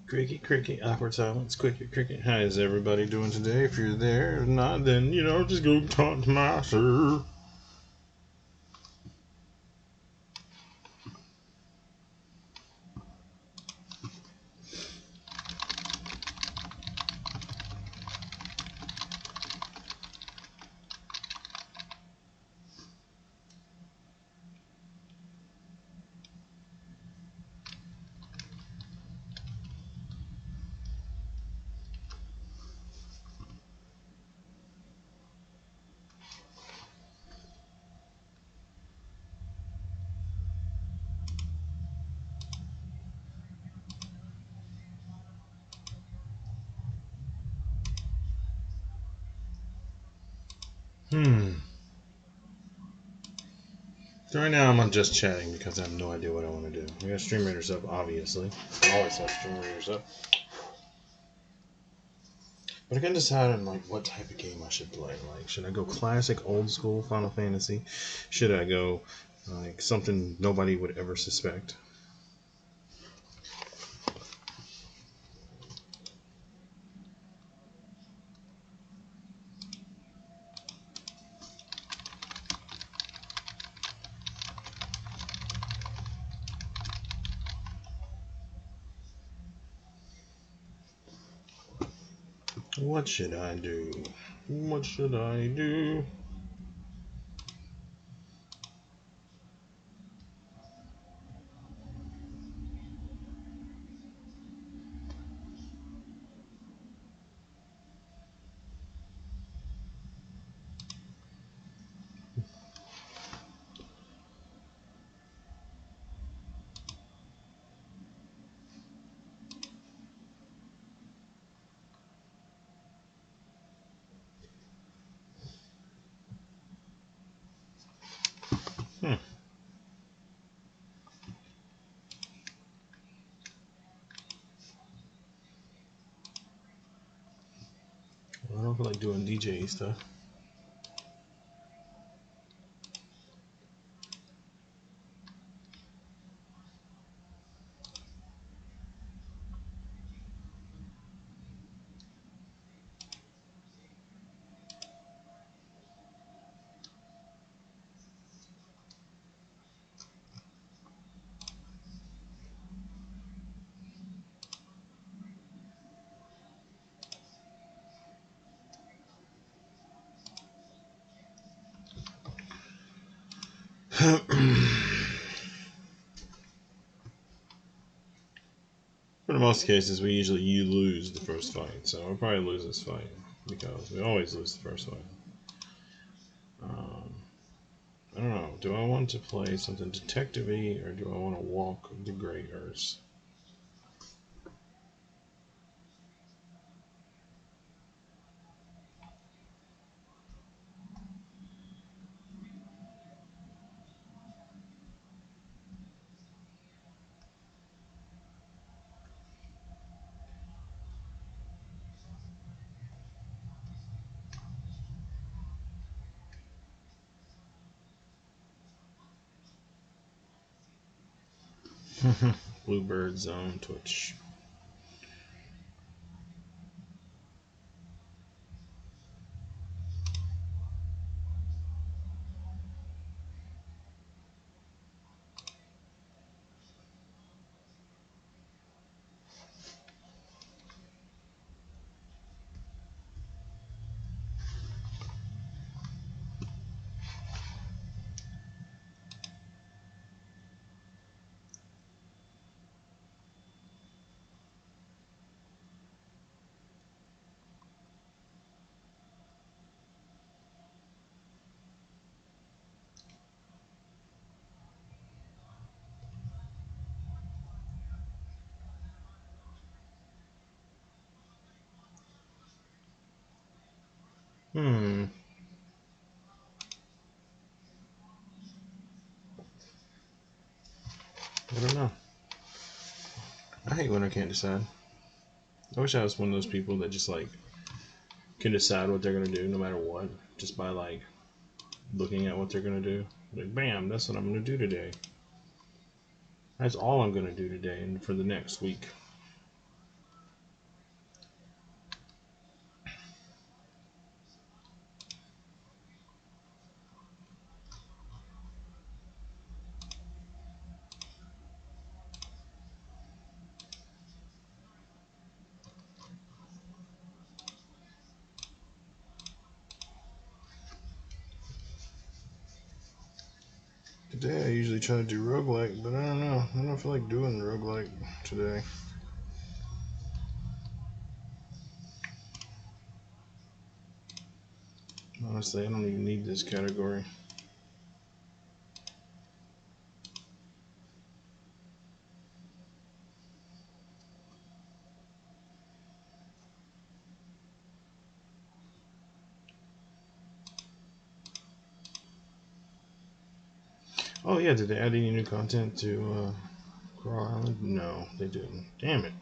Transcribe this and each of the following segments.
Cricket, cricket, awkward silence, cricket, cricket. How is everybody doing today? If you're there, if not, then, just go talk to my sir. So right now I'm just chatting because I have no idea what I want to do. We got Stream Raiders up, obviously. Always have Stream Raiders up. But I can't decide on what type of game I should play. Should I go classic, old school Final Fantasy? Should I go something nobody would ever suspect? What should I do? What should I do? I don't feel like doing DJ stuff. For the most cases, you lose the first fight, so I'll probably lose this fight because we always lose the first fight. I don't know. Do I want to play something detective-y or do I want to walk the Great Earth? Bluebird Zone Twitch. I don't know. I hate when I can't decide. I wish I was one of those people that just can decide what they're gonna do no matter what, just by looking at what they're gonna do. Bam, that's what I'm gonna do today. That's all I'm gonna do today and for the next week. Today I usually try to do roguelike, but I don't know. I don't feel like doing roguelike today. Honestly, I don't even need this category. Oh yeah, did they add any new content to Coral Island? No, they didn't. Damn it.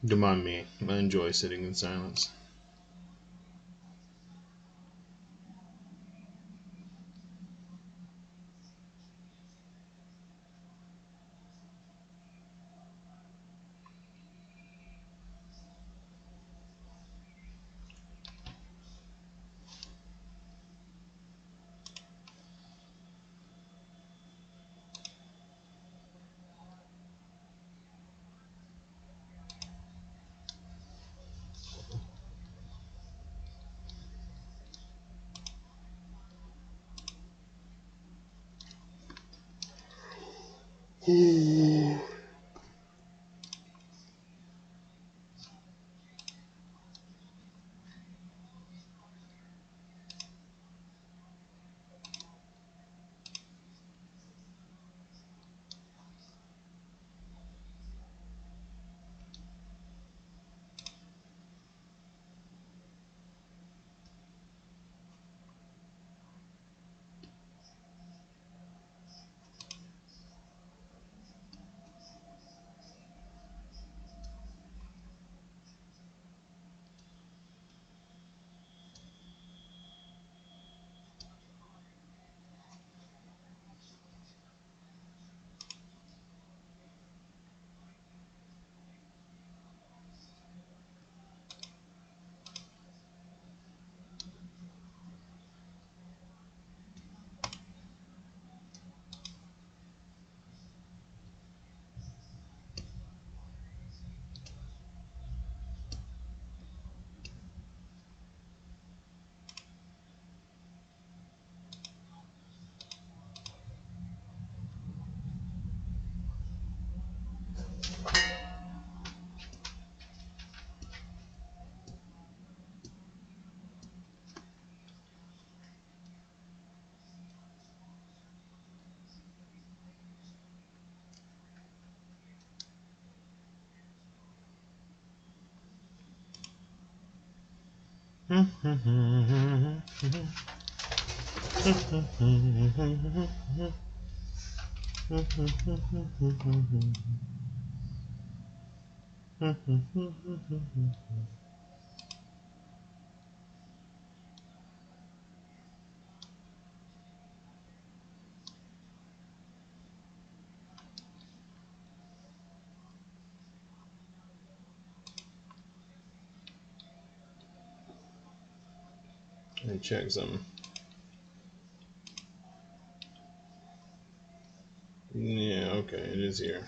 Don't mind me. I enjoy sitting in silence. Let me check something. Yeah, okay, it is here.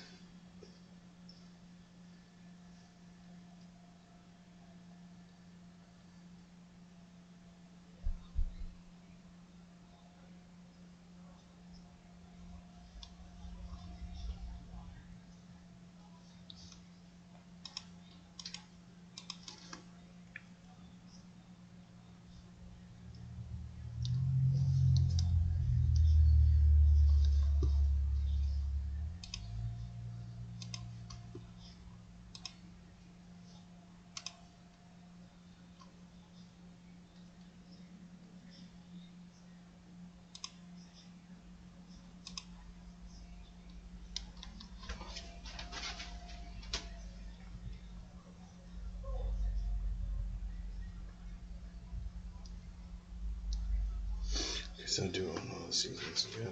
guess I do own all the seasons together.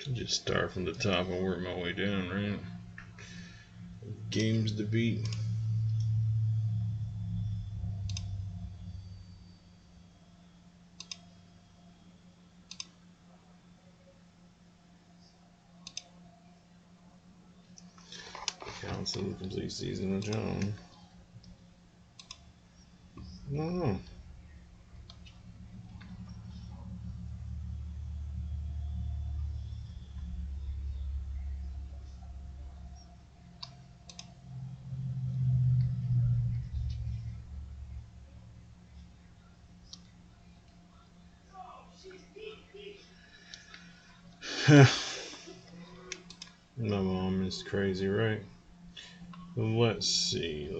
I'll just start from the top and work my way down, right? Games to beat. Counts in the complete season of John. No. My mom is crazy, right? Let's see.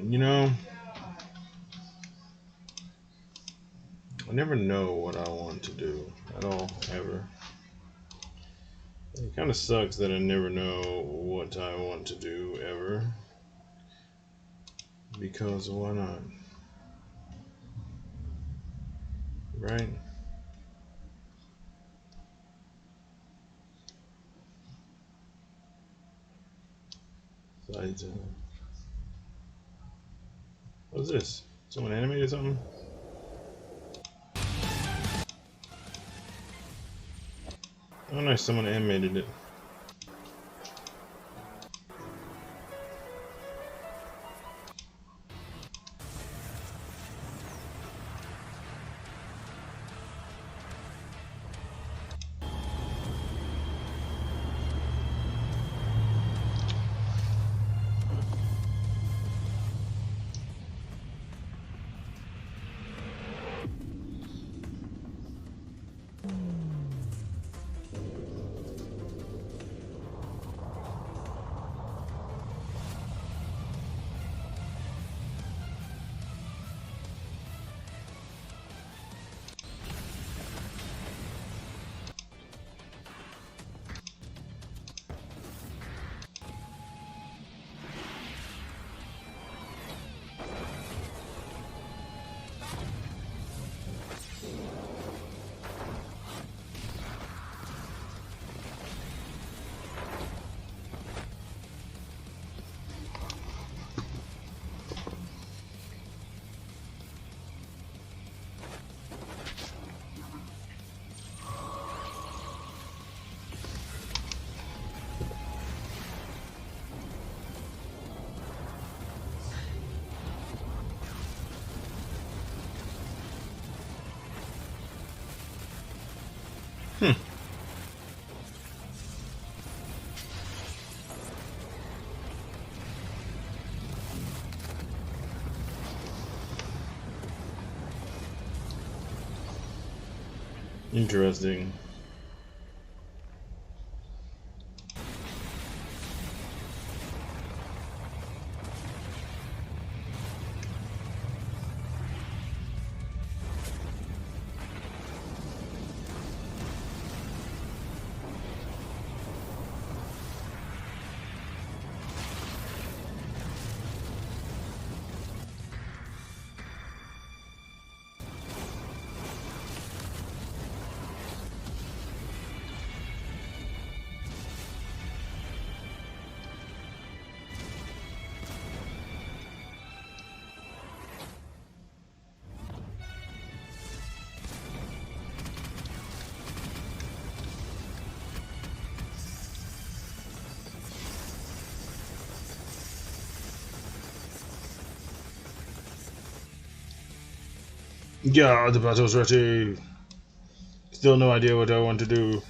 You know, I never know what I want to do at all, ever. It kind of sucks that I never know what I want to do ever. Because why not? Right? Besides, what's this? Someone animated something? Oh, nice. Someone animated it. Interesting. Yeah, the battle's ready. Still no idea what I want to do.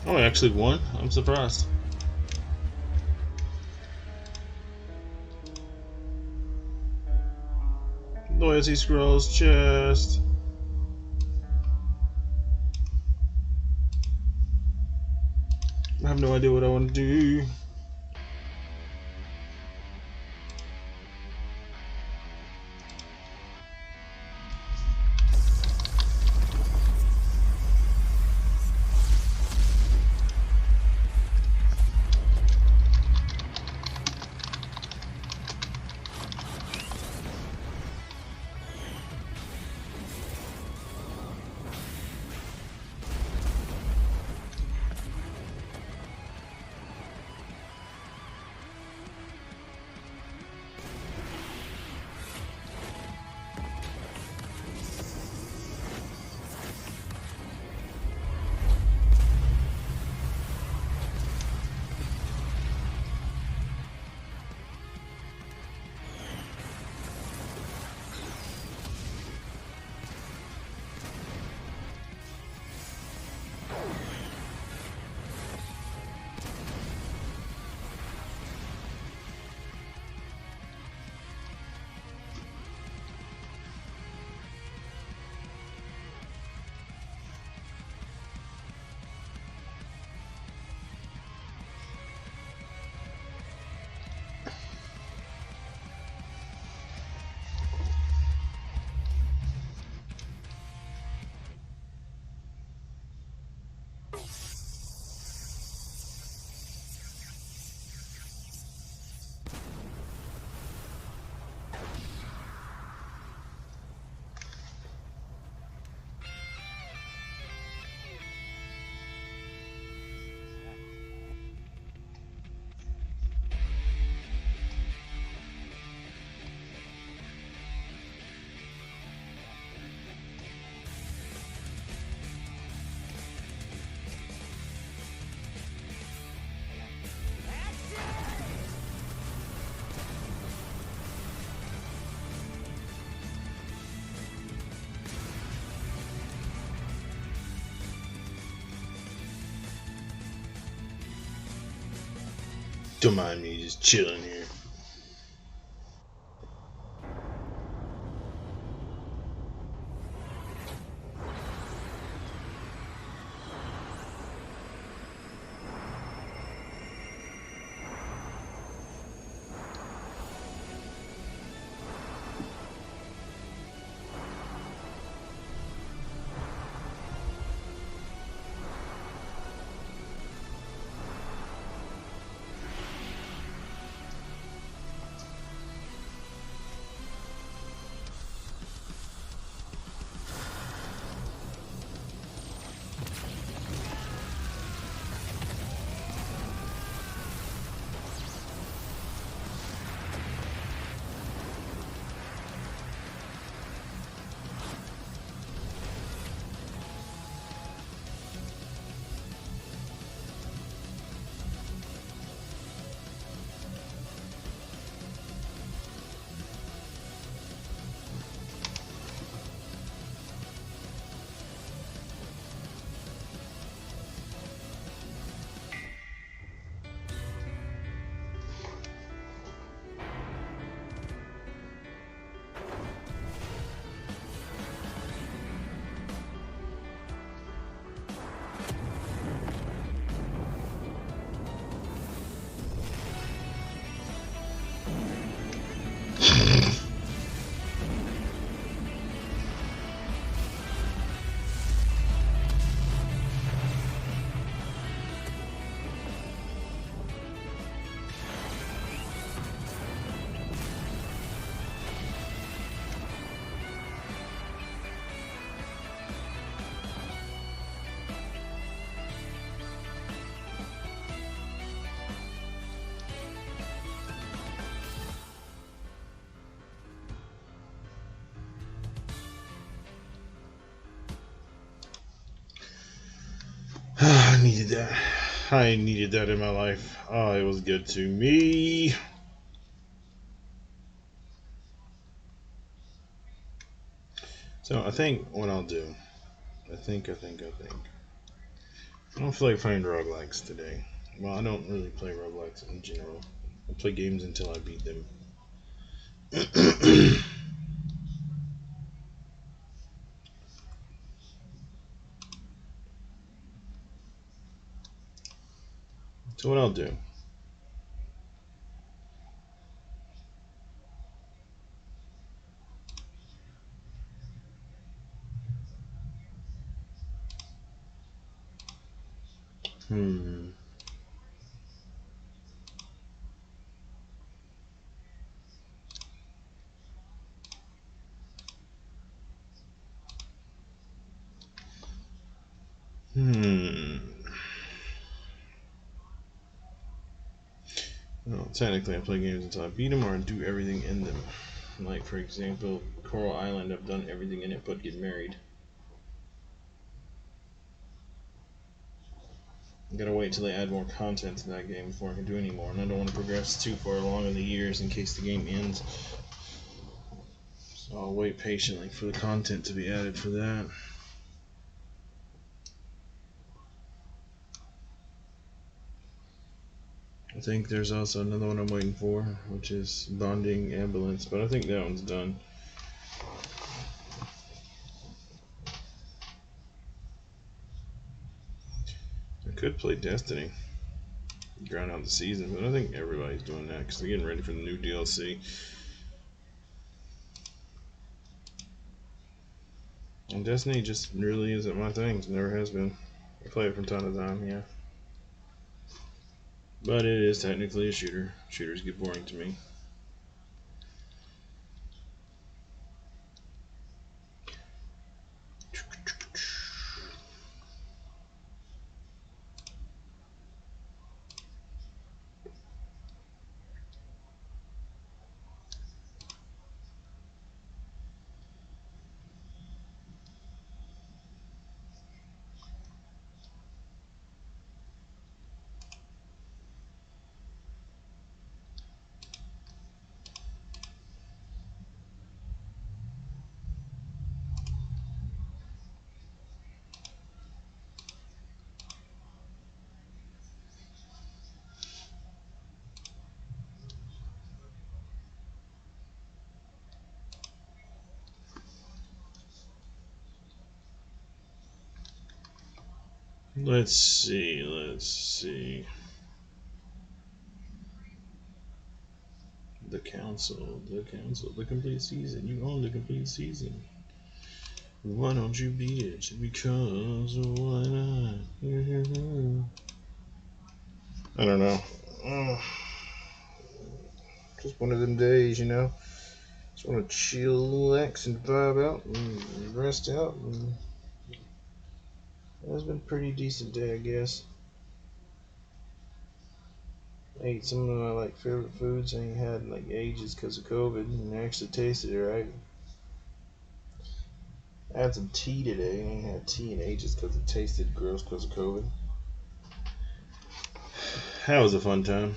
Oh, I actually won? I'm surprised. Loyalty scrolls, chest. I have no idea what I want to do. Don't mind me, just chilling here. needed that. I needed that in my life. Oh, it was good to me. So I think what I'll do, I think. I don't feel like playing roguelikes today. Well, I don't really play roguelikes in general. I play games until I beat them. So what I'll do. Hmm. Hmm. Well, technically, I play games until I beat them or I do everything in them. Like, for example, Coral Island, I've done everything in it but get married. I gotta wait till they add more content to that game before I can do any more, and I don't want to progress too far along in the years in case the game ends. So I'll wait patiently for the content to be added for that. I think there's also another one I'm waiting for, which is Bonding Ambulance, but I think that one's done. I could play Destiny, drown out the season, but I think everybody's doing that because they're getting ready for the new DLC. And Destiny just really isn't my thing. It never has been. I play it from time to time, yeah. But it is technically a shooter. Shooters get boring to me. Let's see. The council, the complete season. You own the complete season. Why don't you beat it? Because why not? I don't know. Just one of them days, you know. Just want to chill, relax, and vibe out and rest out. And it's been a pretty decent day, I guess. I ate some of my favorite foods I ain't had in ages because of COVID, and I actually tasted it right. I had some tea today. I ain't had tea in ages because it tasted gross because of COVID. That was a fun time.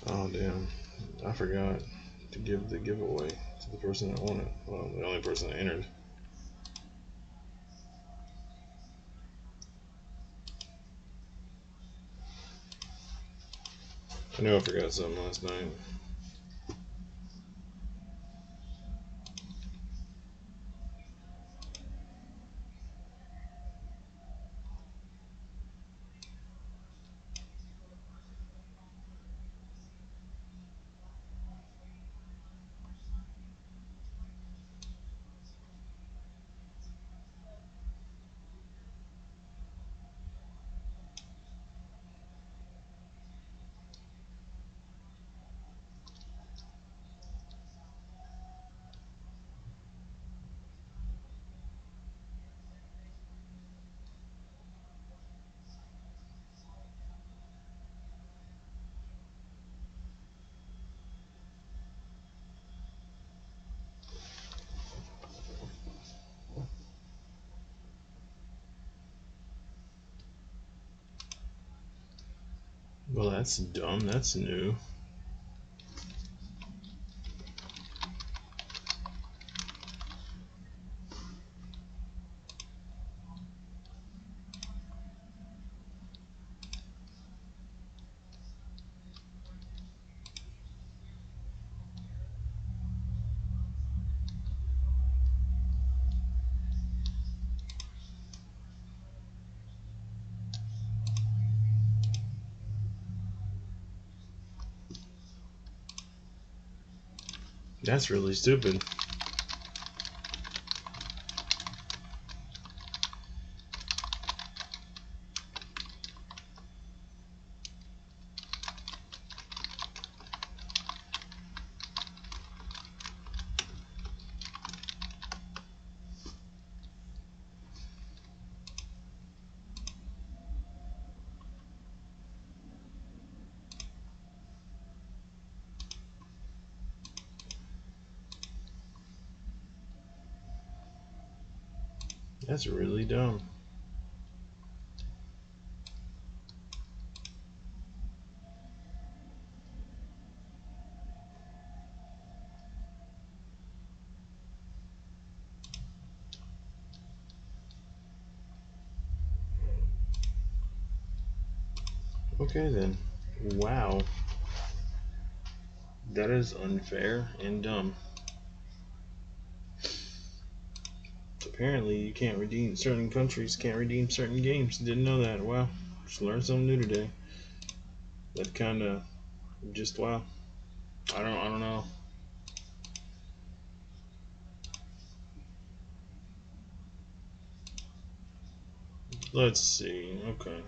Oh damn! I forgot to give the giveaway to the person that won it. Well, the only person that entered. I knew I forgot something last night. Well, that's dumb. That's new. That's really stupid. That's really dumb. Okay then. Wow. That is unfair and dumb. Apparently, you can't redeem certain countries can't redeem certain games. Didn't know that. Wow. Just learned something new today. That kind of just wow. I don't know. Let's see. Okay.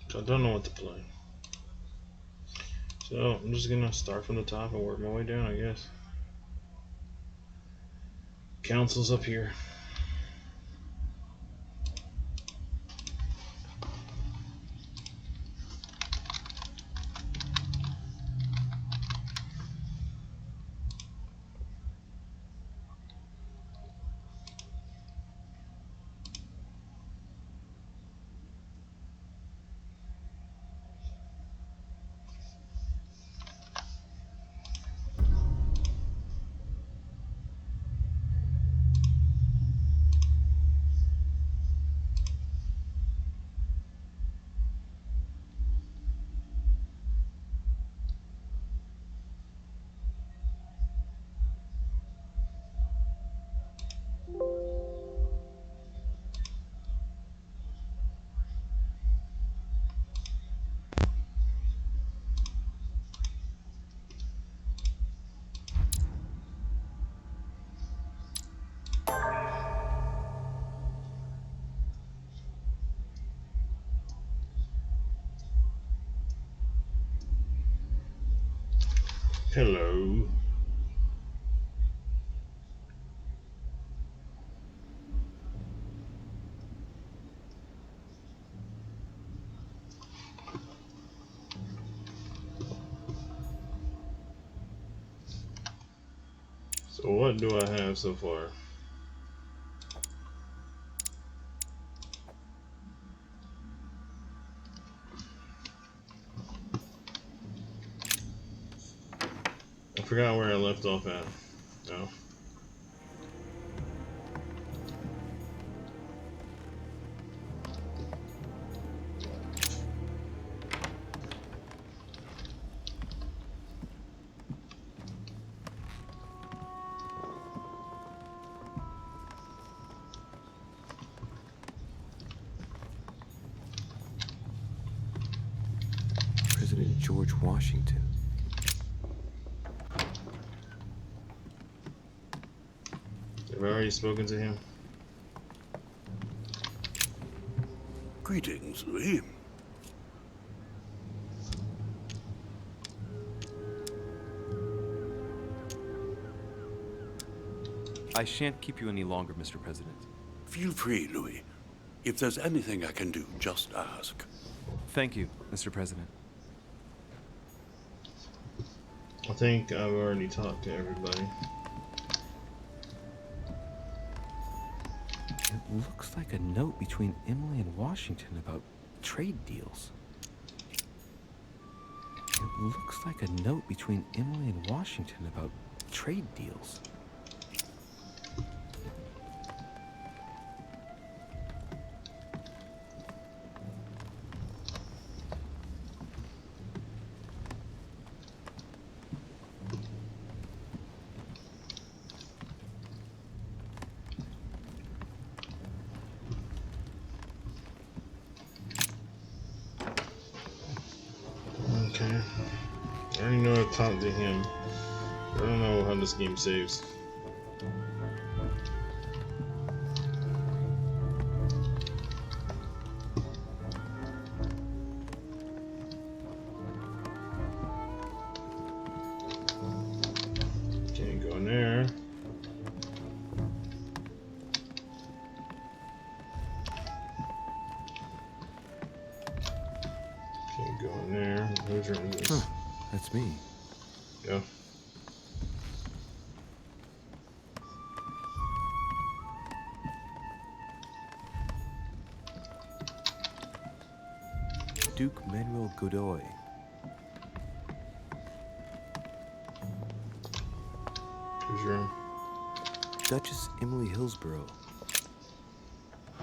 So I don't know what to play. So I'm just gonna start from the top and work my way down, I guess. Council's up here. Hello. So what do I have so far? forgot where I left off at. Oh. President George Washington. Have I already spoken to him? Greetings, Louis. I shan't keep you any longer, Mr. President. Feel free, Louis. If there's anything I can do, just ask. Thank you, Mr. President. I think I've already talked to everybody. It looks like a note between Emily and Washington about trade deals. It looks like a note between Emily and Washington about trade deals. Okay. I already know I've talked to him. I don't know how this game saves. Can't go in there. Can't go in there. Who's running this? Huh, that's me. Go. Duke Manuel Godoy. Who's your? Duchess Emily Hillsborough.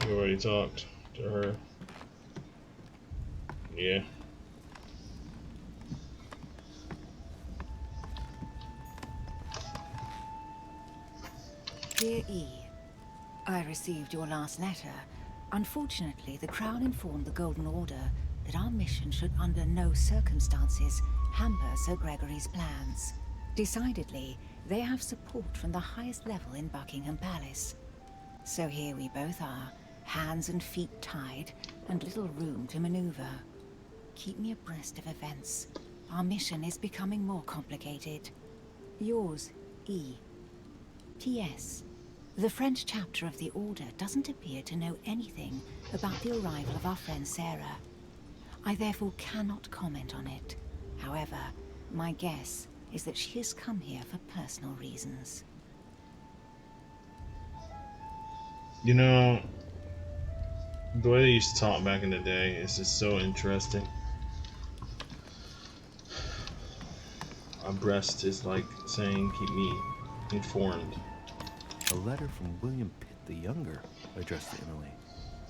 You already talked to her. Yeah. Dear E, I received your last letter. Unfortunately, the Crown informed the Golden Order that our mission should under no circumstances hamper Sir Gregory's plans. Decidedly, they have support from the highest level in Buckingham Palace. So here we both are, hands and feet tied, and little room to maneuver. Keep me abreast of events. Our mission is becoming more complicated. Yours, E. P.S. The French chapter of the Order doesn't appear to know anything about the arrival of our friend Sarah. I therefore cannot comment on it. However, my guess is that she has come here for personal reasons. You know, the way they used to talk back in the day is just so interesting. Abreast is like saying, keep me informed. A letter from William Pitt the Younger addressed to Emily.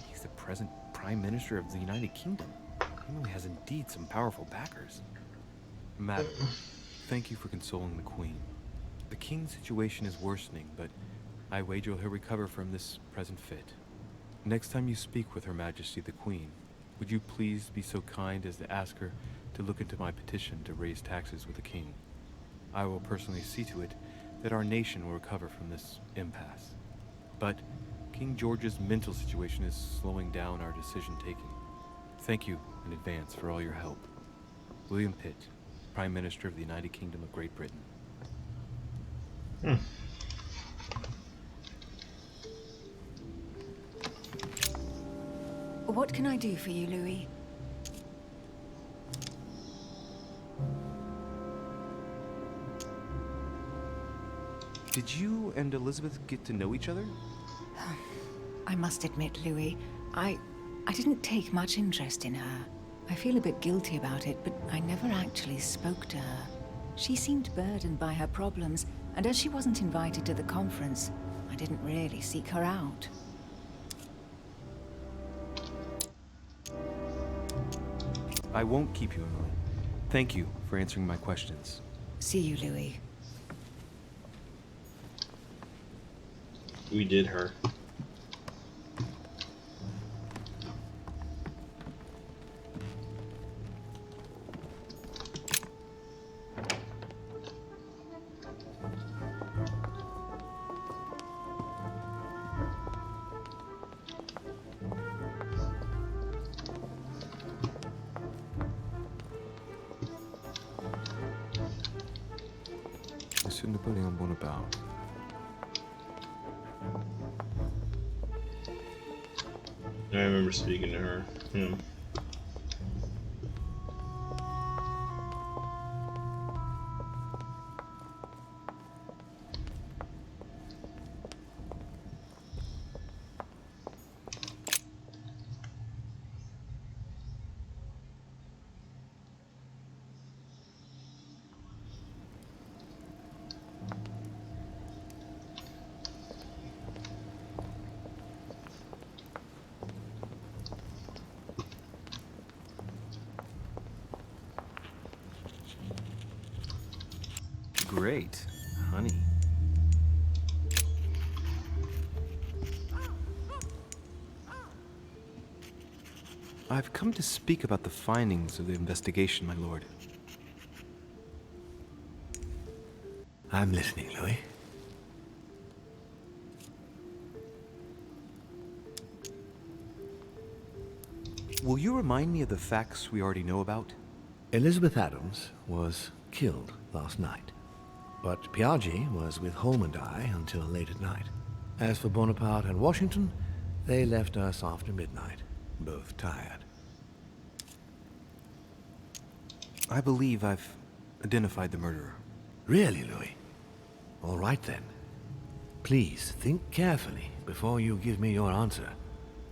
He's the present Prime Minister of the United Kingdom. Emily has indeed some powerful backers. Madam, thank you for consoling the Queen. The King's situation is worsening, but I wager he'll recover from this present fit. Next time you speak with Her Majesty the Queen, would you please be so kind as to ask her to look into my petition to raise taxes with the King? I will personally see to it that our nation will recover from this impasse. But King George's mental situation is slowing down our decision-taking. Thank you in advance for all your help. William Pitt, Prime Minister of the United Kingdom of Great Britain. What can I do for you, Louis? Did you and Elizabeth get to know each other? I must admit, Louis, I didn't take much interest in her. I feel a bit guilty about it, but I never actually spoke to her. She seemed burdened by her problems, and as she wasn't invited to the conference, I didn't really seek her out. I won't keep you, Emily. Thank you for answering my questions. See you, Louis. We did her. Monsieur Napoléon Bonaparte. I remember speaking to her. Him. Great, honey. I've come to speak about the findings of the investigation, my lord. I'm listening, Louis. Will you remind me of the facts we already know about? Elizabeth Adams was killed last night, but Piaggi was with Holm and I until late at night. As for Bonaparte and Washington, they left us after midnight, both tired. I believe I've identified the murderer. Really, Louis? All right then. Please think carefully before you give me your answer.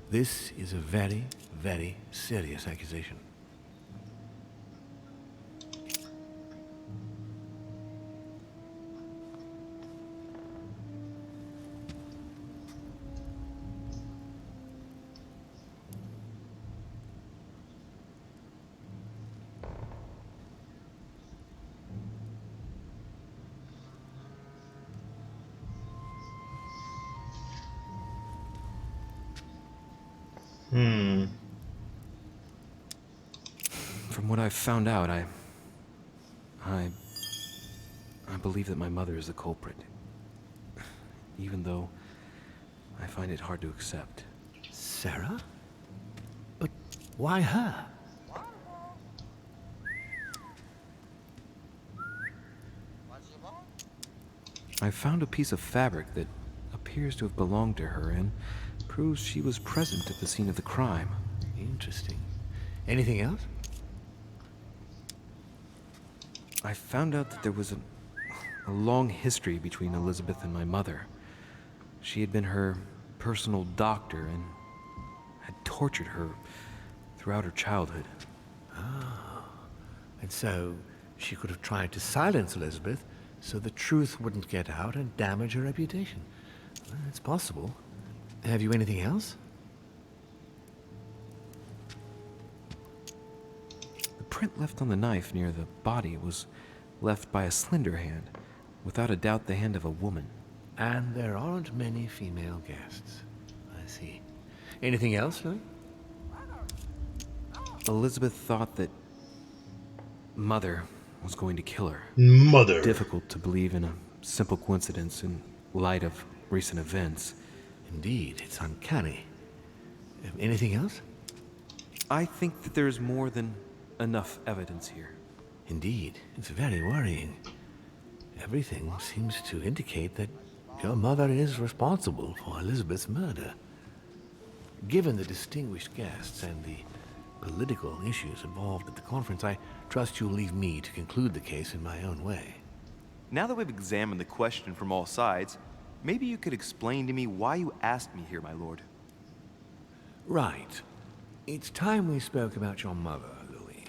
This is a very, very serious accusation. From what I've found out, I believe that my mother is the culprit. Even though I find it hard to accept. Sarah? But why her? I found a piece of fabric that appears to have belonged to her and proves she was present at the scene of the crime. Interesting. Anything else? I found out that there was a long history between Elizabeth and my mother. She had been her personal doctor and had tortured her throughout her childhood. And so she could have tried to silence Elizabeth so the truth wouldn't get out and damage her reputation. Well, it's possible. Have you anything else? The print left on the knife near the body was left by a slender hand, without a doubt the hand of a woman. And there aren't many female guests. I see. Anything else, Louis? Elizabeth thought that Mother was going to kill her. Mother. Difficult to believe in a simple coincidence in light of recent events. Indeed, it's uncanny. Anything else? I think that there's more than enough evidence here. Indeed, it's very worrying. Everything seems to indicate that your mother is responsible for Elizabeth's murder. Given the distinguished guests and the political issues involved at the conference, I trust you'll leave me to conclude the case in my own way. Now that we've examined the question from all sides, maybe you could explain to me why you asked me here, my lord. Right. It's time we spoke about your mother, Louis.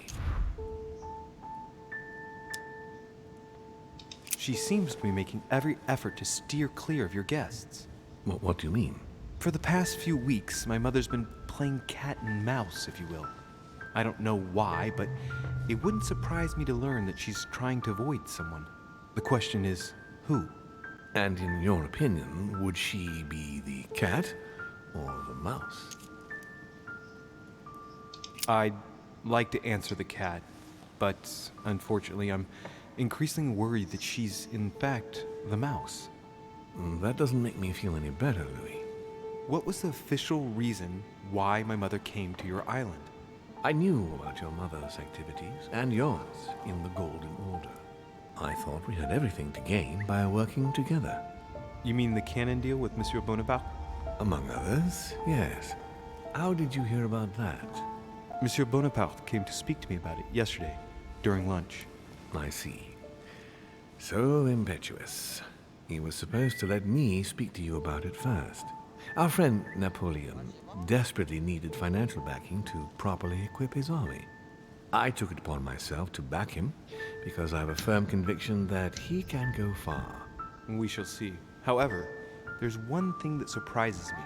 She seems to be making every effort to steer clear of your guests. What do you mean? For the past few weeks, my mother's been playing cat and mouse, if you will. I don't know why, but it wouldn't surprise me to learn that she's trying to avoid someone. The question is, who? And in your opinion, would she be the cat or the mouse? I'd like to answer the cat, but unfortunately I'm increasingly worried that she's in fact the mouse. That doesn't make me feel any better, Louis. What was the official reason why my mother came to your island? I knew about your mother's activities and yours in the Golden Order. I thought we had everything to gain by working together. You mean the cannon deal with Monsieur Bonaparte? Among others, yes. How did you hear about that? Monsieur Bonaparte came to speak to me about it yesterday, during lunch. I see. So impetuous. He was supposed to let me speak to you about it first. Our friend Napoleon desperately needed financial backing to properly equip his army. I took it upon myself to back him because I have a firm conviction that he can go far. We shall see. However, there's one thing that surprises me.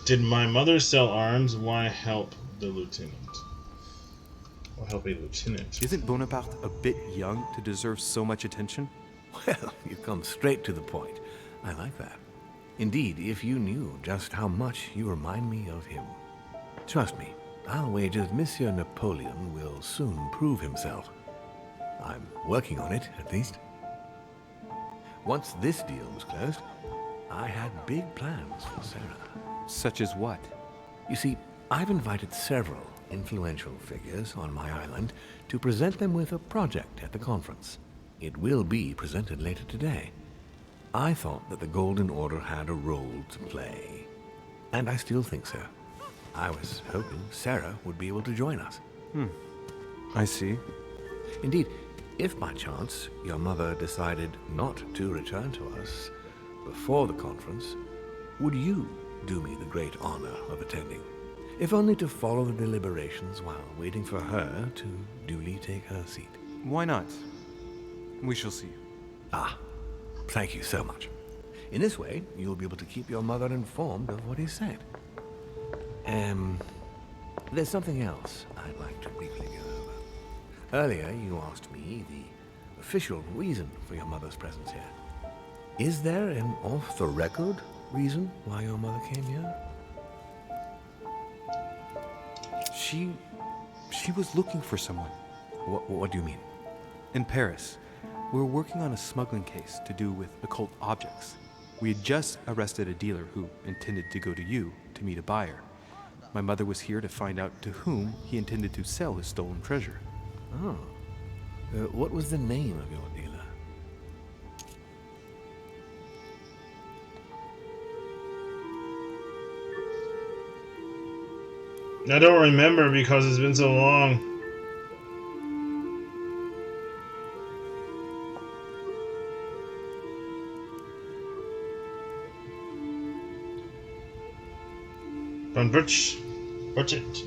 Did my mother sell arms? Why help the lieutenant? Or help a lieutenant? Isn't Bonaparte a bit young to deserve so much attention? Well, you come straight to the point. I like that. Indeed, if you knew just how much you remind me of him. Trust me, I'll wager that Monsieur Napoleon will soon prove himself. I'm working on it, at least. Once this deal was closed, I had big plans for Sarah. Such as what? You see, I've invited several influential figures on my island to present them with a project at the conference. It will be presented later today. I thought that the Golden Order had a role to play, and I still think so. I was hoping Sarah would be able to join us. I see. Indeed, if by chance your mother decided not to return to us before the conference, would you do me the great honor of attending? If only to follow the deliberations while waiting for her to duly take her seat. Why not? We shall see. Ah, thank you so much. In this way, you'll be able to keep your mother informed of what is said. There's something else I'd like to briefly go over. Earlier, you asked me the official reason for your mother's presence here. Is there an off-the-record reason why your mother came here? She was looking for someone. What do you mean? In Paris, we were working on a smuggling case to do with occult objects. We had just arrested a dealer who intended to go to you to meet a buyer. My mother was here to find out to whom he intended to sell his stolen treasure. Oh. What was the name of your dealer? I don't remember because it's been so long.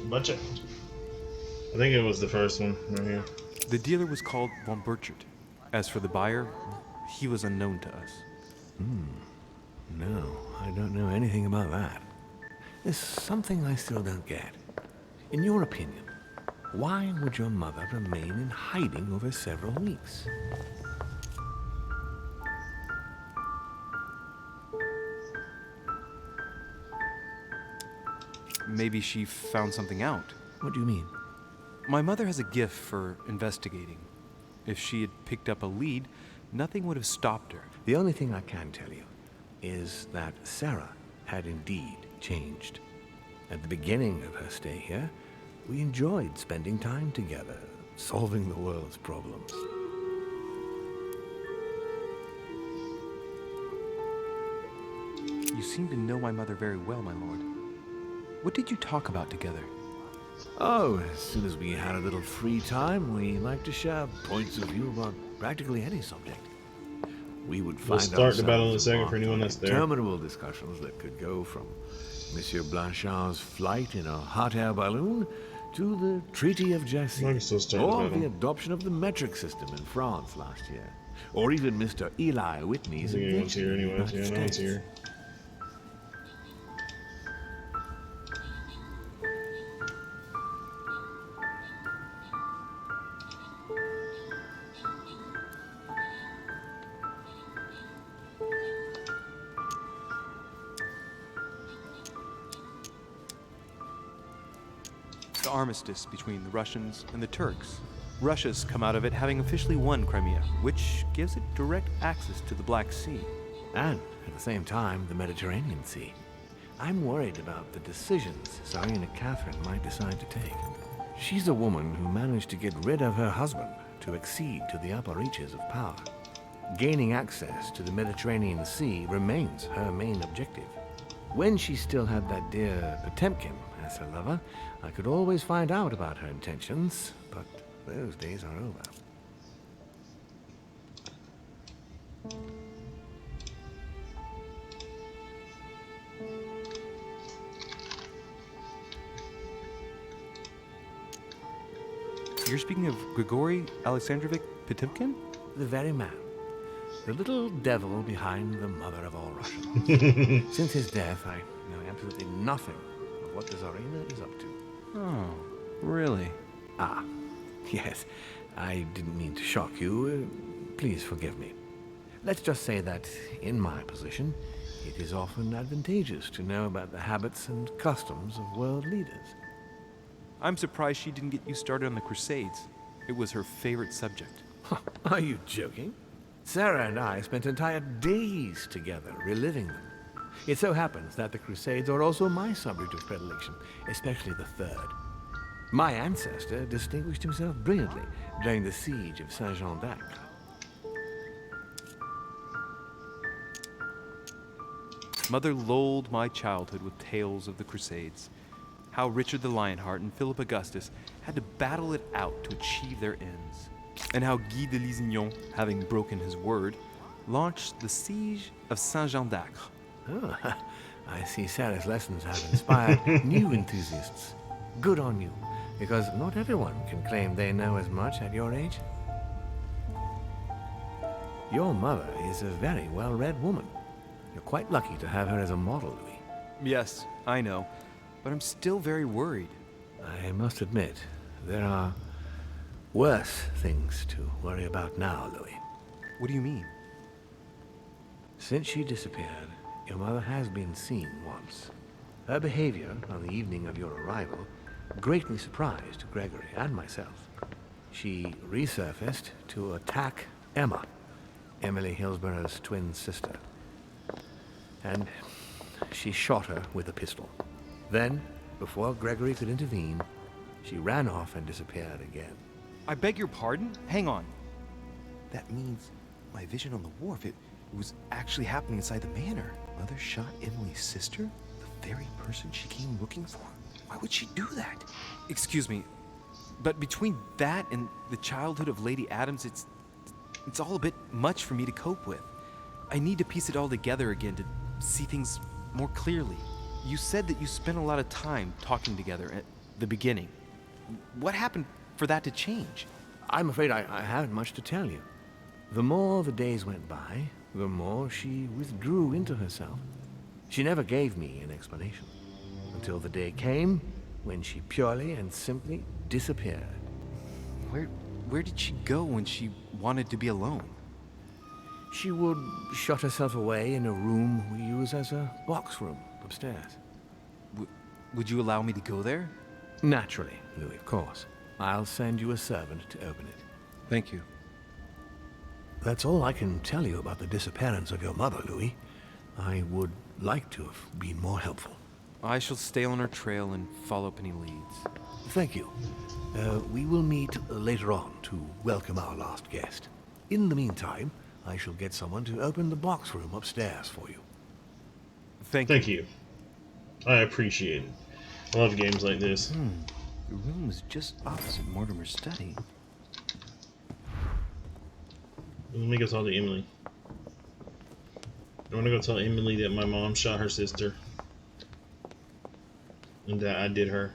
Budget. I think it was the first one right here. The dealer was called von Burchard. As for the buyer, he was unknown to us. No, I don't know anything about that. There's something I still don't get. In your opinion, why would your mother remain in hiding over several weeks? Maybe she found something out. What do you mean? My mother has a gift for investigating. If she had picked up a lead, nothing would have stopped her. The only thing I can tell you is that Sarah had indeed changed. At the beginning of her stay here, we enjoyed spending time together, solving the world's problems. You seem to know my mother very well, my lord. What did you talk about together? Oh, as soon as we had a little free time, we like to share points of view about practically any subject. we would We'll find start the battle in a ourselves second for embarked anyone on that's there. interminable discussions that could go from Monsieur Blanchard's flight in a hot air balloon to the Treaty of I Jassy, can still start the or battle. the adoption of the metric system in France last year, or even Mr. Eli I Whitney's think anyone's invention here in the anyways. United Yeah, no one's States. here. The armistice between the Russians and the Turks. Russia's come out of it having officially won Crimea, which gives it direct access to the Black Sea. And, at the same time, the Mediterranean Sea. I'm worried about the decisions Tsarina Catherine might decide to take. She's a woman who managed to get rid of her husband to accede to the upper reaches of power. Gaining access to the Mediterranean Sea remains her main objective. When she still had that dear Potemkin as her lover, I could always find out about her intentions, but those days are over. You're speaking of Grigory Alexandrovich Potemkin? The very man. The little devil behind the mother of all Russians. Since his death, I know absolutely nothing of what the Tsarina is up to. Oh, really? Ah, yes. I didn't mean to shock you. Please forgive me. Let's just say that, in my position, it is often advantageous to know about the habits and customs of world leaders. I'm surprised she didn't get you started on the Crusades. It was her favorite subject. Are you joking? Sarah and I spent entire days together reliving them. It so happens that the Crusades are also my subject of predilection, especially the third. My ancestor distinguished himself brilliantly during the siege of Saint-Jean d'Acre. Mother lulled my childhood with tales of the Crusades. How Richard the Lionheart and Philip Augustus had to battle it out to achieve their ends. And how Guy de Lusignan, having broken his word, launched the siege of Saint-Jean d'Acre. Oh, I see Sarah's lessons have inspired new enthusiasts. Good on you, because not everyone can claim they know as much at your age. Your mother is a very well-read woman. You're quite lucky to have her as a model, Louis. Yes, I know, but I'm still very worried. I must admit, there are worse things to worry about now, Louis. What do you mean? Since she disappeared, your mother has been seen once. Her behavior on the evening of your arrival greatly surprised Gregory and myself. She resurfaced to attack Emma, Emily Hillsborough's twin sister. And she shot her with a pistol. Then, before Gregory could intervene, she ran off and disappeared again. I beg your pardon? Hang on. That means my vision on the wharf, it was actually happening inside the manor. Mother shot Emily's sister? The very person she came looking for? Why would she do that? Excuse me, but between that and the childhood of Lady Adams, it's all a bit much for me to cope with. I need to piece it all together again to see things more clearly. You said that you spent a lot of time talking together at the beginning. What happened for that to change? I'm afraid I haven't much to tell you. The more the days went by, the more she withdrew into herself. She never gave me an explanation, until the day came when she purely and simply disappeared. Where did she go when she wanted to be alone? She would shut herself away in a room we use as a box room upstairs. Would you allow me to go there? Naturally, Louis, of course. I'll send you a servant to open it. Thank you. That's all I can tell you about the disappearance of your mother, Louis. I would like to have been more helpful. I shall stay on her trail and follow up any leads. Thank you. We will meet later on to welcome our last guest. In the meantime, I shall get someone to open the box room upstairs for you. Thank you. I appreciate it. I love games like this. The room is just opposite Mortimer's study. Let me go talk to Emily. I'm gonna go tell Emily that my mom shot her sister. And that I did her.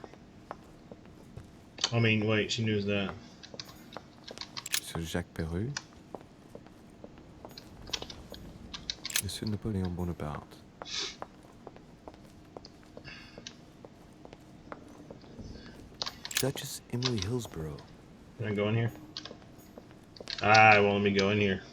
I mean, wait, she knows that. Monsieur Jacques Perru? Monsieur Napoleon Bonaparte. Duchess Emily Hillsborough. Can I go in here? Ah, it won't let me go in here.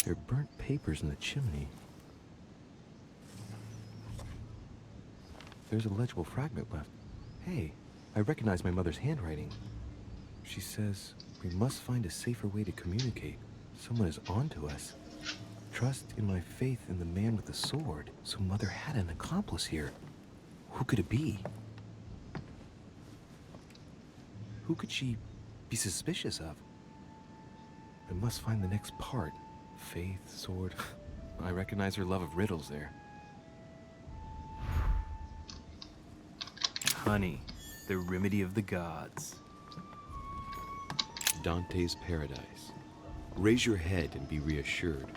There are burnt papers in the chimney. There's a legible fragment left. Hey, I recognize my mother's handwriting. She says, we must find a safer way to communicate. Someone is onto us. Trust in my faith in the man with the sword. So Mother had an accomplice here. Who could it be? Who could she be suspicious of? I must find the next part. Faith, sword. I recognize her love of riddles there. Honey, the remedy of the gods. Dante's paradise. Raise your head and be reassured.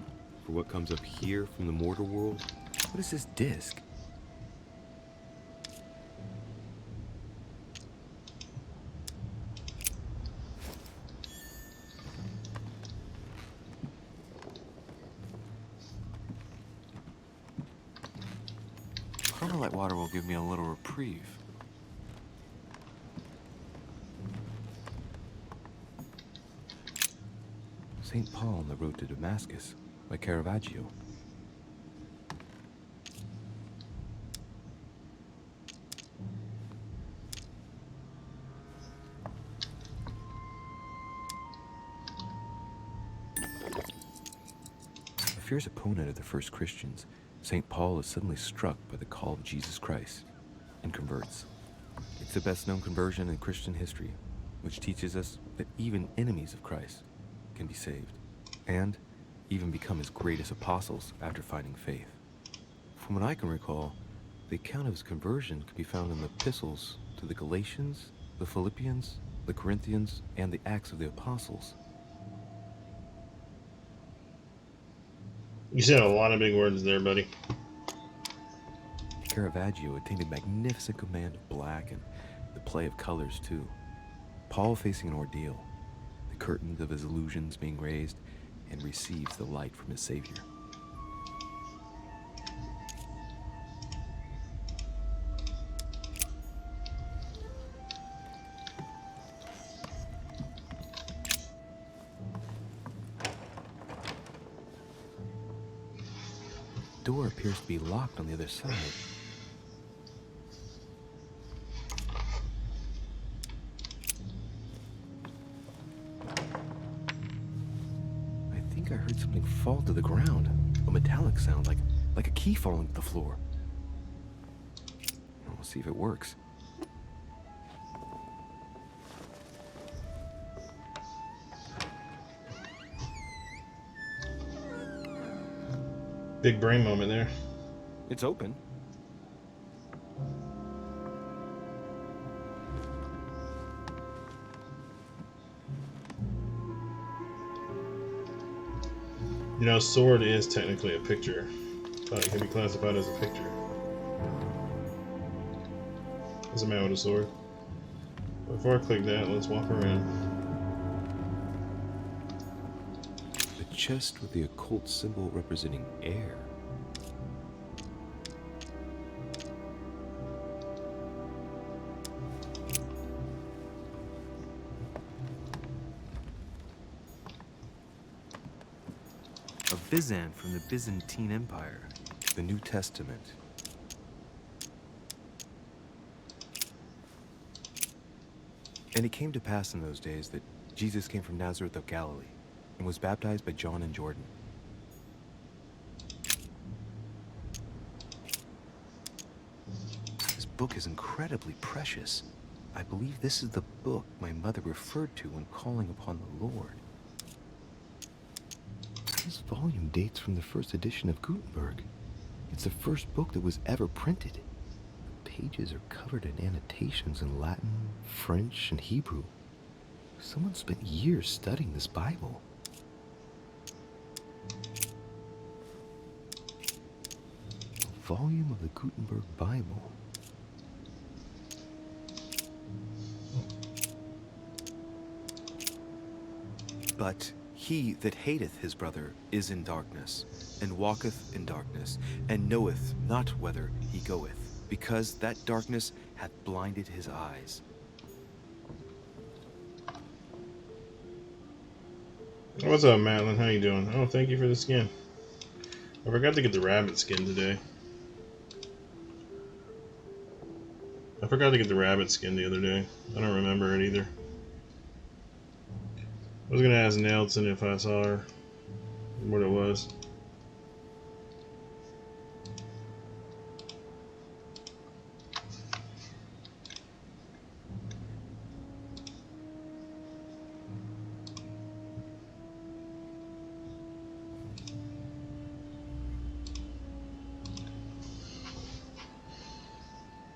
For what comes up here from the mortal world? What is this disc? Carmelite water will give me a little reprieve. St. Paul on the Road to Damascus by Caravaggio. A fierce opponent of the first Christians, St. Paul is suddenly struck by the call of Jesus Christ and converts. It's the best known conversion in Christian history, which teaches us that even enemies of Christ can be saved, and even become his greatest apostles after finding faith. From what I can recall, the account of his conversion can be found in the epistles to the Galatians, the Philippians, the Corinthians, and the Acts of the Apostles. You said a lot of big words there, buddy. Caravaggio attained a magnificent command of black and the play of colors too. Paul facing an ordeal, the curtains of his illusions being raised, and receives the light from his Savior. The door appears to be locked on the other side. I think I heard something fall to the ground. A metallic sound, like a key falling to the floor. We'll see if it works. Big brain moment there. It's open. You know, sword is technically a picture. It can be classified as a picture. There's a man with a sword. Before I click that, let's walk around. A chest with the occult symbol representing air. A Byzant from the Byzantine Empire. The New Testament. And it came to pass in those days that Jesus came from Nazareth of Galilee and was baptized by John in Jordan. This book is incredibly precious. I believe this is the book my mother referred to when calling upon the Lord. This volume dates from the first edition of Gutenberg. It's the first book that was ever printed. The pages are covered in annotations in Latin, French, and Hebrew. Someone spent years studying this Bible. A volume of the Gutenberg Bible. But he that hateth his brother is in darkness, and walketh in darkness, and knoweth not whither he goeth, because that darkness hath blinded his eyes. What's up, Madeline? How you doing? Oh, thank you for the skin. I forgot to get the rabbit skin today. I forgot to get the rabbit skin the other day. I don't remember it either. I was gonna ask Nelson if I saw her, what it was.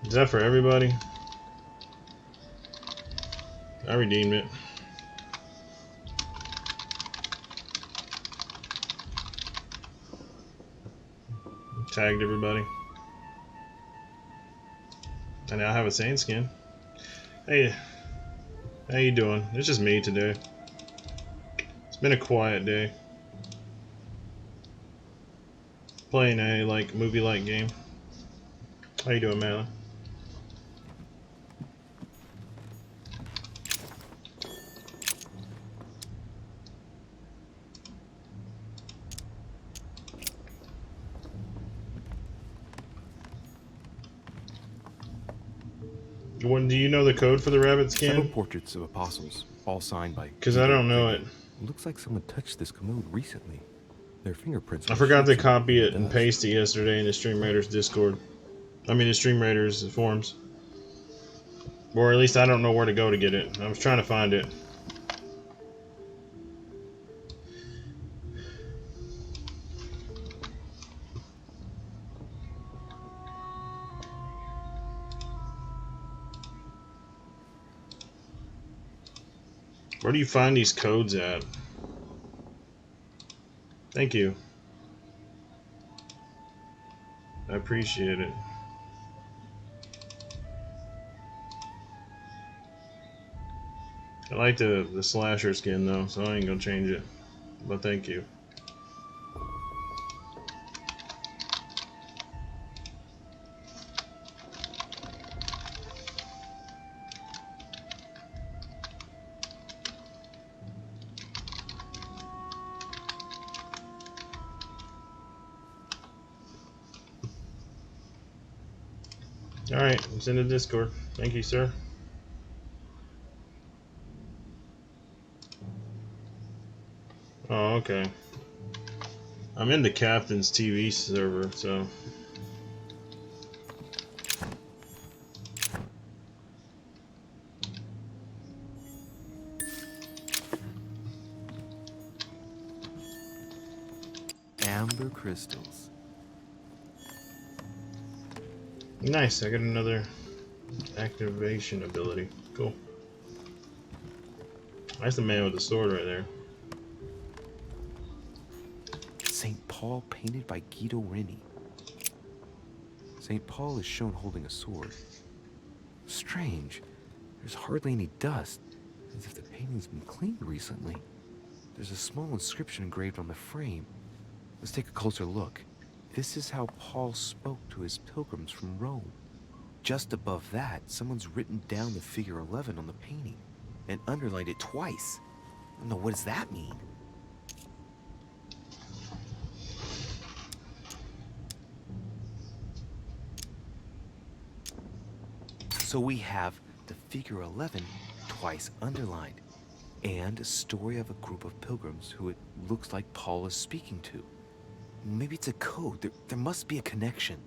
Is that for everybody? I redeemed it. Tagged everybody. I now have a Saint skin. Hey, how you doing? It's just me today. It's been a quiet day. Playing a movie-like game. How you doing, Madeline? Do you know the code for the rabbit Several skin? portraits of apostles, all signed by... Because I don't know it. Looks like someone touched this commode recently. Their fingerprints... I forgot to copy it and paste it yesterday in the Stream Raiders Discord. I mean the Stream Raiders forums. Or at least I don't know where to go to get it. I was trying to find it. Where do you find these codes at? Thank you. I appreciate it. I like the slasher skin though, so I ain't gonna change it. But thank you. Alright, it's in the Discord. Thank you, sir. Oh, okay. I'm in the Captain's TV server, so... Amber crystals. Nice, I got another activation ability. Cool. That's the man with the sword right there. St. Paul painted by Guido Reni. St. Paul is shown holding a sword. Strange. There's hardly any dust, as if the painting's been cleaned recently. There's a small inscription engraved on the frame. Let's take a closer look. This is how Paul spoke to his pilgrims from Rome. Just above that, someone's written down the figure 11 on the painting and underlined it twice. I don't know, what does that mean? So we have the figure 11 twice underlined, and a story of a group of pilgrims who it looks like Paul is speaking to. Maybe it's a code. There must be a connection.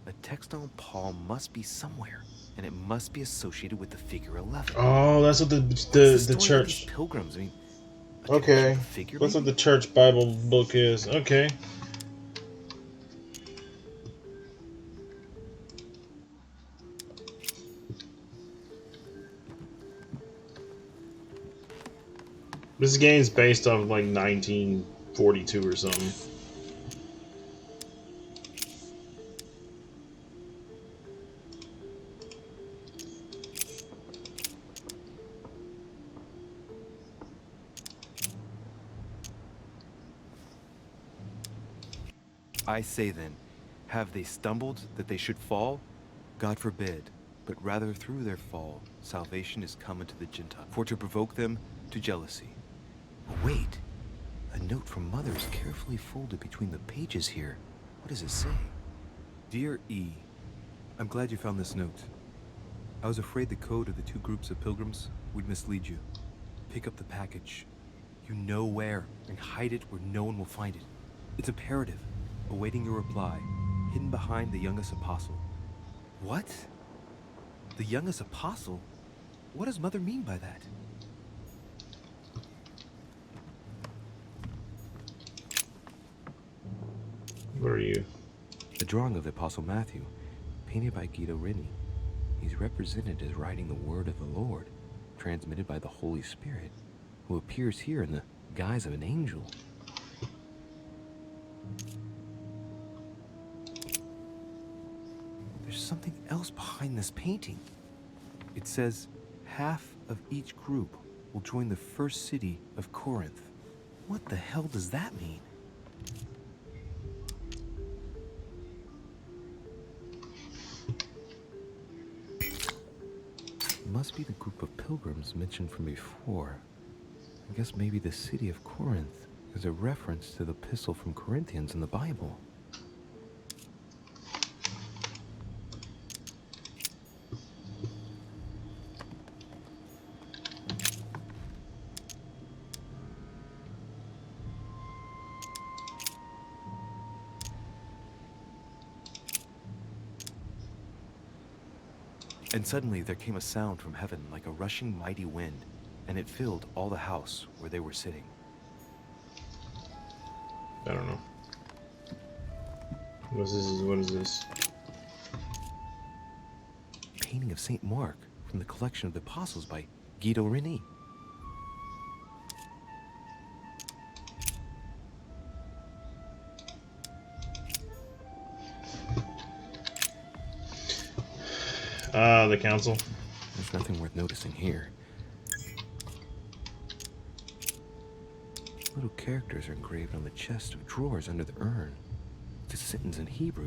A text on Paul must be somewhere, and it must be associated with the figure 11. Oh, that's what the What's story of church. these pilgrims? I mean, a connection Okay, with the figure, that's what maybe? the church Bible book is. Okay. This game's based off of like 1942 or something. I say then, have they stumbled that they should fall? God forbid, but rather through their fall, salvation is come unto the Gentiles, for to provoke them to jealousy. Oh, wait, a note from Mother is carefully folded between the pages here. What does it say? Dear E, I'm glad you found this note. I was afraid the code of the two groups of pilgrims would mislead you. Pick up the package. You know where, and hide it where no one will find it. It's imperative. Awaiting your reply, hidden behind the youngest apostle. What? The youngest apostle? What does Mother mean by that? What are you? A drawing of the Apostle Matthew, painted by Guido Reni. He's represented as writing the word of the Lord, transmitted by the Holy Spirit, who appears here in the guise of an angel. There's something else behind this painting. It says, half of each group will join the first city of Corinth. What the hell does that mean? It must be the group of pilgrims mentioned from before. I guess maybe the city of Corinth is a reference to the epistle from Corinthians in the Bible. And suddenly there came a sound from heaven like a rushing mighty wind, and it filled all the house where they were sitting. I don't know. What is this? Painting of Saint Mark from the collection of the Apostles by Guido Reni. The council. There's nothing worth noticing here. Little characters are engraved on the chest of drawers under the urn. It's a sentence in Hebrew.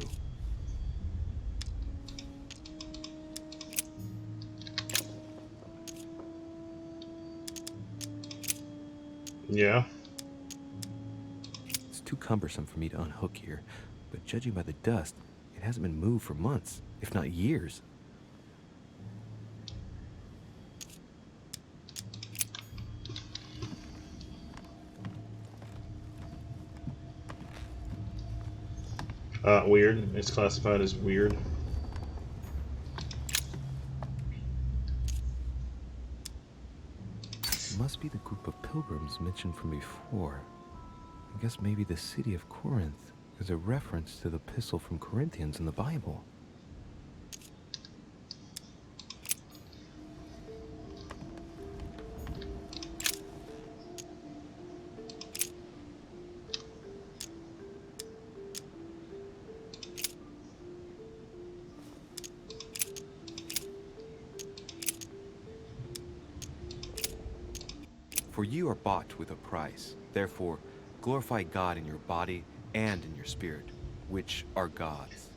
Yeah. It's too cumbersome for me to unhook here, but judging by the dust, it hasn't been moved for months, if not years. Weird. It's classified as weird. It must be the group of pilgrims mentioned from before. I guess maybe the city of Corinth is a reference to the epistle from Corinthians in the Bible. For you are bought with a price. Therefore, glorify God in your body and in your spirit, which are God's.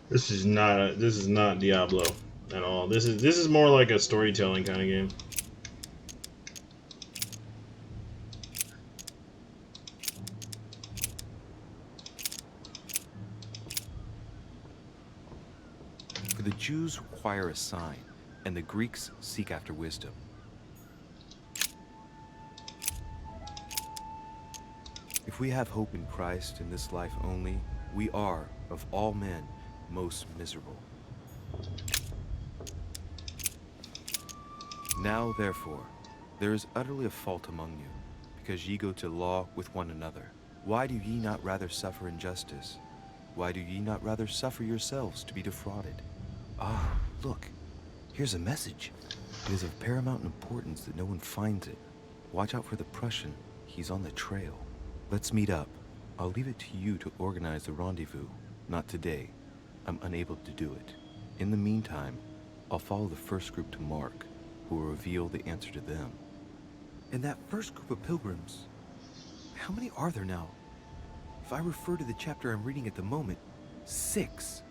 This is not Diablo at all. This is more like a storytelling kind of game. For the Jews require a sign, and the Greeks seek after wisdom. If we have hope in Christ in this life only, we are, of all men, most miserable. Now, therefore, there is utterly a fault among you, because ye go to law with one another. Why do ye not rather suffer injustice? Why do ye not rather suffer yourselves to be defrauded? Ah, look, here's a message. It is of paramount importance that no one finds it. Watch out for the Prussian. He's on the trail. Let's meet up. I'll leave it to you to organize the rendezvous. Not today. I'm unable to do it. In the meantime, I'll follow the first group to Mark, who will reveal the answer to them. And that first group of pilgrims, how many are there now? If I refer to the chapter I'm reading at the moment, 6.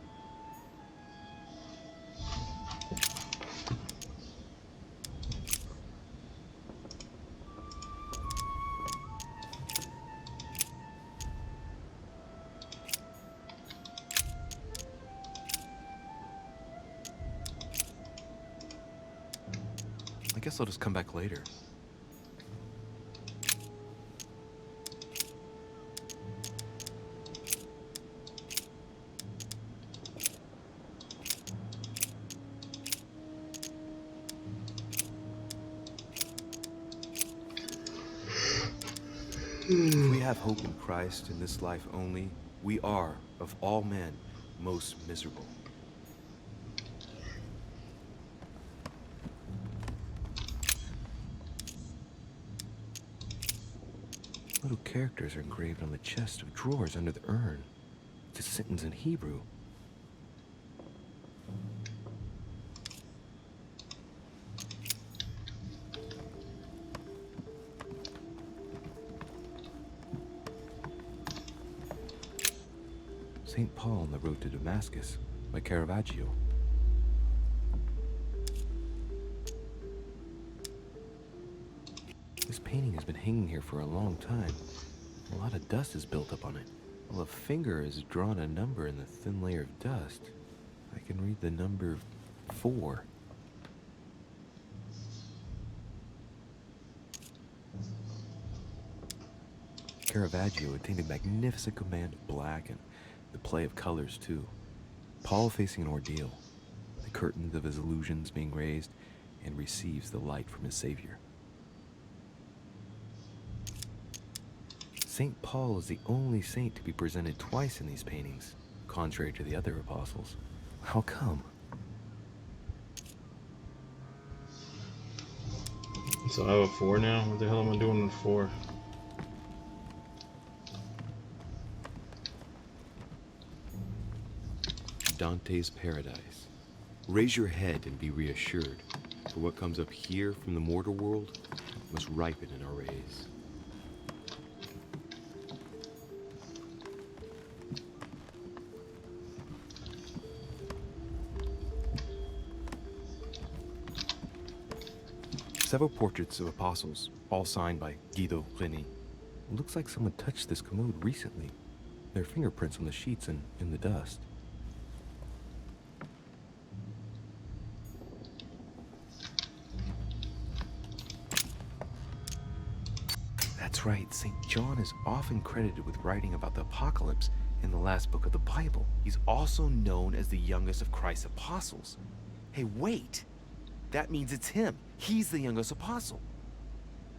I guess I'll just come back later. If we have hope in Christ in this life only, we are, of all men, most miserable. Little characters are engraved on the chest of drawers under the urn. It's a sentence in Hebrew. St. Paul on the Road to Damascus by Caravaggio. This painting has been hanging here for a long time. A lot of dust is built up on it. Well, a finger has drawn a number in the thin layer of dust. I can read the number 4. Caravaggio attained a magnificent command of black and the play of colors, too. Paul facing an ordeal, the curtains of his illusions being raised, and receives the light from his Savior. St. Paul is the only saint to be presented twice in these paintings, contrary to the other apostles. How come? So I have a 4 now? What the hell am I doing with 4? Dante's Paradise. Raise your head and be reassured, for what comes up here from the mortal world must ripen in our rays. Several portraits of apostles, all signed by Guido Reni. It looks like someone touched this commode recently. There are fingerprints on the sheets and in the dust. That's right, St. John is often credited with writing about the apocalypse in the last book of the Bible. He's also known as the youngest of Christ's apostles. Hey, wait! That means it's him. He's the youngest apostle.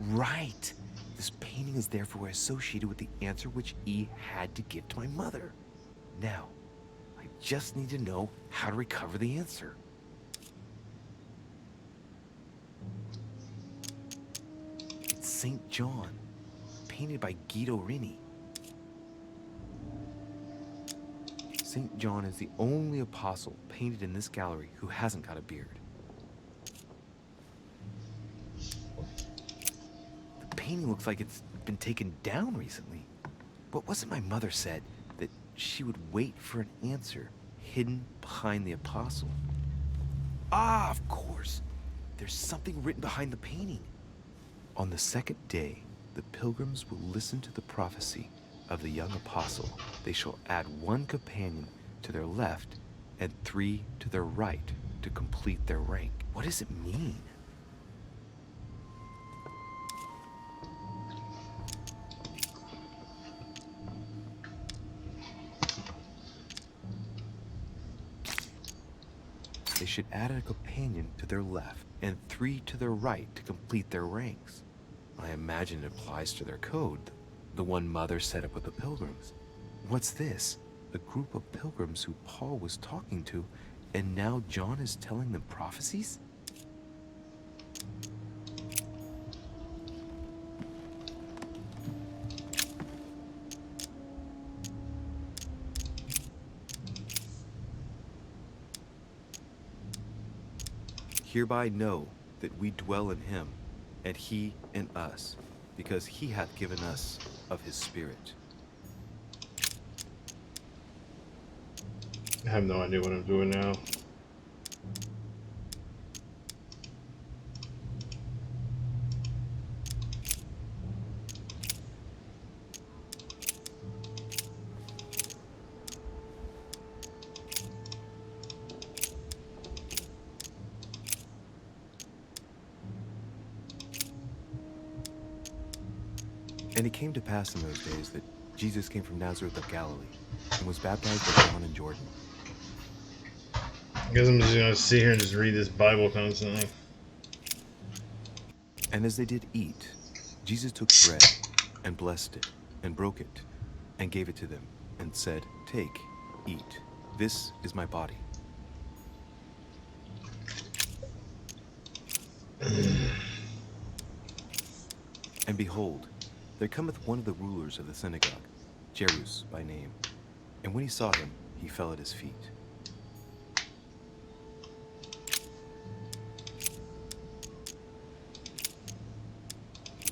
Right. This painting is therefore associated with the answer which E had to give to my mother. Now, I just need to know how to recover the answer. It's St. John, painted by Guido Reni. St. John is the only apostle painted in this gallery who hasn't got a beard. The painting looks like it's been taken down recently. But wasn't my mother said that she would wait for an answer hidden behind the apostle? Ah, of course. There's something written behind the painting. On the second day, the pilgrims will listen to the prophecy of the young apostle. They shall add 1 companion to their left and 3 to their right. to complete their rank. What does it mean? They should add a companion to their left and 3 to their right to complete their ranks. I imagine it applies to their code, the one Mother set up with the pilgrims. What's this? A group of pilgrims who Paul was talking to, and now John is telling them prophecies? Hereby know that we dwell in him, and he in us, because he hath given us of his Spirit. I have no idea what I'm doing now. And it came to pass in those days that Jesus came from Nazareth of Galilee, and was baptized by John in Jordan. I guess I'm just gonna sit here and just read this Bible constantly. And as they did eat, Jesus took bread, and blessed it, and broke it, and gave it to them, and said, Take, eat, this is my body. And behold, there cometh one of the rulers of the synagogue, Jairus by name. And when he saw him, he fell at his feet.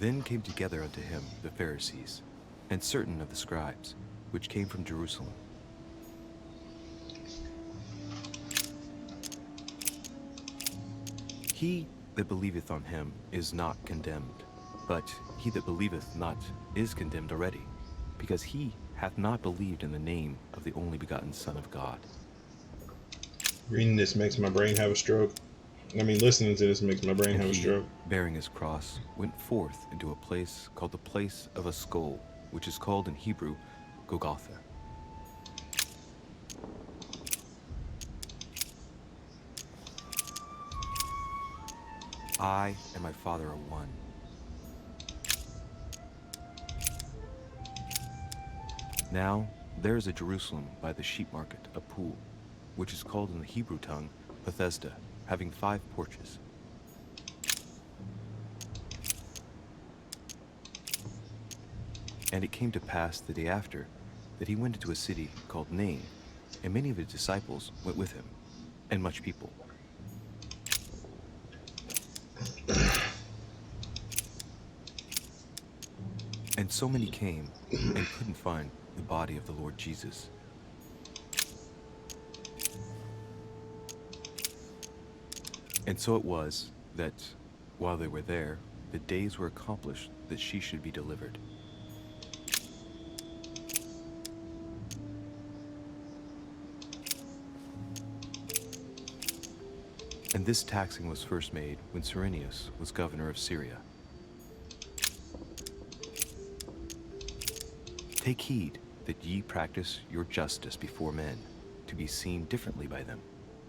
Then came together unto him the Pharisees, and certain of the scribes, which came from Jerusalem. He that believeth on him is not condemned, but he that believeth not is condemned already, because he hath not believed in the name of the only begotten Son of God. Reading this makes my brain have a stroke. I mean, listening to this makes my brain And have a he, stroke. bearing his cross, went forth into a place called the place of a skull, which is called in Hebrew, Golgotha. I and my Father are one. Now there is at Jerusalem by the sheep market a pool, which is called in the Hebrew tongue Bethesda, having 5 porches. And it came to pass the day after that he went into a city called Nain, and many of his disciples went with him, and much people. And so many came and couldn't find the body of the Lord Jesus. And so it was that, while they were there, the days were accomplished that she should be delivered. And this taxing was first made when Cyrenius was governor of Syria. Take heed that ye practice your justice before men, to be seen differently by them.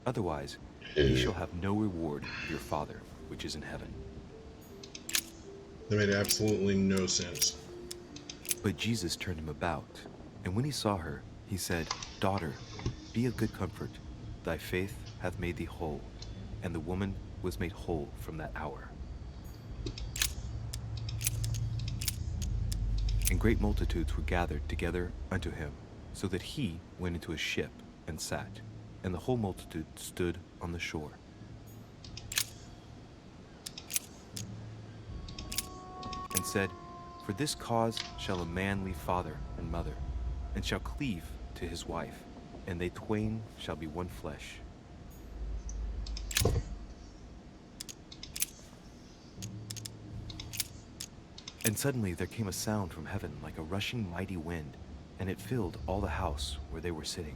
Otherwise, ye shall have no reward of your Father which is in heaven. That made absolutely no sense. But Jesus turned him about, and when he saw her, he said, Daughter, be of good comfort, thy faith hath made thee whole. And the woman was made whole from that hour. And great multitudes were gathered together unto him, so that he went into a ship and sat, and the whole multitude stood on the shore. And said, For this cause shall a man leave father and mother, and shall cleave to his wife, and they twain shall be one flesh. And suddenly there came a sound from heaven like a rushing mighty wind, and it filled all the house where they were sitting.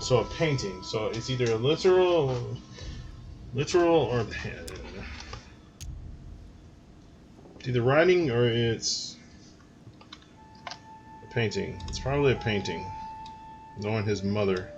So a painting. So it's either literal or it's either writing or it's a painting. It's probably a painting. Knowing his mother.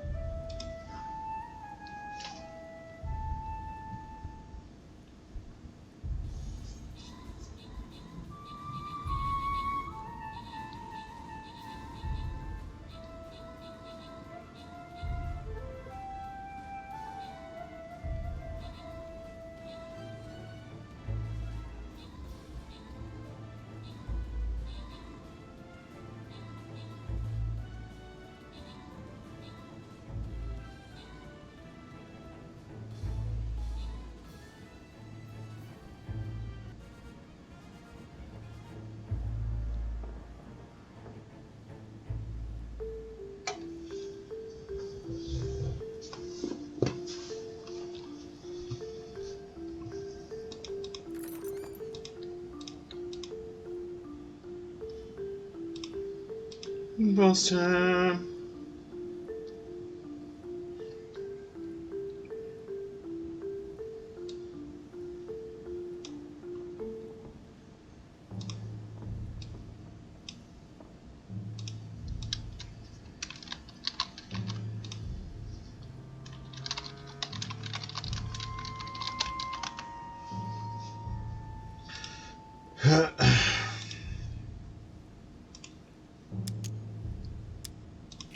Boss time.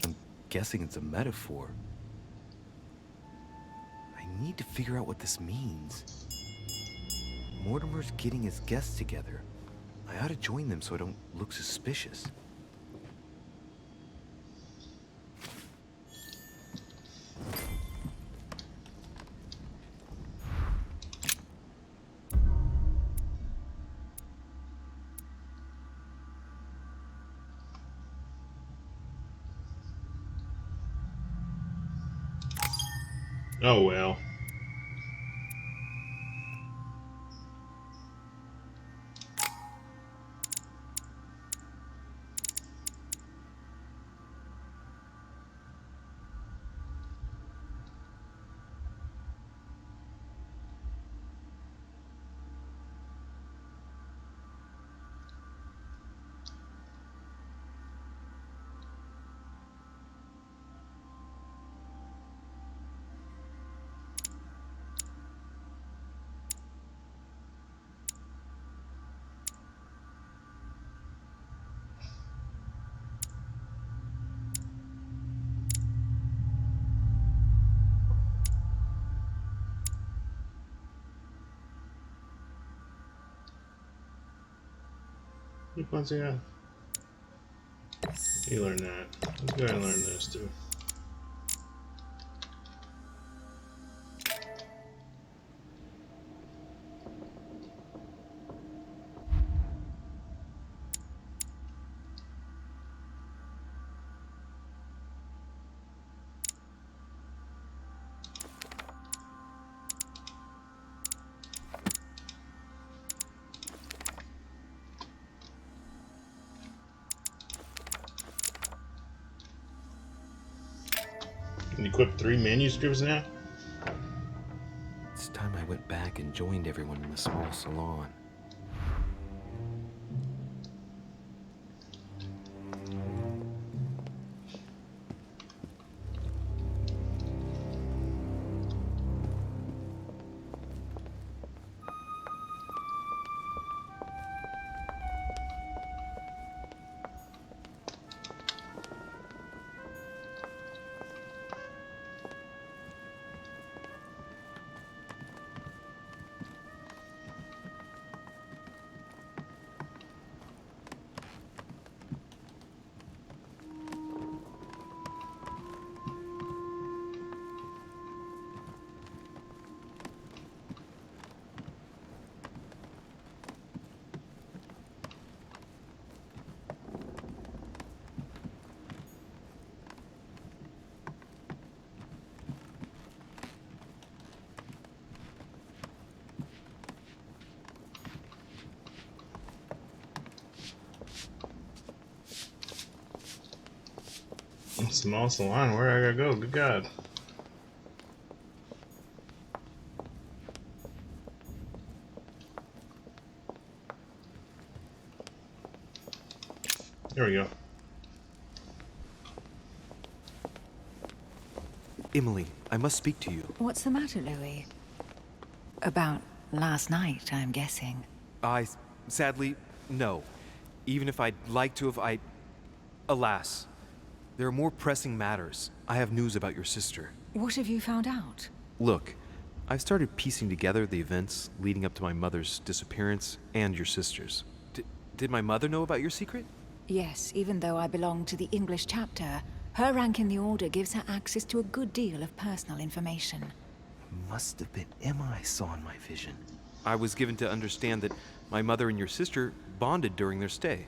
I'm guessing it's a metaphor. I need to figure out what this means. Mortimer's getting his guests together. I ought to join them so I don't look suspicious. Oh well. Once again, you learn that. Let's go ahead and learn this too. equip 3 manuscripts now? It's time I went back and joined everyone in the small salon. Small salon, where I gotta go? Good God. There we go. Emily, I must speak to you. What's the matter, Louis? About last night, I'm guessing. Sadly, no. Even if I'd like to have, alas. There are more pressing matters. I have news about your sister. What have you found out? Look, I've started piecing together the events leading up to my mother's disappearance and your sister's. Did my mother know about your secret? Yes, even though I belong to the English chapter, her rank in the Order gives her access to a good deal of personal information. Must have been Emma I saw in my vision. I was given to understand that my mother and your sister bonded during their stay.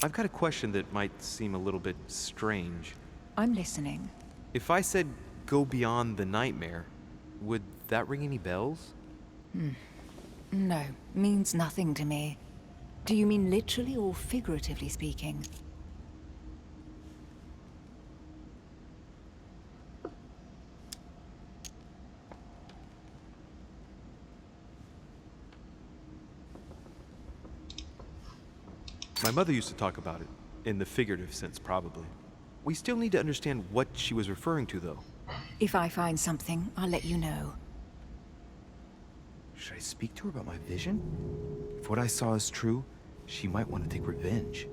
I've got a question that might seem a little bit strange. I'm listening. If I said go beyond the nightmare, would that ring any bells? No, means nothing to me. Do you mean literally or figuratively speaking? My mother used to talk about it, in the figurative sense, probably. We still need to understand what she was referring to, though. If I find something, I'll let you know. Should I speak to her about my vision? If what I saw is true, she might want to take revenge.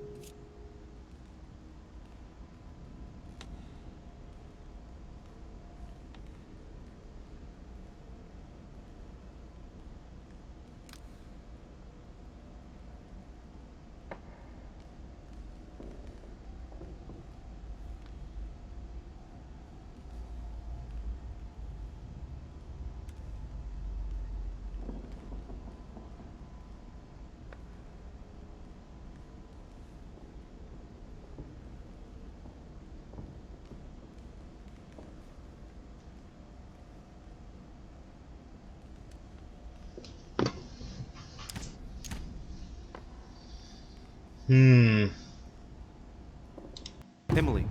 Emily,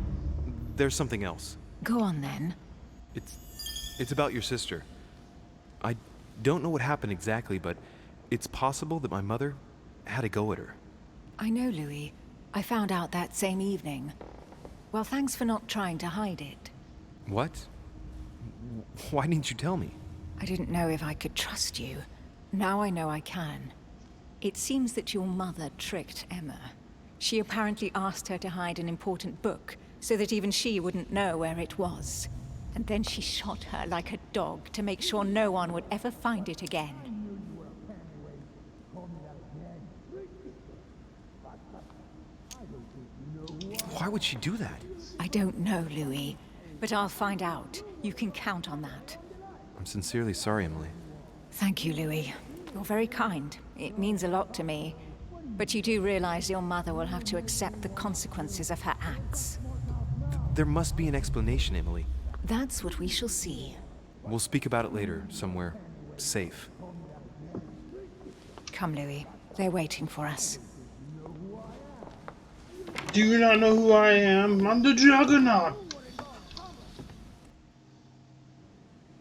there's something else. Go on then. It's about your sister. I don't know what happened exactly, but it's possible that my mother had a go at her. I know, Louis. I found out that same evening. Well, thanks for not trying to hide it. What? Why didn't you tell me? I didn't know if I could trust you. Now I know I can. It seems that your mother tricked Emma. She apparently asked her to hide an important book, so that even she wouldn't know where it was. And then she shot her like a dog to make sure no one would ever find it again. Why would she do that? I don't know, Louis, but I'll find out. You can count on that. I'm sincerely sorry, Emily. Thank you, Louis. You're very kind. It means a lot to me. But you do realize your mother will have to accept the consequences of her acts. There must be an explanation, Emily. That's what we shall see. We'll speak about it later, somewhere safe. Come, Louis. They're waiting for us. Do you not know who I am? I'm the Juggernaut.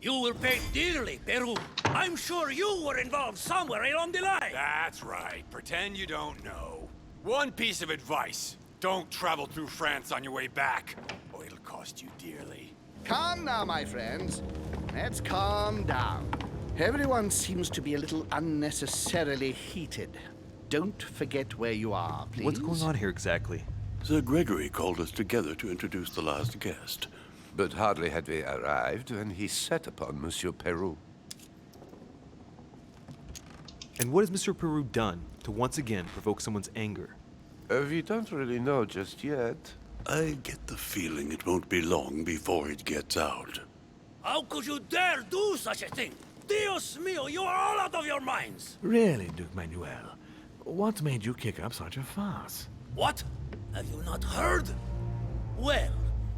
You will pay dearly, Peru. I'm sure you were involved somewhere along the line. That's right. Pretend you don't know. One piece of advice. Don't travel through France on your way back, or it'll cost you dearly. Calm now, my friends. Let's calm down. Everyone seems to be a little unnecessarily heated. Don't forget where you are, please. What's going on here exactly? Sir Gregory called us together to introduce the last guest. But hardly had we arrived when he set upon Monsieur Peru. And what has Mr. Peru done to once again provoke someone's anger? We don't really know just yet. I get the feeling it won't be long before it gets out. How could you dare do such a thing? Dios mío, you are all out of your minds! Really, Duke Manuel? What made you kick up such a fuss? What? Have you not heard? Well,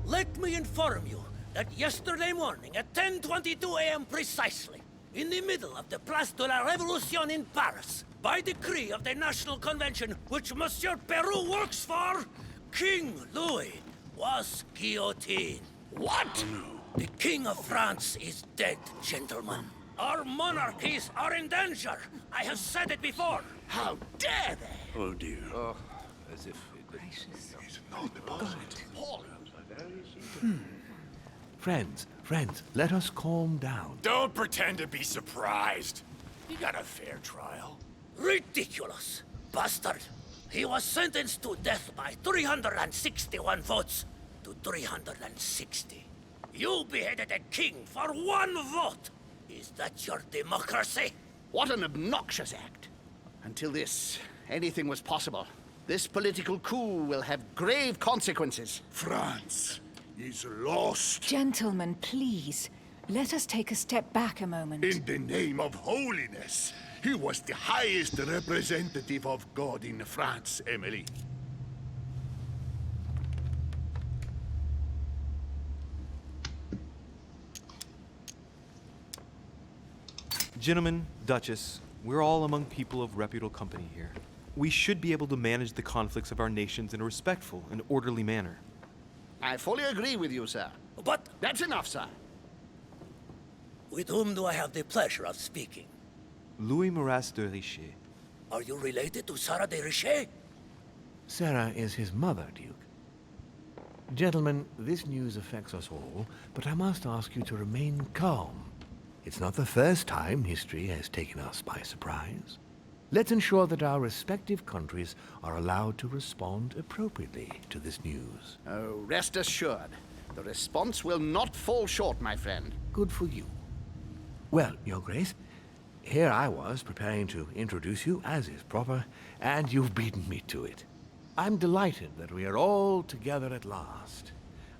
let me inform you that yesterday morning at 10:22 a.m. precisely, in the middle of the Place de la Révolution in Paris, by decree of the National Convention which Monsieur Peru works for, King Louis was guillotined. What? The King of France is dead, gentlemen. Our monarchies are in danger. I have said it before. How dare they? Oh dear. Oh, as if it Friends, let us calm down. Don't pretend to be surprised. You got a fair trial. Ridiculous! Bastard! He was sentenced to death by 361 votes to 360. You beheaded a king for one vote! Is that your democracy? What an obnoxious act. Until this, anything was possible. This political coup will have grave consequences. France is lost. Gentlemen, please. Let us take a step back a moment. In the name of holiness. He was the highest representative of God in France, Emily. Gentlemen, Duchess, we're all among people of reputable company here. We should be able to manage the conflicts of our nations in a respectful and orderly manner. I fully agree with you, sir. But That's enough, sir. with whom do I have the pleasure of speaking? Louis Maras de Richet. Are you related to Sarah de Richet? Sarah is his mother, Duke. Gentlemen, this news affects us all, but I must ask you to remain calm. It's not the first time history has taken us by surprise. Let's ensure that our respective countries are allowed to respond appropriately to this news. Oh, rest assured. The response will not fall short, my friend. Good for you. Well, Your Grace, here I was preparing to introduce you as is proper, and you've beaten me to it. I'm delighted that we are all together at last.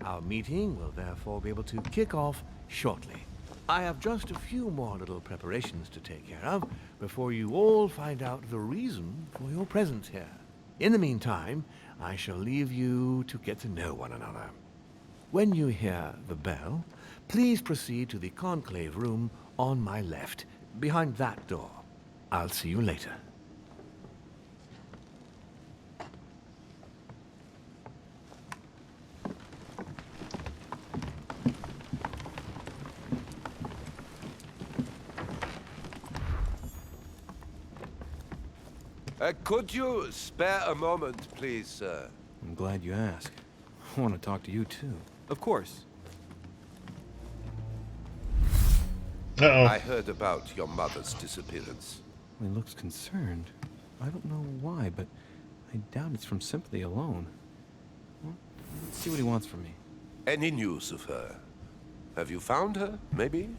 Our meeting will therefore be able to kick off shortly. I have just a few more little preparations to take care of before you all find out the reason for your presence here. In the meantime, I shall leave you to get to know one another. When you hear the bell, please proceed to the conclave room on my left, behind that door. I'll see you later. Could you spare a moment, please, sir? I'm glad you asked. I want to talk to you too. Of course. Uh-oh. I heard about your mother's disappearance. He looks concerned. I don't know why, but I doubt it's from sympathy alone. Well, let's see what he wants from me. Any news of her? Have you found her, maybe?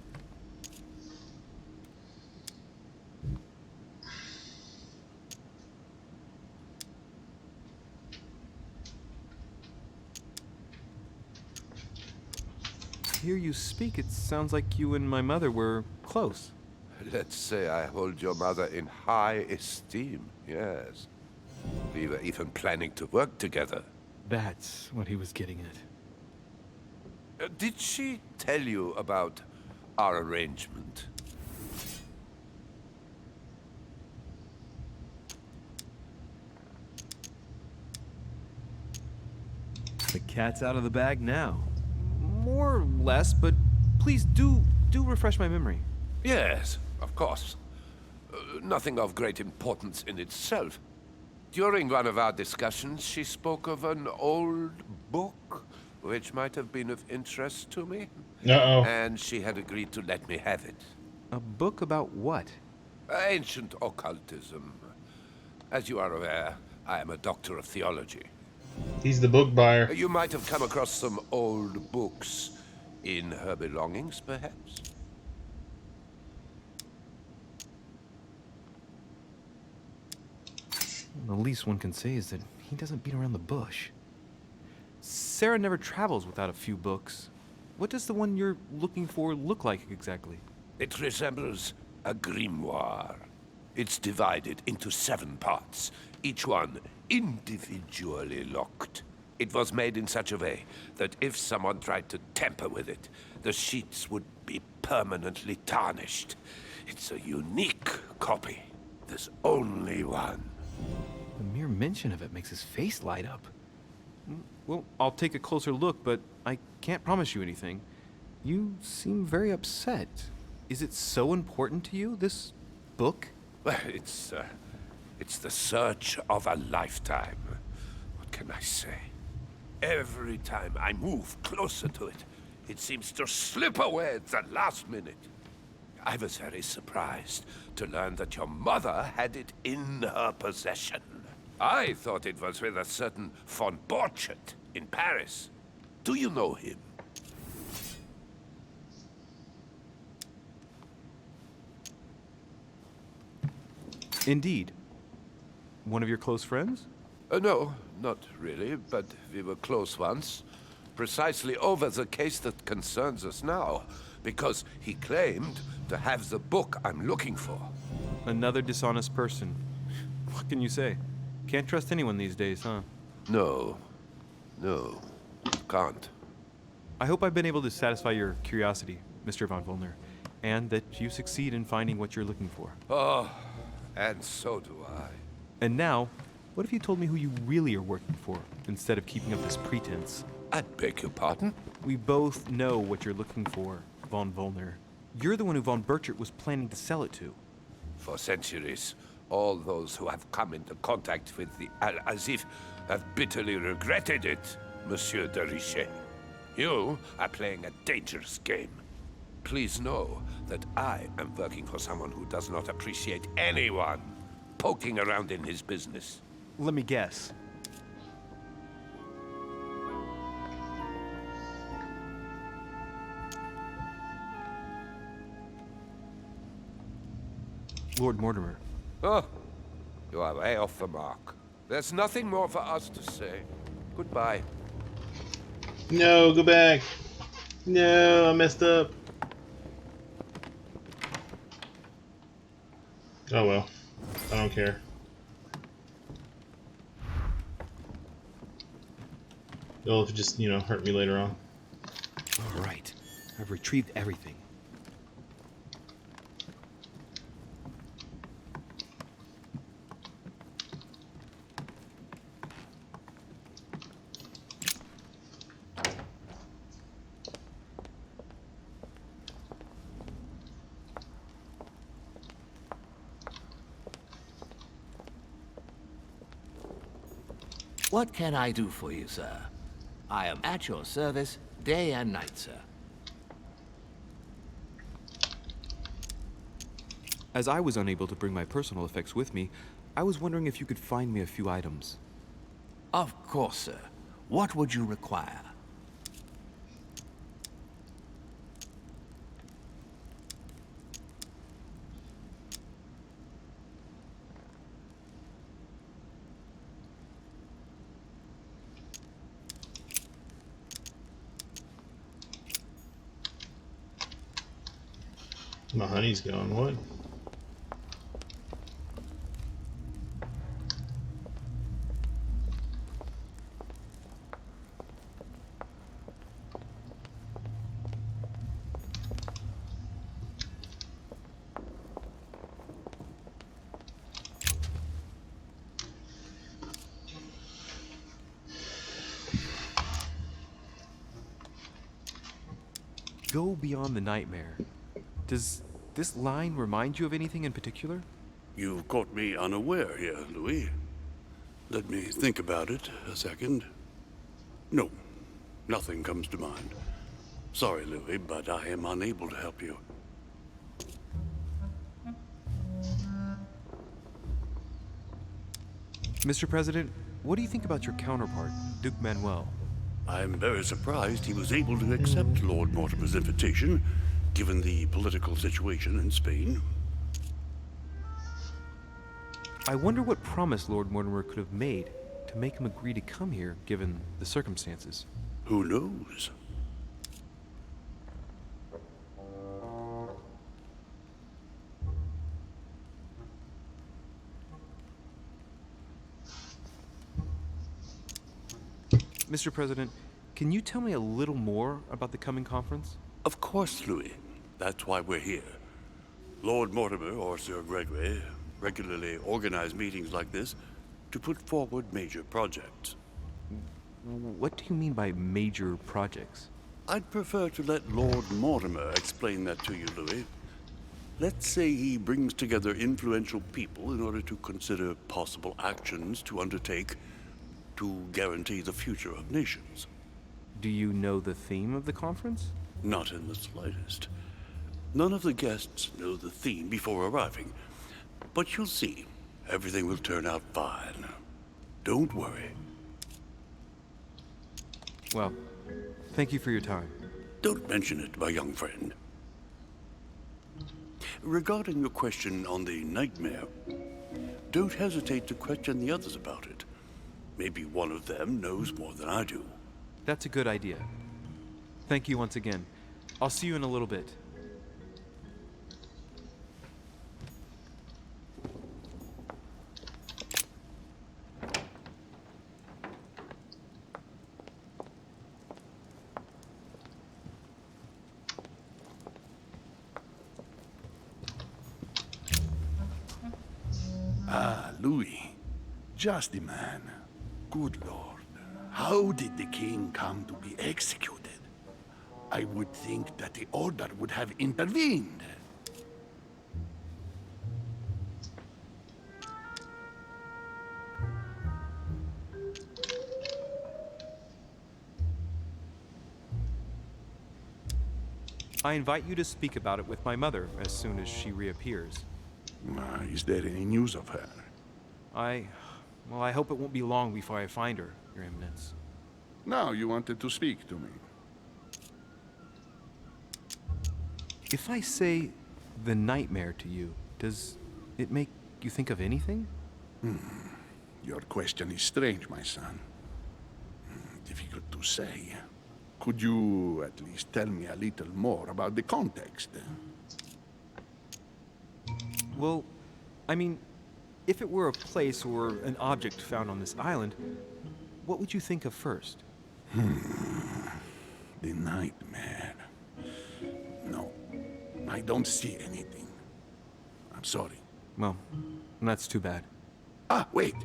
Hear you speak, it sounds like you and my mother were close. Let's say I hold your mother in high esteem, yes. We were even planning to work together. That's what he was getting at. Did she tell you about our arrangement? The cat's out of the bag now. More or less, but please do refresh my memory. Yes, of course. Nothing of great importance in itself. During one of our discussions, she spoke of an old book, which might have been of interest to me. Uh-oh. And she had agreed to let me have it. A book about what? Ancient occultism. As you are aware, I am a doctor of theology. He's the book buyer. You might have come across some old books in her belongings, perhaps? The least one can say is that he doesn't beat around the bush. Sarah never travels without a few books. What does the one you're looking for look like exactly? It resembles a grimoire. It's divided into 7 parts, each one individually locked. It was made in such a way that if someone tried to tamper with it, the sheets would be permanently tarnished. It's a unique copy. There's only one. The mere mention of it makes his face light up. Well, I'll take a closer look, but I can't promise you anything. You seem very upset. Is it so important to you, this book? Well, it's the search of a lifetime. What can I say? Every time I move closer to it, it seems to slip away at the last minute. I was very surprised to learn that your mother had it in her possession. I thought it was with a certain von Borchardt in Paris. Do you know him? Indeed. One of your close friends? No, not really, but we were close once. Precisely over the case that concerns us now, because he claimed to have the book I'm looking for. Another dishonest person. What can you say? Can't trust anyone these days, huh? No, can't. I hope I've been able to satisfy your curiosity, Mr. von Volner, and that you succeed in finding what you're looking for. Oh, and so do I. And now, what if you told me who you really are working for, instead of keeping up this pretense? I beg your pardon? We both know what you're looking for, von Volner. You're the one who von Borchardt was planning to sell it to. For centuries, all those who have come into contact with the Al-Azif have bitterly regretted it, Monsieur de Richet. You are playing a dangerous game. Please know that I am working for someone who does not appreciate anyone poking around in his business. Let me guess. Lord Mortimer. Oh, you are way off the mark. There's nothing more for us to say. Goodbye. No, go back. No, I messed up. Oh well. I don't care. It'll just, hurt me later on. All right. I've retrieved everything. What can I do for you, sir? I am at your service day and night, sir. As I was unable to bring my personal effects with me, I was wondering if you could find me a few items. Of course, sir. What would you require? My honey's gone. What? go beyond the nightmare, does this line remind you of anything in particular? You've caught me unaware here, Louis. Let me think about it a second. No, nothing comes to mind. Sorry, Louis, but I am unable to help you. Mr. President, what do you think about your counterpart, Duke Manuel? I'm very surprised he was able to accept Lord Mortimer's invitation, given the political situation in Spain. I wonder what promise Lord Mortimer could have made to make him agree to come here, given the circumstances. Who knows? Mr. President, can you tell me a little more about the coming conference? Of course, Louis. That's why we're here. Lord Mortimer or Sir Gregory regularly organize meetings like this to put forward major projects. What do you mean by major projects? I'd prefer to let Lord Mortimer explain that to you, Louis. Let's say he brings together influential people in order to consider possible actions to undertake to guarantee the future of nations. Do you know the theme of the conference? Not in the slightest. None of the guests know the theme before arriving. But you'll see, everything will turn out fine. Don't worry. Well, thank you for your time. Don't mention it, my young friend. Regarding your question on the nightmare, don't hesitate to question the others about it. Maybe one of them knows more than I do. That's a good idea. Thank you once again. I'll see you in a little bit. Ah, Louis. Just the man. Good Lord. How did the king come to be executed? I would think that the order would have intervened. I invite you to speak about it with my mother as soon as she reappears. Is there any news of her? Well, I hope it won't be long before I find her, Your Eminence. Now you wanted to speak to me. If I say the nightmare to you, does it make you think of anything? Your question is strange, my son. Difficult to say. Could you at least tell me a little more about the context? Well, I mean, if it were a place or an object found on this island, what would you think of first? The nightmare. No, I don't see anything. I'm sorry. Well, that's too bad. Ah, wait.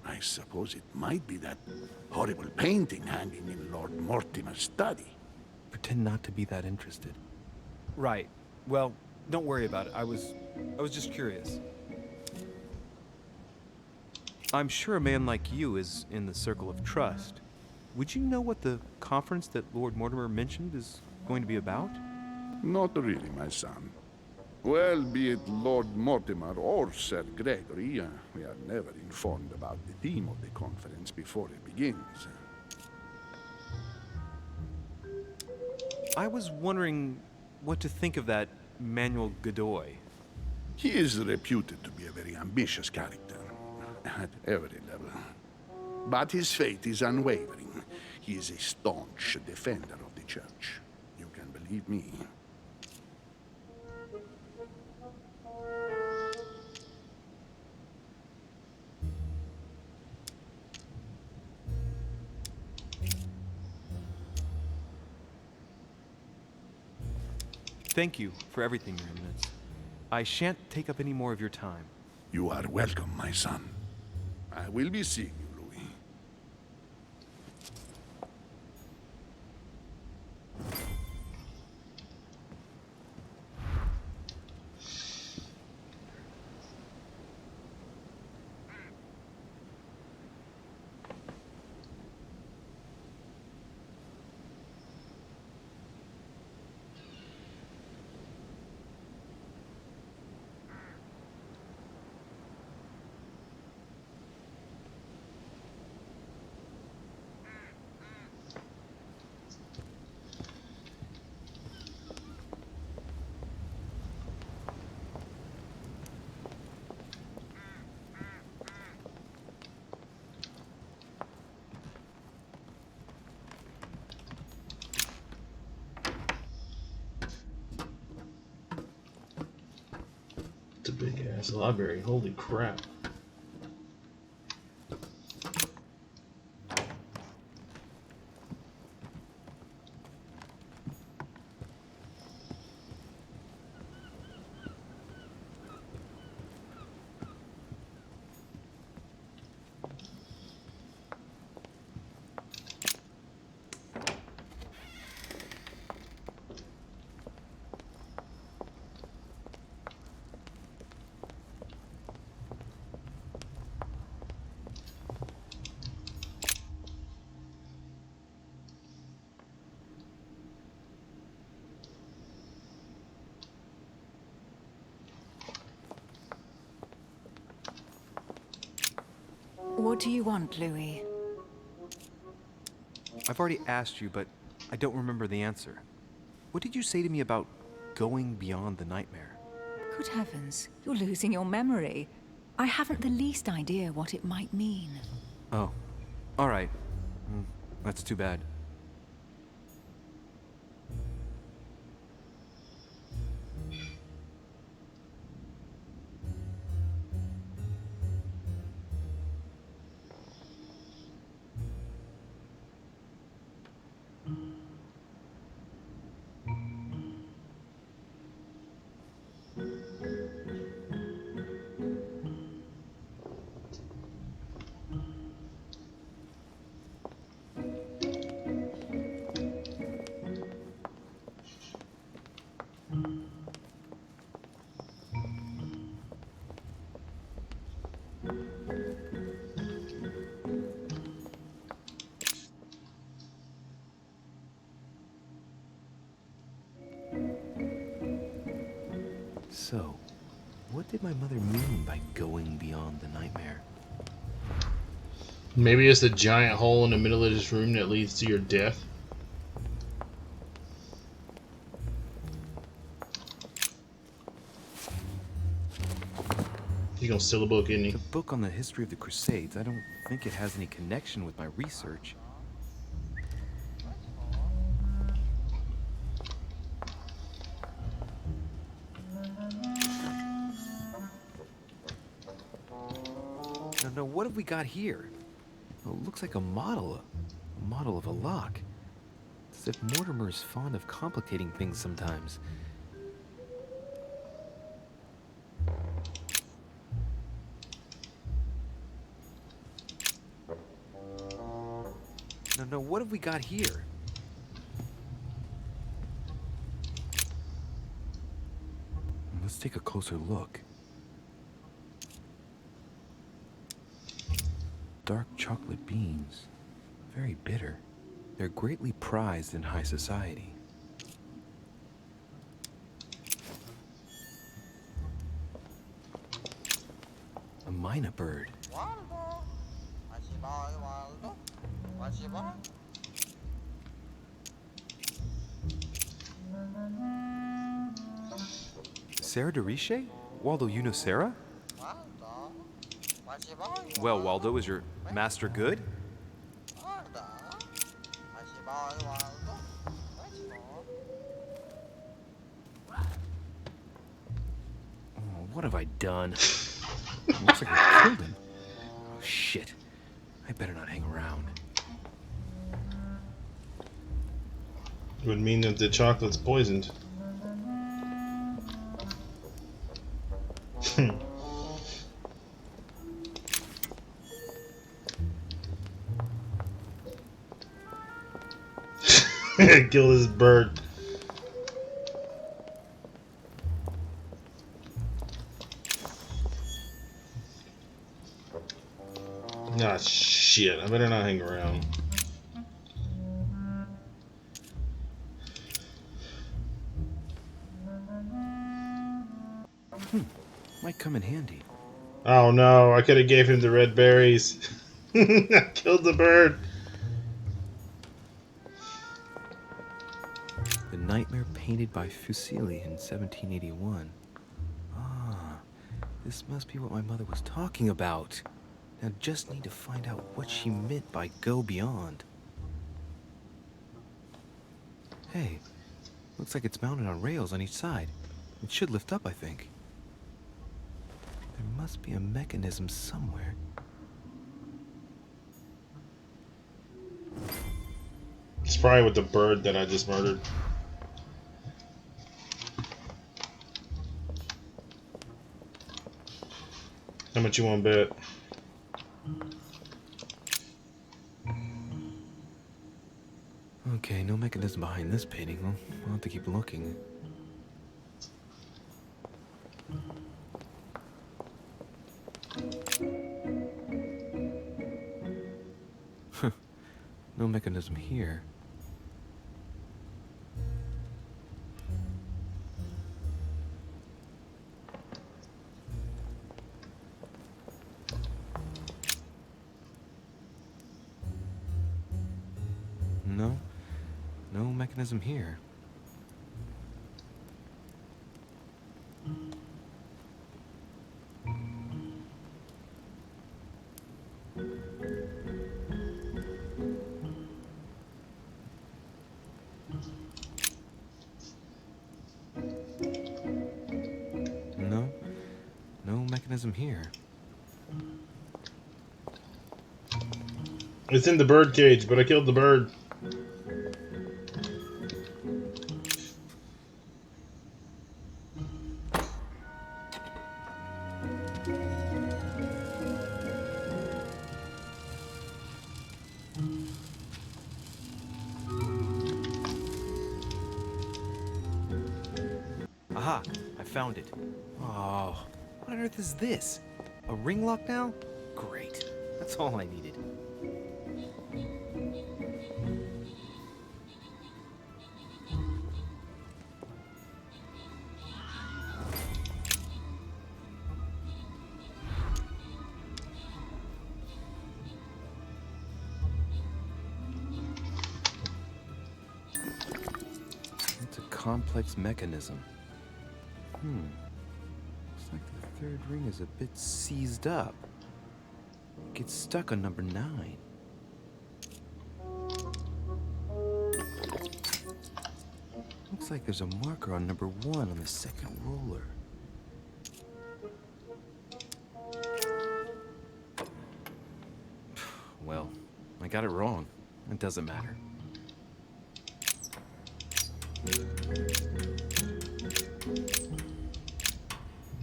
I suppose it might be that horrible painting hanging in Lord Mortimer's study. Pretend not to be that interested. Right. Well, don't worry about it. I was just curious. I'm sure a man like you is in the circle of trust. Would you know what the conference that Lord Mortimer mentioned is going to be about? Not really, my son. Well, be it Lord Mortimer or Sir Gregory, we are never informed about the theme of the conference before it begins. I was wondering what to think of that Manuel Godoy. He is reputed to be a very ambitious character, at every level. But his faith is unwavering. He is a staunch defender of the church. You can believe me. Thank you for everything, Your Eminence. I shan't take up any more of your time. You are welcome, my son. I will be seeing you, Louis. That's the library. Holy crap. What do you want, Louis? I've already asked you, but I don't remember the answer. What did you say to me about going beyond the nightmare? Good heavens, you're losing your memory. I haven't the least idea what it might mean. Oh, all right. That's too bad. So, what did my mother mean by going beyond the nightmare? Maybe it's the giant hole in the middle of this room that leads to your death. He's gonna steal a book, isn't he? The book on the history of the Crusades, I don't think it has any connection with my research. No, what have we got here? Oh, it looks like a model of a lock. It's as if Mortimer is fond of complicating things sometimes. No, what have we got here? Let's take a closer look. Dark chocolate beans. Very bitter. They're greatly prized in high society. A mynah bird. Sarah DeRiche? Waldo, you know Sarah? Well, Waldo, is your master good? Oh, what have I done? Looks like I killed him. Oh, shit. I better not hang around. It would mean that the chocolate's poisoned. Kill this bird. Ah, shit. I better not hang around. Might come in handy. Oh no, I could have gave him the red berries. I killed the bird. The Nightmare painted by Fuseli in 1781. Ah, this must be what my mother was talking about. Now just need to find out what she meant by go beyond. Hey, looks like it's mounted on rails on each side. It should lift up, I think. There must be a mechanism somewhere. It's probably with the bird that I just murdered. How much you want to bet? Okay, no mechanism behind this painting. I'll have to keep looking. No mechanism here. No mechanism here. No mechanism here. It's in the bird cage, but I killed the bird. Aha! I found it. Oh, what on earth is this? A ring lock now? Great. That's all I needed. It's a complex mechanism. Looks like the third ring is a bit seized up. It gets stuck on number 9. Looks like there's a marker on number 1 on the second roller. Well, I got it wrong. It doesn't matter.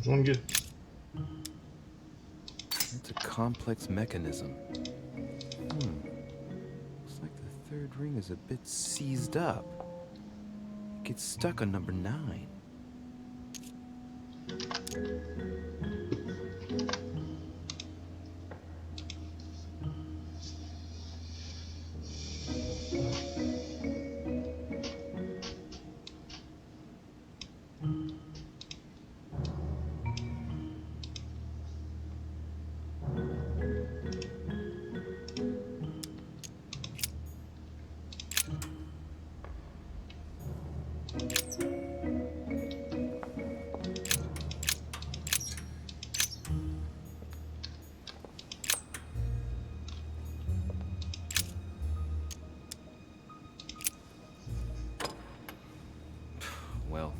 One good. It's a complex mechanism. Looks like the third ring is a bit seized up. It gets stuck on number 9. Well,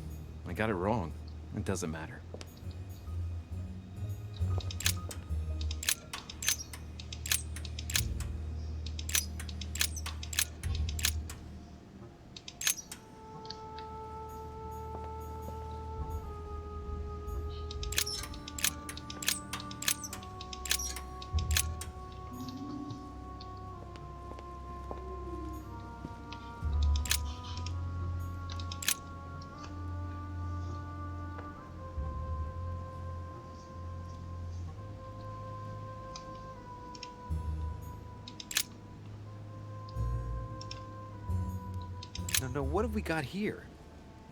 I got it wrong. It doesn't matter. No, what have we got here?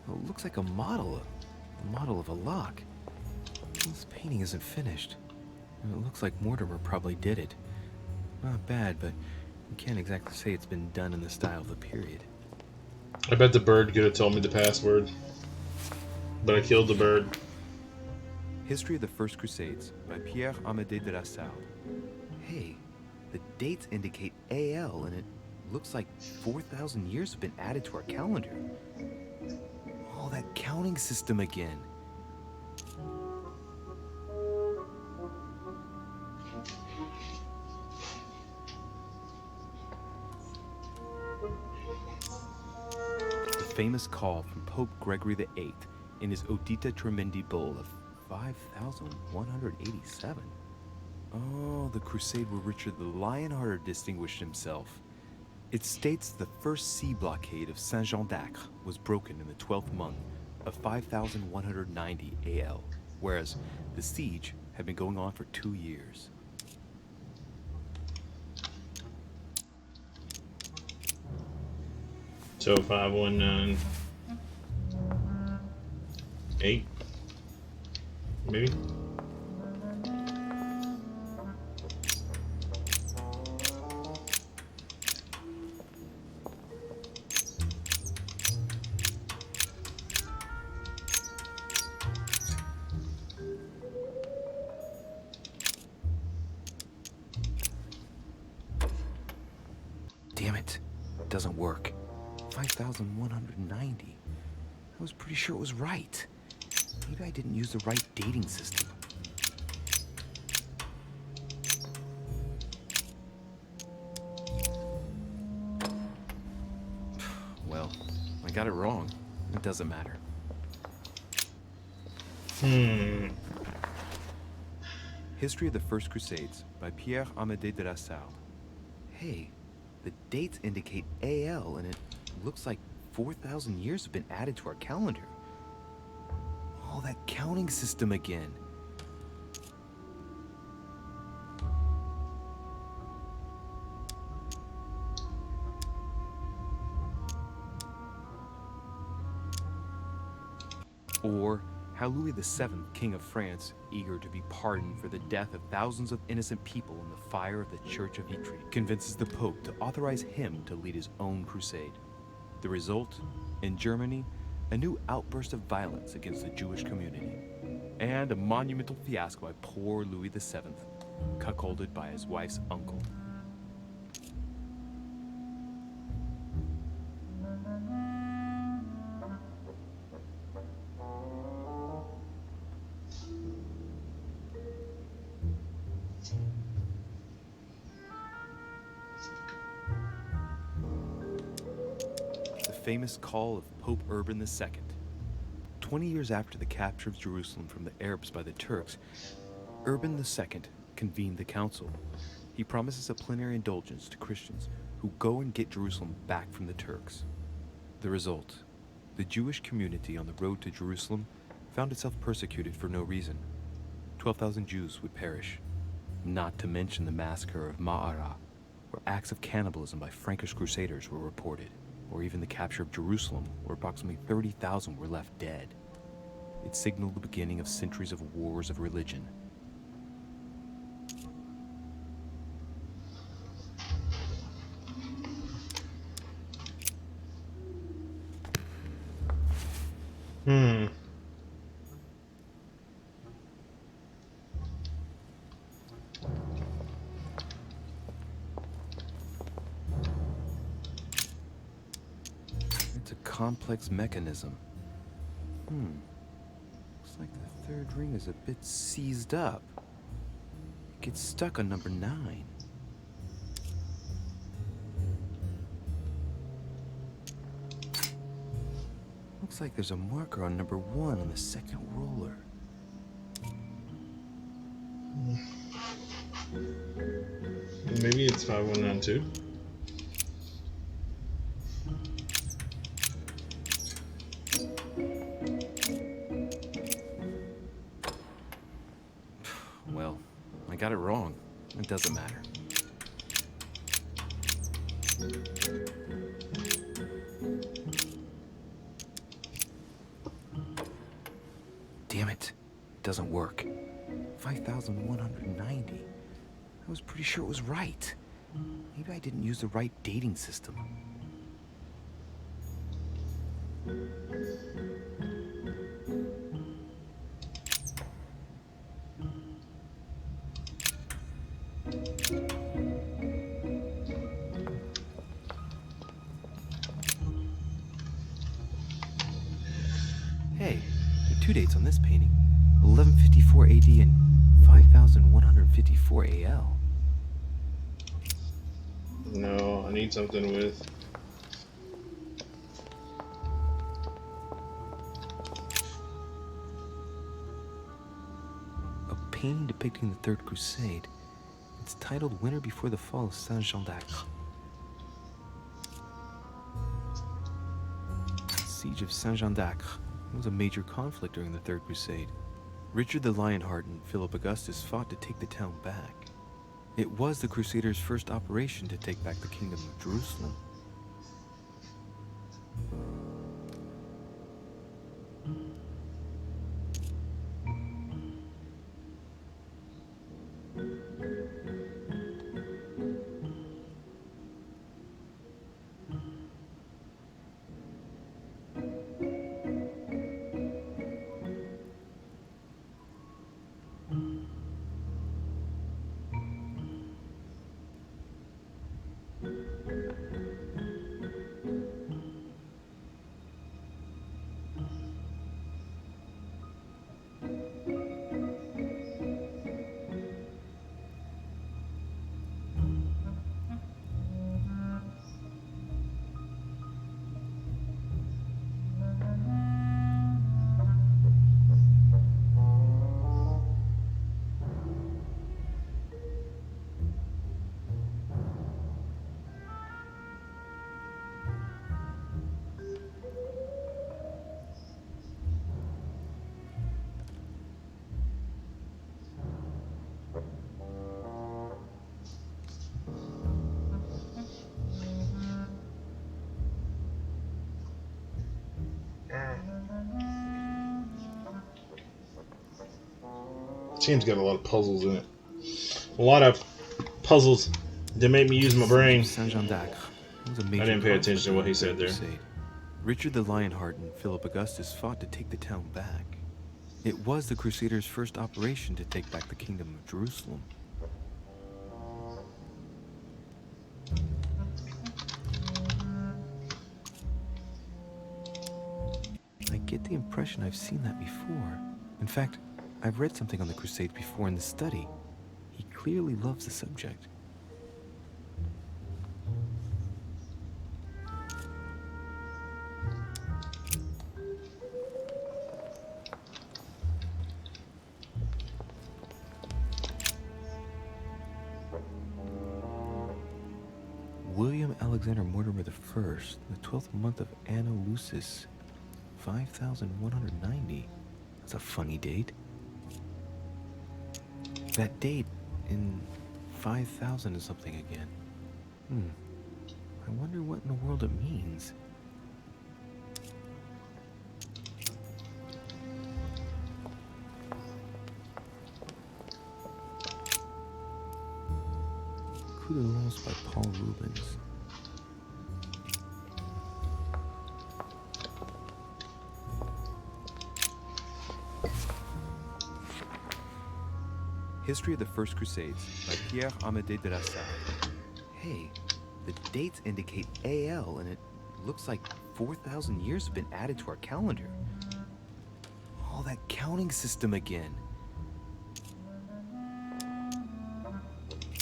Well, it looks like a model of a lock. This painting isn't finished. It looks like Mortimer probably did it. Not bad, but you can't exactly say it's been done in the style of the period. I bet the bird could have told me the password, but I killed the bird. History of the First Crusades by Pierre Amédée de la Salle. Hey, the dates indicate AL, and it looks like 4,000 years have been added to our calendar. Oh, that counting system again. famous call from Pope Gregory VIII in his Audita Tremendi Bull of 5,187. Oh, the crusade where Richard the Lionhearted distinguished himself. It states the first sea blockade of Saint-Jean d'Acre was broken in the 12th month of 5,190 AL, whereas the siege had been going on for 2 years. So 5198, maybe. Damn it. It doesn't work. 5,190. I was pretty sure it was right. Maybe I didn't use the right dating system. Well, I got it wrong. It doesn't matter. History of the First Crusades by Pierre Amédée de la Salle. Hey, the dates indicate AL, and it looks like 4,000 years have been added to our calendar. Oh, that counting system again. Or how Louis VII, King of France, eager to be pardoned for the death of thousands of innocent people in the fire of the Church of Vitry, convinces the Pope to authorize him to lead his own crusade. The result, in Germany, a new outburst of violence against the Jewish community, and a monumental fiasco by poor Louis VII, cuckolded by his wife's uncle. Famous call of Pope Urban II. 20 years after the capture of Jerusalem from the Arabs by the Turks, Urban II convened the council. He promises a plenary indulgence to Christians who go and get Jerusalem back from the Turks. The result, the Jewish community on the road to Jerusalem found itself persecuted for no reason. 12,000 Jews would perish, not to mention the massacre of Ma'ara, where acts of cannibalism by Frankish crusaders were reported, or even the capture of Jerusalem, where approximately 30,000 were left dead. It signaled the beginning of centuries of wars of religion. Complex mechanism. Looks like the third ring is a bit seized up. It gets stuck on number 9. Looks like there's a marker on number 1 on the second roller. Maybe it's 5192. Well, I got it wrong. It doesn't matter. Damn it. It doesn't work. 5,190. I was pretty sure it was right. Maybe I didn't use the right dating system. Hey, there are 2 dates on this painting. 1154 AD and 5154 AL. No, I need something with painting depicting the Third Crusade. It's titled Winter Before the Fall of Saint-Jean d'Acre. The Siege of Saint-Jean d'Acre was a major conflict during the Third Crusade. Richard the Lionheart and Philip Augustus fought to take the town back. It was the Crusaders' first operation to take back the Kingdom of Jerusalem. This game's got a lot of puzzles in it. A lot of puzzles that make me use my brain. Saint-Jean d'Acre was a major I didn't pay conflict attention to what he during the said there. Crusade. Richard the Lionheart and Philip Augustus fought to take the town back. It was the Crusaders' first operation to take back the Kingdom of Jerusalem. I get the impression I've seen that before. In fact, I've read something on the Crusades before in the study. He clearly loves the subject. William Alexander Mortimer I, the 12th month of Anno Lucis, 5190. That's a funny date. That date in 5000 is something again. I wonder what in the world it means. Coup de Lance by Paul Rubens. History of the First Crusades by Pierre Amédée de la Salle. Hey, the dates indicate AL, and it looks like 4,000 years have been added to our calendar. Oh, that counting system again.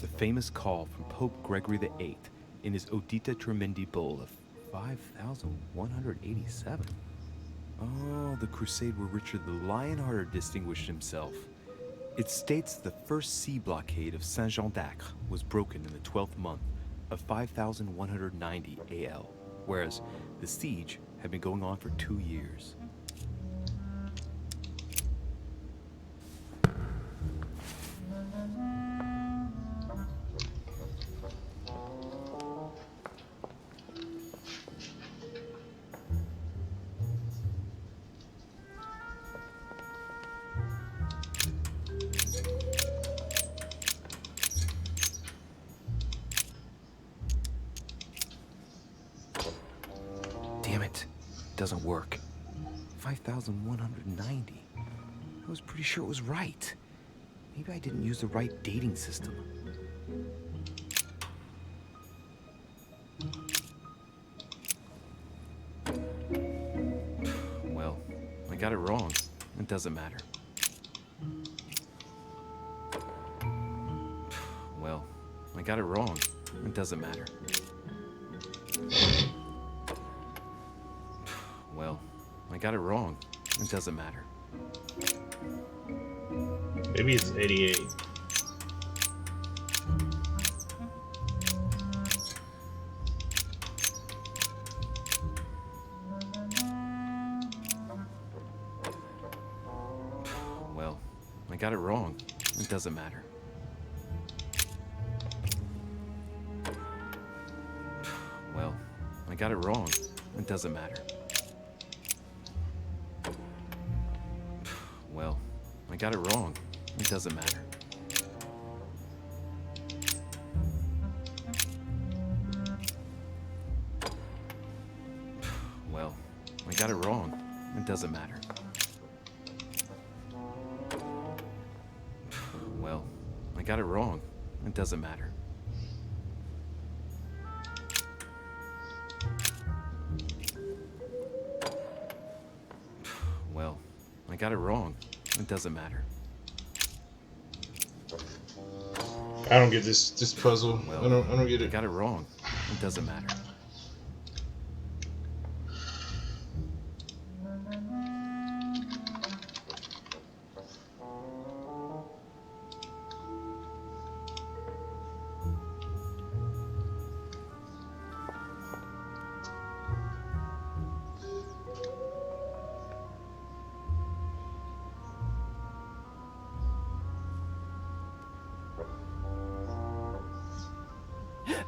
The famous call from Pope Gregory VIII in his Audita Tremendi Bull of 5187. Oh, the crusade where Richard the Lionhearted distinguished himself. It states the first sea blockade of Saint-Jean d'Acre was broken in the 12th month of 5190 AL, whereas the siege had been going on for 2 years. Doesn't work. 5190. I was pretty sure it was right. Maybe I didn't use the right dating system. Well, I got it wrong. It doesn't matter. Well, I got it wrong. It doesn't matter. Well, I got it wrong. It doesn't matter. Maybe it's 88. Well, I got it wrong. It doesn't matter. Well, I got it wrong. It doesn't matter. Well, I got it wrong. It doesn't matter. Well, I got it wrong. It doesn't matter. Well, I got it wrong. It doesn't matter. Well, I got it wrong. It doesn't matter. I don't get this puzzle. Well, I don't get I it. got it wrong. It doesn't matter.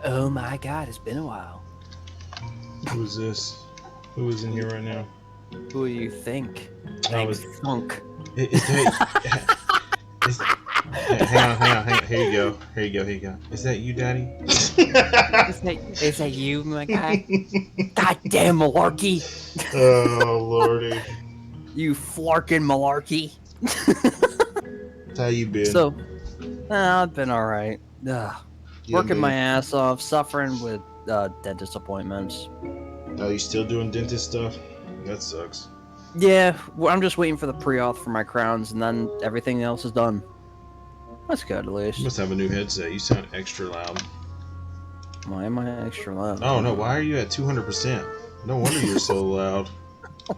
Oh my god, it's been a while. Who is this? Who is in here right now? Who do you think? Oh, It's Funk. hang on. Here you go. Is that you, Daddy? Is that you, my guy? Goddamn malarkey! Oh, Lordy. You flarkin' malarkey. How you been? So, I've been alright. Working my ass off, suffering with dentist appointments. Oh, you still doing dentist stuff? That sucks. Yeah, well, I'm just waiting for the pre-auth for my crowns, and then everything else is done. That's good, at least. You must have a new headset. You sound extra loud. Why am I extra loud? Oh, no. Why are you at 200%? No wonder you're so loud.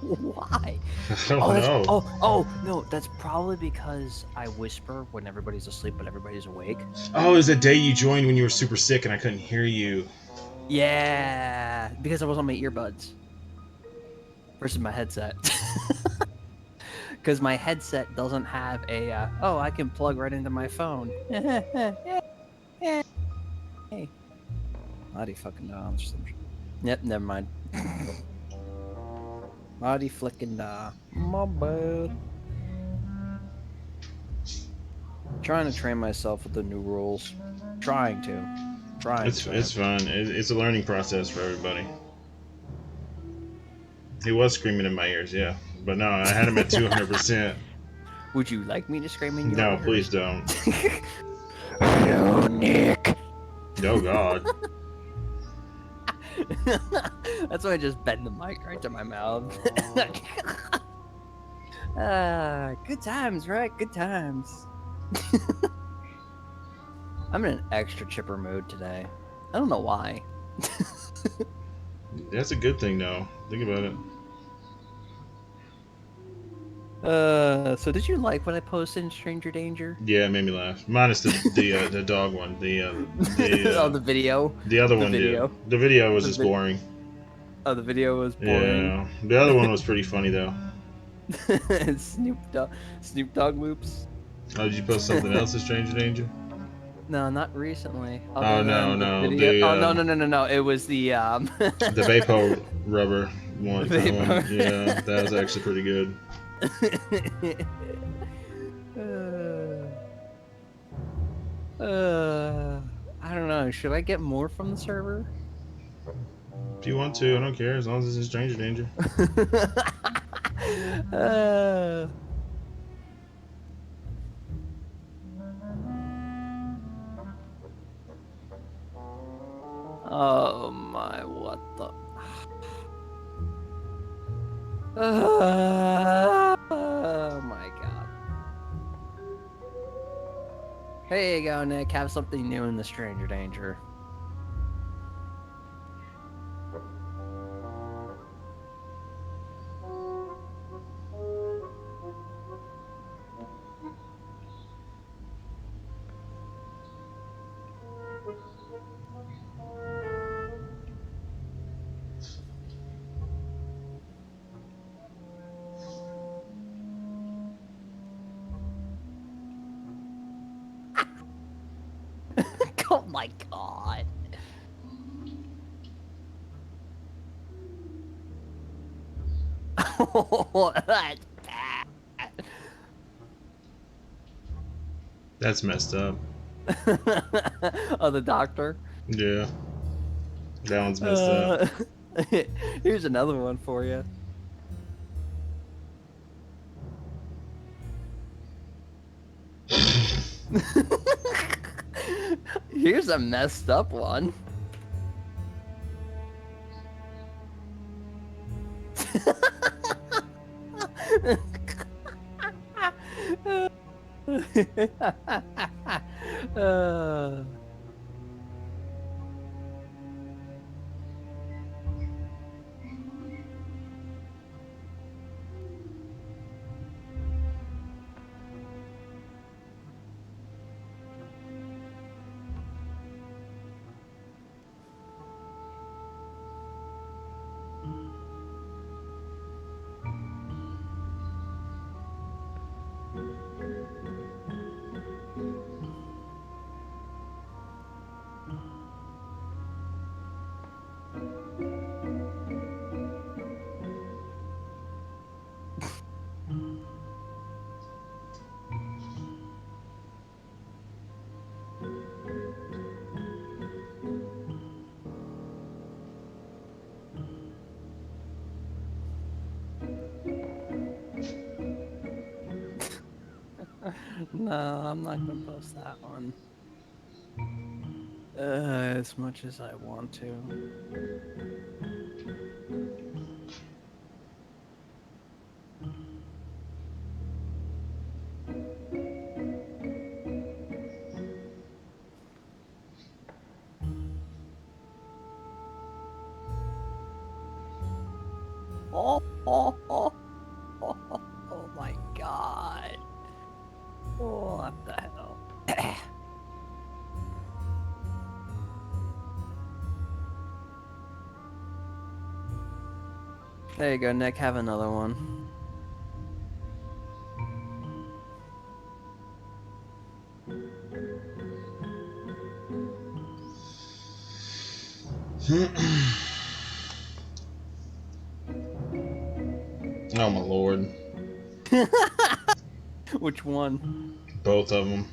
Why? I don't know. Oh, no, that's probably because I whisper when everybody's asleep but everybody's awake. Oh, it was the day you joined when you were super sick and I couldn't hear you. Yeah, because I was on my earbuds versus my headset. Because my headset doesn't have a, I can plug right into my phone. Hey. Body fucking dogs. Yep, never mind. Body flicking my bad. Trying to train myself with the new rules. Trying to. It's fun. It's a learning process for everybody. He was screaming in my ears, yeah. But no, I had him at 200%. Would you like me to scream in your No, ears? please don't. Hello, Nick. Oh, God. That's why I just bend the mic right to my mouth. Good times, right? Good times. I'm in an extra chipper mood today. I don't know why. That's a good thing, though. Think about it. So did you like what I posted in Stranger Danger? Yeah, it made me laugh. Minus the dog one. The video. The other one video. did. The video was just boring. Oh, the video was boring. Yeah. The other one was pretty funny though. Snoop Dogg loops. Oh, did you post something else in Stranger Danger? No, not recently. Oh no. No. It was the the Vapo rubber one. Yeah, that was actually pretty good. I don't know. Should I get more from the server? If you want to, I don't care. As long as it's in Stranger Danger. Oh my, what the... Oh my god. Here you go, Nick. Have something new in the Stranger Danger. my god. Oh, that's bad. That's messed up. Oh, the doctor? Yeah. That one's messed up. Here's another one for you. Here's a messed up one. uh... No, I'm not gonna post that one. As much as I want to. Oh my god. What the hell? There you go, Nick. Have another one. Oh my lord. Which one? Both of them.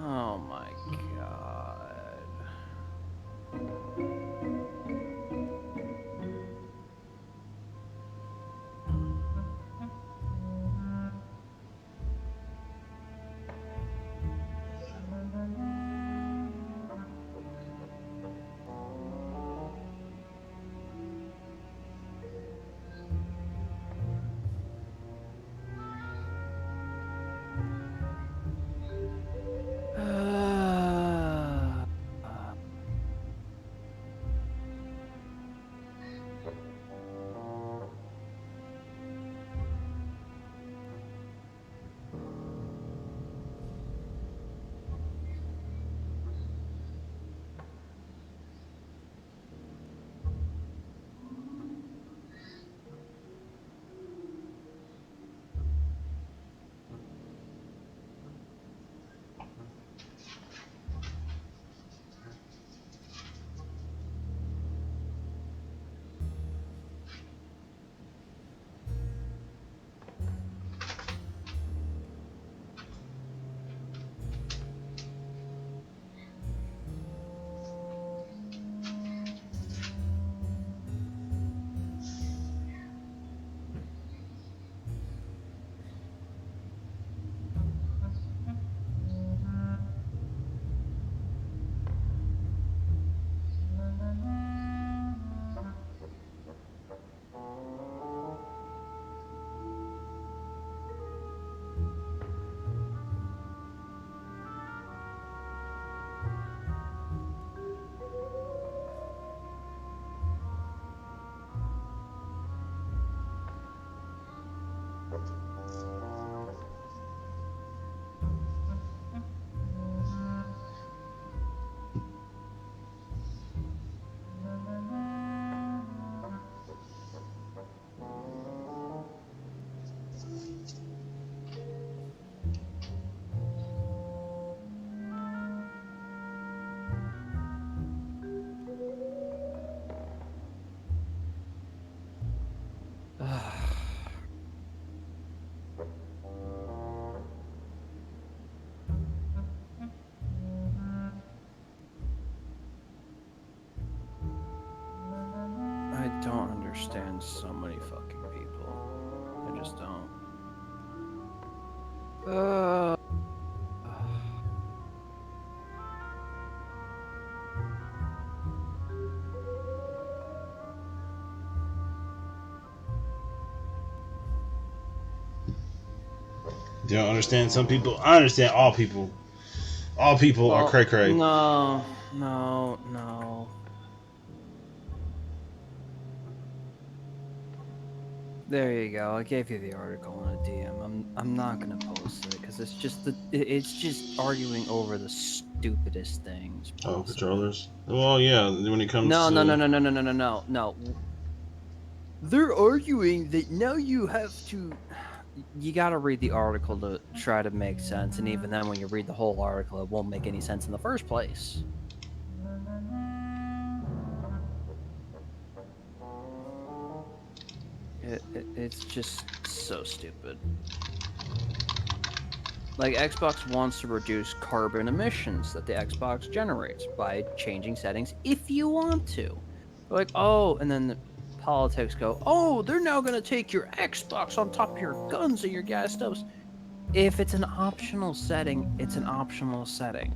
Oh my god. I don't understand so many fucking people. I just don't. You don't understand some people. I understand all people. All people are cray cray. No, no, no. There you go. I gave you the article in a DM. I'm not gonna post it because it's just arguing over the stupidest things possible. Oh, controllers. Well, yeah. When it comes No, to no. They're arguing that now you have to. You got to read the article to try to make sense, and even then, when you read the whole article, it won't make any sense in the first place. It's just so stupid. Like, Xbox wants to reduce carbon emissions that the Xbox generates by changing settings if you want to. Like, oh, and then the politics go, oh, they're now going to take your Xbox on top of your guns and your gas stoves. If it's an optional setting, it's an optional setting.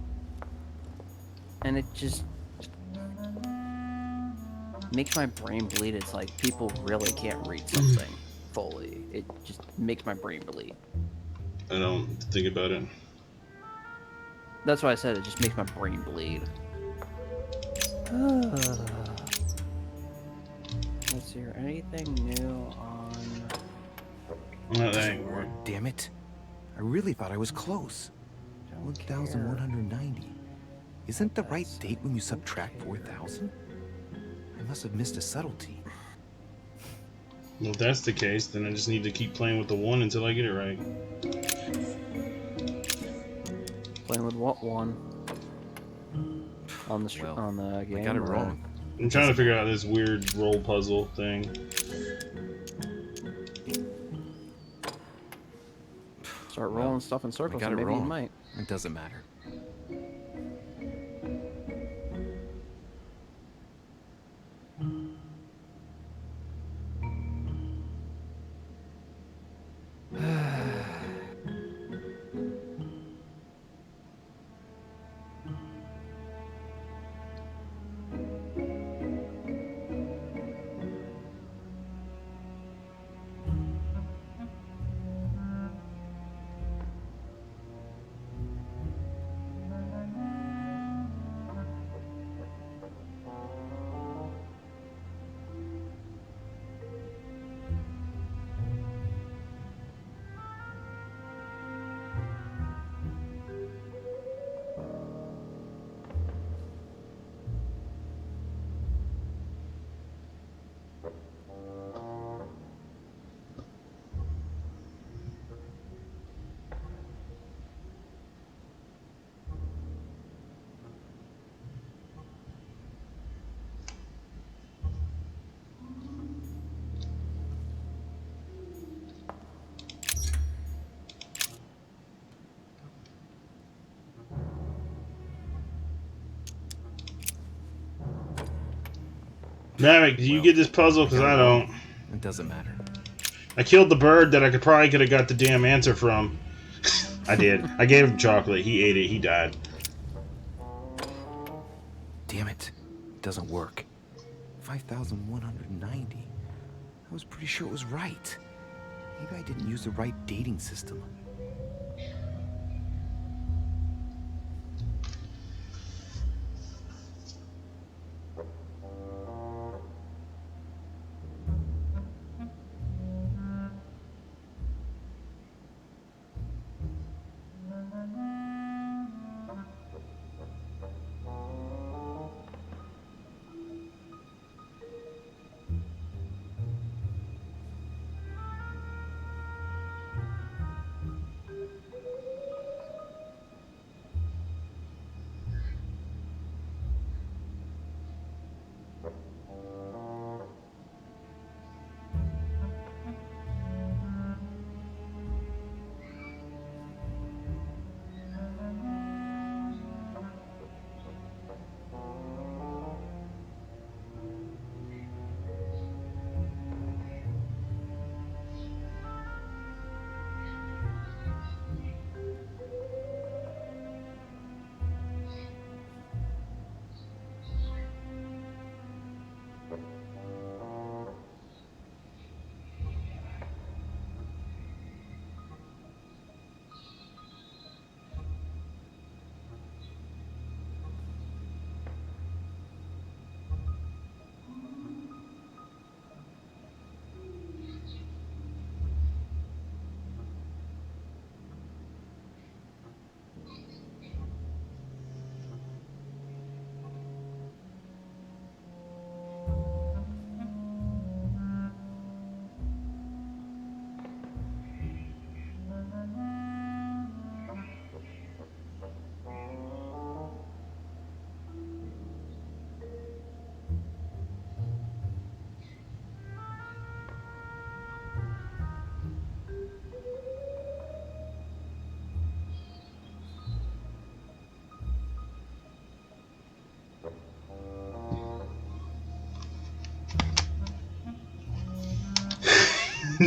And it just makes my brain bleed. It's like people really can't read something fully. It just makes my brain bleed. I don't think about it. That's why I said it just makes my brain bleed. Let's see here. Anything new on... No, that ain't work. Damn it. I really thought I was close. 1,190. Isn't the right date when you subtract 4,000? I must have missed a subtlety. Well, if that's the case, then I just need to keep playing with the 1 until I get it right. Playing with what one? On the on the game. I got it wrong. I'm trying to figure out this weird roll puzzle thing. Start rolling stuff in circles, and maybe you might. It doesn't matter. Namek, do you get this puzzle? Because I don't. It doesn't matter. I killed the bird that I could have got the damn answer from. I did. I gave him chocolate. He ate it. He died. Damn it. It doesn't work. 5,190. I was pretty sure it was right. Maybe I didn't use the right dating system.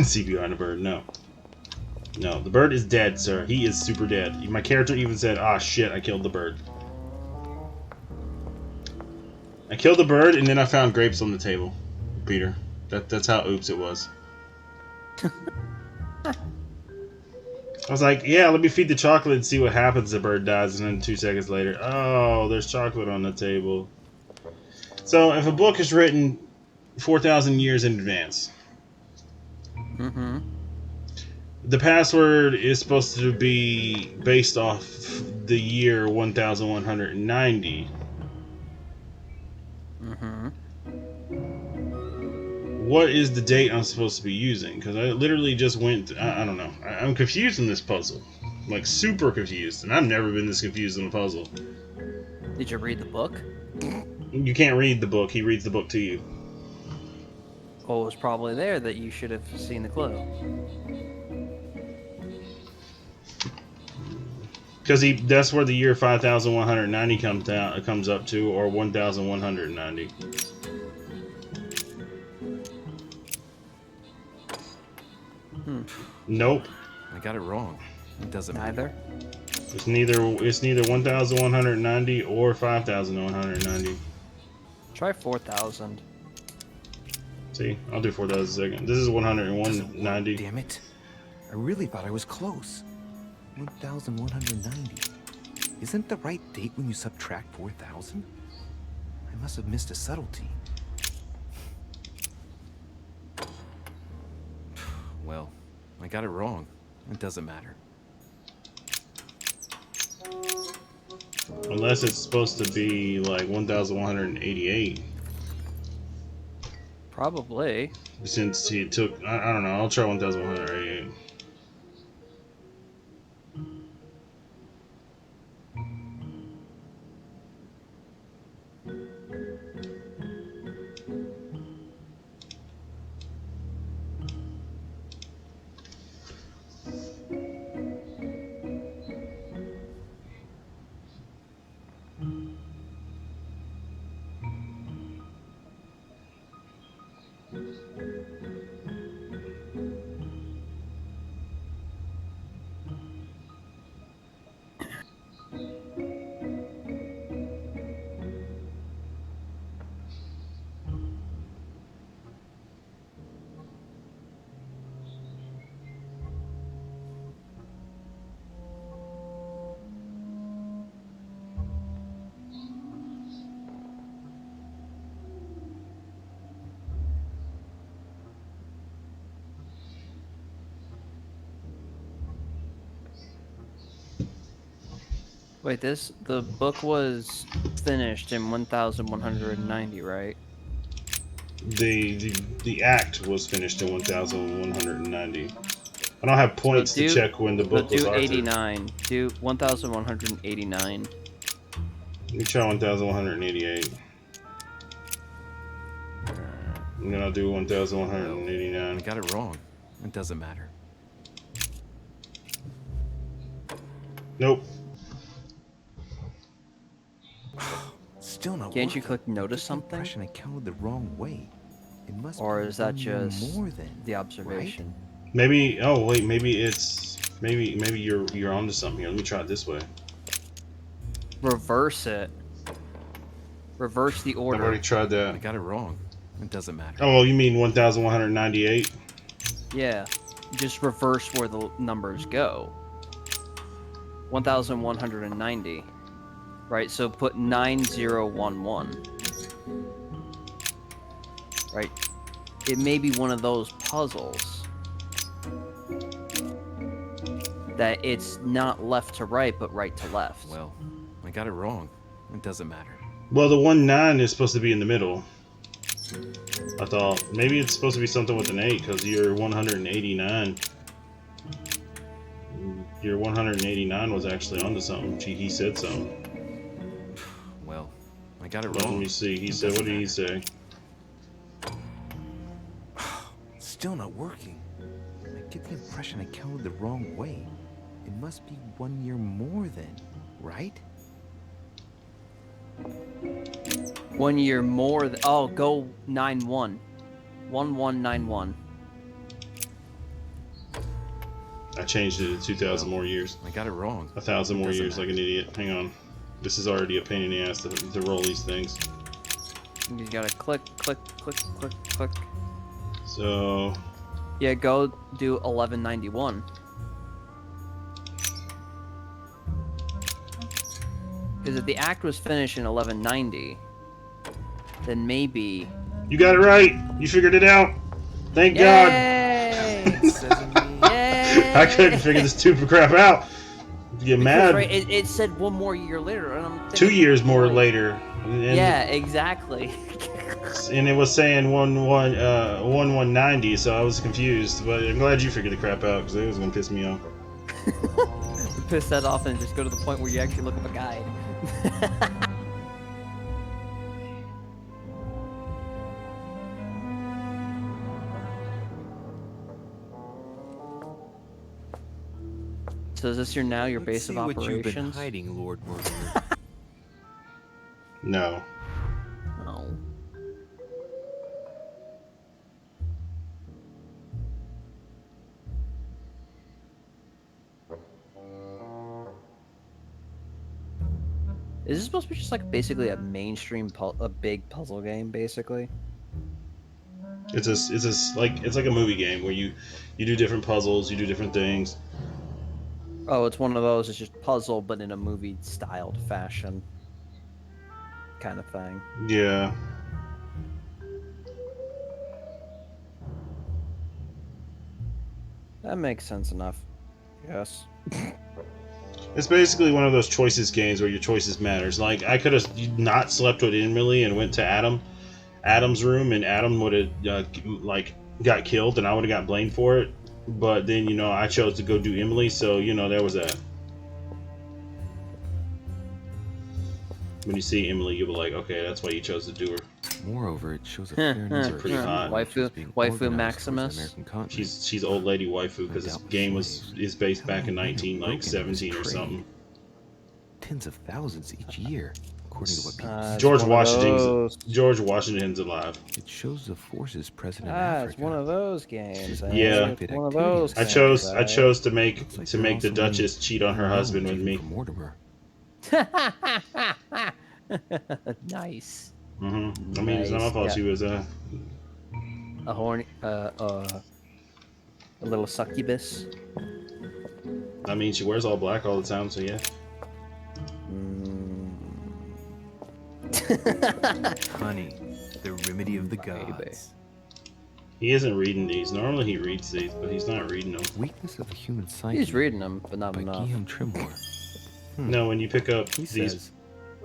CPR on the bird. No. No, the bird is dead, sir. He is super dead. My character even said, "Ah, shit, I killed the bird." I killed the bird, and then I found grapes on the table, Peter. That's how oops it was. I was like, yeah, let me feed the chocolate and see what happens. The bird dies, and then 2 seconds later, oh, there's chocolate on the table. So, if a book is written 4,000 years in advance, the password is supposed to be based off the year 1190. What is the date I'm supposed to be using? Because I literally just went... I don't know. I'm confused in this puzzle. Like, super confused. And I've never been this confused in a puzzle. Did you read the book? You can't read the book. He reads the book to you. Well, it was probably there that you should have seen the clue. Because that's where the year 5190 comes up to, or 1190. Nope. I got it wrong. It doesn't Neither. It's neither 1190 or 5190. Try 4,000. See, I'll do 4,000 second. This is 10190. Damn it. I really thought I was close. 1,190. Isn't the right date when you subtract 4,000? I must have missed a subtlety. Well, I got it wrong. It doesn't matter. Unless it's supposed to be like 1,188. Probably. Since he took, I don't know, I'll try 1,188. Wait, the book was finished in 1190, right? The act was finished in 1,190. I don't have points to check when the book was do authored. 89. Do 1189. Let me try 1,188. And then I'll do 1,189. I got it wrong. It doesn't matter. Nope. Still not Can't you working. click notice This something? impression I counted the wrong way. It must Or be is that one year just more than, the observation? Maybe. Oh wait. Maybe it's. Maybe you're onto something here. Let me try it this way. Reverse it. Reverse the I've order. already tried I that. got it wrong. It doesn't matter. Oh, you mean 1,198? Yeah. Just reverse where the numbers go. 1190. Right, so put 9011. Right? It may be one of those puzzles that it's not left to right, but right to left. Well, I got it wrong. It doesn't matter. Well, the 19 is supposed to be in the middle. I thought maybe it's supposed to be something with an 8 because you're 189. Your 189 was actually onto something. He said something. Well, I got it Let wrong. me see. He said, what did he say? Still not working. I get the impression I counted the wrong way. It must be 1 year more than, right? 1 year more. Oh, go 91. 1191. I changed it to 2,000 more years. I got it wrong. 1,000 more Doesn't years, like an idiot. Hang on. This is already a pain in the ass to roll these things. You gotta click, click, click, click, click. So. Yeah, go do 1191. Because if the act was finished in 1190, then maybe. You got it right. You figured it out. Thank God. Yay! I couldn't figure this stupid crap out. You get mad. Right, it said 1 more year later, and I'm thinking, 2 years more later. And, yeah, exactly. And it was saying 1190, so I was confused. But I'm glad you figured the crap out because it was gonna piss me off. Piss that off and just go to the point where you actually look up a guide. So is this your base of operations? What you've been hiding, Lord Mortimer. No. No. Is this supposed to be just like basically a mainstream a big puzzle game, basically? It's like a movie game where you do different puzzles, you do different things. Oh, it's one of those. It's just puzzle, but in a movie-styled fashion, kind of thing. Yeah. That makes sense enough. Yes. It's basically one of those choices games where your choices matters. Like I could have not slept with Emily and went to Adam's room, and Adam would have like got killed, and I would have got blamed for it. But then I chose to go do Emily, so there was that. When you see Emily, you'll be like, okay, that's why you chose to do her. Moreover, it shows a fairness. Pretty hot. Waifu Maximus. She's old lady waifu because this game is based back in 1917 or something. Tens of thousands each year, according to what people say. George Washington's alive. It shows the forces present in Africa. It's one of those games. Yeah. One of those. I chose to make the Duchess cheat on her husband with me. Mortimer. Nice. I mean, it's not my fault. She was a horny, a little succubus. I mean, she wears all black all the time, so yeah. Honey, the remedy of the gods. He isn't reading these. Normally he reads these, but he's not reading them. Weakness of the human psyche. He's reading them, but not enough. Guillaume Trimore. No, when you pick up He these, says,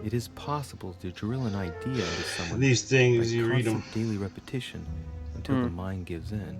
it is possible to drill an idea into someone. these things, by you read them. constant daily repetition until the mind gives in.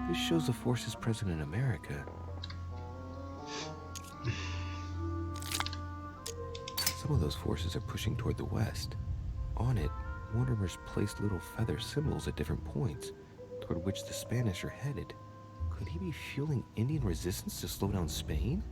This shows the forces present in America. Some of those forces are pushing toward the west. On it, Mortimer's placed little feather symbols at different points, toward which the Spanish are headed. Could he be fueling Indian resistance to slow down Spain?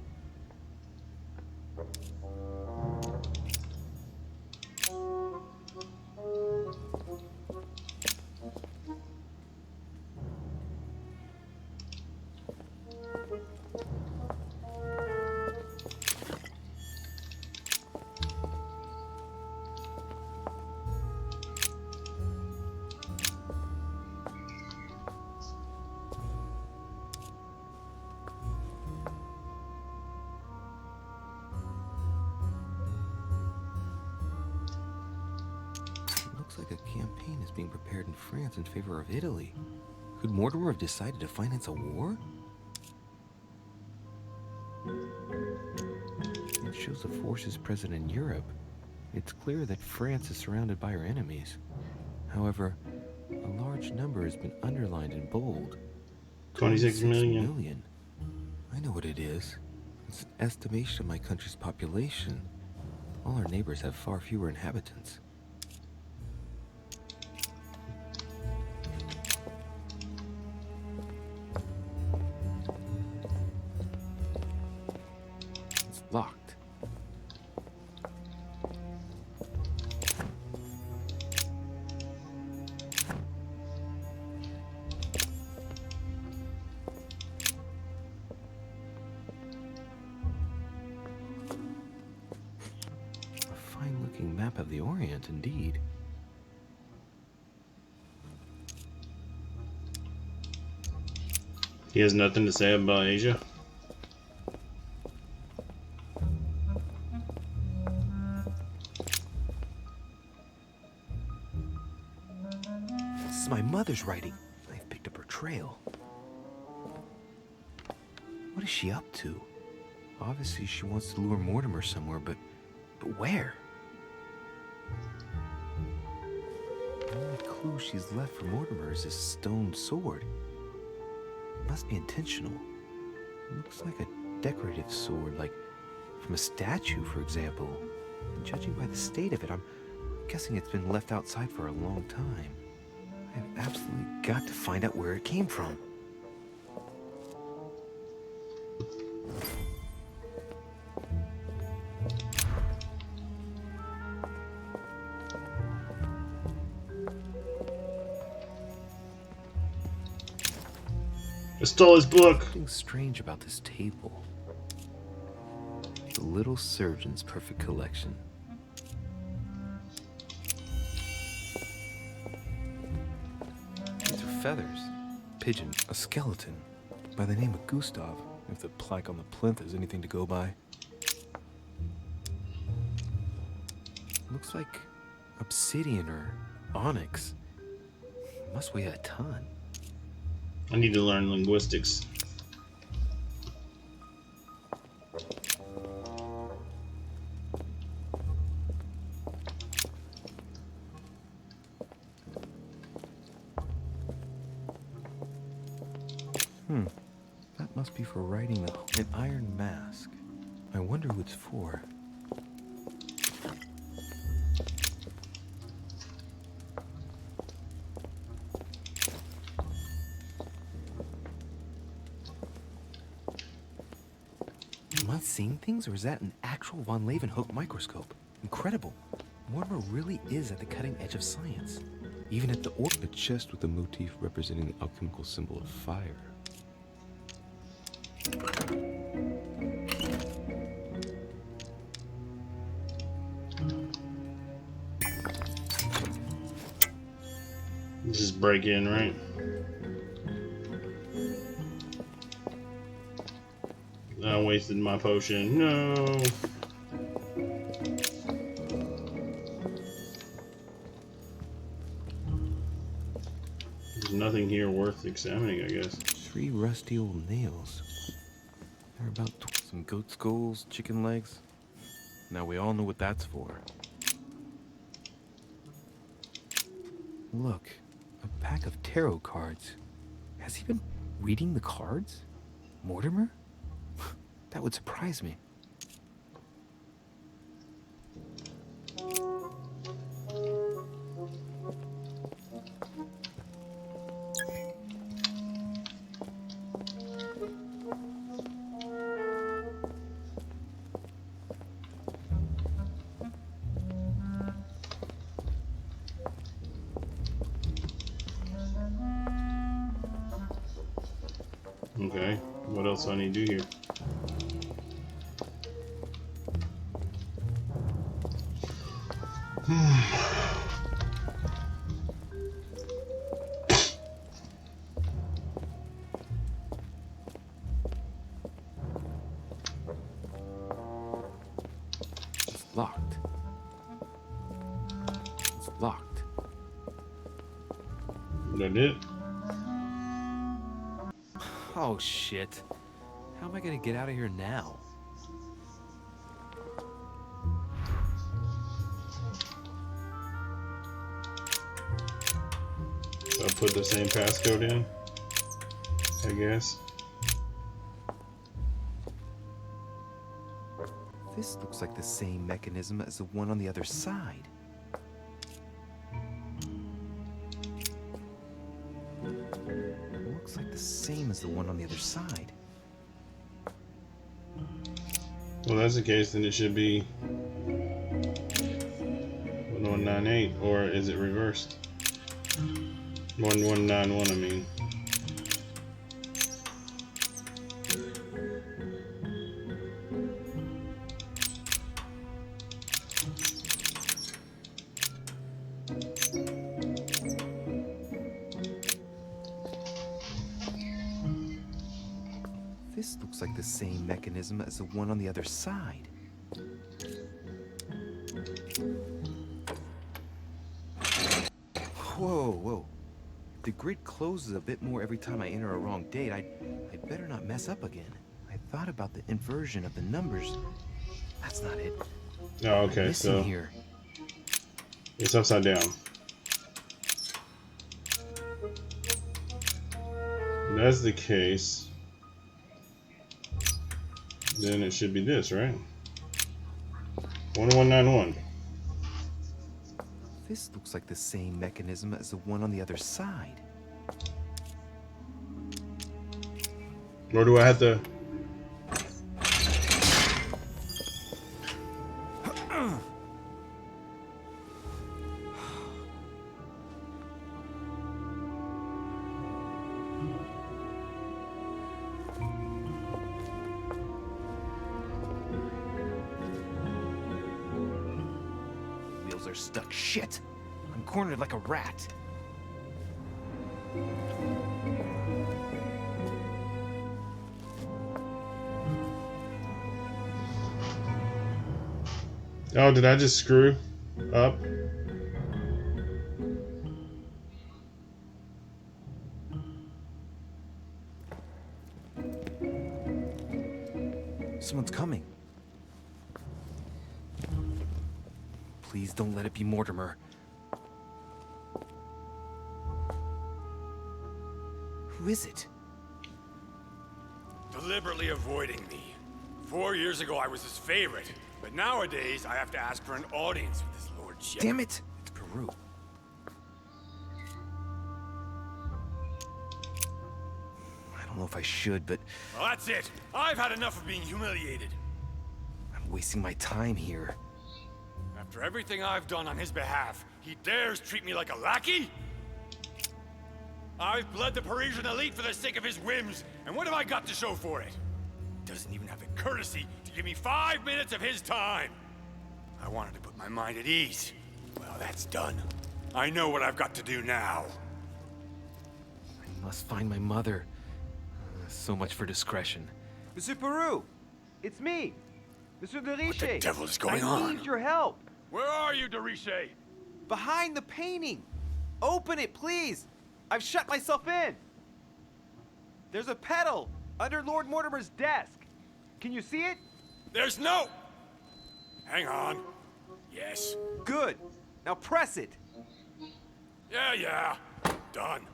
Like a campaign is being prepared in France in favor of Italy. Could Mortimer have decided to finance a war? It shows the forces present in Europe. It's clear that France is surrounded by her enemies. However, large number has been underlined in bold. 26 million. I know what it is. It's an estimation of my country's population. All our neighbors have far fewer inhabitants. It's locked. Map of the Orient, indeed. He has nothing to say about Asia. This is my mother's writing. I've picked up her trail. What is she up to? Obviously, she wants to lure Mortimer somewhere, but where? The only clue she's left for Mortimer is this stone sword. It must be intentional. It looks like a decorative sword, like from a statue, for example. And judging by the state of it, I'm guessing it's been left outside for a long time. I've absolutely got to find out where it came from. I stole his book. Something strange about this table. The little surgeon's perfect collection. These are feathers. Pigeon. A skeleton. By the name of Gustav. If the plaque on the plinth is anything to go by. Looks like obsidian or onyx. Must weigh a ton. I need to learn linguistics. That must be for writing an iron mask. I wonder who it's for. Am I seeing things, or is that an actual von Leeuwenhoek microscope? Incredible. Mortimer really is at the cutting edge of science. Even at the a chest with a motif representing the alchemical symbol of fire. Just break in, right? I wasted my potion. No. There's nothing here worth examining, I guess. 3 rusty old nails. They're about some goat skulls, chicken legs. Now we all know what that's for. Look, a pack of tarot cards. Has he been reading the cards? Mortimer? That would surprise me. Okay, what else do I need to do here? It's locked. It's locked. That it? Oh shit. How am I gonna get out of here now? put the same passcode in, I guess. This looks like the same mechanism as the one on the other side. Looks like the same as the one on the other side. Well, that's the case, then it should be 1198, or is it reversed? 1191, I mean. This looks like the same mechanism as the one on the other side. Whoa, whoa. The grid closes a bit more every time I enter a wrong date. I'd better not mess up again. I thought about the inversion of the numbers. That's not it. Oh, okay, so here. It's upside down. If that's the case, then it should be this, right? 1191. This looks like the same mechanism as the one on the other side. Or do I have to? Wheels are stuck. Shit! I'm cornered like a rat. Oh, did I just screw up? Someone's coming. Please don't let it be Mortimer. Who is it? Deliberately avoiding me. 4 years ago, I was his favorite. But nowadays, I have to ask for an audience with his lordship. Damn it! It's Peru. I don't know if I should, but... Well, that's it. I've had enough of being humiliated. I'm wasting my time here. After everything I've done on his behalf, he dares treat me like a lackey? I've bled the Parisian elite for the sake of his whims, and what have I got to show for it? He doesn't even have the courtesy to give me 5 minutes of his time. I wanted to put my mind at ease. Well, that's done. I know what I've got to do now. I must find my mother. So much for discretion. Monsieur Peru, it's me, Monsieur de Riche. What the devil is going on? I need your help. Where are you, de Riche? Behind the painting. Open it, please. I've shut myself in. There's a pedal under Lord Mortimer's desk. Can you see it? There's no... Hang on. Yes. Good. Now press it. Yeah. Done.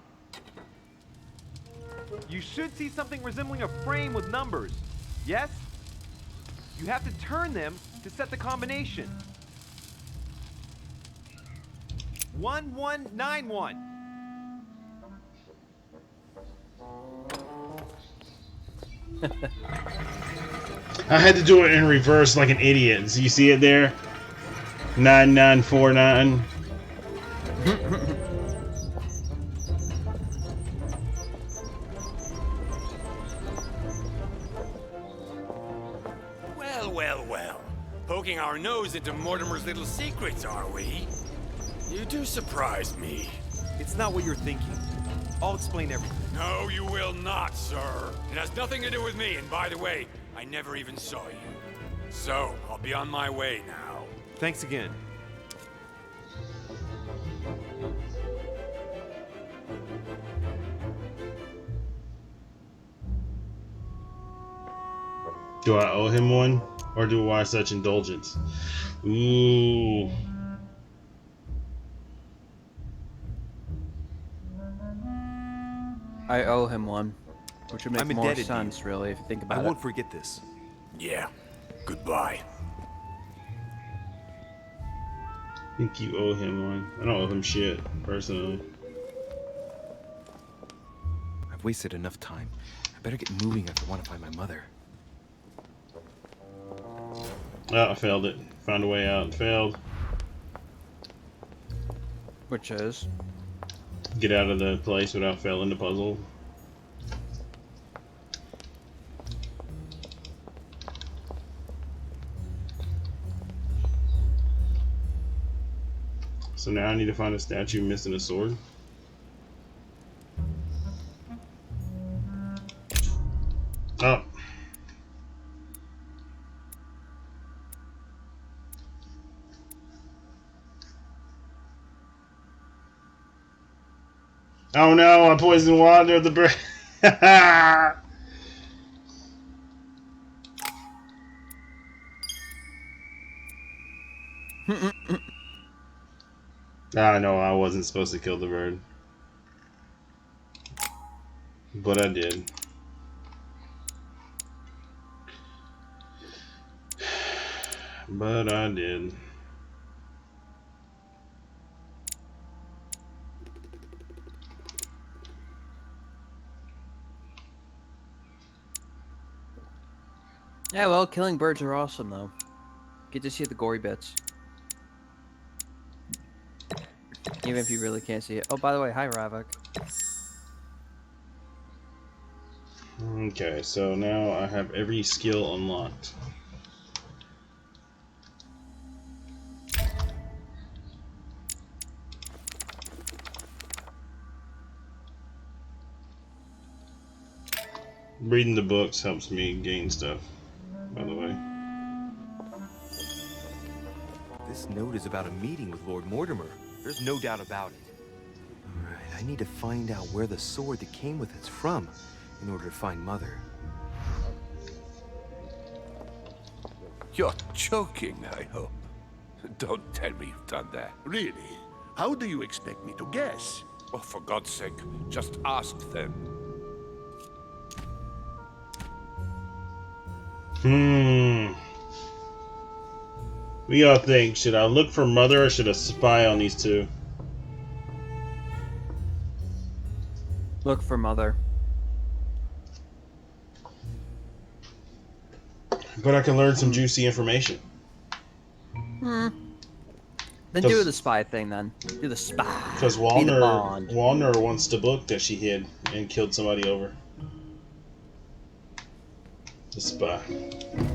You should see something resembling a frame with numbers. Yes? You have to turn them to set the combination. 1191. I had to do it in reverse like an idiot. So you see it there? 9949. Well. Poking our nose into Mortimer's little secrets, are we? You do surprise me. It's not what you're thinking. I'll explain everything. No, you will not, sir. It has nothing to do with me, and by the way, I never even saw you. So, I'll be on my way now. Thanks again. Do I owe him one? Or do I such indulgence? Ooh. I owe him one, which would make I'm more indebted to you. sense, really, if you think about I it. won't forget this. Yeah. Goodbye. I think you owe him one. I don't owe him shit, personally. I've wasted enough time. I better get moving if I want to find my mother. Oh, I failed it. Found a way out. Failed. Which is? Get out of the place without failing the puzzle. So now I need to find a statue missing a sword. Oh. Oh no, I poisoned water the bird. Ah, no, I wasn't supposed to kill the bird. But I did. But I did. Yeah, well, killing birds are awesome, though. Get to see the gory bits. Even if you really can't see it. Oh, by the way, hi, Ravik. Okay, so now I have every skill unlocked. Reading the books helps me gain stuff, by the way. This note is about a meeting with Lord Mortimer. There's no doubt about it. Alright, I need to find out where the sword that came with it's from in order to find Mother. You're joking, I hope. Don't tell me you've done that. Really? How do you expect me to guess? Oh, for God's sake, just ask them. What y'all think? Should I look for Mother or should I spy on these two? Look for Mother. But I can learn some juicy information. Then do the spy thing, then. Do the spy. Because Be the Bond. Walner wants the book that she hid and killed somebody over. The spy.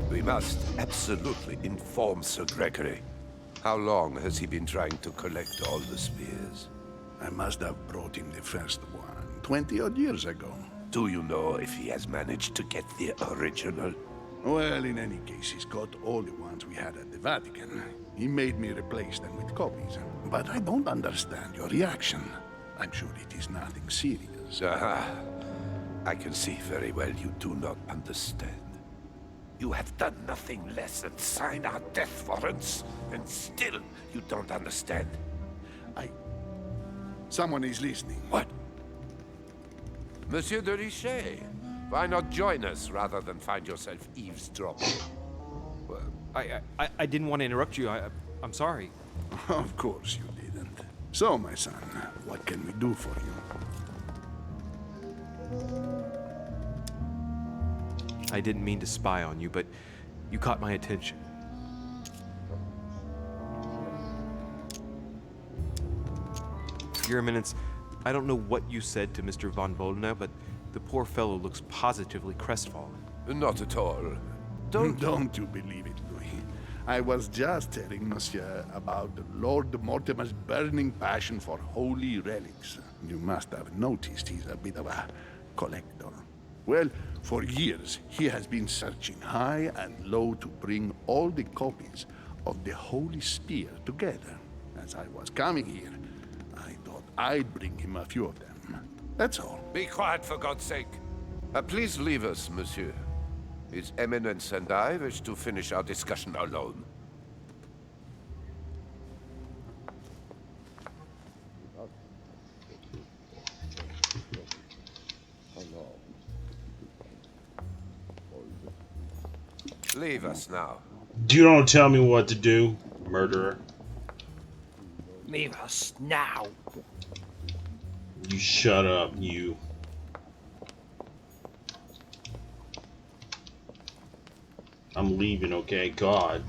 We must absolutely inform Sir Gregory. How long has he been trying to collect all the spears? I must have brought him the first one 20-odd years ago. Do you know if he has managed to get the original? Well, in any case, he's got all the ones we had at the Vatican. He made me replace them with copies. But I don't understand your reaction. I'm sure it is nothing serious. I can see very well you do not understand. You have done nothing less than sign our death warrants, and still you don't understand. Someone is listening. What? Monsieur de Richet, why not join us rather than find yourself eavesdropping? Well, I didn't want to interrupt you. I'm sorry. Of course you didn't. So, my son, what can we do for you? I didn't mean to spy on you, but you caught my attention. Your Eminence, I don't know what you said to Mr. von Boldena, but the poor fellow looks positively crestfallen. Not at all. Don't you believe it, Louis. I was just telling Monsieur about Lord Mortimer's burning passion for holy relics. You must have noticed he's a bit of a collector. Well, for years, he has been searching high and low to bring all the copies of the Holy Spear together. As I was coming here, I thought I'd bring him a few of them. That's all. Be quiet, for God's sake. Please leave us, monsieur. His Eminence and I wish to finish our discussion alone. leave us now. You don't tell me what to do, murderer. Leave us now. You shut up, you. I'm leaving, okay? God.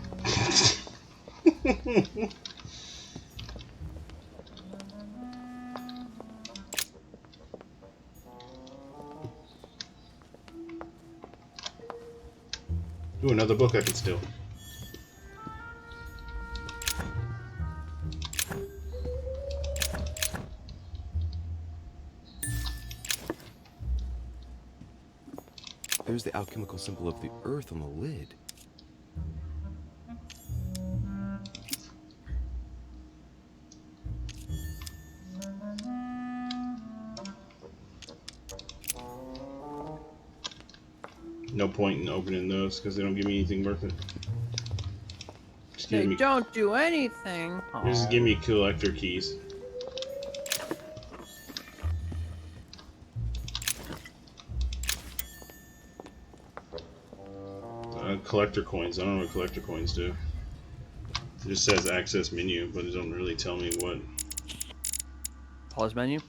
Ooh, another book I can steal. There's the alchemical symbol of the earth on the lid. No point in opening those because they don't give me anything worth it. They don't do anything. Just give me collector keys. Collector coins. I don't know what collector coins do. It just says access menu, but it don't really tell me what. Pause menu?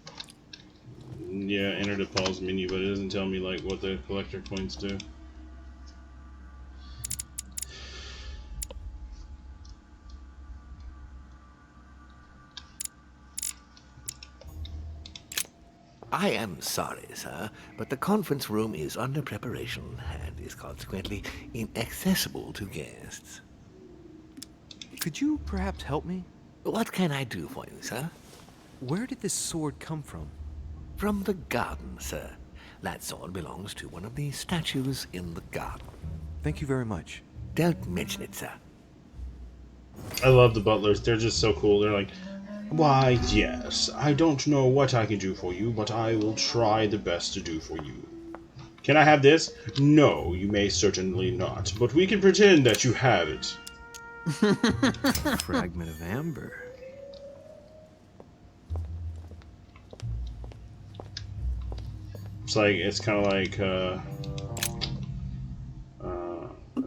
Yeah, enter the pause menu, but it doesn't tell me like what the collector coins do. I am sorry, sir, but the conference room is under preparation and is consequently inaccessible to guests. Could you perhaps help me? What can I do for you, sir? Where did this sword come from? From the garden, sir. That sword belongs to one of the statues in the garden. Thank you very much. Don't mention it, sir. I love the butlers. They're just so cool. They're like, why, yes, I don't know what I can do for you, but I will try the best to do for you. Can I have this? No, you may certainly not, but we can pretend that you have it. Fragment of amber. It's kind of like,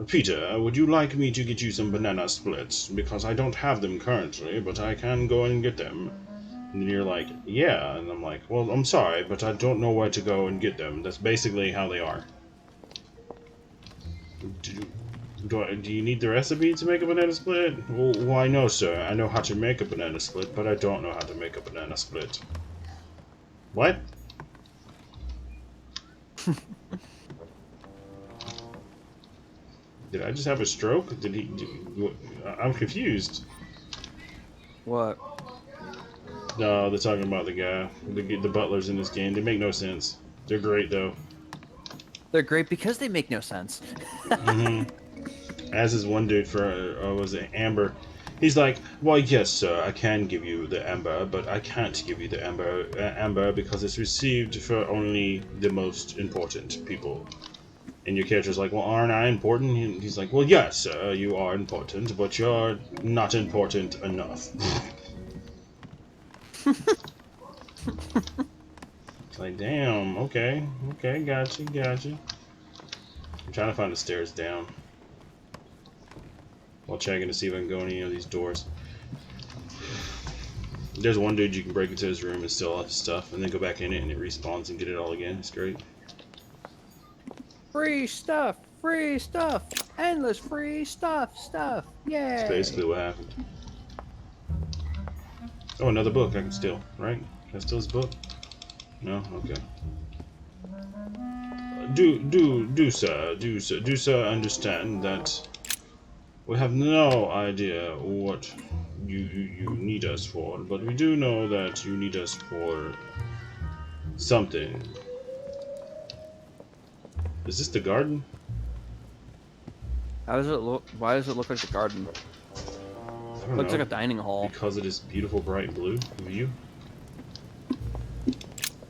Peter, would you like me to get you some banana splits? Because I don't have them currently, but I can go and get them. And you're like, yeah, and I'm like, well, I'm sorry, but I don't know where to go and get them. That's basically how they are. Do you need the recipe to make a banana split? Well, why no, sir. I know how to make a banana split, but I don't know how to make a banana split. What? Did I just have a stroke? Did he? I'm confused. What? No, they're talking about the guy, the butlers in this game. They make no sense. They're great though. They're great because they make no sense. As is one dude for was it Amber? He's like, well, yes, sir, I can give you the amber, but I can't give you the amber because it's received for only the most important people. And your character's like, well, aren't I important? And he's like, well, yes, sir, you are important, but you're not important enough. It's like, damn, okay, gotcha. I'm trying to find the stairs down while checking to see if I can go in any of these doors. There's one dude you can break into his room and steal all his stuff, and then go back in it and it respawns and get it all again. It's great. Free stuff, endless free stuff, yay! That's basically what happened. Oh, another book I can steal, right? Can I steal this book? No? Okay. Do sir understand that we have no idea what you need us for, but we do know that you need us for something. Is this the garden? How does it look? Why does it look like the garden? Looks like a dining hall. Because of this beautiful bright blue view.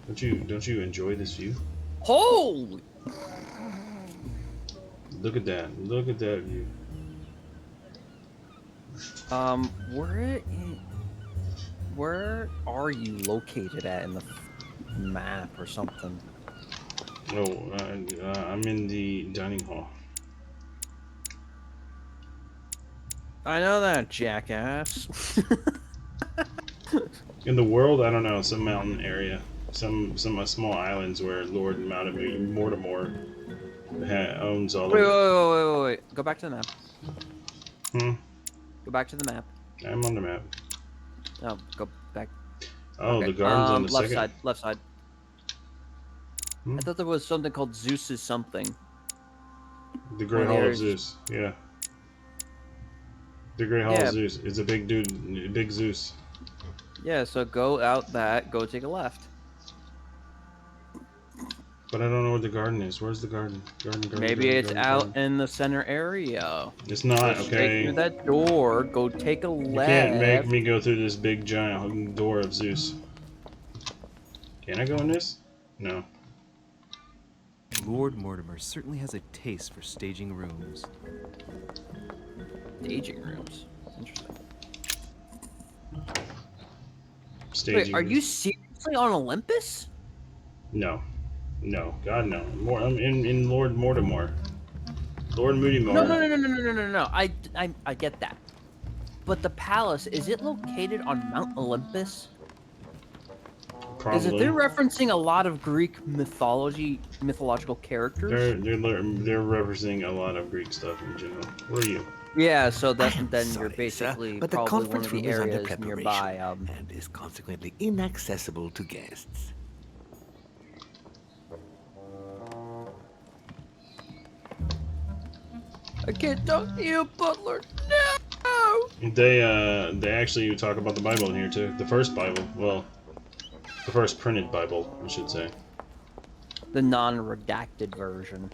Don't you enjoy this view? Holy! Look at that! Look at that view. Where are you located at in the map or something? Oh, I'm in the dining hall. I know that, jackass. In the world, I don't know, some mountain area, some small islands where Lord Mortimer owns all Wait, of wait, it. wait, wait, wait. Go back to the map. Hmm. Go back to the map. I'm on the map. No, go back. Oh, Okay. the garden's on the left second. side. Left side. Hmm? I thought there was something called Zeus's something. The Great Hall of Zeus. Yeah. The Great Hall of Zeus. It's a big dude, big Zeus. Yeah, so go out that, go take a left. But I don't know where the garden is. Where's the garden? Maybe it's out in the center area. It's not, go straight okay. through that door, go take a left. You can't make me go through this big giant door of Zeus. Can I go in this? No. Lord Mortimer certainly has a taste for staging rooms. Staging rooms? Interesting. Staging Wait, are you seriously on Olympus? No. No. God, no. I'm in Lord Mortimer. Lord Moodymore. No. I get that. But the palace, is it located on Mount Olympus? Probably. Is it they're referencing a lot of Greek mythological characters? They're referencing a lot of Greek stuff in general. Where are you? Yeah, so then Sorry, you're basically sir, but the probably one conference of the room is under areas preparation nearby. and is consequently inaccessible to guests. I can't talk to you, Butler. No. They actually talk about the Bible in here too. The first Bible. Well, the first printed Bible, I should say. The non-redacted version.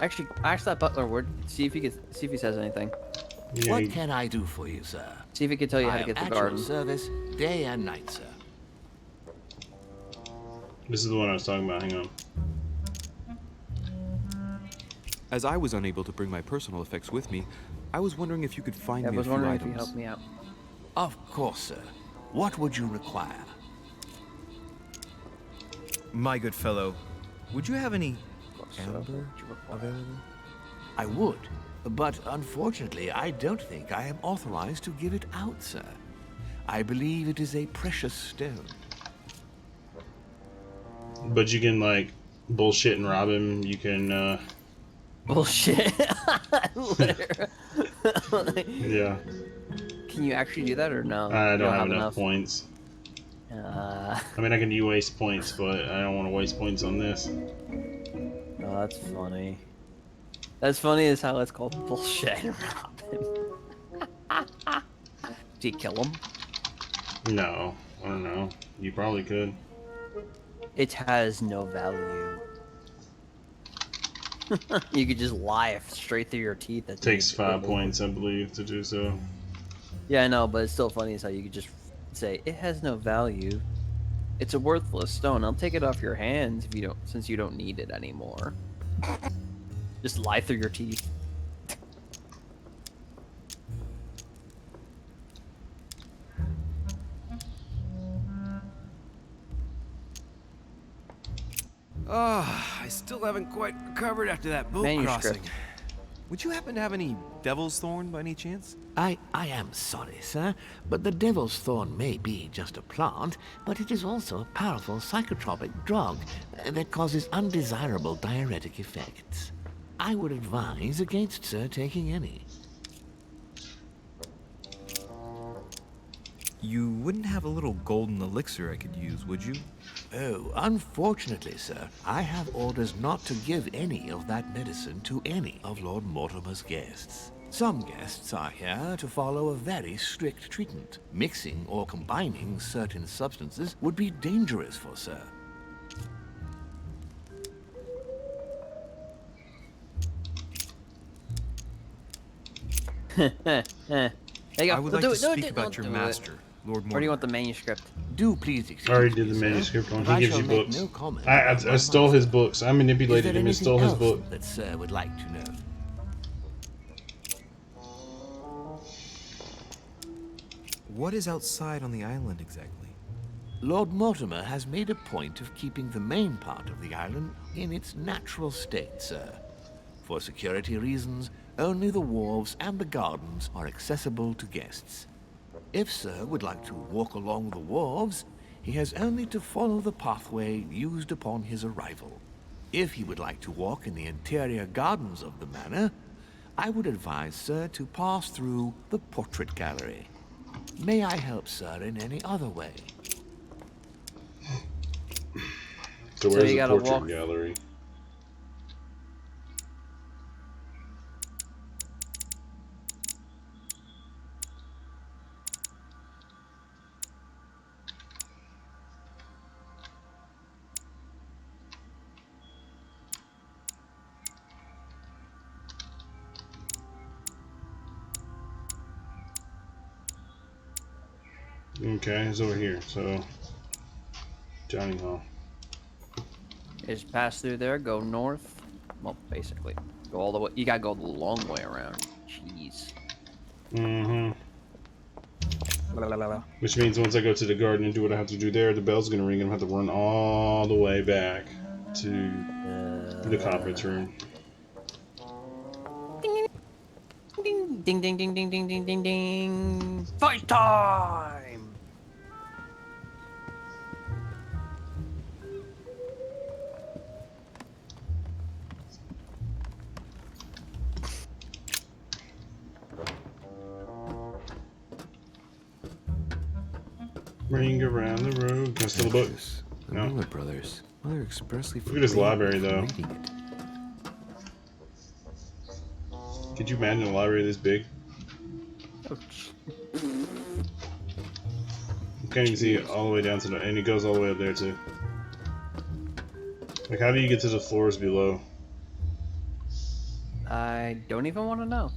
Actually, ask that Butler word. See if he says anything. Yeah, What can I do for you, sir? See if he can tell you how to get the garden. Service day and night, sir. This is the one I was talking about. Hang on. As I was unable to bring my personal effects with me, I was wondering if you could find me a few if you items. help me out. Of course, sir. What would you require? My good fellow, would you have any amber available? I would, but unfortunately, I don't think I am authorized to give it out, sir. I believe it is a precious stone. But you can like bullshit and rob him. You can. Bullshit. Yeah. Can you actually do that or no? I You don't have enough points. I mean, I can waste points, but I don't want to waste points on this. Oh, that's funny. That's funny as how it's called bullshit and Robin. Do you kill him? No, I don't know. You probably could. It has no value. You could just lie straight through your teeth. It takes 5 points, I believe, to do so. Yeah, I know, but it's still funny as how you could just say it has no value. It's a worthless stone. I'll take it off your hands if you don't, since you don't need it anymore. Just lie through your teeth. Oh, I still haven't quite recovered after that boat crossing. Would you happen to have any devil's thorn by any chance? I am sorry, sir, but the devil's thorn may be just a plant, but it is also a powerful psychotropic drug that causes undesirable diuretic effects. I would advise against, sir, taking any. You wouldn't have a little golden elixir I could use, would you? Oh, unfortunately, sir, I have orders not to give any of that medicine to any of Lord Mortimer's guests. Some guests are here to follow a very strict treatment. Mixing or combining certain substances would be dangerous for sir. There you go. I would like to speak about your master, Lord Mortimer. Where do you want the manuscript? Do please excuse I already did me, the sir, manuscript one. but He I gives you shall make books. no comment I about my stole his books. I manipulated him and stole his anything book. else that sir would like to know? What is outside on the island exactly? Lord Mortimer has made a point of keeping the main part of the island in its natural state, sir. For security reasons, only the wharves and the gardens are accessible to guests. If Sir would like to walk along the wharves, he has only to follow the pathway used upon his arrival. If he would like to walk in the interior gardens of the manor, I would advise Sir to pass through the portrait gallery. May I help Sir in any other way? So where's the portrait gallery? Okay, it's over here. So, Johnny Hall. Just pass through there, go north. Well, basically, go all the way. You gotta go the long way around. Jeez. Mm-hmm. Which means once I go to the garden and do what I have to do there, the bell's gonna ring and I have to run all the way back to the conference room. Ding ding ding ding ding ding ding ding ding. Fight time! Ring around the road. Can I steal a book? The No. Miller Brothers. Mother expressly Look at this library, though. reading it. Could you imagine a library this big? You can't even see it all the way down to the, and it goes all the way up there too. Like, how do you get to the floors below? I don't even want to know.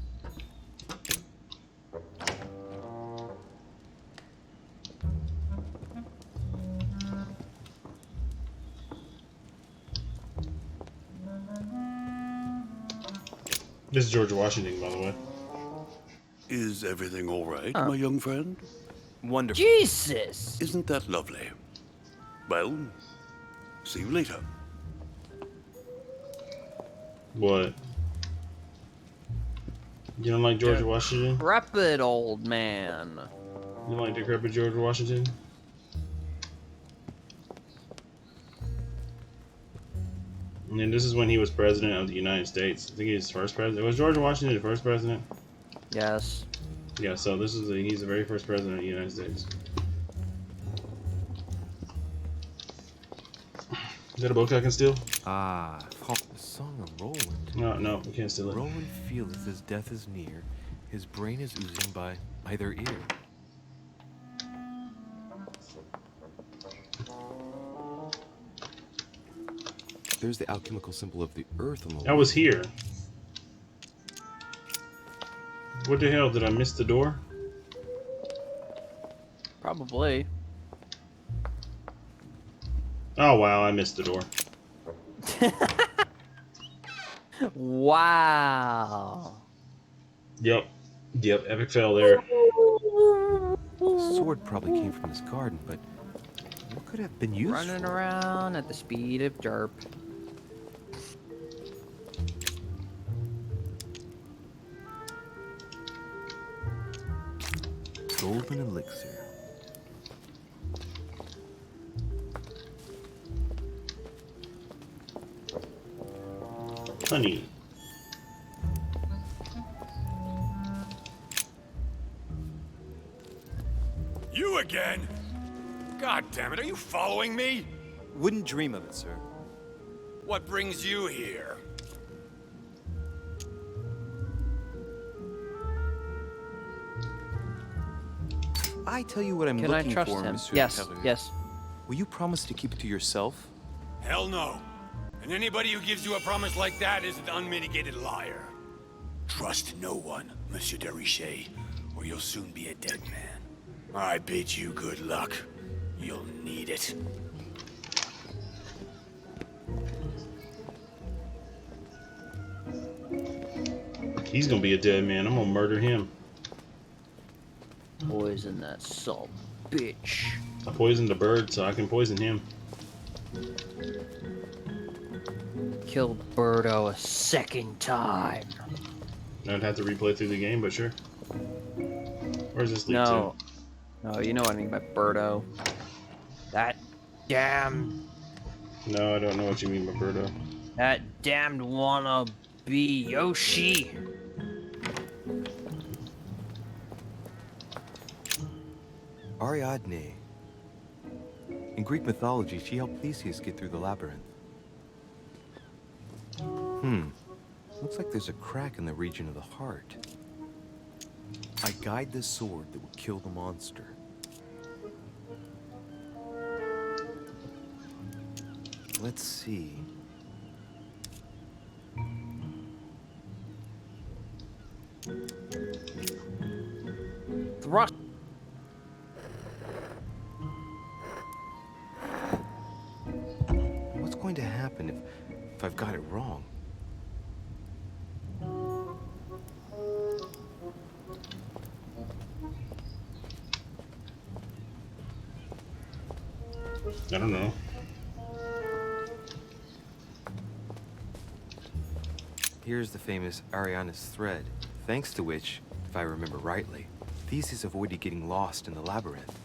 This is George Washington, by the way. Is everything all right, my young friend? Wonderful. Jesus! Isn't that lovely? Well, see you later. What? You don't like George Washington? Decrepit old man. You don't like decrepit George Washington? And this is when he was president of the United States. I think he's first president. Was George Washington the first president? Yes. Yeah, so this is he's the very first president of the United States. Is that a book I can steal? Ah, the Song of Roland. No, we can't steal it. Roland feeleth his death is near. His brain is oozing by either ear. There's the alchemical symbol of the earth on the I was here. What the hell? Did I miss the door? Probably. Oh wow, I missed the door. Wow. Yep, epic fail there. The sword probably came from this garden, but what could have been used Running for? around at the speed of derp. Golden elixir. Honey. You again? God damn it, are you following me? Wouldn't dream of it, sir. What brings you here? I tell you what I'm Can I looking trust for, him? Monsieur Yes, Cavalier. yes. Will you promise to keep it to yourself? Hell no. And anybody who gives you a promise like that is an unmitigated liar. Trust no one, Monsieur de Richet, or you'll soon be a dead man. I bid you good luck. You'll need it. He's gonna be a dead man. I'm gonna murder him. Poison that salt bitch. I poisoned the bird, so I can poison him. Killed Birdo a second time. I'd have to replay through the game, but sure. Where's this lead No. No, you know what I mean by Birdo. That damn... to? No, I don't know what you mean by Birdo. That damned wannabe Yoshi. Ariadne. In Greek mythology, she helped Theseus get through the labyrinth. Looks like there's a crack in the region of the heart. I guide the sword that will kill the monster. Let's see. Thrust. What's going to happen if I've got it wrong? I don't know. Here's the famous Ariadne's thread, thanks to which, if I remember rightly, Theseus avoided getting lost in the labyrinth.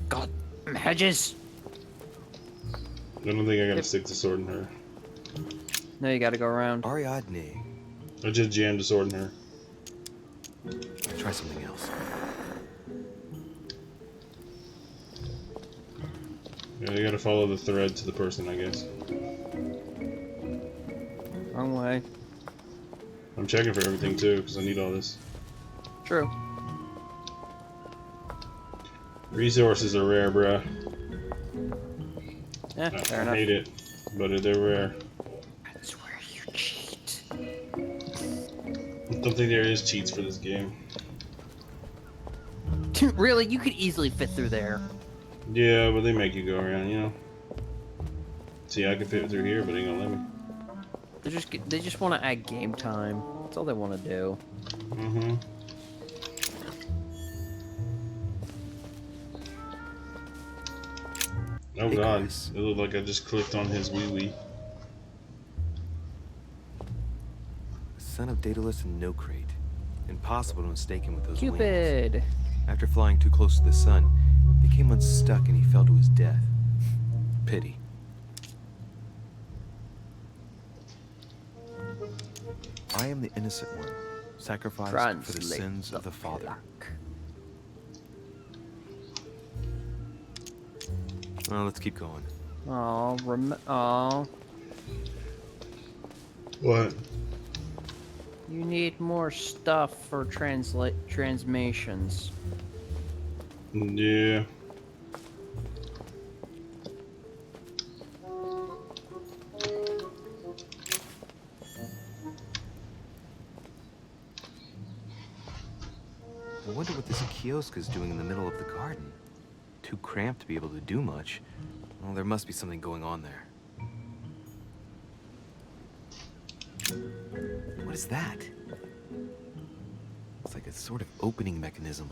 God, hedges. I don't think I gotta stick the sword in her. No, you gotta go around. Ariadne. I just jammed the sword in her. Try something else. Yeah, you gotta follow the thread to the person, I guess. Wrong way. I'm checking for everything too, because I need all this. True. Resources are rare, bruh. Yeah, fair enough. I hate it, but they're rare. That's where you cheat. I don't think there is cheats for this game. Really? You could easily fit through there. Yeah, but they make you go around, you know. See, I can fit through here, but they ain't gonna let me. They just want to add game time. That's all they want to do. Mm-hmm. Oh Hey, god, Chris. it looked like I just clicked on his wee-wee. Son of Daedalus and No Crate. Impossible to mistake him with those wings. Cupid. After flying too close to the sun, they came unstuck and he fell to his death. Pity. I am the innocent one, sacrificed for the sins of the father. Well, let's keep going. Oh, What? You need more stuff for transmissions. Yeah. I wonder what this kiosk is doing in the middle of the garden. Too cramped to be able to do much. Well, there must be something going on there. What is that? It's like a sort of opening mechanism.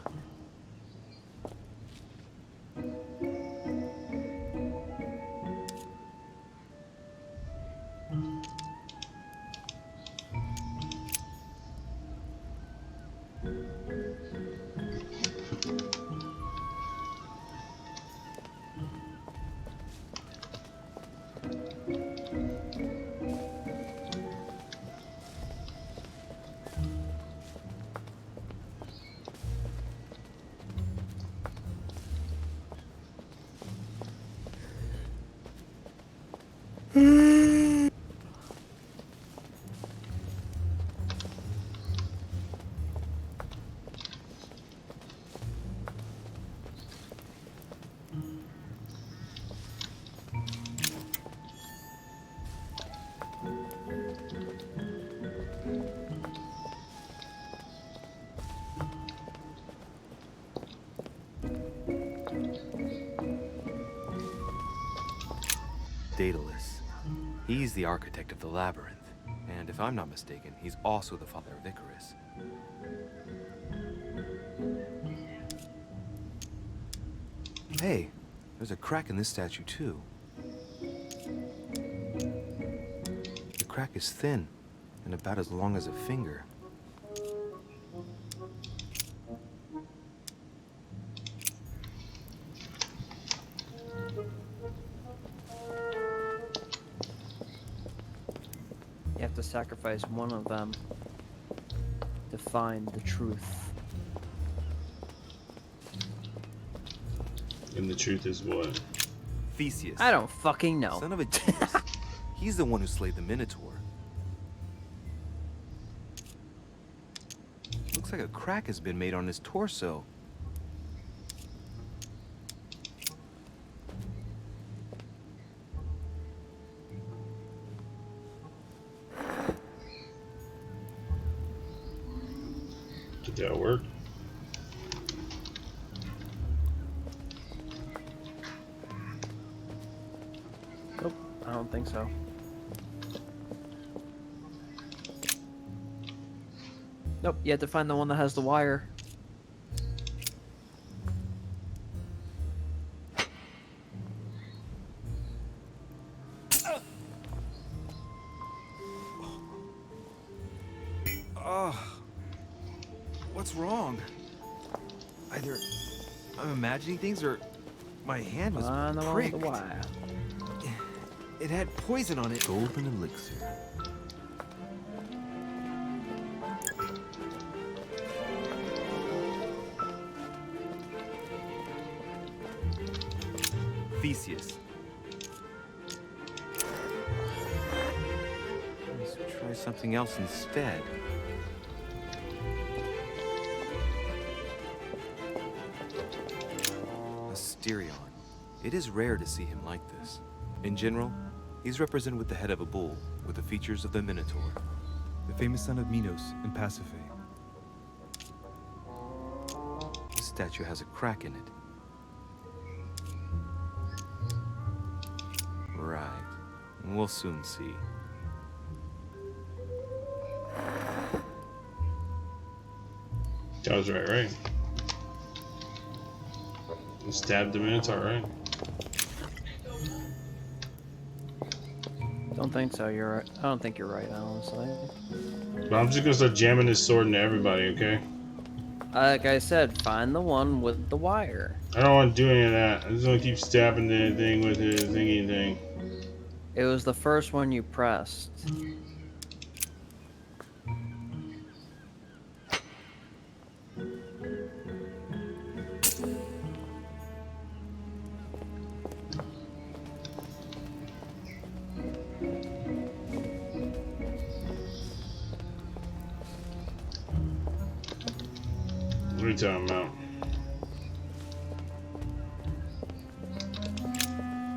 Daedalus. He's the architect of the labyrinth. And if I'm not mistaken, he's also the father of Icarus. Hey, there's a crack in this statue too. The crack is thin and about as long as a finger. You have to sacrifice one of them to find the truth. And the truth is what? Theseus. I don't fucking know. Son of a genius. He's the one who slayed the Minotaur. Looks like a crack has been made on his torso. Did that work? Nope, I don't think so. Nope, you have to find the one that has the wire. What's wrong? Either I'm imagining things or my hand was Find the one with pricked. the wire. It had poison on it. Golden elixir. Theseus. Let's try something else instead. Asterion. It is rare to see him like this. In general, he's represented with the head of a bull, with the features of the Minotaur. The famous son of Minos and Pasiphae. This statue has a crack in it. Right. We'll soon see. That was right? You stabbed the Minotaur, right? Don't think so, you're right. I don't think you're right, honestly. But I'm just gonna start jamming this sword into everybody, okay? Like I said, find the one with the wire. I don't want to do any of that. I just want to keep stabbing the thing with the thingy thing. It was the first one you pressed. What are you talking about?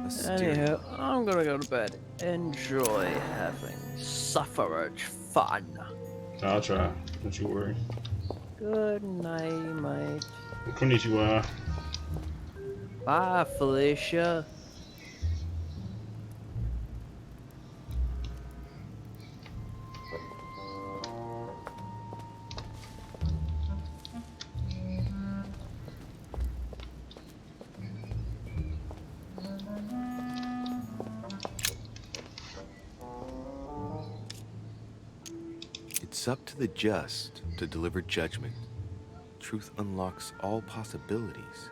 Anywho, I'm gonna go to bed. Enjoy having suffrage fun. I'll try. Don't you worry. Good night, mate. Konnichiwa. Bye, Felicia. It's up to the just to deliver judgment. Truth unlocks all possibilities.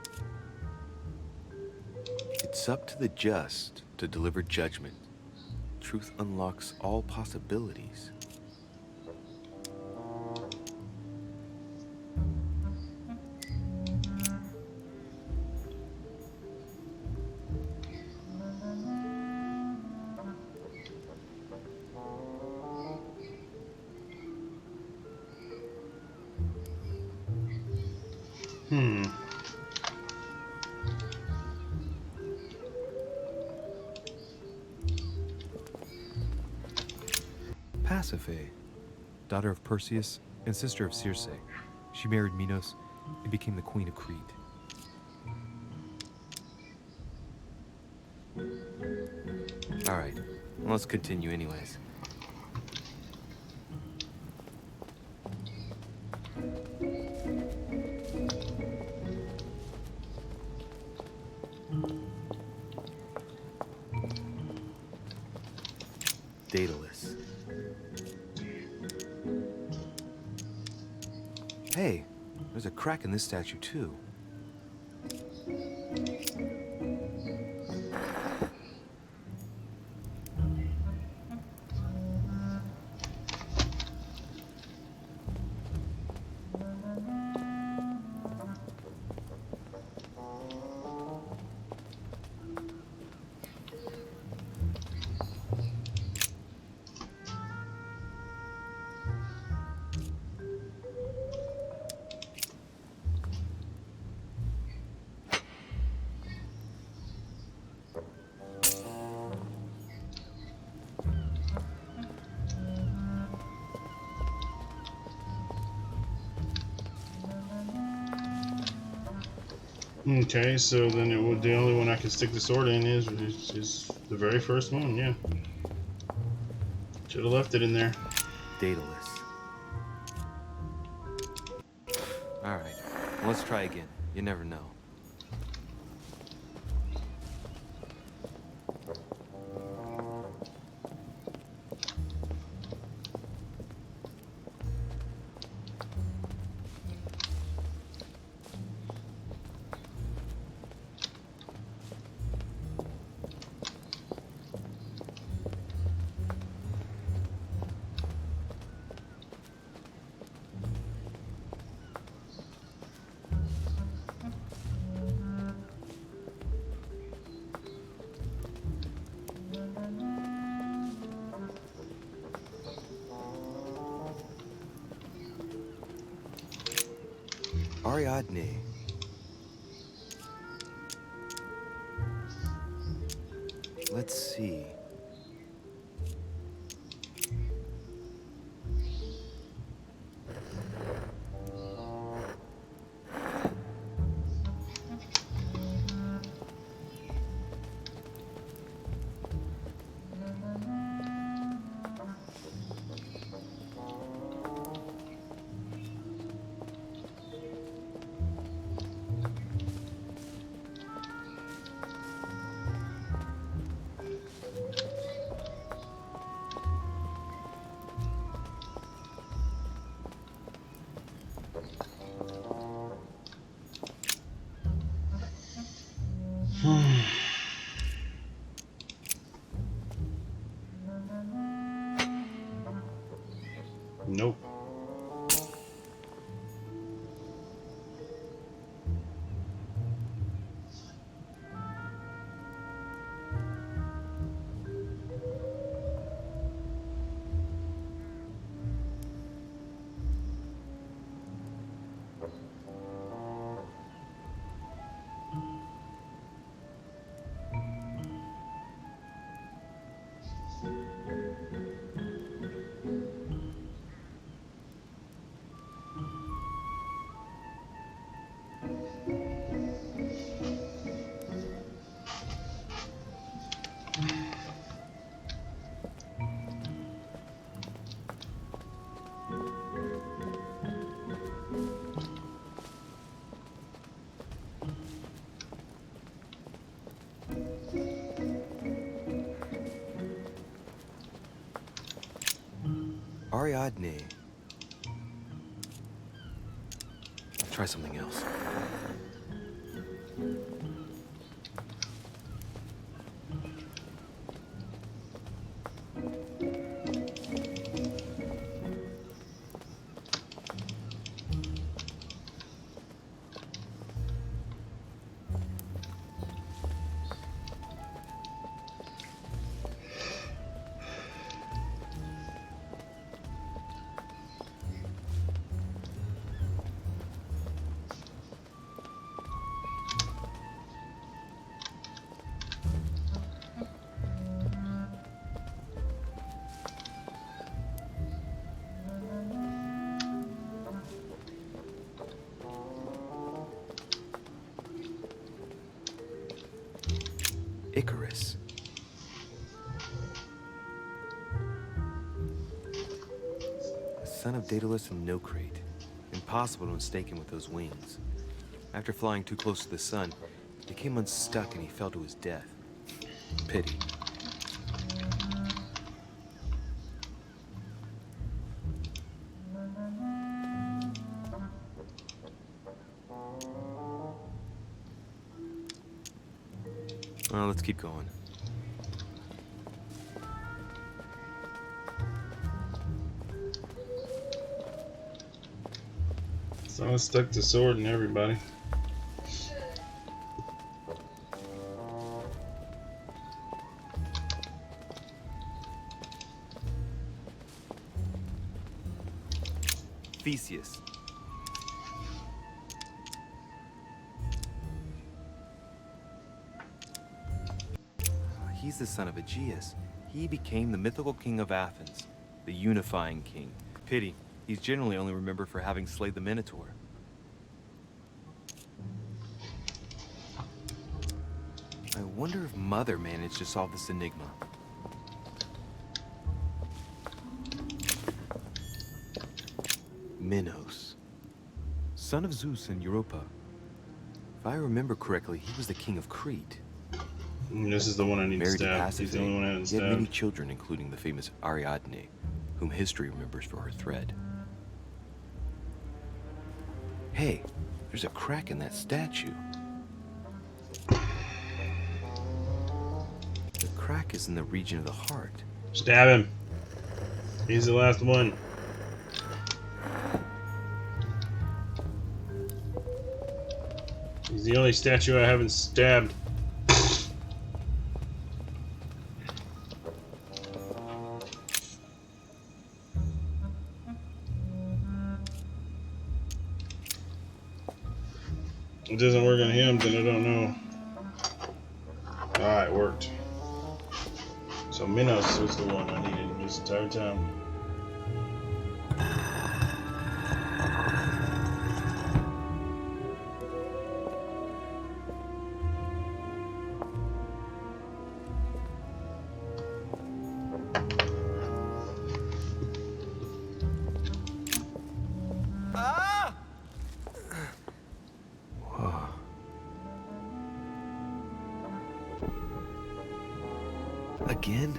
It's up to the just to deliver judgment. Truth unlocks all possibilities. Pasiphae, daughter of Perseus and sister of Circe. She married Minos and became the queen of Crete. Alright, let's continue anyways. Daedalus. Hey, there's a crack in this statue too. Okay, so then the only one I can stick the sword in is the very first one. Yeah, should have left it in there. Daedalus. Alright, let's try again. You never know. Ariadne. Let's see. Nope. Ariadne. Try something else. Icarus. The son of Daedalus and Nocrate. Impossible to mistake him with those wings. After flying too close to the sun, he became unstuck and he fell to his death. Pity. Well, let's keep going. Someone stuck the sword in everybody. Theseus. He's the son of Aegeus. He became the mythical king of Athens, the unifying king. Pity, he's generally only remembered for having slayed the Minotaur. I wonder if Mother managed to solve this enigma. Minos, son of Zeus and Europa. If I remember correctly, he was the king of Crete. This is the one I need to Married to stab. Pasiphae, He's the only one I haven't he had many stabbed. children, including the famous Ariadne, whom history remembers for her thread. Hey, there's a crack in that statue. The crack is in the region of the heart. Stab him. He's the last one. He's the only statue I haven't stabbed. It doesn't work on him, then I don't know. Ah, it worked. So Minos was the one I needed this entire time. Again?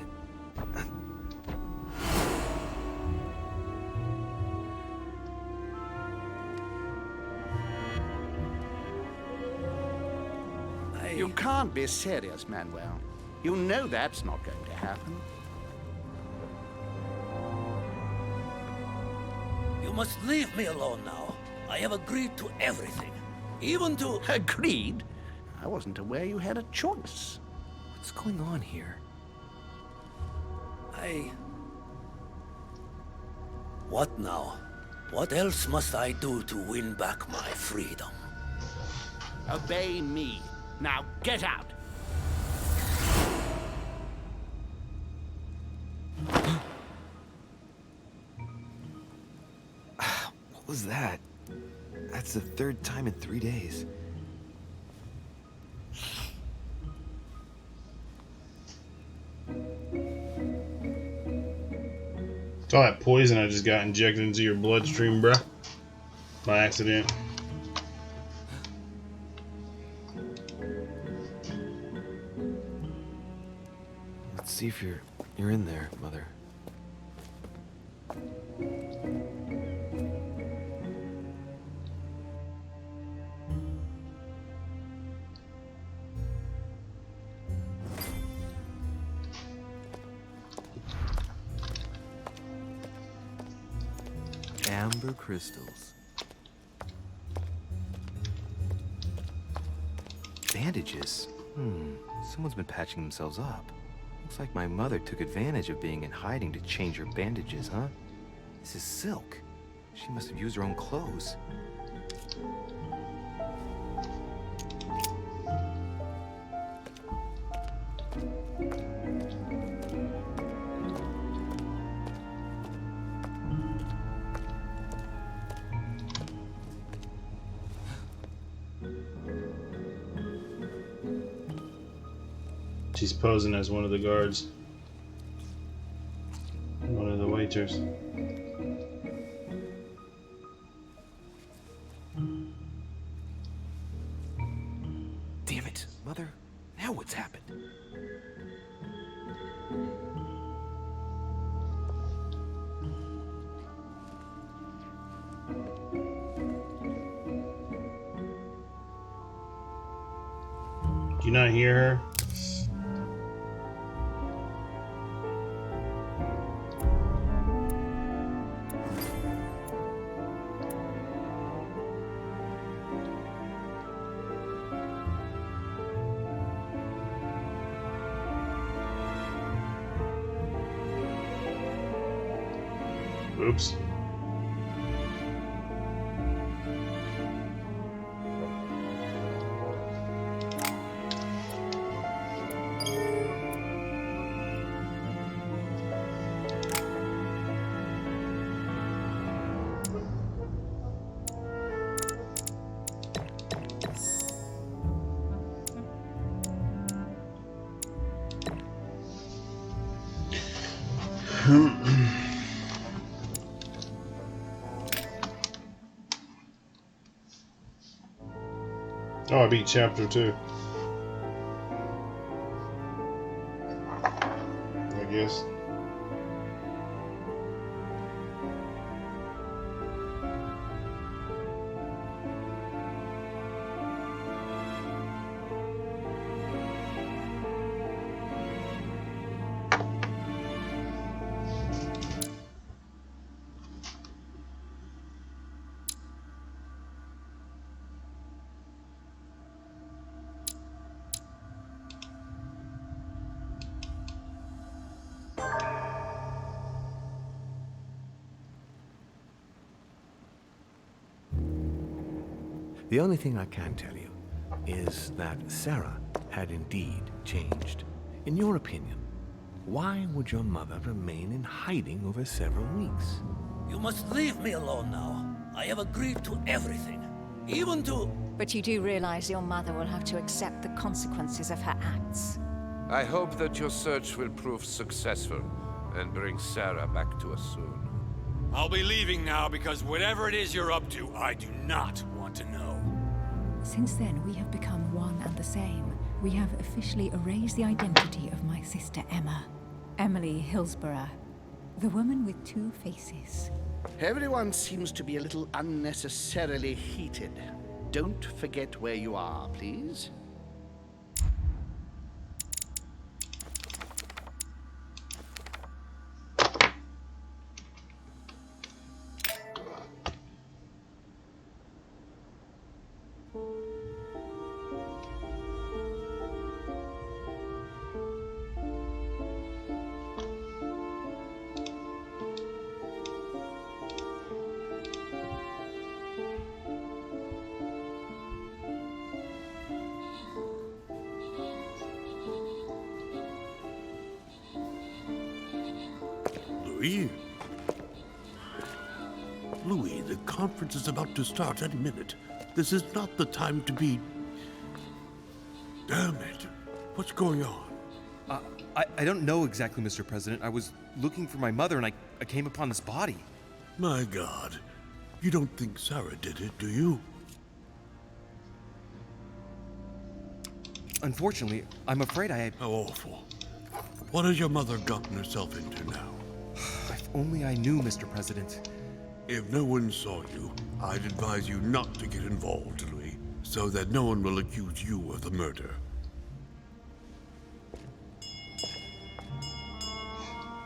You can't be serious, Manuel. You know that's not going to happen. You must leave me alone now. I have agreed to everything. Even to... Agreed? I wasn't aware you had a choice. What's going on here? What now? What else must I do to win back my freedom? Obey me. Now get out. What was that? That's the third time in 3 days. It's all that poison I just got injected into your bloodstream, bruh. By accident. Let's see if you're in there, Mother. Amber crystals. Bandages? Someone's been patching themselves up. Looks like my mother took advantage of being in hiding to change her bandages, huh? This is silk. She must have used her own clothes. She's posing as one of the guards. One of the waiters. Damn it, Mother. Now what's happened? Do you not hear her? Oops. Oh, I beat chapter 2. I guess. The only thing I can tell you is that Sarah had indeed changed. In your opinion, why would your mother remain in hiding over several weeks? You must leave me alone now. I have agreed to everything. Even to... But you do realize your mother will have to accept the consequences of her acts. I hope that your search will prove successful and bring Sarah back to us soon. I'll be leaving now because whatever it is you're up to, I do not want to know. Since then, we have become one and the same. We have officially erased the identity of my sister Emma. Emily Hillsborough. The woman with two faces. Everyone seems to be a little unnecessarily heated. Don't forget where you are, please. Louis, the conference is about to start any minute. This is not the time to be... Damn it. What's going on? I don't know exactly, Mr. President. I was looking for my mother and I came upon this body. My God. You don't think Sarah did it, do you? Unfortunately, I'm afraid I... How awful. What has your mother gotten herself into now? If only I knew, Mr. President. If no one saw you, I'd advise you not to get involved, Louis, so that no one will accuse you of the murder.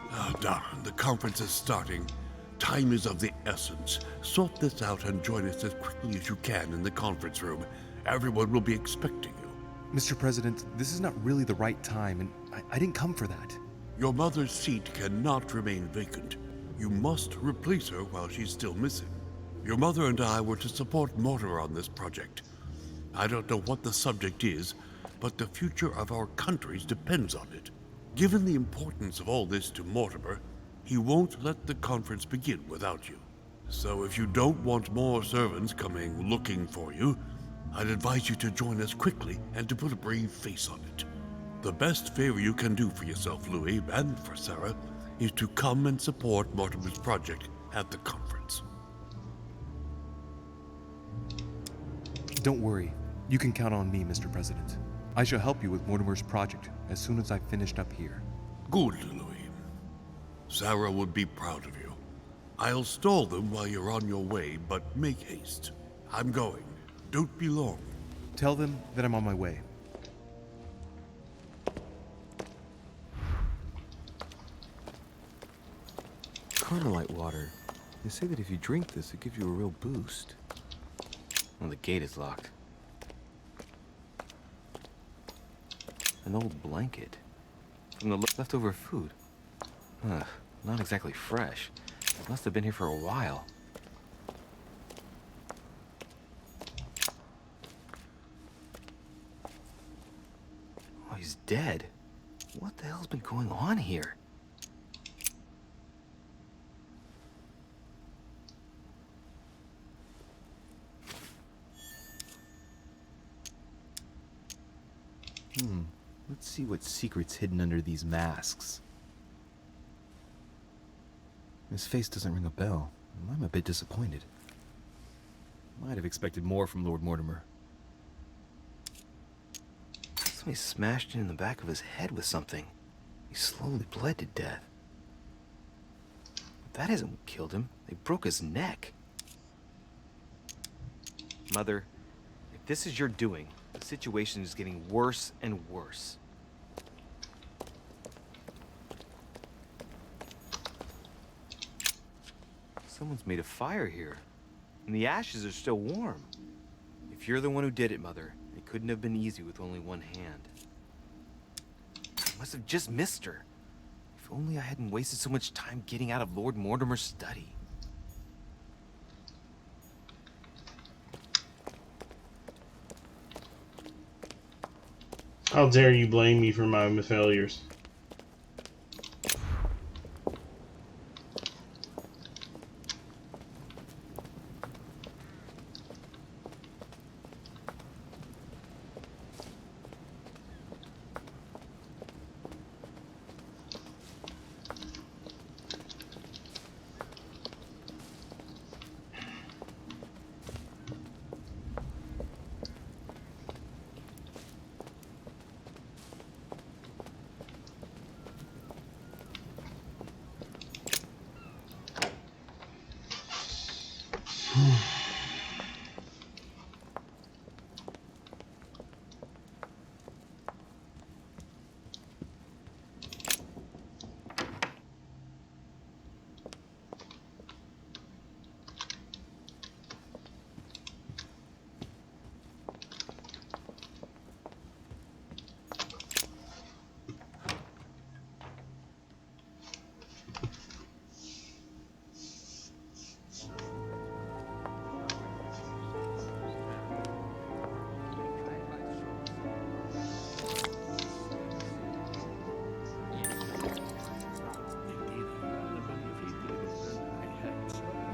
Ah, darn, the conference is starting. Time is of the essence. Sort this out and join us as quickly as you can in the conference room. Everyone will be expecting you. Mr. President, this is not really the right time, and I didn't come for that. Your mother's seat cannot remain vacant. You must replace her while she's still missing. Your mother and I were to support Mortimer on this project. I don't know what the subject is, but the future of our countries depends on it. Given the importance of all this to Mortimer, he won't let the conference begin without you. So if you don't want more servants coming looking for you, I'd advise you to join us quickly and to put a brave face on it. The best favor you can do for yourself, Louis, and for Sarah, is to come and support Mortimer's project at the conference. Don't worry. You can count on me, Mr. President. I shall help you with Mortimer's project as soon as I've finished up here. Good, Louis. Sarah would be proud of you. I'll stall them while you're on your way, but make haste. I'm going. Don't be long. Tell them that I'm on my way. Carmelite water. They say that if you drink this, it gives you a real boost. Well, the gate is locked. An old blanket. From the leftover food. Ugh, not exactly fresh. Must have been here for a while. Oh, he's dead. What the hell's been going on here? Let's see what secret's hidden under these masks. His face doesn't ring a bell. I'm a bit disappointed. Might have expected more from Lord Mortimer. Somebody smashed in the back of his head with something. He slowly bled to death. That isn't what killed him. They broke his neck. Mother, if this is your doing, the situation is getting worse and worse. Someone's made a fire here, and the ashes are still warm. If you're the one who did it, Mother, it couldn't have been easy with only one hand. I must have just missed her. If only I hadn't wasted so much time getting out of Lord Mortimer's study. How dare you blame me for my failures?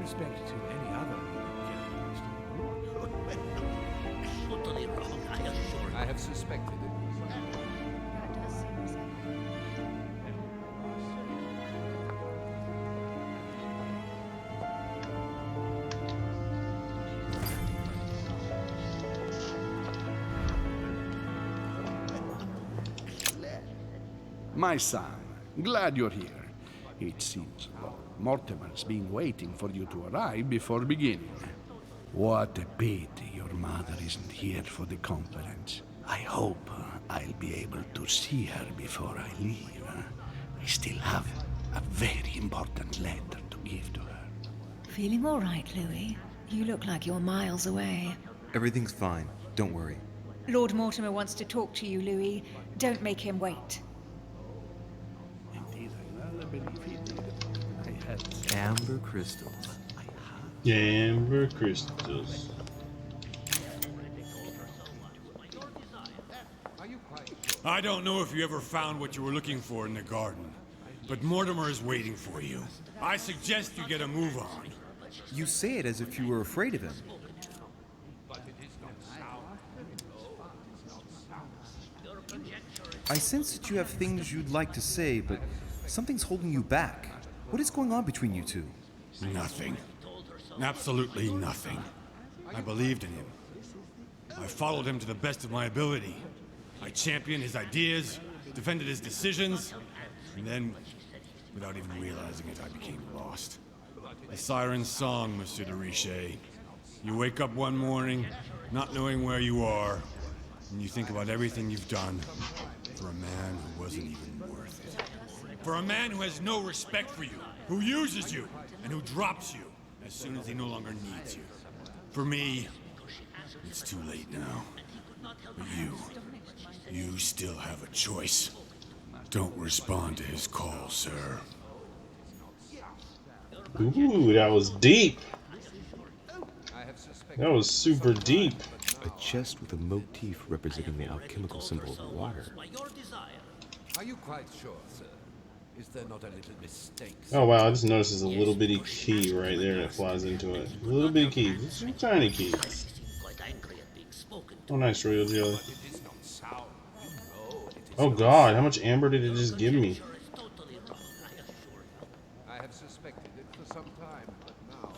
Respect to any other Totally wrong, I assure you. I have suspected it. My son, glad you're here. It seems Mortimer's been waiting for you to arrive before beginning. What a pity your mother isn't here for the conference. I hope I'll be able to see her before I leave. I still have a very important letter to give to her. Feeling all right, Louis? You look like you're miles away. Everything's fine. Don't worry. Lord Mortimer wants to talk to you, Louis. Don't make him wait. Amber crystals. Amber crystals. I don't know if you ever found what you were looking for in the garden, but Mortimer is waiting for you. I suggest you get a move on. You say it as if you were afraid of him. I sense that you have things you'd like to say, but something's holding you back. What is going on between you two? Nothing. Absolutely nothing. I believed in him. I followed him to the best of my ability. I championed his ideas, defended his decisions, and then, without even realizing it, I became lost. The siren's song, Monsieur de Richet. You wake up one morning, not knowing where you are, and you think about everything you've done for a man who wasn't even worth it. For a man who has no respect for you, who uses you, and who drops you as soon as he no longer needs you. For me, it's too late now. But you still have a choice. Don't respond to his call, sir. Ooh, that was deep. That was super deep. A chest with a motif representing the alchemical symbol of water. Are you quite sure, sir? Is there not a little mistake? Oh wow, I just noticed there's a little bitty key right there that flies into it. A little bitty key. It's a tiny key. Oh nice, Royal Jelly. Oh god, how much amber did it just give me? I have suspected it for some time, but now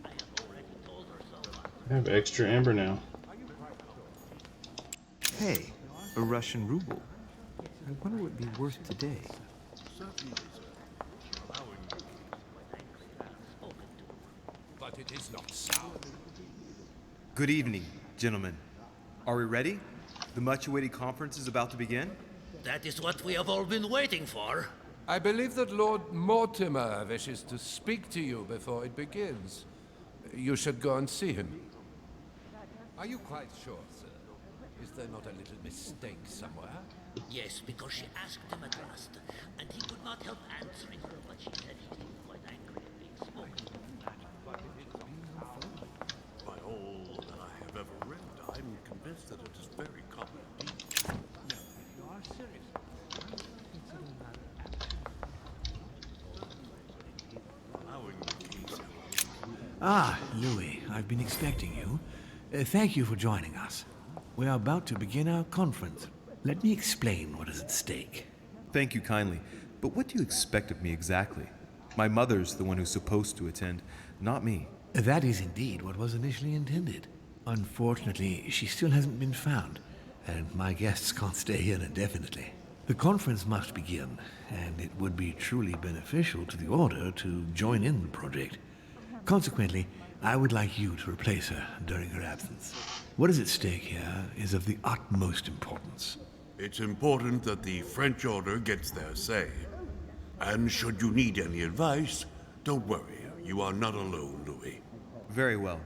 I'm convinced. I have extra amber now. Hey, a Russian ruble. I wonder what it'd be worth today. But it is not sound. Good evening, gentlemen. Are we ready? The much-awaited conference is about to begin? That is what we have all been waiting for. I believe that Lord Mortimer wishes to speak to you before it begins. You should go and see him. Are you quite sure, sir? Is there not a little mistake somewhere? Yes, because she asked him at last, and he could not help answering her, but she said he seemed quite angry at being spoken to. By all that I have ever read, I'm convinced that it is very common. No, you are serious. Ah, Louis, I've been expecting you. Thank you for joining us. We are about to begin our conference. Let me explain what is at stake. Thank you kindly, but what do you expect of me exactly? My mother's the one who's supposed to attend, not me. That is indeed what was initially intended. Unfortunately, she still hasn't been found, and my guests can't stay here indefinitely. The conference must begin, and it would be truly beneficial to the Order to join in the project. Consequently, I would like you to replace her during her absence. What is at stake here is of the utmost importance. It's important that the French Order gets their say. And should you need any advice, don't worry. You are not alone, Louis. Very well.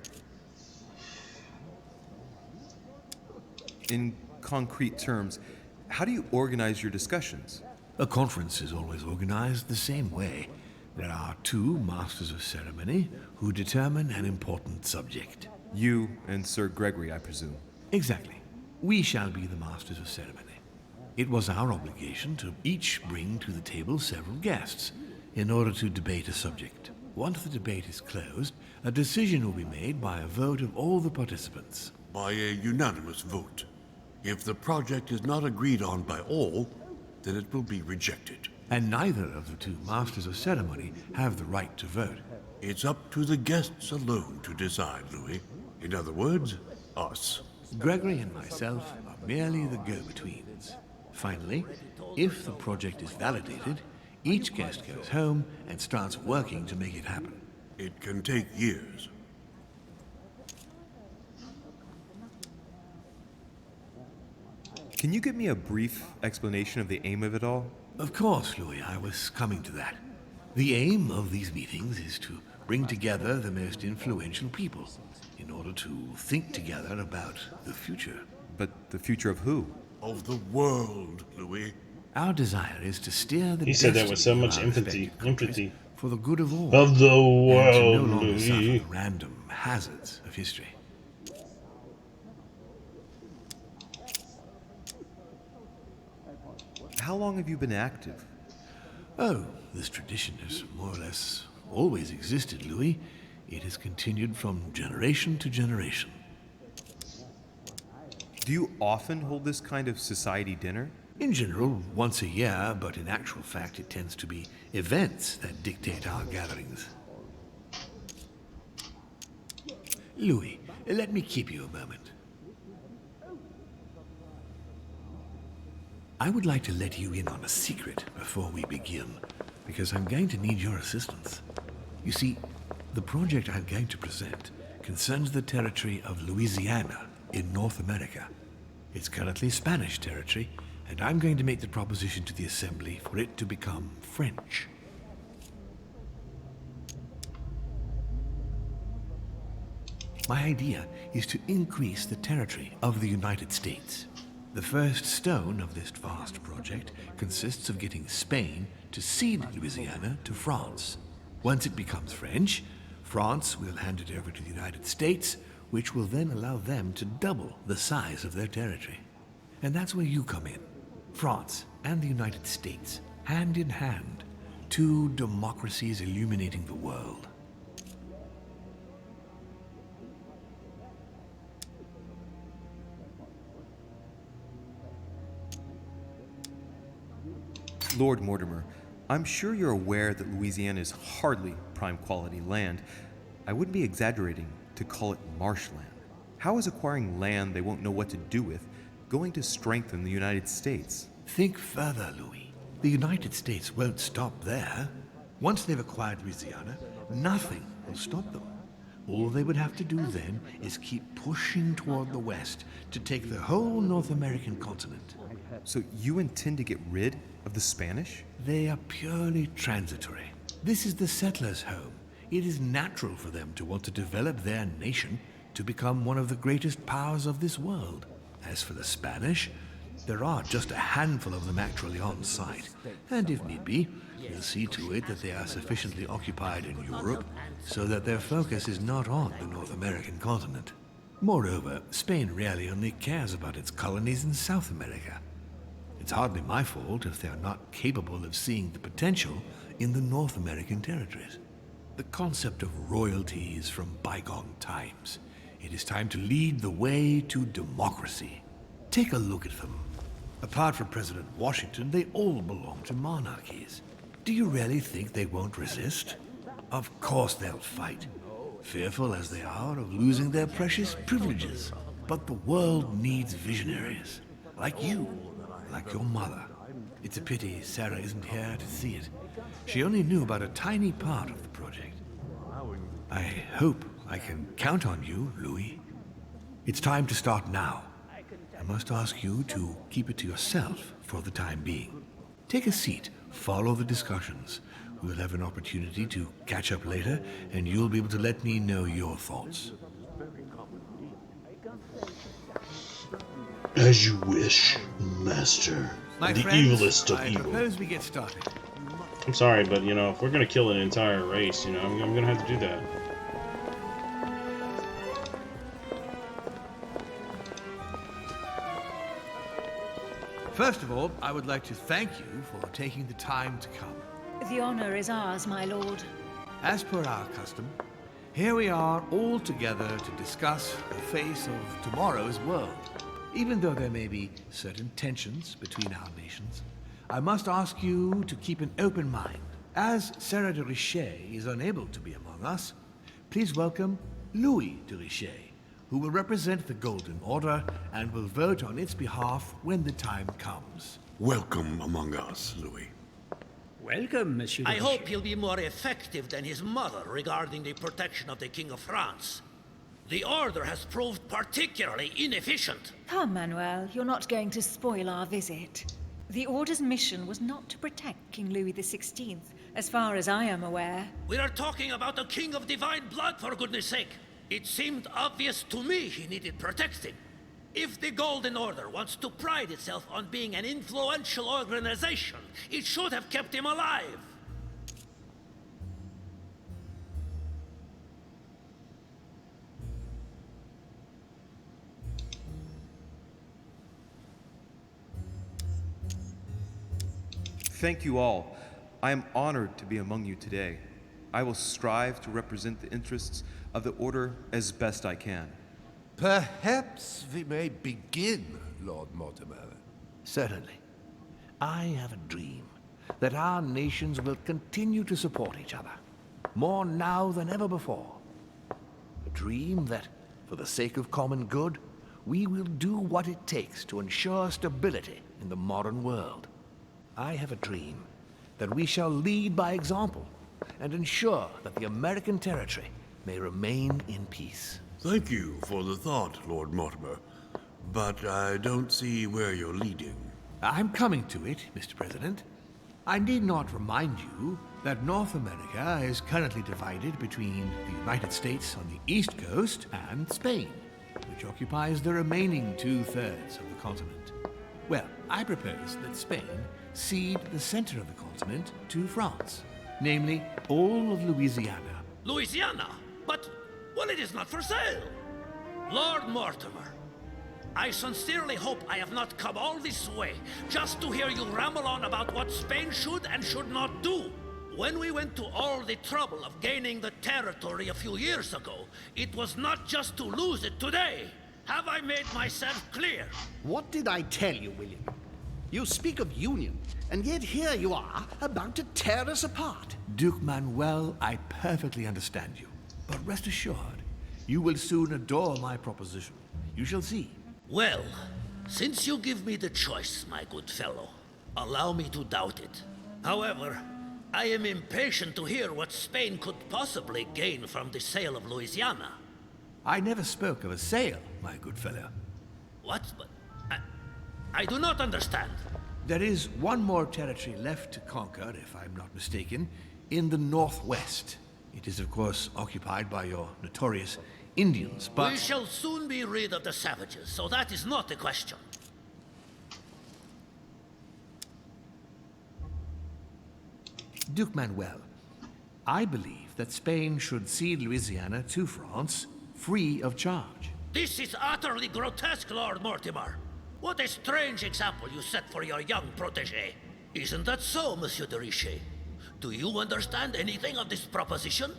In concrete terms, how do you organize your discussions? A conference is always organized the same way. There are two Masters of Ceremony who determine an important subject. You and Sir Gregory, I presume. Exactly. We shall be the Masters of Ceremony. It was our obligation to each bring to the table several guests in order to debate a subject. Once the debate is closed, a decision will be made by a vote of all the participants. By a unanimous vote. If the project is not agreed on by all, then it will be rejected. And neither of the two Masters of Ceremony have the right to vote. It's up to the guests alone to decide, Louis. In other words, us. Gregory and myself are merely the go-betweens. Finally, if the project is validated, each guest goes home and starts working to make it happen. It can take years. Can you give me a brief explanation of the aim of it all? Of course, Louis, I was coming to that. The aim of these meetings is to bring together the most influential people in order to think together about the future. But the future of who? Of the world, Louis. Our desire is to steer the He said that with so destiny of much our empathy. respective for the good of all. Of the and world, to no longer Louis. suffer the random hazards of history. How long have you been active? Oh, this tradition has more or less always existed, Louis. It has continued from generation to generation. Do you often hold this kind of society dinner? In general, once a year, but in actual fact it tends to be events that dictate our gatherings. Louis, let me keep you a moment. I would like to let you in on a secret before we begin, because I'm going to need your assistance. You see, the project I'm going to present concerns the territory of Louisiana in North America. It's currently Spanish territory, and I'm going to make the proposition to the Assembly for it to become French. My idea is to increase the territory of the United States. The first stone of this vast project consists of getting Spain to cede Louisiana to France. Once it becomes French, France will hand it over to the United States, which will then allow them to double the size of their territory. And that's where you come in. France and the United States, hand in hand, two democracies illuminating the world. Lord Mortimer, I'm sure you're aware that Louisiana is hardly prime quality land. I wouldn't be exaggerating to call it marshland. How is acquiring land they won't know what to do with going to strengthen the United States? Think further, Louis. The United States won't stop there. Once they've acquired Louisiana, nothing will stop them. All they would have to do then is keep pushing toward the west to take the whole North American continent. So you intend to get rid of the Spanish? They are purely transitory. This is the settlers' home. It is natural for them to want to develop their nation to become one of the greatest powers of this world. As for the Spanish, there are just a handful of them actually on site, and if need be, we'll see to it that they are sufficiently occupied in Europe so that their focus is not on the North American continent. Moreover, Spain really only cares about its colonies in South America. It's hardly my fault if they are not capable of seeing the potential in the North American territories. The concept of royalty is from bygone times. It is time to lead the way to democracy. Take a look at them. Apart from President Washington, they all belong to monarchies. Do you really think they won't resist? Of course they'll fight, fearful as they are of losing their precious privileges. But the world needs visionaries, like you, like your mother. It's a pity Sarah isn't here to see it. She only knew about a tiny part of the project. I hope I can count on you, Louis. It's time to start now. I must ask you to keep it to yourself for the time being. Take a seat, follow the discussions. We'll have an opportunity to catch up later, and you'll be able to let me know your thoughts. As you wish, Master. My The friends, evilest of I evil. propose we get started. I'm sorry, but if we're gonna kill an entire race, I'm gonna have to do that. First of all, I would like to thank you for taking the time to come. The honor is ours, my lord. As per our custom, here we are all together to discuss the face of tomorrow's world. Even though there may be certain tensions between our nations, I must ask you to keep an open mind. As Sarah de Richet is unable to be among us, please welcome Louis de Richet, who will represent the Golden Order and will vote on its behalf when the time comes. Welcome among us, Louis. Welcome, Monsieur. I hope he'll be more effective than his mother regarding the protection of the King of France. The Order has proved particularly inefficient. Come, Manuel, you're not going to spoil our visit. The Order's mission was not to protect King Louis XVI, as far as I am aware. We are talking about a king of divine blood, for goodness sake. It seemed obvious to me he needed protecting. If the Golden Order wants to pride itself on being an influential organization, it should have kept him alive. Thank you all. I am honored to be among you today. I will strive to represent the interests of the Order as best I can. Perhaps we may begin, Lord Mortimer. Certainly. I have a dream that our nations will continue to support each other, more now than ever before. A dream that, for the sake of common good, we will do what it takes to ensure stability in the modern world. I have a dream that we shall lead by example and ensure that the American territory may remain in peace. Thank you for the thought, Lord Mortimer, but I don't see where you're leading. I'm coming to it, Mr. President. I need not remind you that North America is currently divided between the United States on the East Coast and Spain, which occupies the remaining 2/3 of the continent. Well, I propose that Spain cede the center of the continent to France. namely all of Louisiana. Louisiana? But, well, it is not for sale. Lord Mortimer, I sincerely hope I have not come all this way just to hear you ramble on about what Spain should and should not do. When we went to all the trouble of gaining the territory a few years ago, it was not just to lose it today. Have I made myself clear? What did I tell you, William? You speak of union, and yet here you are, about to tear us apart. Duke Manuel, I perfectly understand you. But rest assured, you will soon adore my proposition. You shall see. Well, since you give me the choice, my good fellow, allow me to doubt it. However, I am impatient to hear what Spain could possibly gain from the sale of Louisiana. I never spoke of a sale, my good fellow. What? I do not understand. There is one more territory left to conquer, if I'm not mistaken, in the northwest. It is, of course, occupied by your notorious Indians, but... We shall soon be rid of the savages, so that is not a question. Duke Manuel, I believe that Spain should cede Louisiana to France free of charge. This is utterly grotesque, Lord Mortimer. What a strange example you set for your young protégé. Isn't that so, Monsieur de Richet? Do you understand anything of this proposition?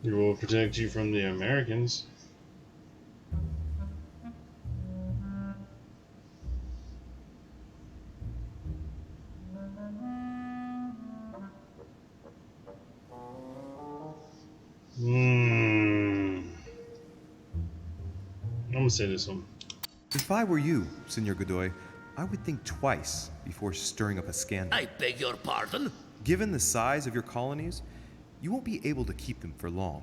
It will protect you from the Americans. I'm gonna say this one. If I were you, Senor Godoy, I would think twice before stirring up a scandal. I beg your pardon? Given the size of your colonies, you won't be able to keep them for long.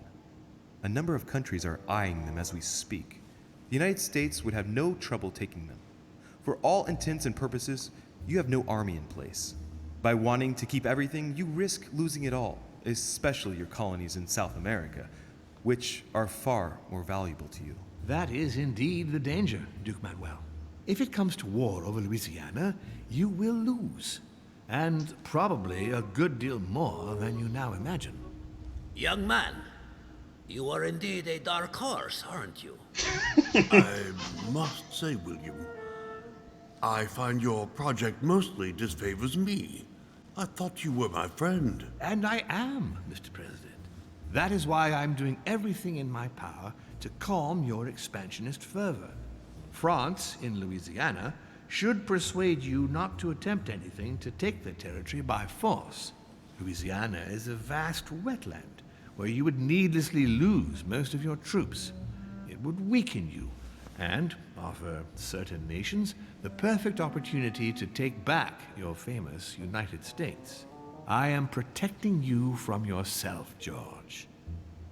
A number of countries are eyeing them as we speak. The United States would have no trouble taking them. For all intents and purposes, you have no army in place. By wanting to keep everything, you risk losing it all, especially your colonies in South America, which are far more valuable to you. That is indeed the danger, Duke Manuel. If it comes to war over Louisiana, you will lose. And probably a good deal more than you now imagine. Young man, you are indeed a dark horse, aren't you? I must say, William, I find your project mostly disfavors me. I thought you were my friend. And I am, Mr. President. That is why I'm doing everything in my power to calm your expansionist fervor. France, in Louisiana, should persuade you not to attempt anything to take the territory by force. Louisiana is a vast wetland where you would needlessly lose most of your troops. It would weaken you and offer certain nations the perfect opportunity to take back your famous United States. I am protecting you from yourself, George.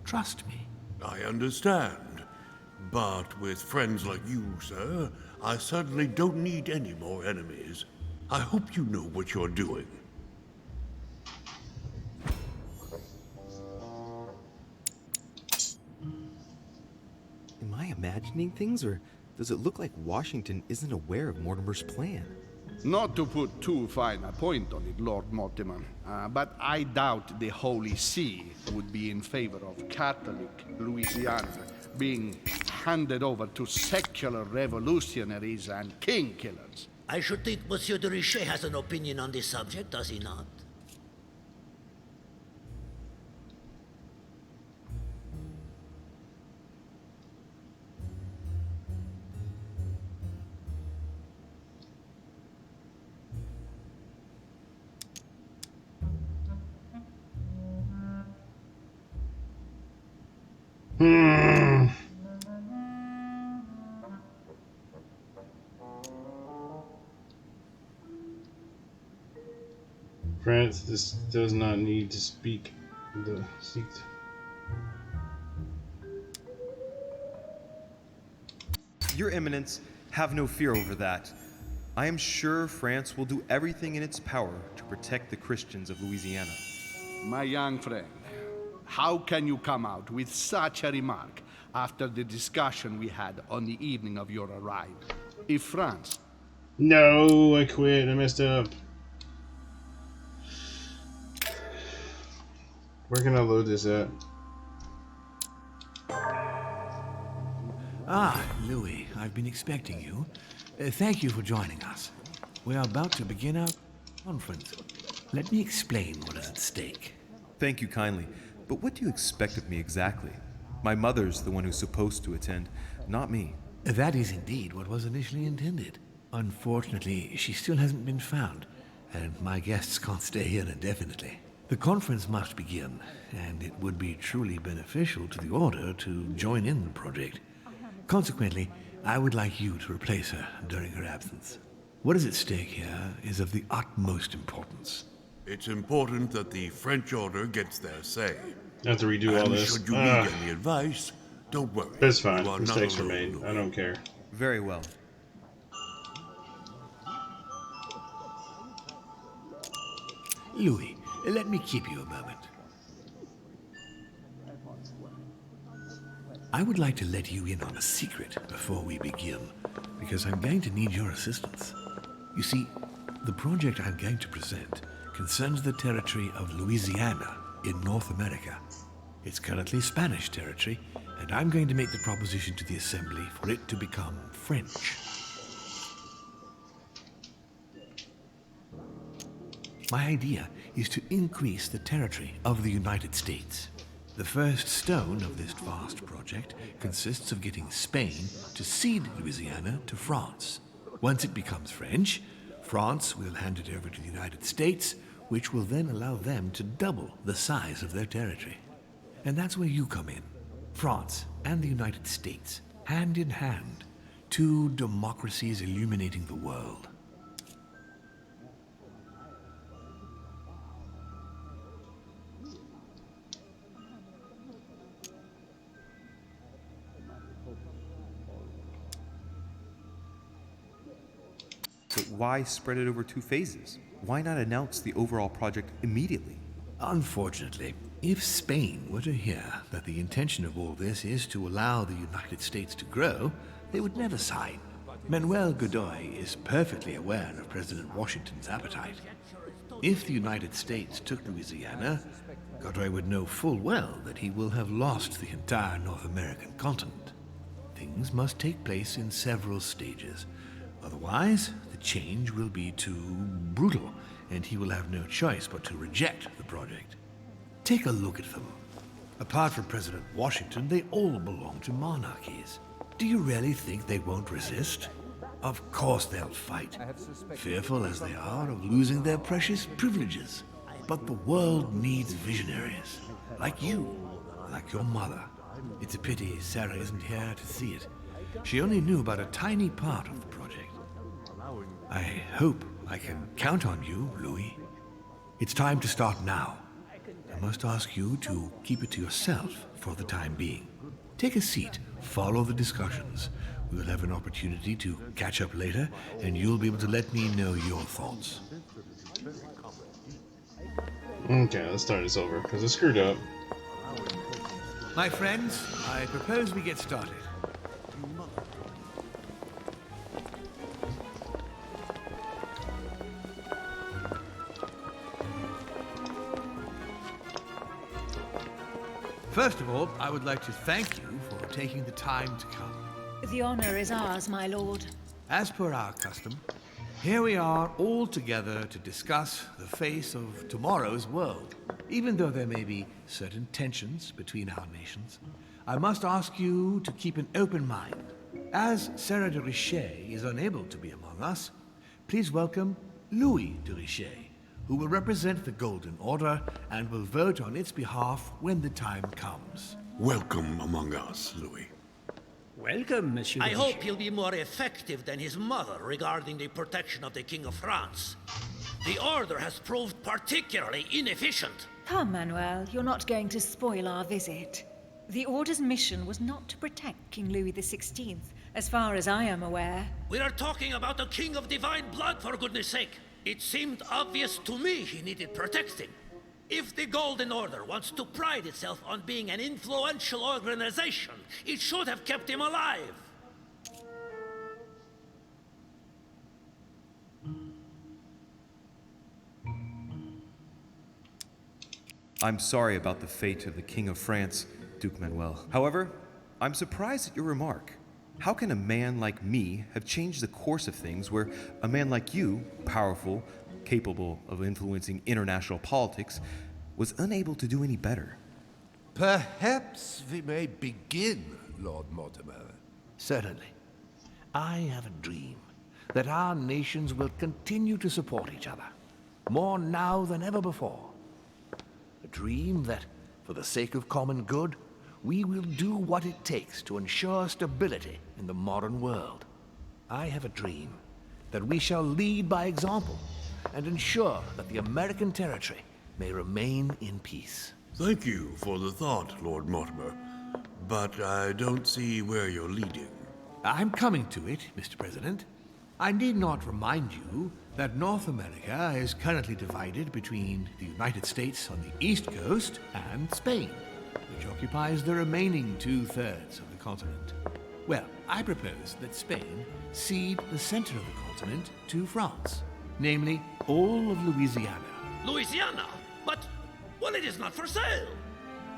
Trust me. I understand. But with friends like you, sir, I certainly don't need any more enemies. I hope you know what you're doing. Am I imagining things, or does it look like Washington isn't aware of Mortimer's plan? Not to put too fine a point on it, Lord Mortimer, but I doubt the Holy See would be in favor of Catholic Louisiana being handed over to secular revolutionaries and king killers. I should think Monsieur de Richet has an opinion on this subject, does he not? France, this does not need to speak the seat. Your Eminence, have no fear over that. I am sure France will do everything in its power to protect the Christians of Louisiana. My young friend, how can you come out with such a remark after the discussion we had on the evening of your arrival? If France... No, I quit. I messed up. Where can I load this at? Ah, Louis, I've been expecting you. Thank you for joining us. We are about to begin our conference. Let me explain what is at stake. Thank you kindly, but what do you expect of me exactly? My mother's the one who's supposed to attend, not me. That is indeed what was initially intended. Unfortunately, she still hasn't been found, and my guests can't stay here indefinitely. The conference must begin, and it would be truly beneficial to the Order to join in the project. Consequently, I would like you to replace her during her absence. What is at stake here is of the utmost importance. It's important that the French Order gets their say. I have to redo all this. Should you need any advice, don't worry. That's fine. You are Mistakes not were alone, made. Louis. I don't care. Very well. Louis, let me keep you a moment. I would like to let you in on a secret before we begin, because I'm going to need your assistance. You see, the project I'm going to present concerns the territory of Louisiana in North America. It's currently Spanish territory, and I'm going to make the proposition to the Assembly for it to become French. My idea is to increase the territory of the United States. The first stone of this vast project consists of getting Spain to cede Louisiana to France. Once it becomes French, France will hand it over to the United States, which will then allow them to double the size of their territory. And that's where you come in. France and the United States, hand in hand, two democracies illuminating the world. But why spread it over 2 phases? Why not announce the overall project immediately? Unfortunately, if Spain were to hear that the intention of all this is to allow the United States to grow, they would never sign. Manuel Godoy is perfectly aware of President Washington's appetite. If the United States took Louisiana, Godoy would know full well that he will have lost the entire North American continent. Things must take place in several stages. Otherwise, the change will be too brutal, and he will have no choice but to reject the project. Take a look at them. Apart from President Washington, they all belong to monarchies. Do you really think they won't resist? Of course they'll fight, fearful as they are of losing their precious privileges. But the world needs visionaries, like you, like your mother. It's a pity Sarah isn't here to see it. She only knew about a tiny part of the project. I hope I can count on you, Louis. It's time to start now. I must ask you to keep it to yourself for the time being. Take a seat, follow the discussions. We'll have an opportunity to catch up later, and you'll be able to let me know your thoughts. Okay, let's start this over, because I screwed up. My friends, I propose we get started. First of all, I would like to thank you for taking the time to come. The honor is ours, my lord. As per our custom, here we are all together to discuss the face of tomorrow's world. Even though there may be certain tensions between our nations, I must ask you to keep an open mind. As Sarah de Richet is unable to be among us, please welcome Louis de Richet, who will represent the Golden Order and will vote on its behalf when the time comes. Welcome among us, Louis. Welcome, Monsieur. I hope he'll be more effective than his mother regarding the protection of the King of France. The Order has proved particularly inefficient. Come, Manuel, you're not going to spoil our visit. The Order's mission was not to protect King Louis XVI, as far as I am aware. We are talking about a king of divine blood, for goodness sake. It seemed obvious to me he needed protecting. If the Golden Order wants to pride itself on being an influential organization, it should have kept him alive. I'm sorry about the fate of the King of France, Duke Manuel. However, I'm surprised at your remark. How can a man like me have changed the course of things where a man like you, powerful, capable of influencing international politics, was unable to do any better? Perhaps we may begin, Lord Mortimer. Certainly. I have a dream that our nations will continue to support each other, more now than ever before. A dream that, for the sake of common good, we will do what it takes to ensure stability in the modern world. I have a dream that we shall lead by example and ensure that the American territory may remain in peace. Thank you for the thought, Lord Mortimer, but I don't see where you're leading. I'm coming to it, Mr. President. I need not remind you that North America is currently divided between the United States on the east coast and Spain, which occupies the remaining 2/3 of the continent. Well, I propose that Spain cede the center of the continent to France, namely all of Louisiana. Louisiana? But, well, it is not for sale.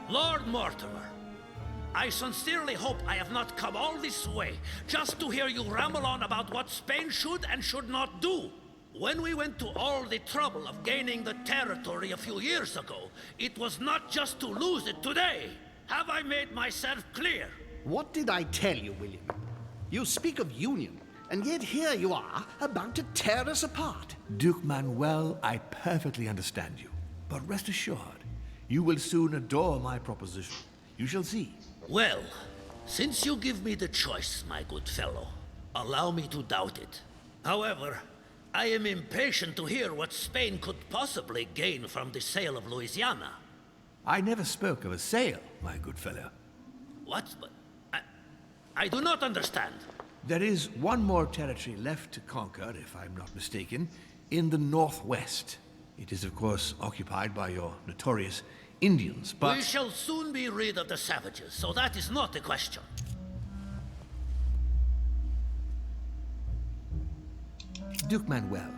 Lord Mortimer, I sincerely hope I have not come all this way just to hear you ramble on about what Spain should and should not do. When we went to all the trouble of gaining the territory a few years ago, it was not just to lose it today. Have I made myself clear? What did I tell you, William? You speak of union, and yet here you are, about to tear us apart. Duke Manuel, I perfectly understand you. But rest assured, you will soon adore my proposition. You shall see. Well, since you give me the choice, my good fellow, allow me to doubt it. However, I am impatient to hear what Spain could possibly gain from the sale of Louisiana. I never spoke of a sale, my good fellow. What? I do not understand. There is one more territory left to conquer, if I'm not mistaken, in the northwest. It is, of course, occupied by your notorious Indians, but... We shall soon be rid of the savages, so that is not the question. Duke Manuel,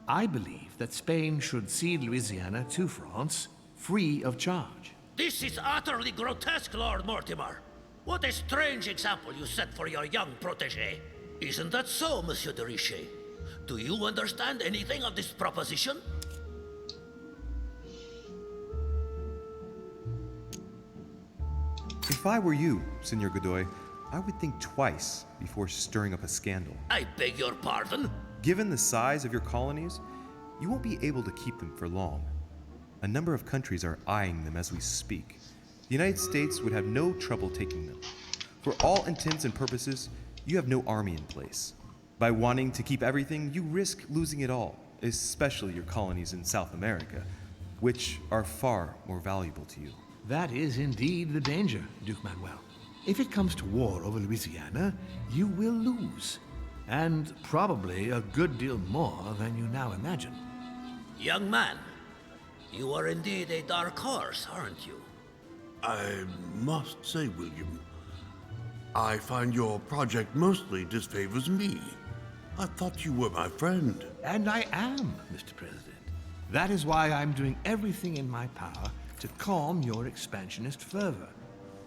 I believe that Spain should cede Louisiana to France free of charge. This is utterly grotesque, Lord Mortimer. What a strange example you set for your young protégé. Isn't that so, Monsieur de Richet? Do you understand anything of this proposition? If I were you, Senor Godoy, I would think twice before stirring up a scandal. I beg your pardon? Given the size of your colonies, you won't be able to keep them for long. A number of countries are eyeing them as we speak. The United States would have no trouble taking them. For all intents and purposes, you have no army in place. By wanting to keep everything, you risk losing it all, especially your colonies in South America, which are far more valuable to you. That is indeed the danger, Duke Manuel. If it comes to war over Louisiana, you will lose. And probably a good deal more than you now imagine. Young man, you are indeed a dark horse, aren't you? I must say, William, I find your project mostly disfavors me. I thought you were my friend. And I am, Mr. President. That is why I'm doing everything in my power to calm your expansionist fervor.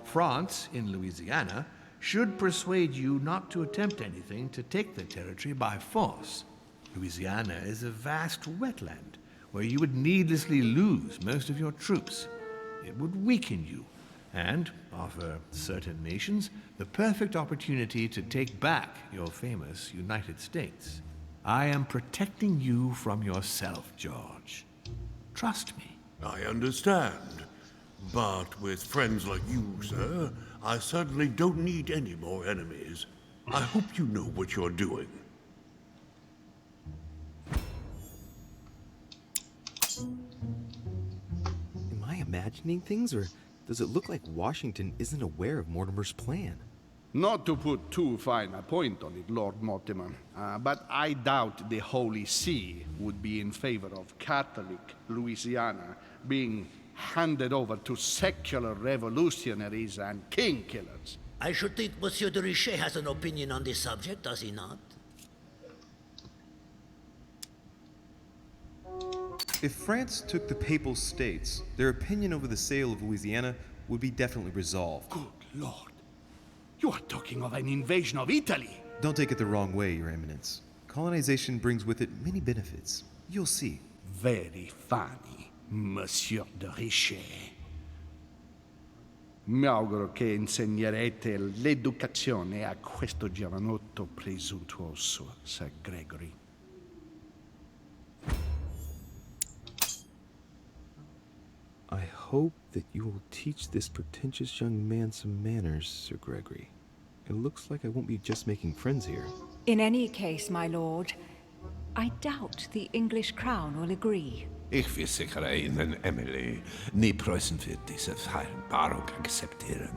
France, in Louisiana, should persuade you not to attempt anything to take the territory by force. Louisiana is a vast wetland where you would needlessly lose most of your troops. It would weaken you and offer certain nations the perfect opportunity to take back your famous United States. I am protecting you from yourself, George. Trust me. I understand. But with friends like you, sir, I certainly don't need any more enemies. I hope you know what you're doing. Am I imagining things, or does it look like Washington isn't aware of Mortimer's plan? Not to put too fine a point on it, Lord Mortimer, but I doubt the Holy See would be in favor of Catholic Louisiana being handed over to secular revolutionaries and king killers. I should think Monsieur de Richet has an opinion on this subject, does he not? If France took the Papal States, their opinion over the sale of Louisiana would be definitely resolved. Good Lord. You are talking of an invasion of Italy. Don't take it the wrong way, Your Eminence. Colonization brings with it many benefits. You'll see. Very funny, Monsieur de Richet. Mi auguro che insegnerete l'educazione a questo giovanotto presuntuoso, Sir Gregory. I hope that you will teach this pretentious young man some manners, Sir Gregory. It looks like I won't be just making friends here. In any case, my lord, I doubt the English crown will agree. Ich versichere Ihnen, Emily, nie Preußen wird diese Vereinbarung akzeptieren.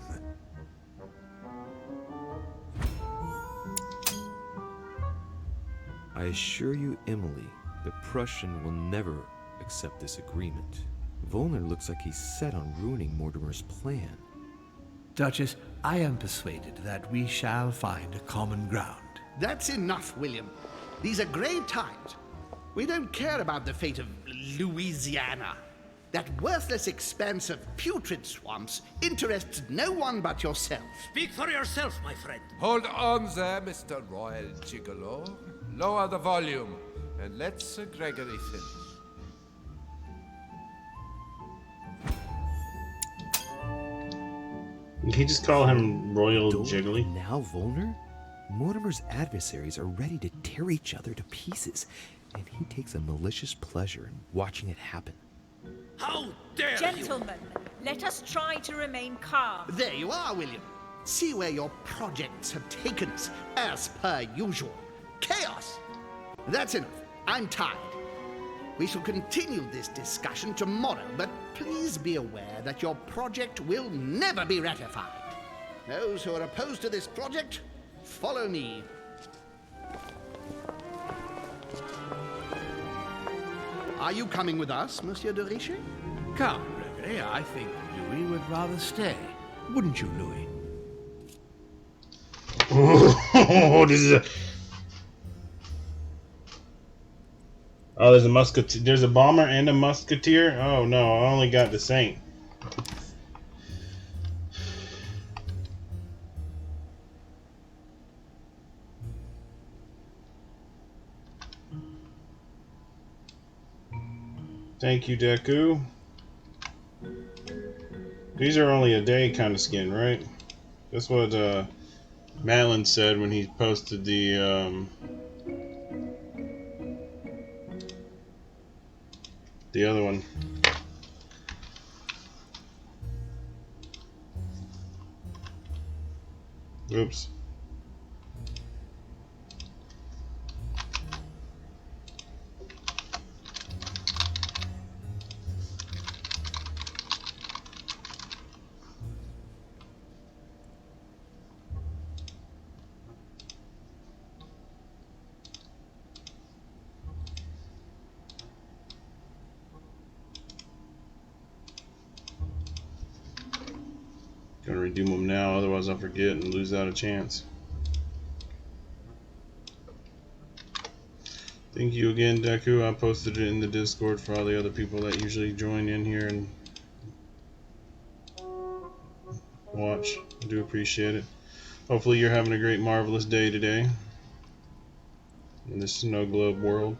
I assure you, Emily, the Prussian will never accept this agreement. Volner looks like he's set on ruining Mortimer's plan. Duchess, I am persuaded that we shall find a common ground. That's enough, William. These are grave times. We don't care about the fate of Louisiana. That worthless expanse of putrid swamps interests no one but yourself. Speak for yourself, my friend. Hold on there, Mr. Royal Gigolo. Lower the volume, and let Sir Gregory finish. Did he just call him Royal Don't Jiggly? Now, Volner? Mortimer's adversaries are ready to tear each other to pieces, and he takes a malicious pleasure in watching it happen. How dare you! Gentlemen, let us try to remain calm. There you are, William. See where your projects have taken us, as per usual. Chaos! That's enough. I'm tired. We shall continue this discussion tomorrow, but please be aware that your project will never be ratified. Those who are opposed to this project, follow me. Are you coming with us, Monsieur de Richet? Come, Gregory, I think Louis would rather stay. Wouldn't you, Louis? This is a... Oh, there's a musketeer. There's a bomber and a musketeer. Oh no, I only got the Saint. Thank you, Deku. These are only a day kind of skin, right? That's what Madeline said when he posted the other one. Oops. Gonna redeem them now, otherwise I'll forget and lose out a chance. Thank you again, Deku. I posted it in the Discord for all the other people that usually join in here and watch. I do appreciate it. Hopefully you're having a great, marvelous day today in this snow globe world.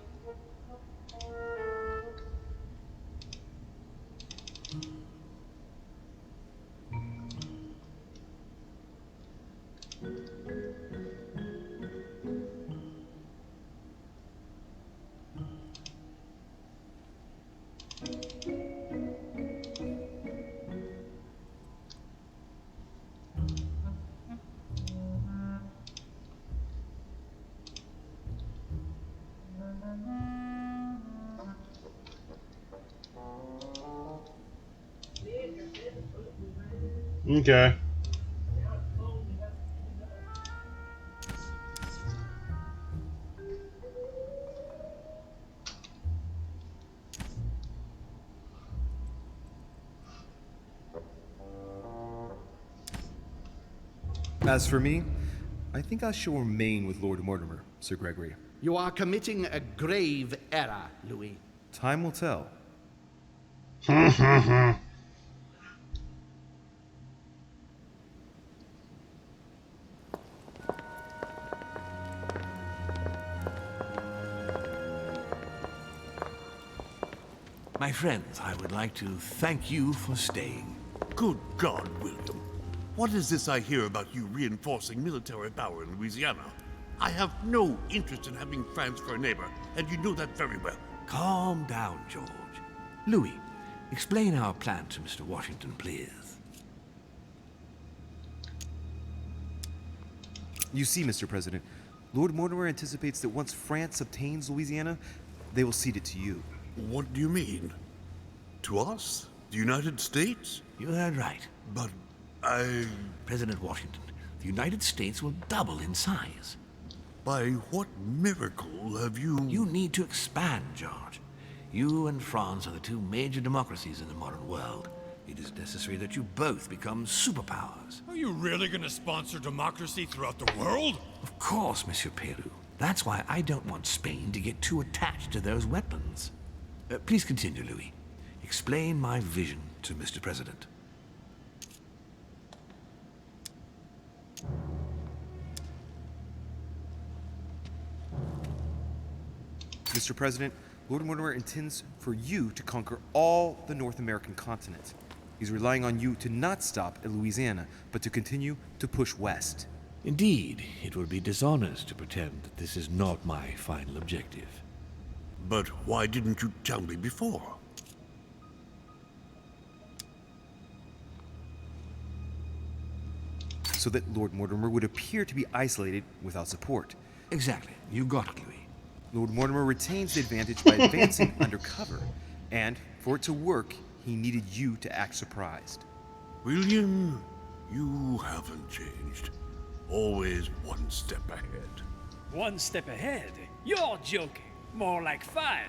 Okay. As for me, I think I shall remain with Lord Mortimer, Sir Gregory. You are committing a grave error, Louis. Time will tell. My friends, I would like to thank you for staying. Good God, William. What is this I hear about you reinforcing military power in Louisiana? I have no interest in having France for a neighbor, and you know that very well. Calm down, George. Louis, explain our plan to Mr. Washington, please. You see, Mr. President, Lord Mortimer anticipates that once France obtains Louisiana, they will cede it to you. What do you mean? To us? The United States? You heard right. But President Washington, the United States will double in size. By what miracle have you... You need to expand, George. You and France are the two major democracies in the modern world. It is necessary that you both become superpowers. Are you really going to sponsor democracy throughout the world? Of course, Monsieur Peru. That's why I don't want Spain to get too attached to those wetlands. Please continue, Louis. Explain my vision to Mr. President. Mr. President, Lord Mortimer intends for you to conquer all the North American continent. He's relying on you to not stop at Louisiana, but to continue to push west. Indeed, it would be dishonest to pretend that this is not my final objective. But why didn't you tell me before? So that Lord Mortimer would appear to be isolated without support. Exactly. You got it, Louis. Lord Mortimer retains the advantage by advancing undercover, and for it to work, he needed you to act surprised. William, you haven't changed. Always one step ahead. One step ahead? You're joking. More like 5.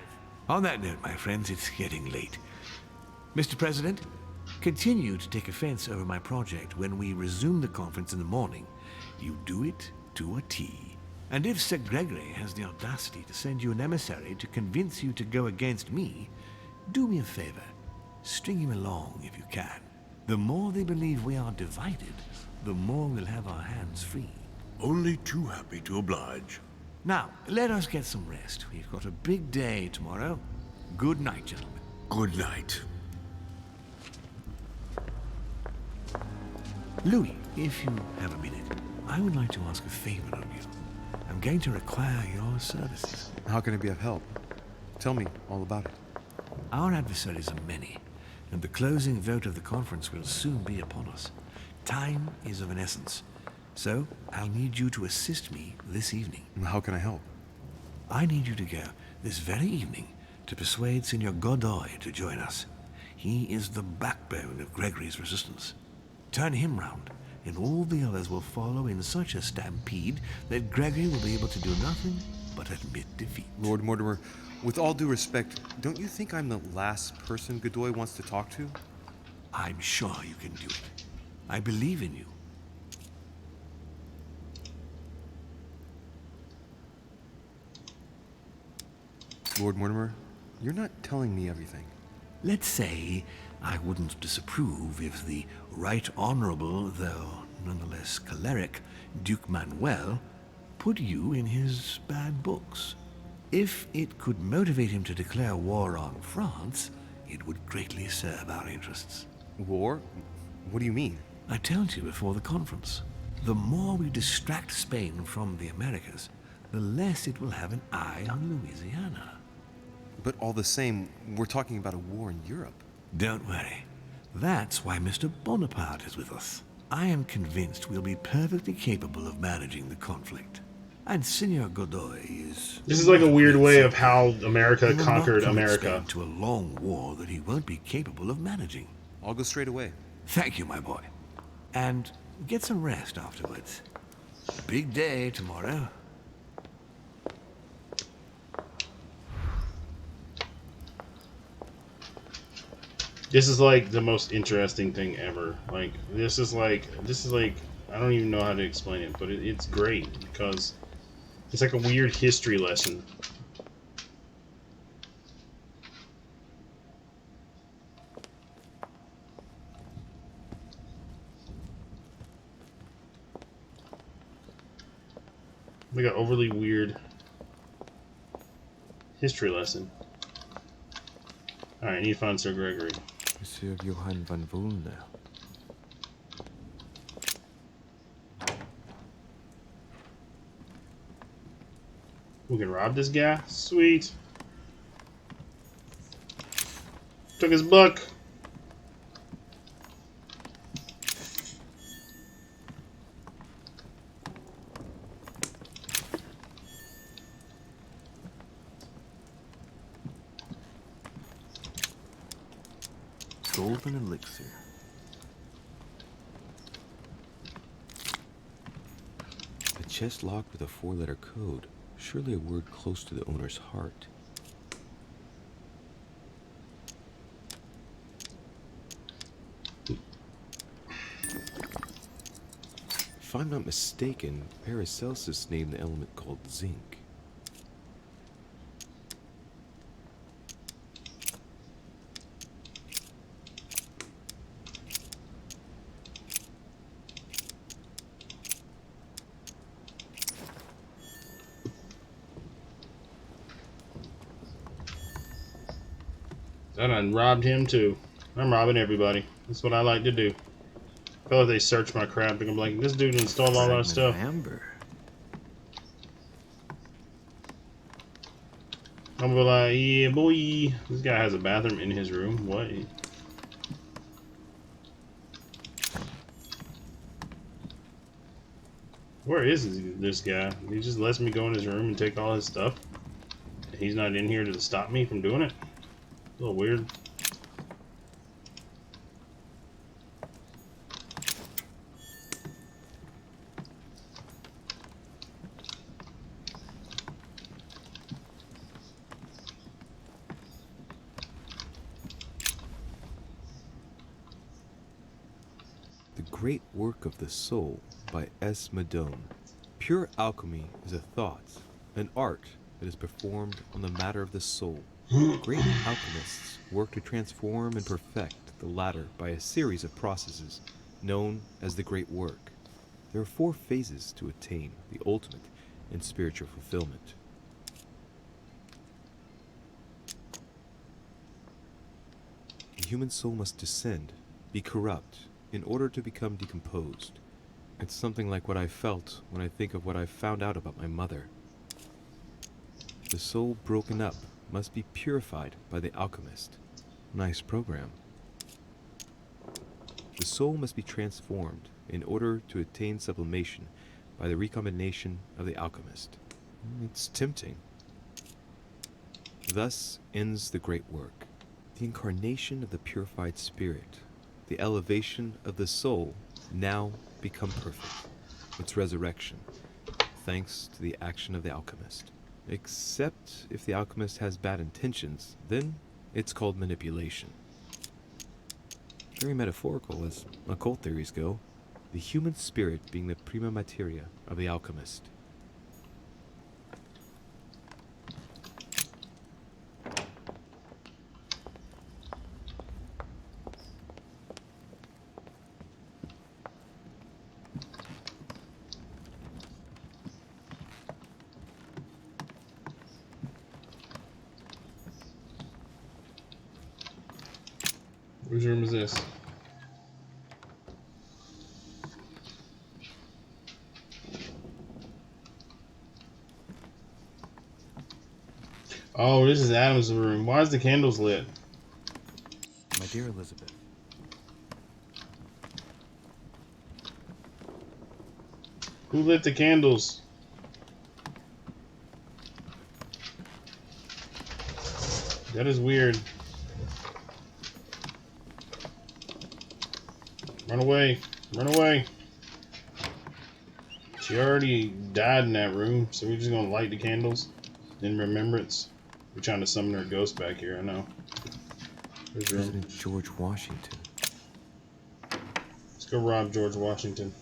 On that note, my friends, it's getting late. Mr. President, continue to take offense over my project when we resume the conference in the morning. You do it to a T. And if Sir Gregory has the audacity to send you an emissary to convince you to go against me, do me a favor. String him along if you can. The more they believe we are divided, the more we'll have our hands free. Only too happy to oblige. Now, let us get some rest. We've got a big day tomorrow. Good night, gentlemen. Good night. Louis, if you have a minute, I would like to ask a favor of you. I'm going to require your services. How can I be of help? Tell me all about it. Our adversaries are many, and the closing vote of the conference will soon be upon us. Time is of an essence, so I'll need you to assist me this evening. How can I help? I need you to go this very evening to persuade Senor Godoy to join us. He is the backbone of Gregory's resistance. Turn him round, and all the others will follow in such a stampede that Gregory will be able to do nothing but admit defeat. Lord Mortimer, with all due respect, don't you think I'm the last person Godoy wants to talk to? I'm sure you can do it. I believe in you. Lord Mortimer, you're not telling me everything. Let's say I wouldn't disapprove if the Right Honorable, though nonetheless choleric, Duke Manuel put you in his bad books. If it could motivate him to declare war on France, it would greatly serve our interests. War? What do you mean? I told you before the conference. The more we distract Spain from the Americas, the less it will have an eye on Louisiana. But all the same, we're talking about a war in Europe. Don't worry. That's why Mr. Bonaparte is with us. I am convinced we'll be perfectly capable of managing the conflict. And Senor Godoy is... This is like a weird way of how America conquered America. To a long war that he won't be capable of managing. I'll go straight away. Thank you, my boy. And get some rest afterwards. Big day tomorrow. This is like the most interesting thing ever. Like this is like I don't even know how to explain it, but it's great because it's like a weird history lesson. Like an overly weird history lesson. Alright, I need to find Sir Gregory. Monsieur Johann van Vulner. We can rob this guy? Sweet. Took his book. Golden elixir. A chest locked with a 4-letter code. Surely a word close to the owner's heart. If I'm not mistaken, Paracelsus named the element called zinc. I done robbed him too. I'm robbing everybody. That's what I like to do. I feel like they search my crap and I'm like, this dude installed all our stuff. Amber. I'm gonna be like, yeah, boy. This guy has a bathroom in his room. What? Where is this guy? He just lets me go in his room and take all his stuff. He's not in here to stop me from doing it. A little weird. The Great Work of the Soul by S. Madone. Pure alchemy is a thought, an art that is performed on the matter of the soul. Great alchemists work to transform and perfect the latter by a series of processes known as the Great Work. There are 4 phases to attain the ultimate in spiritual fulfillment. The human soul must descend, be corrupt, in order to become decomposed. It's something like what I felt when I think of what I found out about my mother. The soul broken up must be purified by the alchemist. Nice program. The soul must be transformed in order to attain sublimation by the recombination of the alchemist. It's tempting. Thus ends the great work. The incarnation of the purified spirit, the elevation of the soul, now become perfect. Its resurrection, thanks to the action of the alchemist. Except if the alchemist has bad intentions, then it's called manipulation. Very metaphorical as occult theories go, the human spirit being the prima materia of the alchemist. Whose room is this? Oh, this is Adam's room. Why is the candles lit? My dear Elizabeth, who lit the candles? That is weird. Run away. Run away. She already died in that room, so we're just gonna light the candles in remembrance. We're trying to summon her ghost back here, I know. President George Washington. Let's go rob George Washington.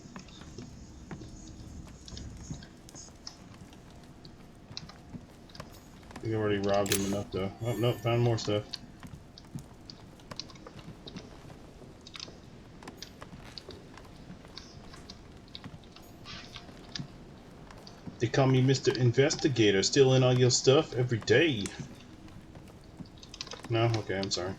I think I already robbed him enough though. Oh, no, found more stuff. They call me Mr. Investigator, stealing all your stuff every day. No? Okay, I'm sorry.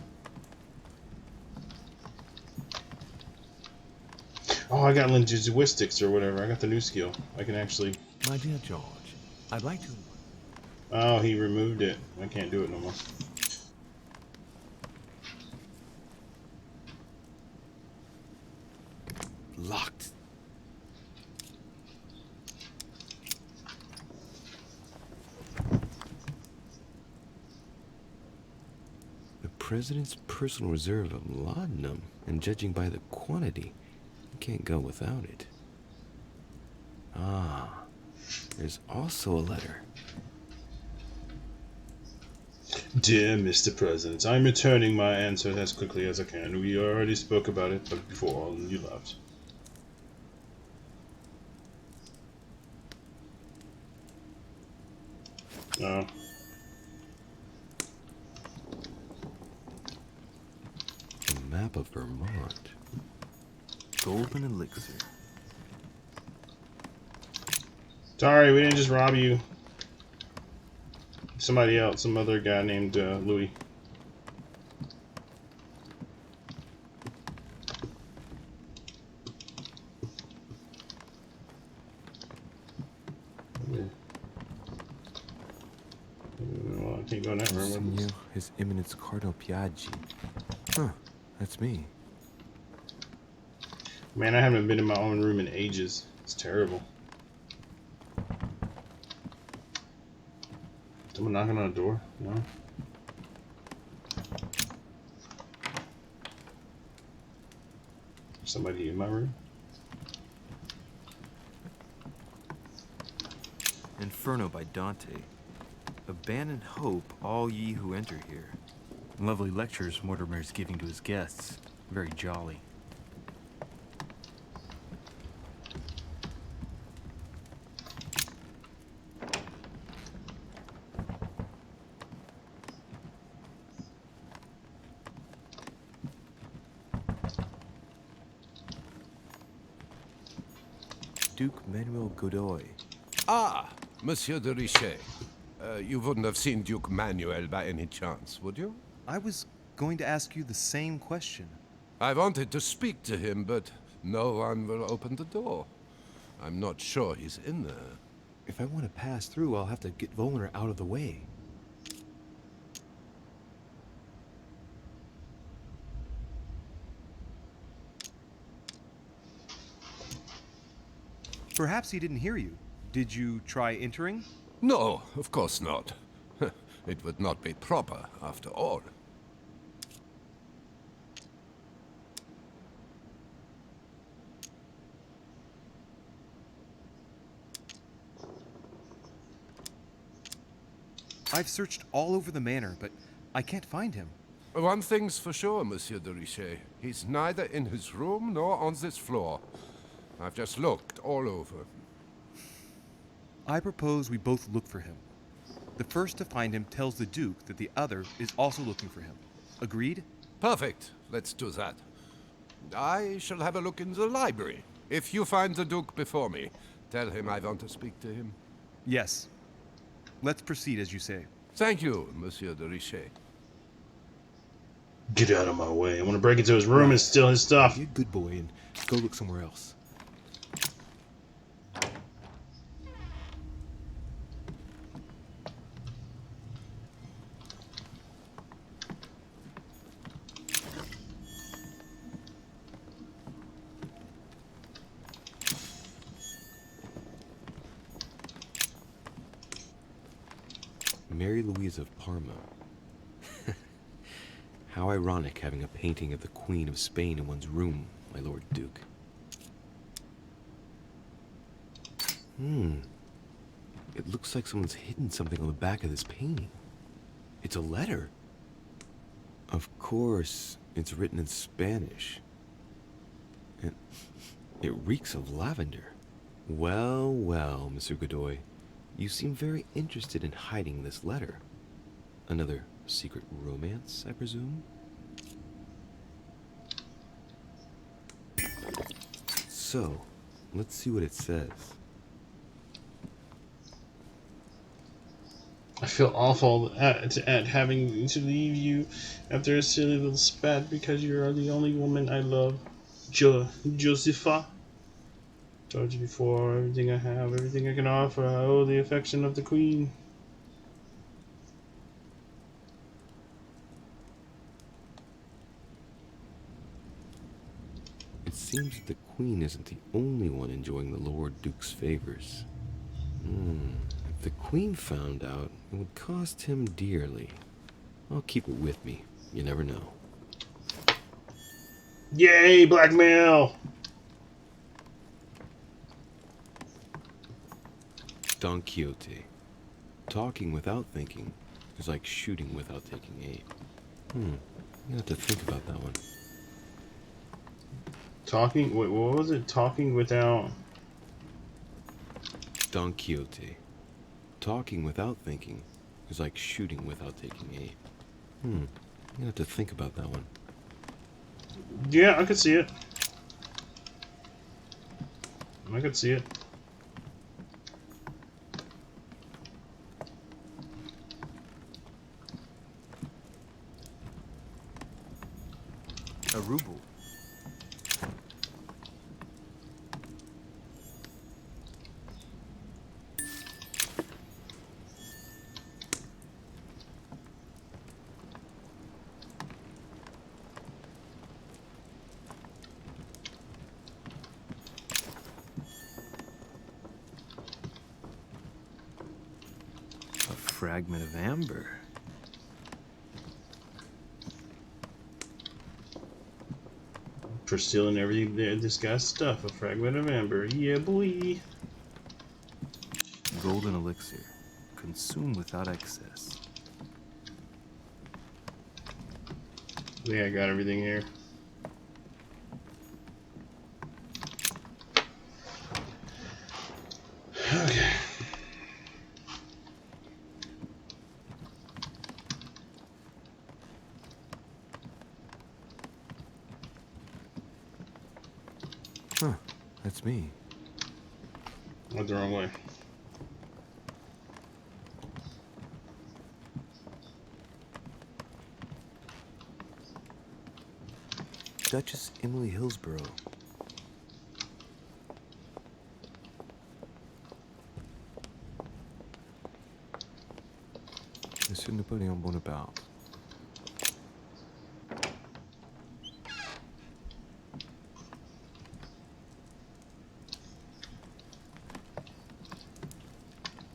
Oh, I got linguistics or whatever. I got the new skill. I can actually... My dear George, I'd like to... Oh, he removed it. I can't do it no more. Locked. The president's personal reserve of laudanum, and judging by the quantity, you can't go without it. Ah, there's also a letter. Dear Mr. President, I'm returning my answer as quickly as I can. We already spoke about it, but before you left. Oh. A map of Vermont. Golden elixir. Sorry, we didn't just rob you. Somebody else, some other guy named Louis. Well, I can't go in that room. Signor, His Eminence Cardinal Piaggi. Huh, that's me. Man, I haven't been in my own room in ages. It's terrible. Someone knocking on a door? No. Somebody in my room? Inferno by Dante. Abandon hope, all ye who enter here. Lovely lectures Mortimer's giving to his guests. Very jolly. Duke Manuel Godoy. Ah, Monsieur de Richet. You wouldn't have seen Duke Manuel by any chance, would you? I was going to ask you the same question. I wanted to speak to him, but no one will open the door. I'm not sure he's in there. If I want to pass through, I'll have to get Volner out of the way. Perhaps he didn't hear you. Did you try entering? No, of course not. It would not be proper, after all. I've searched all over the manor, but I can't find him. One thing's for sure, Monsieur de Richet. He's neither in his room nor on this floor. I've just looked all over. I propose we both look for him. The first to find him tells the Duke that the other is also looking for him. Agreed? Perfect. Let's do that. I shall have a look in the library. If you find the Duke before me, tell him I want to speak to him. Yes. Let's proceed as you say. Thank you, Monsieur de Richet. Get out of my way. I want to break into his room and steal his stuff. Be a good boy and go look somewhere else. Mary Louise of Parma. How ironic having a painting of the Queen of Spain in one's room, my Lord Duke. It looks like someone's hidden something on the back of this painting. It's a letter. Of course, it's written in Spanish. And it reeks of lavender. Well, well, Monsieur Godoy, you seem very interested in hiding this letter. Another secret romance, I presume? So, let's see what it says. I feel awful at having to leave you after a silly little spat because you are the only woman I love. Josefa. Told you before, everything I have, everything I can offer, I owe the affection of the queen. It seems the queen isn't the only one enjoying the Lord Duke's favors. If the queen found out, it would cost him dearly. I'll keep it with me. You never know. Yay, blackmail! Don Quixote. Talking without thinking is like shooting without taking aim. You have to think about that one. Talking? Wait, what was it? Talking without... Don Quixote. Talking without thinking is like shooting without taking aim. You have to think about that one. Yeah, I could see it. I could see it. A ruble. A fragment of amber. For stealing everything, this guy's stuff. A fragment of amber. Yeah, boy. Golden elixir. Consume without excess. Yeah, I got everything here. Okay. Huh, that's me. Went the wrong way. Duchess Emily Hillsborough. Monsieur Napoleon Bonaparte.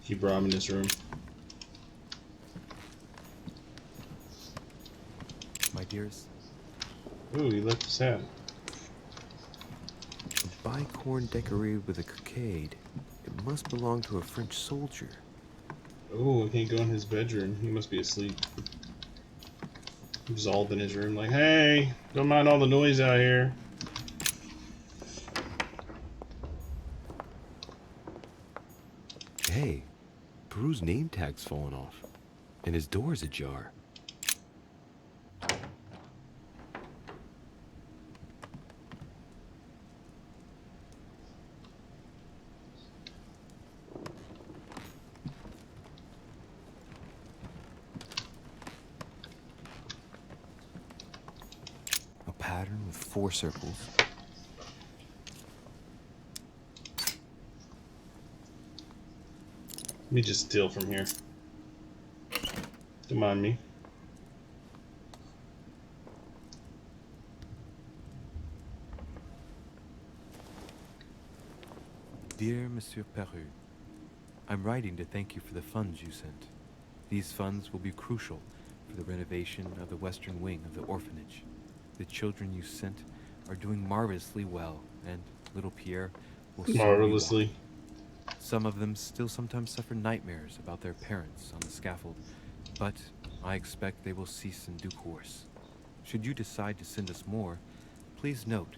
He brought him in this room. My dearest. Ooh, he left his hat. A bicorn decorated with a cockade. It must belong to a French soldier. Oh, I can't go in his bedroom. He must be asleep. He's all in his room like, hey, don't mind all the noise out here. Hey, Peru's name tag's fallen off, and his door's ajar. A pattern with 4 circles. Let me just steal from here. Don't mind me. Dear Monsieur Peru, I'm writing to thank you for the funds you sent. These funds will be crucial for the renovation of the western wing of the orphanage. The children you sent are doing marvelously well, and little Pierre will soon be Marvelously. Some of them still sometimes suffer nightmares about their parents on the scaffold, but I expect they will cease in due course. Should you decide to send us more, please note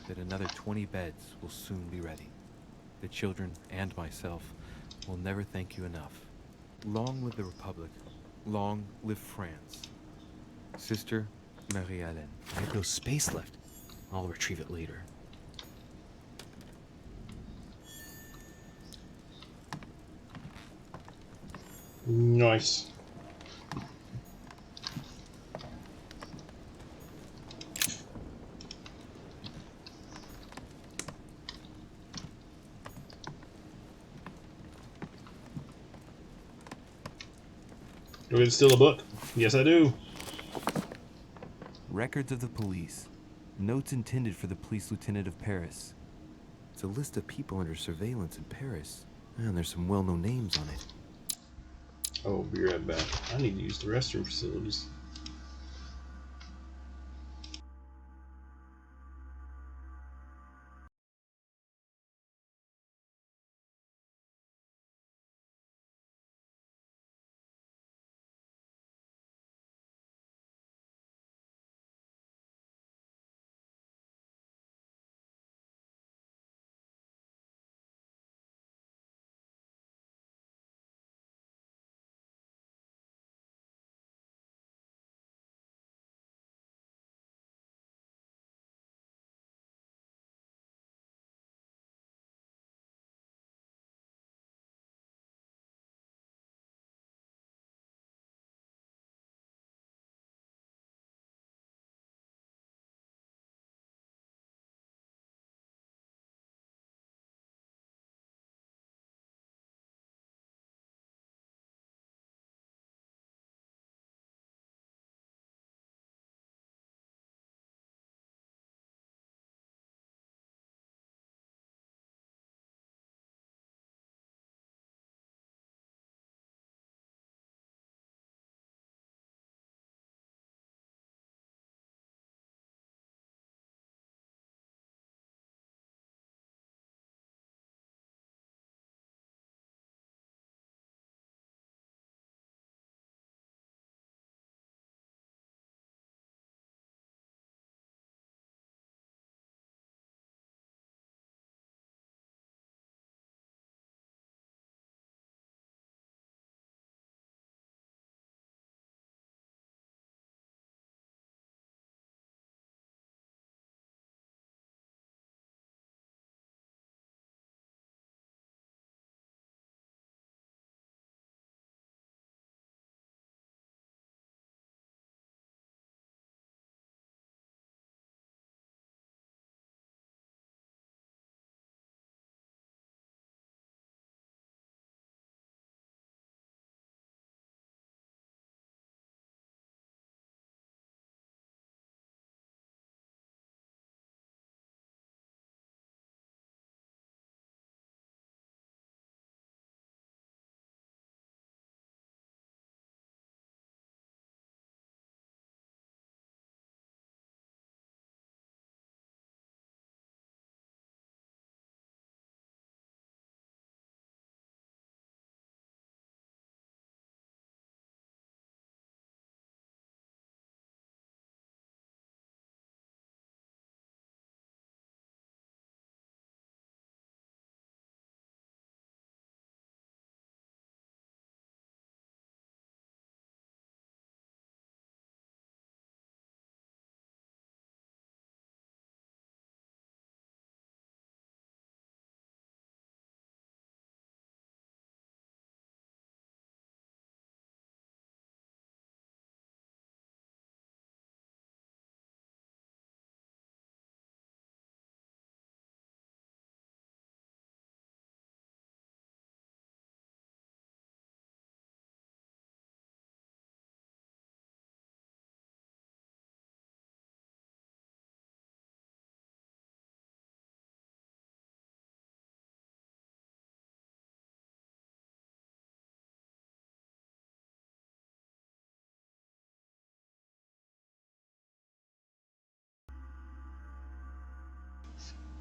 that another 20 beds will soon be ready. The children and myself will never thank you enough. Long live the Republic. Long live France. Sister Marie-Hélène. I have no space left. I'll retrieve it later. Nice. Do we steal a book? Yes, I do. Records of the police. Notes intended for the police lieutenant of Paris. It's a list of people under surveillance in Paris. And there's some well-known names on it. Oh, be right back. I need to use the restroom facilities.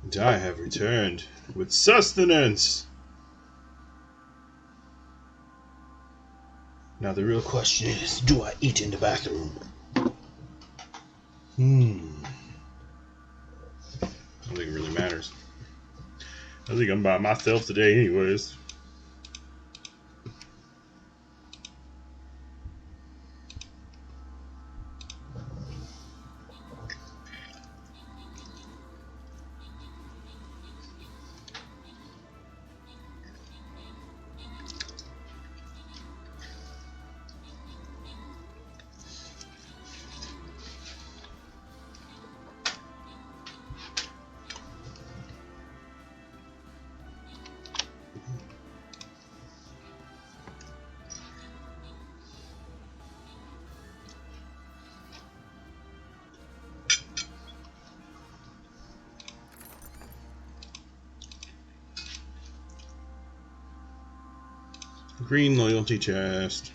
And I have returned with sustenance. Now the real question is, do I eat in the bathroom? I don't think it really matters. I think I'm by myself today anyways. Green loyalty chest.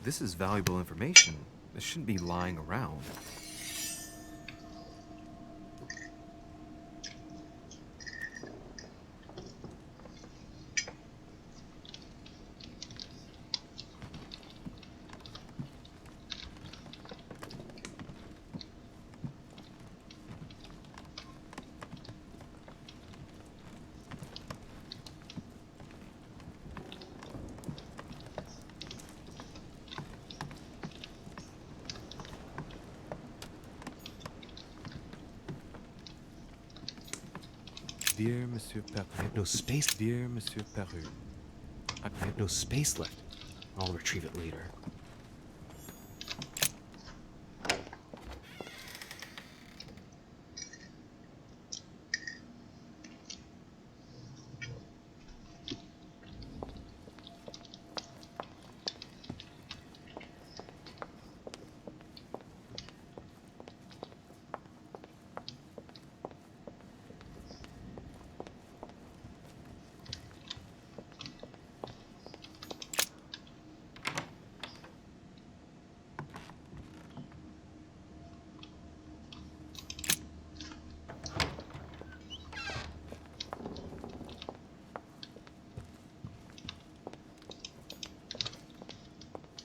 This is valuable information. This shouldn't be lying around. Dear Monsieur Peru, I have no space. Dear Monsieur Peru, I have no space left. I'll retrieve it later.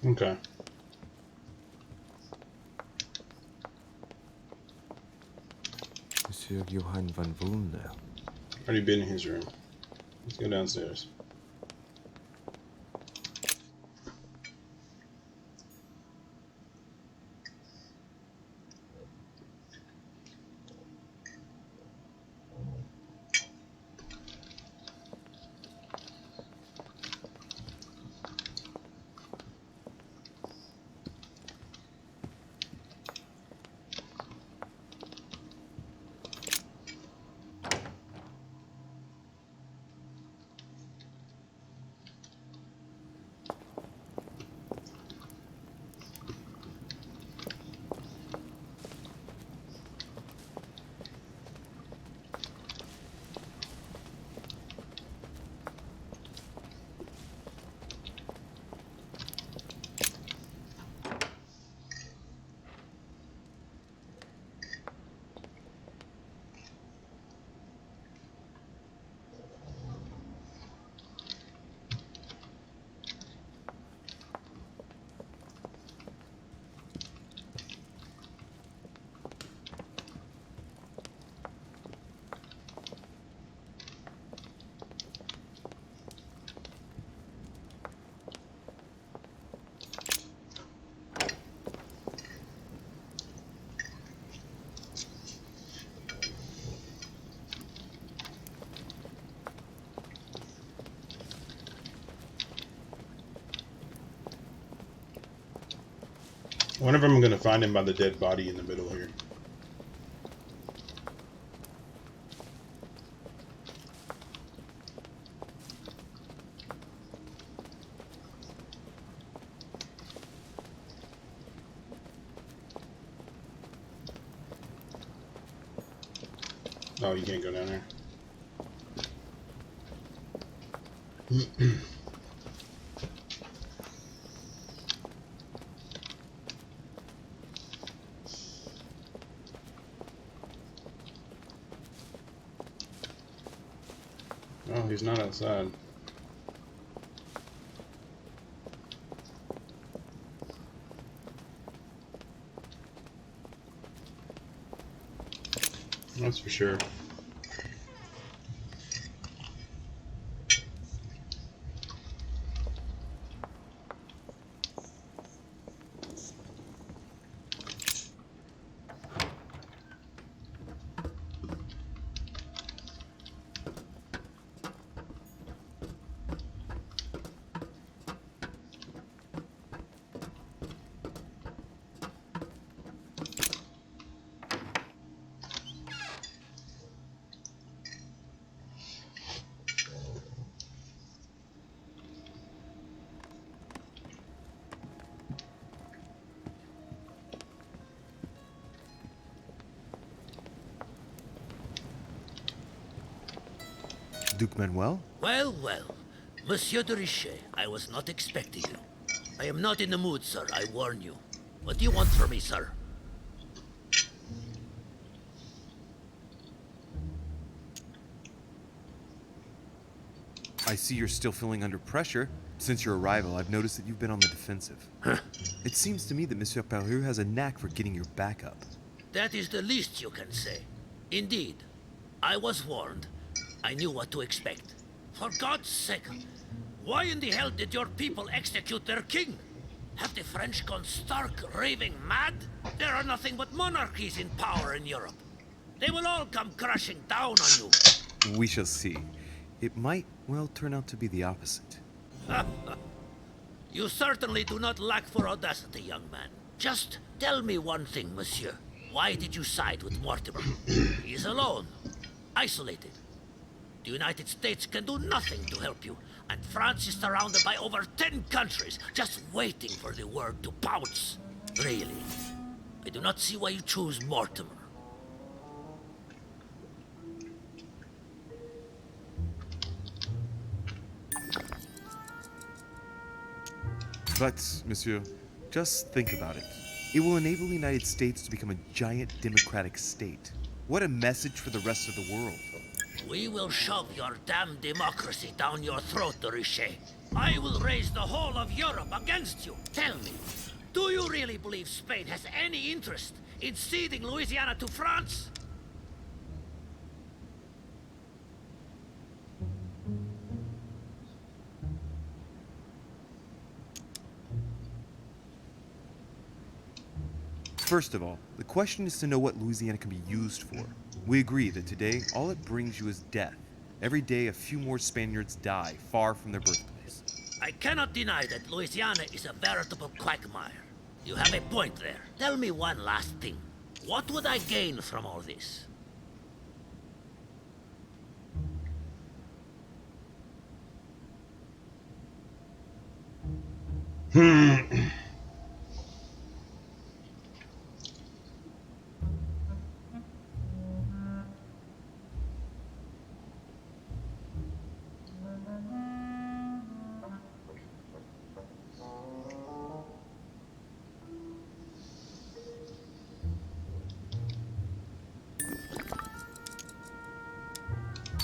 Okay. Monsieur Johann van Vulner. Already been in his room. Let's go downstairs. One of them I'm gonna find him by the dead body in the middle here. Oh, you can't go down there. Oh, he's not outside. That's for sure. Duke Manuel? Well, well. Monsieur de Richet, I was not expecting you. I am not in the mood, sir, I warn you. What do you want from me, sir? I see you're still feeling under pressure. Since your arrival, I've noticed that you've been on the defensive. It seems to me that Monsieur Peru has a knack for getting your back up. That is the least you can say. Indeed, I was warned. I knew what to expect. For God's sake, why in the hell did your people execute their king? Have the French gone stark raving mad? There are nothing but monarchies in power in Europe. They will all come crashing down on you. We shall see. It might well turn out to be the opposite. You certainly do not lack for audacity, young man. Just tell me one thing, monsieur. Why did you side with Mortimer? He is alone, isolated. The United States can do nothing to help you, and France is surrounded by over 10 countries, just waiting for the word to pounce. Really, I do not see why you choose Mortimer. But, monsieur, just think about it. It will enable the United States to become a giant democratic state. What a message for the rest of the world. We will shove your damn democracy down your throat, de Richet. I will raise the whole of Europe against you. Tell me, do you really believe Spain has any interest in ceding Louisiana to France? First of all, the question is to know what Louisiana can be used for. We agree that today, all it brings you is death. Every day, a few more Spaniards die far from their birthplace. I cannot deny that Louisiana is a veritable quagmire. You have a point there. Tell me one last thing. What would I gain from all this?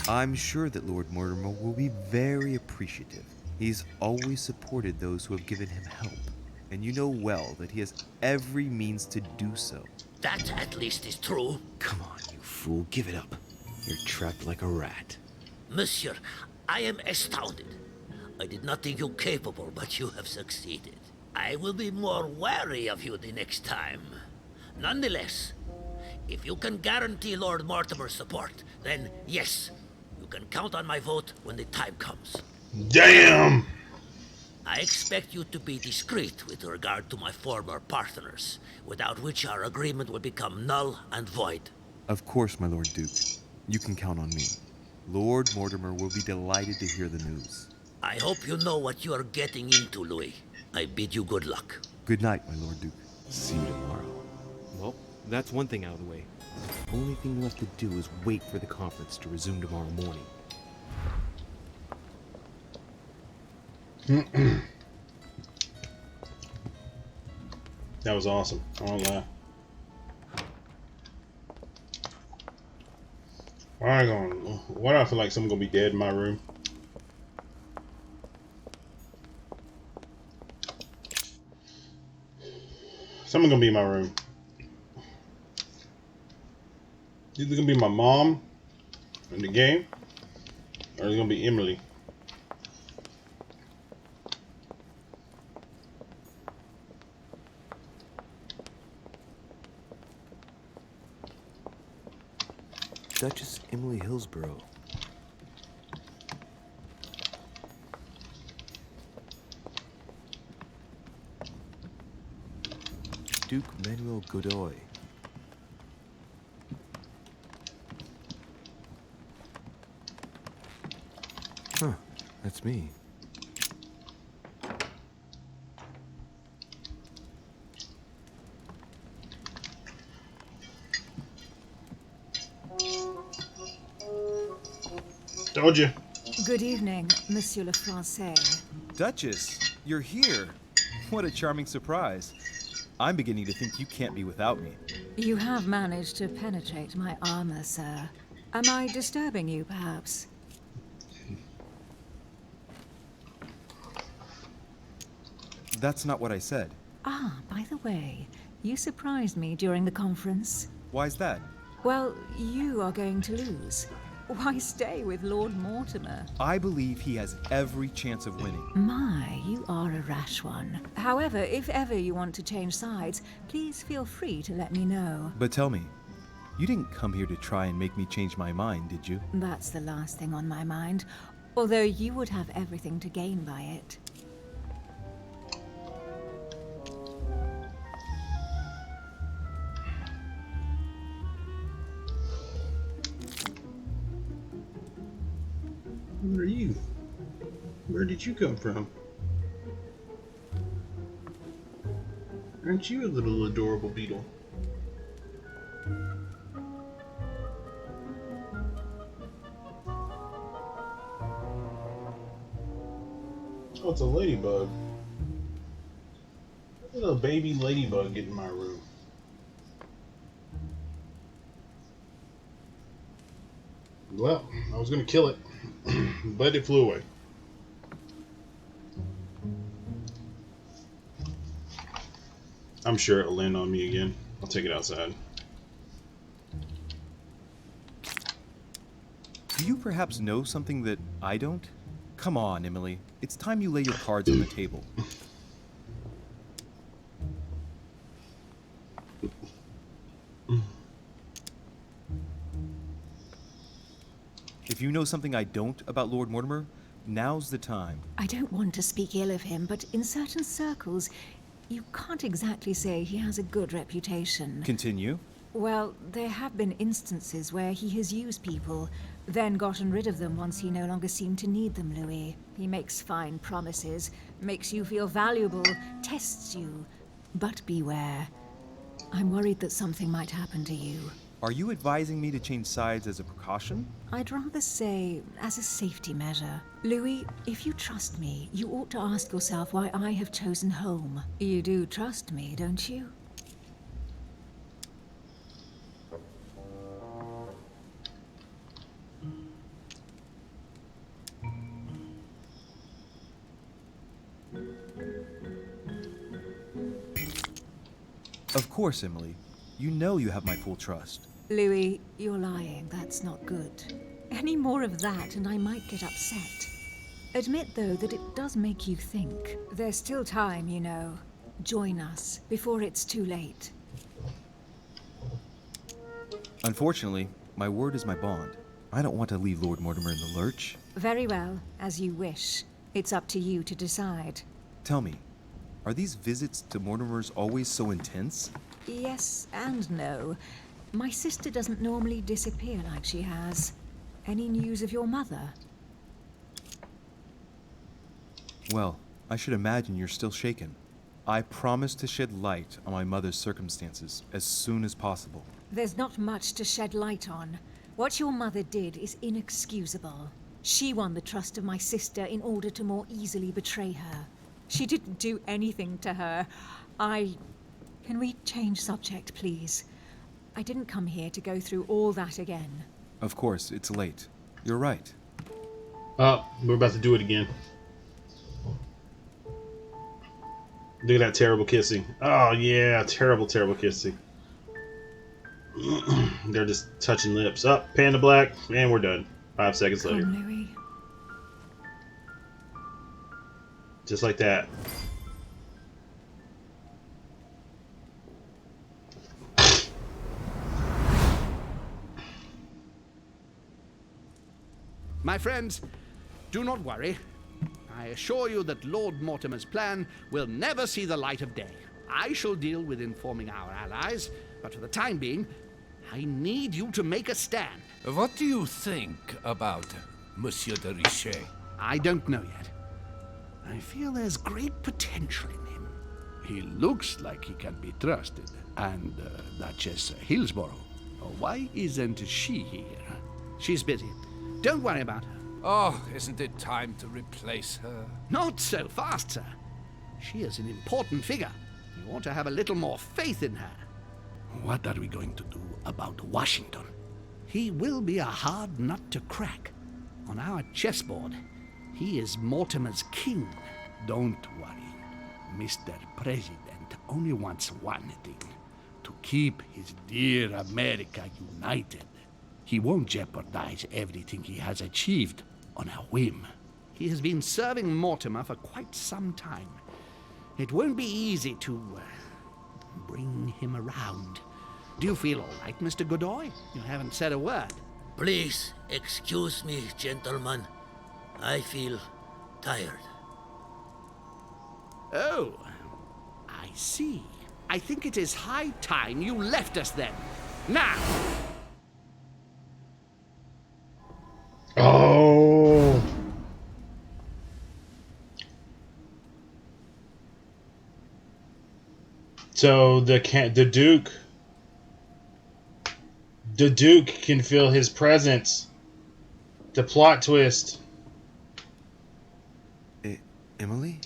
I'm sure that Lord Mortimer will be very appreciative. He's always supported those who have given him help, and you know well that he has every means to do so. That at least is true. Come on, you fool, give it up. You're trapped like a rat. Monsieur, I am astounded. I did not think you capable, but you have succeeded. I will be more wary of you the next time. Nonetheless, if you can guarantee Lord Mortimer's support, then yes, you can count on my vote when the time comes. Damn! I expect you to be discreet with regard to my former partners, without which our agreement will become null and void. Of course, my Lord Duke. You can count on me. Lord Mortimer will be delighted to hear the news. I hope you know what you are getting into, Louis. I bid you good luck. Good night, my Lord Duke. See you tomorrow. Well, that's one thing out of the way. The only thing left to do is wait for the conference to resume tomorrow morning. That was awesome. I won't lie. Why do I feel like someone's gonna be dead in my room? Someone's gonna be in my room. Either gonna be my mom in the game, or it's gonna be Emily. Duchess Emily Hillsborough. Duke Manuel Godoy. Huh, that's me. Told you. Good evening, Monsieur le Français. Duchess, you're here. What a charming surprise. I'm beginning to think you can't be without me. You have managed to penetrate my armor, sir. Am I disturbing you, perhaps? That's not what I said. Ah, by the way, you surprised me during the conference. Why's that? Well, you are going to lose. Why stay with Lord Mortimer? I believe he has every chance of winning. My, you are a rash one. However, if ever you want to change sides, please feel free to let me know. But tell me, you didn't come here to try and make me change my mind, did you? That's the last thing on my mind, although you would have everything to gain by it. Who are you? Where did you come from? Aren't you a little adorable beetle? Oh, it's a ladybug. A little baby ladybug get in my room. Well, I was gonna kill it, but it flew away. I'm sure it'll land on me again. I'll take it outside. Do you perhaps know something that I don't? Come on, Emily. It's time you lay your cards on the table. If you know something I don't about Lord Mortimer, now's the time. I don't want to speak ill of him, but in certain circles, you can't exactly say he has a good reputation. Continue. Well, there have been instances where he has used people, then gotten rid of them once he no longer seemed to need them, Louis. He makes fine promises, makes you feel valuable, tests you. But beware. I'm worried that something might happen to you. Are you advising me to change sides as a precaution? I'd rather say as a safety measure. Louis, if you trust me, you ought to ask yourself why I have chosen home. You do trust me, don't you? Of course, Emily. You know you have my full trust. Louis, you're lying. That's not good. Any more of that and I might get upset. Admit, though, that it does make you think. There's still time, you know. Join us before it's too late. Unfortunately, my word is my bond. I don't want to leave Lord Mortimer in the lurch. Very well, as you wish. It's up to you to decide. Tell me, are these visits to Mortimer's always so intense? Yes and no. My sister doesn't normally disappear like she has. Any news of your mother? Well, I should imagine you're still shaken. I promise to shed light on my mother's circumstances as soon as possible. There's not much to shed light on. What your mother did is inexcusable. She won the trust of my sister in order to more easily betray her. She didn't do anything to her. Can we change subject, please? I didn't come here to go through all that again. Of course, it's late. You're right. Oh, we're about to do it again. Look at that terrible kissing. Oh, yeah, terrible, terrible kissing. They're just touching lips. Up, Panda Black, and we're done. 5 seconds later. Louis. Just like that. My friends, do not worry. I assure you that Lord Mortimer's plan will never see the light of day. I shall deal with informing our allies, but for the time being, I need you to make a stand. What do you think about Monsieur de Richet? I don't know yet. I feel there's great potential in him. He looks like he can be trusted. And Duchess Hillsborough, why isn't she here? She's busy. Don't worry about her. Oh, isn't it time to replace her? Not so fast, sir. She is an important figure. You ought to have a little more faith in her. What are we going to do about Washington? He will be a hard nut to crack. On our chessboard, he is Mortimer's king. Don't worry. Mr. President only wants one thing: to keep his dear America united. He won't jeopardize everything he has achieved on a whim. He has been serving Mortimer for quite some time. It won't be easy to bring him around. Do you feel all right, Mr. Godoy? You haven't said a word. Please excuse me, gentlemen. I feel tired. Oh, I see. I think it is high time you left us then. Now! Oh! So the Duke can feel his presence. The plot twist. Emily?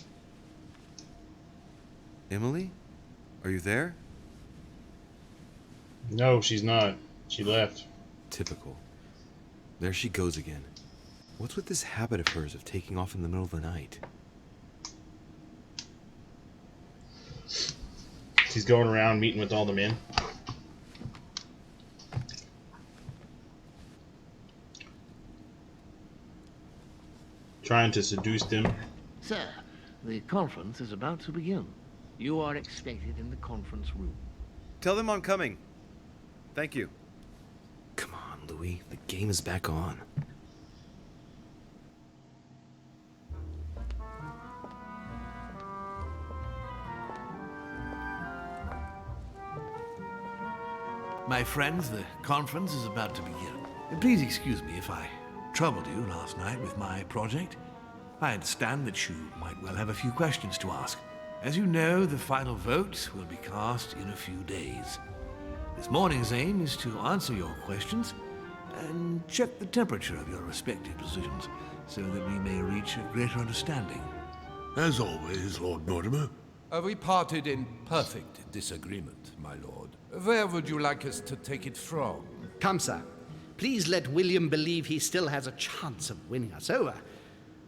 Emily? Are you there? No, she's not. She left. Typical. There she goes again. What's with this habit of hers of taking off in the middle of the night? She's going around meeting with all the men. Trying to seduce them. Sir, the conference is about to begin. You are expected in the conference room. Tell them I'm coming. Thank you. Come on, Louis. The game is back on. My friends, the conference is about to begin. Please excuse me if I troubled you last night with my project. I understand that you might well have a few questions to ask. As you know, the final vote will be cast in a few days. This morning's aim is to answer your questions and check the temperature of your respective positions so that we may reach a greater understanding. As always, Lord Mortimer. We parted in perfect disagreement, my lord. Where would you like us to take it from? Come, sir. Please let William believe he still has a chance of winning us over.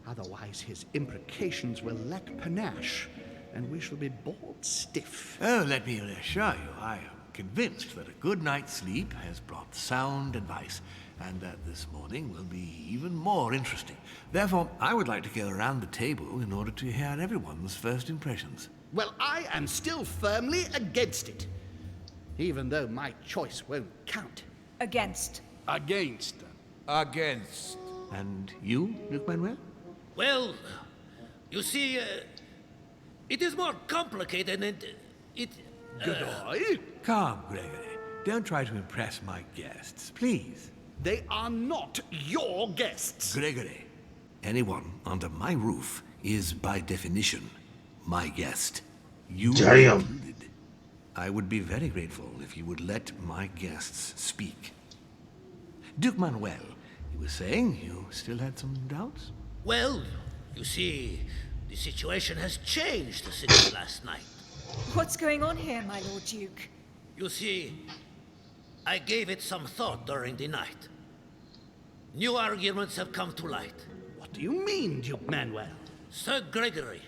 Otherwise, his imprecations will lack panache, and we shall be bored stiff. Oh, let me reassure you, I am convinced that a good night's sleep has brought sound advice, and that this morning will be even more interesting. Therefore, I would like to go around the table in order to hear everyone's first impressions. Well, I am still firmly against it, even though my choice won't count. Against. Against. Against. And you, Luke Manuel? Well, you see, It is more complicated and it... Goodbye. Calm, Gregory. Don't try to impress my guests, please. They are not your guests. Gregory, anyone under my roof is, by definition, my guest. You included. I would be very grateful if you would let my guests speak. Duke Manuel, you were saying you still had some doubts? Well, you see, the situation has changed since last night. What's going on here, my Lord Duke? You see, I gave it some thought during the night. New arguments have come to light. What do you mean, Duke Manuel? Sir Gregory,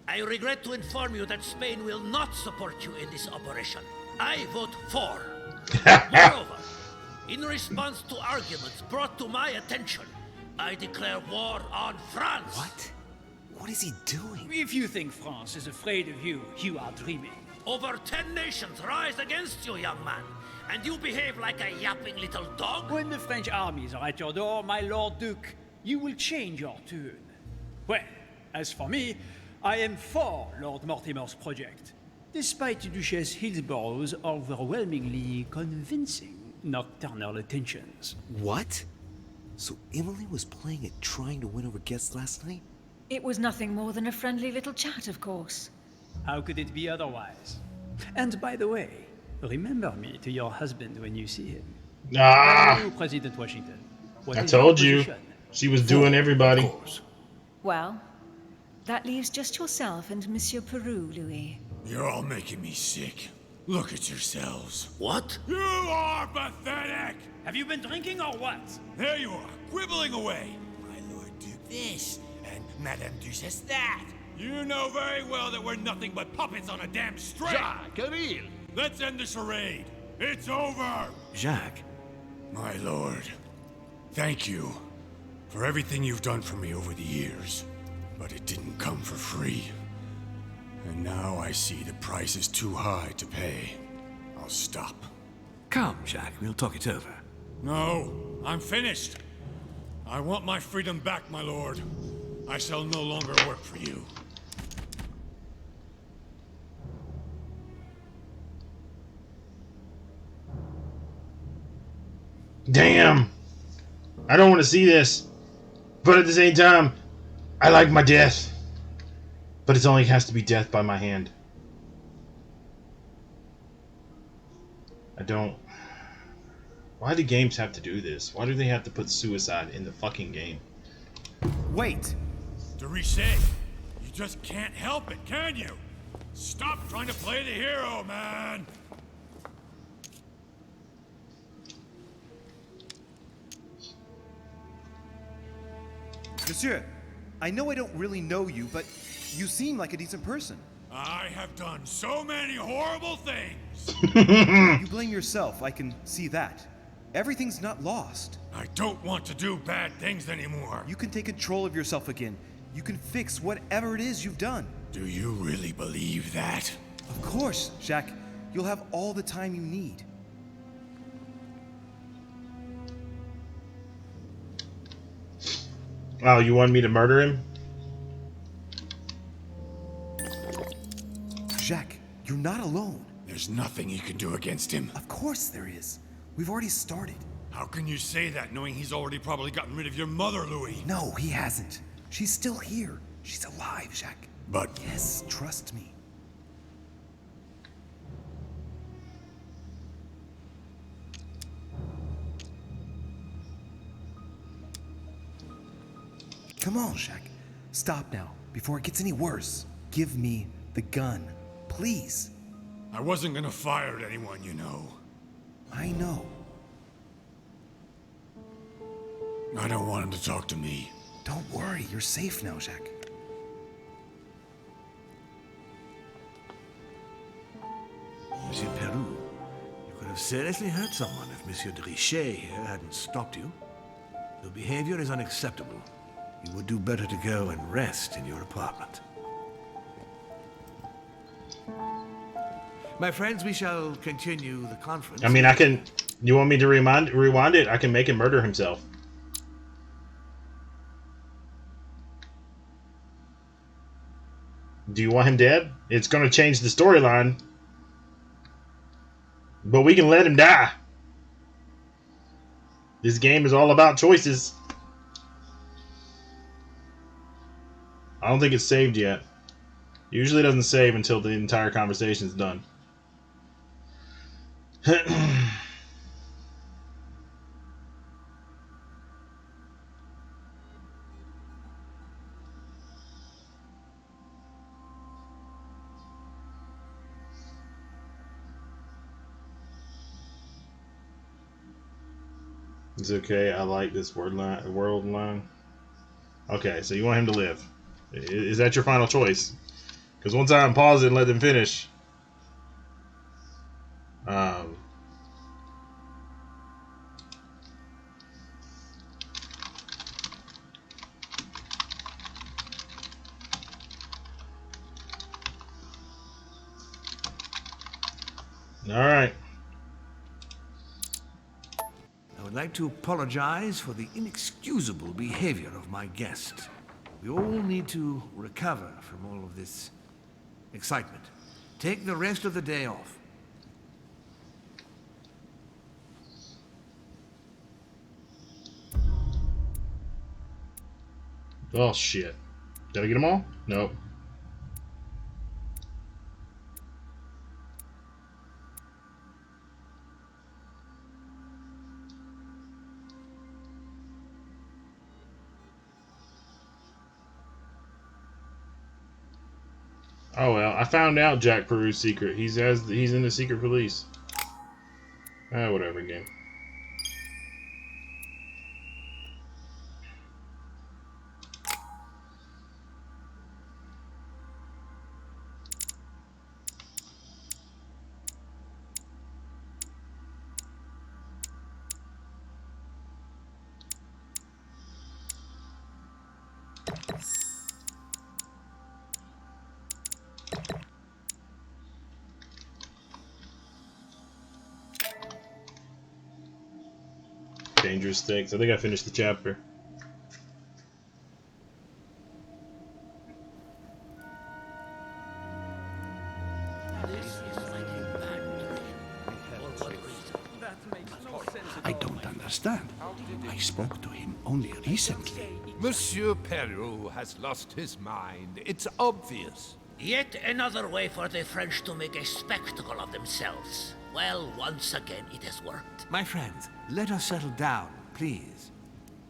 I regret to inform you that Spain will not support you in this operation. I vote for. Moreover, in response to arguments brought to my attention, I declare war on France. What? What is he doing? If you think France is afraid of you, you are dreaming. Over 10 nations rise against you, young man, and you behave like a yapping little dog? When the French armies are at your door, my Lord Duke, you will change your tune. Well, as for me, I am for Lord Mortimer's project, despite Duchess Hillsborough's overwhelmingly convincing nocturnal attentions. What? So Emily was playing at trying to win over guests last night? It was nothing more than a friendly little chat, of course. How could it be otherwise? And by the way, remember me to your husband when you see him. Ah! Hello, President Washington. What I is your told you. position? She was doing everybody. Well, that leaves just yourself and Monsieur Peru, Louis. You're all making me sick. Look at yourselves. What? You are pathetic! Have you been drinking or what? There you are, quibbling away. My Lord Duke this, and Madame Duchess that. You know very well that we're nothing but puppets on a damn string. Jacques, Camille. Let's end the charade. It's over. Jacques. My lord, thank you for everything you've done for me over the years. But it didn't come for free. And now I see the price is too high to pay. I'll stop. Come, Jacques, we'll talk it over. No, I'm finished. I want my freedom back, my lord. I shall no longer work for you. Damn! I don't want to see this. But at the same time, I like my death. But it only has to be death by my hand. I don't... Why do games have to do this? Why do they have to put suicide in the fucking game? Wait! Richet, you just can't help it, can you? Stop trying to play the hero, man! Monsieur, I know I don't really know you, but you seem like a decent person. I have done so many horrible things! You blame yourself, I can see that. Everything's not lost. I don't want to do bad things anymore. You can take control of yourself again. You can fix whatever it is you've done. Do you really believe that? Of course, Jacques. You'll have all the time you need. Oh, you want me to murder him? Jacques, you're not alone. There's nothing you can do against him. Of course there is. We've already started. How can you say that, knowing he's already probably gotten rid of your mother, Louis? No, he hasn't. She's still here. She's alive, Jacques. But... Yes, trust me. Come on, Jacques. Stop now, before it gets any worse. Give me the gun, please. I wasn't gonna fire at anyone, you know. I know. I don't want him to talk to me. Don't worry, you're safe now, Jacques. Monsieur Peru, you could have seriously hurt someone if Monsieur de Richet here hadn't stopped you. Your behavior is unacceptable. You would do better to go and rest in your apartment. My friends, we shall continue the conference. I mean, I can... You want me to rewind it? I can make him murder himself. Do you want him dead? It's going to change the storyline. But we can let him die. This game is all about choices. I don't think it's saved yet. Usually it doesn't save until the entire conversation is done. It's okay. I like this world line. Okay, so you want him to live. Is that your final choice? Because once I unpause it and let them finish. Alright. I would like to apologize for the inexcusable behavior of my guest. We all need to recover from all of this excitement. Take the rest of the day off. Oh, shit. Did I get them all? Nope. Oh well, I found out Jack Peru's secret. He's in the secret police. Whatever, game. Dangerous stakes. I think I finished the chapter. I don't understand. I spoke to him only recently. Monsieur Peru has lost his mind. It's obvious. Yet another way for the French to make a spectacle of themselves. Well, once again, it has worked. My friends, let us settle down, please.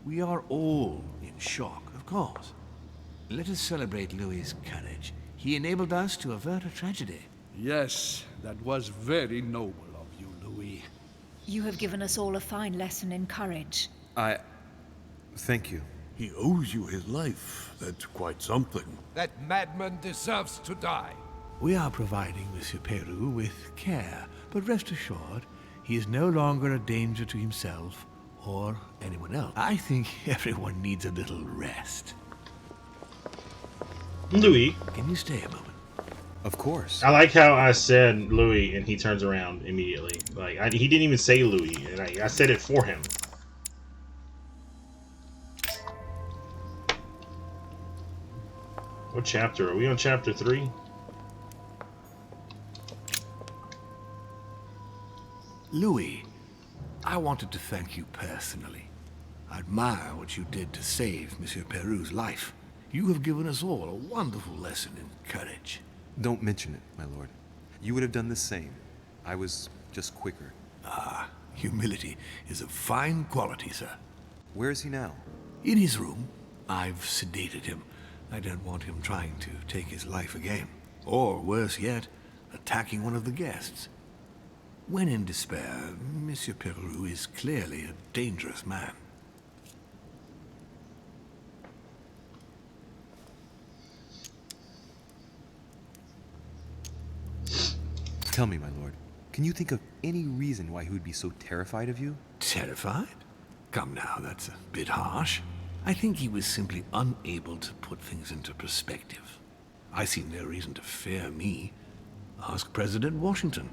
We are all in shock, of course. Let us celebrate Louis's courage. He enabled us to avert a tragedy. Yes, that was very noble of you, Louis. You have given us all a fine lesson in courage. Thank you. He owes you his life. That's quite something. That madman deserves to die. We are providing Monsieur Peru with care, but rest assured, he is no longer a danger to himself or anyone else. I think everyone needs a little rest. Louis. Can you stay a moment? Of course. I like how I said Louis and he turns around immediately. Like he didn't even say Louis, and I said it for him. What chapter? Are we on chapter 3? Louis, I wanted to thank you personally. I admire what you did to save Monsieur Peru's life. You have given us all a wonderful lesson in courage. Don't mention it, my lord. You would have done the same. I was just quicker. Ah, humility is a fine quality, sir. Where is he now? In his room. I've sedated him. I don't want him trying to take his life again. Or, worse yet, attacking one of the guests. When in despair, Monsieur Peru is clearly a dangerous man. Tell me, my lord, can you think of any reason why he would be so terrified of you? Terrified? Come now, that's a bit harsh. I think he was simply unable to put things into perspective. I see no reason to fear me. Ask President Washington.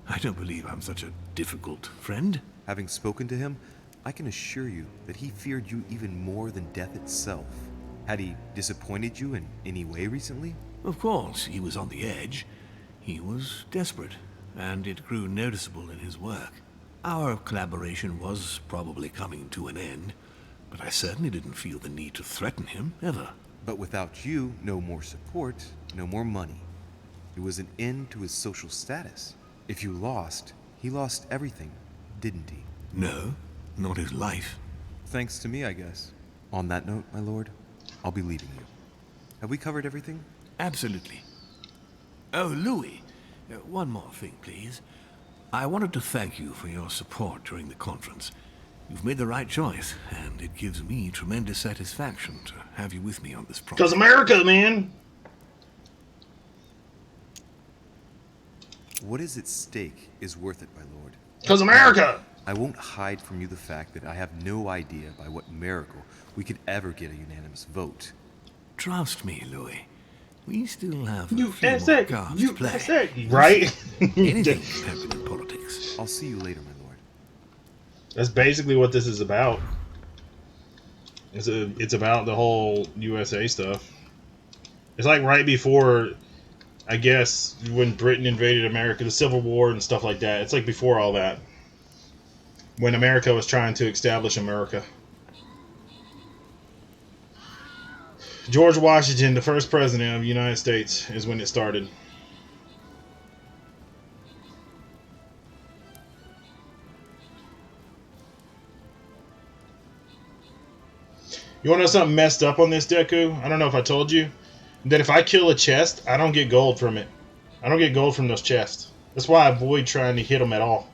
I don't believe I'm such a difficult friend. Having spoken to him, I can assure you that he feared you even more than death itself. Had he disappointed you in any way recently? Of course, he was on the edge. He was desperate, and it grew noticeable in his work. Our collaboration was probably coming to an end, but I certainly didn't feel the need to threaten him, ever. But without you, no more support, no more money. It was an end to his social status. If you lost, he lost everything, didn't he? No, not his life. Thanks to me, I guess. On that note, my lord, I'll be leaving you. Have we covered everything? Absolutely. Oh, Louis, one more thing, please. I wanted to thank you for your support during the conference. You've made the right choice, and it gives me tremendous satisfaction to have you with me on this project. Because America, man! What is at stake is worth it, my lord. Because America! I won't hide from you the fact that I have no idea by what miracle we could ever get a unanimous vote. Trust me, Louis. We still have USA, cards to play. USA, right? Anything can happen in politics. I'll see you later, my lord. That's basically what this is about. It's about the whole USA stuff. It's like right before, I guess, when Britain invaded America, the Civil War and stuff like that. It's like before all that. When America was trying to establish America. George Washington, the first president of the United States, is when it started. You want to know something messed up on this, Deku? I don't know if I told you. That if I kill a chest, I don't get gold from it. I don't get gold from those chests. That's why I avoid trying to hit them at all.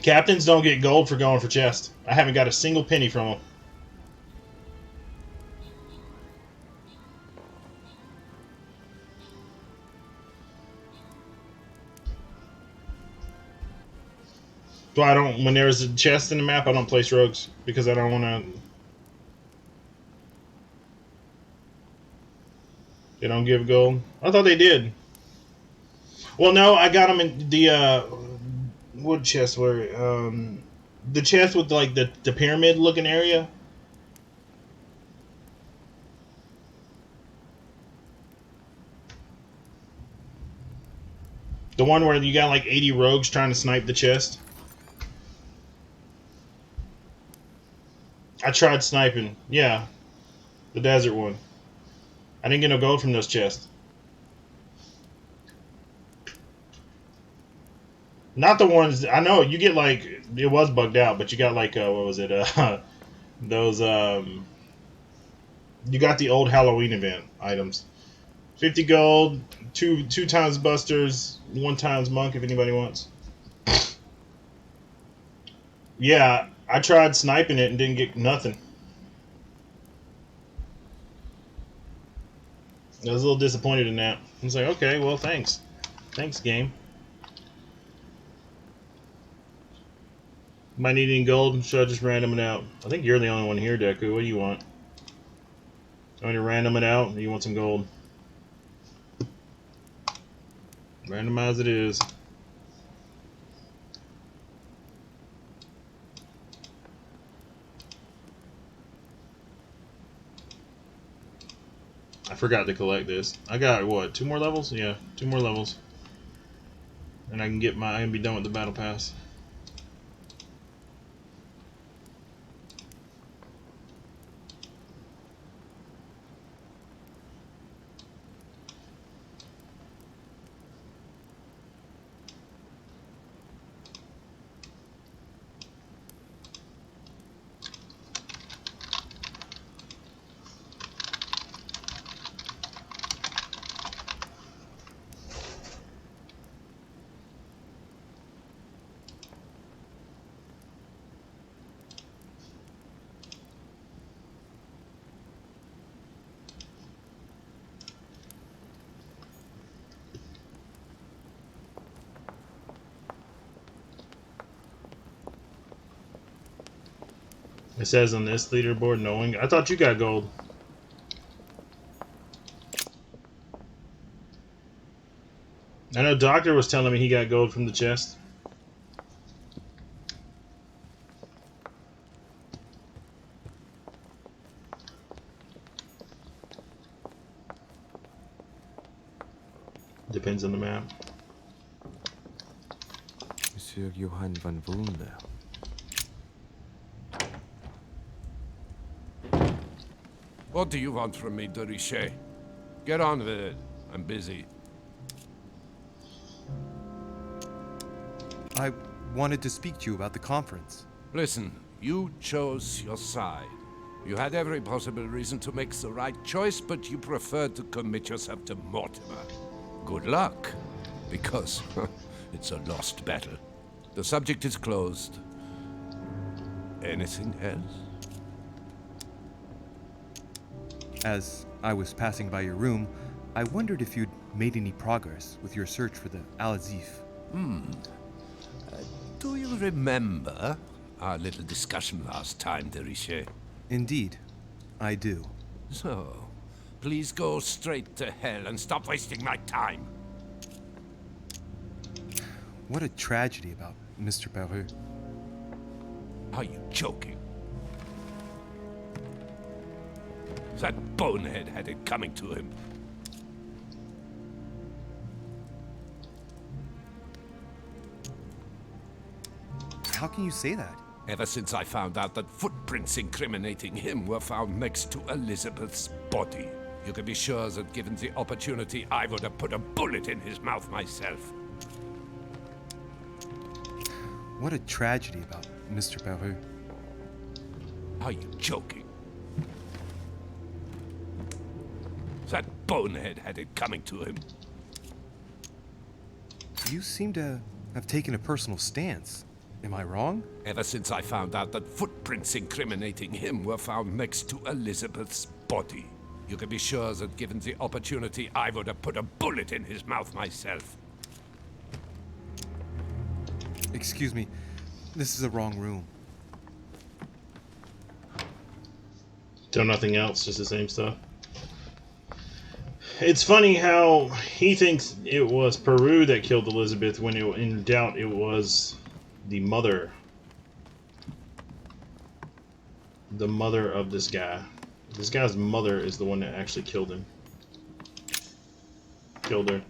Captains don't get gold for going for chest. I haven't got a single penny from them. So I don't, when there's a chest in the map, I don't place rogues because I don't want to. They don't give gold. I thought they did. Well, no, I got them in the what chest were the chest with like the pyramid looking area. The one where you got like 80 rogues trying to snipe the chest. I tried sniping. Yeah. The desert one. I didn't get no gold from those chests. Not the ones, I know, you get like, it was bugged out, but you got like, what was it, those, you got the old Halloween event items. 50 gold, two times busters, 1 times monk if anybody wants. Yeah, I tried sniping it and didn't get nothing. I was a little disappointed in that. I was like, okay, well, thanks. Thanks, game. Might need any gold? Should I just random it out? I think you're the only one here, Deku. What do you want? You want to random it out, or you want some gold? Randomize it is. I forgot to collect this. I got, what, 2 more levels? Yeah, 2 more levels. And I can get my, I can be done with the battle pass. It says on this leaderboard, knowing. I thought you got gold. I know Doctor was telling me he got gold from the chest. Depends on the map. Monsieur Johann van Wulner. What do you want from me, de Richet? Get on with it. I'm busy. I wanted to speak to you about the conference. Listen, you chose your side. You had every possible reason to make the right choice, but you preferred to commit yourself to Mortimer. Good luck, because it's a lost battle. The subject is closed. Anything else? As I was passing by your room, I wondered if you'd made any progress with your search for the Al-Azif. Do you remember our little discussion last time, de Richet? Indeed, I do. So, please go straight to hell and stop wasting my time. What a tragedy about Mr. Peru. Are you joking? That bonehead had it coming to him. How can you say that? Ever since I found out that footprints incriminating him were found next to Elizabeth's body, you can be sure that given the opportunity, I would have put a bullet in his mouth myself. What a tragedy about Mr. Peru. Are you joking? That bonehead had it coming to him. You seem to have taken a personal stance. Am I wrong? Ever since I found out that footprints incriminating him were found next to Elizabeth's body, you can be sure that given the opportunity, I would have put a bullet in his mouth myself. Excuse me, this is the wrong room. Still nothing else, just the same stuff. It's funny how he thinks it was Peru that killed Elizabeth when in doubt it was the mother. The mother of this guy. This guy's mother is the one that actually killed him. Killed her.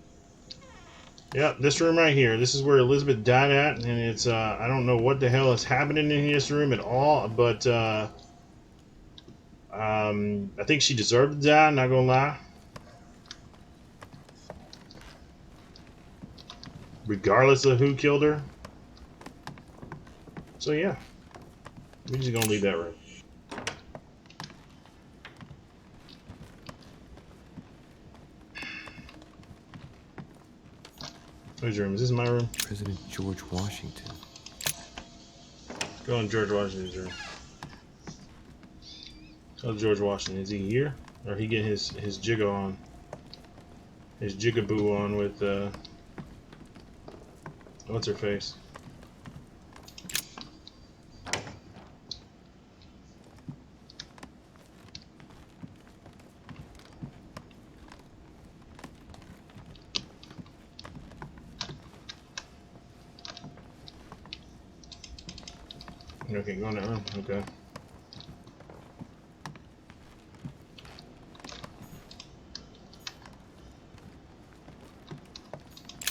Yeah, this room right here. This is where Elizabeth died at, and it's I don't know what the hell is happening in this room at all, but I think she deserved to die, not gonna lie. Regardless of who killed her. So yeah, we're just gonna leave that room. Whose room? Is this my room? President George Washington. Go in George Washington's room. How's George Washington? Is he here? Or he get his jigga on? His jigaboo on with what's her face? Okay, go in that room. Okay.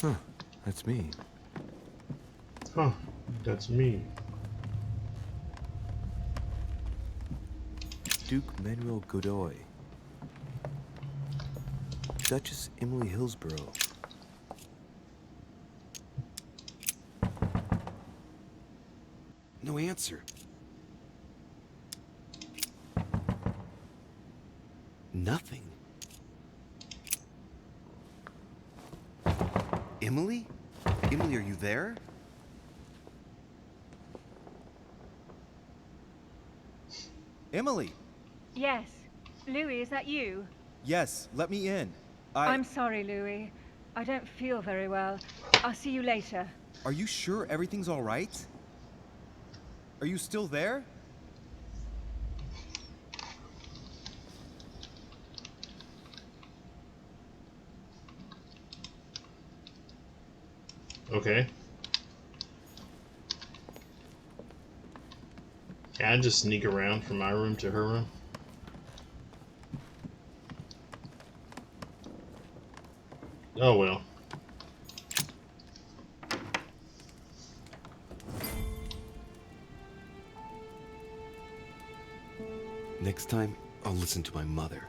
Huh, that's me. Huh, that's me. Duke Manuel Godoy. Duchess Emily Hillsborough. No answer. Nothing. Emily? Emily, are you there? Emily! Yes. Louis, is that you? Yes, let me in. I'm sorry, Louis. I don't feel very well. I'll see you later. Are you sure everything's all right? Are you still there? Okay. Can I just sneak around from my room to her room? Oh well. Next time, I'll listen to my mother.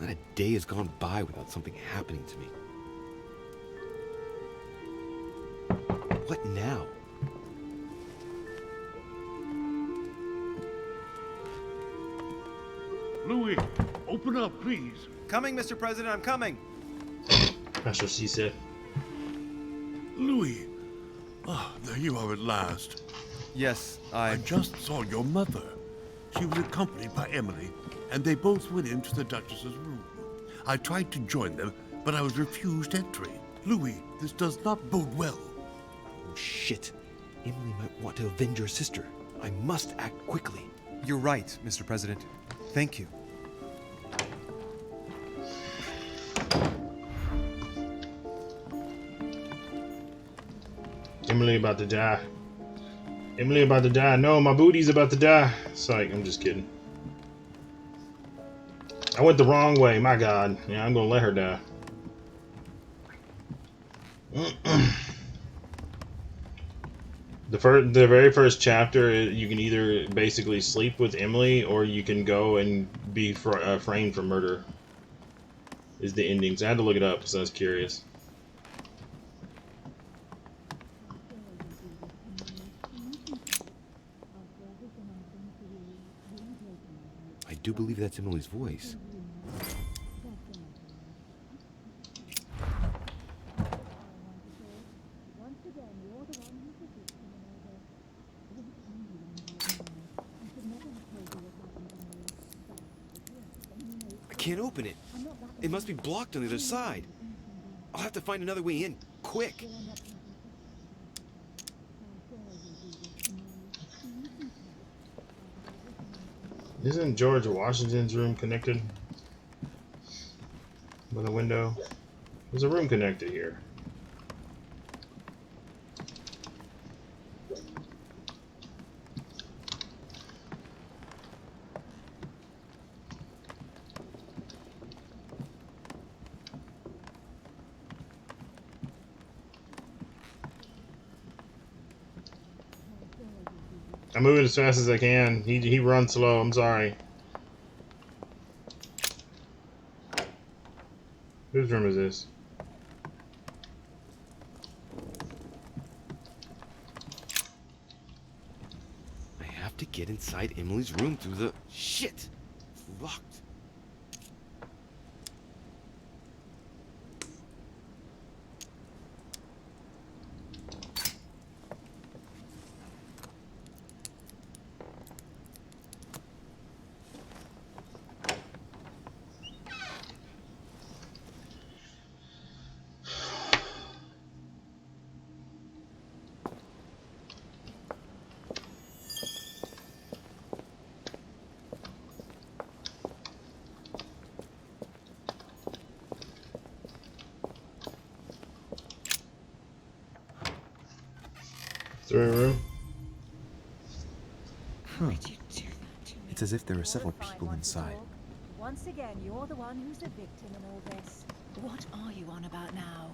Not a day has gone by without something happening to me. What now? Louis, open up, please. Coming, Mr. President, I'm coming. That's what she said. Louis. Ah, there you are at last. Yes, I just saw your mother. She was accompanied by Emily, and they both went into the Duchess's room. I tried to join them, but I was refused entry. Louis, this does not bode well. Oh, shit. Emily might want to avenge her sister. I must act quickly. You're right, Mr. President. Thank you. Emily about to die. Emily about to die. No, my booty's about to die. Psych, I'm just kidding. I went the wrong way, my god. Yeah, I'm gonna let her die. The very first chapter, you can either basically sleep with Emily or you can go and be framed for murder. Is the endings. I had to look it up because I was curious. I do believe that's Emily's voice. I can't open it. It must be blocked on the other side. I'll have to find another way in, quick. Isn't George Washington's room connected with a window? There's a room connected here. I'm moving as fast as I can. He runs slow. I'm sorry. Whose room is this? I have to get inside Emily's room through the... Shit! It's locked. Is there a room? Huh. It's as if there are several people inside. Once again, you're the one who's the victim in all this. What are you on about now?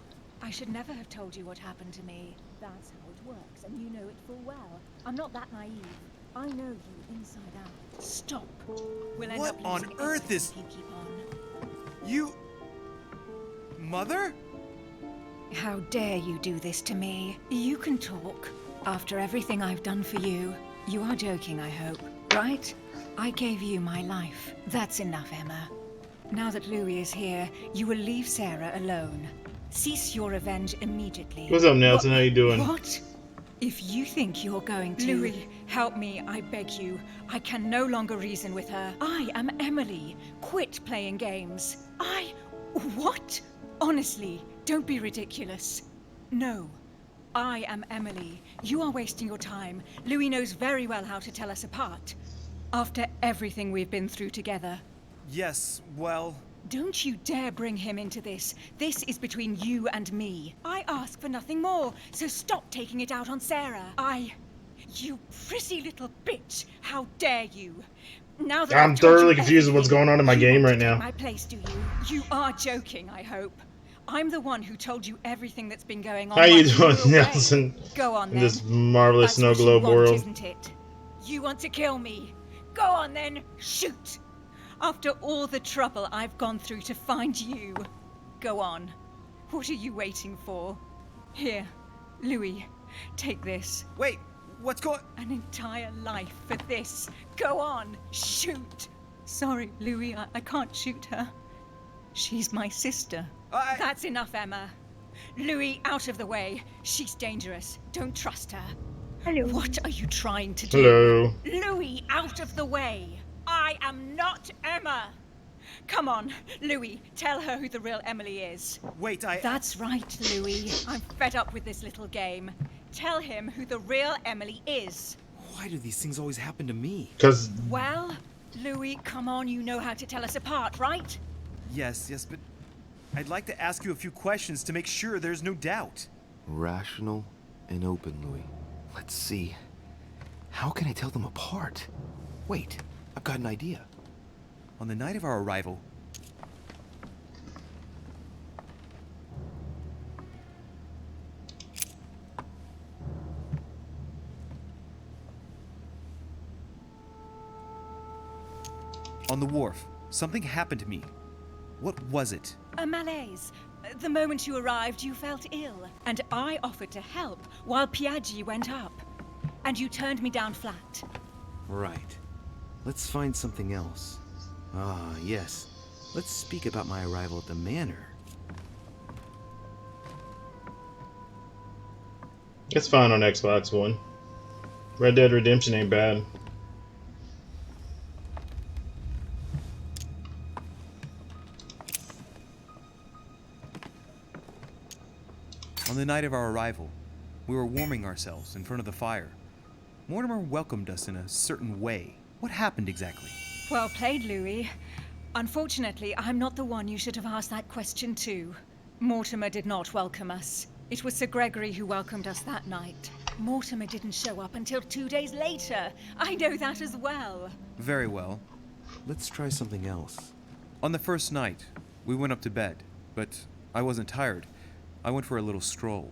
I should never have told you what happened to me. That's how it works, and you know it full well. I'm not that naive. I know you inside out. Stop. We'll end What up on losing earth is... if you keep on. You... Mother? How dare you do this to me? You can talk. After everything I've done for you. You are joking, I hope, right? I gave you my life. That's enough, Emma. Now that Louis is here, you will leave Sarah alone. Cease your revenge immediately. What's up, Nelson? How you doing? What? If you think you're going to... Louis, help me, I beg you. I can no longer reason with her. I am Emily. Quit playing games. What? Honestly, don't be ridiculous. No. I am Emily. You are wasting your time. Louis knows very well how to tell us apart. After everything we've been through together. Yes, well... Don't you dare bring him into this. This is between you and me. I ask for nothing more, so stop taking it out on Sarah. You prissy little bitch. How dare you? Now that I'm thoroughly confused with what's going on in my game right now. My place, do you? You are joking, I hope. I'm the one who told you everything that's been going on. How you doing, Nelson? Go on, in this marvelous snow globe world. Isn't it? You want to kill me? Go on then, shoot! After all the trouble I've gone through to find you. Go on. What are you waiting for? Here, Louis, take this. Wait, what's going... An entire life for this. Go on, shoot! Sorry, Louis, I can't shoot her. She's my sister. That's enough, Emma. Louis, out of the way. She's dangerous. Don't trust her. Hello. What are you trying to do? Hello. Louis, out of the way. I am not Emma. Come on, Louis, tell her who the real Emily is. Wait, That's right, Louis. I'm fed up with this little game. Tell him who the real Emily is. Why do these things always happen to me? Well, Louis, come on, you know how to tell us apart, right? Yes, but I'd like to ask you a few questions to make sure there's no doubt. Rational and open, Louis. Let's see. How can I tell them apart? Wait, I've got an idea. On the night of our arrival, on the wharf, something happened to me. What was it? A malaise. The moment you arrived, you felt ill, and I offered to help while Piaggi went up. And you turned me down flat. Right. Let's find something else. Ah, yes. Let's speak about my arrival at the manor. It's fine on Xbox One. Red Dead Redemption ain't bad. On the night of our arrival, we were warming ourselves in front of the fire. Mortimer welcomed us in a certain way. What happened exactly? Well played, Louis. Unfortunately, I'm not the one you should have asked that question to. Mortimer did not welcome us. It was Sir Gregory who welcomed us that night. Mortimer didn't show up until 2 days later. I know that as well. Very well. Let's try something else. On the first night, we went up to bed, but I wasn't tired. I went for a little stroll.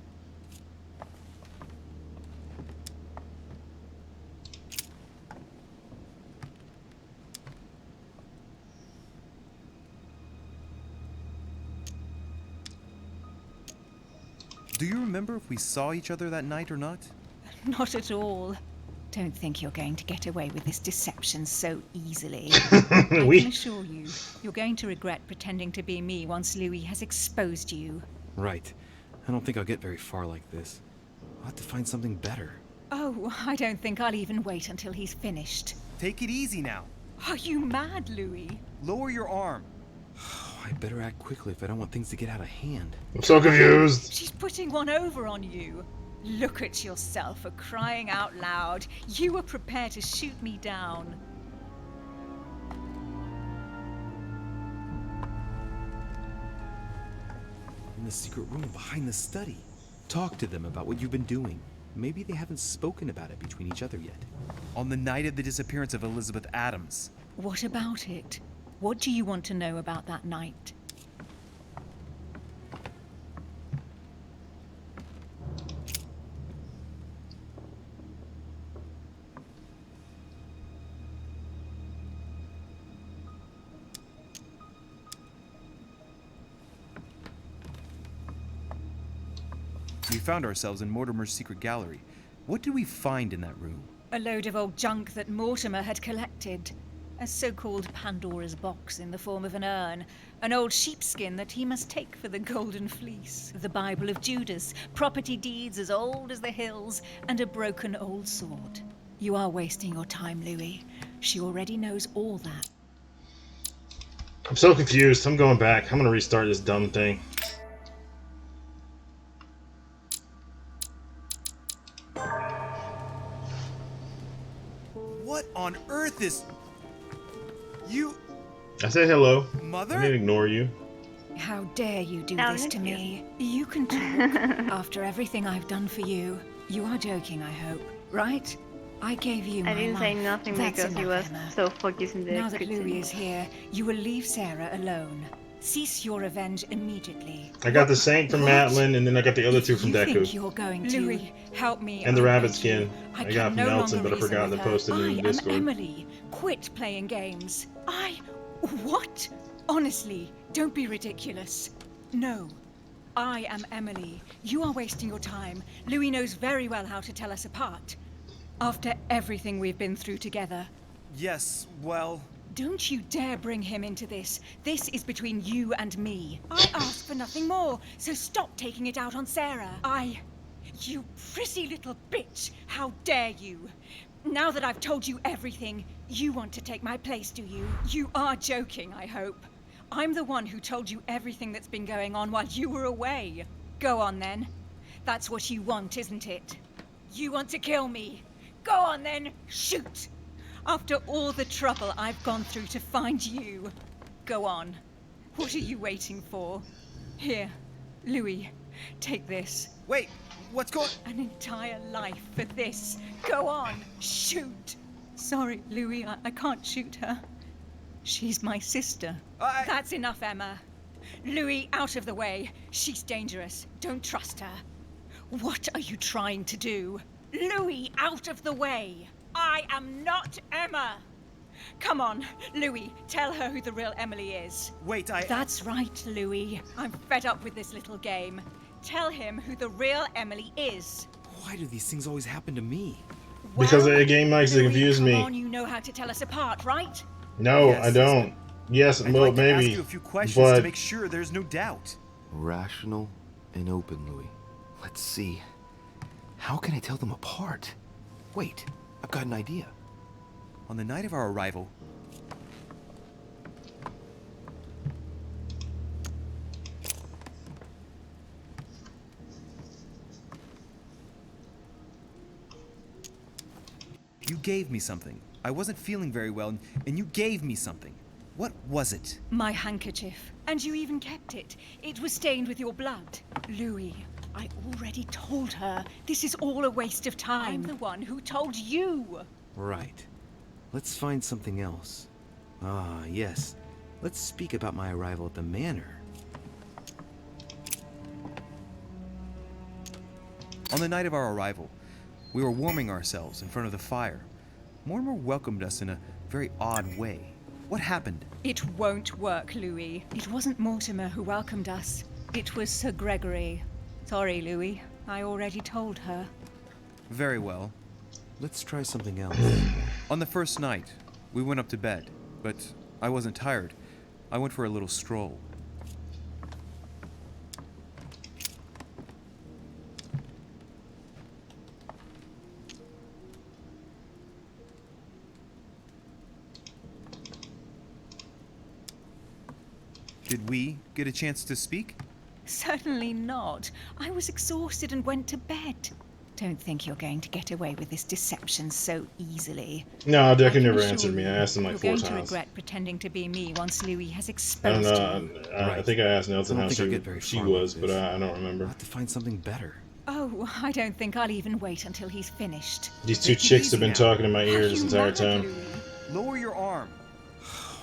Do you remember if we saw each other that night or not? Not at all. Don't think you're going to get away with this deception so easily. I can assure you, you're going to regret pretending to be me once Louis has exposed you. Right. I don't think I'll get very far like this. I'll have to find something better. Oh, I don't think I'll even wait until he's finished. Take it easy now. Are you mad, Louis? Lower your arm. I better act quickly if I don't want things to get out of hand. I'm so confused. She's putting one over on you. Look at yourself for crying out loud. You were prepared to shoot me down. In the secret room behind the study. Talk to them about what you've been doing. Maybe they haven't spoken about it between each other yet. On the night of the disappearance of Elizabeth Adams. What about it? What do you want to know about that night? We found ourselves in Mortimer's secret gallery. What did we find in that room? A load of old junk that Mortimer had collected. A so-called Pandora's box in the form of an urn. An old sheepskin that he must take for the Golden Fleece. The Bible of Judas. Property deeds as old as the hills. And a broken old sword. You are wasting your time, Louis. She already knows all that. I'm so confused. I'm going back. I'm gonna restart this dumb thing. What on earth is... You... I said hello. Mother? I didn't ignore you. How dare you do I'll this miss to you. me? You can talk after everything I've done for you. You are joking, I hope, right? I gave you my I didn't say life. nothing That's because he enough, was Emma. so focused in the Now that cutscene. Louis is here, you will leave Sarah alone. Cease your revenge immediately. I got the Saint from Madeline, and then I got the other two from You think Deku. you're going to... Louis, help me. And the I rabbit beg skin. you. I can got from no Nelson, longer but I forgot reason to with her. post it in the I am Discord. Emily. Quit playing games. What? Honestly, don't be ridiculous. No. I am Emily. You are wasting your time. Louis knows very well how to tell us apart. After everything we've been through together. Yes, well... Don't you dare bring him into this. This is between you and me. I asked for nothing more, so stop taking it out on Sarah. You prissy little bitch! How dare you! Now that I've told you everything, you want to take my place, do you? You are joking, I hope. I'm the one who told you everything that's been going on while you were away. Go on then. That's what you want, isn't it? You want to kill me. Go on then, shoot! After all the trouble I've gone through to find you. Go on. What are you waiting for? Here, Louis, take this. Wait, what's going... An entire life for this. Go on, shoot! Sorry, Louis, I can't shoot her. She's my sister. That's enough, Emma. Louis, out of the way. She's dangerous. Don't trust her. What are you trying to do? Louis, out of the way. I am not Emma. Come on, Louis, tell her who the real Emily is. Wait, That's right, Louis. I'm fed up with this little game. Tell him who the real Emily is. Why do these things always happen to me? Because the game likes to confuse me. Come on, you know how to tell us apart, right? No, yes, I don't. Yes, I'd well, like to maybe. ask you a few questions to make sure there's no doubt. Rational and open, Louis. Let's see. How can I tell them apart? Wait, I've got an idea. On the night of our arrival, you gave me something. I wasn't feeling very well, and you gave me something. What was it? My handkerchief. And you even kept it. It was stained with your blood. Louis, I already told her. This is all a waste of time. I'm the one who told you. Right. Let's find something else. Ah, yes. Let's speak about my arrival at the manor. On the night of our arrival, we were warming ourselves in front of the fire. Mortimer welcomed us in a very odd way. What happened? It won't work, Louis. It wasn't Mortimer who welcomed us. It was Sir Gregory. Sorry, Louis. I already told her. Very well. Let's try something else. On the first night, we went up to bed, but I wasn't tired. I went for a little stroll. Did we get a chance to speak? Certainly not. I was exhausted and went to bed. Don't think you're going to get away with this deception so easily. No, Decker never answered me. I asked him like 4 times. You're going to regret pretending to be me once Louis has I don't exposed know. you. I think I asked Nelson how she was, but I don't remember. I'll have to find something better. Oh, I don't think I'll even wait until he's finished. These 2 chicks have been talking in my ears this entire time. Lower your arm.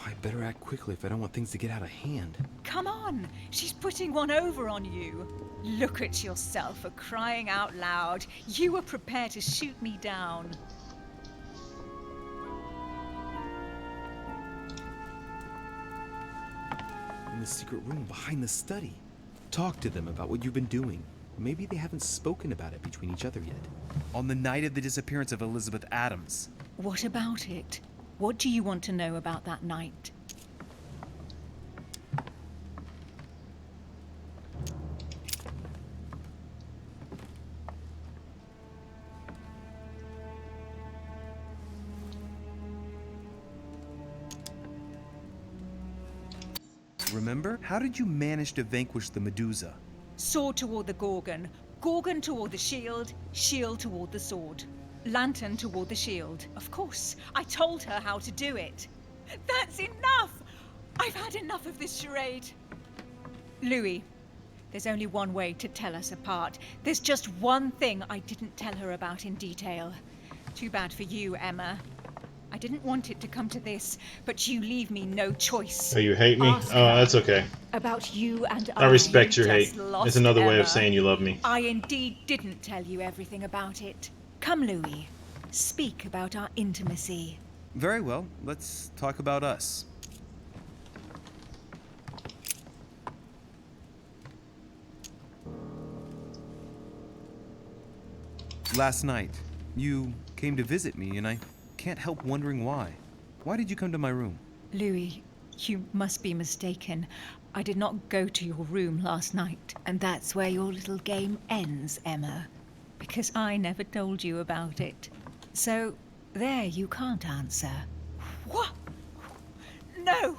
I better act quickly if I don't want things to get out of hand. Come on, she's putting one over on you. Look at yourself for crying out loud. You were prepared to shoot me down. In the secret room behind the study. Talk to them about what you've been doing. Maybe they haven't spoken about it between each other yet. On the night of the disappearance of Elizabeth Adams. What about it? What do you want to know about that night? Remember? How did you manage to vanquish the Medusa? Sword toward the Gorgon, Gorgon toward the shield, shield toward the sword. Lantern toward the shield. Of course, I told her how to do it. That's enough! I've had enough of this charade. Louis, there's only one way to tell us apart. There's just one thing I didn't tell her about in detail. Too bad for you, Emma. I didn't want it to come to this, but you leave me no choice. Oh, you hate me? Oh, that's okay. About you and I respect you your hate. lost It's another way Emma. of saying you love me. I indeed didn't tell you everything about it. Come, Louis. Speak about our intimacy. Very well. Let's talk about us. Last night, you came to visit me, and I can't help wondering why. Why did you come to my room? Louis, you must be mistaken. I did not go to your room last night. And that's where your little game ends, Emma. Because I never told you about it. So, there you can't answer. What? No!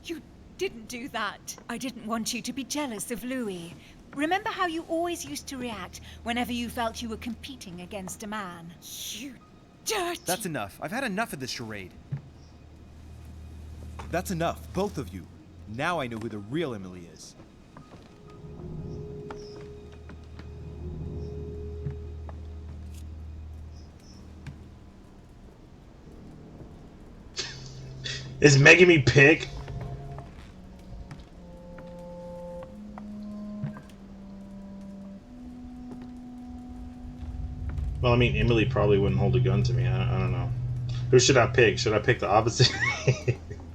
You didn't do that. I didn't want you to be jealous of Louis. Remember how you always used to react whenever you felt you were competing against a man? You dirty... That's enough. I've had enough of this charade. That's enough, both of you. Now I know who the real Emily is. It's making me pick. Well, I mean, Emily probably wouldn't hold a gun to me. I don't know. Who should I pick? Should I pick the opposite?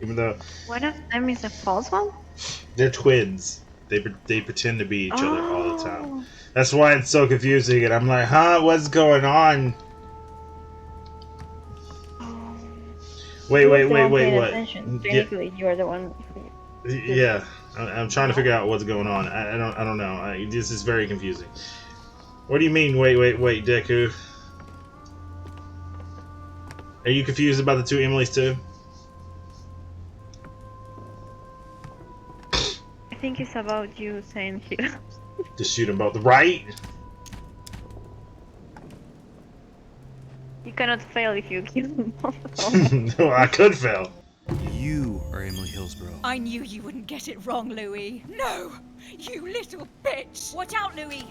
Even though One of them is a false one? they're twins. They pretend to be each other all the time. That's why it's so confusing. And I'm like, huh? What's going on? Wait, what? Technically, you're the one. Yeah, I'm trying to figure out what's going on. I don't know. This is very confusing. What do you mean? Wait, Deku? Are you confused about the two Emilys too? I think it's about you saying here. Just shoot them both, right? You cannot fail if you kill them both. No, I could fail. You are Emily Hillsborough. I knew you wouldn't get it wrong, Louis. No! You little bitch! Watch out, Louis!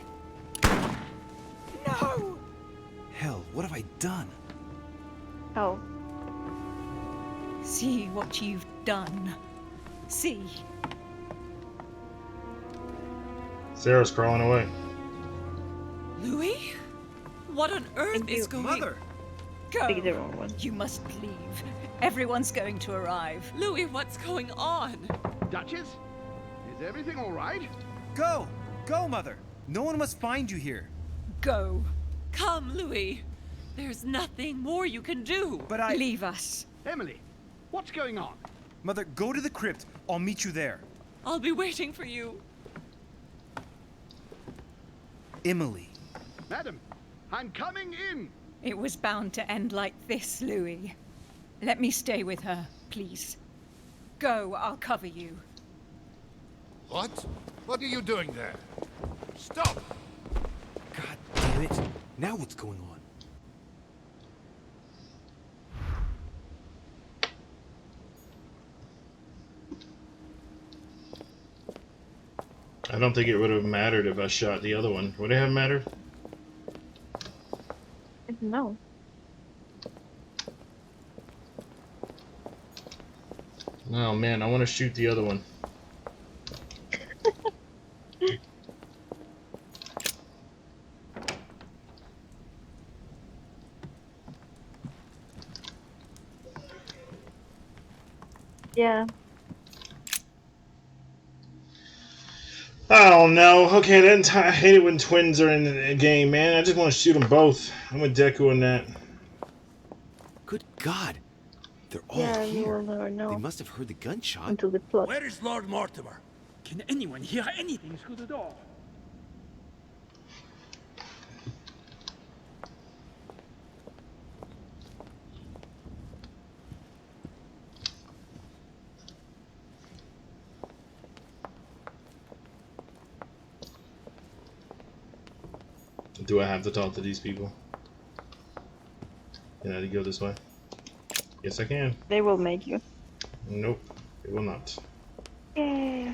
No! Hell, what have I done? Oh. See what you've done. See. Sarah's crawling away. Louis? What on earth is going on? Mother! Go. Pick the wrong one. You must leave. Everyone's going to arrive. Louis, what's going on? Duchess? Is everything all right? Go! Go, Mother! No one must find you here. Go. Come, Louis. There's nothing more you can do. But I... Leave us. Emily, what's going on? Mother, go to the crypt. I'll meet you there. I'll be waiting for you. Emily. Madam, I'm coming in. It was bound to end like this, Louis. Let me stay with her, please. Go, I'll cover you. What? What are you doing there? Stop! God damn it. Now what's going on? I don't think it would have mattered if I shot the other one. Would it have mattered? No. Oh man, I want to shoot the other one. Yeah. I don't know. Okay, I hate it when twins are in a game, man. I just want to shoot them both. I'm with Deku on that. Good God. They're all Yeah, you here. will never know. They must have heard the gunshot. Until the plot. Where is Lord Mortimer? Can anyone hear anything through the door? Do I have to talk to these people? Can I go this way? Yes, I can. They will make you. Nope, it will not. Yeah.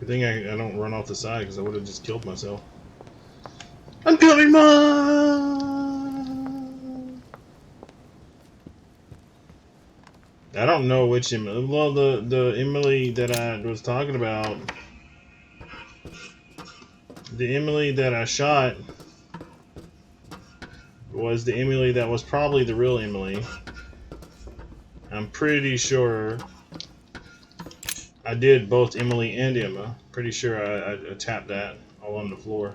Good thing I don't run off the side because I would have just killed myself. I'm coming, Mom! I don't know which Emily. Well, the Emily that I was talking about, the Emily that I shot was the Emily that was probably the real Emily. I'm pretty sure I did both Emily and Emma. Pretty sure I tapped that all on the floor.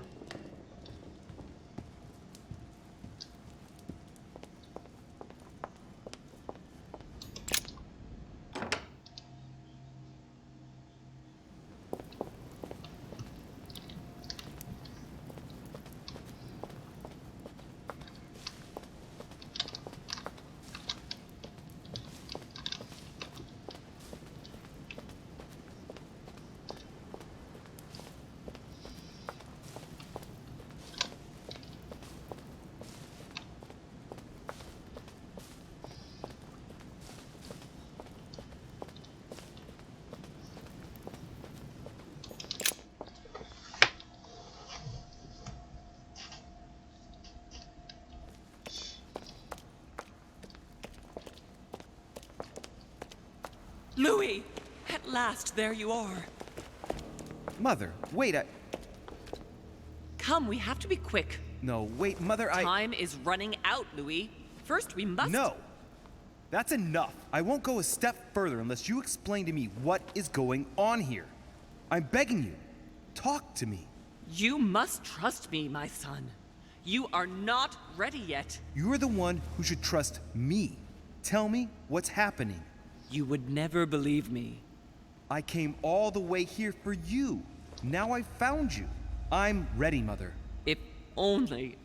Louis! At last, there you are. Mother, wait, Come, we have to be quick. No, wait, Mother, Time is running out, Louis. First, we must... No! That's enough. I won't go a step further unless you explain to me what is going on here. I'm begging you. Talk to me. You must trust me, my son. You are not ready yet. You're the one who should trust me. Tell me what's happening. You would never believe me. I came all the way here for you. Now I've found you. I'm ready, Mother. If only...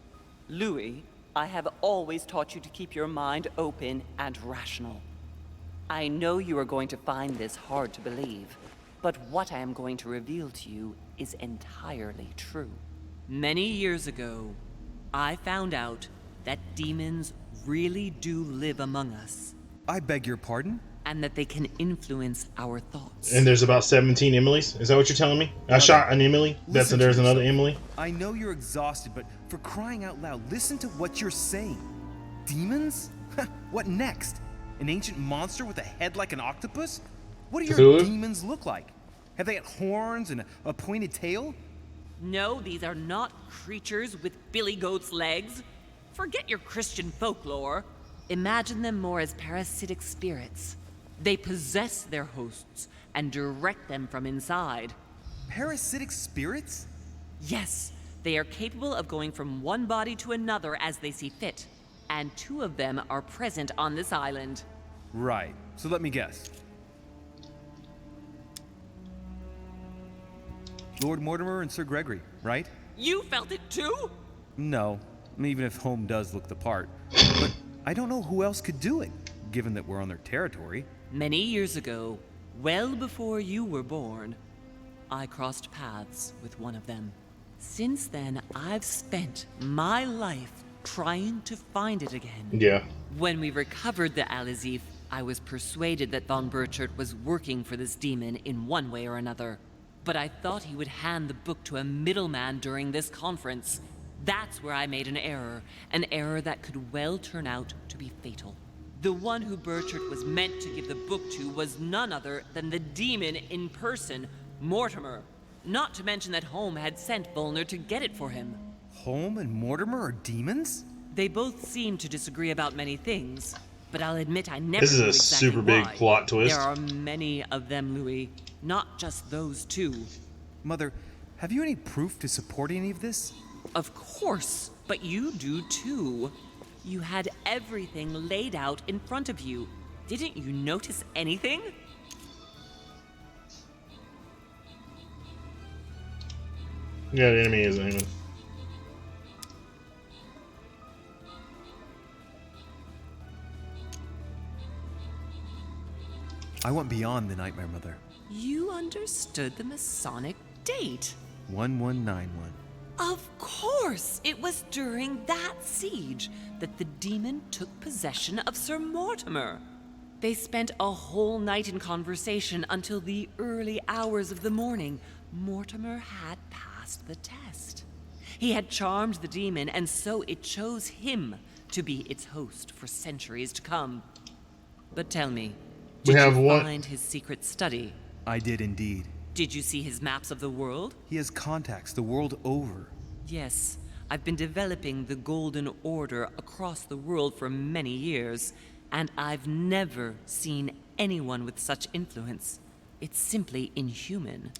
Louis, I have always taught you to keep your mind open and rational. I know you are going to find this hard to believe, but what I am going to reveal to you is entirely true. Many years ago, I found out that demons really do live among us. I beg your pardon? And that they can influence our thoughts. And there's about 17 Emilys? Is that what you're telling me? I shot an Emily? There's another Emily? I know you're exhausted, but for crying out loud, listen to what you're saying. Demons? What next? An ancient monster with a head like an octopus? What do your demons look like? Have they got horns and a pointed tail? No, these are not creatures with billy goat's legs. Forget your Christian folklore. Imagine them more as parasitic spirits. They possess their hosts and direct them from inside. Parasitic spirits? Yes, they are capable of going from one body to another as they see fit. And 2 of them are present on this island. Right. So let me guess. Lord Mortimer and Sir Gregory, right? You felt it too? No, even if Home does look the part. But I don't know who else could do it, given that we're on their territory. Many years ago, well before you were born, I crossed paths with one of them. Since then, I've spent my life trying to find it again. Yeah. When we recovered the Alizif, I was persuaded that Von Burchard was working for this demon in one way or another. But I thought he would hand the book to a middleman during this conference. That's where I made an error that could well turn out to be fatal. The one who Burchard was meant to give the book to was none other than the demon in person, Mortimer. Not to mention that Home had sent Volner to get it for him. Home and Mortimer are demons? They both seem to disagree about many things, but I'll admit I never This is knew a exactly super big why. plot twist. There are many of them, Louis. Not just those 2. Mother, have you any proof to support any of this? Of course, but you do too. You had everything laid out in front of you. Didn't you notice anything? Yeah, the enemy is aiming. I went beyond the Nightmare Mother. You understood the Masonic date. 1191. Of course! It was during that siege that the demon took possession of Sir Mortimer. They spent a whole night in conversation until the early hours of the morning, Mortimer had passed the test. He had charmed the demon, and so it chose him to be its host for centuries to come. But tell me, did you find his secret study? I did indeed. Did you see his maps of the world? He has contacts the world over. Yes, I've been developing the Golden Order across the world for many years, and I've never seen anyone with such influence. It's simply inhuman.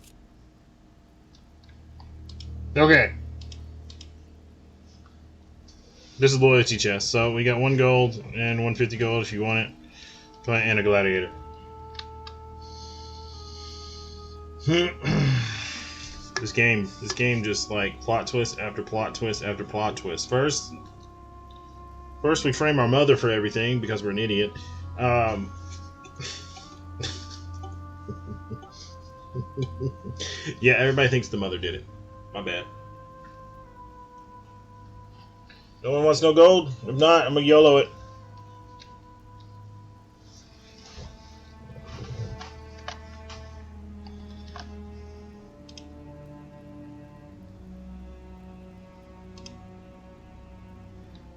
Okay. This is loyalty chest. So we got 1 gold and 150 gold if you want it. And a gladiator. This game just like plot twist after plot twist after plot twist. First we frame our mother for everything because we're an idiot. Yeah, everybody thinks the mother did it. My bad. No one wants no gold? If not, I'm gonna YOLO it.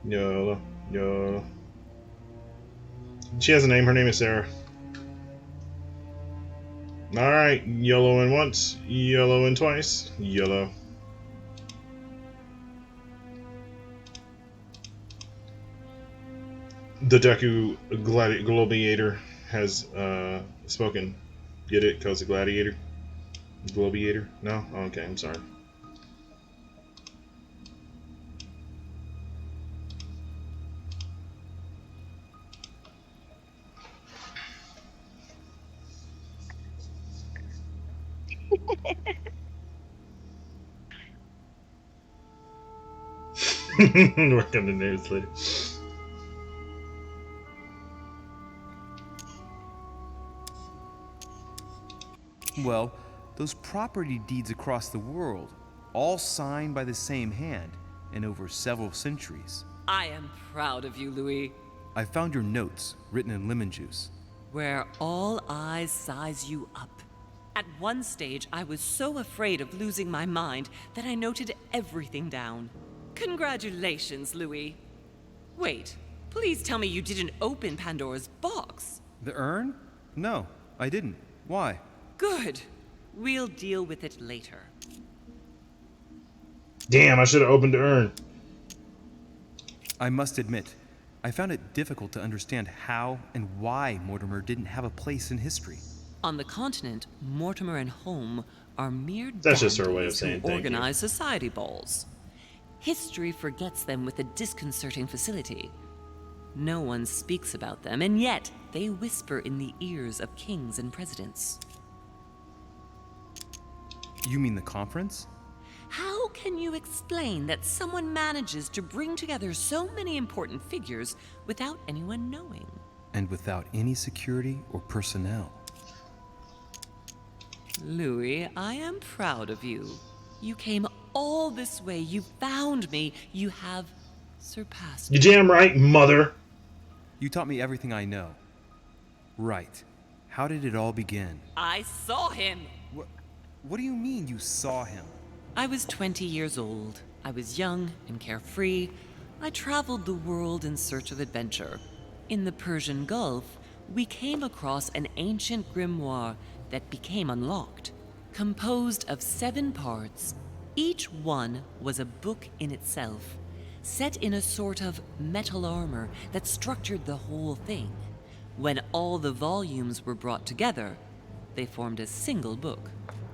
YOLO, YOLO. She has a name. Her name is Sarah. Alright, YOLOing once, YOLOing twice, YOLO. The Deku Gladiator has spoken. Get it? Because the Gladiator? Globiator? No? Oh, okay, I'm sorry. Work on the names later. Well, those property deeds across the world, all signed by the same hand and over several centuries. I am proud of you, Louis. I found your notes, written in lemon juice. Where all eyes size you up. At one stage, I was so afraid of losing my mind that I noted everything down. Congratulations, Louis. Wait, please tell me you didn't open Pandora's box. The urn? No, I didn't. Why? Good. We'll deal with it later. Damn, I should have opened the urn. I must admit, I found it difficult to understand how and why Mortimer didn't have a place in history. On the continent, Mortimer and Home are mere That's just her way of dandies saying who thank you. organize society balls. History forgets them with a disconcerting facility. No one speaks about them, and yet they whisper in the ears of kings and presidents. You mean the conference? How can you explain that someone manages to bring together so many important figures without anyone knowing? And without any security or personnel. Louis, I am proud of you. You came all this way. You found me. You have surpassed me. You damn right, mother. You taught me everything I know. Right. How did it all begin? I saw him. What do you mean you saw him? I was 20 years old. I was young and carefree. I traveled the world in search of adventure. In the Persian Gulf, we came across an ancient grimoire that became unlocked. Composed of 7 parts, each one was a book in itself, set in a sort of metal armor that structured the whole thing. When all the volumes were brought together, they formed a single book.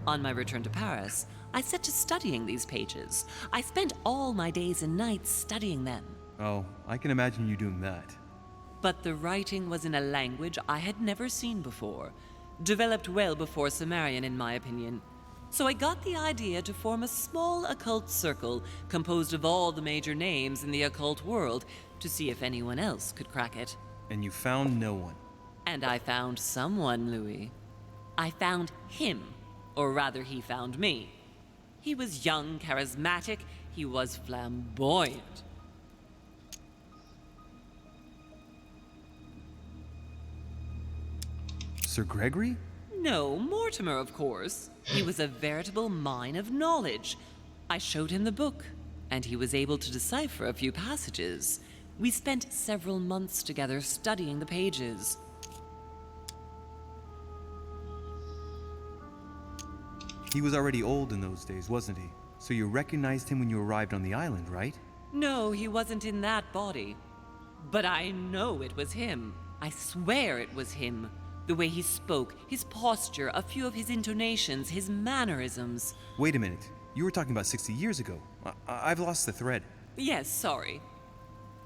On my return to Paris, I set to studying these pages. I spent all my days and nights studying them. Oh, I can imagine you doing that. But the writing was in a language I had never seen before, developed well before Sumerian in my opinion. So I got the idea to form a small occult circle composed of all the major names in the occult world to see if anyone else could crack it. And you found no one. And I found someone, Louis. I found him, or rather he found me. He was young, charismatic, he was flamboyant. Sir Gregory? No, Mortimer, of course. He was a veritable mine of knowledge. I showed him the book, and he was able to decipher a few passages. We spent several months together studying the pages. He was already old in those days, wasn't he? So you recognized him when you arrived on the island, right? No, he wasn't in that body. But I know it was him. I swear it was him. The way he spoke, his posture, a few of his intonations, his mannerisms. Wait a minute. You were talking about 60 years ago. I've lost the thread. Yes, sorry.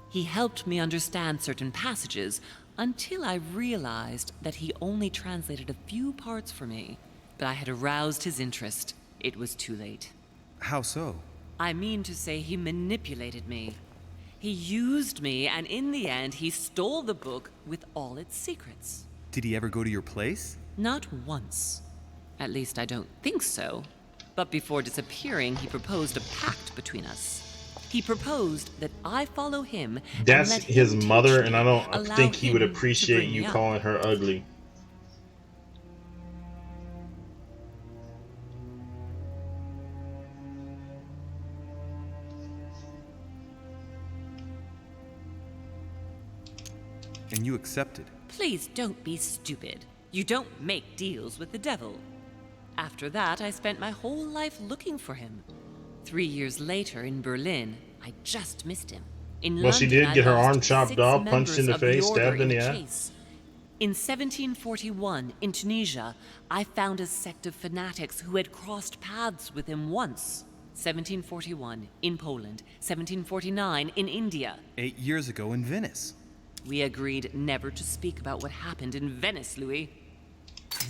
He helped me understand certain passages until I realized that he only translated a few parts for me. But I had aroused his interest. It was too late. How so? I mean to say he manipulated me. He used me, and in the end, he stole the book with all its secrets. Did he ever go to your place? Not once. At least I don't think so. But before disappearing, he proposed a pact between us. He proposed that I follow him. That's and his mother, and I allow don't think he would him to appreciate bring you me up. calling her ugly. And you accepted. Please don't be stupid. You don't make deals with the devil. After that, I spent my whole life looking for him. 3 years later in Berlin, I just missed him. In Well, she London, did get her I lost arm chopped 6 off, punched in members the of face, order stabbed in the a eye. chase. In 1741, in Tunisia, I found a sect of fanatics who had crossed paths with him once. 1741, in Poland. 1749, in India. 8 years ago in Venice. We agreed never to speak about what happened in Venice, Louis.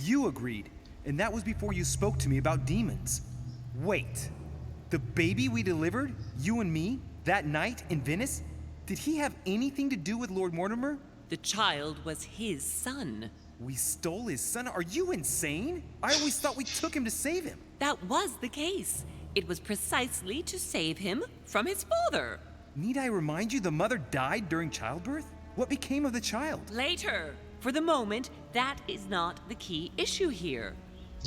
You agreed, and that was before you spoke to me about demons. Wait, the baby we delivered, you and me, that night in Venice, did he have anything to do with Lord Mortimer? The child was his son. We stole his son? Are you insane? I always thought we took him to save him. That was the case. It was precisely to save him from his father. Need I remind you the mother died during childbirth? What became of the child? Later. For the moment, that is not the key issue here.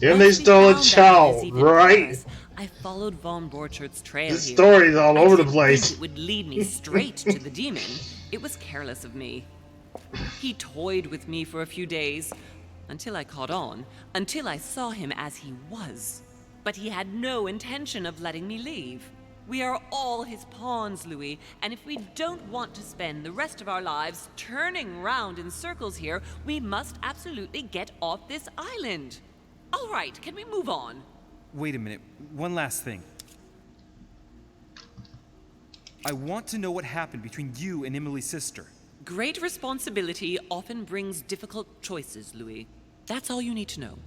And they stole a child, right? I followed von Borchart's trail This here. story's all over the I didn't place. think it would lead me straight to the demon. It was careless of me. He toyed with me for a few days, until I caught on, until I saw him as he was. But he had no intention of letting me leave. We are all his pawns, Louis, and if we don't want to spend the rest of our lives turning round in circles here, we must absolutely get off this island. All right, can we move on? Wait a minute, one last thing. I want to know what happened between you and Emily's sister. Great responsibility often brings difficult choices, Louis. That's all you need to know.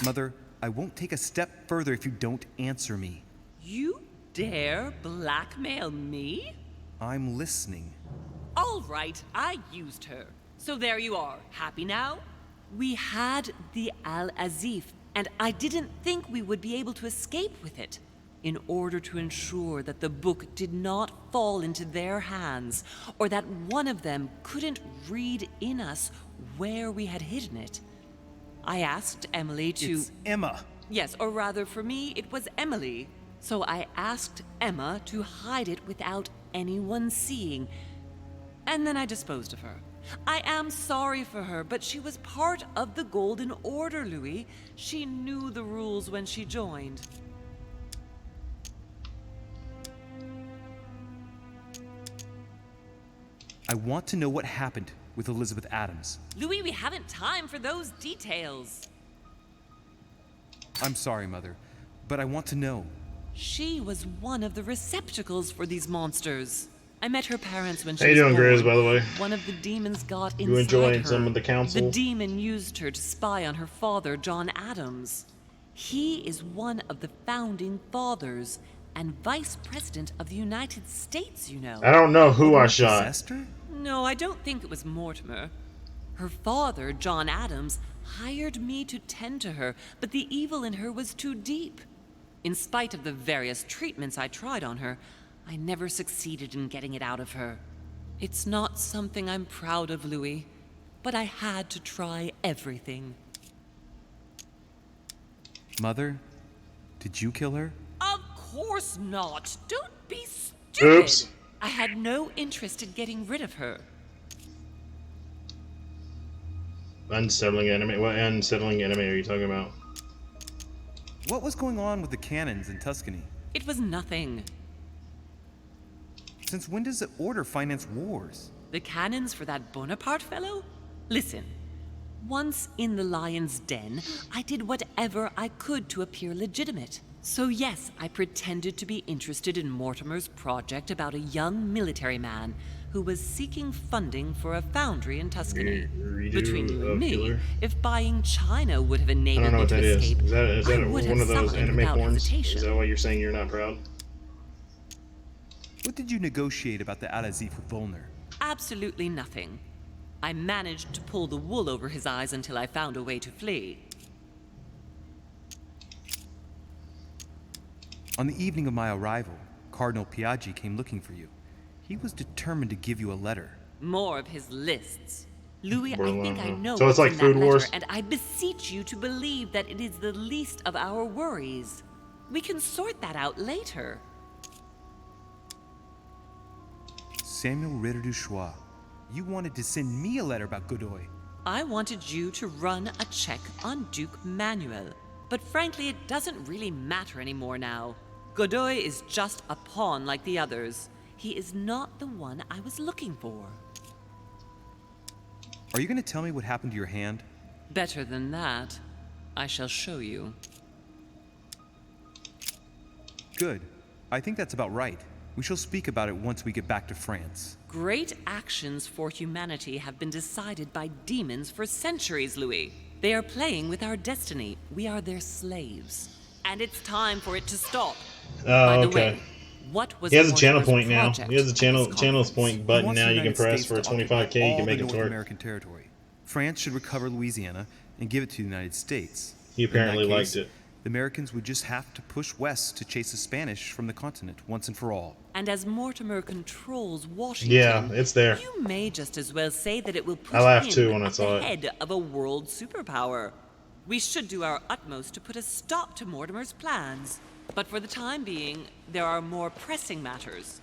Mother, I won't take a step further if you don't answer me. You dare blackmail me? I'm listening. All right, I used her. So there you are. Happy now? We had the Al-Azif, and I didn't think we would be able to escape with it. In order to ensure that the book did not fall into their hands, or that one of them couldn't read in us where we had hidden it, I asked Emily to... It's Emma. Yes, or rather for me, it was Emily. So I asked Emma to hide it without anyone seeing. And then I disposed of her. I am sorry for her, but she was part of the Golden Order, Louis. She knew the rules when she joined. I want to know what happened with Elizabeth Adams. Louis, we haven't time for those details. I'm sorry, Mother, but I want to know. She was one of the receptacles for these monsters. I met her parents when she How you was doing, born. Grizz, by the way? One of the demons got inside You enjoying her. some of the council? The demon used her to spy on her father, John Adams. He is one of the founding fathers and vice president of the United States, you know. I don't know who I shot. Possessed her? No, I don't think it was Mortimer. Her father, John Adams, hired me to tend to her, but the evil in her was too deep. In spite of the various treatments I tried on her, I never succeeded in getting it out of her. It's not something I'm proud of, Louis. but I had to try everything. Mother, did you kill her? Of course not. Don't be stupid. Oops. I had no interest in getting rid of her. Unsettling enemy. What unsettling enemy are you talking about? What was going on with the cannons in Tuscany? It was nothing. Since when does the Order finance wars? The cannons for that Bonaparte fellow? Listen, once in the lion's den, I did whatever I could to appear legitimate. So yes, I pretended to be interested in Mortimer's project about a young military man who was seeking funding for a foundry in Tuscany. Between you and me, killer? if buying China would have I enabled don't know me what to that is. escape, Is that I would one have of those signed anime without horns? hesitation. Is that why you're saying you're not proud? What did you negotiate about the Al-Azif with Volner? Absolutely nothing. I managed to pull the wool over his eyes until I found a way to flee. On the evening of my arrival, Cardinal Piaggi came looking for you. He was determined to give you a letter. More of his lists. Louis, I think I know So it's what's like in Food that Wars? letter, and I beseech you to believe that it is the least of our worries. We can sort that out later. Samuel Ritter du Choix, you wanted to send me a letter about Godoy. I wanted you to run a check on Duke Manuel. But frankly, it doesn't really matter anymore now. Godoy is just a pawn like the others. He is not the one I was looking for. Are you going to tell me what happened to your hand? Better than that, I shall show you. Good. I think that's about right. We shall speak about it once we get back to France. Great actions for humanity have been decided by demons for centuries, Louis. They are playing with our destiny. We are their slaves. And it's time for it to stop. By Oh, the okay. way, what was He has a channel Mortimer's point now. project He has a at channel this channels conference? point button Wants now the you can United press States for to 25K. You occupy can make all it the work. North American territory. France should recover Louisiana and give it to the United States. He apparently In that liked case, it. The Americans would just have to push west to chase the Spanish from the continent once and for all. And as Mortimer controls Washington, Yeah, it's there. you may just as well say that it will put I laughed him too when I at saw the it. head of a world superpower. We should do our utmost to put a stop to Mortimer's plans. But for the time being, there are more pressing matters.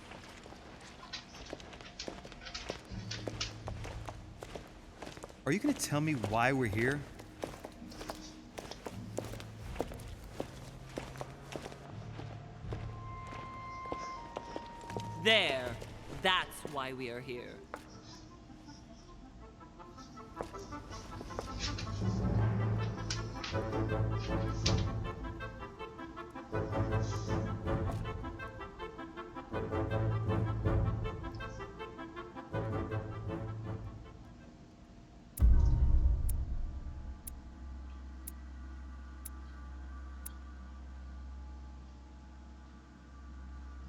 Are you going to tell me why we're here? There. That's why we are here.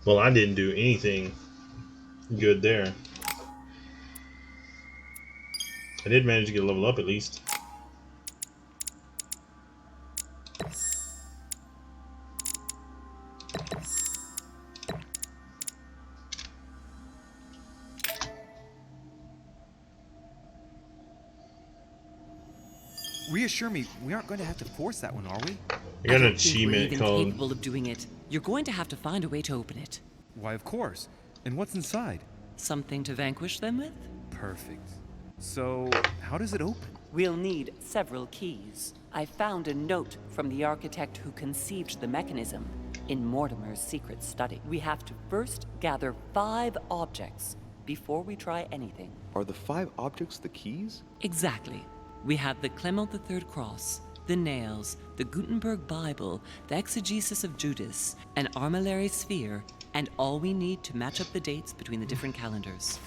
Well, I didn't do anything good there. I did manage to get a level up at least. Reassure me, we aren't going to have to force that one, are we? I got an don't think we're achievement even called. capable of doing it. You're going to have to find a way to open it. Why, of course. And what's inside? Something to vanquish them with? Perfect. So, how does it open? We'll need several keys. I found a note from the architect who conceived the mechanism in Mortimer's secret study. We have to first gather 5 objects before we try anything. Are the 5 objects the keys? Exactly. We have the Clement III cross, the nails, the Gutenberg Bible, the exegesis of Judas, an armillary sphere, and all we need to match up the dates between the different calendars.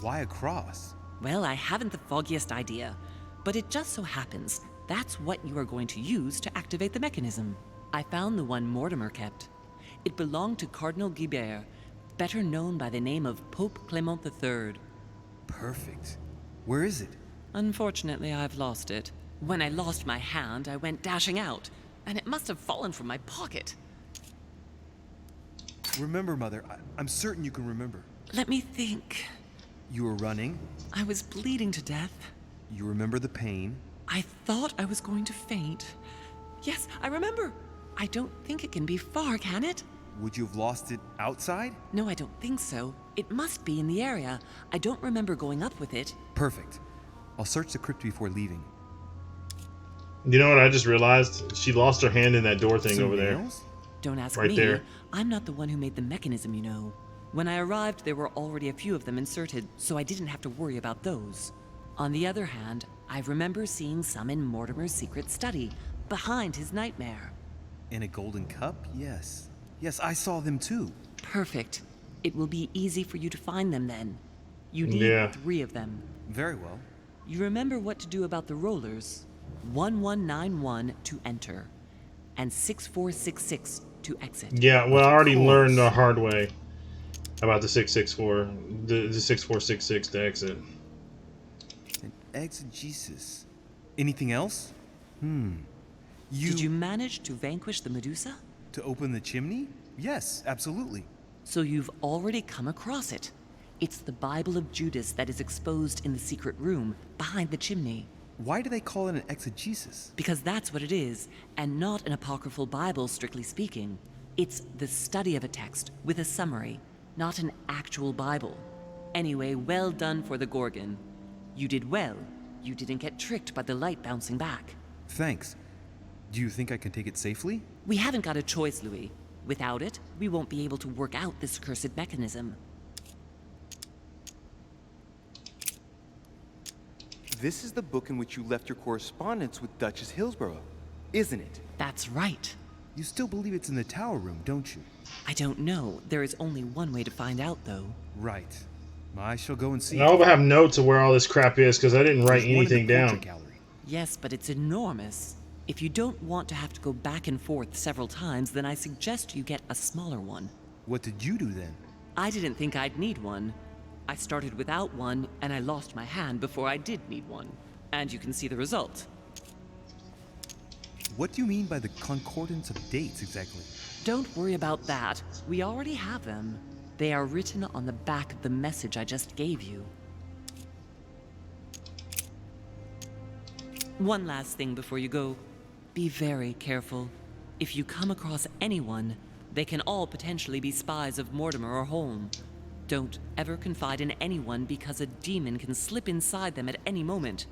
Why a cross? Well, I haven't the foggiest idea, but it just so happens that's what you are going to use to activate the mechanism. I found the one Mortimer kept. It belonged to Cardinal Guibert, better known by the name of Pope Clement III. Perfect. Where is it? Unfortunately, I've lost it. When I lost my hand, I went dashing out, and it must have fallen from my pocket. Remember, Mother. I'm certain you can remember. Let me think. You were running. I was bleeding to death. You remember the pain. I thought I was going to faint. Yes, I remember. I don't think it can be far, can it? Would you have lost it outside? No, I don't think so. It must be in the area. I don't remember going up with it. Perfect. I'll search the crypt before leaving. You know what I just realized? She lost her hand in that door thing Some over there. nails? Don't ask Right me. there. I'm not the one who made the mechanism, you know. When I arrived, there were already a few of them inserted, so I didn't have to worry about those. On the other hand, I remember seeing some in Mortimer's secret study, behind his nightmare. In a golden cup? Yes. Yes, I saw them too. Perfect. It will be easy for you to find them then. You need 3 of them. Very well. You remember what to do about the rollers. 1191 to enter, and 6466 to exit. Yeah, well, I already learned the hard way about the 664, the 6466 to exit. An exegesis. Anything else? Did you manage to vanquish the Medusa? To open the chimney? Yes, absolutely. So you've already come across it. It's the Bible of Judas that is exposed in the secret room behind the chimney. Why do they call it an exegesis? Because that's what it is, and not an apocryphal Bible, strictly speaking. It's the study of a text with a summary, not an actual Bible. Anyway, well done for the Gorgon. You did well. You didn't get tricked by the light bouncing back. Thanks. Do you think I can take it safely? We haven't got a choice, Louis. Without it, we won't be able to work out this cursed mechanism. This is the book in which you left your correspondence with Duchess Hillsborough, isn't it? That's right. You still believe it's in the tower room, don't you? I don't know. There is only one way to find out, though. Right. I shall go and see. I hope I have notes of where all this crap is, because I didn't write anything down. Yes, but it's enormous. If you don't want to have to go back and forth several times, then I suggest you get a smaller one. What did you do then? I didn't think I'd need one. I started without one, and I lost my hand before I did need one. And you can see the result. What do you mean by the concordance of dates, exactly? Don't worry about that. We already have them. They are written on the back of the message I just gave you. One last thing before you go. Be very careful. If you come across anyone, they can all potentially be spies of Mortimer or Holm. Don't ever confide in anyone because a demon can slip inside them at any moment.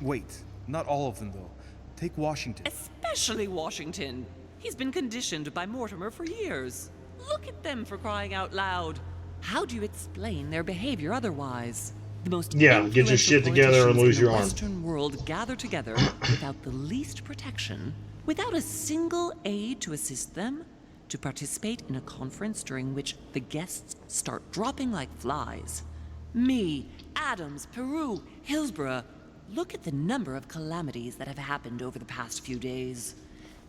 Wait, not all of them though. Take Washington. Especially Washington. He's been conditioned by Mortimer for years. Look at them, for crying out loud. How do you explain their behavior otherwise? The most get your shit together or lose your arm. The Western world gather together without the least protection, without a single aid to assist them, to participate in a conference during which the guests start dropping like flies. Me, Adams, Peru, Hillsborough. Look at the number of calamities that have happened over the past few days.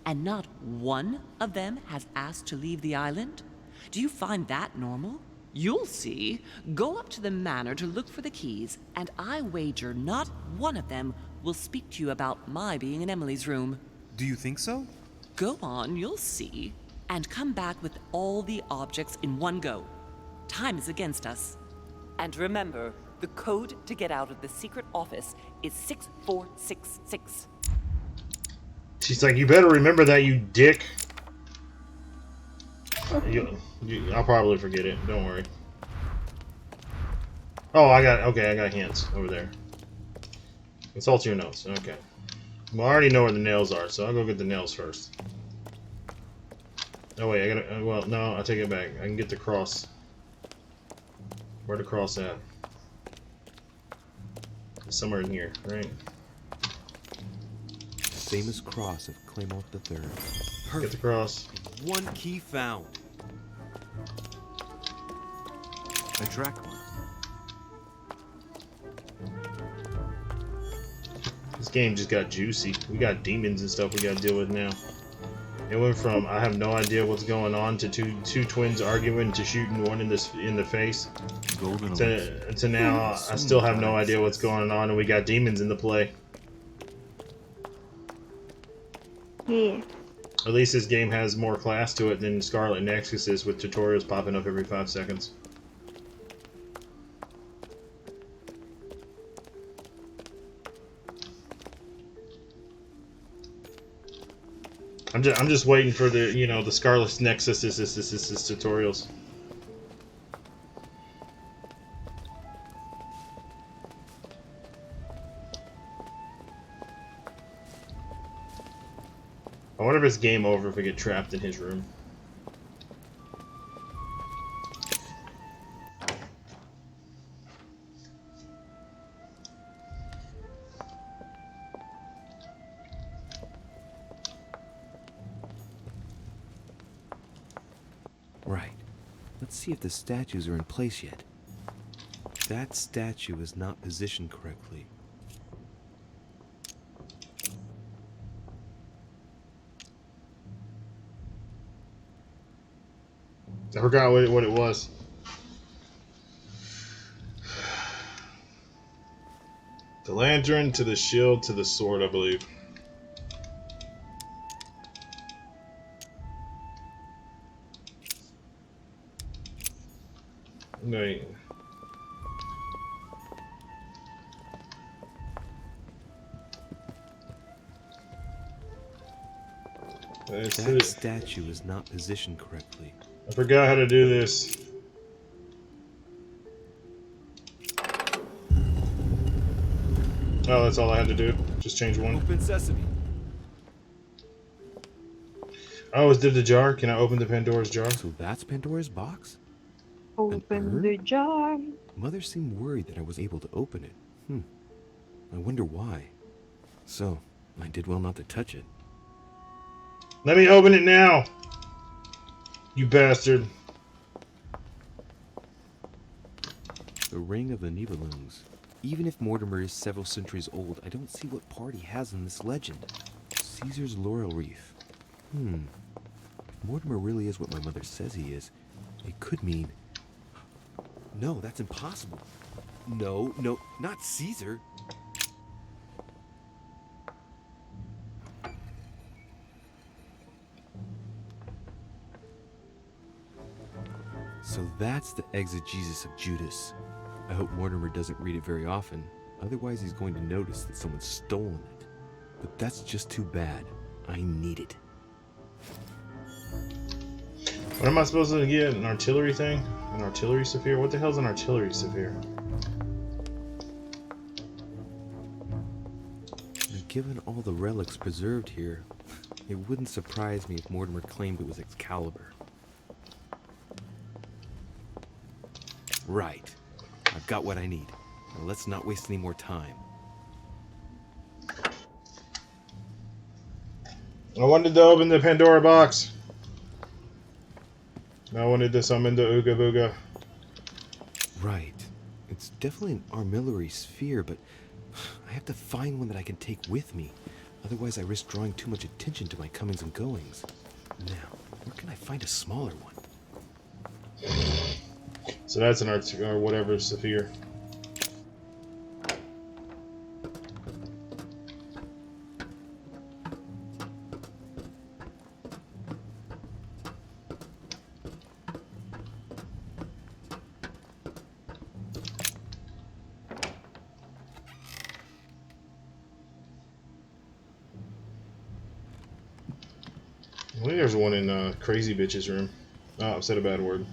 And not one of them has asked to leave the island? Do you find that normal? You'll see. Go up to the manor to look for the keys, and I wager not one of them will speak to you about my being in Emily's room. Do you think so? Go on, you'll see. And come back with all the objects in one go. Time is against us. And remember, the code to get out of the secret office is 6466. She's like, you better remember that, you dick. I'll probably forget it. Don't worry. Oh, I got hints over there. Consult your notes. Okay. Well, I already know where the nails are, so I'll go get the nails first. Oh wait, I gotta. Well, no, I take it back. I can get the cross. Where the cross at? It's somewhere in here, right? Famous cross of Clement III. Get the cross. One key found. A drachma. This game just got juicy. We got demons and stuff we gotta deal with now. It went from I have no idea what's going on to two twins arguing to shooting one in the face. To now I still have no idea what's going on and we got demons in the play. Yeah. At least this game has more class to it than Scarlet Nexus is, with tutorials popping up every 5 seconds. I'm just waiting for the the Scarlet Nexus tutorials. I wonder if it's game over if I get trapped in his room. Right. Let's see if the statues are in place yet. That statue is not positioned correctly. I forgot what it was. The lantern to the shield to the sword, I believe. No. That statue is not positioned correctly. I forgot how to do this. Oh, that's all I had to do. Just change one. Open sesame. Oh, did the jar? Can I open the Pandora's jar? So that's Pandora's box? Open the jar. Mother seemed worried that I was able to open it. I wonder why. So, I did well not to touch it. Let me open it now! You bastard. The Ring of the Nibelungs. Even if Mortimer is several centuries old, I don't see what part he has in this legend. Caesar's laurel wreath. If Mortimer really is what my mother says he is, it could mean... No, that's impossible. No, not Caesar. So that's the exegesis of Judas. I hope Mortimer doesn't read it very often, otherwise he's going to notice that someone's stolen it. But that's just too bad. I need it. What am I supposed to get? An artillery thing? An artillery sphere? What the hell's an artillery sphere? Given all the relics preserved here, it wouldn't surprise me if Mortimer claimed it was Excalibur. Right. I've got what I need. Now let's not waste any more time. I wanted to open the Pandora box. I wanted to summon the Ooga Booga. Right. It's definitely an armillary sphere, but I have to find one that I can take with me. Otherwise I risk drawing too much attention to my comings and goings. Now, where can I find a smaller one? So that's an art or whatever sphere. I think there's one in Crazy Bitch's room. Oh, I said a bad word.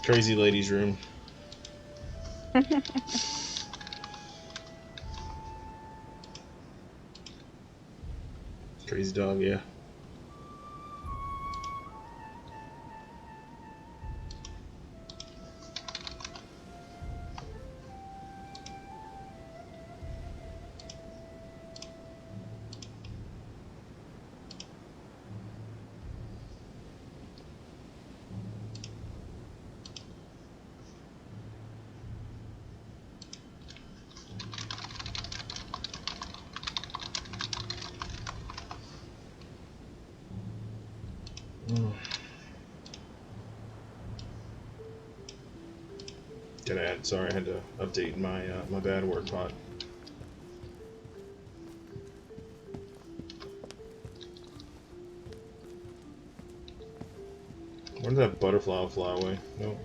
Crazy Lady's room. Crazy dog, yeah. Sorry, I had to update my my bad word pot. Where did that butterfly fly away? Nope.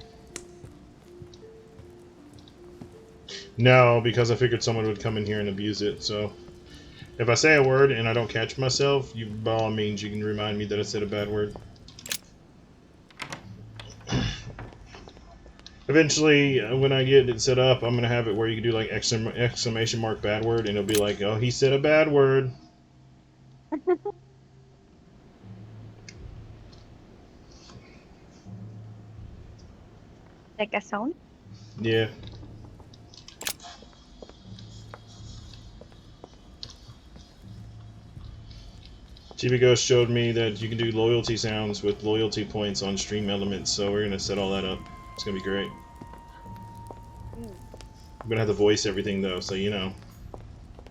No, because I figured someone would come in here and abuse it. So if I say a word and I don't catch myself, you by all means you can remind me that I said a bad word. Eventually, when I get it set up, I'm gonna have it where you can do like exclamation mark bad word, and it'll be like, oh, he said a bad word. Like a sound? Yeah. TV Ghost showed me that you can do loyalty sounds with loyalty points on stream elements, so we're gonna set all that up. It's gonna be great. I'm gonna have to voice everything though, so you know.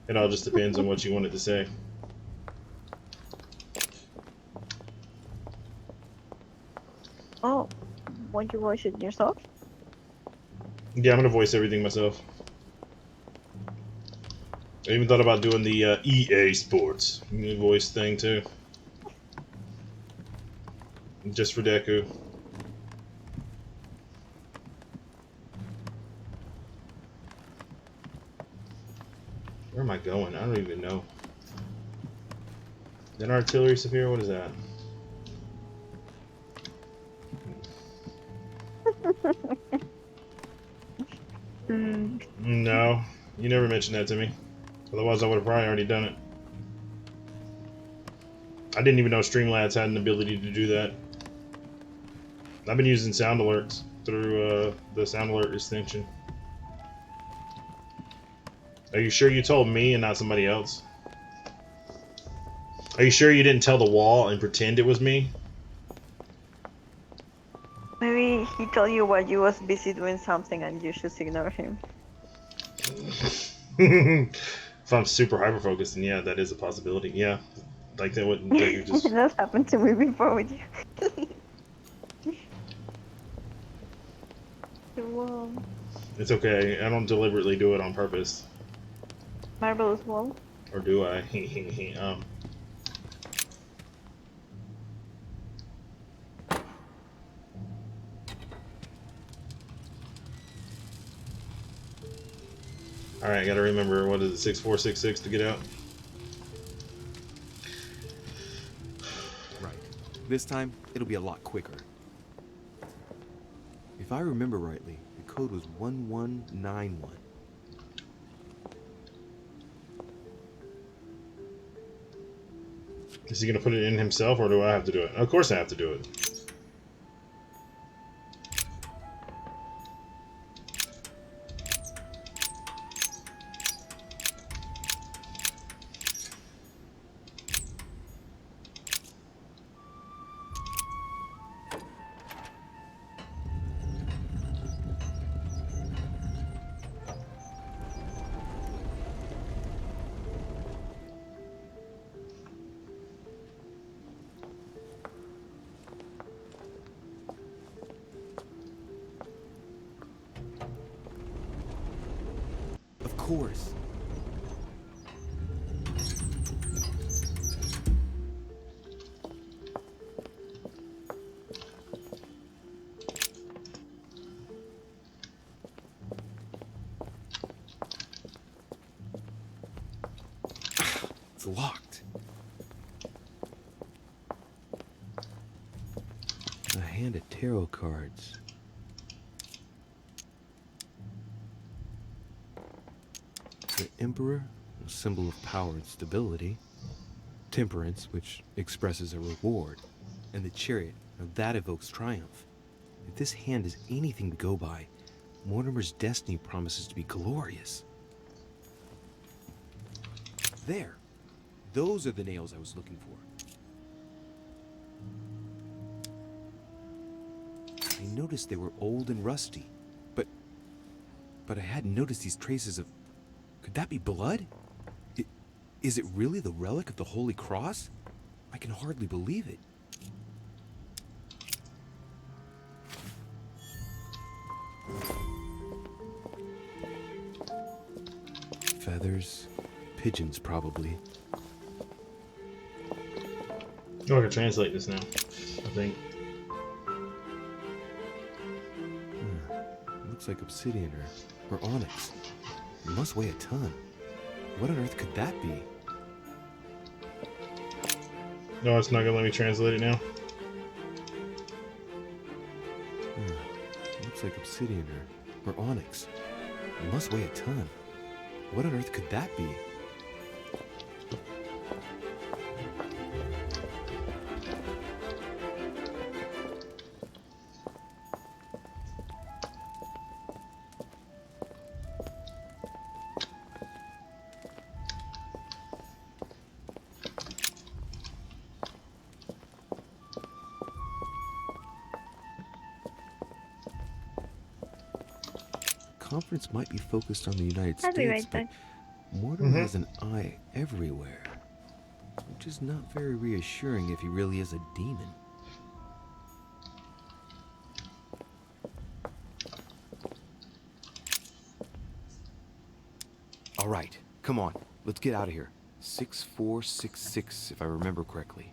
It all just depends on what you want it to say. Oh, won't you voice it yourself? Yeah, I'm gonna voice everything myself. I even thought about doing the EA Sports voice thing too. Just for Deku. Where am I going? I don't even know. Then artillery severe, what is that? No, you never mentioned that to me. Otherwise I would have probably already done it. I didn't even know Streamlabs had an ability to do that. I've been using sound alerts through the sound alert extension. Are you sure you told me and not somebody else? Are you sure you didn't tell the wall and pretend it was me? Maybe he told you while you was busy doing something and you should ignore him. If I'm super hyper focused, then yeah, that is a possibility. Yeah, like that wouldn't. That just... That's happened to me before with you. Wall. It's okay. I don't deliberately do it on purpose. Marvelous wall. Or do I? Alright, I gotta remember, what is it, 6466 to get out? Right. This time, it'll be a lot quicker. If I remember rightly, the code was 1191. Is he gonna put it in himself, or do I have to do it? Of course I have to do it. Of course. It's locked. A hand of tarot cards. The Emperor, a symbol of power and stability. Temperance, which expresses a reward. And the Chariot, now that evokes triumph. If this hand is anything to go by, Mortimer's destiny promises to be glorious. There. Those are the nails I was looking for. I noticed they were old and rusty, but I hadn't noticed these traces of... Could that be blood? Is it really the relic of the Holy Cross? I can hardly believe it. Feathers, pigeons probably. Oh, I can translate this now, I think. Looks like obsidian or or onyx. It must weigh a ton. What on earth could that be? No, it's not gonna let me translate it now. Looks like obsidian or onyx. It must weigh a ton. What on earth could that be? Conference might be focused on the United I'll be States, right but back. Mortimer has an eye everywhere, which is not very reassuring if he really is a demon. All right, come on, let's get out of here. 6466, if I remember correctly.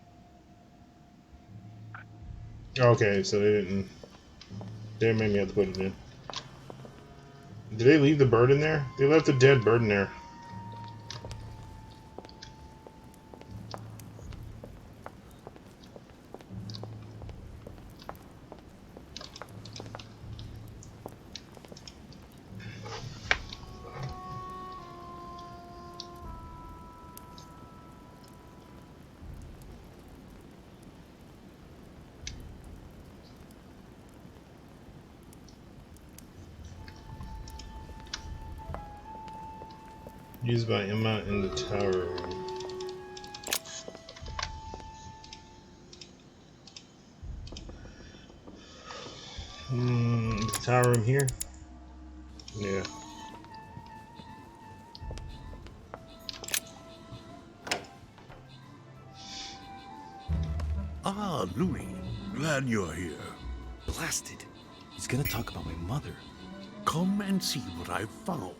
Okay, so they didn't make me have to put it in. Did they leave the bird in there? They left the dead bird in there. Used by Emma in the tower room. The tower room here? Yeah. Ah, Louis. Glad you're here. Blasted. He's gonna talk about my mother. Come and see what I've found.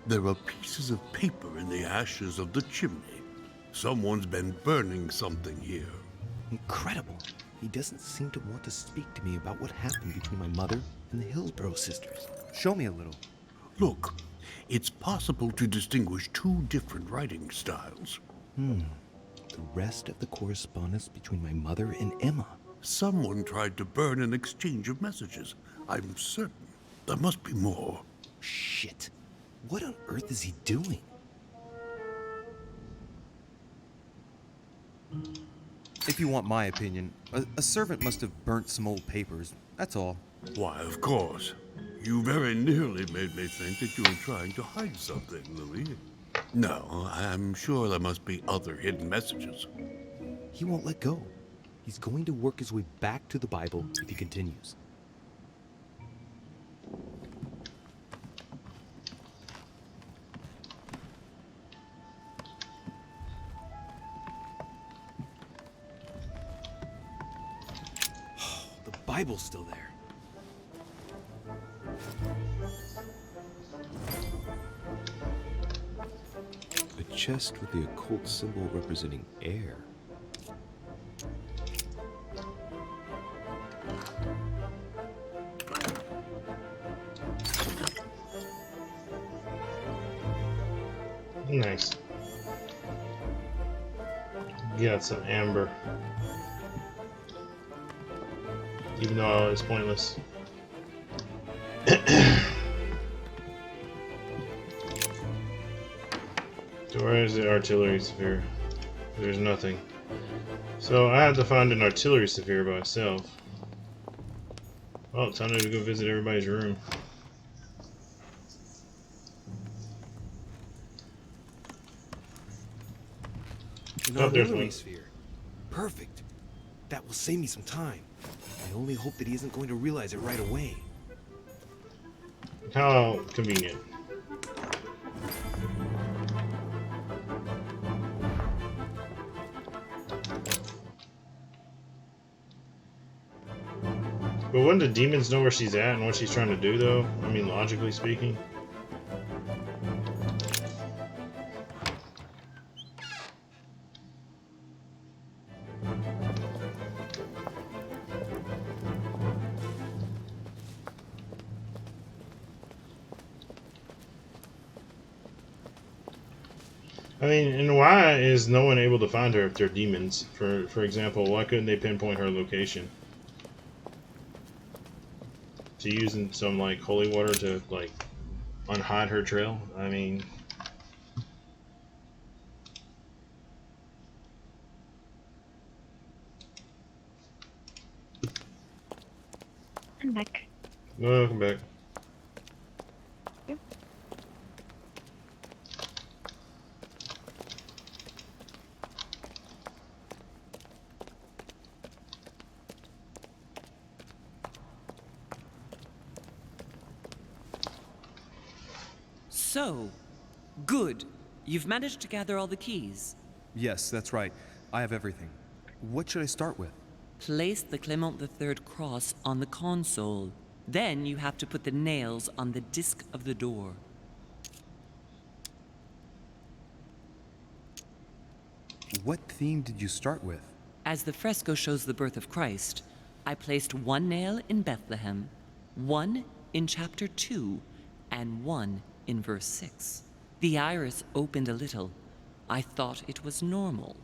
There are pieces of paper in the ashes of the chimney. Someone's been burning something here. Incredible. He doesn't seem to want to speak to me about what happened between my mother and the Hillsborough sisters. Show me a little. Look, it's possible to distinguish two different writing styles. The rest of the correspondence between my mother and Emma. Someone tried to burn an exchange of messages. I'm certain there must be more. Shit. What on earth is he doing? If you want my opinion, a servant must have burnt some old papers. That's all. Why, of course. You very nearly made me think that you were trying to hide something, Louis. No, I'm sure there must be other hidden messages. He won't let go. He's going to work his way back to the Bible if he continues. The Bible's still there. A chest with the occult symbol representing air. Nice. Got some amber. Even though it's pointless. So where is the artillery sphere? There's nothing. So I have to find an artillery sphere by myself. Well, it's time to go visit everybody's room. An Oh, there's artillery one. sphere. Perfect. That will save me some time. I only hope that he isn't going to realize it right away. How convenient. But wouldn't the demons know where she's at and what she's trying to do, though? I mean, logically speaking. I mean, and why is no one able to find her if they're demons? For example, why couldn't they pinpoint her location? To using some like holy water to like unhide her trail? I mean, I'm back. welcome back. So, good. You've managed to gather all the keys. Yes, that's right. I have everything. What should I start with? Place the Clement III cross on the console. Then you have to put the nails on the disc of the door. What theme did you start with? As the fresco shows the birth of Christ, I placed one nail in Bethlehem, one in chapter 2, and one in verse 6. The iris opened a little. I thought it was normal.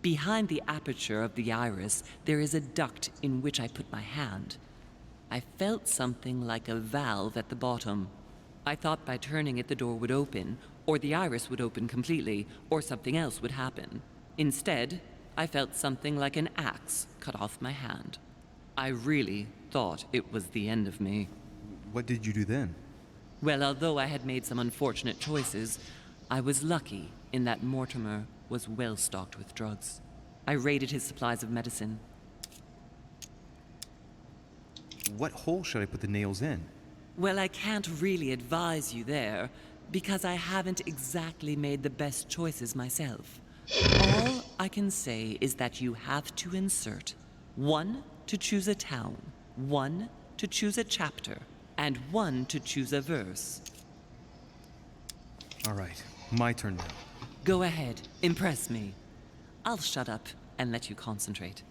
Behind the aperture of the iris, there is a duct in which I put my hand. I felt something like a valve at the bottom. I thought by turning it the door would open, or the iris would open completely, or something else would happen. Instead, I felt something like an axe cut off my hand. I really thought it was the end of me. What did you do then? Well, although I had made some unfortunate choices, I was lucky in that Mortimer was well stocked with drugs. I raided his supplies of medicine. What hole should I put the nails in? Well, I can't really advise you there, because I haven't exactly made the best choices myself. All I can say is that you have to insert 1 to choose a town, 1 to choose a chapter, and 1 to choose a verse. All right, my turn now. Go ahead, impress me. I'll shut up and let you concentrate.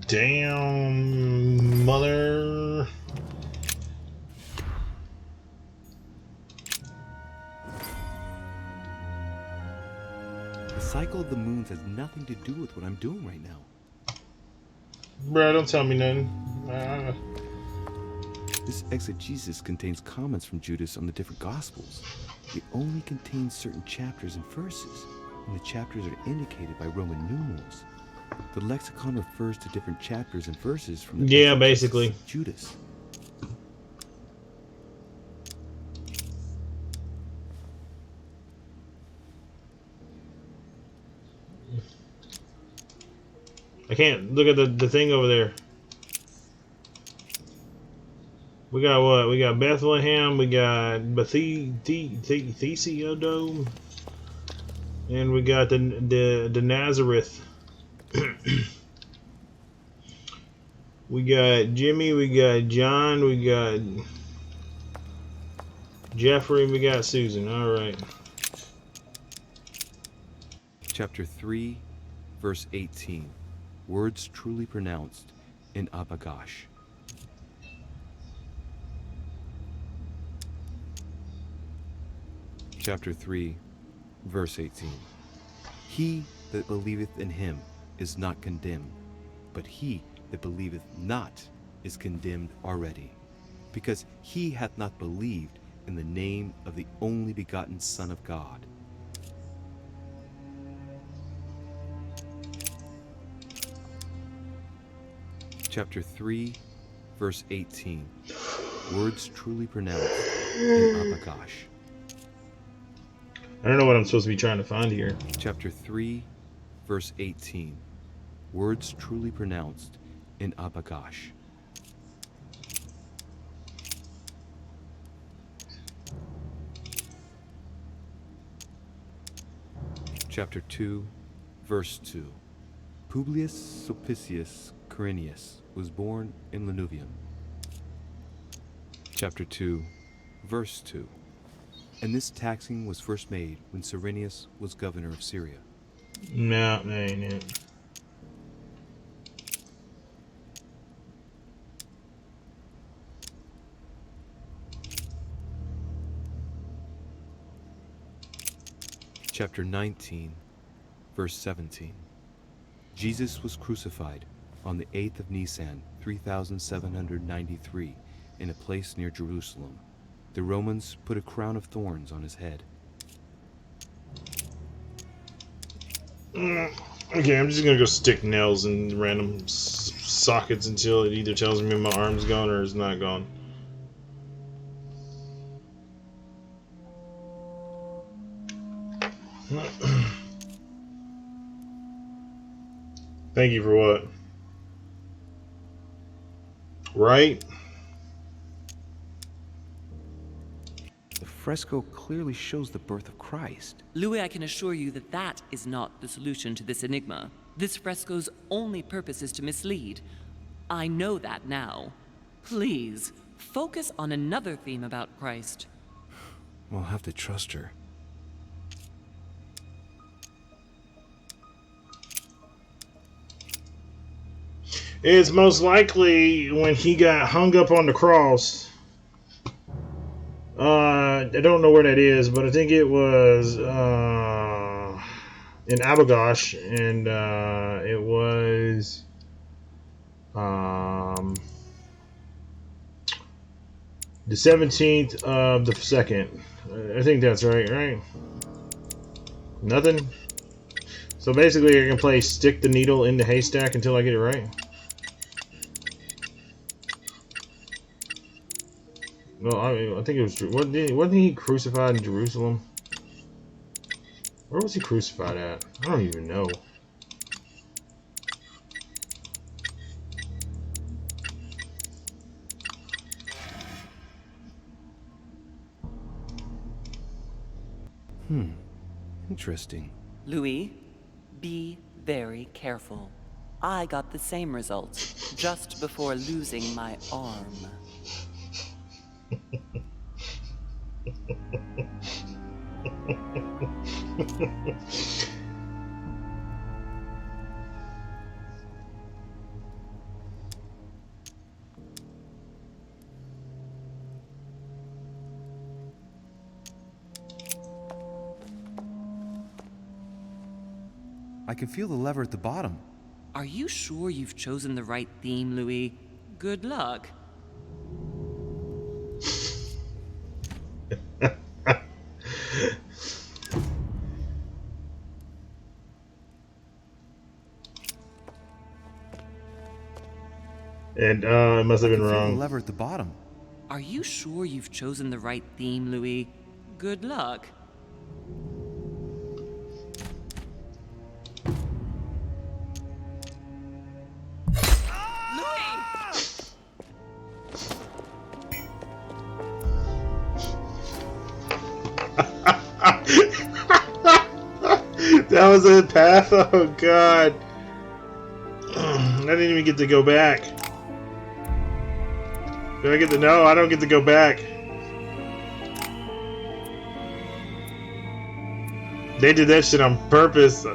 Damn, mother. The cycle of the moons has nothing to do with what I'm doing right now. Bruh, don't tell me nothing. This exegesis contains comments from Judas on the different Gospels. It only contains certain chapters and verses, and the chapters are indicated by Roman numerals. The lexicon refers to different chapters and verses from the yeah, basically. of Judas. I can't look at the thing over there. We got what? We got Bethlehem, we got Thesiodome, and we got the Nazareth. We got Jimmy, we got John, we got Jeffrey, we got Susan. All right. Chapter 3, verse 18. Words truly pronounced in Abagash. Chapter 3, verse 18. He that believeth in him is not condemned, but he that believeth not is condemned already, because he hath not believed in the name of the only begotten Son of God. Chapter 3, verse 18. Words truly pronounced in Abagash. I don't know what I'm supposed to be trying to find here. Chapter 3, verse 18. Words truly pronounced in Abagash. Chapter 2, verse 2. Publius Sulpicius Quirinius was born in Lanuvium. Chapter 2, verse 2. And this taxing was first made when Cyrenius was governor of Syria. No, that ain't it. Chapter 19, verse 17. Jesus was crucified on the 8th of Nisan, 3793, in a place near Jerusalem. The Romans put a crown of thorns on his head. Okay, I'm just gonna go stick nails in random sockets until it either tells me my arm's gone or it's not gone. Thank you for what? Right? The fresco clearly shows the birth of Christ. Louis, I can assure you that that is not the solution to this enigma. This fresco's only purpose is to mislead. I know that now. Please, focus on another theme about Christ. We'll have to trust her. It's most likely when he got hung up on the cross. I don't know where that is, but I think it was in Abagosh, and it was the 17th of the 2nd. I think that's right? Nothing? So basically I can play stick the needle in the haystack until I get it right? No, I think it was... Wasn't he crucified in Jerusalem? Where was he crucified at? I don't even know. Interesting. Louis, be very careful. I got the same results just before losing my arm. I can feel the lever at the bottom. Are you sure you've chosen the right theme, Louis? Good luck. And it must have been I can feel wrong. the lever at the bottom. Are you sure you've chosen the right theme, Louis? Good luck. That was a path? Oh god. I didn't even get to go back. Do I get to... No, I don't get to go back. They did that shit on purpose.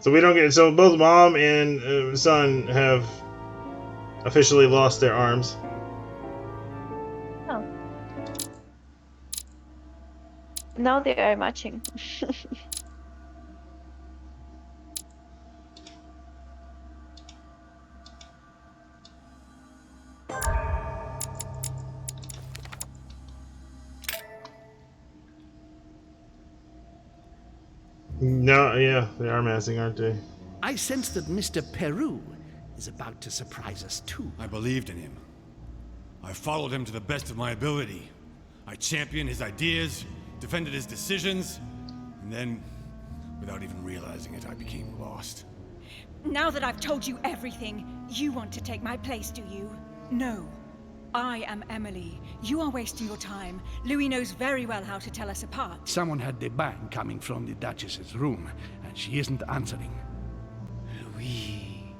So we don't get... So both mom and son have officially lost their arms. Oh. Now they are matching. No, yeah, they are massing, aren't they? I sense that Mr. Peru is about to surprise us too. I believed in him. I followed him to the best of my ability. I championed his ideas, defended his decisions, and then, without even realizing it, I became lost. Now that I've told you everything, you want to take my place, do you? No. I am Emily. You are wasting your time. Louis knows very well how to tell us apart. Someone had the bang coming from the Duchess's room, and she isn't answering. Louis,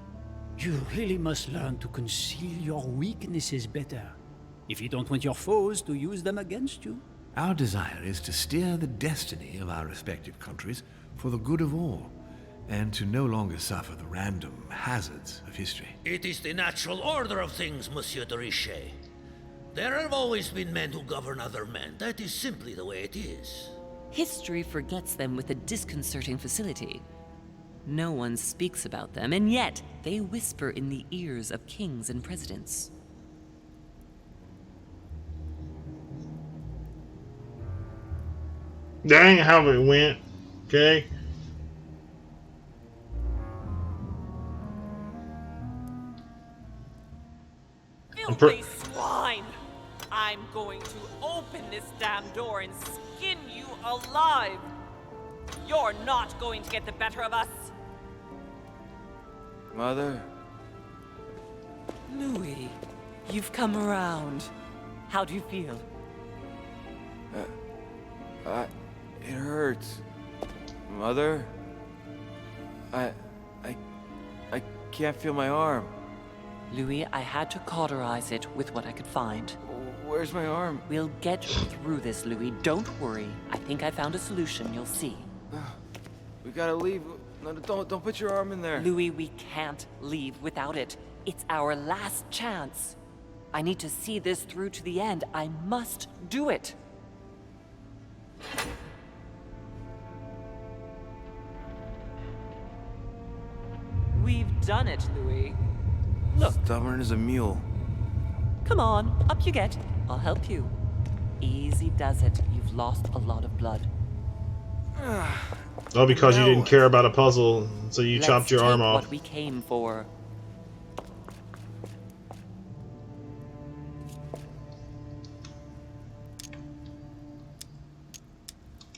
you really must learn to conceal your weaknesses better. If you don't want your foes to use them against you. Our desire is to steer the destiny of our respective countries for the good of all, and to no longer suffer the random hazards of history. It is the natural order of things, Monsieur de Richet. There have always been men who govern other men. That is simply the way it is. History forgets them with a disconcerting facility. No one speaks about them, and yet they whisper in the ears of kings and presidents. That ain't how it went, okay? Filthy swine! I'm going to open this damn door and skin you alive! You're not going to get the better of us! Mother? Louis, you've come around. How do you feel? It hurts. Mother? I can't feel my arm. Louis, I had to cauterize it with what I could find. Where's my arm? We'll get through this, Louis. Don't worry. I think I found a solution. You'll see. We gotta leave. No, don't put your arm in there. Louis, we can't leave without it. It's our last chance. I need to see this through to the end. I must do it. We've done it, Louis. Look. Stubborn as a mule. Come on, up you get. I'll help you. Easy does it. You've lost a lot of blood. All because you didn't care about a puzzle, so you chopped your arm off. What we came for.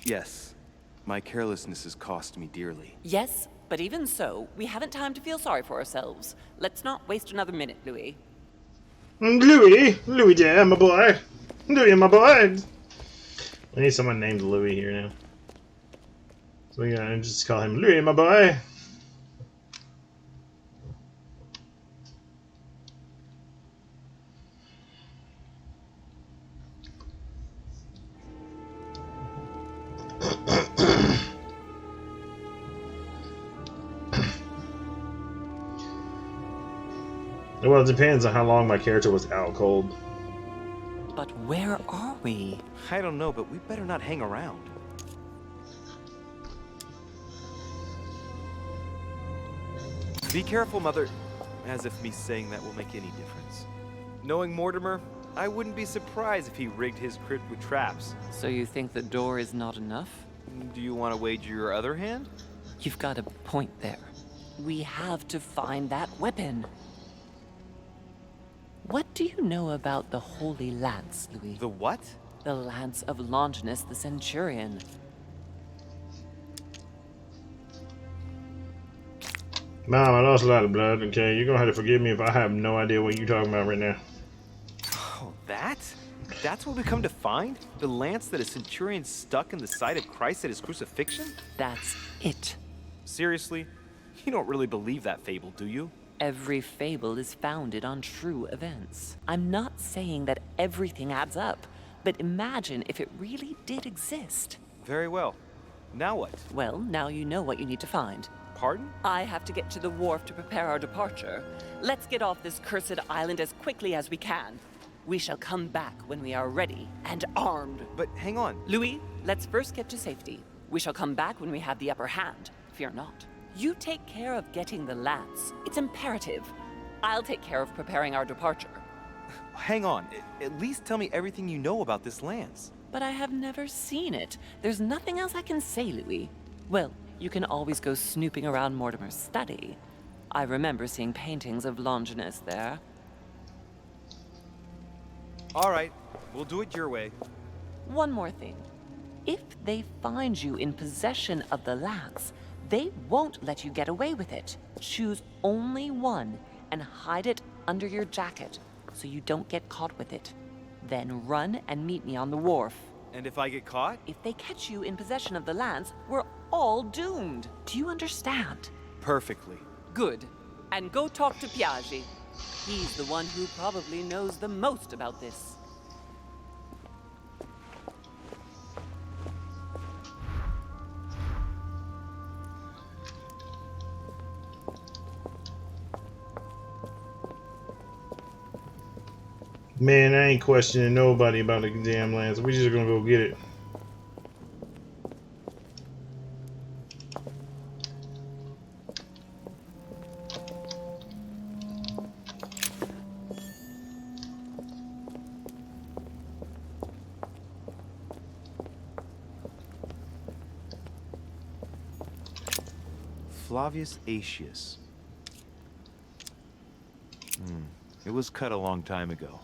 Yes, my carelessness has cost me dearly. Yes, but even so, we haven't time to feel sorry for ourselves. Let's not waste another minute, Louis. Louis there, my boy. Louis, my boy. I need someone named Louis here now. So we gotta just call him Louis, my boy. Well, it depends on how long my character was out cold. But where are we? I don't know, but we better not hang around. Be careful, Mother. As if me saying that will make any difference. Knowing Mortimer, I wouldn't be surprised if he rigged his crypt with traps. So you think the door is not enough? Do you want to wager your other hand? You've got a point there. We have to find that weapon. What do you know about the Holy Lance, Louis? The what? The Lance of Longinus the Centurion. Mom, I lost a lot of blood, okay? You're gonna have to forgive me if I have no idea what you're talking about right now. Oh, that? That's what we come to find? The lance that a centurion stuck in the side of Christ at his crucifixion? That's it. Seriously? You don't really believe that fable, do you? Every fable is founded on true events. I'm not saying that everything adds up, but imagine if it really did exist. Very well. Now what? Well, now you know what you need to find. Pardon? I have to get to the wharf to prepare our departure. Let's get off this cursed island as quickly as we can. We shall come back when we are ready and armed. But hang on. Louis, let's first get to safety. We shall come back when we have the upper hand. Fear not. You take care of getting the lance. It's imperative. I'll take care of preparing our departure. Hang on. At least tell me everything you know about this lance. But I have never seen it. There's nothing else I can say, Louis. Well, you can always go snooping around Mortimer's study. I remember seeing paintings of Longinus there. All right. We'll do it your way. One more thing. If they find you in possession of the lance, they won't let you get away with it. Choose only one and hide it under your jacket so you don't get caught with it. Then run and meet me on the wharf. And if I get caught? If they catch you in possession of the lance, we're all doomed. Do you understand? Perfectly. Good. And go talk to Piaggi. He's the one who probably knows the most about this. Man, I ain't questioning nobody about the damn lands. We just gonna go get it. Flavius Aetius. It was cut a long time ago.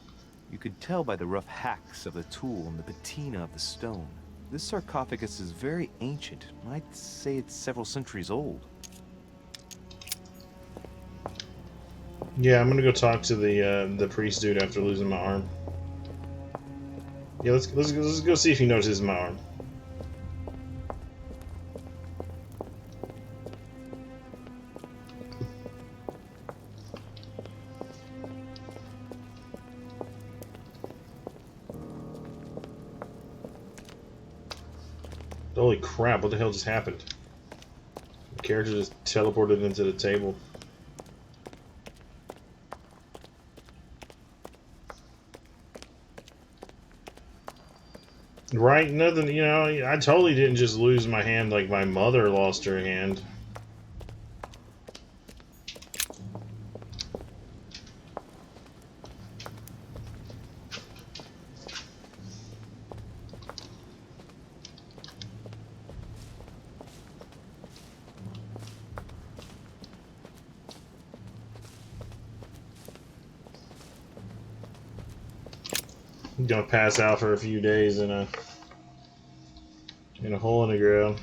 You could tell by the rough hacks of the tool and the patina of the stone. This sarcophagus is very ancient. I'd say it's several centuries old. Yeah, I'm gonna go talk to the priest dude after losing my arm. Yeah, let's go see if he notices my arm. Holy crap, what the hell just happened? The character just teleported into the table. Right? Nothing, you know, I totally didn't just lose my hand like my mother lost her hand. I'm gonna pass out for a few days in a hole in the ground.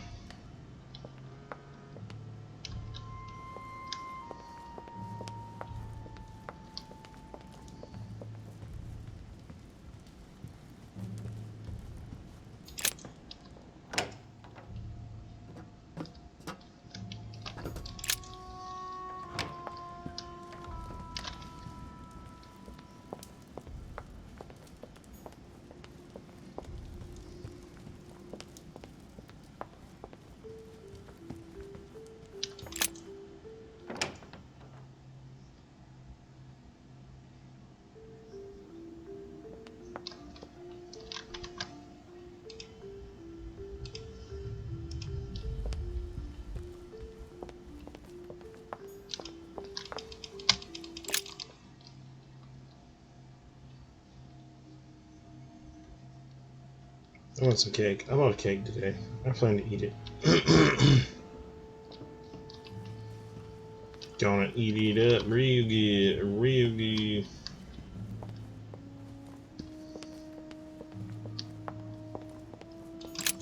I want some cake. I bought a cake today. I plan to eat it. Gonna eat it up real good, real good.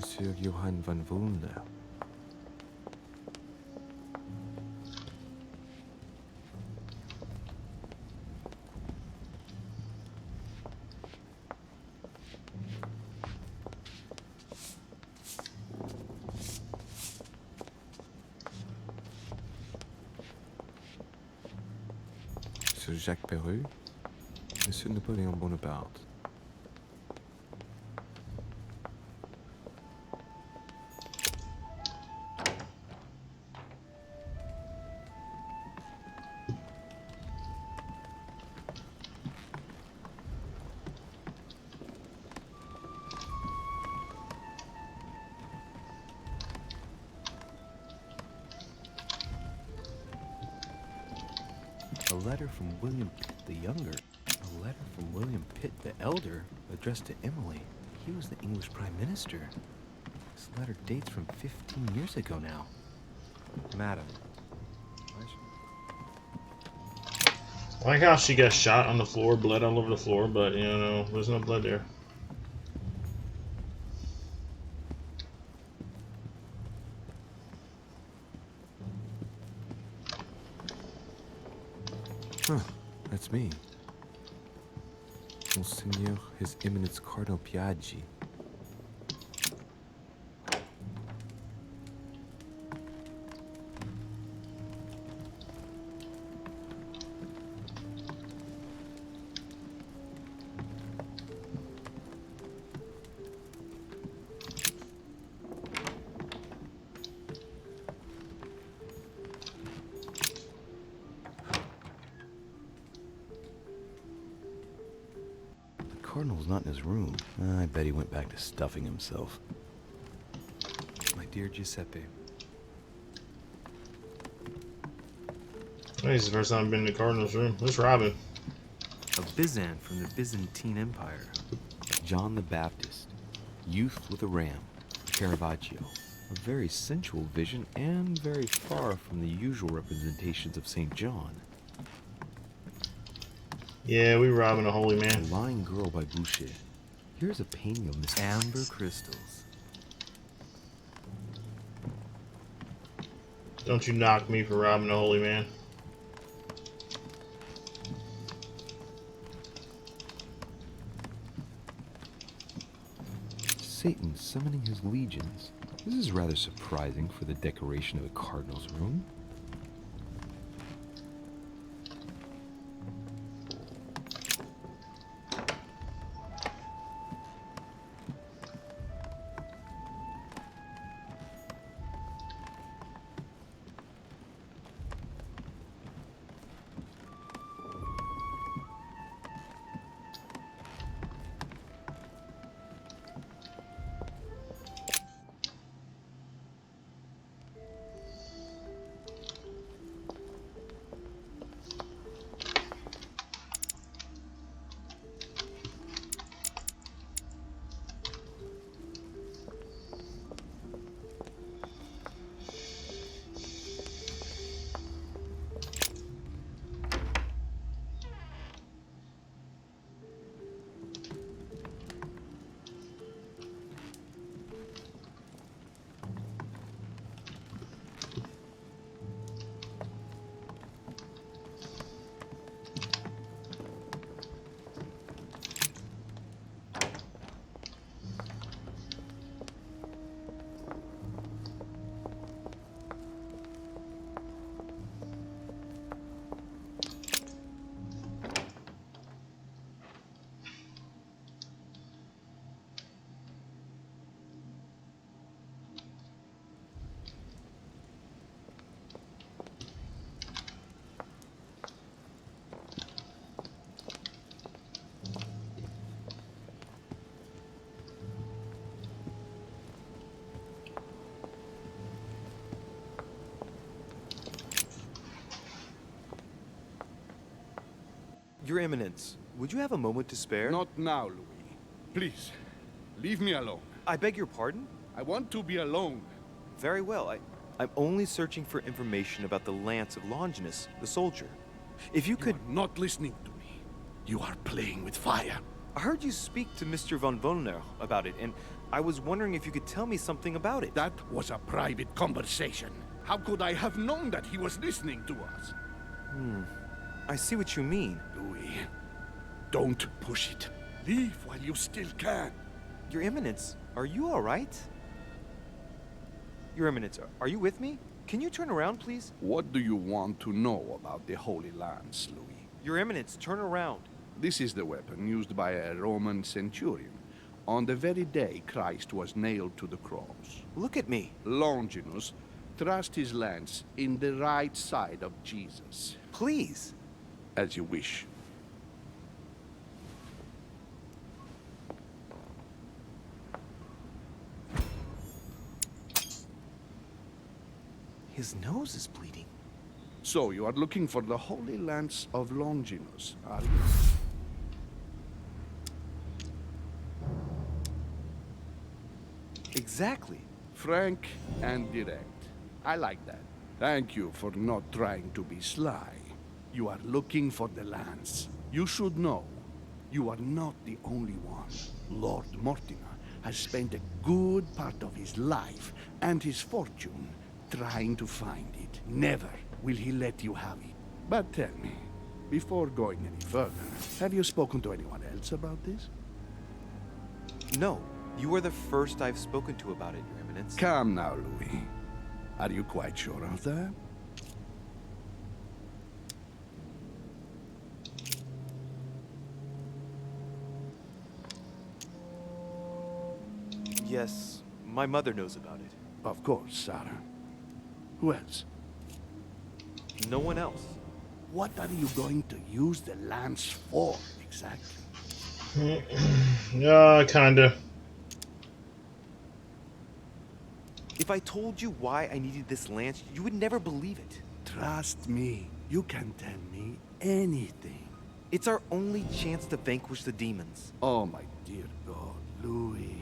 Monsieur Johann van Vulner. Monsieur Jacques Perru, Monsieur Napoléon Bonaparte. A letter from William Pitt the Younger. A letter from William Pitt the Elder, addressed to Emily. He was the English Prime Minister. This letter dates from 15 years ago now. Madam. I like how she got shot on the floor, blood all over the floor, but, you know, there's no blood there. Huh, that's me. Monseigneur, His Eminence Cardinal Piaggi. Cardinal's not in his room. I bet he went back to stuffing himself. My dear Giuseppe. Hey, this is the first time I've been in the Cardinal's room. Let's rob him. A Byzant from the Byzantine Empire. John the Baptist. Youth with a ram. Caravaggio. A very sensual vision and very far from the usual representations of St. John. Yeah, we robbing a holy man. A Lying Girl by Boucher. Here's a painting of Miss Amber crystals. Don't you knock me for robbing a holy man. Satan summoning his legions. This is rather surprising for the decoration of a cardinal's room. Your Eminence, would you have a moment to spare? Not now, Louis. Please, leave me alone. I beg your pardon? I want to be alone. Very well. I'm only searching for information about the lance of Longinus, the soldier. If you could... You are not listening to me. You are playing with fire. I heard you speak to Mr. von Wollner about it, and I was wondering if you could tell me something about it. That was a private conversation. How could I have known that he was listening to us? I see what you mean. Louis, don't push it. Leave while you still can. Your Eminence, are you all right? Your Eminence, are you with me? Can you turn around, please? What do you want to know about the Holy Lance, Louis? Your Eminence, turn around. This is the weapon used by a Roman centurion on the very day Christ was nailed to the cross. Look at me. Longinus thrust his lance in the right side of Jesus. Please. As you wish. His nose is bleeding. So you are looking for the Holy Lance of Longinus, are you? Exactly. Frank and direct. I like that. Thank you for not trying to be sly. You are looking for the lance. You should know, you are not the only one. Lord Mortimer has spent a good part of his life and his fortune trying to find it. Never will he let you have it. But tell me, before going any further, have you spoken to anyone else about this? No, you are the first I've spoken to about it, Your Eminence. Come now, Louis. Are you quite sure of that? Yes, my mother knows about it. Of course, Sarah. Who else? No one else. What are you going to use the lance for, exactly? Kinda. If I told you why I needed this lance, you would never believe it. Trust me, you can tell me anything. It's our only chance to vanquish the demons. Oh, my dear God, Louis.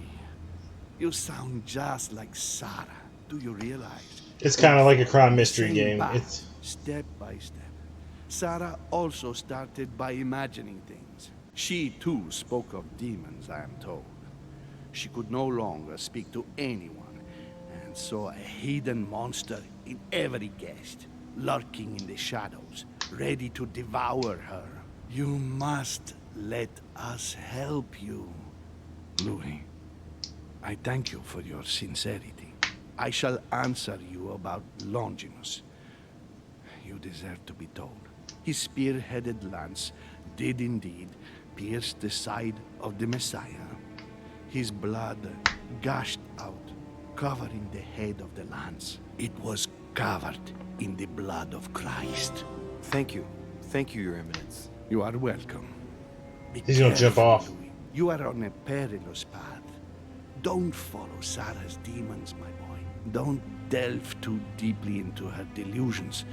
You sound just like Sarah. Do you realize? It's kind of like a crime The mystery same game. path, It's step by step. Sarah also started by imagining things. She too spoke of demons, I am told. She could no longer speak to anyone, and saw a hidden monster in every guest, lurking in the shadows, ready to devour her. You must let us help you. Louis, I thank you for your sincerity. I shall answer you about Longinus. You deserve to be told. His spear-headed lance did indeed pierce the side of the Messiah. His blood gushed out, covering the head of the lance. It was covered in the blood of Christ. Thank you. Thank you, Your Eminence. You are welcome. Be He's gonna jump careful, off. Louis. You are on a perilous path. Don't follow Sarah's demons, my boy. Don't delve too deeply into her delusions,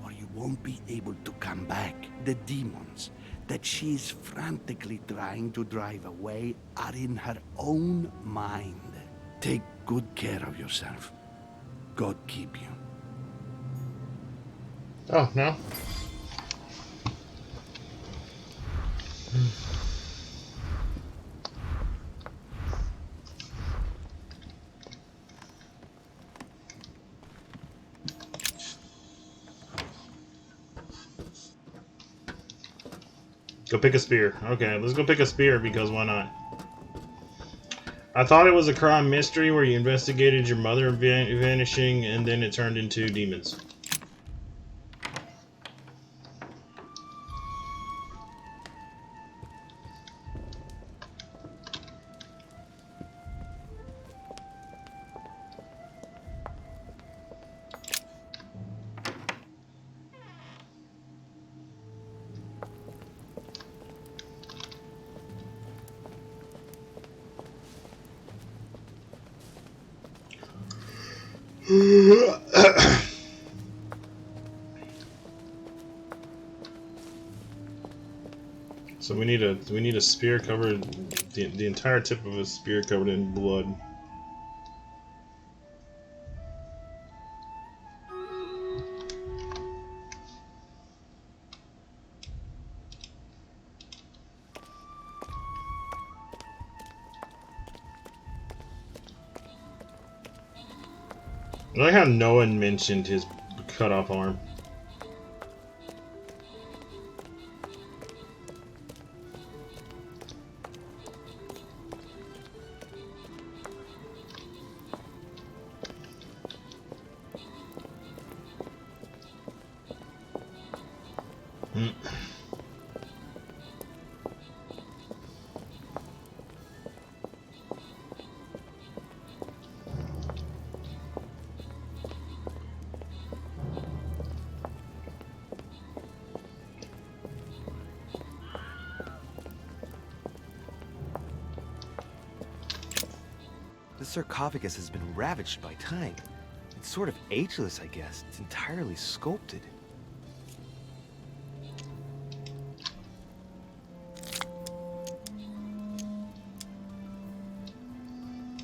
or you won't be able to come back. The demons that she's frantically trying to drive away are in her own mind. Take good care of yourself. God keep you. oh no. Go pick a spear. Okay, let's go pick a spear because why not? I thought it was a crime mystery where you investigated your mother vanishing and then it turned into demons. So we need a spear covered, the entire tip of a spear covered in blood. I like how no one mentioned his cut off arm. The sarcophagus has been ravaged by time. It's sort of ageless, I guess. It's entirely sculpted.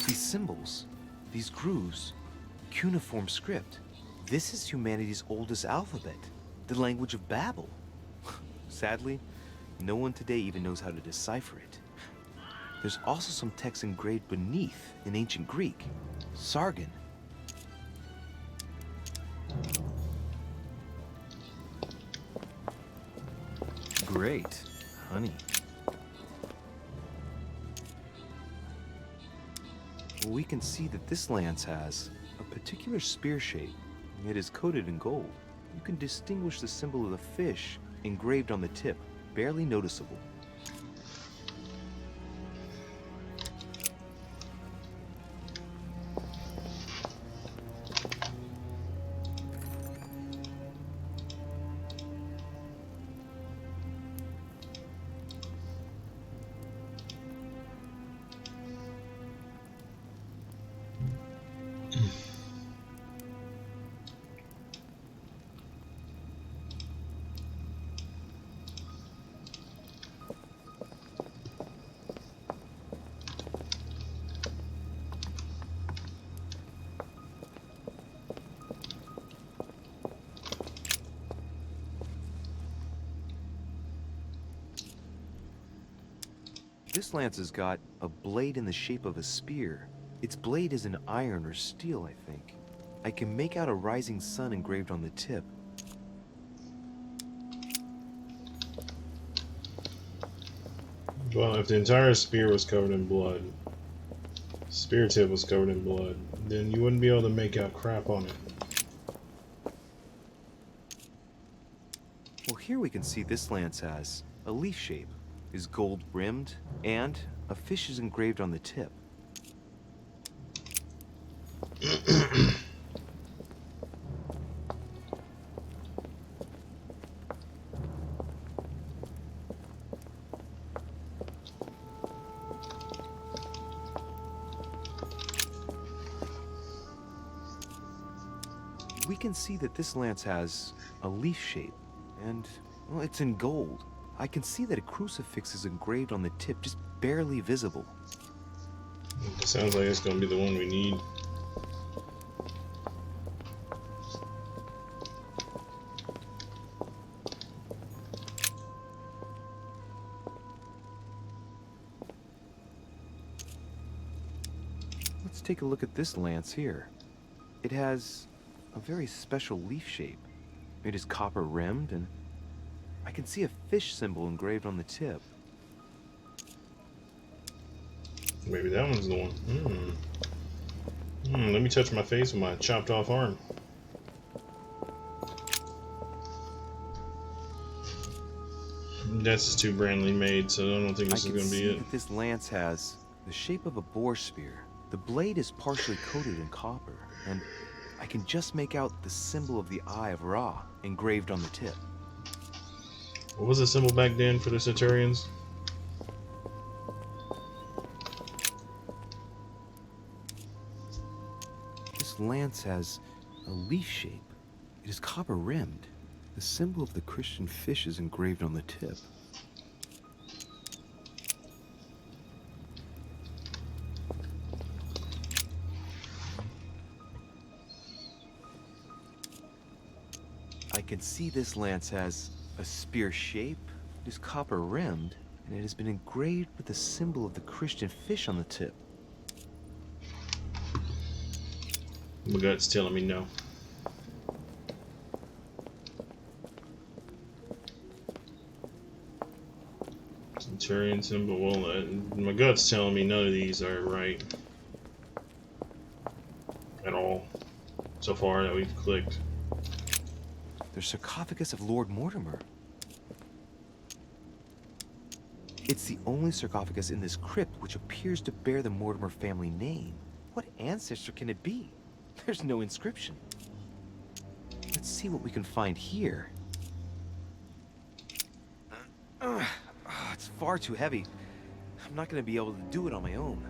These symbols, these grooves, cuneiform script. This is humanity's oldest alphabet, the language of Babel. Sadly, no one today even knows how to decipher it. There's also some text engraved beneath in ancient Greek, Sargon. Great, honey. We can see that this lance has a particular spear shape. It is coated in gold. You can distinguish the symbol of the fish engraved on the tip, barely noticeable. This lance has got a blade in the shape of a spear. Its blade is in iron or steel, I think. I can make out a rising sun engraved on the tip. Well, if the entire spear was covered in blood, spear tip was covered in blood, then you wouldn't be able to make out crap on it. Well, here we can see this lance has a leaf shape, is gold rimmed, and a fish is engraved on the tip. We can see that this lance has a leaf shape, and, well, it's in gold. I can see that a crucifix is engraved on the tip, just barely visible. It sounds like it's going to be the one we need. Let's take a look at this lance here. It has a very special leaf shape. It is copper rimmed, and I can see a fish symbol engraved on the tip. Maybe that one's the one. Let me touch my face with my chopped off arm. That's just too brandly made, so I don't think this is going to be it. That this lance has the shape of a boar spear. The blade is partially coated in copper, and I can just make out the symbol of the Eye of Ra engraved on the tip. What was the symbol back then for the Centurions? This lance has a leaf shape. It is copper rimmed. The symbol of the Christian fish is engraved on the tip. I can see this lance has a spear shape, it is copper rimmed, and it has been engraved with the symbol of the Christian fish on the tip. My gut's telling me no. Centurion symbol, well, my gut's telling me none of these are right. At all. So far that we've clicked. The sarcophagus of Lord Mortimer. It's the only sarcophagus in this crypt which appears to bear the Mortimer family name. What ancestor can it be? There's no inscription. Let's see what we can find here. It's far too heavy. I'm not going to be able to do it on my own.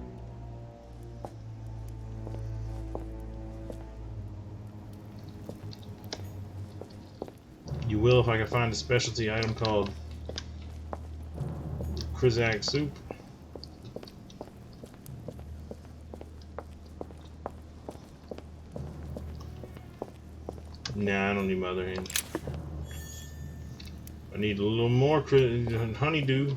You will if I can find a specialty item called Krizak soup. Nah, I don't need my other hand. I need a little more honeydew.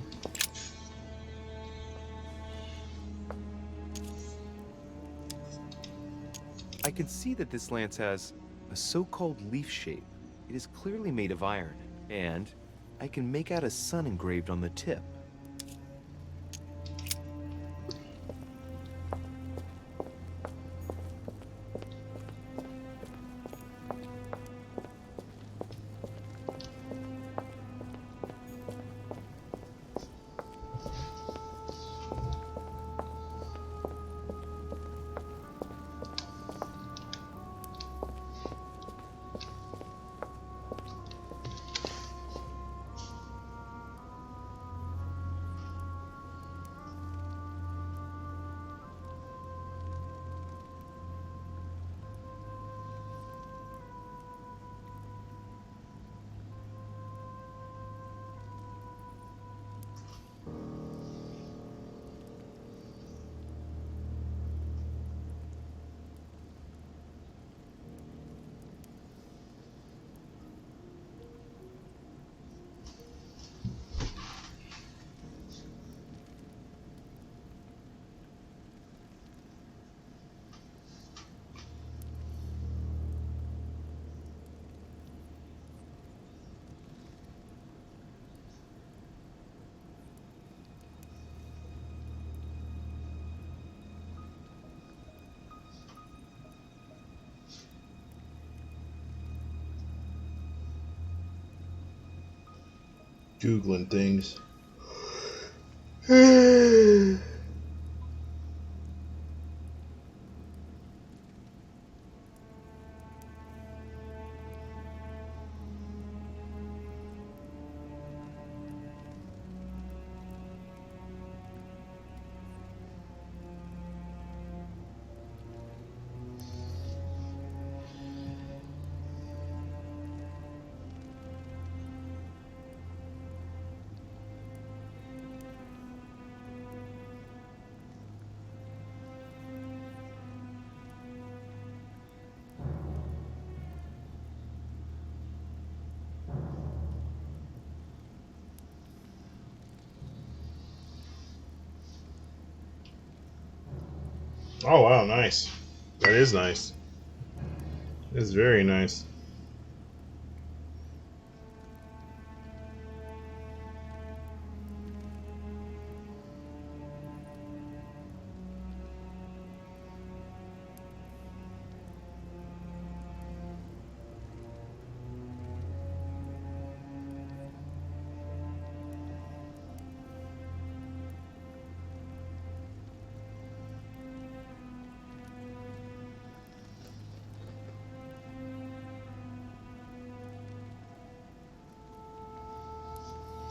I can see that this lance has a so-called leaf shape. It is clearly made of iron, and I can make out a sun engraved on the tip. Googling things. Oh wow, nice. That is nice. It's very nice.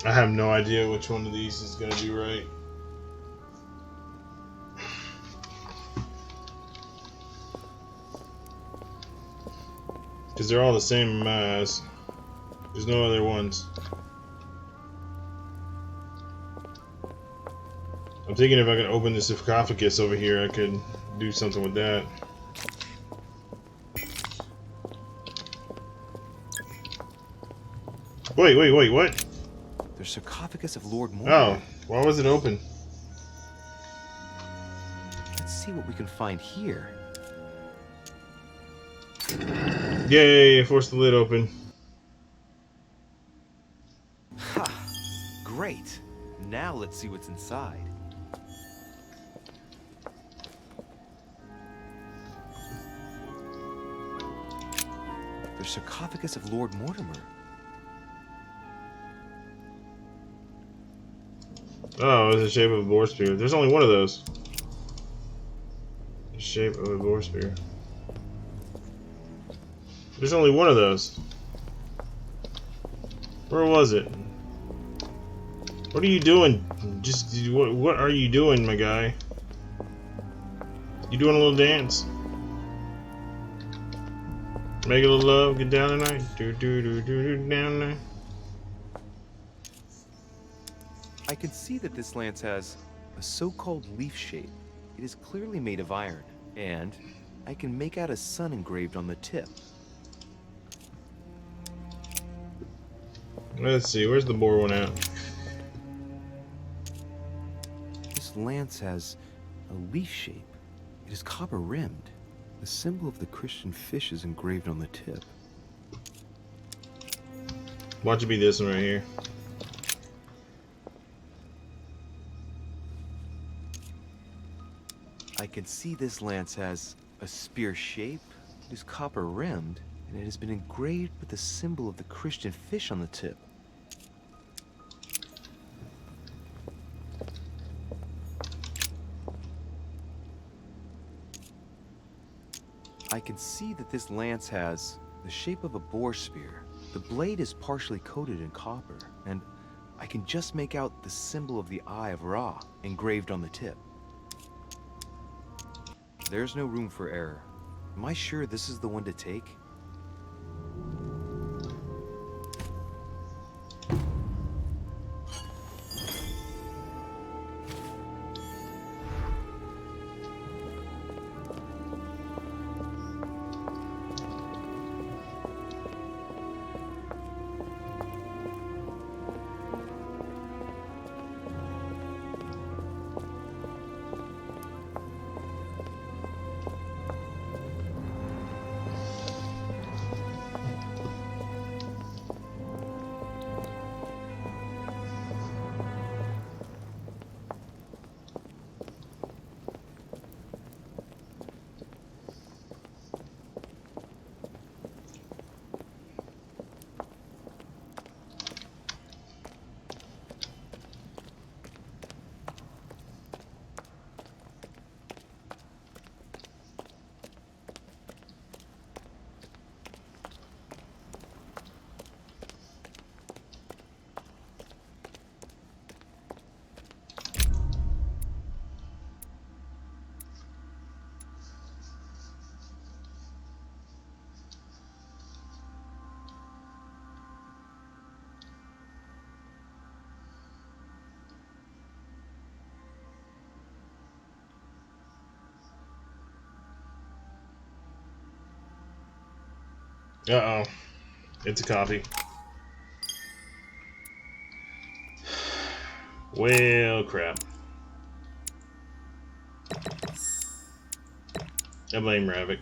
I have no idea which one of these is going to be right. Because they're all the same mass. There's no other ones. I'm thinking if I could open the sarcophagus over here, I could do something with that. Wait, what? The sarcophagus of Lord Mortimer. Oh, why was it open? Let's see what we can find here. Yay, I forced the lid open. Ha! Great. Now let's see what's inside. The sarcophagus of Lord Mortimer. Oh, it's the shape of a boar spear. There's only one of those. The shape of a boar spear. There's only one of those. Where was it? What are you doing? What are you doing, my guy? You doing a little dance? Make a little love, get down tonight. Do down there. I can see that this lance has a so-called leaf shape. It is clearly made of iron, and I can make out a sun engraved on the tip. Let's see, where's the boar one at? This lance has a leaf shape. It is copper-rimmed. The symbol of the Christian fish is engraved on the tip. Watch it be this one right here. I can see this lance has a spear shape. It is copper-rimmed, and it has been engraved with the symbol of the Christian fish on the tip. I can see that this lance has the shape of a boar spear. The blade is partially coated in copper, and I can just make out the symbol of the Eye of Ra engraved on the tip. There's no room for error. Am I sure this is the one to take? Uh-oh. It's a copy. Well, crap. I blame Ravik.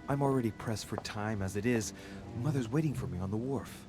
I'm already pressed for time as it is. Mother's waiting for me on the wharf.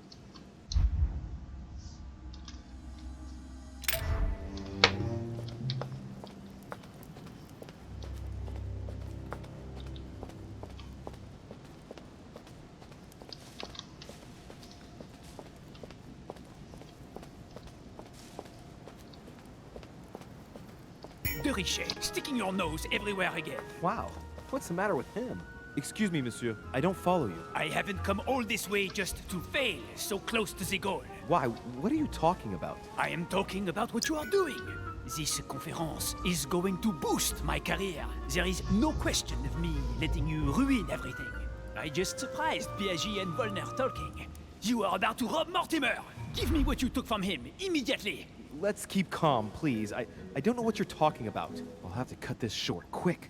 De Richet, sticking your nose everywhere again. Wow, what's the matter with him? Excuse me, monsieur. I don't follow you. I haven't come all this way just to fail so close to the goal. Why? What are you talking about? I am talking about what you are doing. This conference is going to boost my career. There is no question of me letting you ruin everything. I just surprised Piaget and Volner talking. You are about to rob Mortimer. Give me what you took from him, immediately. Let's keep calm, please. I don't know what you're talking about. I'll have to cut this short, quick.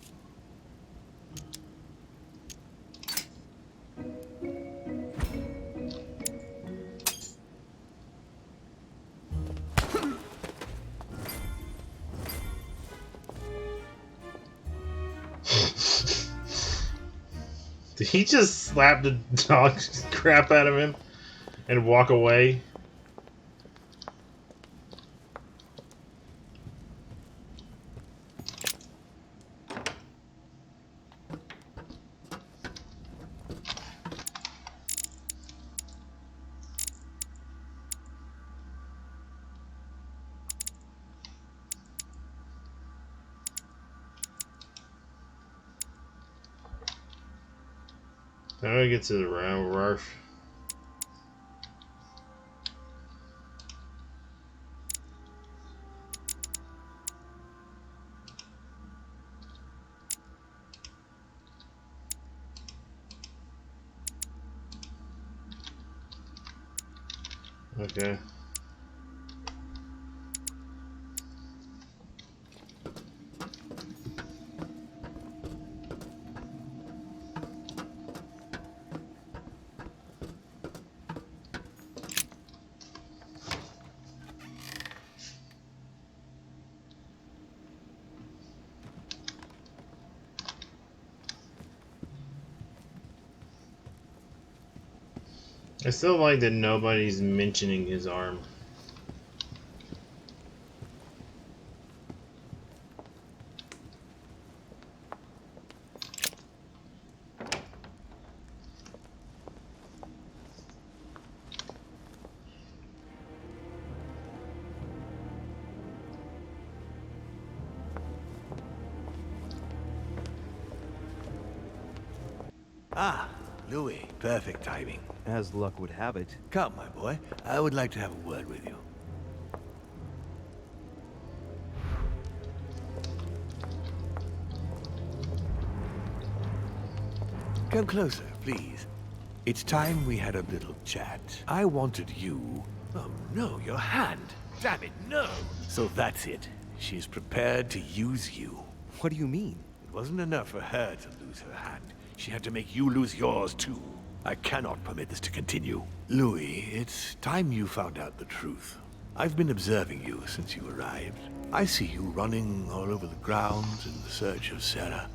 Did he just slap the dog crap out of him and walk away? How do I get to the round Rarf? Okay. I still like that nobody's mentioning his arm. Ah, Louis. Perfect timing. As luck would have it. Come, my boy. I would like to have a word with you. Come closer, please. It's time we had a little chat. I wanted you... Oh, no, your hand. Damn it, no. So that's it. She's prepared to use you. What do you mean? It wasn't enough for her to lose her hand. She had to make you lose yours, too. I cannot permit this to continue. Louis, it's time you found out the truth. I've been observing you since you arrived. I see you running all over the grounds in the search of Sarah.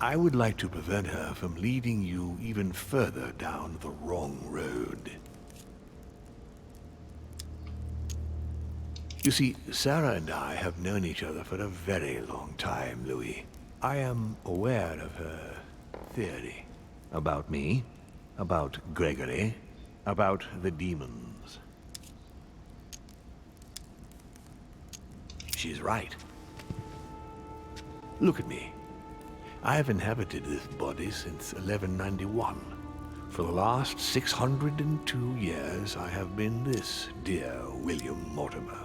I would like to prevent her from leading you even further down the wrong road. You see, Sarah and I have known each other for a very long time, Louis. I am aware of her theory. About me, about Gregory, about the demons. She's right. Look at me. I have inhabited this body since 1191. For the last 602 years, I have been this dear William Mortimer.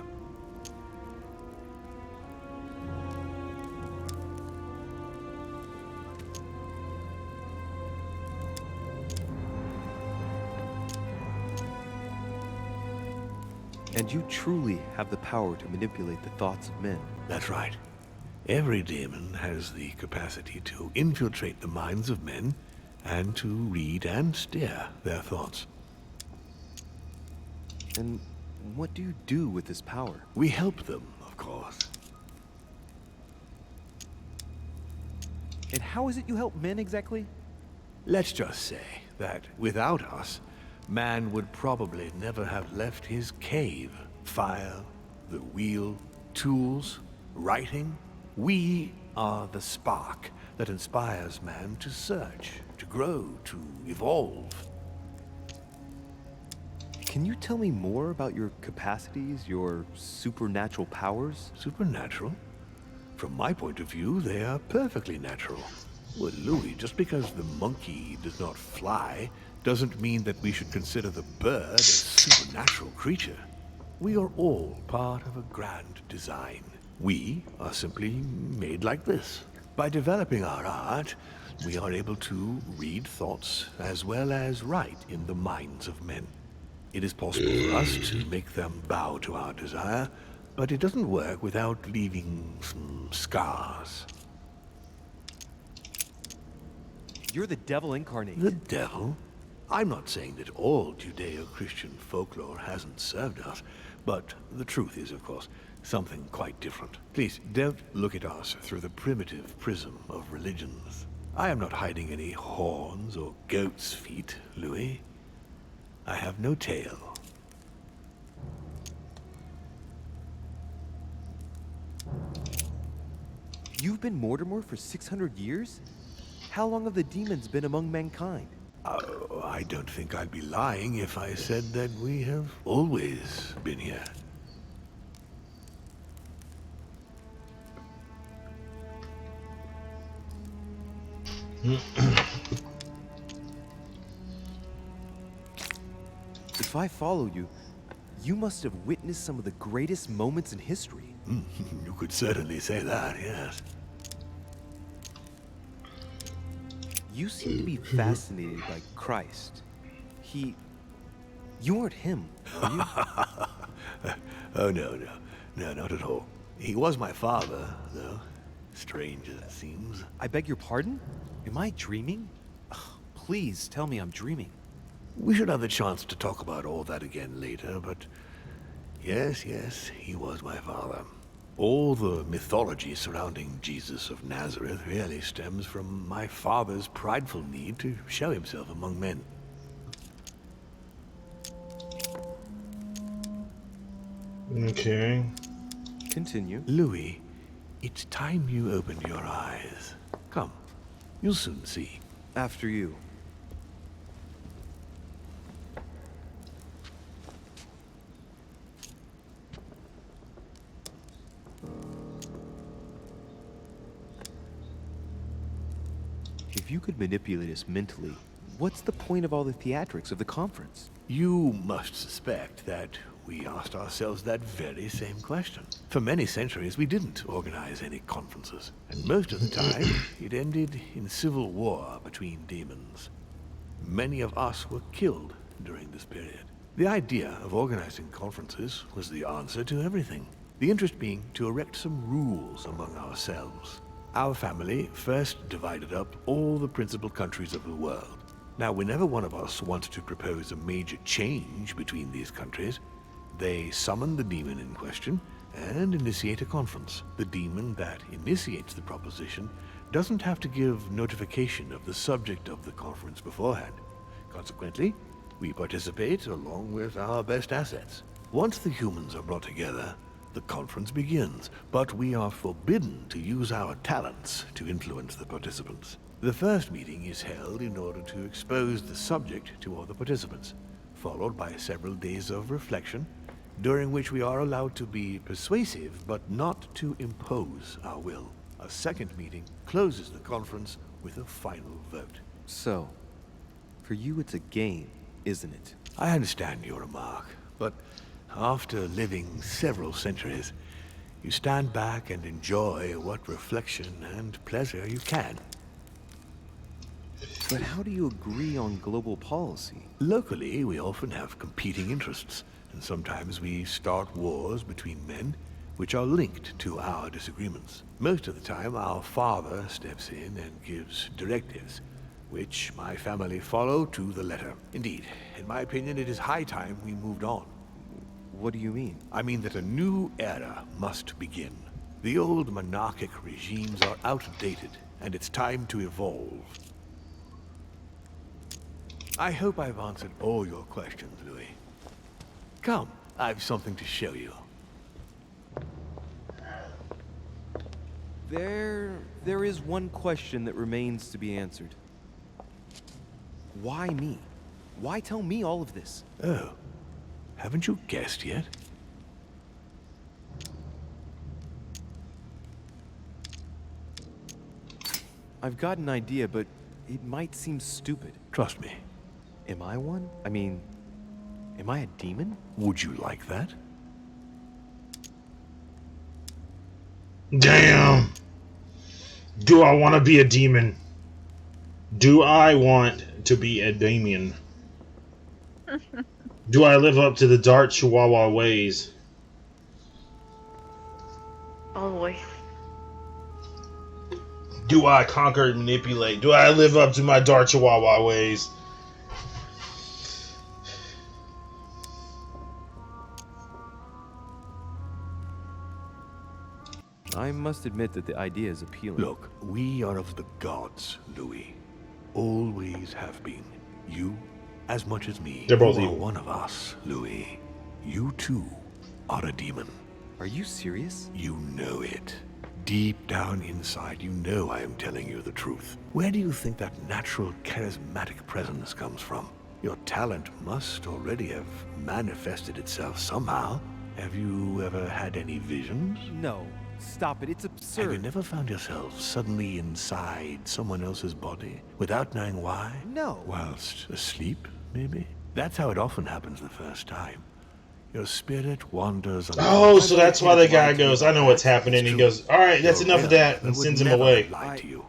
And you truly have the power to manipulate the thoughts of men. That's right. Every demon has the capacity to infiltrate the minds of men and to read and steer their thoughts. And what do you do with this power? We help them, of course. And how is it you help men exactly? Let's just say that without us, man would probably never have left his cave. Fire, the wheel, tools, writing. We are the spark that inspires man to search, to grow, to evolve. Can you tell me more about your capacities, your supernatural powers? Supernatural? From my point of view, they are perfectly natural. Well, Louis, just because the monkey does not fly doesn't mean that we should consider the bird a supernatural creature. We are all part of a grand design. We are simply made like this. By developing our art, we are able to read thoughts as well as write in the minds of men. It is possible for us to make them bow to our desire, but it doesn't work without leaving some scars. You're the devil incarnate. The devil? I'm not saying that all Judeo-Christian folklore hasn't served us, but the truth is, of course, something quite different. Please, don't look at us through the primitive prism of religions. I am not hiding any horns or goat's feet, Louis. I have no tail. You've been Mortimer for 600 years? How long have the demons been among mankind? I don't think I'd be lying if I said that we have always been here. If I follow you, you must have witnessed some of the greatest moments in history. You could certainly say that, yes. You seem to be fascinated by Christ. You weren't him, were you? Oh, no, not at all. He was my father, though. Strange as it seems. I beg your pardon? Am I dreaming? Ugh, please tell me I'm dreaming. We should have the chance to talk about all that again later, but yes, he was my father. All the mythology surrounding Jesus of Nazareth really stems from my father's prideful need to show himself among men. Okay. Continue. Louis, it's time you opened your eyes. Come, you'll soon see. After you. If you could manipulate us mentally, what's the point of all the theatrics of the conference? You must suspect that we asked ourselves that very same question. For many centuries, we didn't organize any conferences, and most of the time, it ended in civil war between demons. Many of us were killed during this period. The idea of organizing conferences was the answer to everything. The interest being to erect some rules among ourselves. Our family first divided up all the principal countries of the world. Now, whenever one of us wanted to propose a major change between these countries, they summon the demon in question and initiate a conference. The demon that initiates the proposition doesn't have to give notification of the subject of the conference beforehand. Consequently, we participate along with our best assets. Once the humans are brought together, the conference begins, but we are forbidden to use our talents to influence the participants. The first meeting is held in order to expose the subject to all the participants, followed by several days of reflection, during which we are allowed to be persuasive but not to impose our will. A second meeting closes the conference with a final vote. So, for you it's a game, isn't it? I understand your remark, but after living several centuries, you stand back and enjoy what reflection and pleasure you can. But how do you agree on global policy? Locally, we often have competing interests, And sometimes we start wars between men which are linked to our disagreements. Most of the time, our father steps in and gives directives, which my family follow to the letter. Indeed, in my opinion, it is high time we moved on. What do you mean? I mean that a new era must begin. The old monarchic regimes are outdated, and it's time to evolve. I hope I've answered all your questions, Louis. Come, I've something to show you. There is one question that remains to be answered. Why me? Why tell me all of this? Oh, haven't you guessed yet? I've got an idea, but it might seem stupid. Trust me. Am I one? I mean, am I a demon? Would you like that? Damn. Do I want to be a demon? Do I want to be a demon? Do I live up to the dark Chihuahua ways? Always. Do I conquer and manipulate? Do I live up to my dark Chihuahua ways? I must admit that the idea is appealing. Look, we are of the gods, Louis. Always have been. You, as much as me. They're both you are evil. one of us, Louis. You too are a demon. Are you serious? You know it. Deep down inside, you know I am telling you the truth. Where do you think that natural, charismatic presence comes from? Your talent must already have manifested itself somehow. Have you ever had any visions? No. Stop it. It's absurd. Have you never found yourself suddenly inside someone else's body without knowing why? No. Whilst asleep, maybe? That's how it often happens the first time. Your spirit wanders. Oh, so that's why the guy goes, I know what's happening. He goes, all right, that's enough of that, and sends him away. Lie to you.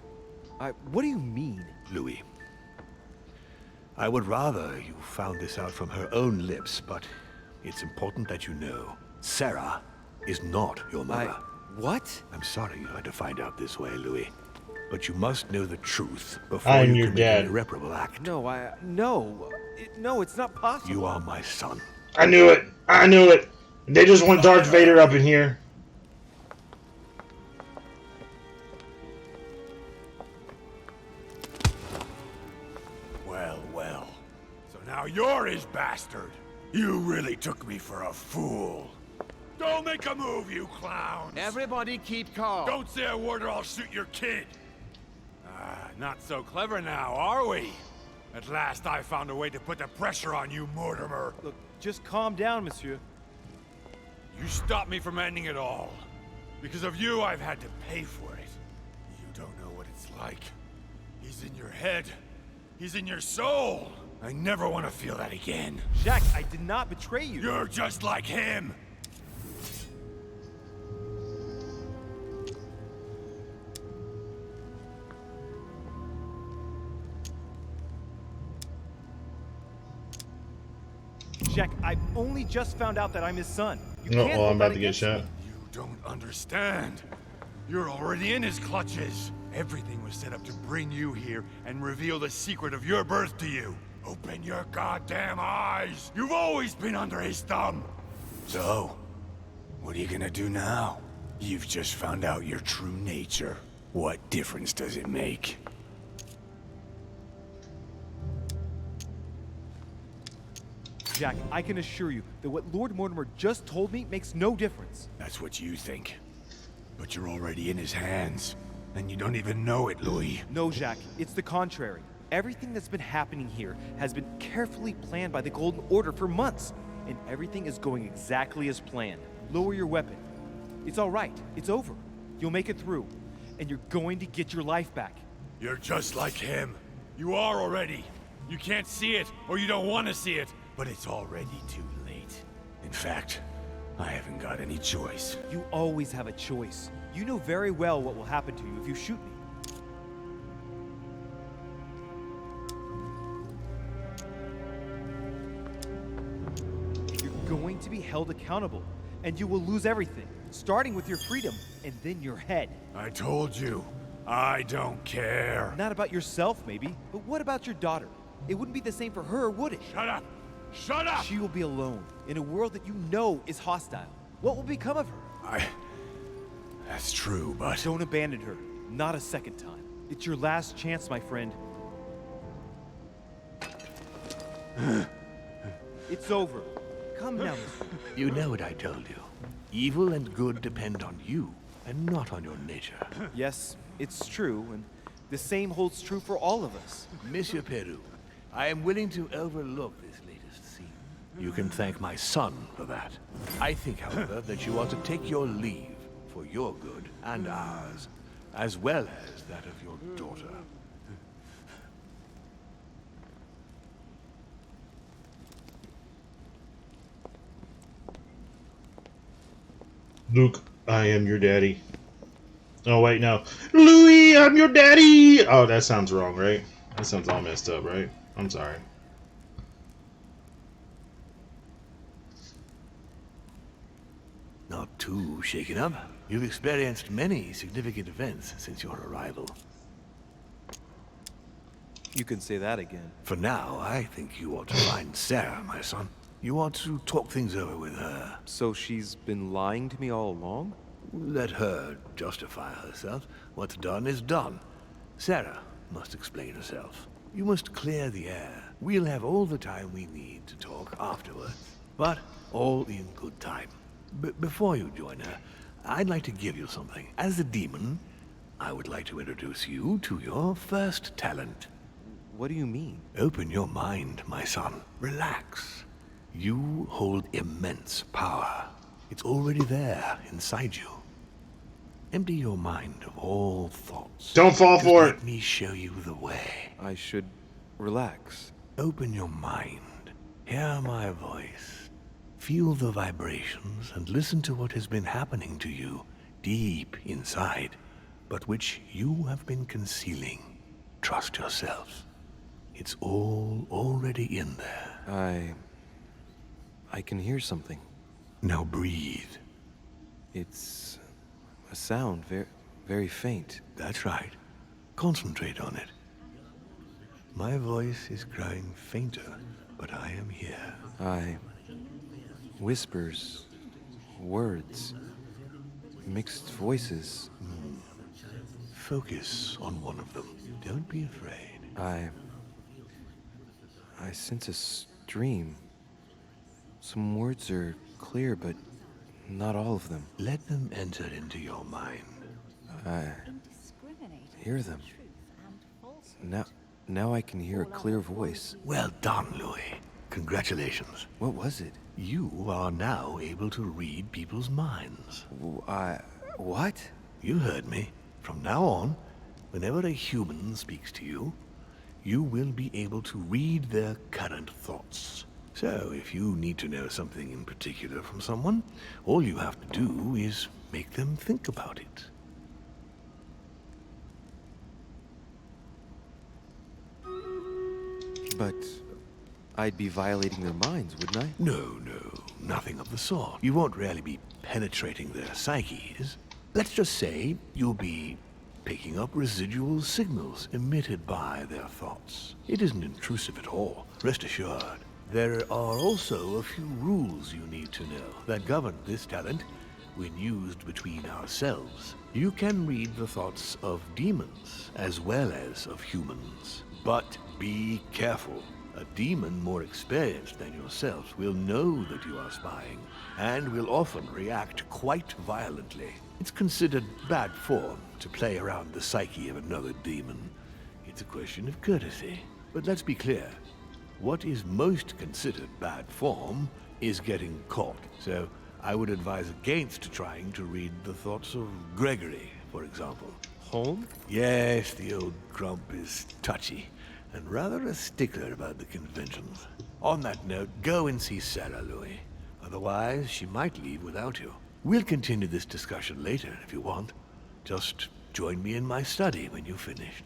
What do you mean? Louis, I would rather you found this out from her own lips, but it's important that you know. Sarah is not your mother. What? I'm sorry you had to find out this way, Louis. But you must know the truth before I'm you your commit dad. an irreparable act. No, no, it's not possible. You are my son. I knew it. I knew it. They just want Darth Vader up in here. Well, well. So now you're his bastard. You really took me for a fool. Don't make a move, you clowns! Everybody keep calm. Don't say a word or I'll shoot your kid! Not so clever now, are we? At last I found a way to put the pressure on you, Mortimer. Look, just calm down, monsieur. You stopped me from ending it all. Because of you, I've had to pay for it. You don't know what it's like. He's in your head. He's in your soul. I never want to feel that again. Jack, I did not betray you. You're just like him. Jack, I only just found out that I'm his son. You No, can't well, I'm hold about that to get against shot. me. You don't understand. You're already in his clutches. Everything was set up to bring you here and reveal the secret of your birth to you. Open your goddamn eyes! You've always been under his thumb! So, what are you gonna do now? You've just found out your true nature. What difference does it make? Jack, I can assure you that what Lord Mortimer just told me makes no difference. That's what you think. But you're already in his hands. And you don't even know it, Louis. No, Jack, it's the contrary. Everything that's been happening here has been carefully planned by the Golden Order for months. And everything is going exactly as planned. Lower your weapon. It's all right. It's over. You'll make it through. And you're going to get your life back. You're just like him. You are already. You can't see it, or you don't want to see it, but it's already too late. In fact, I haven't got any choice. You always have a choice. You know very well what will happen to you if you shoot me. You're going going to be held accountable, and you will lose everything, starting with your freedom and then your head. I told you, I don't care. Not about yourself, maybe, but what about your daughter? It wouldn't be the same for her, would it? Shut up! Shut up! She will be alone, in a world that you know is hostile. What will become of her? That's true, but... Don't abandon her. Not a second time. It's your last chance, my friend. It's over. Come now, Mr. You know what I told you. Evil and good depend on you, and not on your nature. Yes, it's true, and the same holds true for all of us. Monsieur Peru, I am willing to overlook this latest scene. You can thank my son for that. I think, however, that you ought to take your leave for your good and ours, as well as that of your daughter. Luke, I am your daddy. Oh, wait, no. Louis, I'm your daddy! Oh, that sounds wrong, right? That sounds all messed up, right? I'm sorry. Not too shaken up. You've experienced many significant events since your arrival. You can say that again. For now, I think you ought to find Sarah, my son. You ought to talk things over with her. So she's been lying to me all along? Let her justify herself. What's done is done. Sarah must explain herself. You must clear the air. We'll have all the time we need to talk afterwards. But all in good time. Before you join her, I'd like to give you something. As a demon, I would like to introduce you to your first talent. What do you mean? Open your mind, my son. Relax. You hold immense power. It's already there, inside you. Empty your mind of all thoughts. Don't fall for it! Let me show you the way. I should relax. Open your mind. Hear my voice. Feel the vibrations and listen to what has been happening to you deep inside, but which you have been concealing. Trust yourself. It's all already in there. I can hear something. Now breathe. It's a sound, very faint. That's right. Concentrate on it. My voice is growing fainter, but I am here. Whispers, words, mixed voices. Focus on one of them. Don't be afraid. I sense a stream. Some words are clear, but not all of them. Let them enter into your mind. I hear them. Now I can hear a clear voice. Well done, Louis. Congratulations. What was it? You are now able to read people's minds. What? You heard me. From now on, whenever a human speaks to you, you will be able to read their current thoughts. So, if you need to know something in particular from someone, all you have to do is make them think about it. But I'd be violating their minds, wouldn't I? No, nothing of the sort. You won't really be penetrating their psyches. Let's just say you'll be picking up residual signals emitted by their thoughts. It isn't intrusive at all, rest assured. There are also a few rules you need to know that govern this talent when used between ourselves. You can read the thoughts of demons as well as of humans. But be careful. A demon more experienced than yourself will know that you are spying and will often react quite violently. It's considered bad form to play around the psyche of another demon. It's a question of courtesy. But let's be clear. What is most considered bad form is getting caught. So I would advise against trying to read the thoughts of Gregory, for example. Home? Yes, the old grump is touchy and rather a stickler about the conventions. On that note, go and see Sarah, Louis. Otherwise, she might leave without you. We'll continue this discussion later if you want. Just join me in my study when you've finished.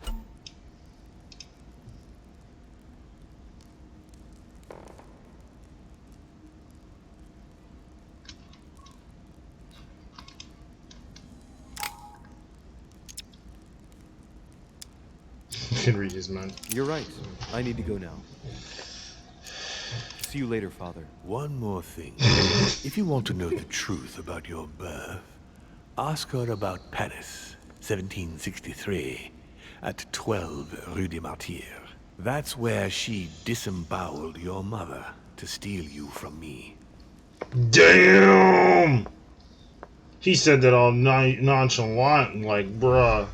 can read his mind. You're right. I need to go now. See you later, Father. One more thing. If you want to know the truth about your birth, ask her about Paris, 1763, at 12 Rue des Martyrs. That's where she disemboweled your mother to steal you from me. Damn! He said that all nonchalant and like, bruh.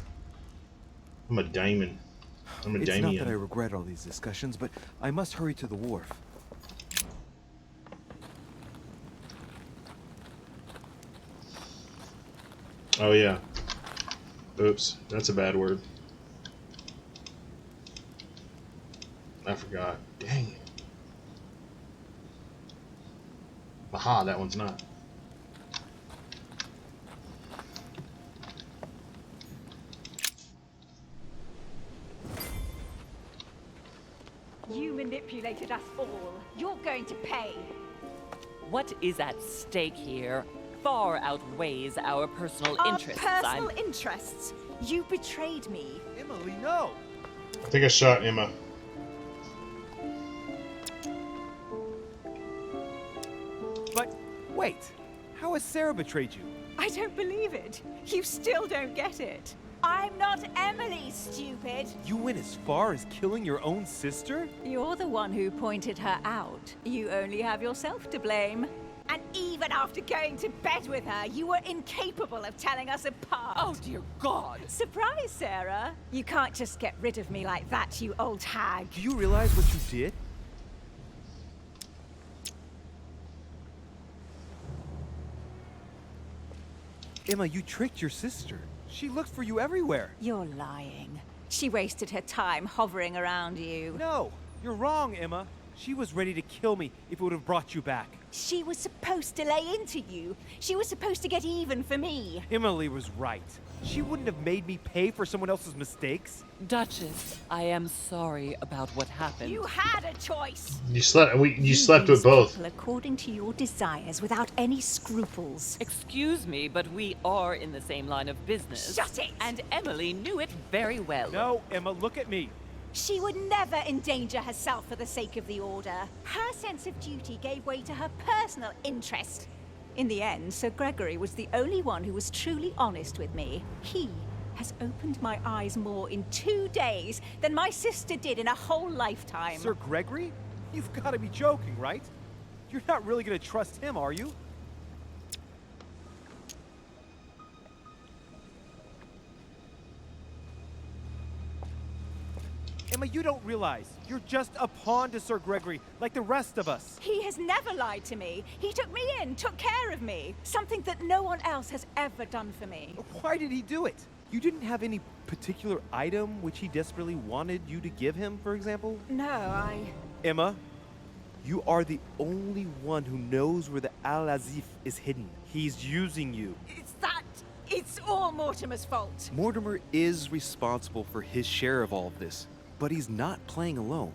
I'm a Damon. I'm a Damien. It's not that I regret all these discussions, but I must hurry to the wharf. Oh yeah. Oops, that's a bad word. I forgot. Dang it. Aha, that one's not. You manipulated us all. You're going to pay. What is at stake here far outweighs our personal interests. Personal interests? You betrayed me. Emily, no! I think I shot Emma. But wait, how has Sarah betrayed you? I don't believe it. You still don't get it. I'm not Emily, stupid. You went as far as killing your own sister? You're the one who pointed her out. You only have yourself to blame. And even after going to bed with her, you were incapable of telling us apart. Oh, dear God. Surprise, Sarah. You can't just get rid of me like that, you old hag. Do you realize what you did? Emma, you tricked your sister. She looked for you everywhere. You're lying. She wasted her time hovering around you. No, you're wrong, Emma. She was ready to kill me if it would have brought you back. She was supposed to lay into you. She was supposed to get even for me. Emily was right. She wouldn't have made me pay for someone else's mistakes. Duchess, I am sorry about what happened. You had a choice. You slept. You slept with both. People according to your desires, without any scruples. Excuse me, but we are in the same line of business. Shut it! And Emily knew it very well. No, Emma, look at me. She would never endanger herself for the sake of the Order. Her sense of duty gave way to her personal interest. In the end, Sir Gregory was the only one who was truly honest with me. He has opened my eyes more in 2 days than my sister did in a whole lifetime. Sir Gregory? You've got to be joking, right? You're not really going to trust him, are you? Emma, you don't realize. You're just a pawn to Sir Gregory, like the rest of us. He has never lied to me. He took me in, took care of me. Something that no one else has ever done for me. Why did he do it? You didn't have any particular item which he desperately wanted you to give him, for example? No, Emma, you are the only one who knows where the Al-Azif is hidden. He's using you. It's all Mortimer's fault. Mortimer is responsible for his share of all of this. But he's not playing alone.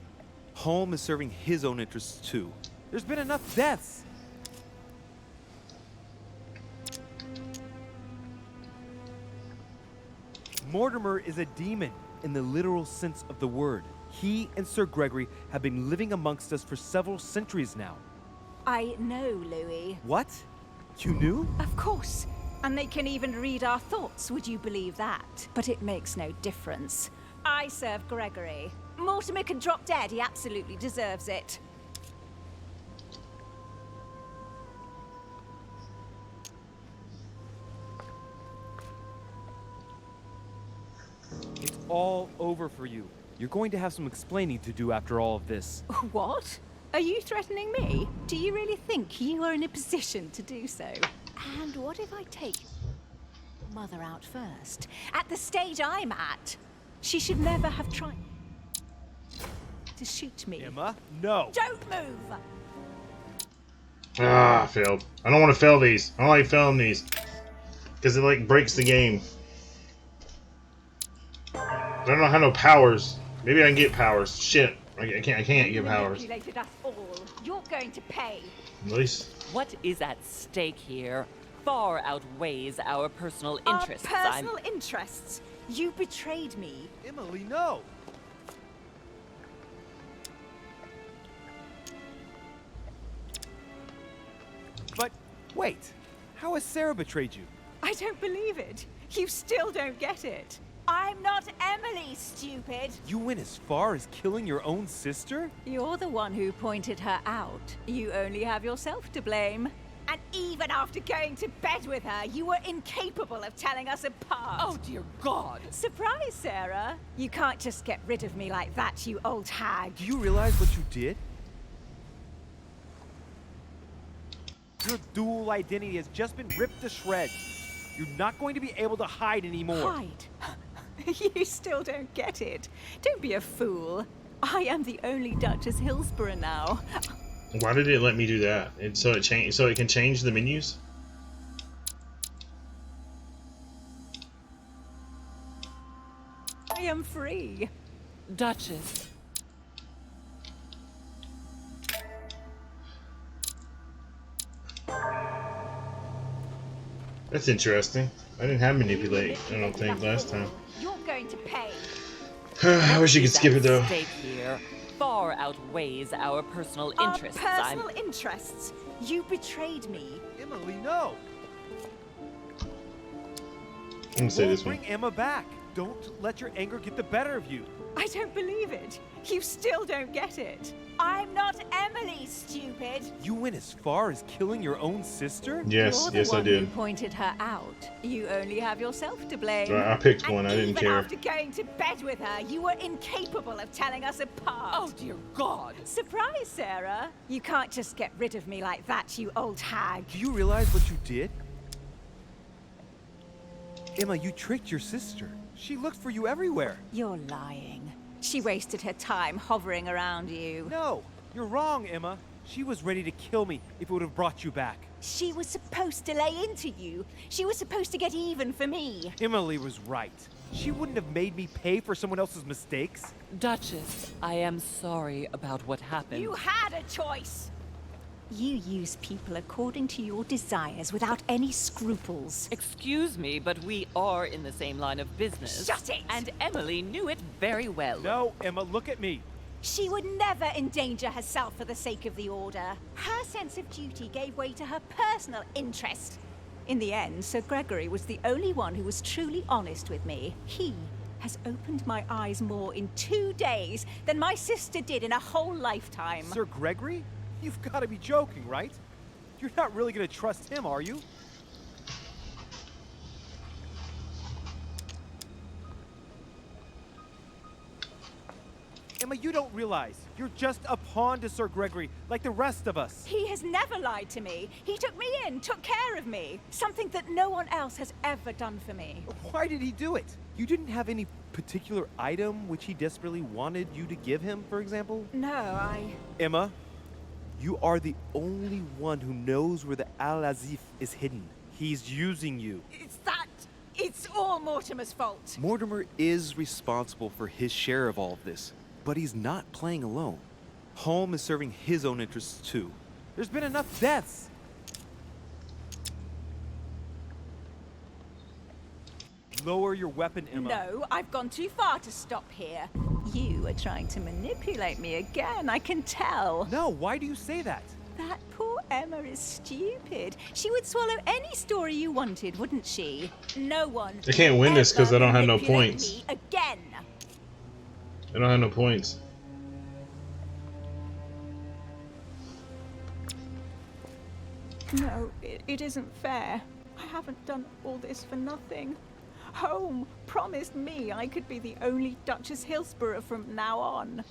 Holm is serving his own interests too. There's been enough deaths. Mortimer is a demon in the literal sense of the word. He and Sir Gregory have been living amongst us for several centuries now. I know, Louis. What? You knew? Of course. And they can even read our thoughts, would you believe that? But it makes no difference. I serve Gregory. Mortimer can drop dead, he absolutely deserves it. It's all over for you. You're going to have some explaining to do after all of this. What? Are you threatening me? Do you really think you are in a position to do so? And what if I take Mother out first? At the stage I'm at, she should never have tried to shoot me. Emma, no. Don't move! Ah, I failed. I don't want to fail these. I don't like failing these. Because it, like, breaks the game. I don't know how no powers. Maybe I can get powers. Shit. I can't get powers. You manipulated us all. You're going to pay. At least. What is at stake here far outweighs our personal interests. Our personal interests? You betrayed me. Emily, no. Wait, how has Sarah betrayed you? I don't believe it. You still don't get it. I'm not Emily, stupid. You went as far as killing your own sister? You're the one who pointed her out. You only have yourself to blame. And even after going to bed with her, you were incapable of telling us apart. Oh, dear God. Surprise, Sarah. You can't just get rid of me like that, you old hag. Do you realize what you did? Your dual identity has just been ripped to shreds. You're not going to be able to hide anymore. Hide? You still don't get it. Don't be a fool. I am the only Duchess Hillsborough now. Why did it let me do that? So it can change the menus? I am free. Duchess. That's interesting. I didn't have manipulate, I don't think, last time. You're going to pay. I wish you could skip it though. Stake here far outweighs our personal interests. Our personal interests? You betrayed me. Emily, no. I'm gonna say this one. Bring Emma back. Don't let your anger get the better of you. I don't believe it. You still don't get it. I'm not Emily, stupid. You went as far as killing your own sister? Yes, yes, I You're the one did. who pointed her out. You only have yourself to blame. Sorry, I picked one. I didn't even care. After going to bed with her, you were incapable of telling us apart. Oh, dear God. Surprise, Sarah. You can't just get rid of me like that, you old hag. Do you realize what you did? Emma, you tricked your sister. She looked for you everywhere. You're lying. She wasted her time hovering around you. No, you're wrong, Emma. She was ready to kill me if it would have brought you back. She was supposed to lay into you. She was supposed to get even for me. Emily was right. She wouldn't have made me pay for someone else's mistakes. Duchess, I am sorry about what happened. You had a choice. You use people according to your desires without any scruples. Excuse me, but we are in the same line of business. Shut it! And Emily knew it very well. No, Emma, look at me. She would never endanger herself for the sake of the Order. Her sense of duty gave way to her personal interest. In the end, Sir Gregory was the only one who was truly honest with me. He has opened my eyes more in 2 days than my sister did in a whole lifetime. Sir Gregory? You've got to be joking, right? You're not really going to trust him, are you? Emma, you don't realize. You're just a pawn to Sir Gregory, like the rest of us. He has never lied to me. He took me in, took care of me. Something that no one else has ever done for me. Why did he do it? You didn't have any particular item which he desperately wanted you to give him, for example? No, Emma, you are the only one who knows where the Al-Azif is hidden. He's using you. It's all Mortimer's fault. Mortimer is responsible for his share of all of this, but he's not playing alone. Holm is serving his own interests too. There's been enough deaths. Lower your weapon, Emma. No, I've gone too far to stop here. You are trying to manipulate me again, I can tell. No, why do you say that? That poor Emma is stupid. She would swallow any story you wanted, wouldn't she? No one. I can't win this because I don't have no manipulate points. me again. I don't have no points. No, it isn't fair. I haven't done all this for nothing. Home promised me I could be the only Duchess Hillsborough from now on.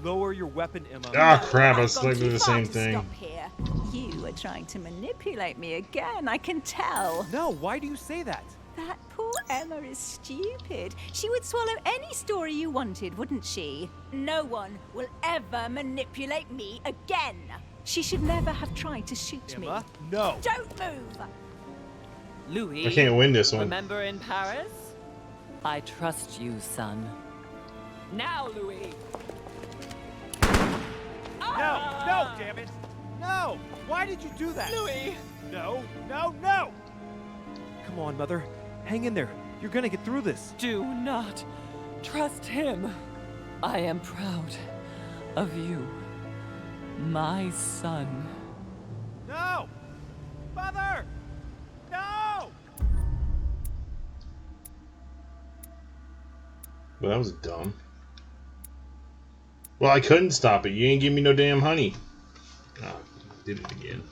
Lower your weapon, Emma. Ah, crap, I was I've gone thinking too the far same to thing. Stop here. You are trying to manipulate me again, I can tell. No, why do you say that? That poor Emma is stupid. She would swallow any story you wanted, wouldn't she? No one will ever manipulate me again. She should never have tried to shoot Emma, me. no. Don't move. Louis, I can't win this one. Remember in Paris? I trust you, son. Now, Louis. No, damn it. No, why did you do that? Louis. No. Come on, Mother. Hang in there. You're gonna get through this. Do not trust him. I am proud of you. My son. No! Mother! No! Well, that was dumb. Well, I couldn't stop it. You ain't give me no damn honey. Ah, did it again.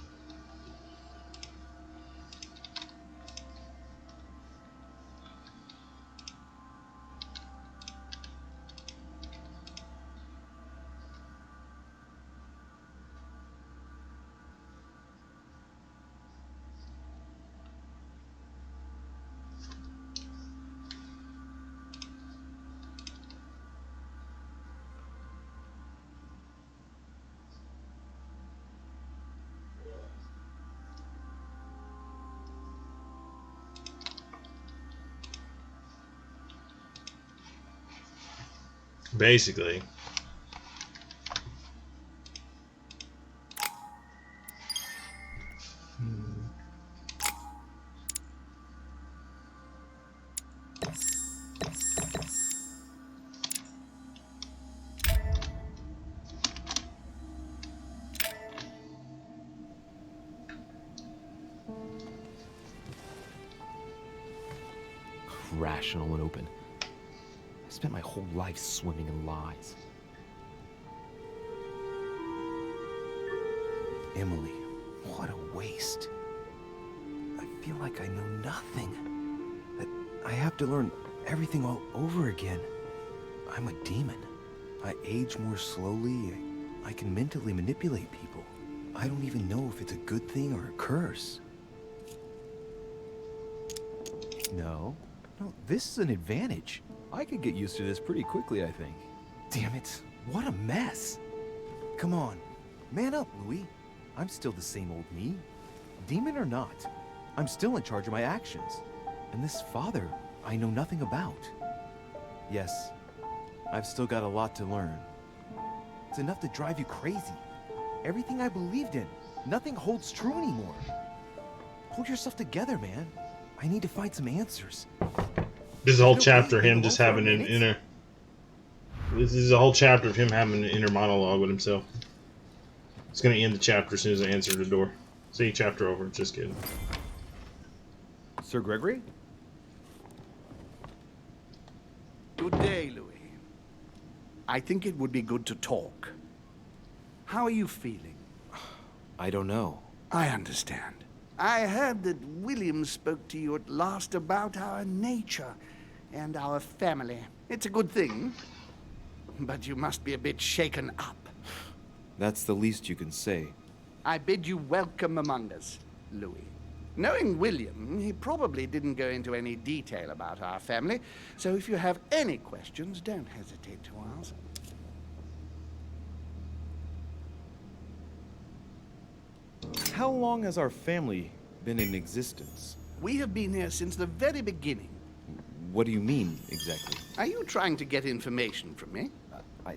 Basically. Rational and open. I spent my whole life swimming in lies. Emily, what a waste. I feel like I know nothing. That I have to learn everything all over again. I'm a demon. I age more slowly. I can mentally manipulate people. I don't even know if it's a good thing or a curse. No, this is an advantage. I could get used to this pretty quickly, I think. Damn it, what a mess. Come on, man up, Louis. I'm still the same old me. Demon or not, I'm still in charge of my actions. And this father, I know nothing about. Yes, I've still got a lot to learn. It's enough to drive you crazy. Everything I believed in, nothing holds true anymore. Pull yourself together, man. I need to find some answers. This is a whole chapter of him just having an inner... This is a whole chapter of him having an inner monologue with himself. It's going to end the chapter as soon as I answer the door. See, chapter over. Just kidding. Sir Gregory? Good day, Louis. I think it would be good to talk. How are you feeling? I don't know. I understand. I heard that William spoke to you at last about our nature and our family. It's a good thing, but you must be a bit shaken up. That's the least you can say. I bid you welcome among us, Louis. Knowing William, he probably didn't go into any detail about our family, so if you have any questions, don't hesitate to ask. How long has our family been in existence? We have been here since the very beginning. What do you mean, exactly? Are you trying to get information from me?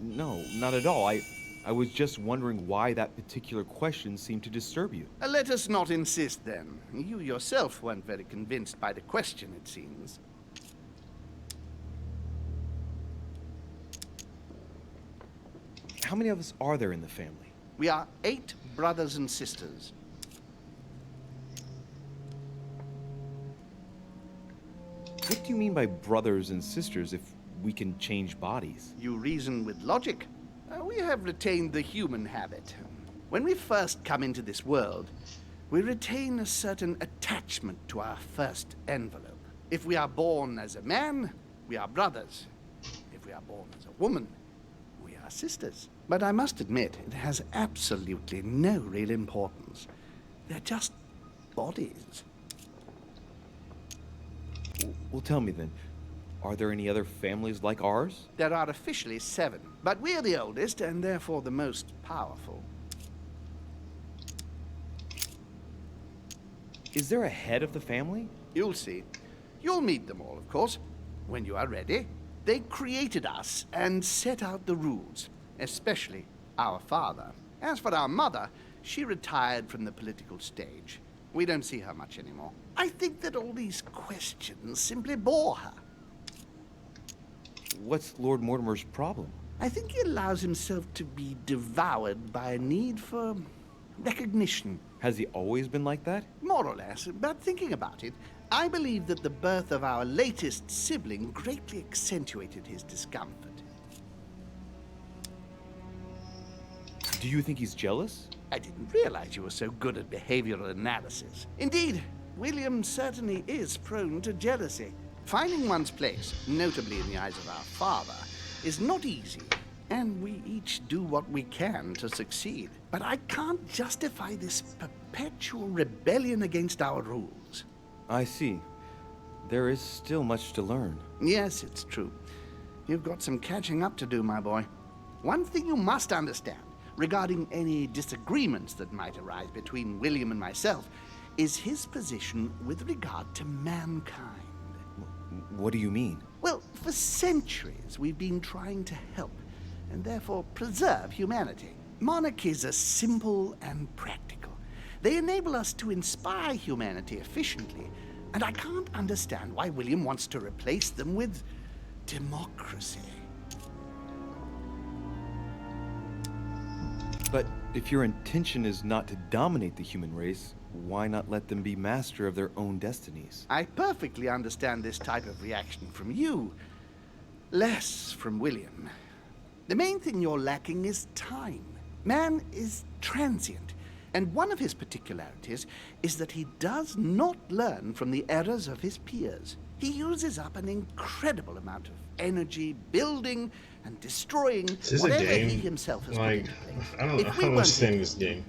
No, not at all. I was just wondering why that particular question seemed to disturb you. Let us not insist, then. You yourself weren't very convinced by the question, it seems. How many of us are there in the family? We are 8 brothers and sisters. What do you mean by brothers and sisters if we can change bodies? You reason with logic. We have retained the human habit. When we first come into this world, we retain a certain attachment to our first envelope. If we are born as a man, we are brothers. If we are born as a woman, we are sisters. But I must admit, it has absolutely no real importance. They're just bodies. Well, tell me then, are there any other families like ours? There are officially 7, but we're the oldest and therefore the most powerful. Is there a head of the family? You'll see. You'll meet them all, of course, when you are ready. They created us and set out the rules, especially our father. As for our mother, she retired from the political stage. We don't see her much anymore. I think that all these questions simply bore her. What's Lord Mortimer's problem? I think he allows himself to be devoured by a need for recognition. Has he always been like that? More or less, but thinking about it, I believe that the birth of our latest sibling greatly accentuated his discomfort. Do you think he's jealous? I didn't realize you were so good at behavioral analysis. Indeed, William certainly is prone to jealousy. Finding one's place, notably in the eyes of our father, is not easy, and we each do what we can to succeed. But I can't justify this perpetual rebellion against our rules. I see. There is still much to learn. Yes, it's true. You've got some catching up to do, my boy. One thing you must understand, regarding any disagreements that might arise between William and myself, is his position with regard to mankind. What do you mean? Well, for centuries we've been trying to help, and therefore preserve humanity. Monarchies are simple and practical. They enable us to inspire humanity efficiently, and I can't understand why William wants to replace them with democracy. But if your intention is not to dominate the human race, why not let them be master of their own destinies? I perfectly understand this type of reaction from you, less from William. The main thing you're lacking is time. Man is transient, and one of his particularities is that he does not learn from the errors of his peers. He uses up an incredible amount of energy building and destroying whatever he himself has put into place. I don't understand this game.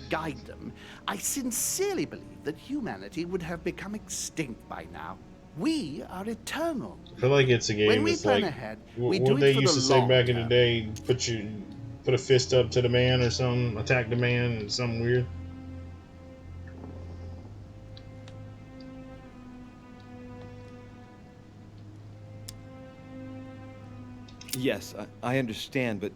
Guide them, I sincerely believe that humanity would have become extinct by now. We are eternal. I feel like it's a game that's like what they used to say back in the day, put a fist up to the man or something, attack the man, or something weird. Yes, I understand, but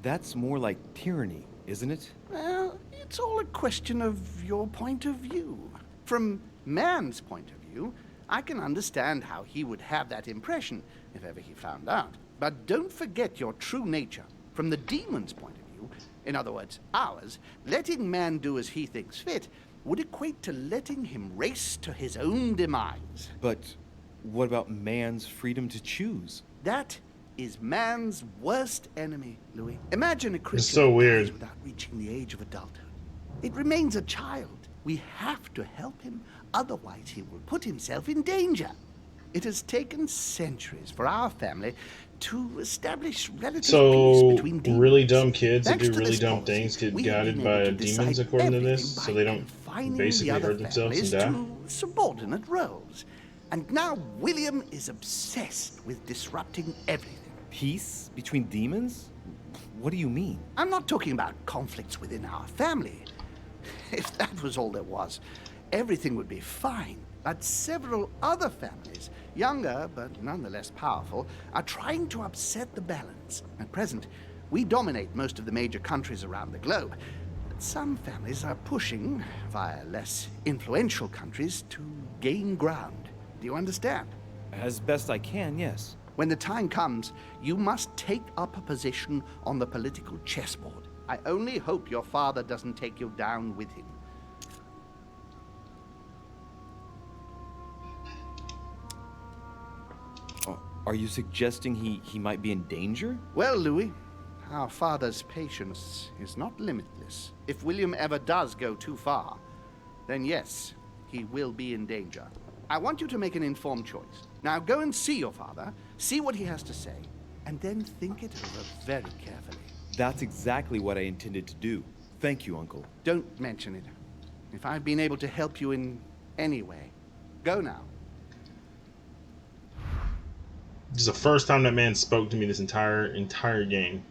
that's more like tyranny, isn't it? Well, it's all a question of your point of view. From man's point of view, I can understand how he would have that impression if ever he found out. But don't forget your true nature. From the demon's point of view, in other words, ours, letting man do as he thinks fit would equate to letting him race to his own demise. But what about man's freedom to choose? That is man's worst enemy, Louis. Imagine a creature it's so weird. without reaching the age of adulthood. It remains a child. We have to help him, otherwise he will put himself in danger. It has taken centuries for our family to establish relative peace between demons. Really dumb kids that Thanks do to really this dumb policy, things get we have guided been by able to demons decide according to this, everything so by they don't confining basically the other hurt themselves and families die. to subordinate roles. And now William is obsessed with disrupting everything. Peace between demons? What do you mean? I'm not talking about conflicts within our family. If that was all there was, everything would be fine. But several other families, younger but nonetheless powerful, are trying to upset the balance. At present, we dominate most of the major countries around the globe. But some families are pushing, via less influential countries, to gain ground. Do you understand? As best I can, yes. When the time comes, you must take up a position on the political chessboard. I only hope your father doesn't take you down with him. Are you suggesting he might be in danger? Well, Louis, our father's patience is not limitless. If William ever does go too far, then yes, he will be in danger. I want you to make an informed choice. Now go and see your father, see what he has to say, and then think it over very carefully. That's exactly what I intended to do. Thank you, Uncle. Don't mention it. If I've been able to help you in any way, go now. This is the first time that man spoke to me this entire game.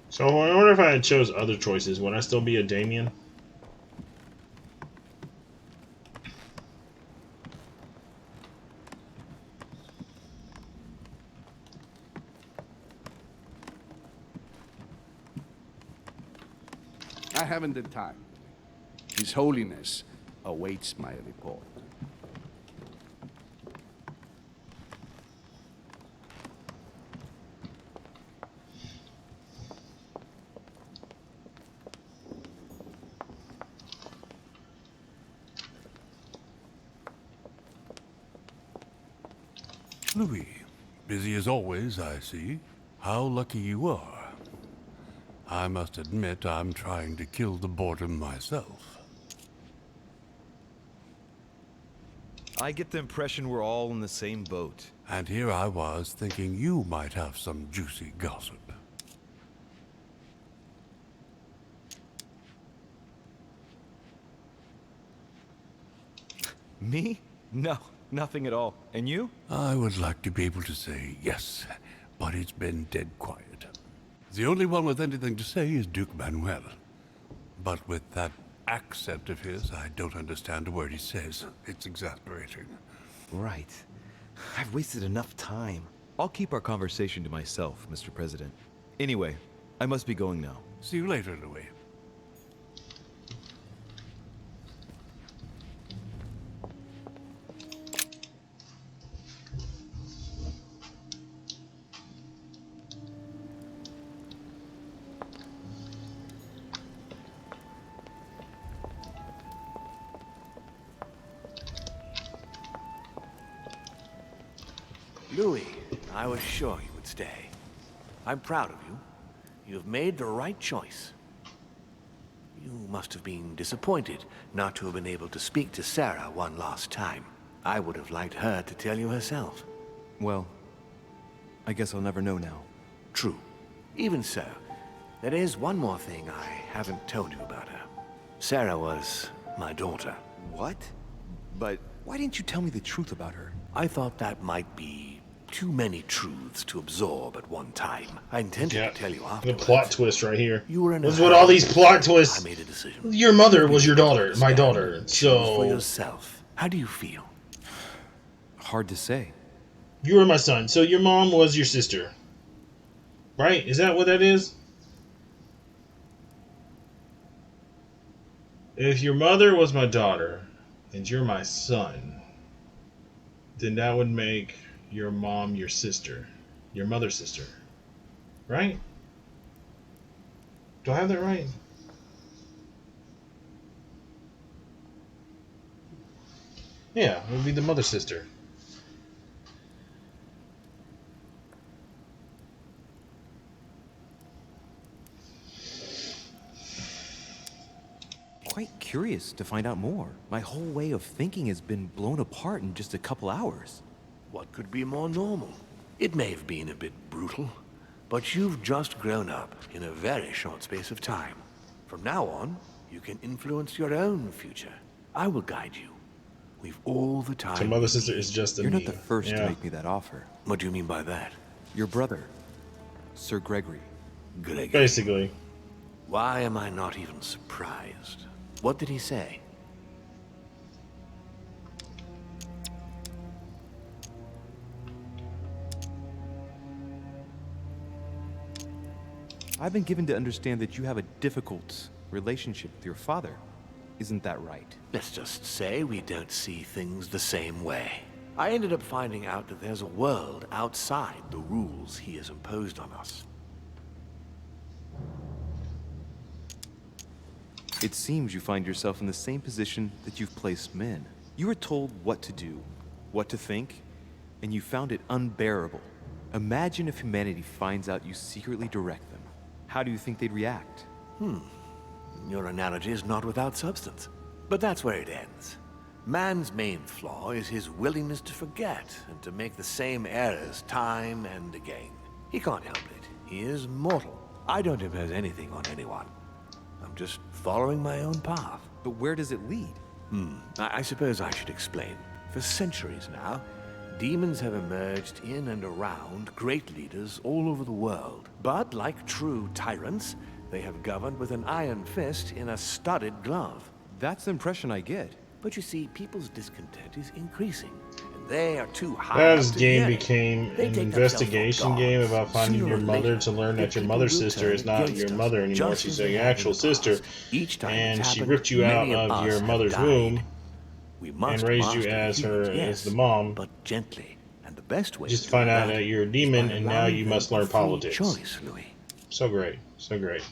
So I wonder if I had chose other choices, would I still be a Damien? I haven't the time. His Holiness awaits my report. Louis, busy as always, I see. How lucky you are. I must admit I'm trying to kill the boredom myself. I get the impression we're all in the same boat. And here I was thinking you might have some juicy gossip. Me? No, nothing at all. And you? I would like to be able to say yes, but it's been dead quiet. The only one with anything to say is Duke Manuel. But with that accent of his, I don't understand a word he says. It's exasperating. Right. I've wasted enough time. I'll keep our conversation to myself, Mr. President. Anyway, I must be going now. See you later, Louis. Louis, I was sure you would stay. I'm proud of you. You've made the right choice. You must have been disappointed not to have been able to speak to Sarah one last time. I would have liked her to tell you herself. Well, I guess I'll never know now. True. Even so, there is one more thing I haven't told you about her. Sarah was my daughter. What? But why didn't you tell me the truth about her? I thought that might be too many truths to absorb at one time. I intended to tell you afterwards. The plot twist right here. You were in This is what all these plot twists. I made a decision. Your mother was your daughter, my daughter. Choose for So yourself. How do you feel? Hard to say. you were my son. So your mom was your sister, right? Is that what that is? If your mother was my daughter and you're my son, then that would make your mom your sister, your mother's sister, right? Do I have that right? Yeah, it would be the mother's sister. Quite curious to find out more. My whole way of thinking has been blown apart in just a couple hours. What could be more normal? It may have been a bit brutal, but you've just grown up in a very short space of time. From now on, you can influence your own future. I will guide you. We've all the time. So mother sister is just a You're me. not the first to make me that offer. What do you mean by that? Your brother, Sir Gregory. Gregory. Basically. Why am I not even surprised? What did he say? I've been given to understand that you have a difficult relationship with your father. Isn't that right? Let's just say we don't see things the same way. I ended up finding out that there's a world outside the rules he has imposed on us. It seems you find yourself in the same position that you've placed men. You were told what to do, what to think, and you found it unbearable. Imagine if humanity finds out you secretly direct them. How do you think they'd react? Your analogy is not without substance. But that's where it ends. Man's main flaw is his willingness to forget and to make the same errors time and again. He can't help it. He is mortal. I don't impose anything on anyone. I'm just following my own path. But where does it lead? I suppose I should explain. For centuries now, demons have emerged in and around great leaders all over the world. But like true tyrants, they have governed with an iron fist in a studded glove. That's the impression I get. But you see, people's discontent is increasing. And they are too high. That game became an investigation game about finding your mother to learn that your mother's sister is not your mother anymore. She's your actual sister. And she ripped you out of your mother's womb and raised you as her as the mom. But gently. And the best way just to find out that you're a demon and now you must learn politics. Choice, Louis. So great. So great.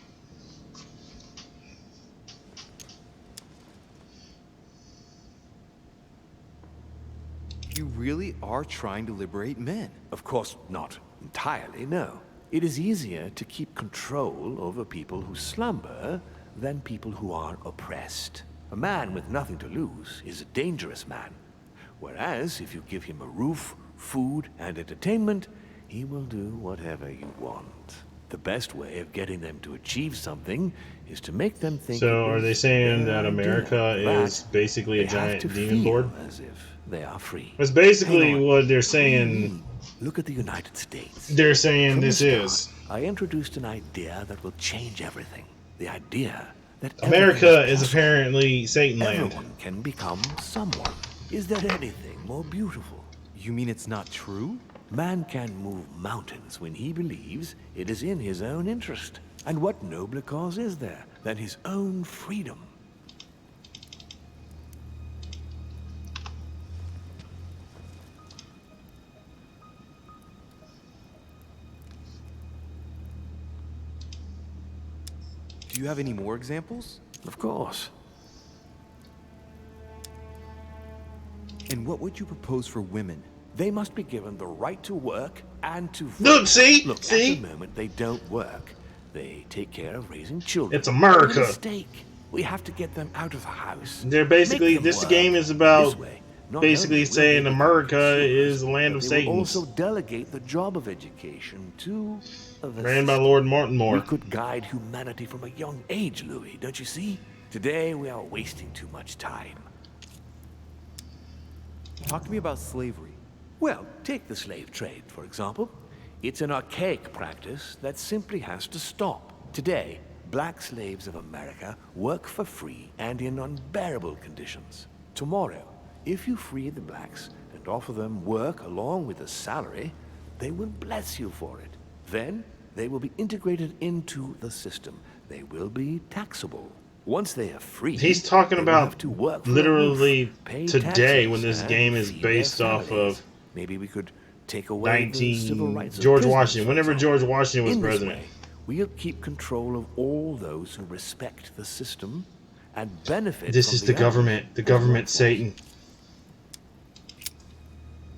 You really are trying to liberate men. Of course not entirely, no. It is easier to keep control over people who slumber than people who are oppressed. A man with nothing to lose is a dangerous man. Whereas, if you give him a roof, food, and entertainment, he will do whatever you want. The best way of getting them to achieve something is to make them think. So, are they saying that America is basically a giant demon lord? As if they are free. That's basically what they're saying. Look at the United States. They're saying From this the is. start, I introduced an idea that will change everything. The idea that America is apparently Satan land. Everyone can become someone. Is there anything more beautiful? You mean it's not true? Man can move mountains when he believes it is in his own interest. And what nobler cause is there than his own freedom? Do you have any more examples? Of course. And what would you propose for women? They must be given the right to work and to vote. Look, see? Look, See? at the moment they don't work. They take care of raising children. It's America. A mistake. We have to get them out of the house. They're basically, Make them this work. game is about This way, not basically only will saying they America become is the land of but they will Satans. also delegate the job of education to the Ran by system. Lord Mortimer. We could guide humanity from a young age, Louis, don't you see? Today we are wasting too much time. Talk to me about slavery. Well, take the slave trade, for example. It's an archaic practice that simply has to stop. Today, black slaves of America work for free and in unbearable conditions. Tomorrow, if you free the blacks and offer them work along with a salary, they will bless you for it. Then, they will be integrated into the system. They will be taxable. Once they are free, He's talking they will about have to work for a literally roof, pay today taxes, when this and game is feed their based off families. of Maybe we could take away the civil 19 rights of George prisoners, Washington. for Whenever example. George Washington was In this president. way, we'll keep control of all those who respect the system and benefit This from is the government. element The of government, workforce. Satan.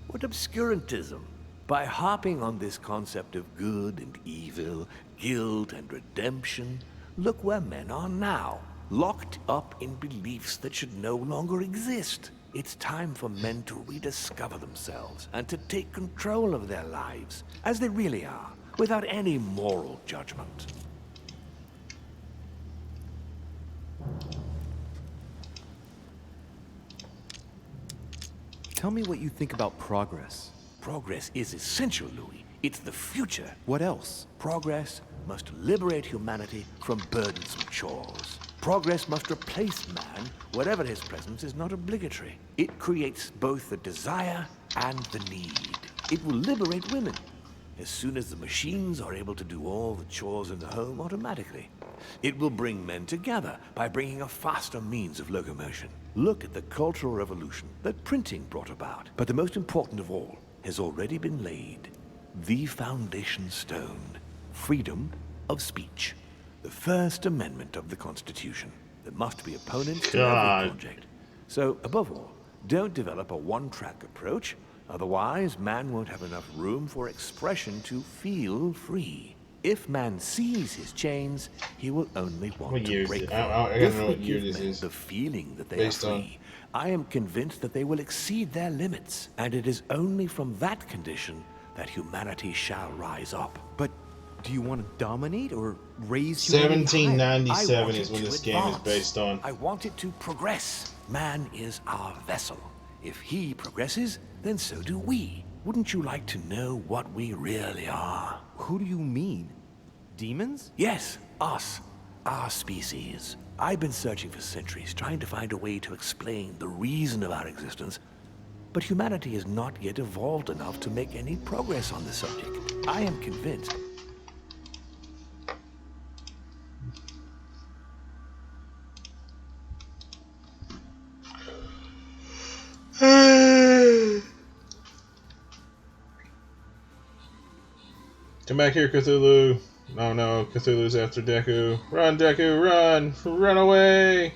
What obscurantism! By harping on this concept of good and evil, guilt and redemption, look where men are now, locked up in beliefs that should no longer exist. It's time for men to rediscover themselves and to take control of their lives as they really are, without any moral judgment. Tell me what you think about progress. Progress is essential, Louis. It's the future. What else? Progress must liberate humanity from burdensome chores. Progress must replace man wherever his presence is not obligatory. It creates both the desire and the need. It will liberate women as soon as the machines are able to do all the chores in the home automatically. It will bring men together by bringing a faster means of locomotion. Look at the cultural revolution that printing brought about. But the most important of all has already been laid. The foundation stone. Freedom of speech. The First Amendment of the Constitution. There must be opponents to every project. So, above all, don't develop a one-track approach. Otherwise, man won't have enough room for expression to feel free. If man sees his chains, he will only want to break them. I If gotta know we what year give this men is. the feeling that they Based are on. free, I am convinced that they will exceed their limits. And it is only from that condition that humanity shall rise up. But do you want to dominate or raise humanity higher? 1797 is when this game is based on. I want it to progress. Man is our vessel. If he progresses, then so do we. Wouldn't you like to know what we really are? Who do you mean? Demons? Yes, us. Our species. I've been searching for centuries, trying to find a way to explain the reason of our existence. But humanity has not yet evolved enough to make any progress on the subject. I am convinced. Come back here, Cthulhu. Oh no, Cthulhu's after Deku. Run, Deku, run! Run away!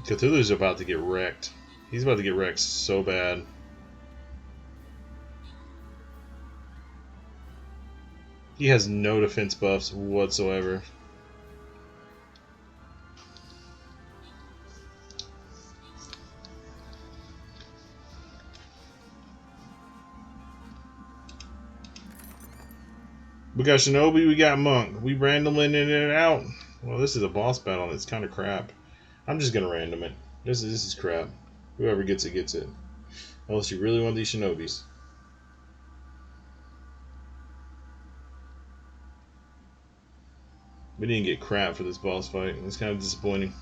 Cthulhu's about to get wrecked. He's about to get wrecked so bad. He has no defense buffs whatsoever. We got Shinobi, we got Monk. We randoming it out. Well, this is a boss battle and it's kind of crap. I'm just gonna random it. This is crap. Whoever gets it, gets it. Unless you really want these Shinobis. We didn't get crap for this boss fight. It's kind of disappointing.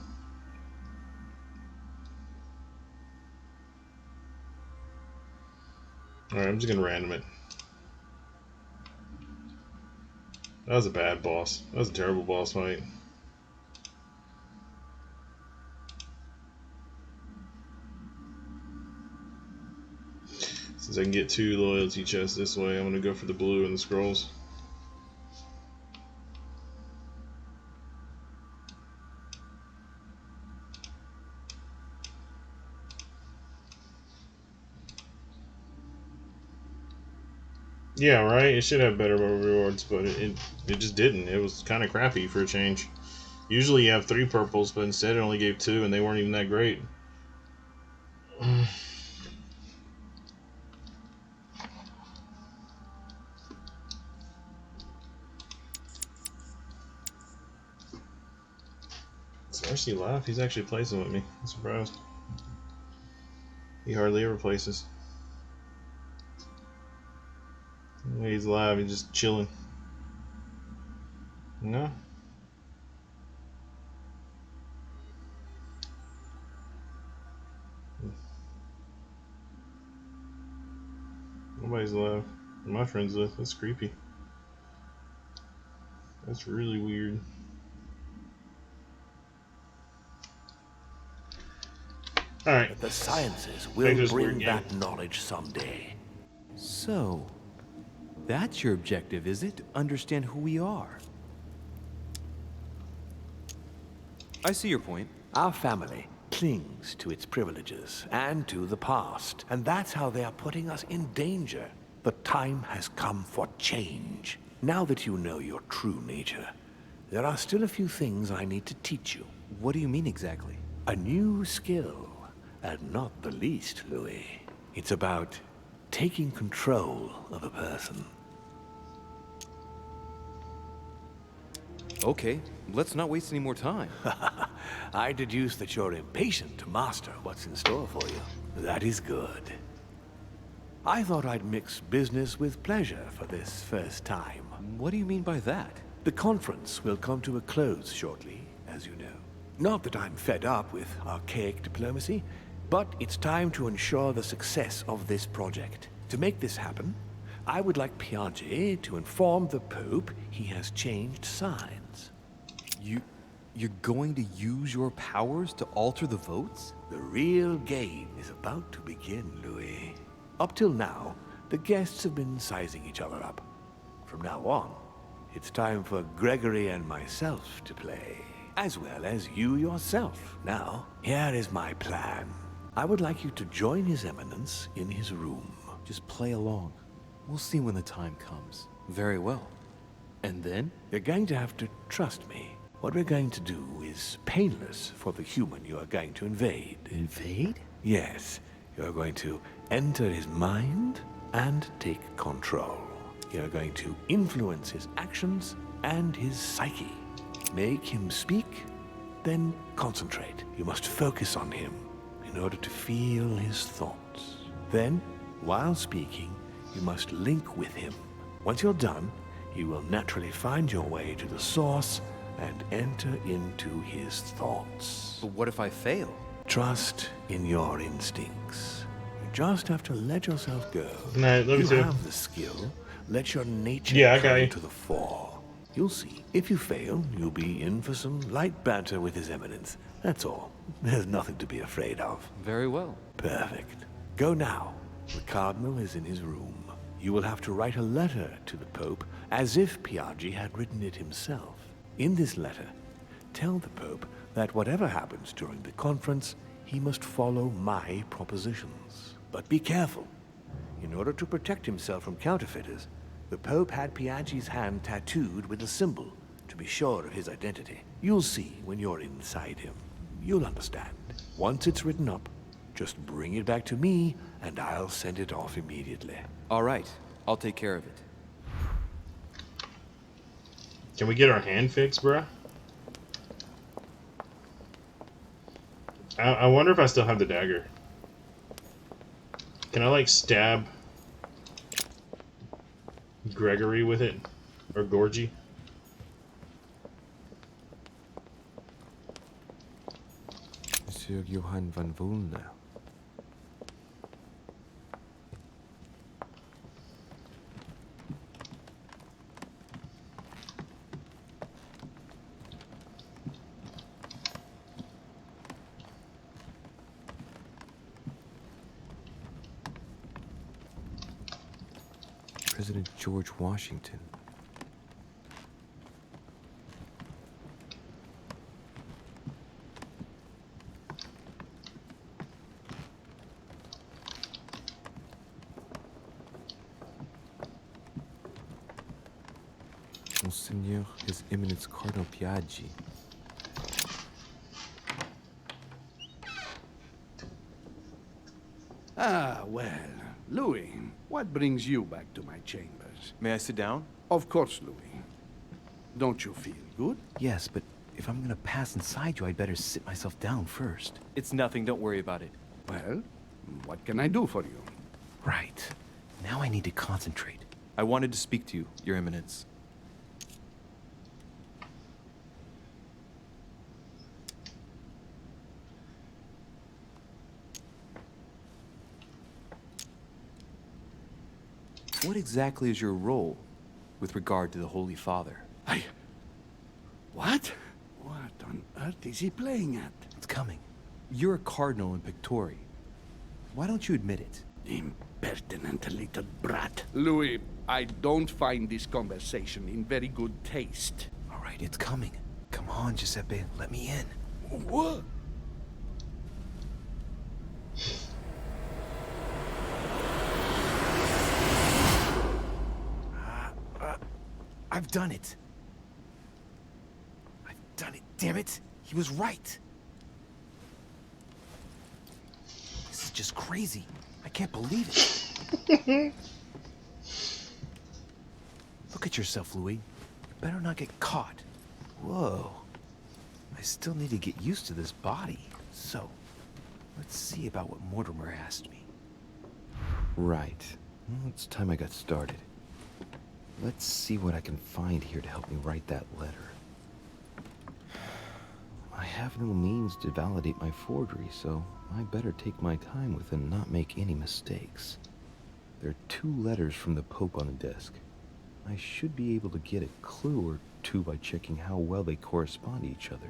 Alright, I'm just gonna random it. That was a bad boss. That was a terrible boss fight. Since I can get 2 loyalty chests this way, I'm gonna go for the blue and the scrolls. Yeah, right? It should have better rewards, but it just didn't. It was kind of crappy for a change. Usually you have 3 purples, but instead it only gave 2, and they weren't even that great. Mercy laugh, he's actually placing with me. I'm surprised. He hardly ever places. He's live, he's just chilling. No? Nobody's live. My friend's live. That's creepy. That's really weird. Alright. The sciences will bring that knowledge someday. So, that's your objective, is it? To understand who we are. I see your point. Our family clings to its privileges and to the past, and that's how they are putting us in danger. The time has come for change. Now that you know your true nature, there are still a few things I need to teach you. What do you mean exactly? A new skill, and not the least, Louis. It's about taking control of a person. Okay, let's not waste any more time. I deduce that you're impatient to master what's in store for you. That is good. I thought I'd mix business with pleasure for this first time. What do you mean by that? The conference will come to a close shortly, as you know. Not that I'm fed up with archaic diplomacy, but it's time to ensure the success of this project. To make this happen, I would like Piaggi to inform the Pope he has changed sides. You're going to use your powers to alter the votes? The real game is about to begin, Louis. Up till now, the guests have been sizing each other up. From now on, it's time for Gregory and myself to play, as well as you yourself. Now, here is my plan. I would like you to join His Eminence in his room. Just play along. We'll see when the time comes. Very well. And then? You're going to have to trust me. What we're going to do is painless for the human you are going to invade. Invade? Yes. You're going to enter his mind and take control. You're going to influence his actions and his psyche. Make him speak, then concentrate. You must focus on him in order to feel his thoughts. Then, while speaking, you must link with him. Once you're done, you will naturally find your way to the source and enter into his thoughts. But what if I fail? Trust in your instincts. You just have to let yourself go. No, let me you see. have the skill. Let your nature I got come you. to the fore. You'll see. If you fail, you'll be in for some light banter with His Eminence. That's all. There's nothing to be afraid of. Very well. Perfect. Go now. The Cardinal is in his room. You will have to write a letter to the Pope as if Piaggi had written it himself. In this letter, tell the Pope that that whatever happens during the conference, he must follow my propositions. But be careful. In order to protect himself from counterfeiters, the Pope had Piaggi's hand tattooed with a symbol to be sure of his identity. You'll see when you're inside him. You'll understand. Once it's written up, just bring it back to me, and I'll send it off immediately. All right, I'll take care of it. Can we get our hand fixed, bruh? I wonder if I still have the dagger. Can I, like, stab Gregory with it? Or Gorgie? Monsieur Johann van Vulner. President George Washington. Monseigneur, His Eminence Cardinal Piaggi. Ah, well. Louis, what brings you back to my chambers? May I sit down? Of course, Louis. Don't you feel good? Yes, but if I'm gonna pass inside you, I'd better sit myself down first. It's nothing, don't worry about it. Well, what can I do for you? Right. Now I need to concentrate. I wanted to speak to you, Your Eminence. What exactly is your role with regard to the Holy Father? What? What on earth is he playing at? It's coming. You're a cardinal in Pictori. Why don't you admit it? Impertinent little brat. Louis, I don't find this conversation in very good taste. All right, it's coming. Come on, Giuseppe, let me in. What? I've done it. I've done it, damn it. He was right. This is just crazy. I can't believe it. Look at yourself, Louis. You better not get caught. Whoa. I still need to get used to this body. So, let's see about what Mortimer asked me. Right. Well, it's time I got started. Let's see what I can find here to help me write that letter. I have no means to validate my forgery, so I better take my time with it and not make any mistakes. There are 2 letters from the Pope on the desk. I should be able to get a clue or 2 by checking how well they correspond to each other.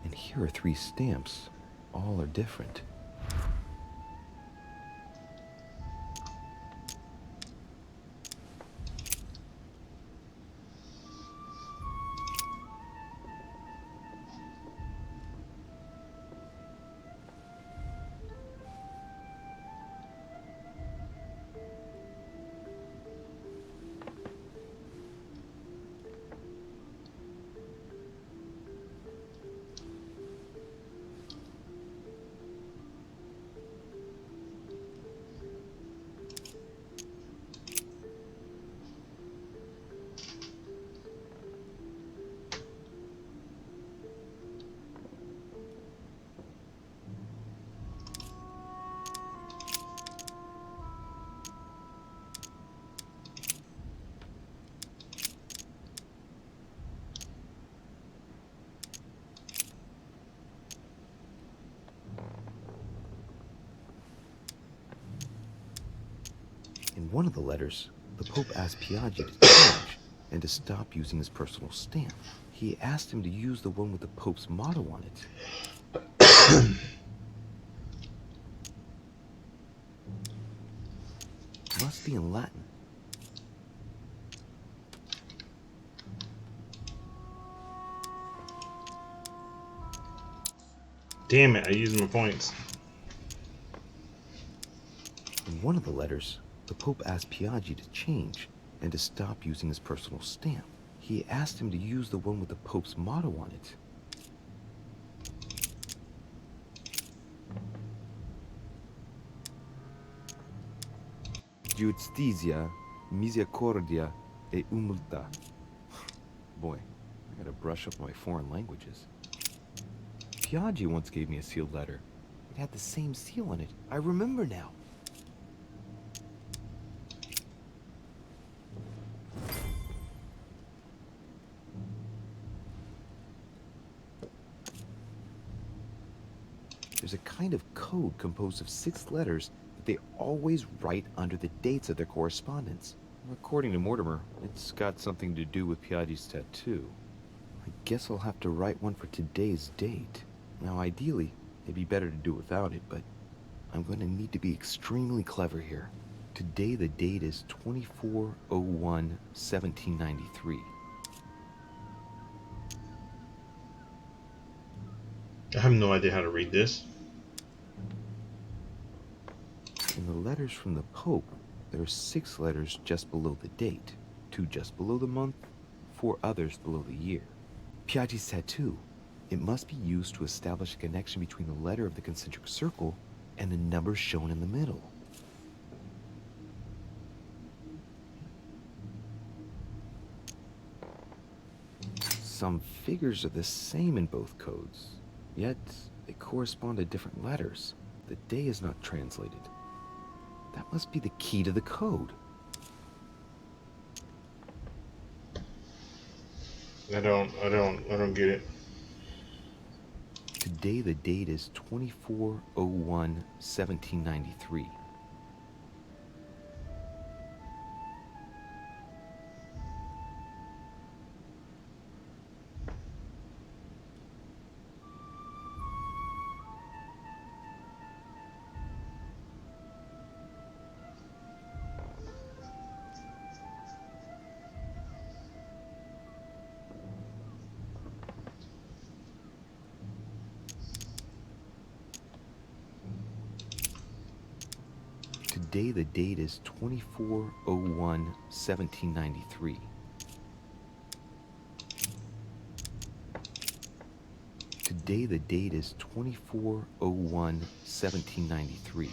And here are 3 stamps. All are different. In one of the letters, the Pope asked Piaggi to change and to stop using his personal stamp. He asked him to use the one with the Pope's motto on it. Must be in Latin. Damn it, I used my points. In one of the letters, the Pope asked Piaggi to change and to stop using his personal stamp. He asked him to use the one with the Pope's motto on it. Giustizia, misericordia e umiltà. Boy, I gotta brush up my foreign languages. Piaggi once gave me a sealed letter. It had the same seal on it. I remember now. There's a kind of code composed of 6 letters that they always write under the dates of their correspondence. According to Mortimer, it's got something to do with Piaggi's tattoo. I guess I'll have to write one for today's date. Now, ideally, it'd be better to do without it, but I'm going to need to be extremely clever here. Today, the date is 24/01/1793. I have no idea how to read this. In the letters from the Pope, there are 6 letters just below the date, 2 just below the month, 4 others below the year. Piaggi's tattoo. It must be used to establish a connection between the letter of the concentric circle and the numbers shown in the middle. Some figures are the same in both codes, yet they correspond to different letters. The day is not translated. That must be the key to the code. I don't get it. Today the date is 24/01/1793. Today the date is 24/01/1793. Today the date is 24/01/1793.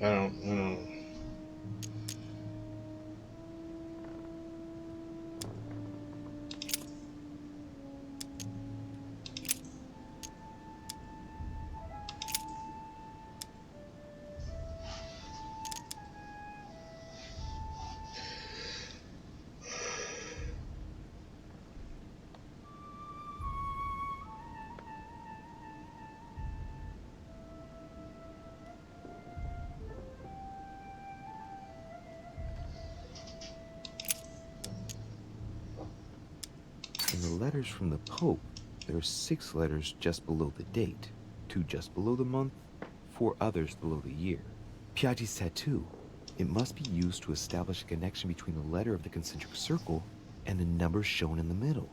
I don't. In the letters from the Pope, there are 6 letters just below the date, 2 just below the month, 4 others below the year. Piaggi's tattoo. It must be used to establish a connection between the letter of the concentric circle and the numbers shown in the middle.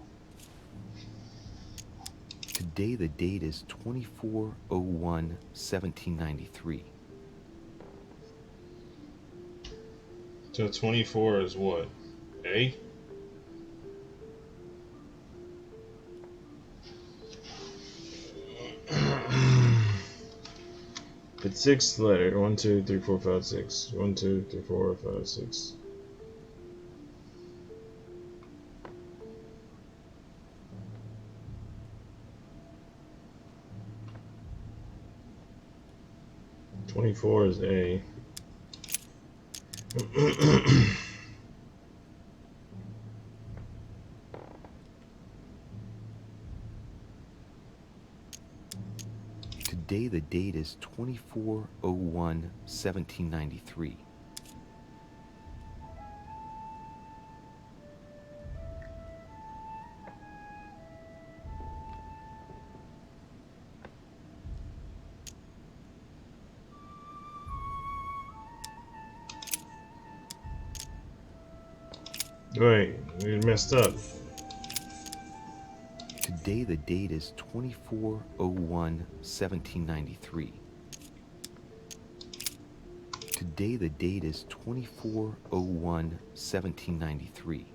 Today the date is 24/01/1793. So 24 is what? A? It's 6 letter. 1, 2, 3, 4, 5, 6. 1, 2, 3, 4, 5, 6. "24" is A. Today the date is 24/01/1793. Wait, you messed up. Today the date is 24/01/1793. Today the date is 24/01/1793.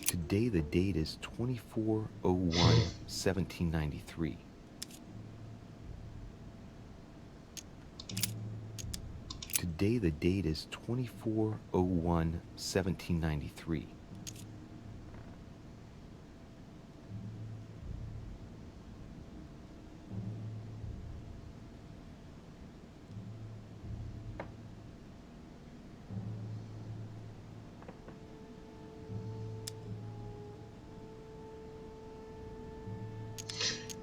Today the date is 24/01/1793. Today the date is 24/01/1793.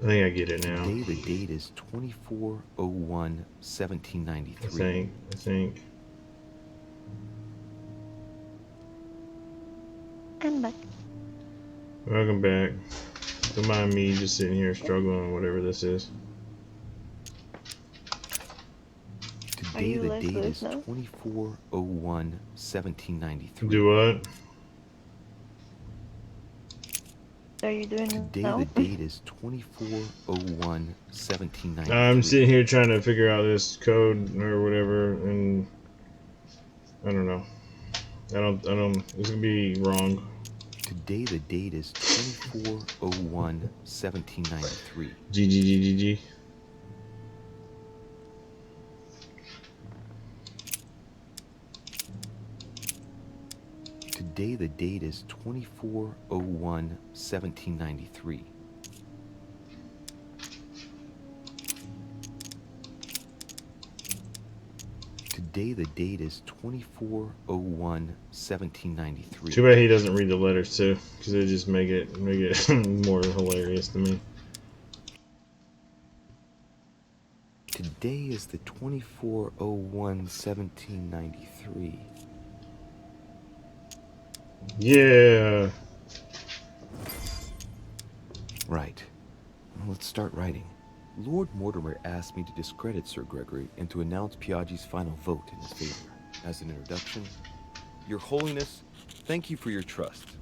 I think I get it now. Today the date is 24/01/1793. I think. I'm back. Welcome back. Don't mind me just sitting here struggling on whatever this is. Today the date is 24/01/1793. Do what? Are you doing Today now? the date is 24/01/1793. I'm sitting here trying to figure out this code or whatever, and I don't know. I don't. It's gonna be wrong. Today the date is 24/01/1793. GGGGG. Today the date is 24/01/1793. Today the date is 24/01/1793. Too bad he doesn't read the letters too, because it just make it more hilarious to me. Today is the 24/01/1793. Yeah. Right. Well, let's start writing. Lord Mortimer asked me to discredit Sir Gregory and to announce Piaggi's final vote in his favor. As an introduction, Your Holiness, thank you for your trust.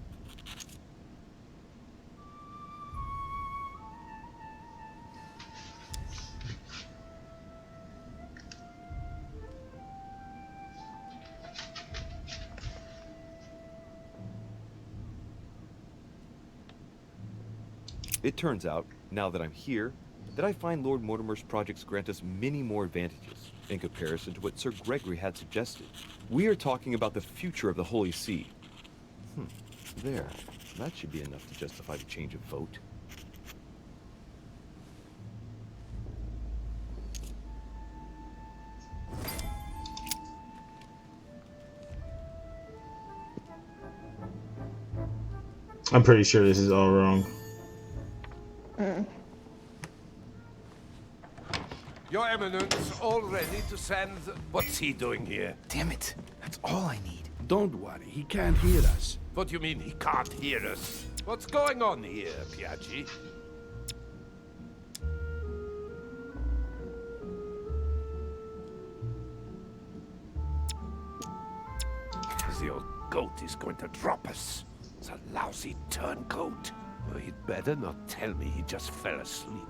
It turns out, now that I'm here, that I find Lord Mortimer's projects grant us many more advantages in comparison to what Sir Gregory had suggested. We are talking about the future of the Holy See. There. That should be enough to justify the change of vote. I'm pretty sure this is all wrong. Your Eminence, all ready to send... What's he doing here? Damn it. That's all I need. Don't worry, he can't hear us. What do you mean he can't hear us? What's going on here, Piaggi? The old goat is going to drop us. It's a lousy turncoat. Well, he'd better not tell me he just fell asleep.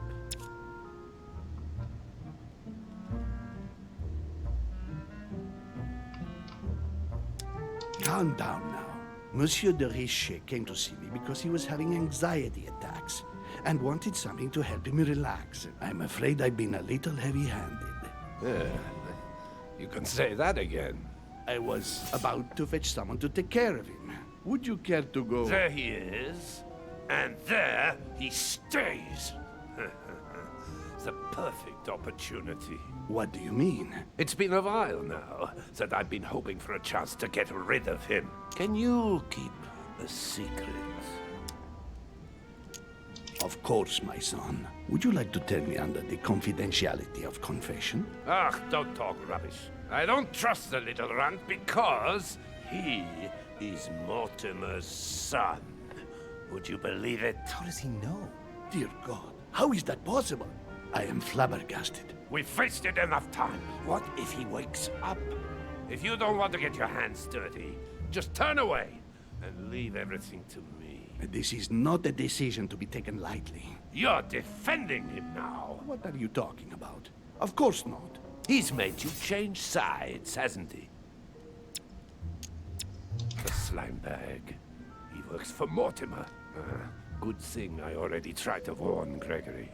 Calm down now. Monsieur de Richet came to see me because he was having anxiety attacks and wanted something to help him relax. I'm afraid I've been a little heavy-handed. You can say that again. I was about to fetch someone to take care of him. Would you care to go? There he is. And there he stays. The perfect opportunity. What do you mean? It's been a while now that I've been hoping for a chance to get rid of him. Can you keep a secret? Of course, my son. Would you like to tell me under the confidentiality of confession? Ah, don't talk rubbish. I don't trust the little runt because he is Mortimer's son. Would you believe it? How does he know? Dear God, how is that possible? I am flabbergasted. We've wasted enough time. What if he wakes up? If you don't want to get your hands dirty, just turn away and leave everything to me. This is not a decision to be taken lightly. You're defending him now. What are you talking about? Of course not. He's made you change sides, hasn't he? The slime bag. He works for Mortimer. Good thing I already tried to warn Gregory.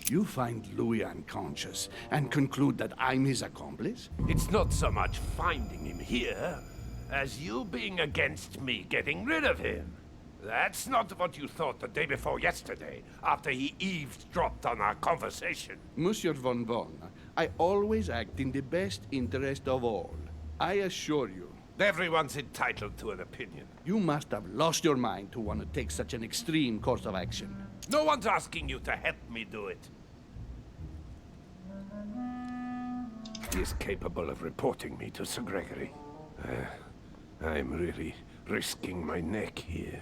You find Louis unconscious and conclude that I'm his accomplice? It's not so much finding him here, as you being against me getting rid of him. That's not what you thought the day before yesterday, after he eavesdropped on our conversation. Monsieur von Von, I always act in the best interest of all. I assure you. Everyone's entitled to an opinion. You must have lost your mind to want to take such an extreme course of action. No one's asking you to help me do it. He is capable of reporting me to Sir Gregory. I'm really risking my neck here.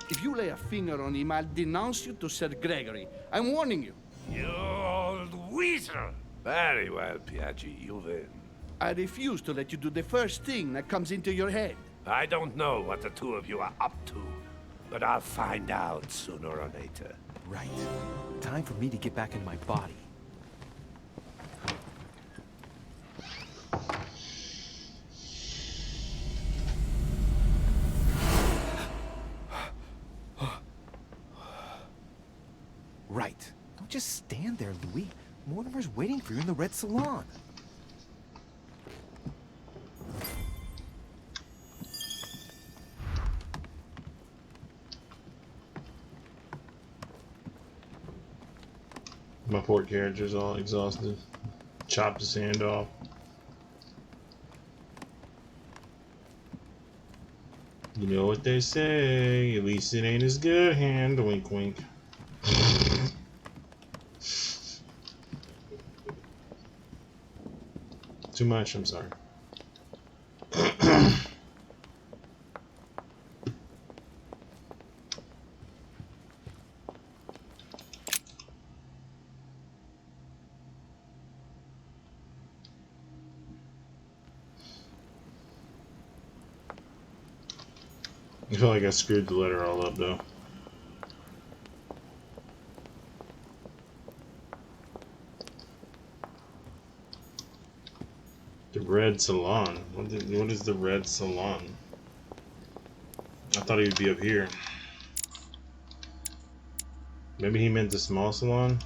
If you lay a finger on him, I'll denounce you to Sir Gregory. I'm warning you. You old weasel! Very well, Piaggi, you win. I refuse to let you do the first thing that comes into your head. I don't know what the two of you are up to, but I'll find out sooner or later. Right. Time for me to get back into my body. Right. Don't just stand there, Louis. Mortimer's waiting for you in the red salon. My poor character's all exhausted. Chopped his hand off. You know what they say, at least it ain't as good hand, wink wink. Too much, I'm sorry. I feel like I screwed the letter all up though. The red salon. What is the red salon? I thought he would be up here. Maybe he meant the small salon?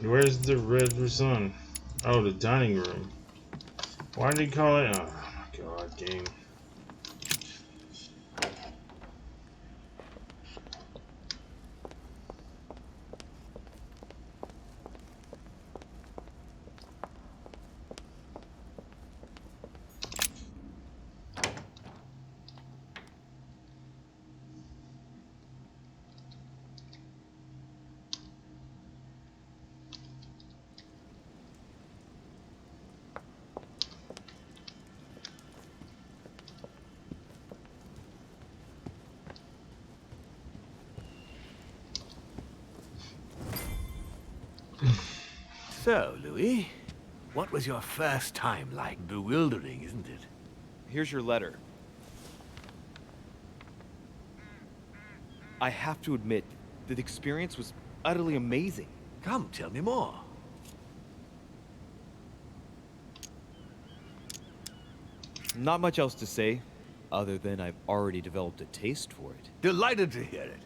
Where's the red sun? Oh, the dining room. Why did he call it? Oh my god, game. So, Louis, what was your first time like? Bewildering, isn't it? Here's your letter. I have to admit that the experience was utterly amazing. Come, tell me more. Not much else to say, other than I've already developed a taste for it. Delighted to hear it.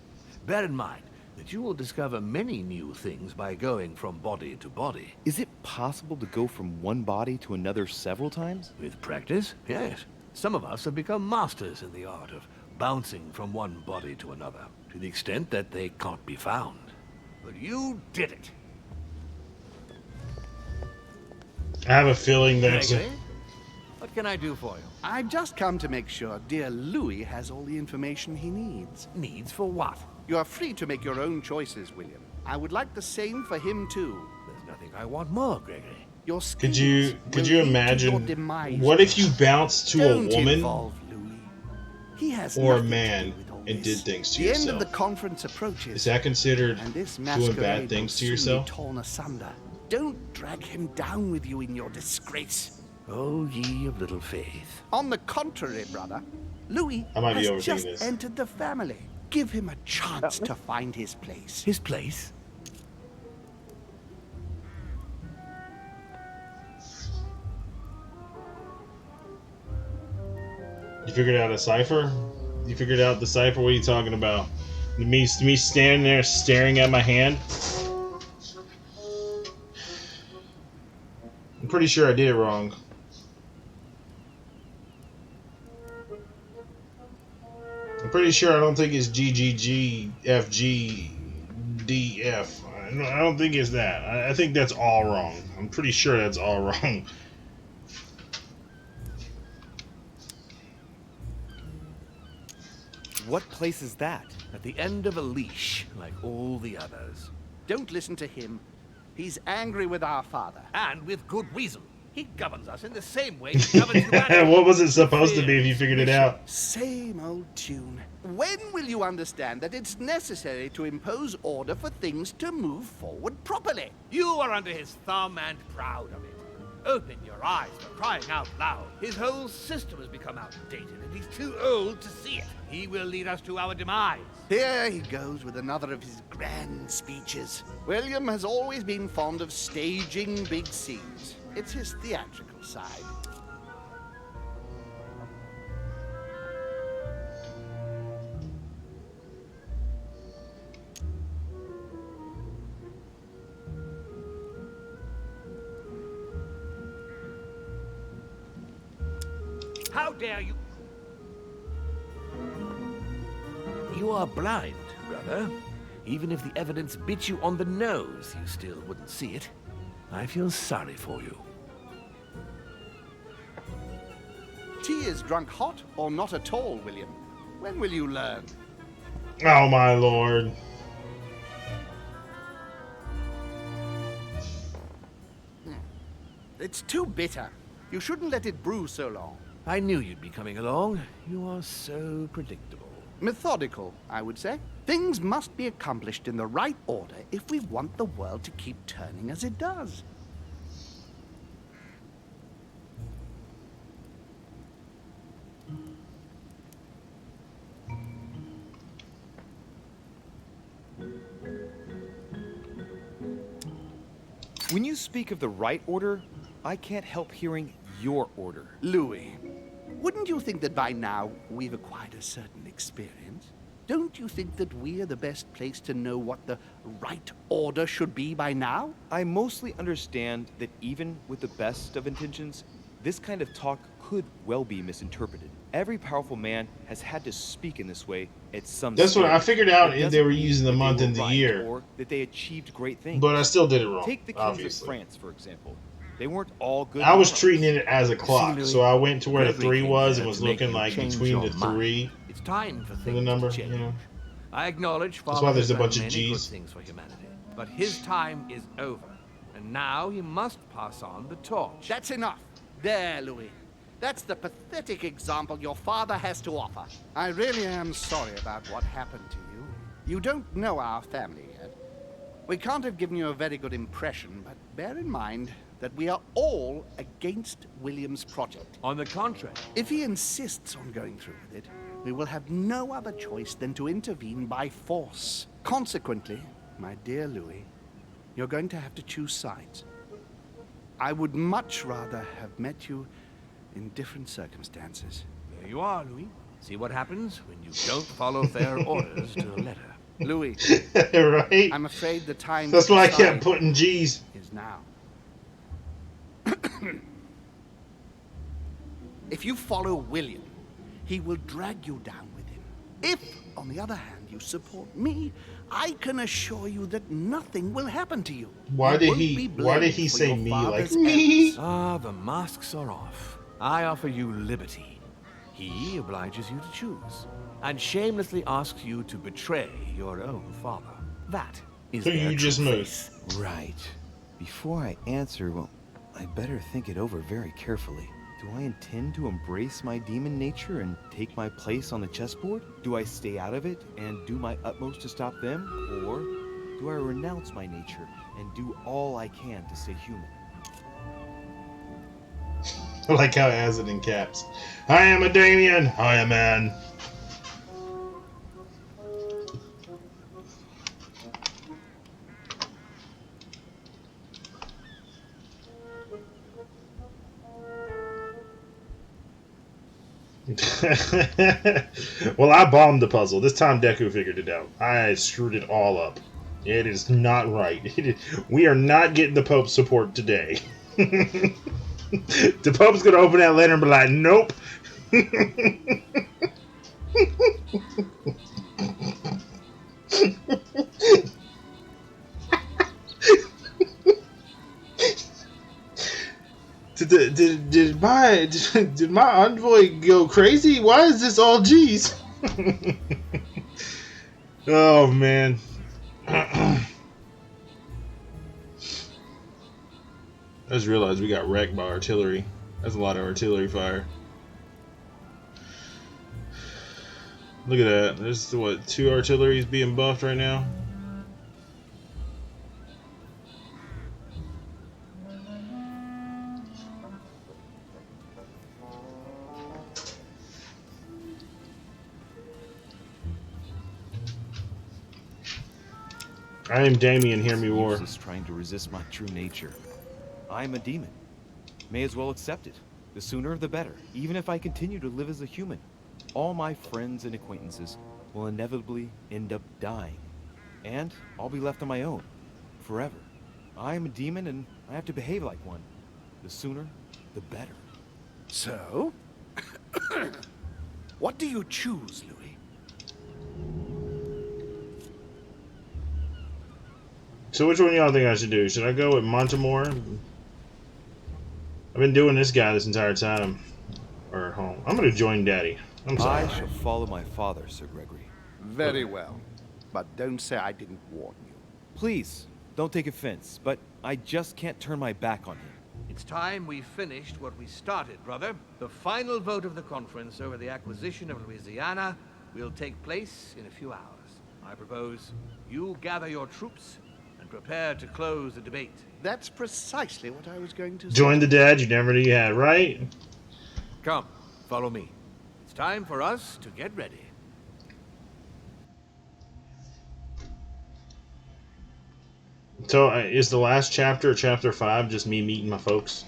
Bear in mind that you will discover many new things by going from body to body. Is it possible to go from one body to another several times? With practice, yes. Some of us have become masters in the art of bouncing from one body to another, to the extent that they can't be found. But you did it. I have a feeling that... Gregory, what can I do for you? I've just come to make sure dear Louis has all the information he needs. Needs for what? You are free to make your own choices, William. I would like the same for him too. There's nothing I want more, Gregory. Your Could you imagine? What if you bounced to a woman or a man and did things to the yourself? end of the conference approaches. Is that considered and this doing bad things to yourself? Torn asunder. Don't drag him down with you in your disgrace. Oh, ye of little faith. On the contrary, brother, Louis has just entered the family. Give him a chance to find his place. His place? You figured out a cipher? You figured out the cipher? What are you talking about? Me standing there staring at my hand? I'm pretty sure I did it wrong. I'm pretty sure I don't think it's GGGFGDF. I don't think it's that. I think that's all wrong. I'm pretty sure that's all wrong. What place is that? At the end of a leash, like all the others. Don't listen to him. He's angry with our father. And with good reason. He governs us in the same way he governs humanity. What was it supposed to be if you figured it out? Same old tune. When will you understand that it's necessary to impose order for things to move forward properly? You are under his thumb and proud of it. Open your eyes for crying out loud. His whole system has become outdated, and he's too old to see it. He will lead us to our demise. Here he goes with another of his grand speeches. William has always been fond of staging big scenes. It's his theatrical side. How dare you? You are blind, brother. Even if the evidence bit you on the nose, you still wouldn't see it. I feel sorry for you. Tea is drunk hot or not at all, William? When will you learn? Oh my lord. It's too bitter. You shouldn't let it brew so long. I knew you'd be coming along. You are so predictable. Methodical, I would say. Things must be accomplished in the right order if we want the world to keep turning as it does. When you speak of the right order, I can't help hearing your order. Louis, wouldn't you think that by now we've acquired a certain experience? Don't you think that we are the best place to know what the right order should be by now? I mostly understand that even with the best of intentions, this kind of talk could well be misinterpreted. Every powerful man has had to speak in this way at some That's stage. what I figured out It if they were doesn't mean using the that month they and were the right year. or that they achieved great things. But I still did it wrong, Take the kings obviously. of France, for example. They weren't all good. I was monarchs. treating it as a clock, so I went to where the 3 was and was looking like between the 3 It's time for and things the number, to change. you know? I acknowledge That's Father why there's a has bunch done of many good G's. things for humanity, but his time is over, and now he must pass on the torch. That's enough. There, Louis. That's the pathetic example your father has to offer. I really am sorry about what happened to you. You don't know our family yet. We can't have given you a very good impression, but bear in mind that we are all against William's project. On the contrary. If he insists on going through with it, we will have no other choice than to intervene by force. Consequently, my dear Louis, you're going to have to choose sides. I would much rather have met you in different circumstances. There you are, Louis. See what happens when you don't follow their orders to the letter. Louis, right? I'm afraid the time That's to why I decide kept putting G's. is now. If you follow William, he will drag you down with him. If, on the other hand, you support me, I can assure you that nothing will happen to you. Why You did won't he? be Why did blamed he for say your me like father's me? errors. Ah, the masks are off. I offer you liberty. He obliges you to choose, and shamelessly asks you to betray your own father. That is So their you just true moved. face. Right. Before I answer, well, I better think it over very carefully. Do I intend to embrace my demon nature and take my place on the chessboard? Do I stay out of it and do my utmost to stop them? Or do I renounce my nature and do all I can to stay human? I like how it has it in caps. I am a Damien. I am man. Well, I bombed the puzzle. This time Deku figured it out. I screwed it all up. It is not right. We are not getting the Pope's support today. The Pope's gonna open that letter and be like, nope. Did my envoy go crazy? Why is this all G's? Oh man. I just realized we got wrecked by artillery. That's a lot of artillery fire. Look at that. There's what, 2 artilleries being buffed right now. I am Damien, hear me roar. Useless trying to resist my true nature. I am a demon. May as well accept it. The sooner the better, even if I continue to live as a human. All my friends and acquaintances will inevitably end up dying. And I'll be left on my own. Forever. I am a demon and I have to behave like one. The sooner, the better. So? What do you choose, Louis? So which one of y'all think I should do? Should I go with Montemore? I've been doing this guy this entire time. Or at home. I'm gonna join Daddy. I'm sorry. I shall follow my father, Sir Gregory. Very well. But don't say I didn't warn you. Please, don't take offense, but I just can't turn my back on him. It's time we finished what we started, brother. The final vote of the conference over the acquisition of Louisiana will take place in a few hours. I propose you gather your troops and prepare to close the debate. That's precisely what I was going to say. Join the dad you never knew you had, right? Come, follow me. It's time for us to get ready. So is the last chapter, chapter 5, just me meeting my folks?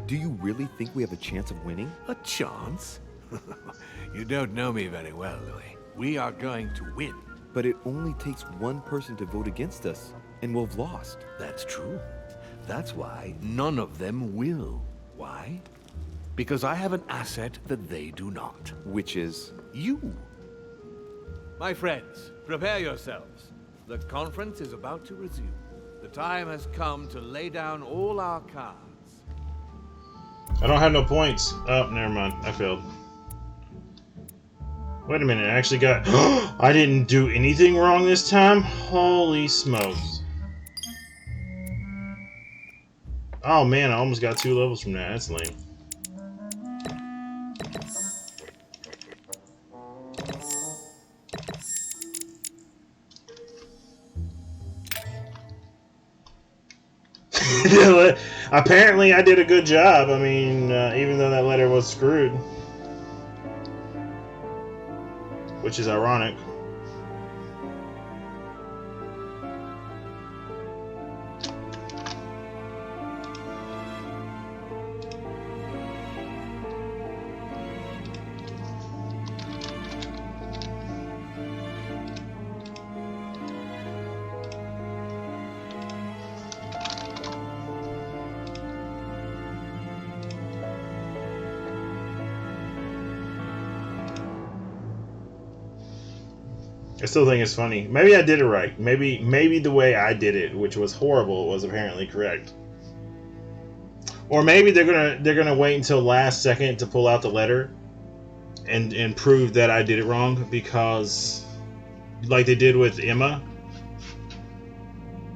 Do you really think we have a chance of winning? A chance? You don't know me very well, Louis. We are going to win. But it only takes one person to vote against us, and we'll have lost. That's true. That's why none of them will. Why? Because I have an asset that they do not. Which is? You. My friends, prepare yourselves. The conference is about to resume. The time has come to lay down all our cards. I don't have no points. Oh, never mind. I failed. Wait a minute. I actually got... I didn't do anything wrong this time? Holy smokes. Oh man, I almost got 2 levels from that. That's lame. apparently I did a good job. I mean, even though that letter was screwed, which is ironic. I still think it's funny. Maybe I did it right. Maybe the way I did it, which was horrible, was apparently correct. Or maybe they're gonna wait until last second to pull out the letter and prove that I did it wrong, because like they did with Emma.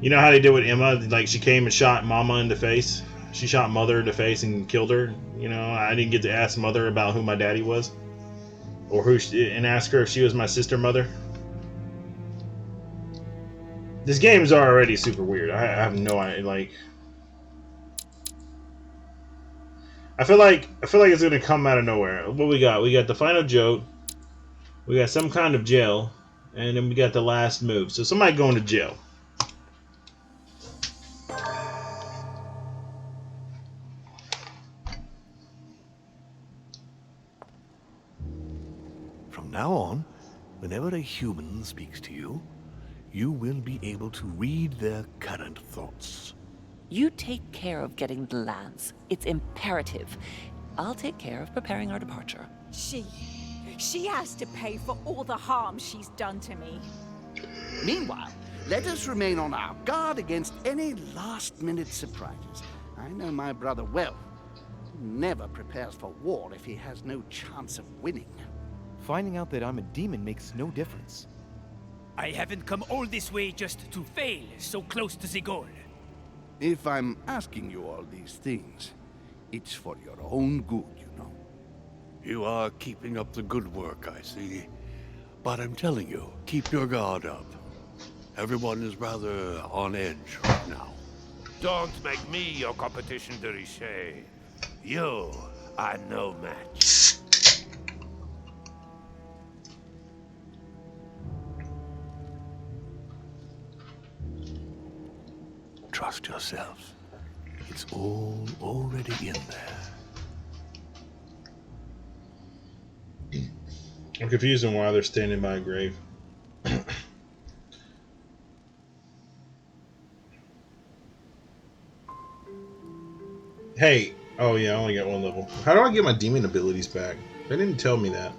You know how they did with Emma? Like, she came and shot Mama in the face. She shot Mother in the face and killed her. You know, I didn't get to ask Mother about who my daddy was, or and ask her if she was my sister Mother. This game is already super weird. I have no idea. Like, I feel like it's gonna come out of nowhere. What we got? We got the final joke. We got some kind of jail, and then we got the last move. So somebody going to jail. From now on, whenever a human speaks to you, you will be able to read their current thoughts. You take care of getting the lands. It's imperative. I'll take care of preparing our departure. She has to pay for all the harm she's done to me. Meanwhile, let us remain on our guard against any last-minute surprises. I know my brother well. He never prepares for war if he has no chance of winning. Finding out that I'm a demon makes no difference. I haven't come all this way just to fail so close to the goal. If I'm asking you all these things, it's for your own good, you know. You are keeping up the good work, I see. But I'm telling you, keep your guard up. Everyone is rather on edge right now. Don't make me your competition, de Richet. You are no match. Trust yourself. It's all already in there. I'm confused on why they're standing by a grave. Hey, oh yeah, I only got one level. How do I get my demon abilities back? They didn't tell me that.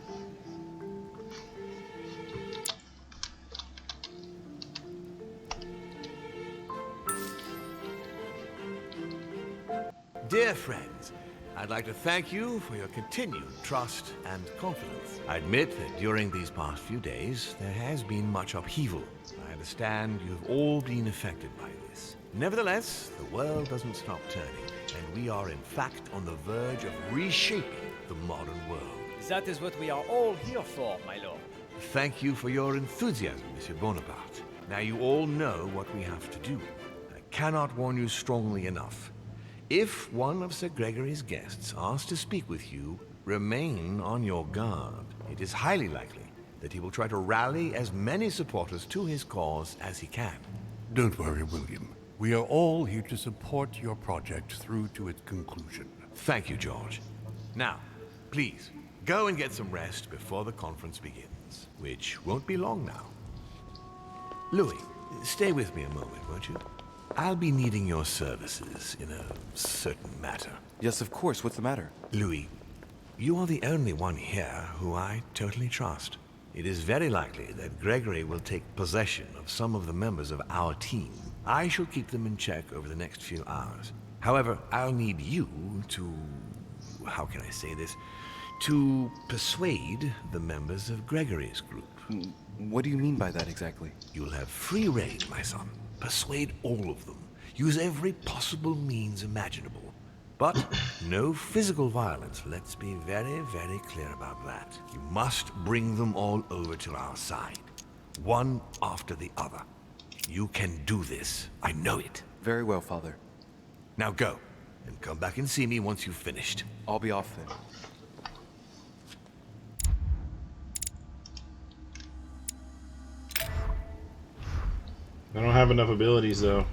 Dear friends, I'd like to thank you for your continued trust and confidence. I admit that during these past few days, there has been much upheaval. I understand you've all been affected by this. Nevertheless, the world doesn't stop turning, and we are in fact on the verge of reshaping the modern world. That is what we are all here for, my lord. Thank you for your enthusiasm, Monsieur Bonaparte. Now you all know what we have to do. I cannot warn you strongly enough. If one of Sir Gregory's guests asks to speak with you, remain on your guard. It is highly likely that he will try to rally as many supporters to his cause as he can. Don't worry, William. We are all here to support your project through to its conclusion. Thank you, George. Now, please, go and get some rest before the conference begins, which won't be long now. Louis, stay with me a moment, won't you? I'll be needing your services in a certain matter. Yes, of course. What's the matter? Louis, you are the only one here who I totally trust. It is very likely that Gregory will take possession of some of the members of our team. I shall keep them in check over the next few hours. However, I'll need you to... how can I say this? To persuade the members of Gregory's group. What do you mean by that exactly? You'll have free rein, my son. Persuade all of them. Use every possible means imaginable. But no physical violence. Let's be very, very clear about that. You must bring them all over to our side. One after the other. You can do this. I know it. Very well, Father. Now go, and come back and see me once you've finished. I'll be off then. I don't have enough abilities though.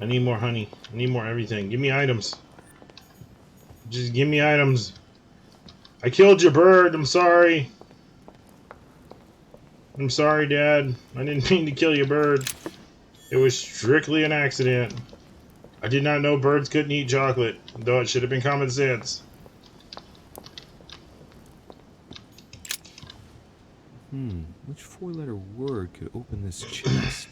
I need more honey. I need more everything. Give me items. Just give me items. I killed your bird. I'm sorry. I'm sorry, Dad. I didn't mean to kill your bird. It was strictly an accident. I did not know birds couldn't eat chocolate, though it should have been common sense. Which four-letter word could open this chest?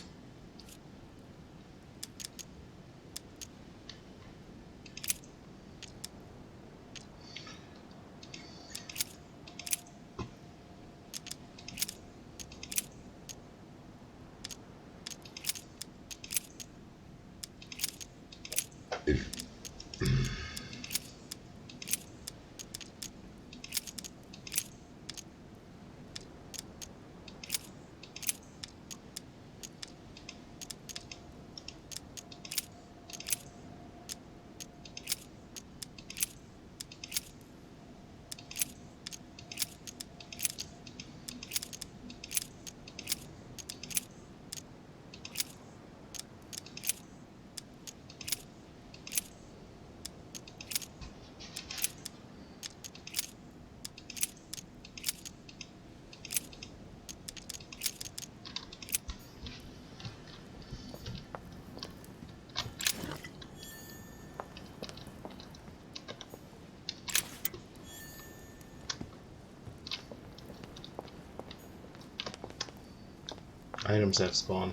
Items have spawned.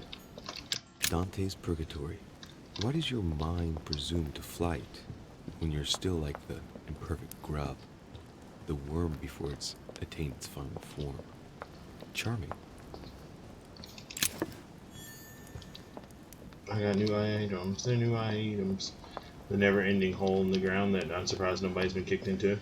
Dante's Purgatory. Why does your mind presume to flight when you're still like the imperfect grub, the worm before it's attained its final form? Charming. I got new items. They're new items. The never-ending hole in the ground that I'm surprised nobody's been kicked into.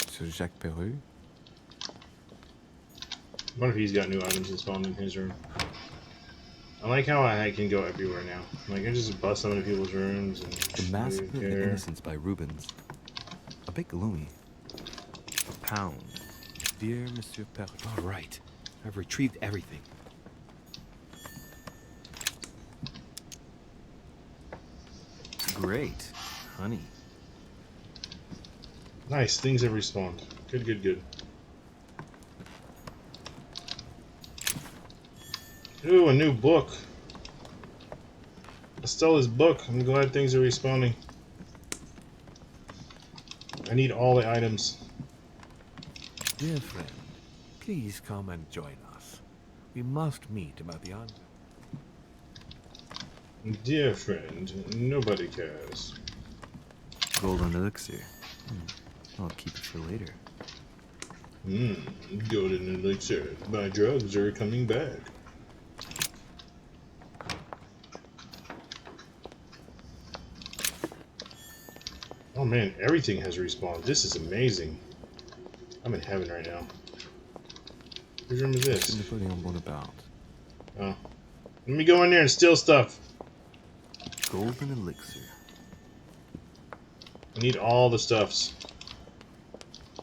Sir Jacques Perru? What if he's got new items that spawned in his room? I like how I can go everywhere now. Like, I just bust some into people's rooms and... The Mask of the Innocents by Rubens. A bit gloomy. A pound. Dear Monsieur Perru. All right. I've retrieved everything. Great. Honey. Nice, things have respawned. Good, good, good. Ooh, a new book. Estella's book. I'm glad things are respawning. I need all the items. Dear friend, please come and join us. We must meet about the answer. Dear friend, nobody cares. Golden elixir. I'll keep it for later. Golden elixir. My drugs are coming back. Oh man, everything has respawned. This is amazing. I'm in heaven right now. Whose room is this? Oh. Let me go in there and steal stuff. Golden elixir. I need all the stuffs.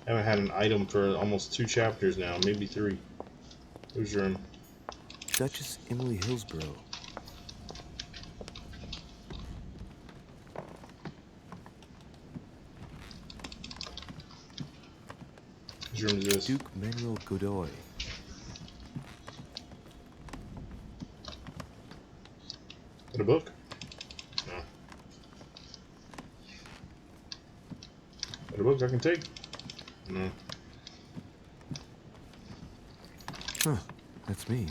I haven't had an item for almost 2 chapters now, maybe 3. Whose room? Duchess Emily Hillsborough. Whose room is this? Duke Manuel Godoy. What book? No. Got a book I can take? No. Huh. That's me.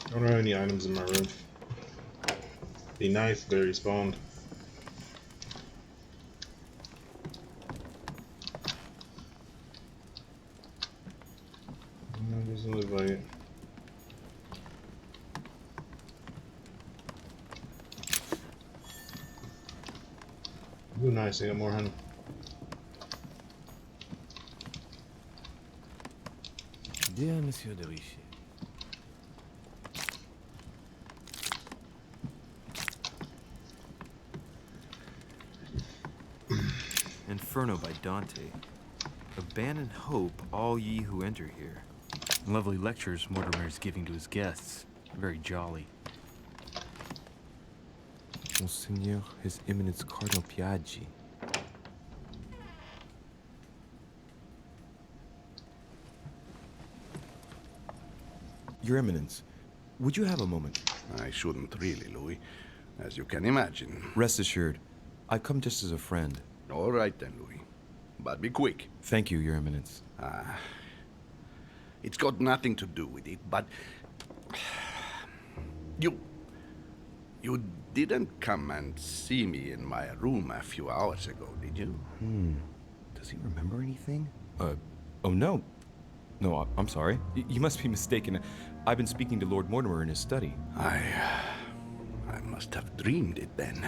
I don't have any items in my room. Be nice, but it respawned. No, it doesn't look like it. Ooh, nice, I got more honey. Dear Monsieur de Richet. Inferno by Dante. Abandon hope, all ye who enter here. Lovely lectures Mortimer is giving to his guests. Very jolly. Monseigneur, His Eminence Cardinal Piaggi. Your Eminence, would you have a moment? I shouldn't really, Louis, as you can imagine. Rest assured, I come just as a friend. All right then, Louis. But be quick. Thank you, Your Eminence. It's got nothing to do with it, but... You didn't come and see me in my room a few hours ago, did you? Does he remember anything? Oh no. No, I'm sorry. You must be mistaken. I've been speaking to Lord Mortimer in his study. I must have dreamed it then.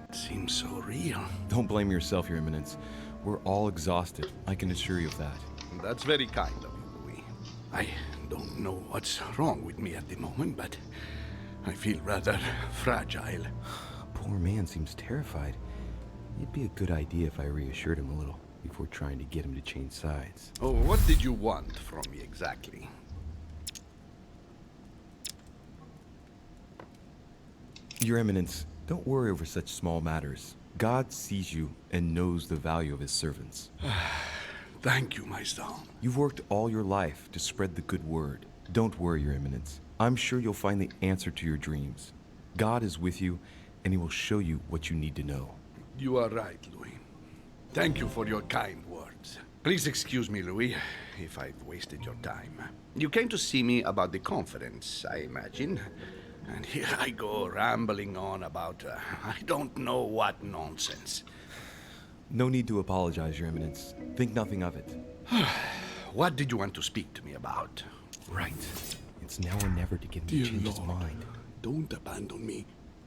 It seems so real. Don't blame yourself, Your Eminence. We're all exhausted. I can assure you of that. That's very kind of you, Louis. I don't know what's wrong with me at the moment, but I feel rather fragile. Poor man seems terrified. It'd be a good idea if I reassured him a little before trying to get him to change sides. Oh, what did you want from me exactly? Your Eminence, don't worry over such small matters. God sees you and knows the value of his servants. Thank you, my son. You've worked all your life to spread the good word. Don't worry, Your Eminence. I'm sure you'll find the answer to your dreams. God is with you, and he will show you what you need to know. You are right, Louis. Thank you for your kind words. Please excuse me, Louis, if I've wasted your time. You came to see me about the conference, I imagine. And here I go rambling on about I don't know what nonsense. No need to apologize, Your Eminence. Think nothing of it. What did you want to speak to me about? Right. It's now or never to get him to change his mind. Don't abandon me.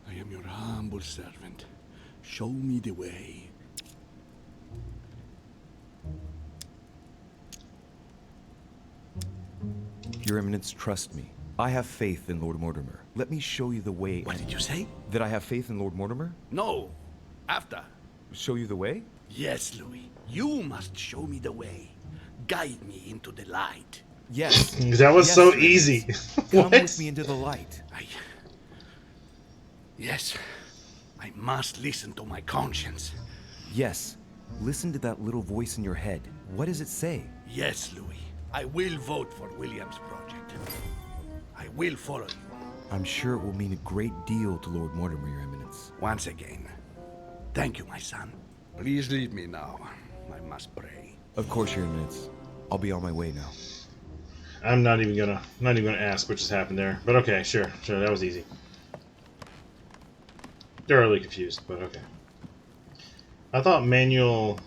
I am your humble servant. Show me the way. Your Eminence, trust me. I have faith in Lord Mortimer. Let me show you the way. What did you say? That I have faith in Lord Mortimer? No. After. Show you the way? Yes, Louis. You must show me the way. Guide me into the light. Yes. That was yes, so Your easy. Come with me into the light. Yes. I must listen to my conscience. Yes. Listen to that little voice in your head. What does it say? Yes, Louis. I will vote for William's project. I will follow you. I'm sure it will mean a great deal to Lord Mortimer, Your Eminence. Once again, thank you, my son. Please leave me now. I must pray. Of course, Your Eminence. I'll be on my way now. I'm not even gonna ask what just happened there. But okay, sure, that was easy. Thoroughly confused, but okay. I thought Manuel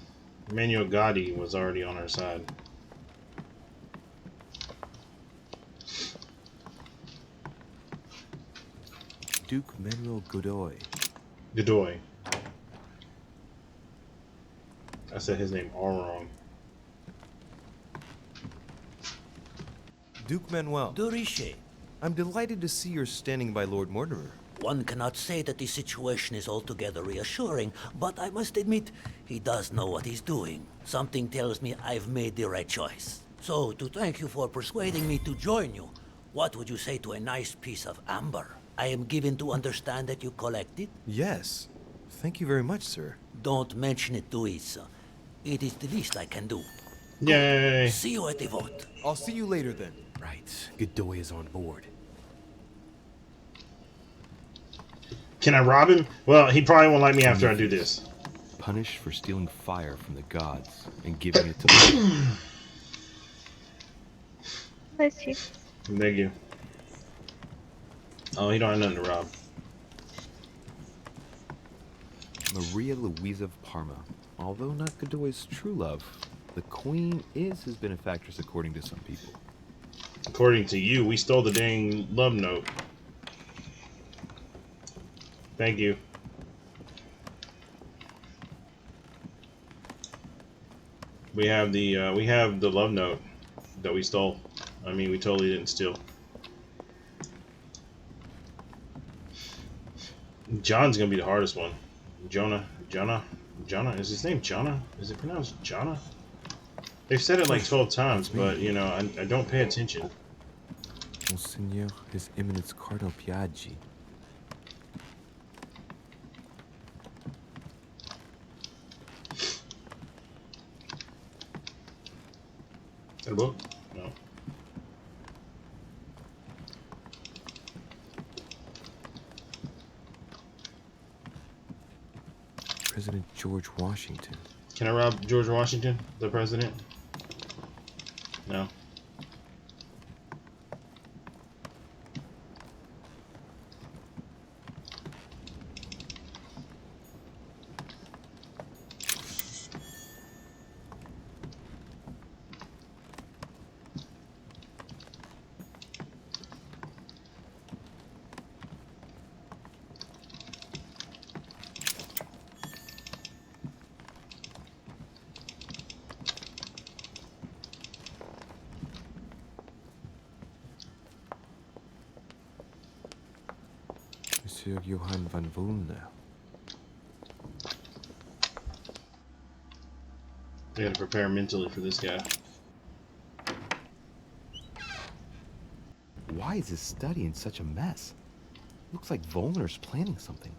Gotti was already on our side. Duke Manuel Godoy. Godoy. I said his name all wrong. Duke Manuel. De Richet. I'm delighted to see you're standing by Lord Mortimer. One cannot say that the situation is altogether reassuring, but I must admit, he does know what he's doing. Something tells me I've made the right choice. So, to thank you for persuading me to join you, what would you say to a nice piece of amber? I am given to understand that you collect it? Yes. Thank you very much, sir. Don't mention it to Isa. It is the least I can do. Yay! See you at the vote. I'll see you later then. Right. Godoy is on board. Can I rob him? Well, he probably won't like me after I do this. Punished for stealing fire from the gods and giving it to Bless you. Thank you. Oh, he don't have nothing to rob. Maria Louisa of Parma. Although not Godoy's true love, the queen is his benefactress according to some people. According to you, we stole the dang love note. Thank you. We have the love note that we stole. I mean, we totally didn't steal. John's gonna be the hardest one. Jonah. Is his name Jonah? Is it pronounced Jonah? They've said it like 12 times, but you know, I don't pay attention. Monseigneur, His Eminence Cardinal Piaggi. Is that a book? No. President George Washington. Can I rob George Washington, the president? No. Monsieur Johann van Volner. I gotta prepare mentally for this guy. Why is his study in such a mess? Looks like Volner's planning something.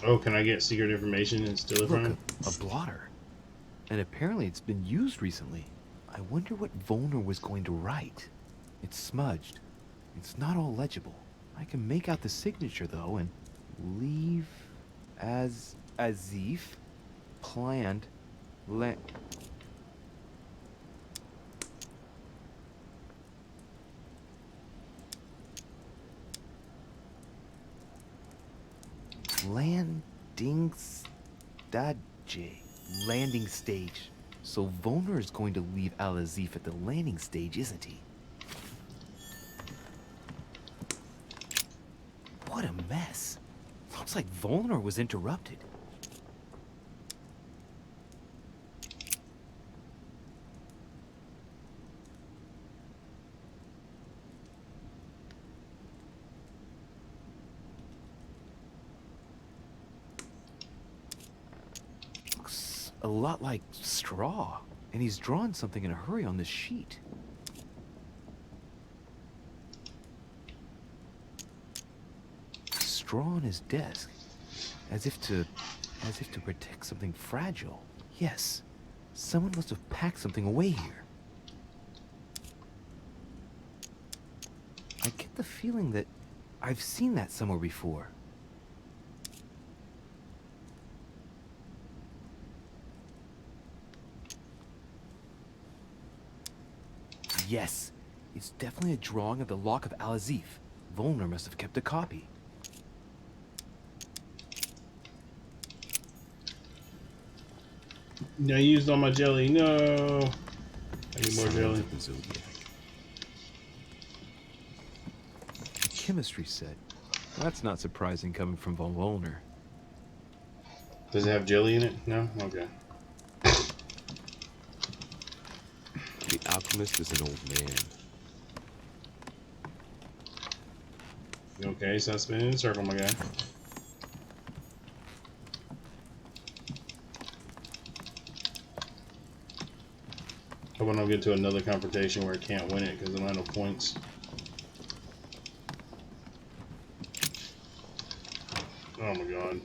Oh, can I get secret information and steal it from him? A blotter. And apparently it's been used recently. I wonder what Volner was going to write. It's smudged. It's not all legible. I can make out the signature though and leave as if planned landing stage. So Volner is going to leave Al-Azif at the landing stage, isn't he? What a mess. Looks like Volner was interrupted. Looks a lot like straw, and he's drawn something in a hurry on this sheet. Straw on his desk, as if to protect something fragile. Yes, someone must have packed something away here. I get the feeling that I've seen that somewhere before. Yes, it's definitely a drawing of the lock of Al-Azif. Volner must have kept a copy. I used all my jelly. No. I need more jelly. A chemistry set. That's not surprising coming from von Volner. Does it have jelly in it? No? Okay. The alchemist is an old man. Okay, so I'm spinning in a circle, my guy. Hope I don't get to another confrontation where I can't win it because I don't have no points. Oh my god.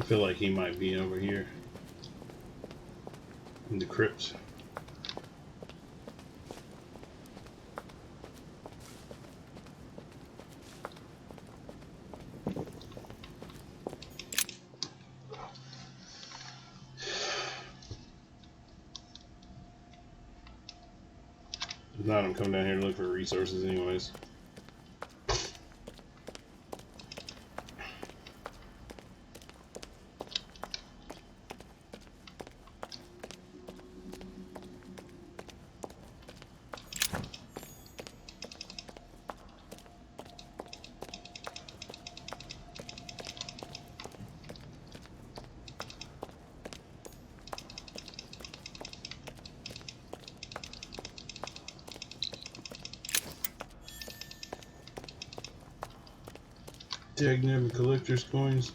feel like he might be over here in the crypt. If not, I'm coming down here to look for resources anyways. Dagnabbit collector's coins.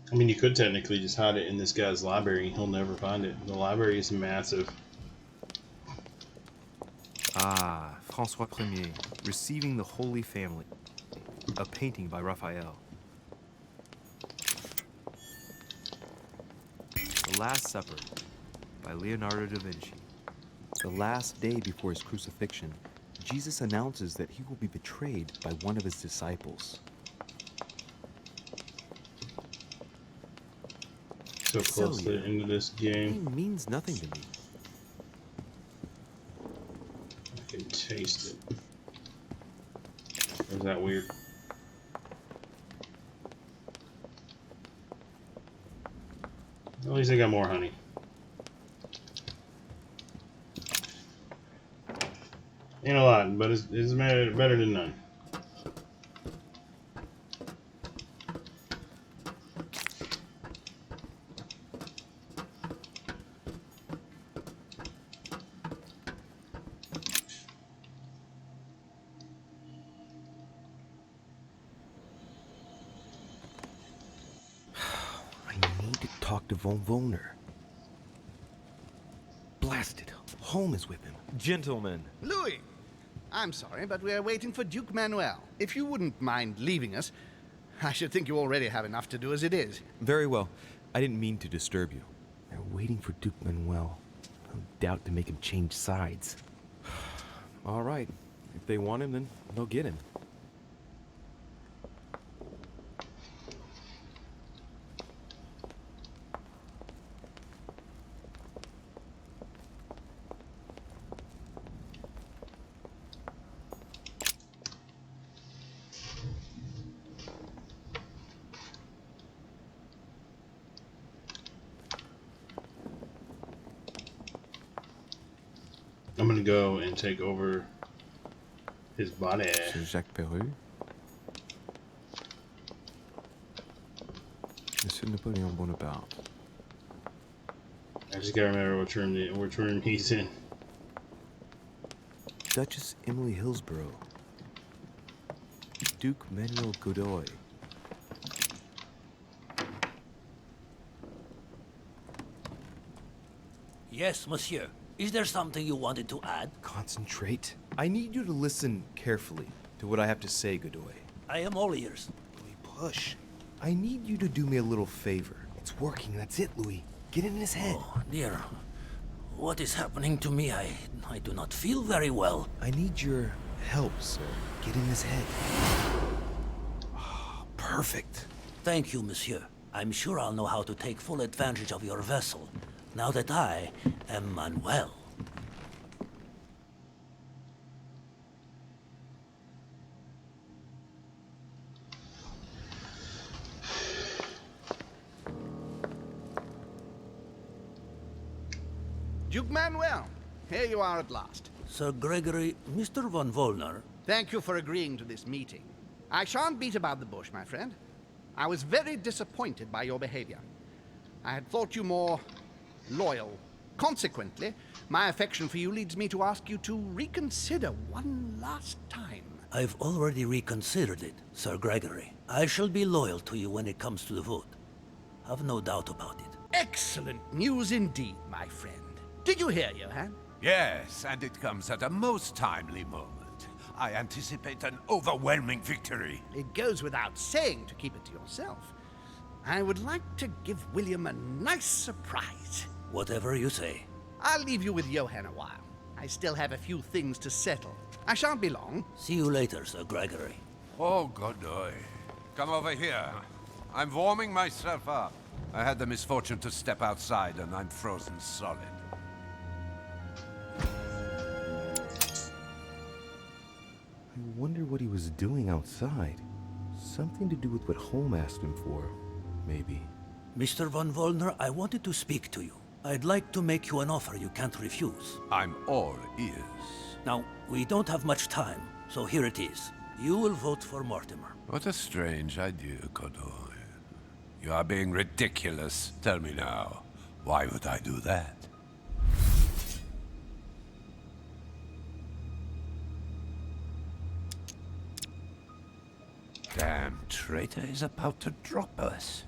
I mean, you could technically just hide it in this guy's library. He'll never find it. The library is massive. Ah, François Ier, Receiving the Holy Family. A painting by Raphael. The Last Supper by Leonardo da Vinci. The last day before his crucifixion, Jesus announces that he will be betrayed by one of his disciples. So close to the end of this game. It means nothing to me. I can taste it. Or is that weird? At least I got more honey. Ain't a lot, but it's better than none. Talk to Von Wohner. Blast it. Home is with him. Gentlemen. Louis! I'm sorry, but we are waiting for Duke Manuel. If you wouldn't mind leaving us, I should think you already have enough to do as it is. Very well. I didn't mean to disturb you. They're waiting for Duke Manuel. No doubt to make him change sides. All right. If they want him, then they'll get him. I'm gonna go and take over his body. Sir Jacques Perru. Monsieur Napoleon Bonaparte. I just gotta remember which room he's in. Duchess Emily Hillsborough. Duke Manuel Godoy. Yes, monsieur. Is there something you wanted to add? Concentrate. I need you to listen carefully to what I have to say, Godoy. I am all ears. Louis, push. I need you to do me a little favor. It's working, that's it, Louis. Get in his head. Oh, dear. What is happening to me? I do not feel very well. I need your help, sir. Get in his head. Oh, perfect. Thank you, monsieur. I'm sure I'll know how to take full advantage of your vessel, now that I am Manuel. Duke Manuel, here you are at last. Sir Gregory, Mr. von Wollner. Thank you for agreeing to this meeting. I shan't beat about the bush, my friend. I was very disappointed by your behavior. I had thought you more loyal. Consequently, my affection for you leads me to ask you to reconsider one last time. I've already reconsidered it, Sir Gregory. I shall be loyal to you when it comes to the vote. Have no doubt about it. Excellent news indeed, my friend. Did you hear, Johann? Yes, and it comes at a most timely moment. I anticipate an overwhelming victory. It goes without saying to keep it to yourself. I would like to give William a nice surprise. Whatever you say. I'll leave you with Johann a while. I still have a few things to settle. I shan't be long. See you later, Sir Gregory. Oh, Godoy. Come over here. I'm warming myself up. I had the misfortune to step outside and I'm frozen solid. I wonder what he was doing outside. Something to do with what Holm asked him for, maybe. Mr. von Wollner, I wanted to speak to you. I'd like to make you an offer you can't refuse. I'm all ears. Now, we don't have much time, so here it is. You will vote for Mortimer. What a strange idea, Godoy. You are being ridiculous. Tell me now, why would I do that? Damn traitor is about to drop us.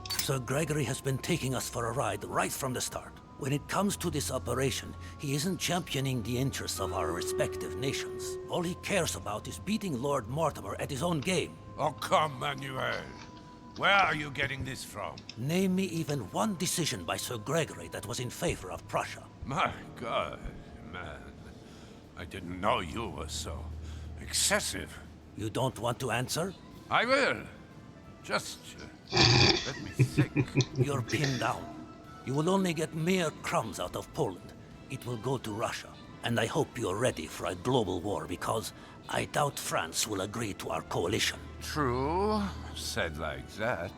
Sir Gregory has been taking us for a ride right from the start. When it comes to this operation, he isn't championing the interests of our respective nations. All he cares about is beating Lord Mortimer at his own game. Oh, come, Manuel. Where are you getting this from? Name me even one decision by Sir Gregory that was in favor of Prussia. My God, man. I didn't know you were so excessive. You don't want to answer? I will. Just let me think. You're pinned down. You will only get mere crumbs out of Poland. It will go to Russia. And I hope you're ready for a global war, because I doubt France will agree to our coalition. True. Said like that.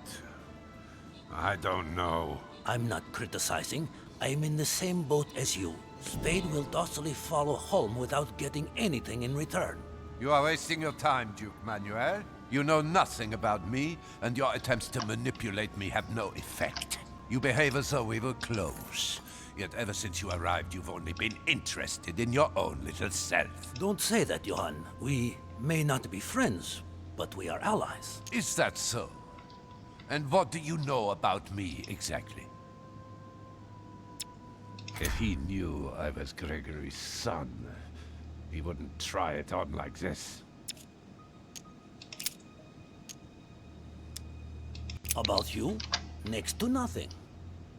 I don't know. I'm not criticizing. I'm in the same boat as you. Spain will docilely follow Holm without getting anything in return. You are wasting your time, Duke Manuel. You know nothing about me, and your attempts to manipulate me have no effect. You behave as though we were close. Yet ever since you arrived, you've only been interested in your own little self. Don't say that, Johann. We may not be friends, but we are allies. Is that so? And what do you know about me, exactly? If he knew I was Gregory's son, he wouldn't try it on like this. About you? Next to nothing.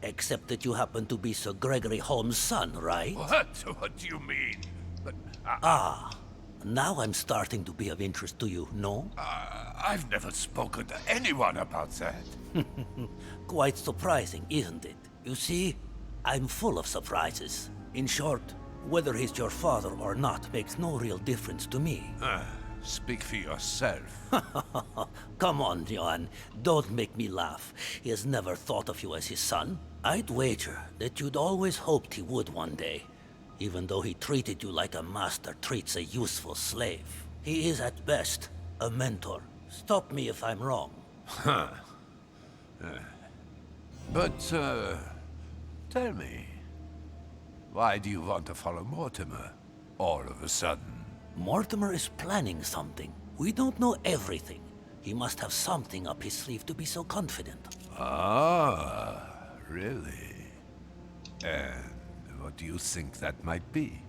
Except that you happen to be Sir Gregory Holm's son, right? What? What do you mean? But, now I'm starting to be of interest to you, no? I've never spoken to anyone about that. Quite surprising, isn't it? You see, I'm full of surprises. In short, whether he's your father or not makes no real difference to me. Speak for yourself. Come on, Johann. Don't make me laugh. He has never thought of you as his son. I'd wager that you'd always hoped he would one day, even though he treated you like a master treats a useful slave. He is at best a mentor. Stop me if I'm wrong. But, tell me, why do you want to follow Mortimer all of a sudden? Mortimer is planning something. We don't know everything. He must have something up his sleeve to be so confident. Ah, really? And what do you think that might be?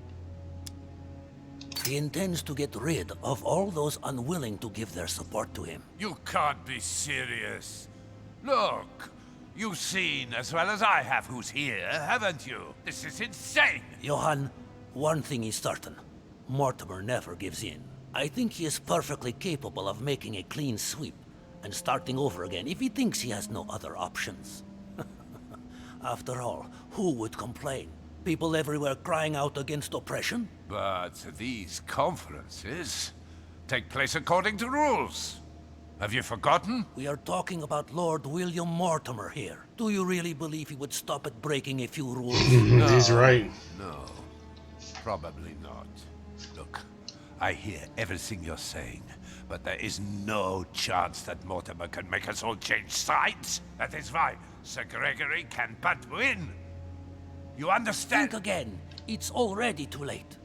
He intends to get rid of all those unwilling to give their support to him. You can't be serious. Look, you've seen as well as I have who's here, haven't you? This is insane! Johann, one thing is certain. Mortimer never gives in. I think he is perfectly capable of making a clean sweep and starting over again if he thinks he has no other options. After all, who would complain? People everywhere crying out against oppression? But these conferences take place according to rules. Have you forgotten? We are talking about Lord William Mortimer here. Do you really believe he would stop at breaking a few rules? He's right. No, probably not. Look, I hear everything you're saying, but there is no chance that Mortimer can make us all change sides. That is why Sir Gregory can but win. You understand? Think again. It's already too late.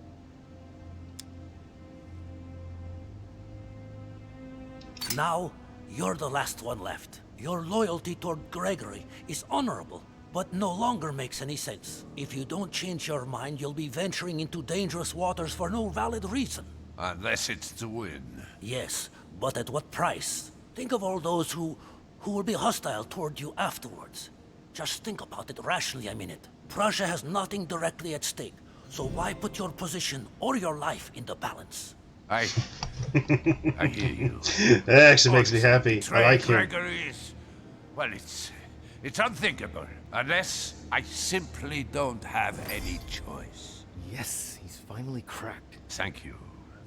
Now, you're the last one left. Your loyalty toward Gregory is honorable, but no longer makes any sense. If you don't change your mind, you'll be venturing into dangerous waters for no valid reason. Unless it's to win. Yes, but at what price? Think of all those who will be hostile toward you afterwards. Just think about it rationally a minute. Prussia has nothing directly at stake, so why put your position or your life in the balance? I hear you. That actually makes me happy. I like him. Gregory is... Well, it's unthinkable. Unless I simply don't have any choice. Yes, he's finally cracked. Thank you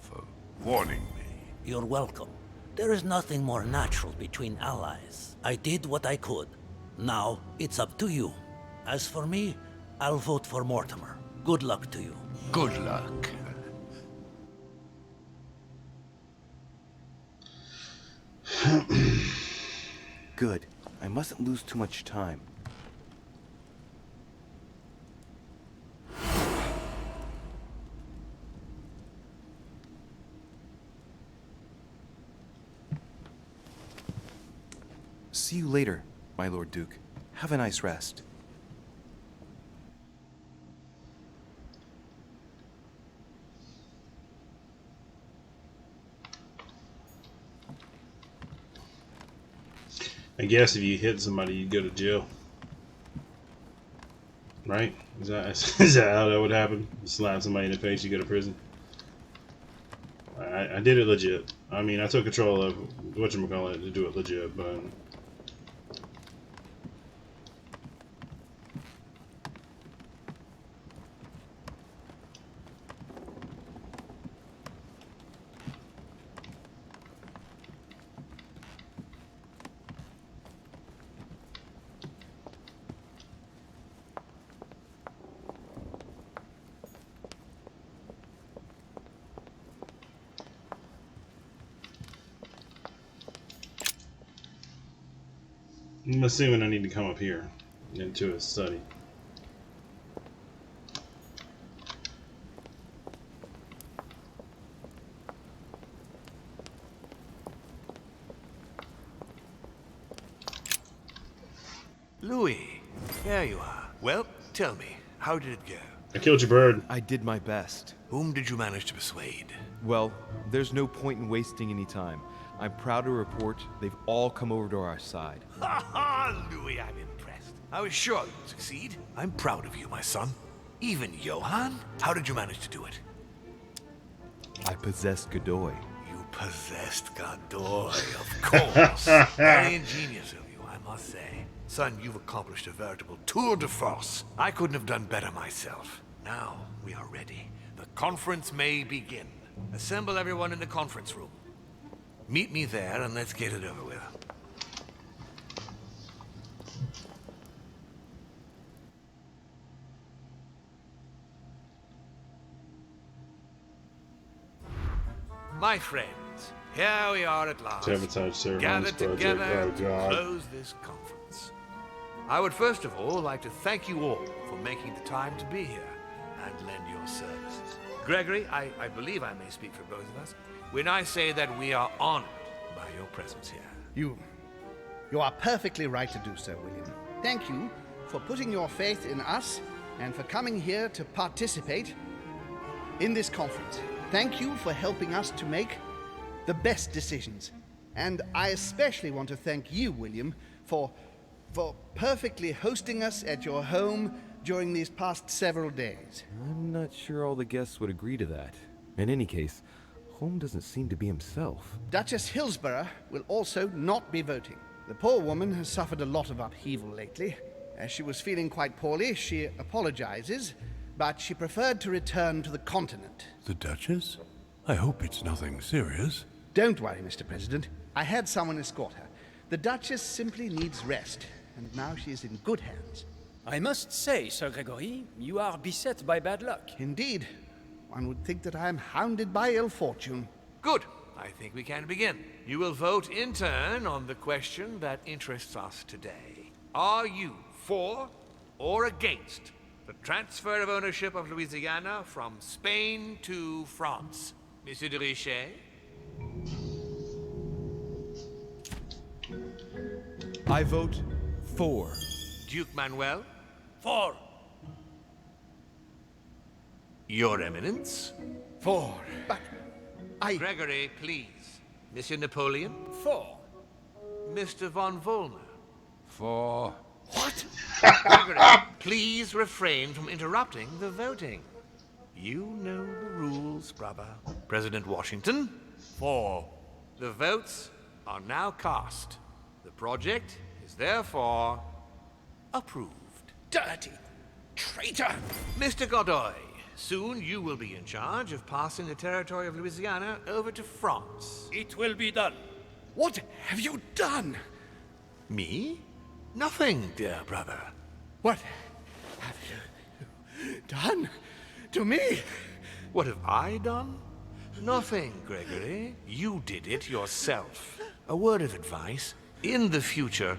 for warning me. You're welcome. There is nothing more natural between allies. I did what I could. Now, it's up to you. As for me, I'll vote for Mortimer. Good luck to you. Good luck. Good. I mustn't lose too much time. See you later, my Lord Duke. Have a nice rest. I guess if you hit somebody, you go to jail. Right? Is that how that would happen? You slap somebody in the face, you go to prison. I did it legit. I mean, I took control of whatchamacallit to do it legit, but... I'm assuming I need to come up here into a study. Louis, there you are. Well, tell me, how did it go? I killed your bird. I did my best. Whom did you manage to persuade? Well, there's no point in wasting any time. I'm proud to report they've all come over to our side. Ha ha, Louis, I'm impressed. I was sure you'd succeed. I'm proud of you, my son. Even Johann? How did you manage to do it? I possessed Godoy. You possessed Godoy, of course. Very ingenious of you, I must say. Son, you've accomplished a veritable tour de force. I couldn't have done better myself. Now, we are ready. The conference may begin. Assemble everyone in the conference room. Meet me there and let's get it over with. My friends, here we are at last, gathered together to close this conference. I would first of all like to thank you all for making the time to be here and lend your services. Gregory, I believe I may speak for both of us when I say that we are honored by your presence here. You are perfectly right to do so, William. Thank you for putting your faith in us and for coming here to participate in this conference. Thank you for helping us to make the best decisions. And I especially want to thank you, William, for perfectly hosting us at your home during these past several days. I'm not sure all the guests would agree to that. In any case, Holm doesn't seem to be himself. Duchess Hillsborough will also not be voting. The poor woman has suffered a lot of upheaval lately, As she was feeling quite poorly, she apologizes, but she preferred to return to the continent. The Duchess? I hope it's nothing serious. Don't worry, Mr. President. I had someone escort her. The Duchess simply needs rest, and now she is in good hands. I must say, Sir Gregory, you are beset by bad luck. Indeed. One would think that I am hounded by ill fortune. Good. I think we can begin. You will vote in turn on the question that interests us today. Are you for or against the transfer of ownership of Louisiana from Spain to France? Monsieur de Richet? I vote for. Duke Manuel? For. Your Eminence? For. But Gregory, please. Monsieur Napoleon? For. Mr. von Vollmer? For. What? Gregory, please refrain from interrupting the voting. You know the rules, brother. President Washington? For. The votes are now cast. The project is therefore approved. Dirty traitor! Mr. Godoy, soon you will be in charge of passing the territory of Louisiana over to France. It will be done. What have you done? Me? Nothing, dear brother. What have you done to me? What have I done? Nothing, Gregory. You did it yourself. A word of advice. In the future,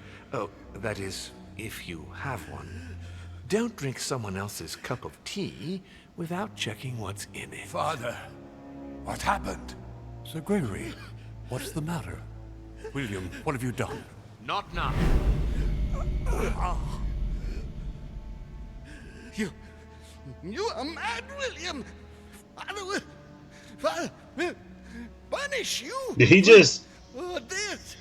that is, if you have one, don't drink someone else's cup of tea without checking what's in it. Father, what happened? Sir Gregory, what's the matter? William, what have you done? Not now. You are mad, William. Father will punish you. Did he just... for this.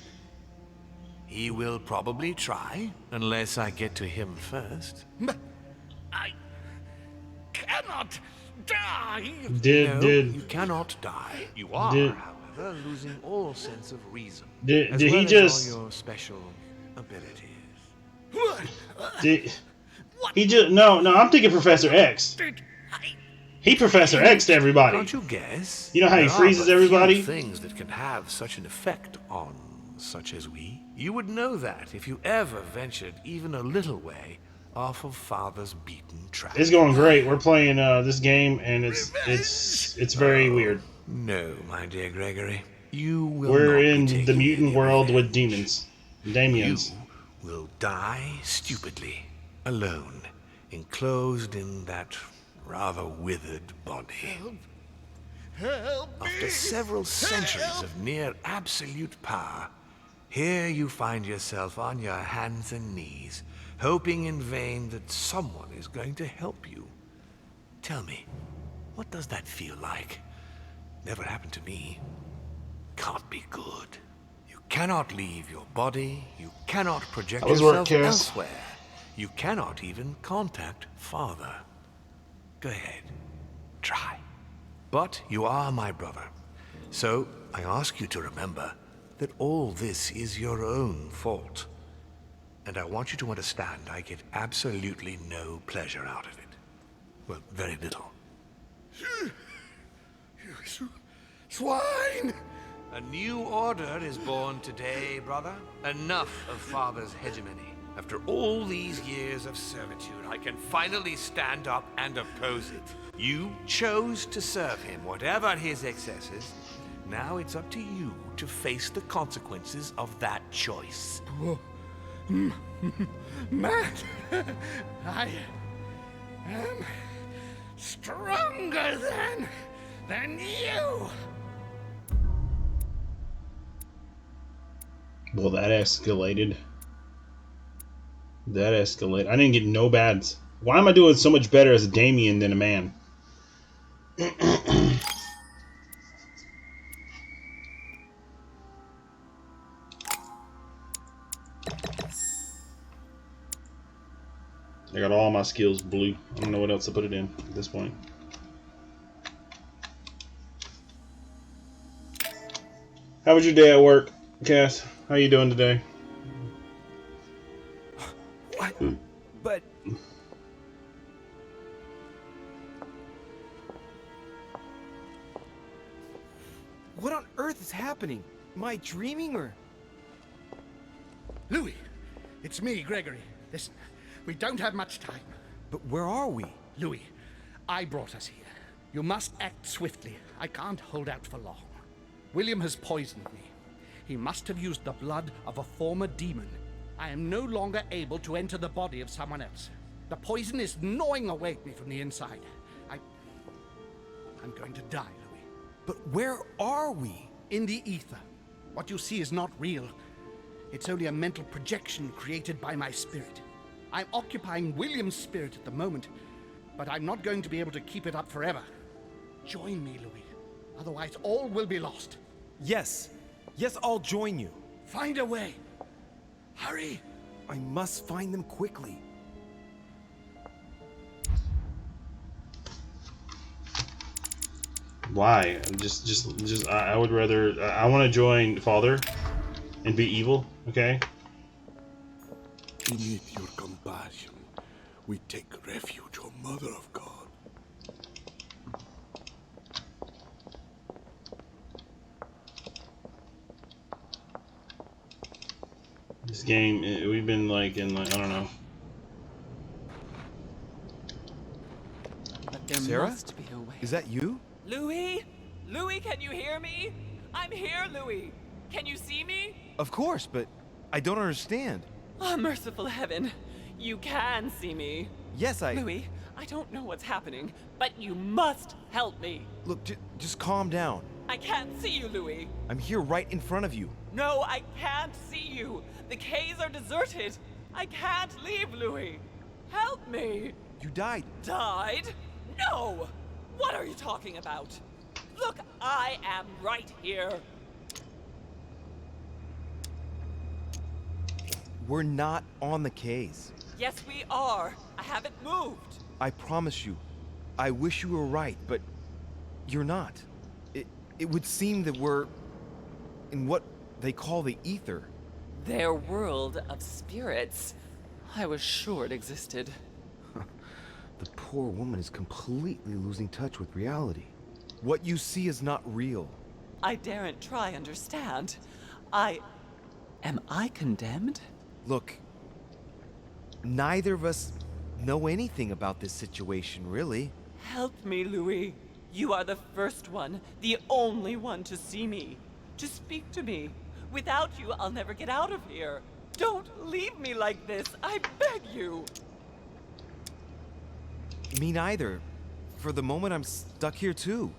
He will probably try, unless I get to him first. But I cannot die. You cannot die. You are, however, losing all sense of reason. Did he just... all your special abilities. He just... No, I'm thinking Professor X. He Professor X'd everybody. Can't you guess? You know how he There are freezes but everybody? few things that can have such an effect on such as we. You would know that if you ever ventured even a little way off of Father's beaten track. It's going great. We're playing this game, and it's very weird. No, my dear Gregory. You will We're not in be the taking mutant any world with revenge. demons. Damians. You will die stupidly, alone, enclosed in that rather withered body. Help After me. several centuries of near absolute power, here you find yourself on your hands and knees, hoping in vain that someone is going to help you. Tell me, what does that feel like? Never happened to me. Can't be good. You cannot leave your body. You cannot project yourself elsewhere. You cannot even contact Father. Go ahead. Try. But you are my brother. So I ask you to remember that all this is your own fault. And I want you to understand I get absolutely no pleasure out of it. Well, very little. You swine! A new order is born today, brother. Enough of Father's hegemony. After all these years of servitude, I can finally stand up and oppose it. You chose to serve him, whatever his excesses. Now it's up to you to face the consequences of that choice. Matt, I am stronger than you. Well, that escalated. That escalated. I didn't get no bads. Why am I doing so much better as a Damien than a man? I got all my skills blue. I don't know what else to put it in at this point. How was your day at work, Cass? How you doing today? But... What on earth is happening? Am I dreaming or... Louis, it's me, Gregory. Listen, we don't have much time. But where are we? Louis, I brought us here. You must act swiftly. I can't hold out for long. William has poisoned me. He must have used the blood of a former demon. I am no longer able to enter the body of someone else. The poison is gnawing away at me from the inside. I'm going to die, Louis. But where are we? In the ether. What you see is not real. It's only a mental projection created by my spirit. I'm occupying William's spirit at the moment, but I'm not going to be able to keep it up forever. Join me, Louis. Otherwise, all will be lost. Yes. Yes, I'll join you. Find a way. Hurry. I must find them quickly. Why? I would rather. I want to join Father and be evil. Okay. Beneath your compassion, we take refuge, O Mother of God. This game, we've been like in like I don't know. But there Sarah? must be a way. Is that you? Louis? Louis, can you hear me? I'm here, Louis. Can you see me? Of course, but I don't understand. Oh, merciful heaven. You can see me. Yes, Louis, I don't know what's happening, but you must help me. Look, just calm down. I can't see you, Louis. I'm here right in front of you. No, I can't see you. The caves are deserted. I can't leave, Louis. Help me. You died. Died? No! What are you talking about? Look, I am right here. We're not on the K's. Yes, we are. I haven't moved. I promise you. I wish you were right, but you're not. It would seem that we're in what they call the ether. Their world of spirits. I was sure it existed. The poor woman is completely losing touch with reality. What you see is not real. I daren't try understand. Am I condemned? Look, neither of us know anything about this situation, really. Help me, Louis. You are the first one, the only one to see me, to speak to me. Without you, I'll never get out of here. Don't leave me like this, I beg you. Me neither. For the moment, I'm stuck here too.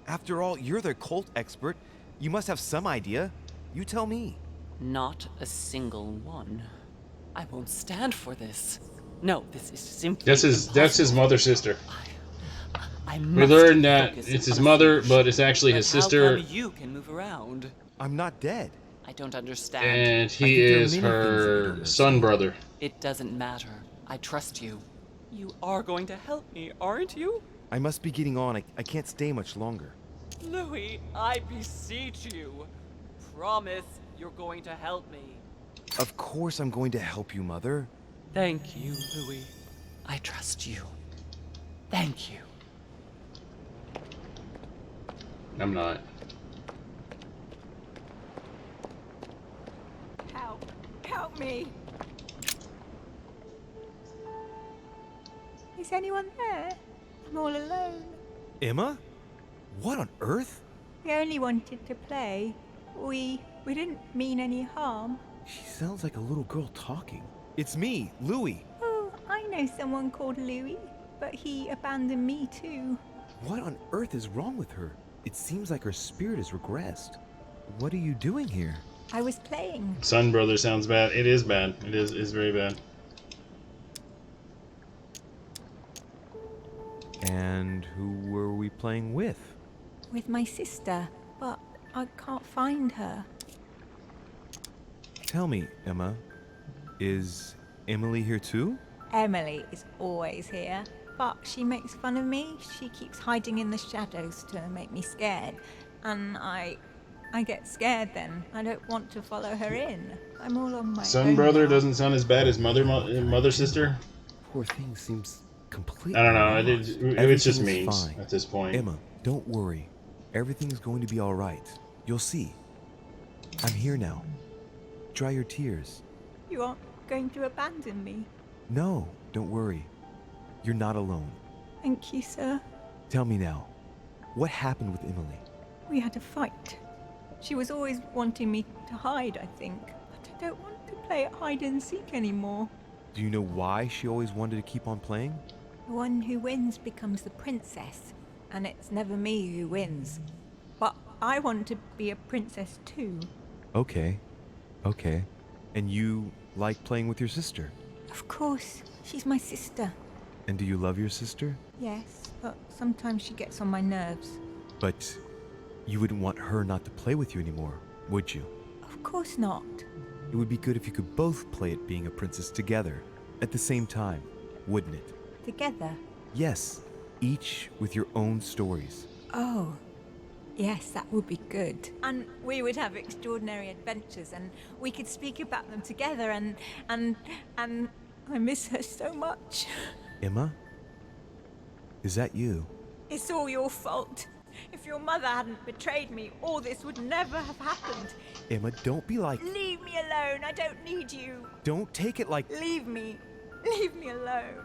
After all, you're the cult expert. You must have some idea. You tell me. Not a single one. I won't stand for this. No, this is simply That's his mother sister. I we learned that it's his mother, but it's actually his sister. How come you can move around? I'm not dead. I don't understand. And he is her son brother. It doesn't matter. I trust you. You are going to help me, aren't you? I must be getting on. I can't stay much longer. Louis, I beseech you. Promise you're going to help me. Of course I'm going to help you, Mother. Thank you, Louis. I trust you. Thank you. I'm not. Help me. Is anyone there? I'm all alone. Emma? What on earth? We only wanted to play. We didn't mean any harm. She sounds like a little girl talking. It's me, Louis. Oh, I know someone called Louis, but he abandoned me too. What on earth is wrong with her? It seems like her spirit has regressed. What are you doing here? I was playing. Son brother sounds bad. It is bad. It is very bad. And who were we playing with? With my sister, but I can't find her. Tell me, Emma, is Emily here too? Emily is always here, but she makes fun of me. She keeps hiding in the shadows to make me scared, and I get scared then. I don't want to follow her in. I'm all on my own Son brother now. doesn't sound as bad as mother sister. poor thing seems completely I don't know. lost. It's just Everything is memes fine. at this point. Emma, don't worry. Everything's going to be all right. You'll see. I'm here now. Dry your tears. You aren't going to abandon me. No, don't worry. You're not alone. Thank you, sir. Tell me now, what happened with Emily? We had a fight. She was always wanting me to hide, I think. But I don't want to play at hide and seek anymore. Do you know why she always wanted to keep on playing? The one who wins becomes the princess, and it's never me who wins. But I want to be a princess too. Okay. And you like playing with your sister? Of course, she's my sister. And do you love your sister? Yes, but sometimes she gets on my nerves. But you wouldn't want her not to play with you anymore, would you? Of course not. It would be good if you could both play at being a princess together, at the same time, wouldn't it? Together? Yes, each with your own stories. Oh, yes, that would be good. And we would have extraordinary adventures, and we could speak about them together, and I miss her so much. Emma? Is that you? It's all your fault. If your mother hadn't betrayed me, all this would never have happened. Emma, don't be like... Leave me alone. I don't need you. Don't take it like... Leave me. Leave me alone.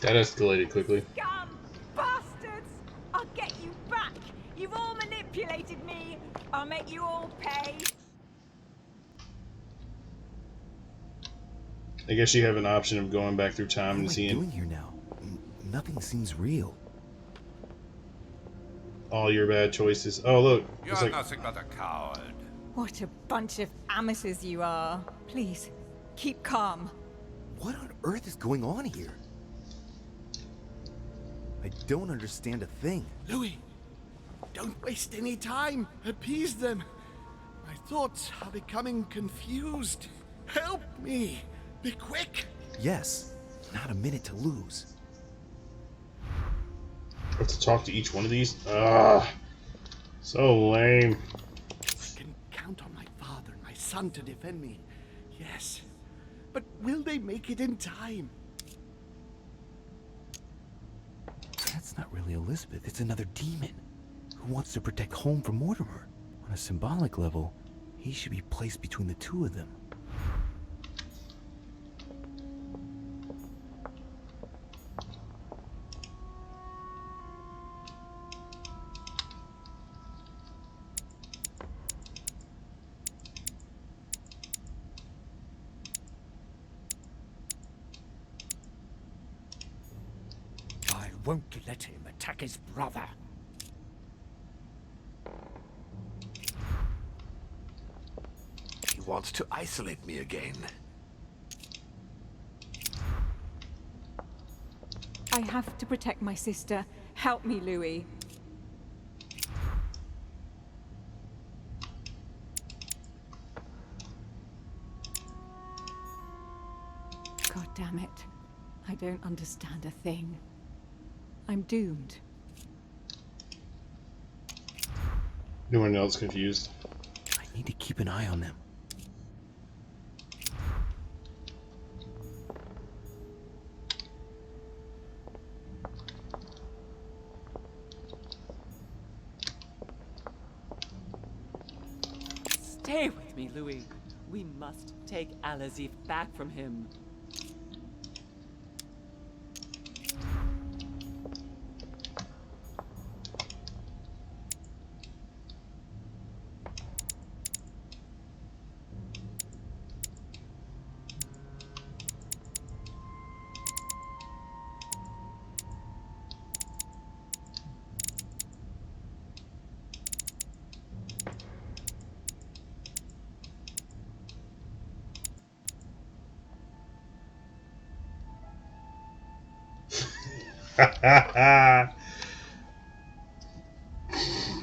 That escalated quickly. Scum! Bastards! I'll get you back. You've all manipulated me. I'll make you all pay. I guess you have an option of going back through time and seeing... What am I doing here now? Nothing seems real. all your bad choices. Oh, look. You're It's like, nothing but a coward. What a bunch of amateurs you are. Please, keep calm. What on earth is going on here? I don't understand a thing. Louis, don't waste any time. Appease them. My thoughts are becoming confused. Help me. Be quick. Yes, not a minute to lose. I have to talk to each one of these? Ah, so lame. I can count on my father and my son to defend me. Yes. But will they make it in time? That's not really Elizabeth. It's another demon who wants to protect home from Mortimer. On a symbolic level, he should be placed between the two of them. I won't let him attack his brother. He wants to isolate me again. I have to protect my sister. Help me, Louis. God damn it. I don't understand a thing. I'm doomed. No one else confused. I need to keep an eye on them. Stay with me, Louis. We must take Alazif back from him.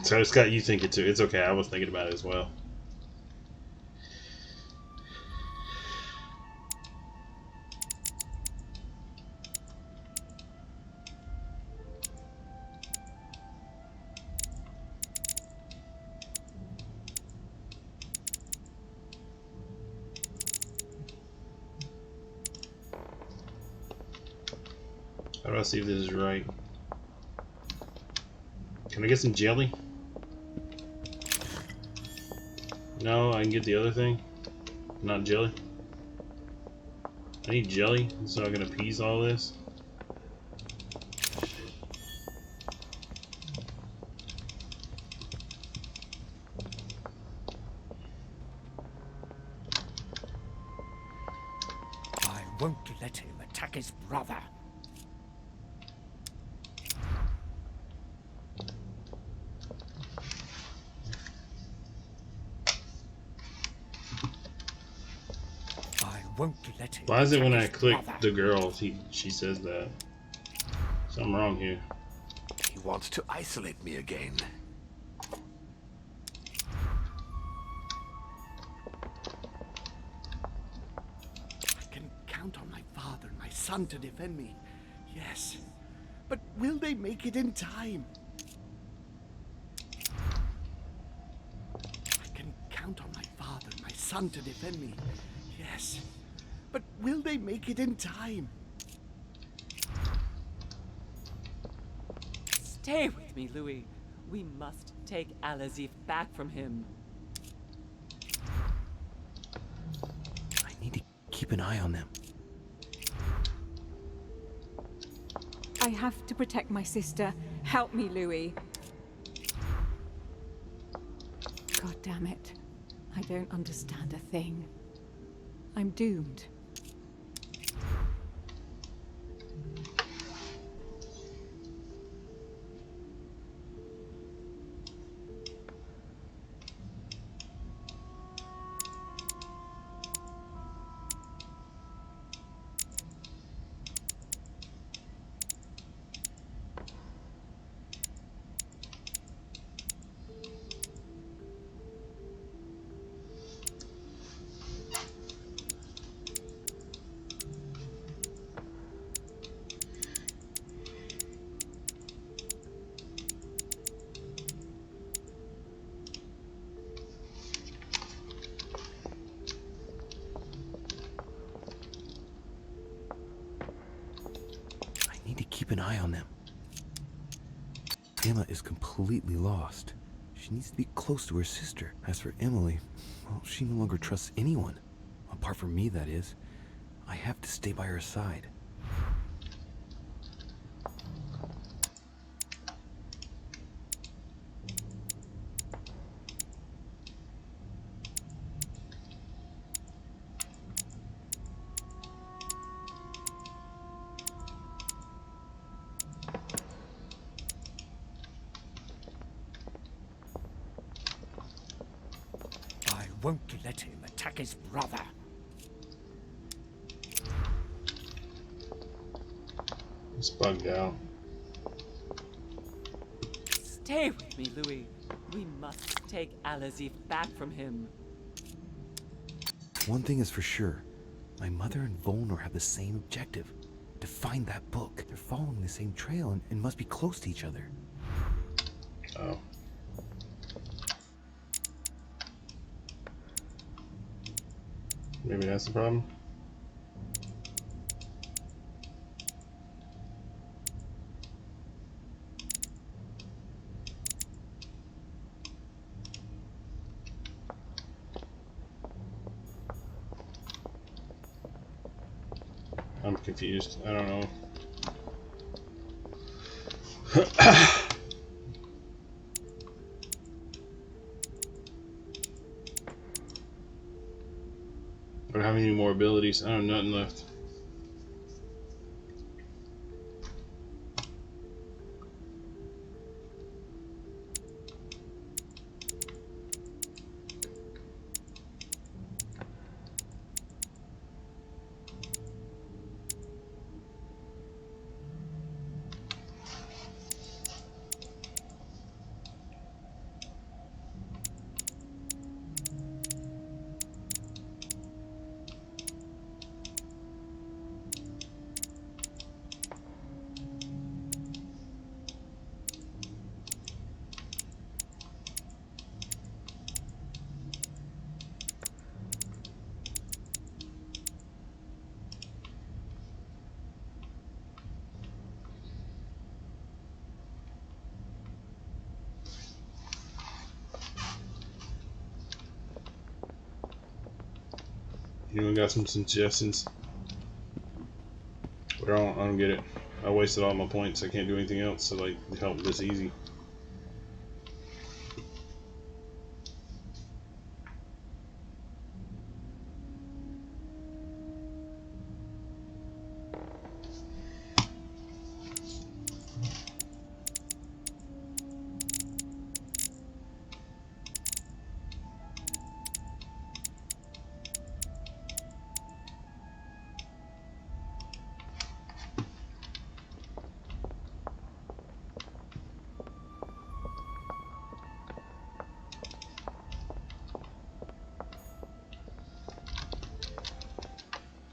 So Scott, you think it too. It's okay. I was thinking about it as well. How do I see if this is right? Can I get some jelly? No, I can get the other thing. Not jelly. I need jelly. It's not gonna appease all this. I won't let him attack his brother. I won't let him. Why is it when I attack his click brother. the girl, she says that? Something wrong here. He wants to isolate me again. I can count on my father and my son to defend me. Yes. But will they make it in time? I can count on my father and my son to defend me. Yes. But will they make it in time? Stay with me, Louis. We must take Al-Azif back from him. I need to keep an eye on them. I have to protect my sister. Help me, Louis. God damn it. I don't understand a thing. I'm doomed. Keep an eye on them. Emma is completely lost. She needs to be close to her sister. As for Emily, well, she no longer trusts anyone. Apart from me, that is. I have to stay by her side. I won't let him attack his brother. It's bugged out. Stay with me, Louis. We must take Al-Azif back from him. One thing is for sure. My mother and Volnor have the same objective. To find that book. They're following the same trail and must be close to each other. Oh. Maybe that's the problem. I'm confused. I don't know. I don't have any more abilities. I don't have nothing left. Anyone got some suggestions? But I don't get it. I wasted all my points. I can't do anything else to like help this easy.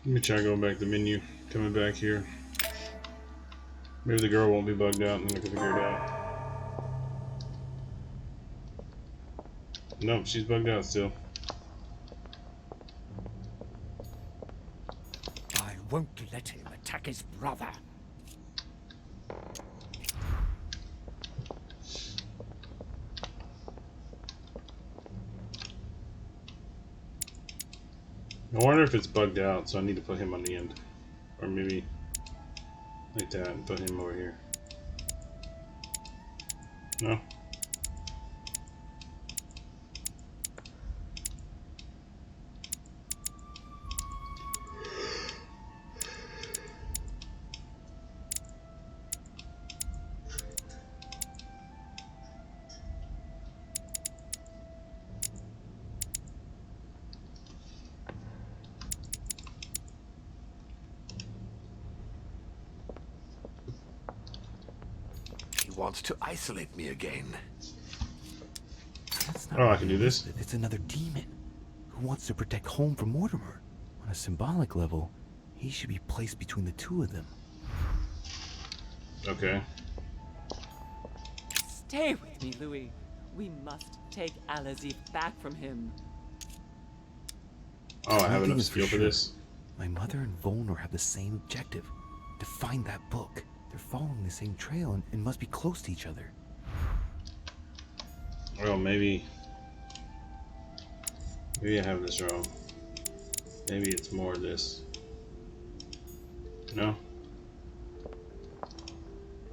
Let me try going back to the menu, coming back here. Maybe the girl won't be bugged out and then I can figure it out. Nope, she's bugged out still. I won't let him attack his brother. I wonder if it's bugged out, so I need to put him on the end. Or maybe like that and put him over here. No? Wants to isolate me again. That's not Oh, I can do this? It's another demon who wants to protect home from Mortimer. On a symbolic level, he should be placed between the two of them. Okay. Stay with me, Louis. We must take Alazif back from him. Oh, I have One thing enough is for skill for sure. this? My mother and Volnor have the same objective, to find that book. They're following the same trail and must be close to each other. Oh, maybe I have this wrong. Maybe it's more of this. No?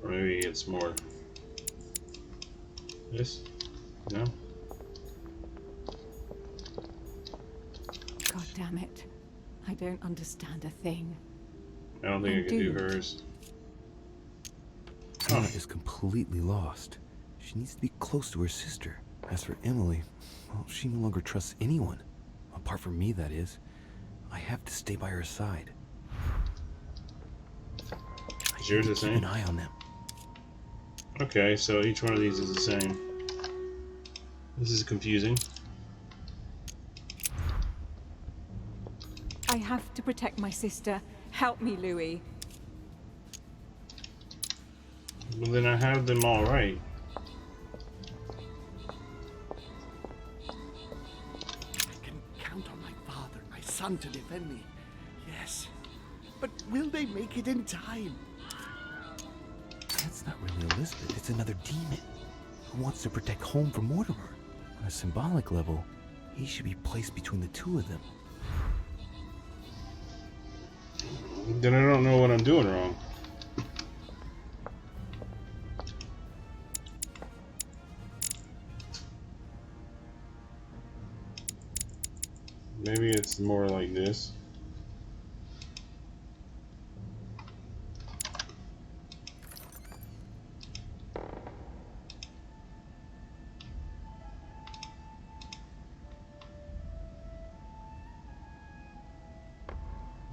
Or maybe it's more this? No? God damn it. I don't understand a thing. I don't think I can do hers. Anna is completely lost. She needs to be close to her sister. As for Emily, well, she no longer trusts anyone. Apart from me, that is. I have to stay by her side. Is yours the Keep same? an eye on them. Okay, so each one of these is the same. This is confusing. I have to protect my sister. Help me, Louis. Well, then I have them all right. I can count on my father and my son to defend me. Yes. But will they make it in time? That's not really Elizabeth. It's another demon who wants to protect home from Mortimer. On a symbolic level, he should be placed between the two of them. Then I don't know what I'm doing wrong. Maybe it's more like this.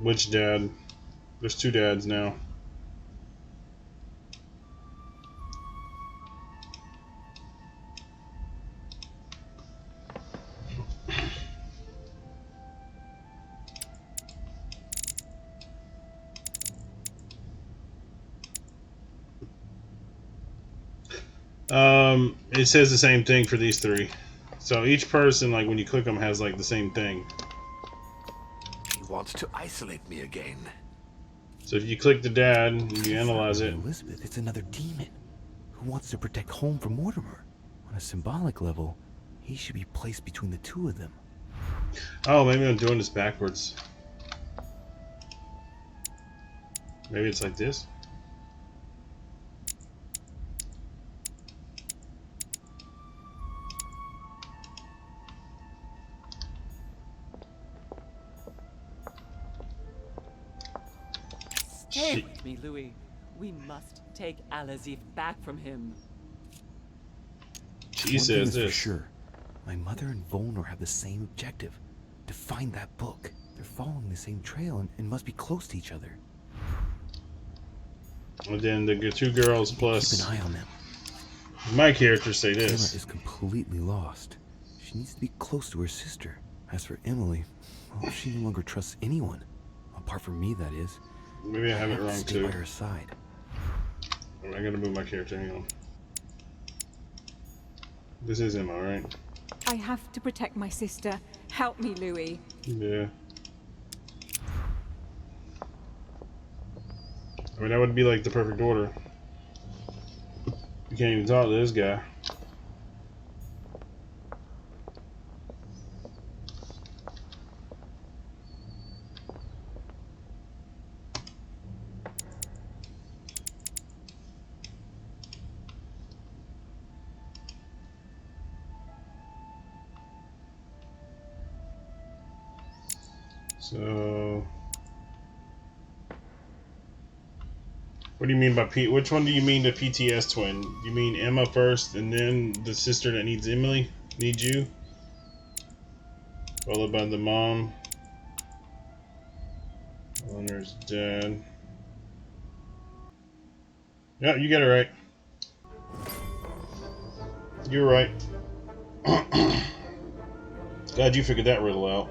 Which dad? There's two dads now. It says the same thing for these three. So each person, like when you click them, has like the same thing. He wants to isolate me again. So if you click the dad and you analyze it, Elizabeth, it's another demon who wants to protect home from Mortimer. On a symbolic level, he should be placed between the two of them. Oh, maybe I'm doing this backwards. Maybe it's like this. Stay with me, Louis. We must take Al-Azif back from him. One thing is for sure. My mother and Volnor have the same objective. To find that book. They're following the same trail and must be close to each other. And then the two girls plus... Keep an eye on them. My characters say this. Emma is completely lost. She needs to be close to her sister. As for Emily, well, she no longer trusts anyone. Apart from me, that is. Maybe I have it wrong stay too. By her side. I gotta move my character. Hang on. This is Emma, right? I have to protect my sister. Help me, Louis. Yeah. I mean, that would be like the perfect order. You can't even talk to this guy. So, what do you mean by which one do you mean the PTS twin? You mean Emma first, and then the sister that needs Emily needs you, followed by the mom. Owner's dead. Yeah, you got it right. You're right. Glad you figured that riddle out.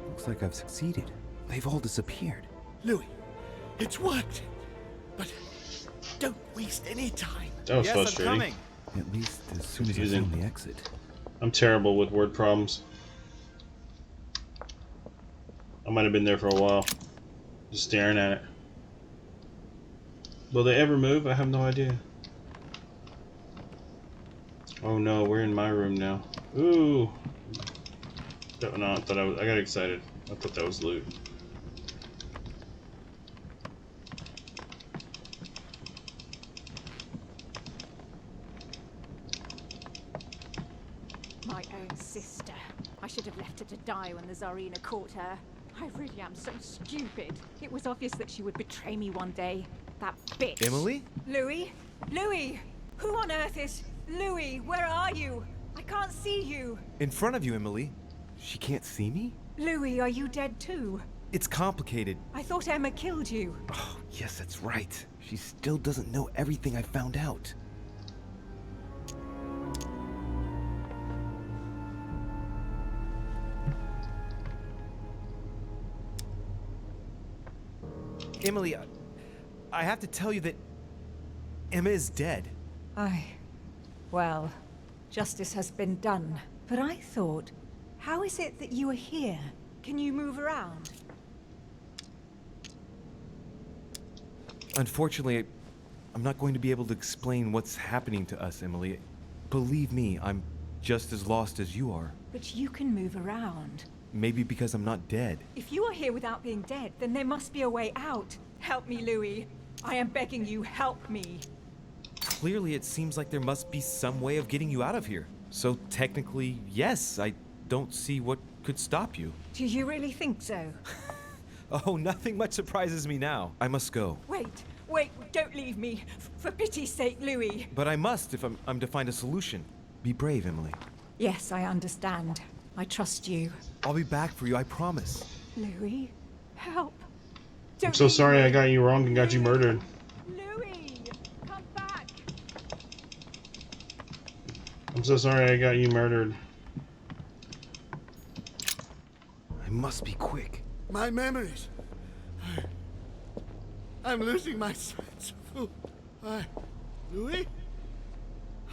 Looks like I've succeeded. They've all disappeared. Louis, it's worked. But don't waste any time. That was frustrating. I'm coming. At least as soon as I found the exit. I'm terrible with word problems. I might have been there for a while, just staring at it. Will they ever move? I have no idea. Oh no, we're in my room now. Ooh. No, I thought I got excited. I thought that was loot. My own sister. I should have left her to die when the Tsarina caught her. I really am so stupid. It was obvious that she would betray me one day. That bitch. Emily? Louis? Louis! Who on earth is... Louis, where are you? I can't see you. In front of you, Emily. She can't see me? Louis, are you dead too? It's complicated. I thought Emma killed you. Oh, yes, that's right. She still doesn't know everything I found out. Emily, I have to tell you that Emma is dead. Well, justice has been done. But I thought, how is it that you are here? Can you move around? Unfortunately, I'm not going to be able to explain what's happening to us, Emily. Believe me, I'm just as lost as you are. But you can move around. Maybe because I'm not dead. If you are here without being dead, then there must be a way out. Help me, Louis. I am begging you, help me. Clearly, it seems like there must be some way of getting you out of here. So technically, yes, I don't see what could stop you. Do you really think so? Oh, nothing much surprises me now. I must go. Wait, don't leave me. For pity's sake, Louis. But I must if I'm to find a solution. Be brave, Emily. Yes, I understand. I trust you. I'll be back for you, I promise. Louis, help. I'm so sorry I got you wrong and got you murdered. Louis, come back. I'm so sorry I got you murdered. I must be quick. My memories. I'm losing my sense of who. Louis?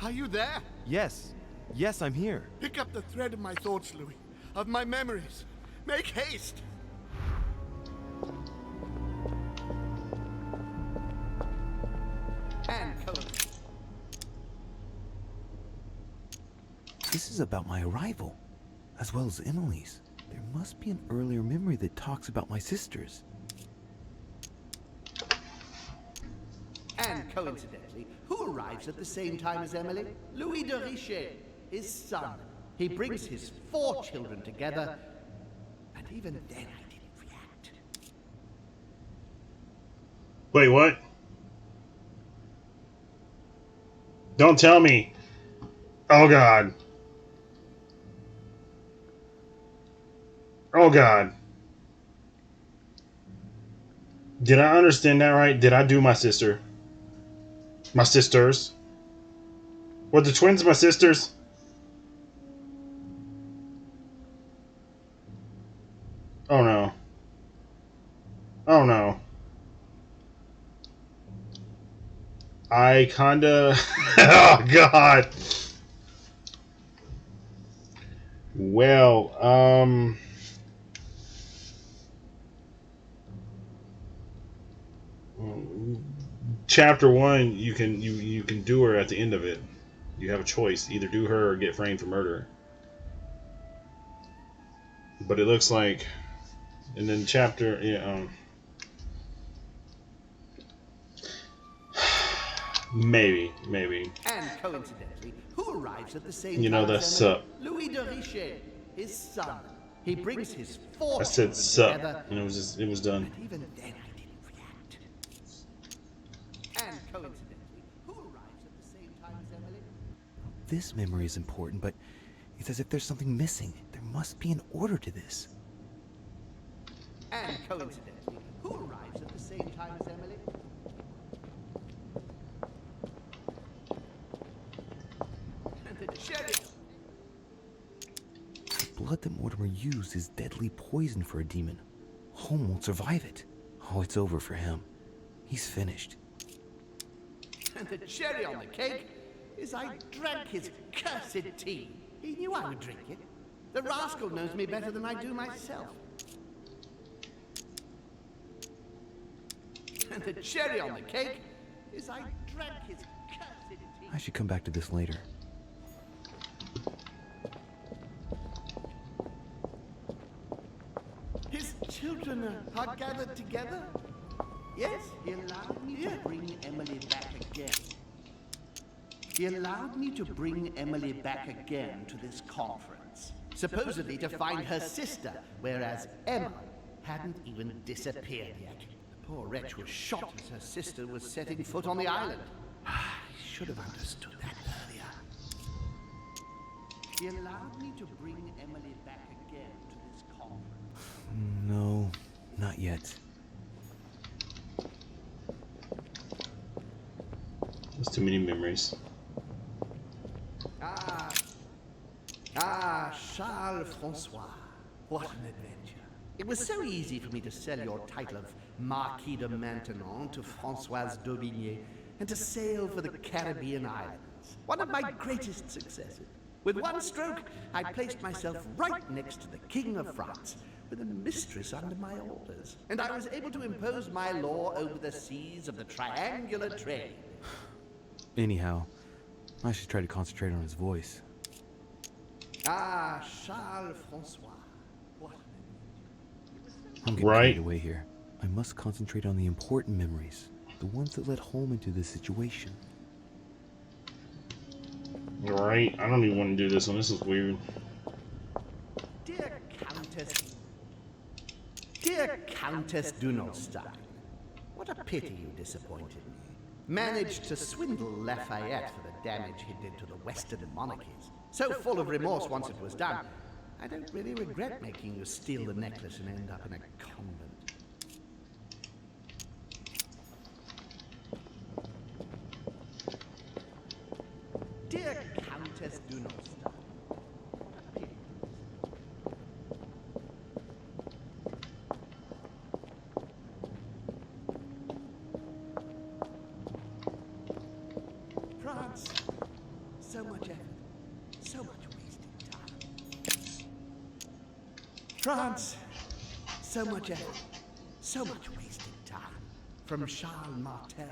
Are you there? Yes. Yes, I'm here. Pick up the thread of my thoughts, Louis. Of my memories. Make haste. This is about my arrival, as well as Emily's. There must be an earlier memory that talks about my sisters. And coincidentally, who arrives at the same time as Emily? Louis de Richet, his son. He brings his 4 children together, and even then I didn't react. Wait, what? Don't tell me. Oh, God. Oh, God. Did I understand that right? Did I do my sister? My sisters? Were the twins my sisters? Oh, no. Oh, no. I kinda... Oh, God. Well, Chapter 1, you can do her at the end of it. You have a choice. Either do her or get framed for murder. But it looks like... And then chapter... Yeah, maybe. And coincidentally, who arrives at the same You know, time that's as sup. Louis de Richet, his son. He brings his 4 I said children sup, together, and it was done. and even then I didn't react. And coincidentally, who arrives at the same time as Emily? This memory is important, but it's as if there's something missing. There must be an order to this. And coincidentally, who arrives at the same time as Emily? And the cherry. The blood that Mortimer used is deadly poison for a demon. Home won't survive it. Oh, it's over for him. He's finished. And the cherry on the cake is I drank his cursed tea. He knew I would drink it. The rascal knows me better than I do myself. And the cherry on the cake is I drank his cursed tea. I should come back to this later. His children are gathered together? Yes, he allowed me to bring Emily back again. He allowed me to bring Emily back again to this conference, supposedly to find her sister, whereas Emma hadn't even disappeared yet. The poor wretch was shot as her sister was setting foot on the island. I should have understood that earlier. He allowed me to bring Emily back again to this conference. No, not yet. There's too many memories. Charles Francois. What an adventure. It was so easy for me to sell your title of Marquis de Maintenon to Françoise d'Aubigné and to sail for the Caribbean islands. One of my greatest successes. With one stroke, I placed myself right next to the King of France, with a mistress under my orders. And I was able to impose my law over the seas of the triangular trade. Anyhow, I should try to concentrate on his voice. Charles Francois. What? I'm getting carried away here. I must concentrate on the important memories, the ones that led home into this situation. Alright, I don't even want to do this one. This is weird. Dear Countess Dunolstein, what a pity you disappointed me. Managed to swindle Lafayette for the damage he did to the Western monarchies. So full of remorse once it was done, I don't really regret making you steal the necklace and end up in a convent. Dear Countess Dunolstein, France, so much effort, so much wasted time. France, so much effort, so much wasted time. From Charles Martel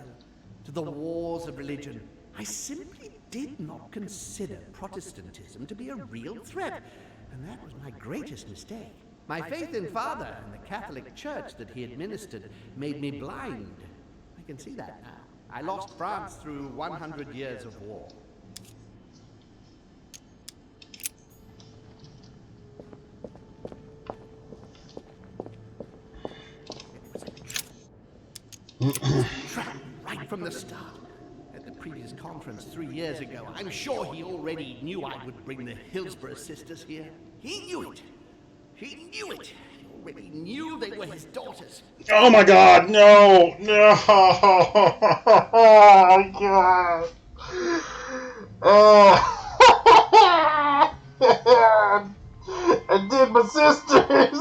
to the wars of religion. I simply did not consider Protestantism to be a real threat, and that was my greatest mistake. My faith in Father and the Catholic Church that he administered made me blind. I can see that now. I lost France through 100 years of war. Trap right from the start. At the previous conference 3 years ago, I'm sure he already knew I would bring the Hillsborough sisters here. He knew it. He knew it. He already knew they were his daughters. Oh my God! No! No! Oh my God! Oh! I did my sisters!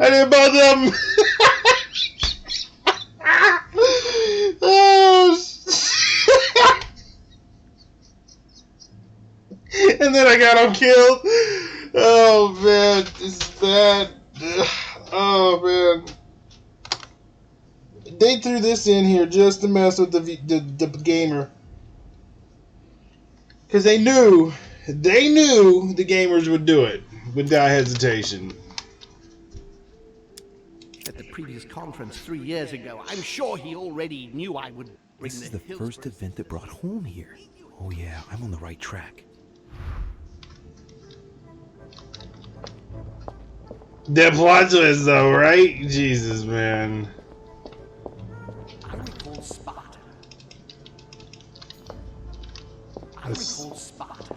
I didn't buy them! Oh, and then I got him killed. Oh man, this is bad. Oh man, they threw this in here just to mess with the gamer, because they knew the gamers would do it without hesitation. At the previous conference 3 years ago, I'm sure he already knew I would bring This is the first event that brought home here. Oh yeah, I'm on the right track. That plot twist though, right? Jesus, man. I recall Sparta. I recall Sparta.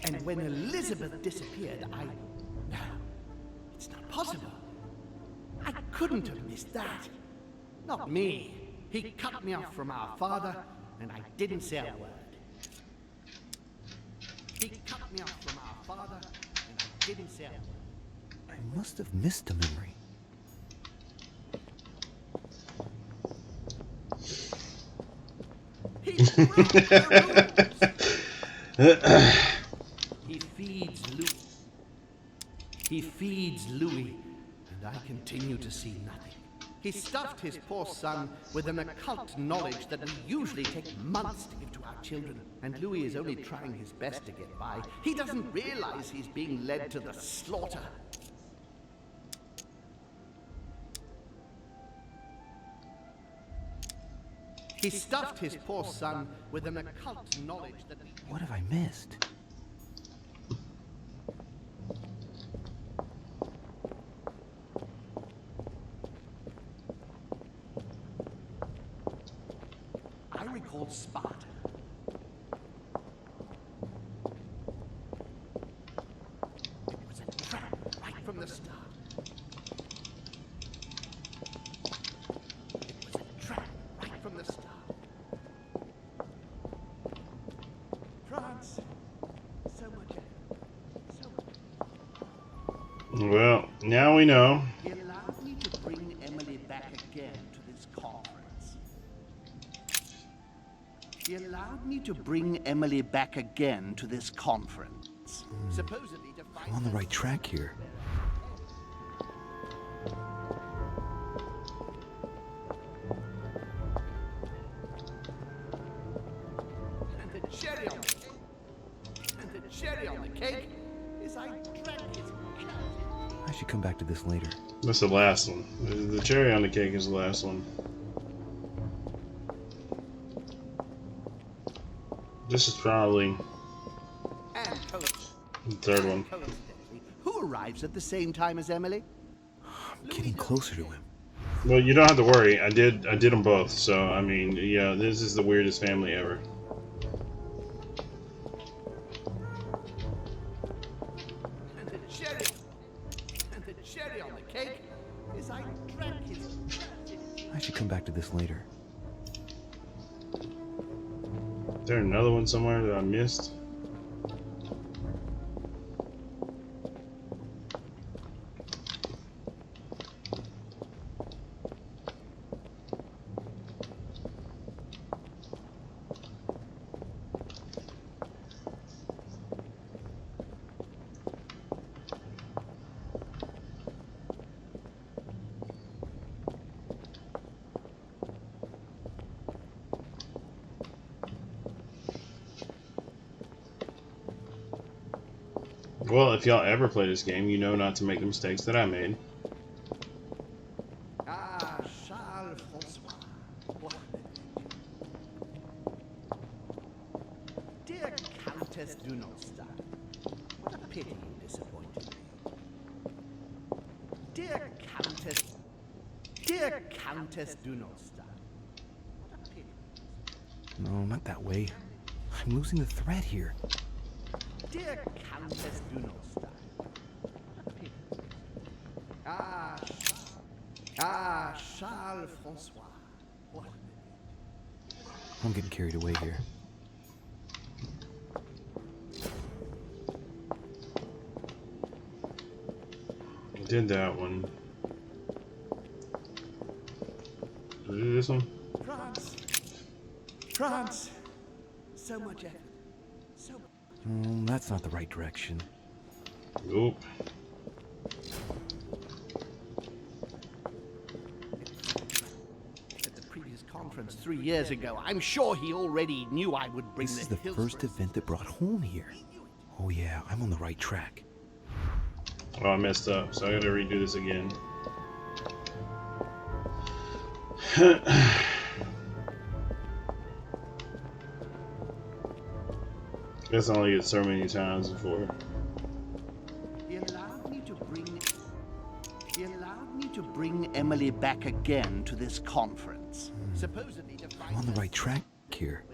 And when Elizabeth disappeared, No, it's not possible. I couldn't have missed that. Not me. He cut me off from our father, and I didn't say a word. He cut me off from our father, and I didn't say a word. I must have missed a memory. He feeds Louis. He feeds Louis, and I continue to see nothing. He stuffed his poor son with an occult knowledge that we usually take months to give to our children, and Louis is only trying his best to get by. He doesn't realize he's being led to the slaughter. He stuffed his poor son with an occult knowledge that we... What have I missed? I recall Sparta. It was a trap right from the start. It was a trap right from the start. France, so much. Well, now we know. He allowed me to bring Emily back again to this conference. He allowed me to bring Emily back again to this conference. Supposedly to find... I'm on the right track here. And the cherry on the cake. And the cherry on the cake is I drank his... I should come back to this later. That's the last one. The cherry on the cake is the last one. This is probably the third one. Who arrives at the same time as Emily? I'm getting closer to him. Well, you don't have to worry. I did them both. So I mean, yeah, this is the weirdest family ever. And the cherry on the cake is I drank his... I should come back to this later. Is there another one somewhere that I missed? Well, if y'all ever play this game, you know not to make the mistakes that I made. Ah, Charles Francois. What? Dear Countess Dunolstein, what a pity you disappointed me. Dear Countess Dunolstein, what a pity. No, not that way. I'm losing the thread here. Dear Countess Dunolstein, what a pity. Ah, Charles Francois. What? I'm getting carried away here. I did that one. Did I do this one? France. So much effort. So much. That's not the right direction. Nope. At the previous conference 3 years ago, I'm sure he already knew I would bring This is the first event that brought home here. Oh yeah, I'm on the right track. Oh, I messed up, so I gotta redo this again. That's only get so many times before. He allowed me to bring Emily back again to this conference. Supposedly to find I'm on the right track here.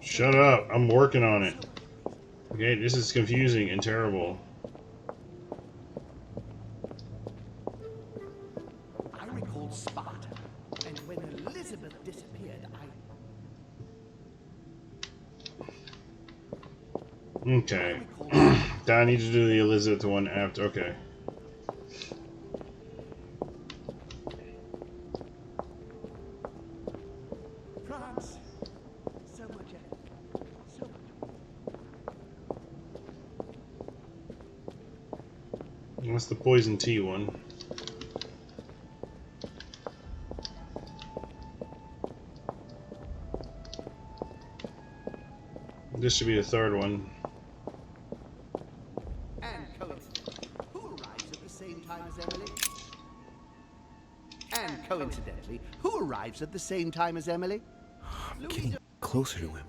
Shut up, I'm working on it. Okay, this is confusing and terrible. I recalled Sparta, and when Elizabeth disappeared, Okay. I need to do the Elizabeth one after. Okay. France, so much effort, so much. What's the poison tea one? This should be the third one. And coincidentally, who arrives at the same time as Emily? And coincidentally, who arrives at the same time as Emily? I'm getting closer to him.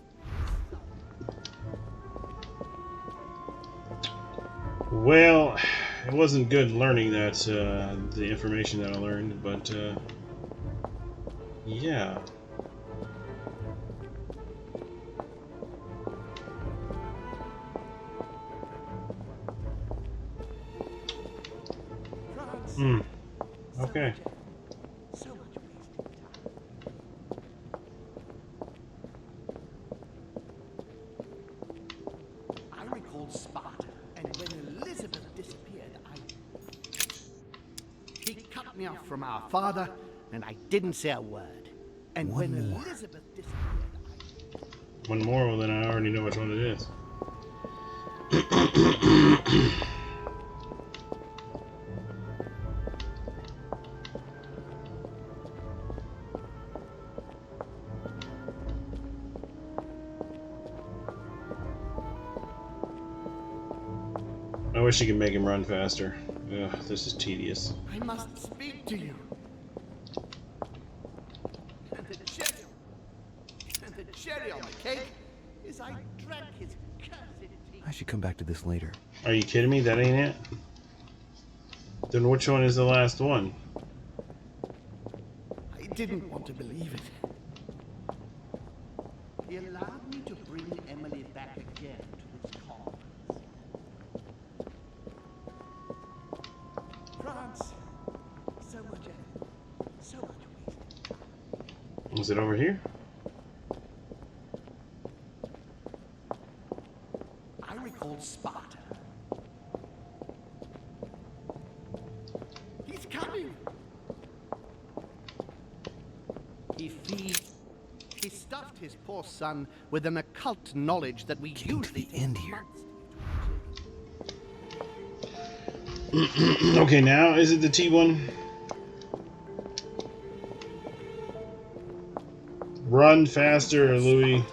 Well, it wasn't good learning that the information that I learned, but yeah. Okay. So much wasted time. I recalled Sparta, and when Elizabeth disappeared, he cut me off from our father, and I didn't say a word. And when Elizabeth disappeared, One more, well then I already know which one it is. I wish you could make him run faster. Ugh, this is tedious. I must speak to you. And the cherry on the cake is I drank his cursed tea. I should come back to this later. Are you kidding me? That ain't it? Then which one is the last one? I didn't want to believe it. He allowed me to bring Emily back again to this conference. France, so much effort, so much wasted. Was it over here? I recalled Sparta. He's coming! He stuffed his poor son with an occult knowledge that we usually end here. Okay, now is it the T one? Run faster, Louis.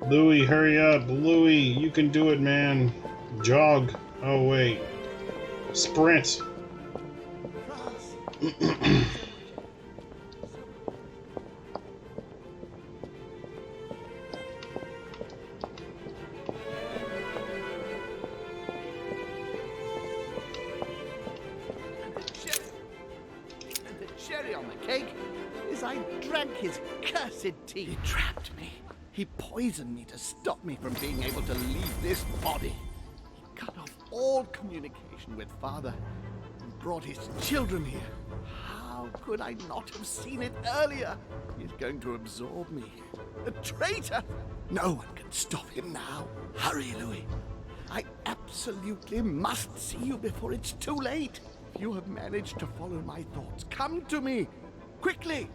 Louis, hurry up. Louis, you can do it, man. Jog. Oh, wait. Sprint. Cherry on the cake is I drank his cursed tea. He trapped me. He poisoned me to stop me from being able to leave this body. He cut off all communication with Father and brought his children here. How could I not have seen it earlier? He's going to absorb me. A traitor! No one can stop him now. Hurry, Louis. I absolutely must see you before it's too late. If you have managed to follow my thoughts, come to me, quickly.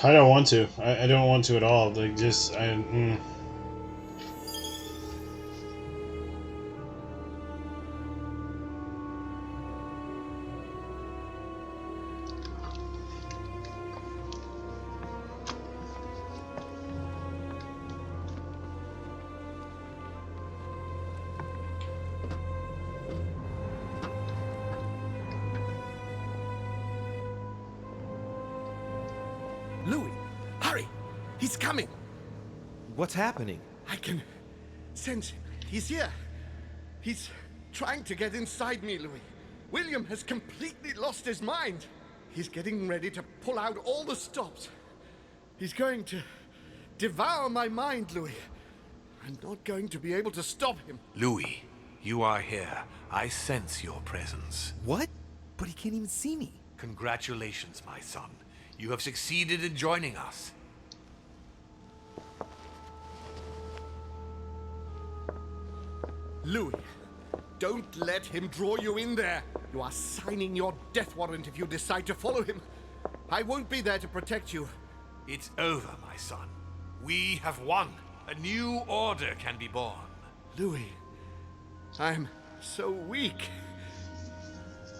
I don't want to. I don't want to at all. Like, just, Louis, hurry! He's coming! What's happening? I can sense him. He's here. He's trying to get inside me, Louis. William has completely lost his mind. He's getting ready to pull out all the stops. He's going to devour my mind, Louis. I'm not going to be able to stop him. Louis, you are here. I sense your presence. What? But he can't even see me. Congratulations, my son. You have succeeded in joining us. Louis, don't let him draw you in there. You are signing your death warrant if you decide to follow him. I won't be there to protect you. It's over, my son. We have won. A new order can be born. Louis, I'm so weak.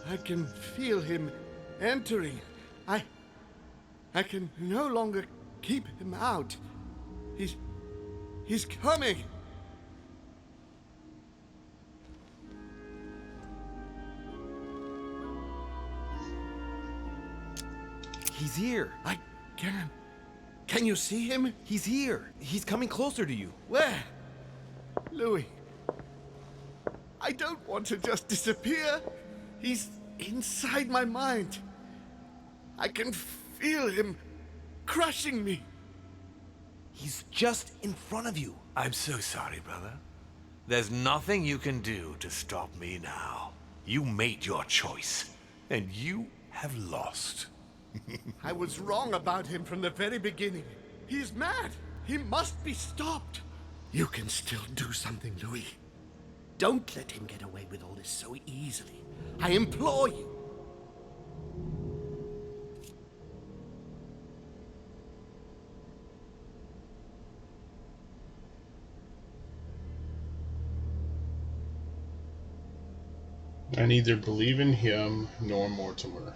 I can feel him entering. I can no longer keep him out. He's coming. He's here. I can. Can you see him? He's here. He's coming closer to you. Where? Louis. I don't want to just disappear. He's inside my mind. I can feel him crushing me. He's just in front of you. I'm so sorry, brother. There's nothing you can do to stop me now. You made your choice, and you have lost. I was wrong about him from the very beginning. He's mad. He must be stopped. You can still do something, Louis. Don't let him get away with all this so easily. I implore you. I neither believe in him nor Mortimer.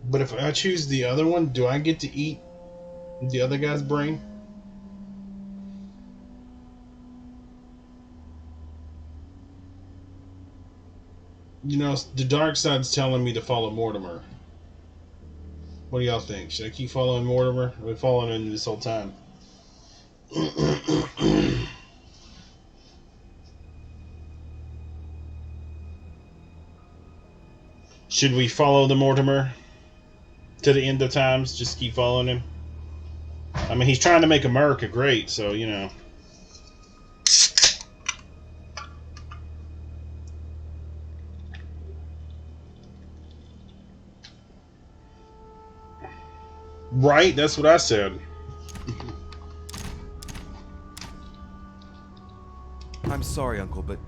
But if I choose the other one, do I get to eat the other guy's brain? You know, the dark side's telling me to follow Mortimer. What do y'all think? Should I keep following Mortimer? I've been following him this whole time. Should we follow the Mortimer to the end of times? Just keep following him? I mean, he's trying to make America great, so, you know. Right? That's what I said. I'm sorry, Uncle, but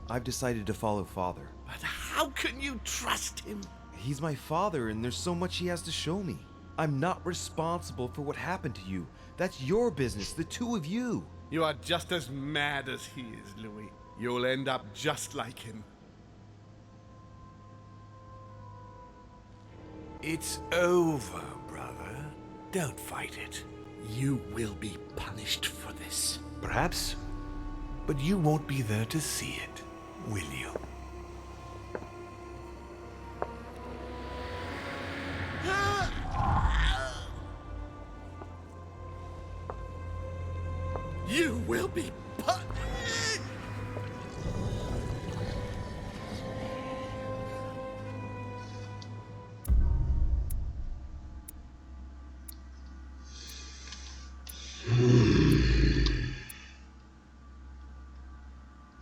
I've decided to follow Father. But how can you trust him? He's my father, and there's so much he has to show me. I'm not responsible for what happened to you. That's your business, the two of you. You are just as mad as he is, Louis. You'll end up just like him. It's over, brother. Don't fight it. You will be punished for this. Perhaps, but you won't be there to see it, will you? You will be punished!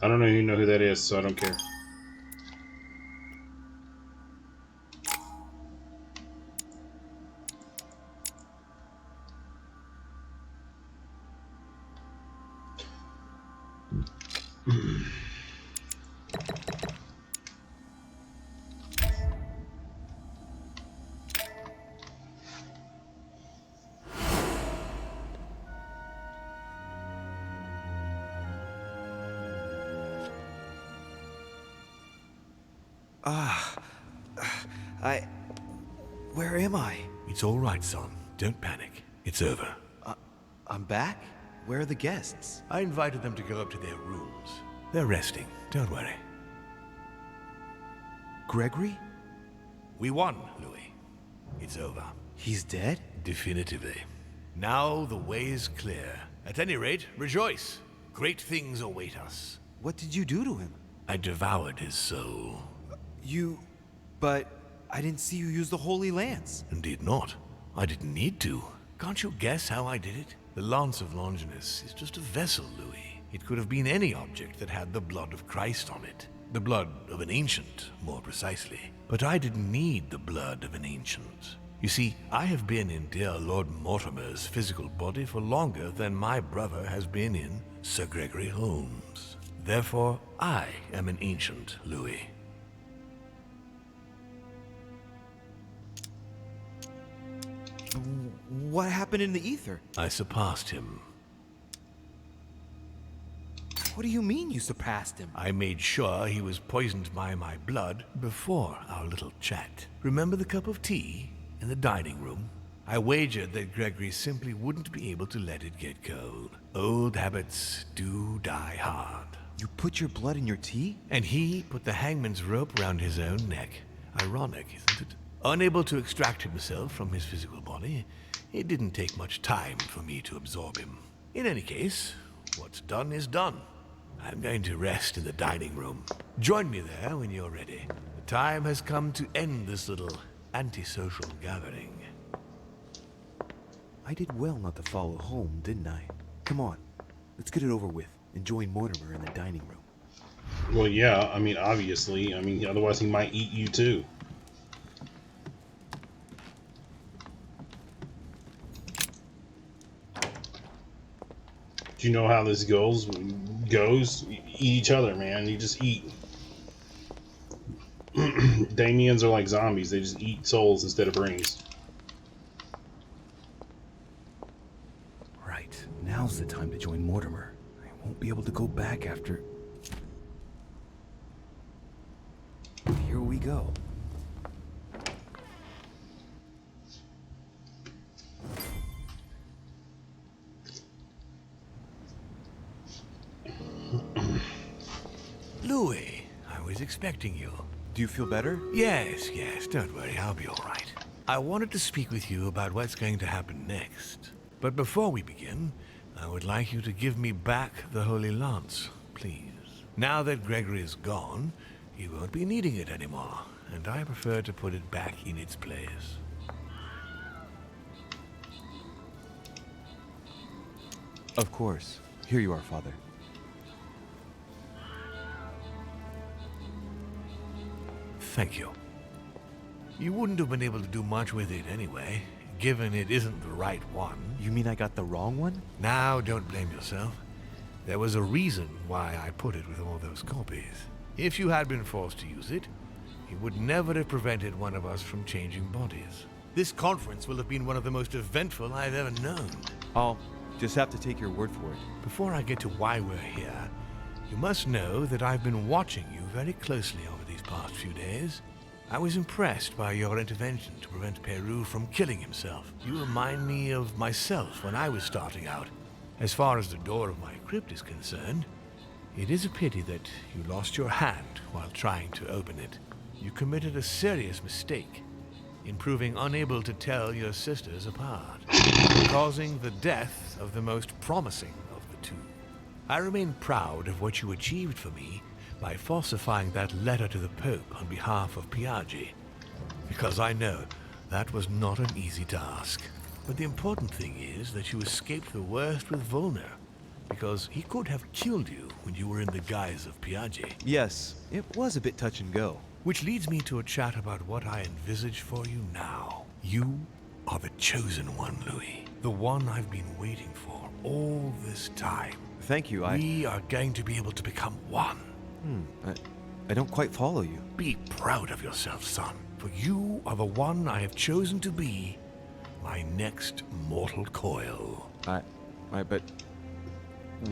I don't even know who that is, so I don't care. Where am I? It's all right, son. Don't panic. It's over. I'm back? Where are the guests? I invited them to go up to their rooms. They're resting. Don't worry. Gregory? We won, Louis. It's over. He's dead? Definitively. Now the way is clear. At any rate, rejoice. Great things await us. What did you do to him? I devoured his soul. But I didn't see you use the Holy Lance. Indeed not. I didn't need to. Can't you guess how I did it? The Lance of Longinus is just a vessel, Louis. It could have been any object that had the blood of Christ on it. The blood of an ancient, more precisely. But I didn't need the blood of an ancient. You see, I have been in dear Lord Mortimer's physical body for longer than my brother has been in Sir Gregory Holmes. Therefore, I am an ancient, Louis. What happened in the ether? I surpassed him. What do you mean you surpassed him? I made sure he was poisoned by my blood before our little chat. Remember the cup of tea in the dining room? I wagered that Gregory simply wouldn't be able to let it get cold. Old habits do die hard. You put your blood in your tea? And he put the hangman's rope round his own neck. Ironic, isn't it? Unable to extract himself from his physical body, it didn't take much time for me to absorb him. In any case, what's done is done. I'm going to rest in the dining room. Join me there when you're ready. The time has come to end this little antisocial gathering. I did well not to follow home, didn't I? Come on, let's get it over with and join Mortimer in the dining room. Well, yeah, I mean, obviously. I mean, otherwise he might eat you too. Do you know how this goes? You eat each other, man. You just eat. Damians are like zombies. They just eat souls instead of brains. Right. Now's the time to join Mortimer. I won't be able to go back after... Here we go. Louis, I was expecting you. Do you feel better? Yes, don't worry, I'll be all right. I wanted to speak with you about what's going to happen next. But before we begin, I would like you to give me back the Holy Lance, please. Now that Gregory is gone, he won't be needing it anymore, and I prefer to put it back in its place. Of course. Here you are, Father. Thank you. You wouldn't have been able to do much with it anyway, given it isn't the right one. You mean I got the wrong one? Now, don't blame yourself. There was a reason why I put it with all those copies. If you had been forced to use it, it would never have prevented one of us from changing bodies. This conference will have been one of the most eventful I've ever known. I'll just have to take your word for it. Before I get to why we're here, you must know that I've been watching you very closely over these past few days. I was impressed by your intervention to prevent Peru from killing himself. You remind me of myself when I was starting out. As far as the door of my crypt is concerned, it is a pity that you lost your hand while trying to open it. You committed a serious mistake in proving unable to tell your sisters apart, causing the death of the most promising of the two. I remain proud of what you achieved for me by falsifying that letter to the Pope on behalf of Piaggi, because I know that was not an easy task. But the important thing is that you escaped the worst with Volner, because he could have killed you when you were in the guise of Piaggi. Yes, it was a bit touch and go. Which leads me to a chat about what I envisage for you now. You are the chosen one, Louis. The one I've been waiting for all this time. Thank you, We are going to be able to become one. I don't quite follow you. Be proud of yourself, son, for you are the one I have chosen to be my next mortal coil. But...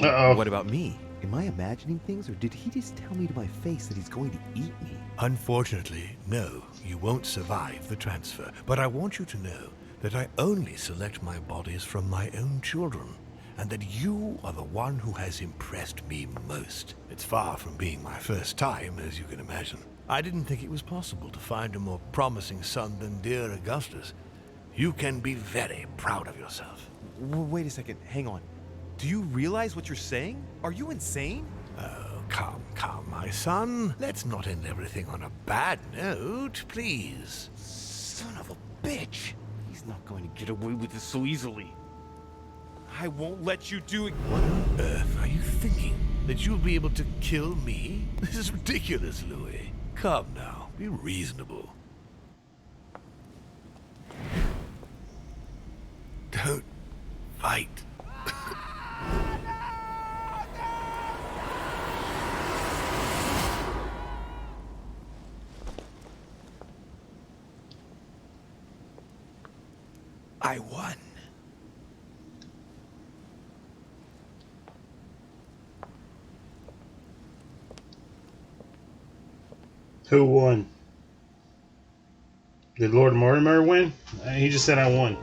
Uh-oh. What about me? Am I imagining things, or did he just tell me to my face that he's going to eat me? Unfortunately, no, you won't survive the transfer. But I want you to know that I only select my bodies from my own children, and that you are the one who has impressed me most. It's far from being my first time, as you can imagine. I didn't think it was possible to find a more promising son than dear Augustus. You can be very proud of yourself. Wait a second, hang on. Do you realize what you're saying? Are you insane? Oh, come, my son. Let's not end everything on a bad note, please. Son of a bitch! He's not going to get away with this so easily. I won't let you do it. What on earth are you thinking? That you'll be able to kill me? This is ridiculous, Louis. Come now, be reasonable. Don't fight. I won. Who won? Did Lord Mortimer win? He just said I won.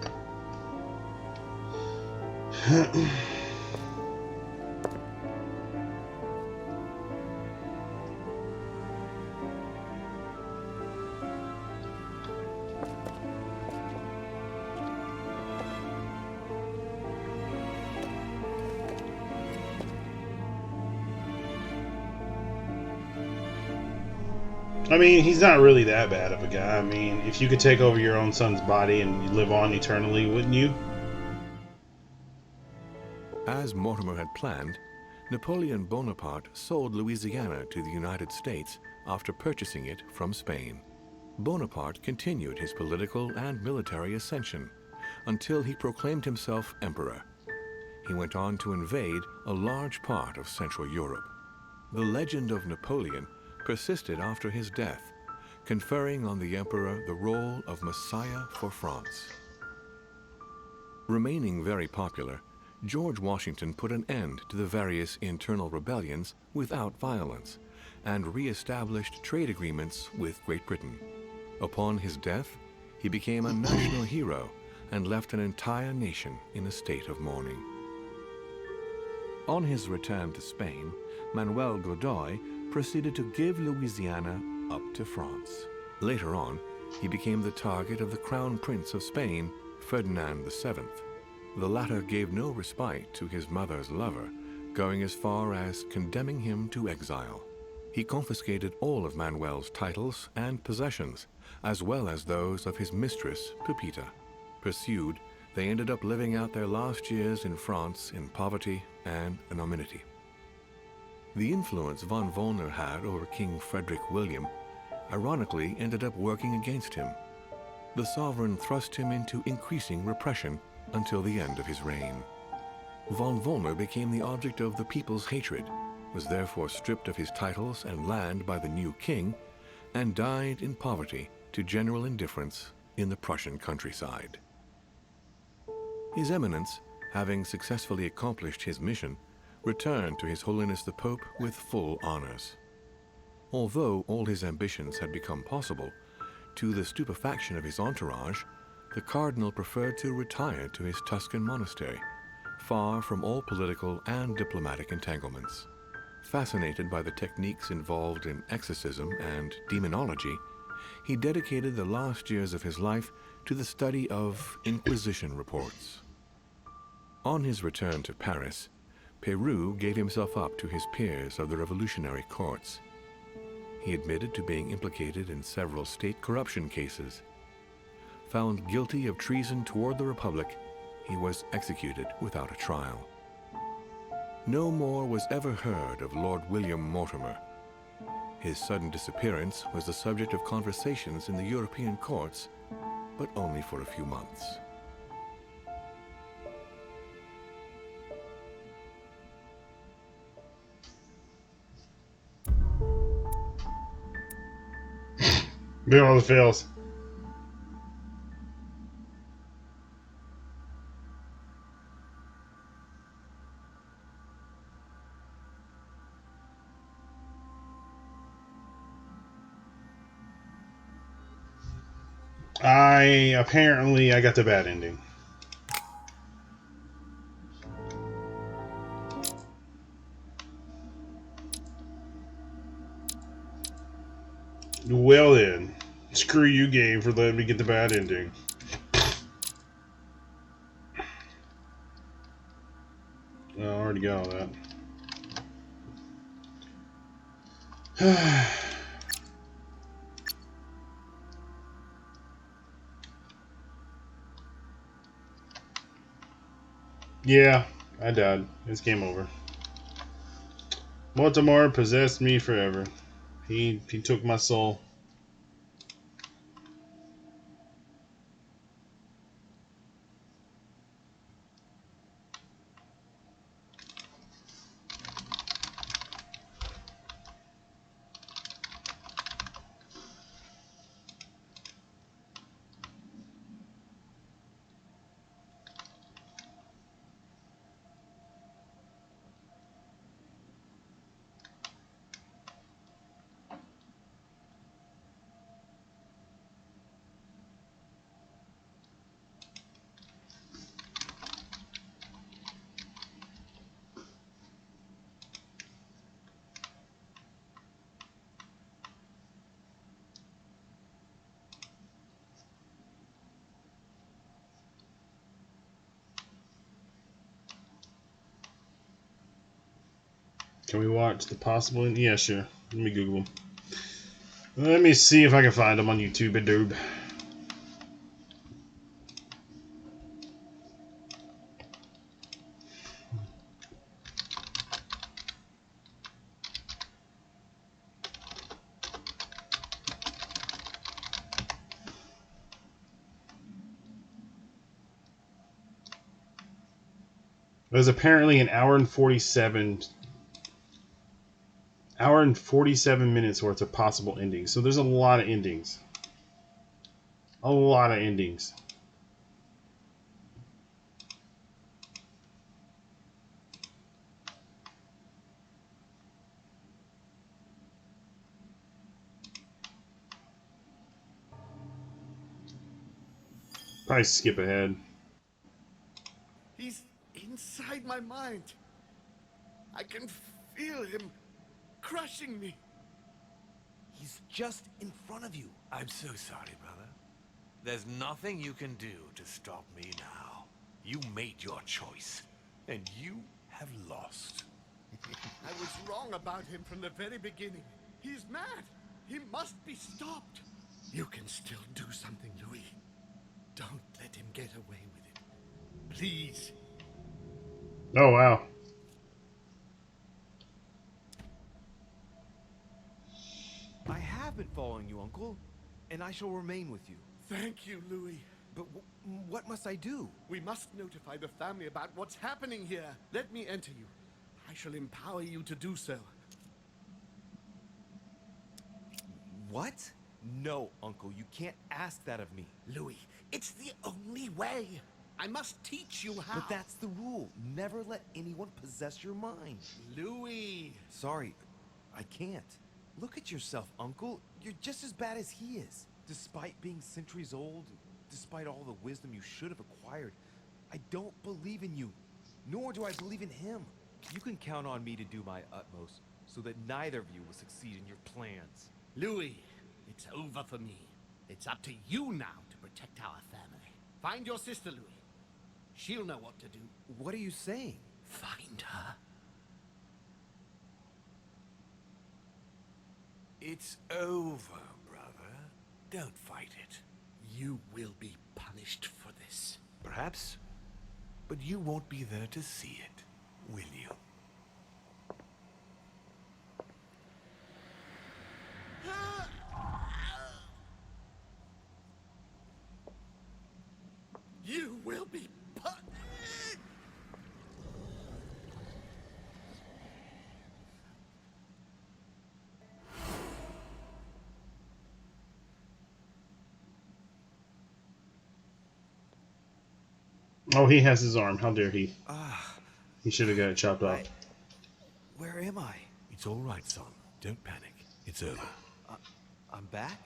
I mean, he's not really that bad of a guy. I mean, if you could take over your own son's body and live on eternally, wouldn't you? As Mortimer had planned, Napoleon Bonaparte sold Louisiana to the United States after purchasing it from Spain. Bonaparte continued his political and military ascension until he proclaimed himself emperor. He went on to invade a large part of Central Europe. The legend of Napoleon persisted after his death, conferring on the emperor the role of Messiah for France. Remaining very popular, George Washington put an end to the various internal rebellions without violence and re-established trade agreements with Great Britain. Upon his death, he became a national hero and left an entire nation in a state of mourning. On his return to Spain, Manuel Godoy proceeded to give Louisiana up to France. Later on, he became the target of the Crown Prince of Spain, Ferdinand VII. The latter gave no respite to his mother's lover, going as far as condemning him to exile. He confiscated all of Manuel's titles and possessions, as well as those of his mistress, Pepita. Pursued, they ended up living out their last years in France in poverty and anonymity. The influence von Volner had over King Frederick William ironically ended up working against him. The sovereign thrust him into increasing repression until the end of his reign. Von Volner became the object of the people's hatred, was therefore stripped of his titles and land by the new king, and died in poverty to general indifference in the Prussian countryside. His Eminence, having successfully accomplished his mission, returned to His Holiness the Pope with full honors. Although all his ambitions had become possible, to the stupefaction of his entourage, the Cardinal preferred to retire to his Tuscan monastery, far from all political and diplomatic entanglements. Fascinated by the techniques involved in exorcism and demonology, he dedicated the last years of his life to the study of Inquisition reports. On his return to Paris, Peru gave himself up to his peers of the revolutionary courts. He admitted to being implicated in several state corruption cases. Found guilty of treason toward the Republic, he was executed without a trial. No more was ever heard of Lord William Mortimer. His sudden disappearance was the subject of conversations in the European courts, but only for a few months. Look at all the fails. I got the bad ending. Well then, screw you, game, for letting me get the bad ending. I already got all that. Yeah, I died. It's game over. Mortimer possessed me forever. He took my soul. Can we watch the possible? Yeah, sure. Let me Google them. Let me see if I can find them on YouTube, dude. There's apparently an hour and 47 minutes worth of possible endings. So there's a lot of endings. A lot of endings. Probably skip ahead. He's inside my mind. I can feel him crushing me. He's just in front of you. I'm so sorry, brother. There's nothing you can do to stop me now. You made your choice, and you have lost. I was wrong about him from the very beginning. He's mad. He must be stopped. You can still do something, Louis. Don't let him get away with it. Please. Oh, wow. I have been following you, Uncle, and I shall remain with you. Thank you, Louis. But what must I do? We must notify the family about what's happening here. Let me enter you. I shall empower you to do so. What? No, Uncle, you can't ask that of me. Louis, it's the only way. I must teach you how. But that's the rule. Never let anyone possess your mind. Louis! Sorry, I can't. Look at yourself, Uncle. You're just as bad as he is. Despite being centuries old, despite all the wisdom you should have acquired, I don't believe in you, nor do I believe in him. You can count on me to do my utmost so that neither of you will succeed in your plans. Louis, it's over for me. It's up to you now to protect our family. Find your sister, Louis. She'll know what to do. What are you saying? Find her. It's over, brother. Don't fight it. You will be punished for this. Perhaps, but you won't be there to see it, will you? You will be punished. Oh, he has his arm. How dare he? Ah. He should have got it chopped off. Where am I? It's all right, son. Don't panic. It's over. I'm back?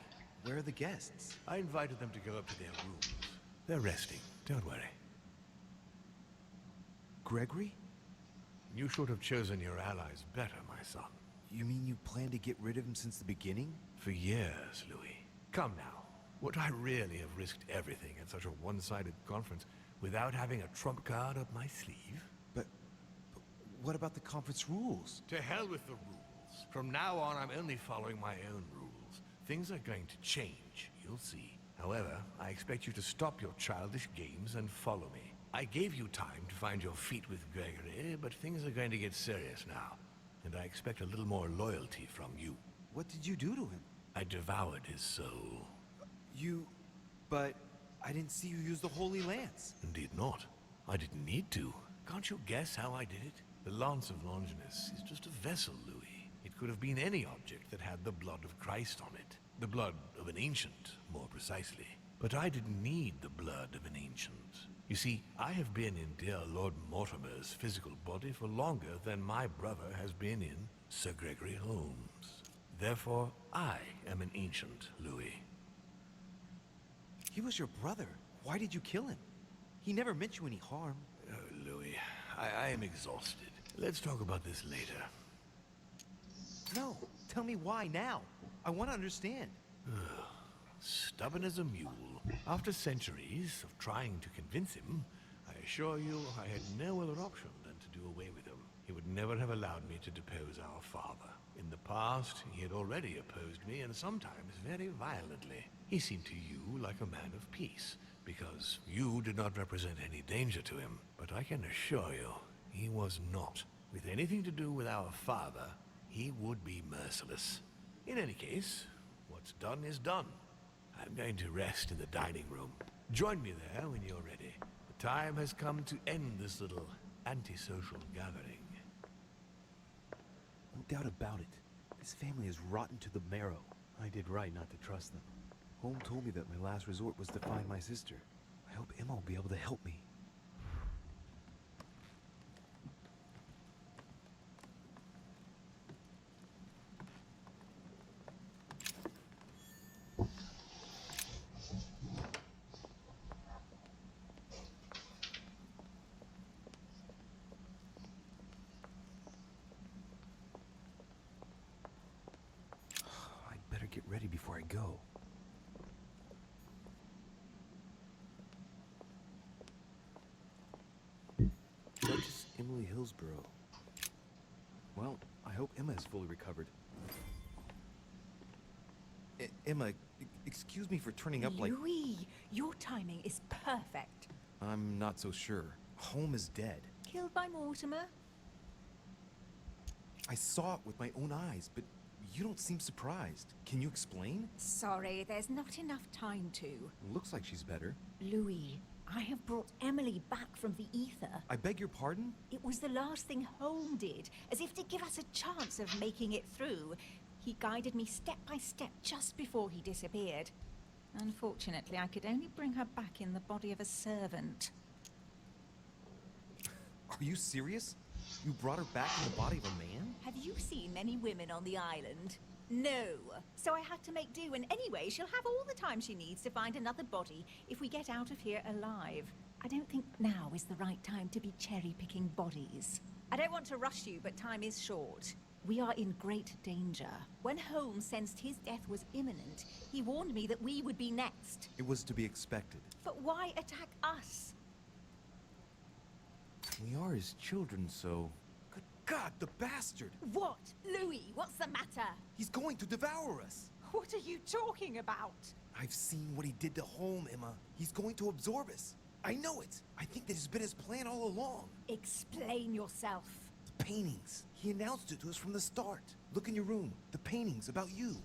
Where are the guests? I invited them to go up to their rooms. They're resting. Don't worry. Gregory? You should have chosen your allies better, my son. You mean you planned to get rid of him since the beginning? For years, Louis. Come now. Would I really have risked everything at such a one-sided conference without having a trump card up my sleeve? But what about the conference rules? To hell with the rules. From now on, I'm only following my own rules. Things are going to change, you'll see. However, I expect you to stop your childish games and follow me. I gave you time to find your feet with Gregory, but things are going to get serious now. And I expect a little more loyalty from you. What did you do to him? I devoured his soul. But I didn't see you use the Holy Lance. Indeed not. I didn't need to. Can't you guess how I did it? The Lance of Longinus is just a vessel, Louis. It could have been any object that had the blood of Christ on it. The blood of an ancient, more precisely. But I didn't need the blood of an ancient. You see, I have been in dear Lord Mortimer's physical body for longer than my brother has been in Sir Gregory Holmes. Therefore, I am an ancient, Louis. He was your brother. Why did you kill him? He never meant you any harm. Oh, Louis, I am exhausted. Let's talk about this later. No, tell me why now. I want to understand. Stubborn as a mule. After centuries of trying to convince him, I assure you I had no other option than to do away with him. He would never have allowed me to depose our father. In the past, he had already opposed me, and sometimes very violently. He seemed to you like a man of peace, because you did not represent any danger to him. But I can assure you, he was not. With anything to do with our father, he would be merciless. In any case, what's done is done. I'm going to rest in the dining room. Join me there when you're ready. The time has come to end this little antisocial gathering. No doubt about it. This family is rotten to the marrow. I did right not to trust them. Home told me that my last resort was to find my sister. I hope Emma will be able to help me. Get ready before I go. Duchess Emily Hillsborough. Well, I hope Emma is fully recovered. Emma, excuse me for turning up like... Louis, your timing is perfect. I'm not so sure. Home is dead. Killed by Mortimer? I saw it with my own eyes, but you don't seem surprised. Can you explain? Sorry, there's not enough time to. Looks like she's better. Louis, I have brought Emily back from the ether. I beg your pardon? It was the last thing Home did, as if to give us a chance of making it through. He guided me step by step just before he disappeared. Unfortunately, I could only bring her back in the body of a servant. Are you serious? You brought her back in the body of a man? Have you seen many women on the island? No. So I had to make do, and anyway, she'll have all the time she needs to find another body if we get out of here alive. I don't think now is the right time to be cherry-picking bodies. I don't want to rush you, but time is short. We are in great danger. When Holmes sensed his death was imminent, he warned me that we would be next. It was to be expected. But why attack us? We are his children, so... Good God, the bastard! What? Louis, what's the matter? He's going to devour us! What are you talking about? I've seen what he did to Holm, Emma. He's going to absorb us. I know it. I think this has been his plan all along. Explain yourself. The paintings. He announced it to us from the start. Look in your room. The paintings about you.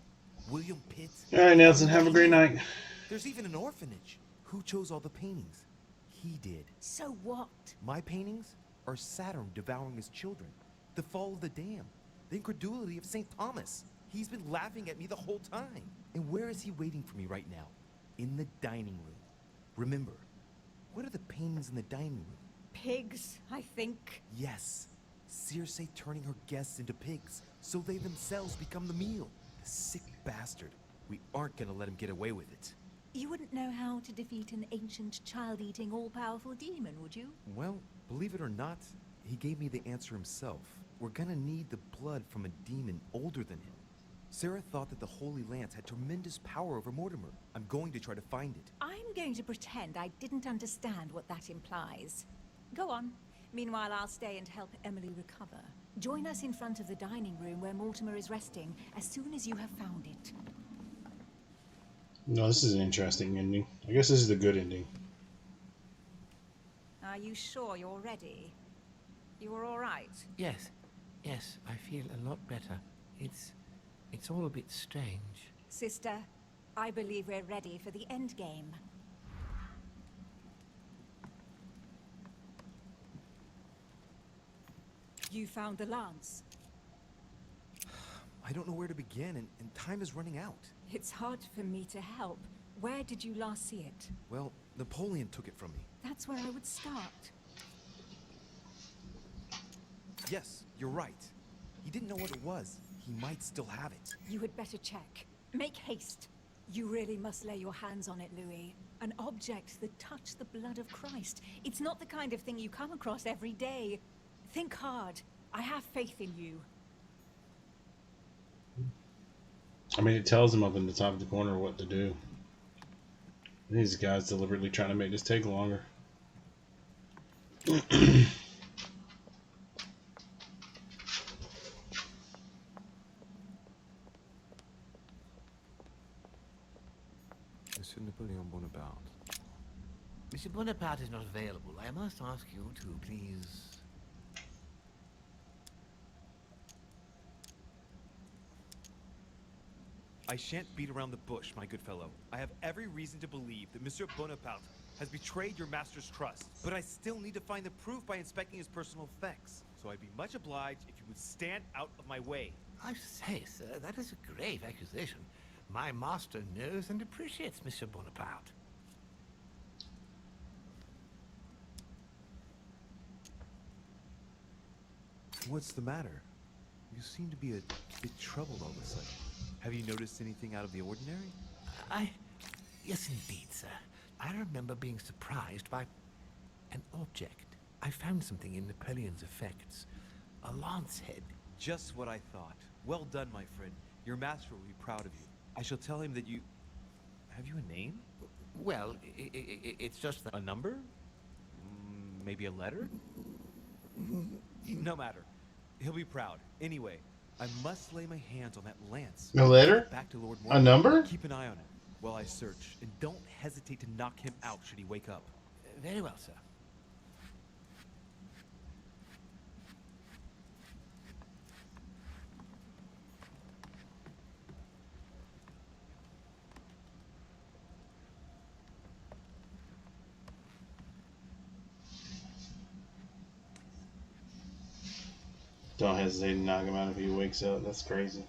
William Pitt. All right, Nelson. Have a great night. There's even an orphanage. Who chose all the paintings? He did. So what? My paintings are Saturn devouring his children. The fall of the dam. The incredulity of St. Thomas. He's been laughing at me the whole time. And where is he waiting for me right now? In the dining room. Remember, what are the paintings in the dining room? Pigs, I think. Yes. Circe turning her guests into pigs, so they themselves become the meal. The sick bastard. We aren't gonna let him get away with it. You wouldn't know how to defeat an ancient, child-eating, all-powerful demon, would you? Well, believe it or not, he gave me the answer himself. We're gonna need the blood from a demon older than him. Sarah thought that the Holy Lance had tremendous power over Mortimer. I'm going to try to find it. I'm going to pretend I didn't understand what that implies. Go on. Meanwhile, I'll stay and help Emily recover. Join us in front of the dining room where Mortimer is resting as soon as you have found it. No, this is an interesting ending. I guess this is the good ending. Are you sure you're ready? You are all right? Yes. Yes, I feel a lot better. It's all a bit strange. Sister, I believe we're ready for the end game. You found the lance. I don't know where to begin, and time is running out. It's hard for me to help. Where did you last see it? Well, Napoleon took it from me. That's where I would start. Yes, you're right. He didn't know what it was. He might still have it. You had better check. Make haste. You really must lay your hands on it, Louis. An object that touched the blood of Christ. It's not the kind of thing you come across every day. Think hard. I have faith in you. I mean, it tells them up in the top of the corner what to do. These guys deliberately trying to make this take longer. Monsieur Napoleon Bonaparte. Monsieur Bonaparte is not available. I must ask you to please... I shan't beat around the bush, my good fellow. I have every reason to believe that Monsieur Bonaparte has betrayed your master's trust. But I still need to find the proof by inspecting his personal effects. So I'd be much obliged if you would stand out of my way. I say, sir, that is a grave accusation. My master knows and appreciates Monsieur Bonaparte. What's the matter? You seem to be a bit troubled all of a sudden. Have you noticed anything out of the ordinary? Yes, indeed, sir. I remember being surprised by an object. I found something in Napoleon's effects. A lance head. Just what I thought. Well done, my friend. Your master will be proud of you. I shall tell him that you... Have you a name? Well, it's just that... A number? Maybe a letter? No matter. He'll be proud. Anyway, I must lay my hands on that lance. A letter? Back to Lord A Mortimer. number? Keep an eye on it while I search, and don't hesitate to knock him out should he wake up. Very well, sir. Don't hesitate to knock him out if he wakes up. That's crazy.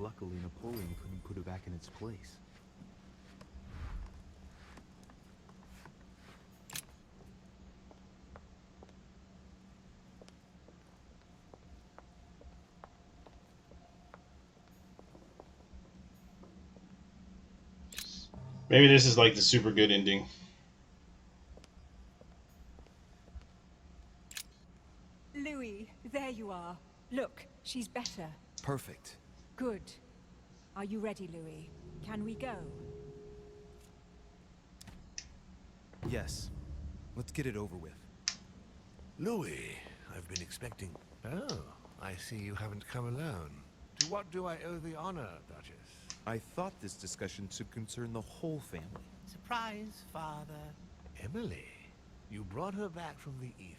Luckily, Napoleon couldn't put it back in its place. Maybe this is like the super good ending. Louis, there you are. Look, she's better. Perfect. Good. Are you ready, Louis? Can we go? Yes. Let's get it over with. Louis, I've been expecting... Oh, I see you haven't come alone. To what do I owe the honor, Duchess? I thought this discussion should concern the whole family. Surprise, Father. Emily, you brought her back from the ether.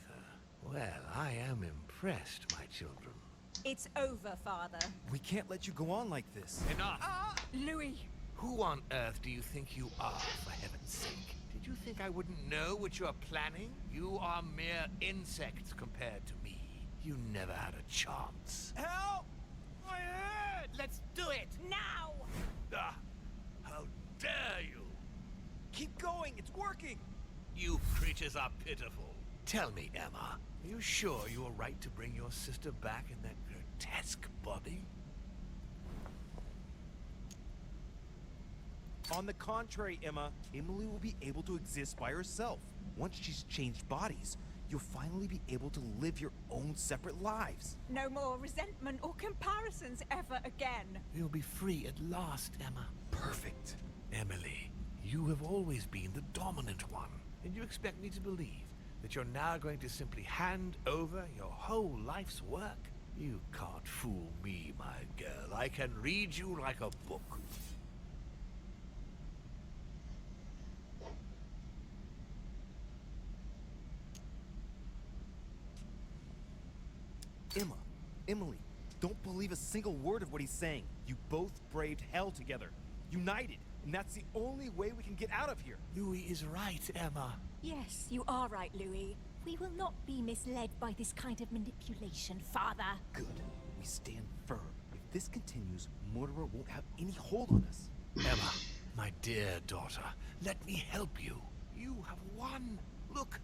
Well, I am impressed, my children. It's over, Father. We can't let you go on like this. Enough! Louis! Who on earth do you think you are, for heaven's sake? Did you think I wouldn't know what you are planning? You are mere insects compared to me. You never had a chance. Help! My head! Let's do it! Now! Ah, how dare you! Keep going, it's working! You creatures are pitiful. Tell me, Emma, are you sure you were right to bring your sister back in that grotesque body? On the contrary, Emma, Emily will be able to exist by herself. Once she's changed bodies, you'll finally be able to live your own separate lives. No more resentment or comparisons ever again. You'll be free at last, Emma. Perfect. Emily, you have always been the dominant one, and you expect me to believe that you're now going to simply hand over your whole life's work? You can't fool me, my girl. I can read you like a book. Emma, Emily, don't believe a single word of what he's saying. You both braved hell together, united, and that's the only way we can get out of here. Louis is right, Emma. Yes, you are right, Louis. We will not be misled by this kind of manipulation, Father. Good. We stand firm. If this continues, Mortimer won't have any hold on us. Emma, my dear daughter, let me help you. You have won. Look,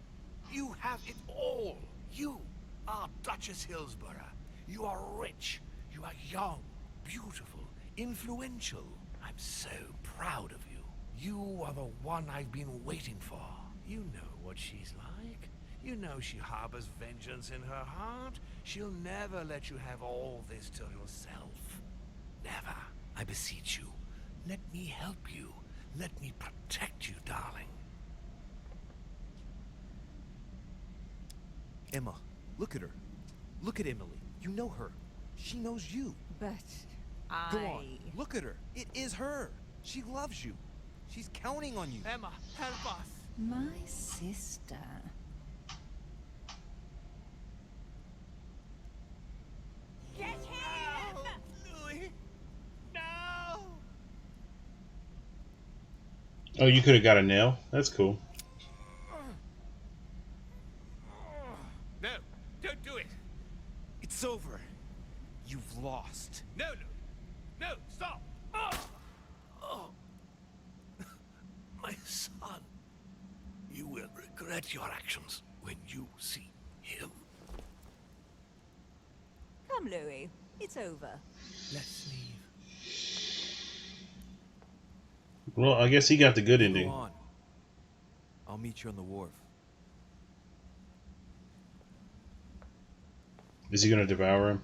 you have it all. You are Duchess Hillsborough. You are rich. You are young, beautiful, influential. I'm so proud of you. You are the one I've been waiting for. You know what she's like. You know she harbors vengeance in her heart. She'll never let you have all this to yourself. Never. I beseech you. Let me help you. Let me protect you, darling. Emma, look at her. Look at Emily. You know her. She knows you. But Go on. Look at her. It is her. She loves you. She's counting on you. Emma, help us! My sister. Get him! Louis! No! Oh, you could have got a nail? That's cool. No, don't do it. It's over. You've lost. No, no, no, stop. Oh, my son. You will regret your actions when you see him. Come, Louis. It's over. Let's leave. Well, I guess he got the good ending. Go on. I'll meet you on the wharf. Is he gonna devour him?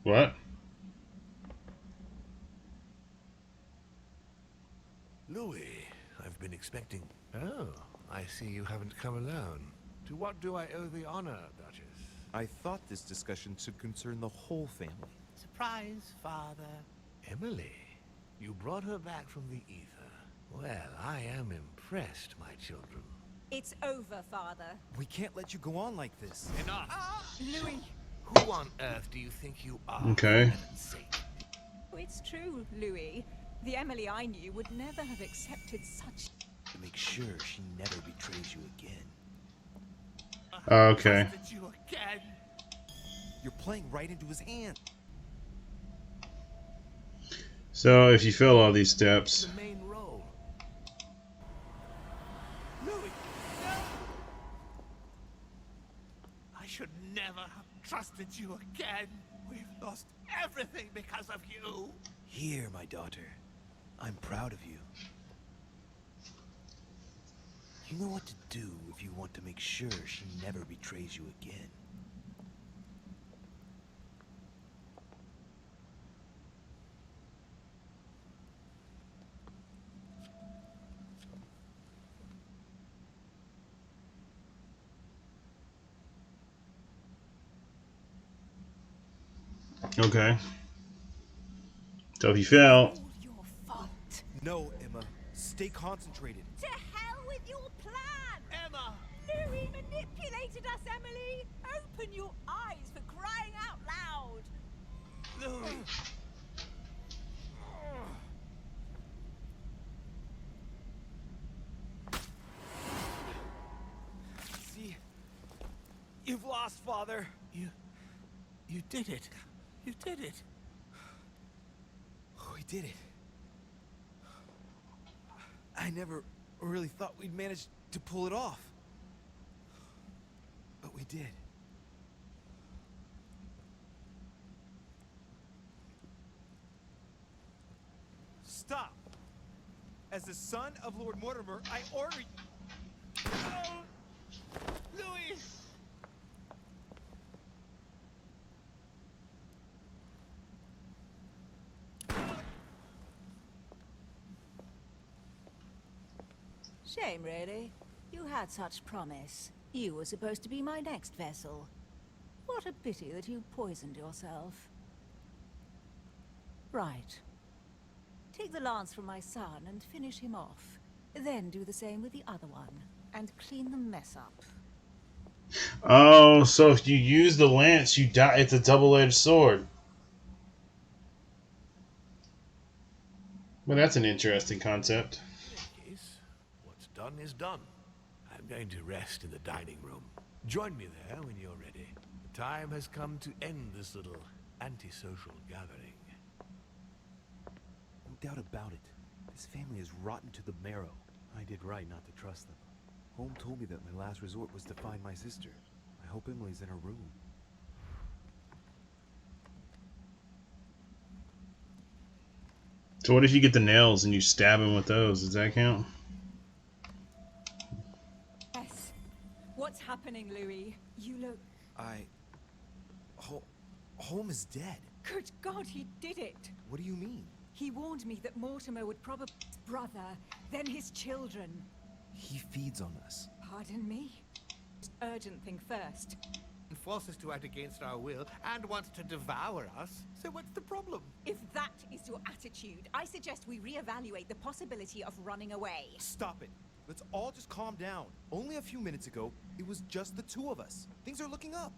What? Louis, I've been expecting... Oh, I see you haven't come alone. To what do I owe the honor, Duchess? I thought this discussion should concern the whole family. Surprise, Father. Emily, you brought her back from the ether. Well, I am impressed, my children. It's over, Father. We can't let you go on like this. Enough! Louis! Who on earth do you think you are? Okay. For heaven's sake? It's true, Louis. The Emily I knew would never have accepted such... To make sure she never betrays you again. Okay. You again. You're playing right into his hand. So if you fill all these steps, The main role. Louis, no! I should never have trusted you again. We've lost everything because of you. Here, my daughter. I'm proud of you. You know what to do if you want to make sure she never betrays you again. okay. So if you fail, No, Emma. Stay concentrated. To hell with your plan! Emma! Louis manipulated us, Emily! Open your eyes for crying out loud! Louis! See? You've lost, Father. You did it. You did it. We did it. I never really thought we'd manage to pull it off. But we did. Stop! As the son of Lord Mortimer, I order you... Oh! Louis! Shame, really. You had such promise. You were supposed to be my next vessel. What a pity that you poisoned yourself. Right. Take the lance from my son and finish him off. Then do the same with the other one, and clean the mess up. oh, so if you use the lance, you die. It's a double-edged sword. Well, that's an interesting concept. In any case, what's done is done. I'm going to rest in the dining room. Join me there when you're ready. The time has come to end this little antisocial gathering. No doubt about it. This family is rotten to the marrow. I did right not to trust them. Home told me that my last resort was to find my sister. I hope Emily's in her room. So what if you get the nails and you stab him with those? Does that count? Yes. What's happening, Louis? You look... Home is dead. Good God, he did it! What do you mean? He warned me that Mortimer would probably... his brother, then his children. He feeds on us. Pardon me? Urgent thing first. Force us to act against our will and wants to devour us. So what's the problem? If that is your attitude, I suggest we reevaluate the possibility of running away. Stop it. Let's all just calm down. Only a few minutes ago, it was just the two of us. Things are looking up.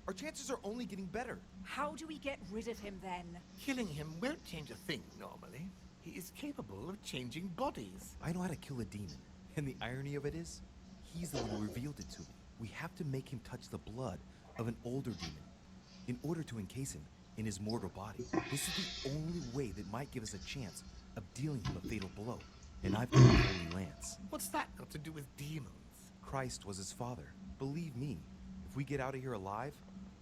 Our chances are only getting better. How do we get rid of him then? Killing him won't change a thing normally. He is capable of changing bodies. I know how to kill a demon. And the irony of it is, he's the one who revealed it to me. We have to make him touch the blood of an older demon in order to encase him in his mortal body. This is the only way that might give us a chance of dealing him a fatal blow. And I've got the Holy Lance. What's that got to do with demons? Christ was his father. Believe me, if we get out of here alive,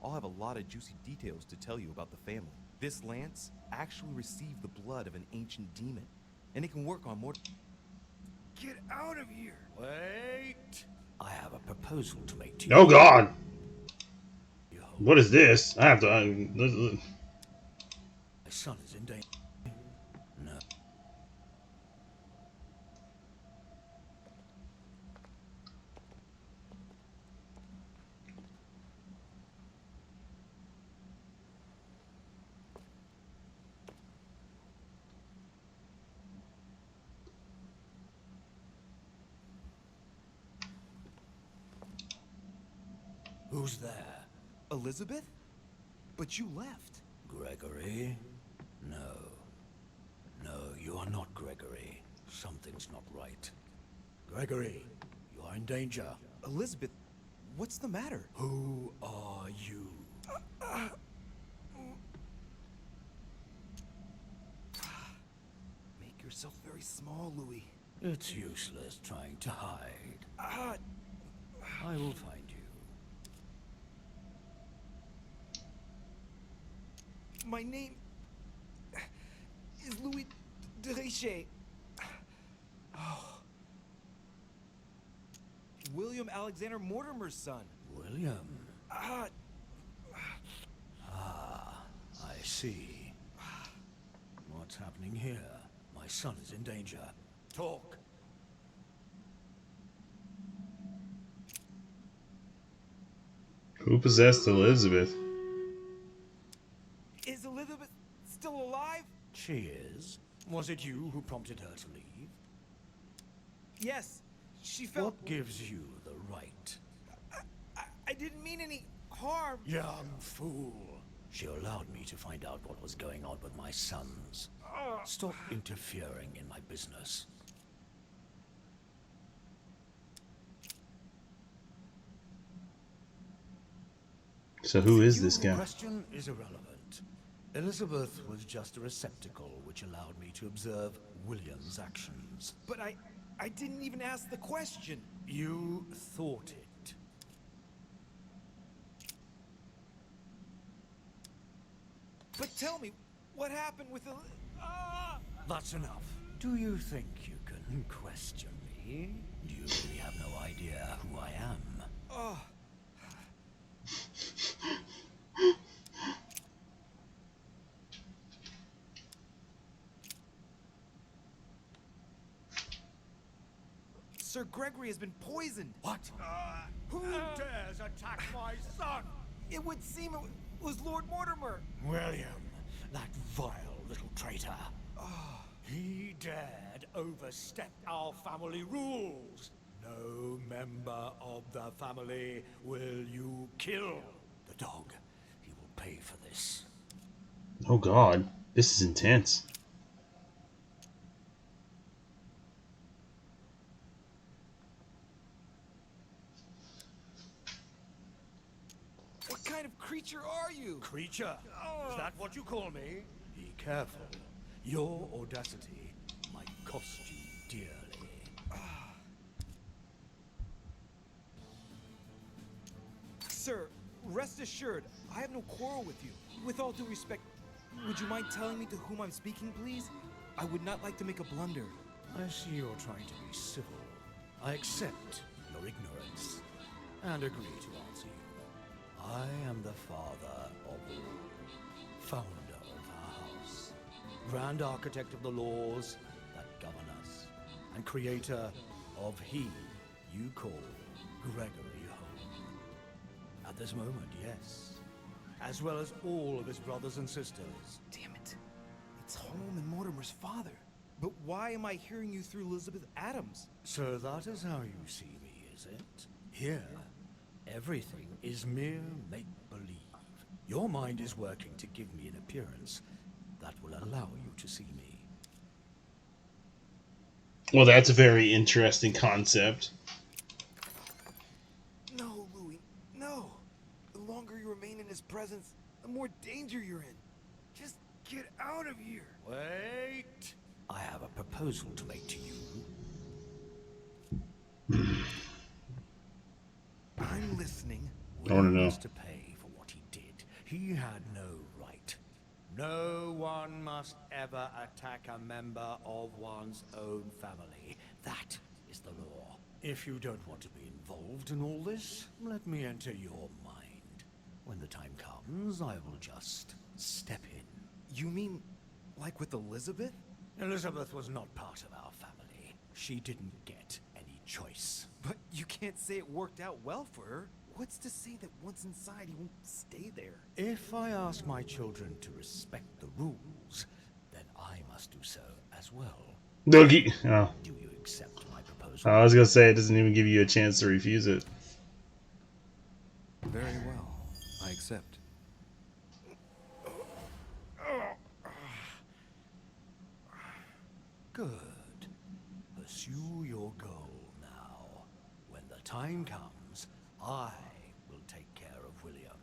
I'll have a lot of juicy details to tell you about the family. This lance actually received the blood of an ancient demon, and it can work on more... Get out of here! Wait! I have a proposal to make to you. Oh God! What is this? I have to. My son is in danger. No. Who's there? Elizabeth? But you left. Gregory? No. No, you are not Gregory. Something's not right. Gregory, you are in danger. Elizabeth, what's the matter? Who are you? Make yourself very small, Louis. It's useless trying to hide. I will find you. My name is Louis de Richet. Oh. William Alexander Mortimer's son. William? I see. What's happening here? My son is in danger. Talk. Who possessed Elizabeth? Is Elizabeth still alive? She is. Was it you who prompted her to leave? Yes. She felt... What gives you the right? I didn't mean any harm. Young fool. She allowed me to find out what was going on with my sons. Stop interfering in my business. So who is this The guy? question is irrelevant. Elizabeth was just a receptacle which allowed me to observe William's actions. But I didn't even ask the question. You thought it. But tell me, what happened with the... That's enough. Do you think you can question me? You really have no idea who I am. Oh. Sir Gregory has been poisoned. What? Who dares attack my son? It would seem it was Lord Mortimer. William, that vile little traitor. He dared overstep our family rules. No member of the family will you kill. The dog, he will pay for this. Oh God, this is intense. What kind of creature are you? Creature? Is that what you call me? Be careful. Your audacity might cost you dearly. Sir, rest assured, I have no quarrel with you. With all due respect, would you mind telling me to whom I'm speaking, please? I would not like to make a blunder. I see you're trying to be civil. I accept your ignorance and agree to answer you. I am the father of all, founder of our house, grand architect of the laws that govern us, and creator of he you call Gregory Home. At this moment, yes. As well as all of his brothers and sisters. Damn it. It's Home and Mortimer's father. But why am I hearing you through Elizabeth Adams? So that is how you see me, is it? Here, everything is mere make-believe. Your mind is working to give me an appearance that will allow you to see me. Well, that's a very interesting concept. No, Louis, no. The longer you remain in his presence, the more danger you're in. Just get out of here. Wait! I have a proposal to make to you. I'm listening. I want to know. Has to pay for what he did. He had no right. No one must ever attack a member of one's own family. That is the law. If you don't want to be involved in all this, let me enter your mind. When the time comes, I will just step in. You mean like with Elizabeth? Elizabeth was not part of our family. She didn't get any choice. But you can't say it worked out well for her. What's to say that once inside he won't stay there? If I ask my children to respect the rules, then I must do so as well. Doogie. Oh. Do you accept my proposal? I was gonna say it doesn't even give you a chance to refuse it. Very well. I accept. Good. Pursue your goal now. When the time comes, I will take care of William.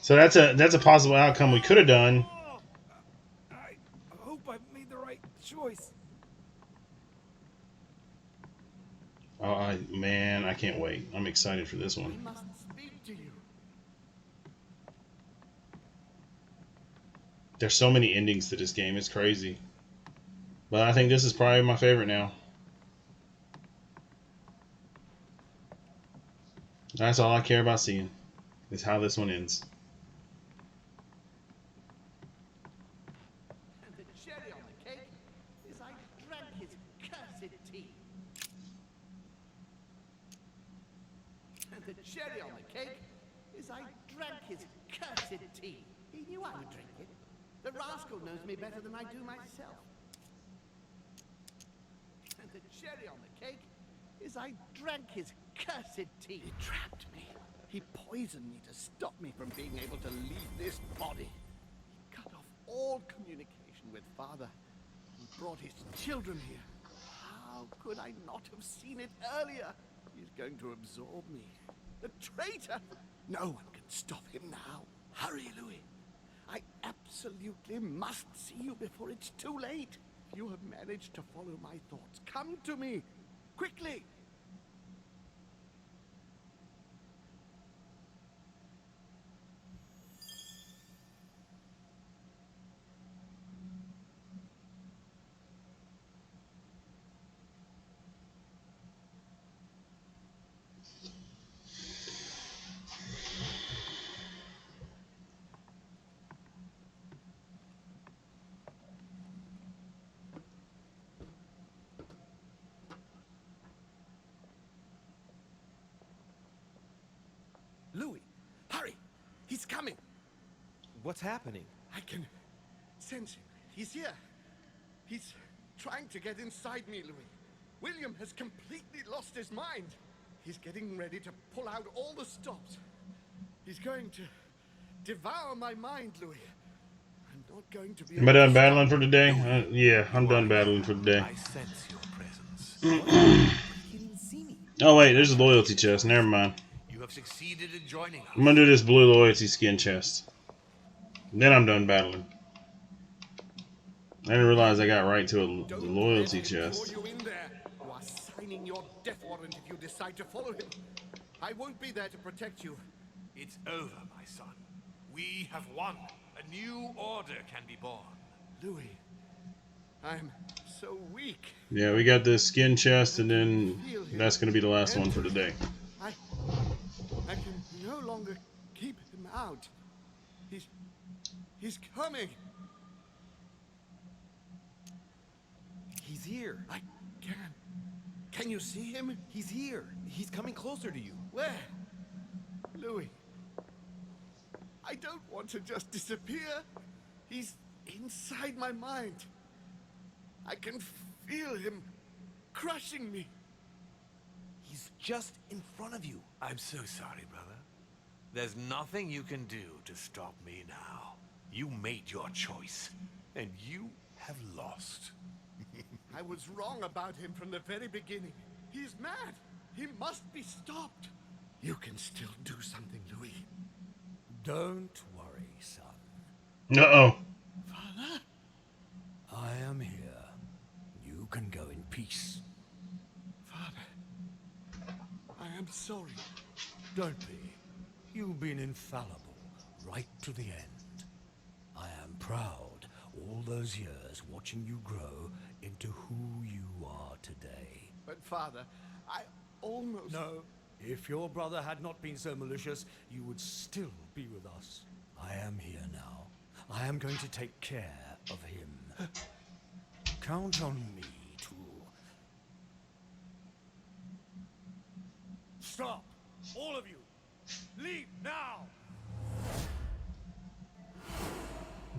So that's a possible outcome we could have done. I hope I've made the right choice. Oh, man, I can't wait. I'm excited for this one. We must speak to you. There's so many endings to this game. It's crazy. But I think this is probably my favorite now. That's all I care about seeing, is how this one ends. And the cherry on the cake is I drank his cursed tea. And the cherry on the cake is I drank his cursed tea. He knew I would drink it. The rascal knows me better than I do myself. And the cherry on the cake is I drank his cursed tea. He trapped me. He poisoned me to stop me from being able to leave this body. He cut off all communication with Father and brought his children here. How could I not have seen it earlier? He's going to absorb me. The traitor! No one can stop him now. Hurry, Louis. I absolutely must see you before it's too late. If you have managed to follow my thoughts, come to me. Quickly! Louis, hurry! He's coming! What's happening? I can sense him. He's here. He's trying to get inside me, Louis. William has completely lost his mind. He's getting ready to pull out all the stops. He's going to devour my mind, Louis. I'm not going to be... Am I done battling for today? Yeah, I'm done battling for today. I sense your presence. Oh wait, there's a loyalty chest. Never mind. You have succeeded in joining us. I'm gonna do this blue loyalty skin chest. Then I'm done battling. I didn't realize I got right to the loyalty chest. You in there. You are signing your death warrant if you decide to follow him. I won't be there to protect you. It's over, my son. We have won. A new order can be born. Louis, I'm so weak. Yeah, we got this skin chest, and then that's gonna be the last one for today. I can no longer keep him out. He's coming. He's here. I can. Can you see him? He's here. He's coming closer to you. Where? Louis. I don't want to just disappear. He's inside my mind. I can feel him crushing me. He's just in front of you. I'm so sorry, brother. There's nothing you can do to stop me now. You made your choice, and you have lost. I was wrong about him from the very beginning. He's mad. He must be stopped. You can still do something, Louis. Don't worry, son. Uh-oh. Father? I am here. You can go in peace. Father, I am sorry. Don't be. You've been infallible, right to the end. I am proud, all those years watching you grow into who you are today. But Father, I almost... No. If your brother had not been so malicious, you would still be with us. I am here now. I am going to take care of him. Count on me to... Stop! All of you! Leave now!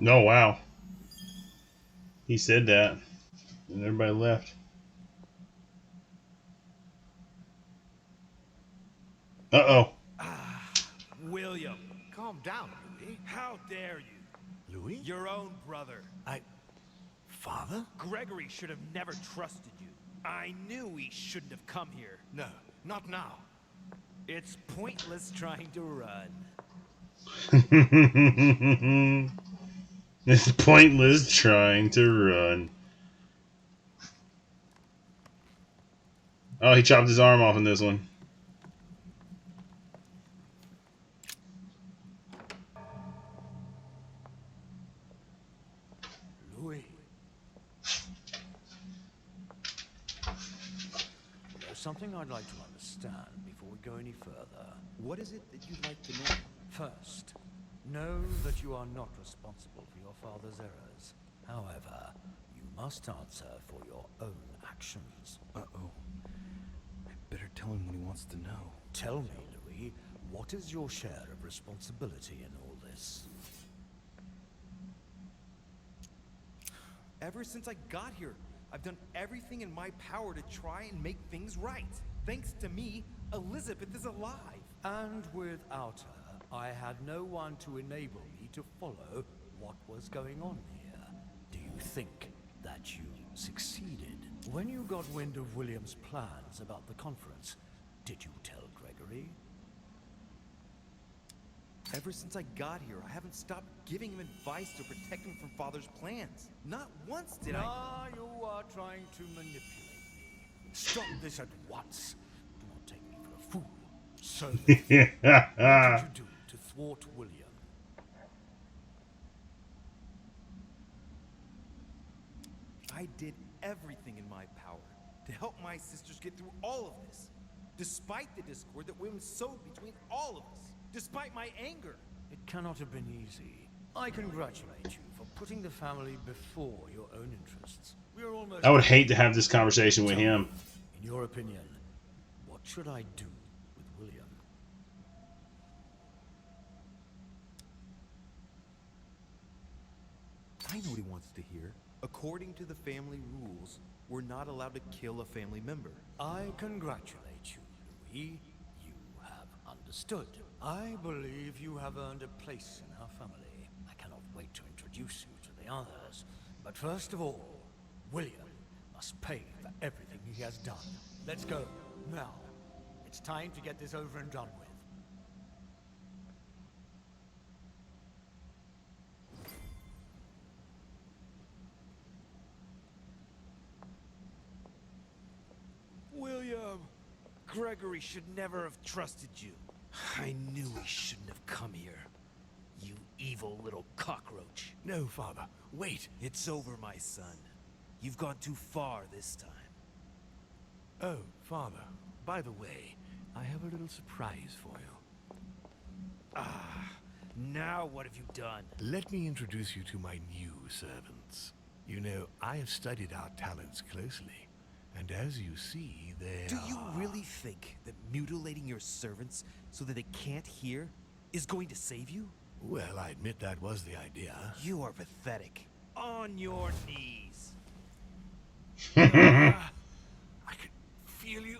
Oh, wow. He said that, and everybody left. Uh-oh. William, Calm down, Louis. how dare you? Louis? Your own brother. Father? Gregory should have never trusted you. I knew he shouldn't have come here. No, not now. It's pointless trying to run. It's pointless trying to run. Oh, he chopped his arm off in this one. Louis. There's something I'd like to understand before we go any further. What is it that you'd like to know? First, know that you are not responsible for your father's errors. However, you must answer for your own actions. Uh-oh. I better tell him what he wants to know. Tell me, Louis, what is your share of responsibility in all this? Ever since I got here, I've done everything in my power to try and make things right. Thanks to me, Elizabeth is alive. And without her, I had no one to enable me to follow what was going on here. Do you think that you succeeded? When you got wind of William's plans about the conference, did you tell Gregory? Ever since I got here, I haven't stopped giving him advice to protect him from Father's plans. Not once did I... Ah, you are trying to manipulate me. Stop this at once. Do not take me for a fool. So, what did you do to thwart William? I did everything in my power to help my sisters get through all of this. Despite the discord that William sowed between all of us. Despite my anger. It cannot have been easy. I congratulate you for putting the family before your own interests. We are almost... I would hate to have this conversation with him. In your opinion, what should I do with William? I know what he wants to hear. According to the family rules, we're not allowed to kill a family member. I congratulate you, Louis. You have understood. I believe you have earned a place in our family. I cannot wait to introduce you to the others. But first of all, William must pay for everything he has done. Let's go. Now, it's time to get this over and done with. William! Gregory should never have trusted you. I knew he shouldn't have come here. You evil little cockroach. No, Father. Wait. It's over, my son. You've gone too far this time. Oh, Father. By the way, I have a little surprise for you. Ah, now what have you done? Let me introduce you to my new servants. You know, I have studied our talents closely. And as you see, they Do you really think that mutilating your servants so that they can't hear is going to save you? Well, I admit that was the idea. You are pathetic. On your knees. I can feel you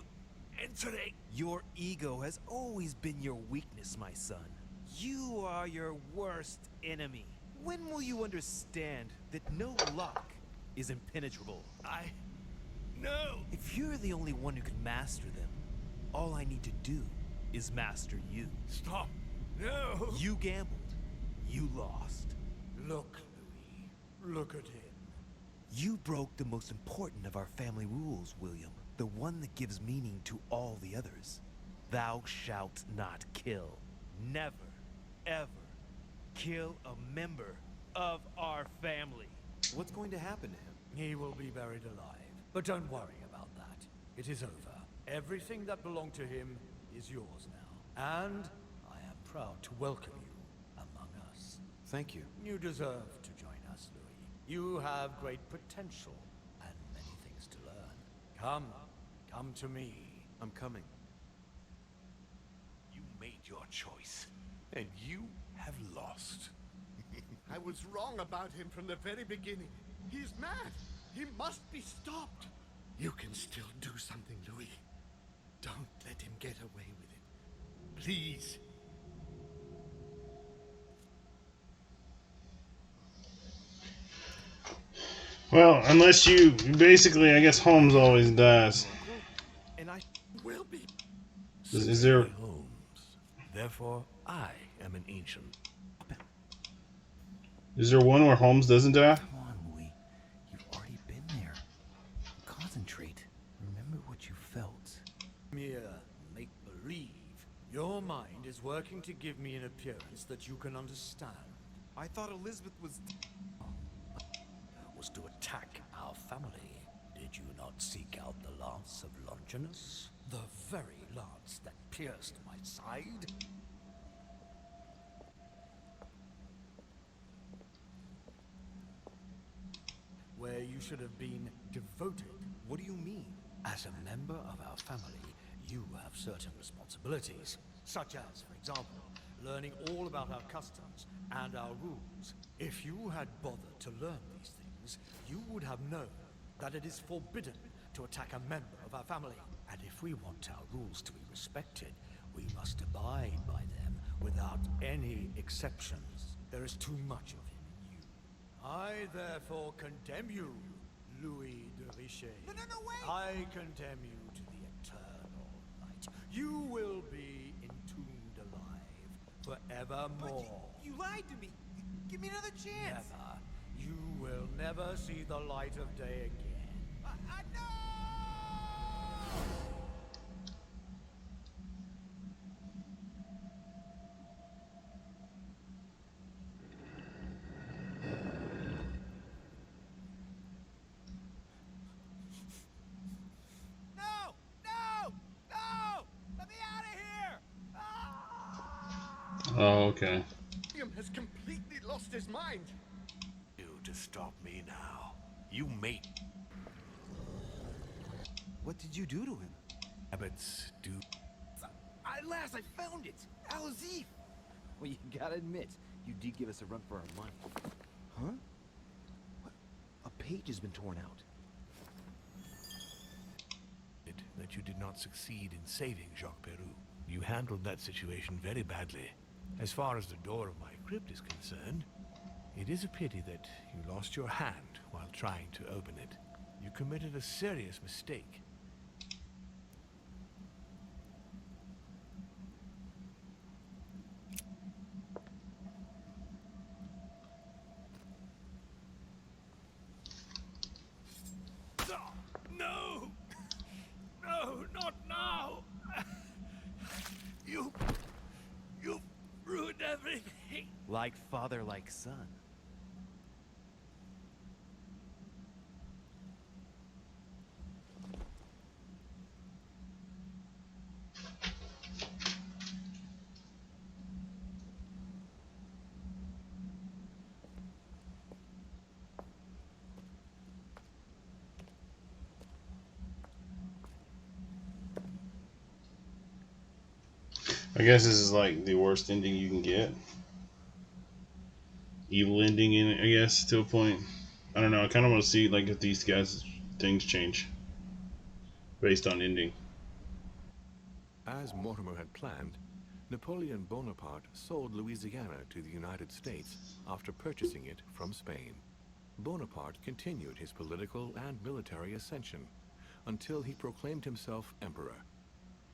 entering. Your ego has always been your weakness, my son. You are your worst enemy. When will you understand that no luck is impenetrable? No! If you're the only one who can master them, all I need to do is master you. Stop! No! You gambled. You lost. Look, Louis. Look at him. You broke the most important of our family rules, William. The one that gives meaning to all the others. Thou shalt not kill. Never, ever kill a member of our family. What's going to happen to him? He will be buried alive. But don't worry about that. It is over. Everything that belonged to him is yours now. And I am proud to welcome you among us. Thank you. You deserve to join us, Louis. You have great potential and many things to learn. Come to me. I'm coming. You made your choice, and you have lost. I was wrong about him from the very beginning. He's mad. He must be stopped. You can still do something, Louis. Don't let him get away with it. please. Well, unless you basically, I guess Holmes always dies. And I will be. Is there? Holmes. Therefore, I am an ancient. Is there one where Holmes doesn't die? Come on, Louis. You've already been there. Concentrate. Remember what you felt. Mere make-believe. Your mind is working to give me an appearance that you can understand. I thought Elizabeth was to attack our family. Did you not seek out the lance of Longinus? The very lance that pierced my side? Where you should have been devoted. What do you mean? As a member of our family, you have certain responsibilities, such as, for example, learning all about our customs and our rules. If you had bothered to learn these things, you would have known that it is forbidden to attack a member of our family. And if we want our rules to be respected, we must abide by them without any exceptions. There is too much of him in you. I therefore condemn you, Louis de Richet. No, wait! I condemn you to the eternal night. You will be entombed alive forevermore. You lied to me. Give me another chance. Never. You will never see the light of day again. No! Let me out of here! Oh, okay. William has completely lost his mind. You to stop me now. You made. What did you do to him? Habits do. At last, I found it! Al-Azif! Well, you gotta admit, you did give us a run for our money. Huh? What? A page has been torn out. That you did not succeed in saving Jacques Peroux. You handled that situation very badly. As far as the door of my crypt is concerned, it is a pity that you lost your hand while trying to open it. You committed a serious mistake. No! No, not now! You've ruined everything. Like father, like son. I guess this is like the worst ending you can get. Evil ending in it, I guess, to a point. I don't know. I kind of want to see like if these guys things change based on ending. As Mortimer had planned, Napoleon Bonaparte sold Louisiana to the United States after purchasing it from Spain. Bonaparte continued his political and military ascension until he proclaimed himself emperor.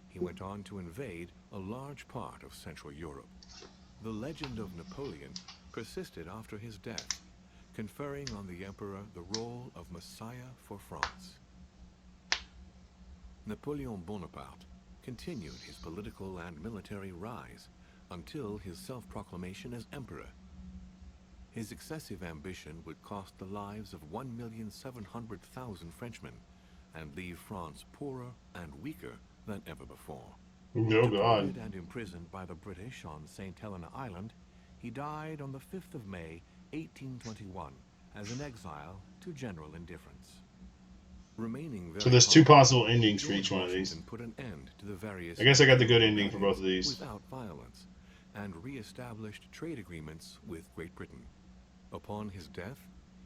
He went on to invade a large part of Central Europe. The legend of Napoleon persisted after his death, conferring on the emperor the role of Messiah for France. Napoleon Bonaparte continued his political and military rise until his self-proclamation as emperor. His excessive ambition would cost the lives of 1,700,000 Frenchmen and leave France poorer and weaker than ever before. Oh, God. Deported and imprisoned by the British on St. Helena Island, he died on the 5th of May, 1821, as an exile to general indifference. Remaining So there's two possible endings for each one of these. put an end to the various I guess I got the good ending for both of these. without violence, and re-established trade agreements with Great Britain. Upon his death,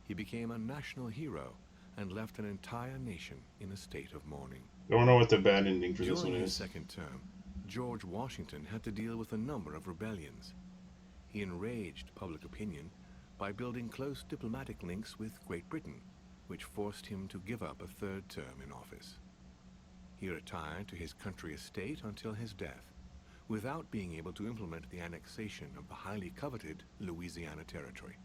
he became a national hero and left an entire nation in a state of mourning. I don't know what the bad ending for this During one his is. second term, George Washington had to deal with a number of rebellions. He enraged public opinion by building close diplomatic links with Great Britain, which forced him to give up a third term in office. He retired to his country estate until his death, without being able to implement the annexation of the highly coveted Louisiana Territory.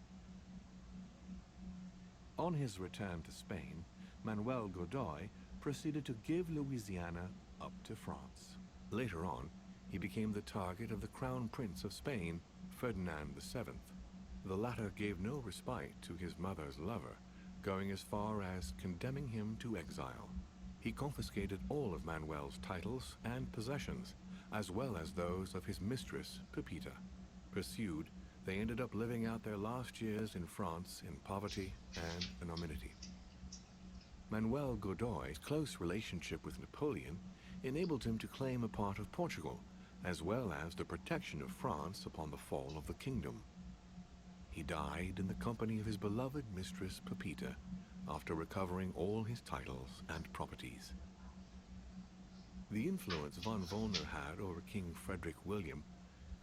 On his return to Spain, Manuel Godoy proceeded to give Louisiana up to France. Later on, he became the target of the Crown Prince of Spain, Ferdinand VII. The latter gave no respite to his mother's lover, going as far as condemning him to exile. He confiscated all of Manuel's titles and possessions, as well as those of his mistress, Pepita. Pursued, they ended up living out their last years in France in poverty and anonymity. Manuel Godoy's close relationship with Napoleon enabled him to claim a part of Portugal, as well as the protection of France upon the fall of the kingdom. He died in the company of his beloved mistress Pepita, after recovering all his titles and properties. The influence von Wollner had over King Frederick William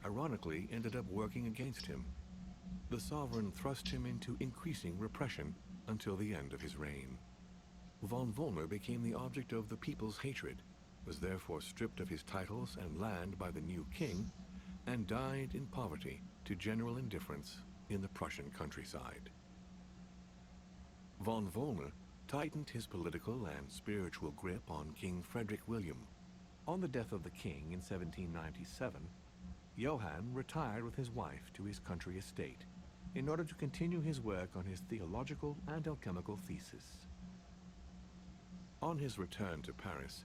ironically ended up working against him. The sovereign thrust him into increasing repression until the end of his reign. Von Wollner became the object of the people's hatred, was therefore stripped of his titles and land by the new king, and died in poverty to general indifference in the Prussian countryside. Von Wollner tightened his political and spiritual grip on King Frederick William. On the death of the king in 1797, Johann retired with his wife to his country estate in order to continue his work on his theological and alchemical thesis. On his return to Paris,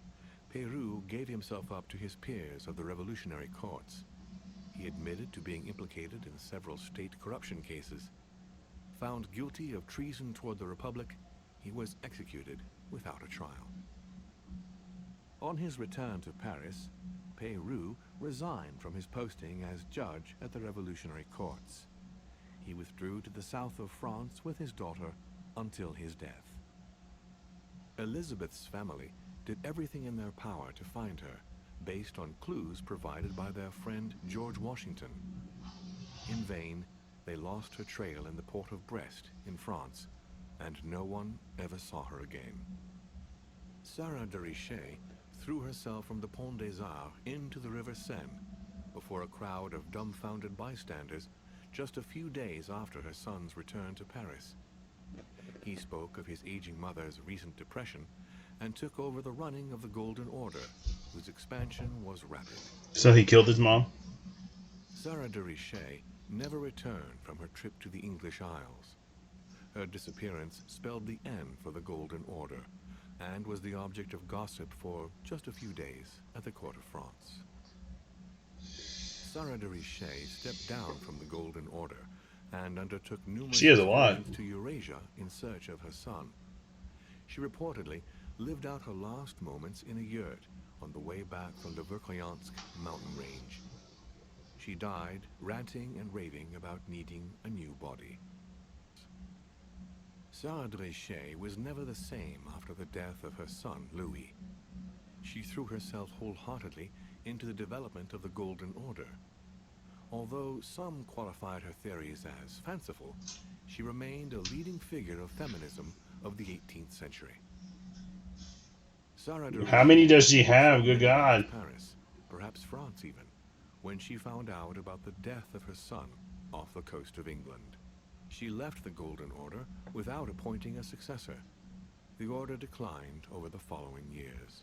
Peru gave himself up to his peers of the revolutionary courts. He admitted to being implicated in several state corruption cases. Found guilty of treason toward the Republic, he was executed without a trial. On his return to Paris, Peru resigned from his posting as judge at the revolutionary courts. He withdrew to the south of France with his daughter until his death. Elizabeth's family did everything in their power to find her, based on clues provided by their friend George Washington. In vain, they lost her trail in the port of Brest in France, and no one ever saw her again. Sarah de Richet threw herself from the Pont des Arts into the River Seine before a crowd of dumbfounded bystanders just a few days after her son's return to Paris. He spoke of his aging mother's recent depression and took over the running of the Golden Order, whose expansion was rapid. So he killed his mom? Sarah de Richet never returned from her trip to the English Isles. Her disappearance spelled the end for the Golden Order, and was the object of gossip for just a few days at the court of France. Sarah de Richet stepped down from the Golden Order and undertook numerous excursions to Eurasia in search of her son. She reportedly lived out her last moments in a yurt on the way back from the Verkhoyansk mountain range. She died ranting and raving about needing a new body. Sarah de Richet was never the same after the death of her son, Louis. She threw herself wholeheartedly into the development of the Golden Order. Although some qualified her theories as fanciful, she remained a leading figure of feminism of the 18th century. Sarah de Richet, how many does she have? Good God. Paris, perhaps France even, when she found out about the death of her son off the coast of England. She left the Golden Order without appointing a successor. The order declined over the following years.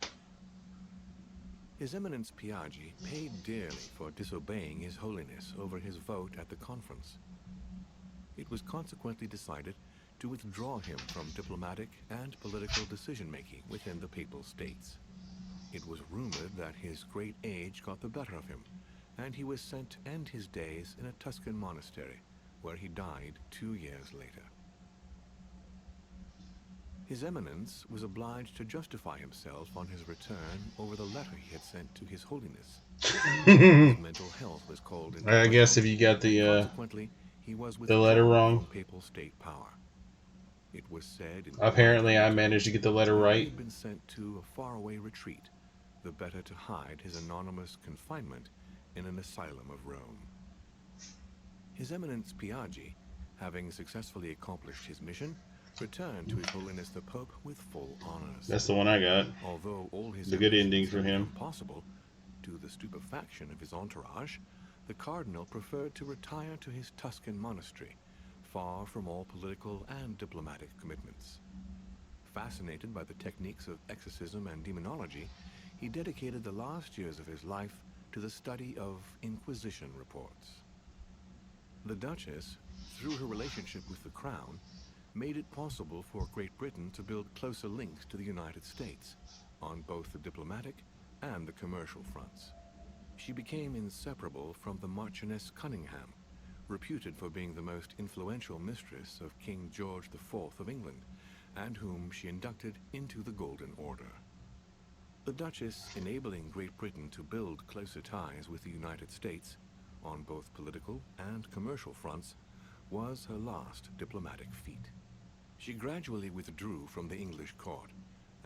His Eminence Piaggi paid dearly for disobeying His Holiness over his vote at the conference. It was consequently decided to withdraw him from diplomatic and political decision-making within the Papal States. It was rumored that his great age got the better of him, and he was sent to end his days in a Tuscan monastery, where he died 2 years later. His Eminence was obliged to justify himself on his return over the letter he had sent to His Holiness. His mental health was called into I guess if you got the letter wrong. Papal state power. It was said apparently I managed to get the letter right. He had been sent to a faraway retreat, the better to hide his anonymous confinement in an asylum of Rome. His Eminence Piaggi, having successfully accomplished his mission, returned to His Holiness the Pope with full honors. That's the one I got. Although all his the good ending for him. Impossible, to the stupefaction of his entourage, the cardinal preferred to retire to his Tuscan monastery, far from all political and diplomatic commitments. Fascinated by the techniques of exorcism and demonology, he dedicated the last years of his life to the study of Inquisition reports. The Duchess, through her relationship with the Crown, made it possible for Great Britain to build closer links to the United States, on both the diplomatic and the commercial fronts. She became inseparable from the Marchioness Cunningham, reputed for being the most influential mistress of King George IV of England, and whom she inducted into the Golden Order. The Duchess, enabling Great Britain to build closer ties with the United States, on both political and commercial fronts, was her last diplomatic feat. She gradually withdrew from the English court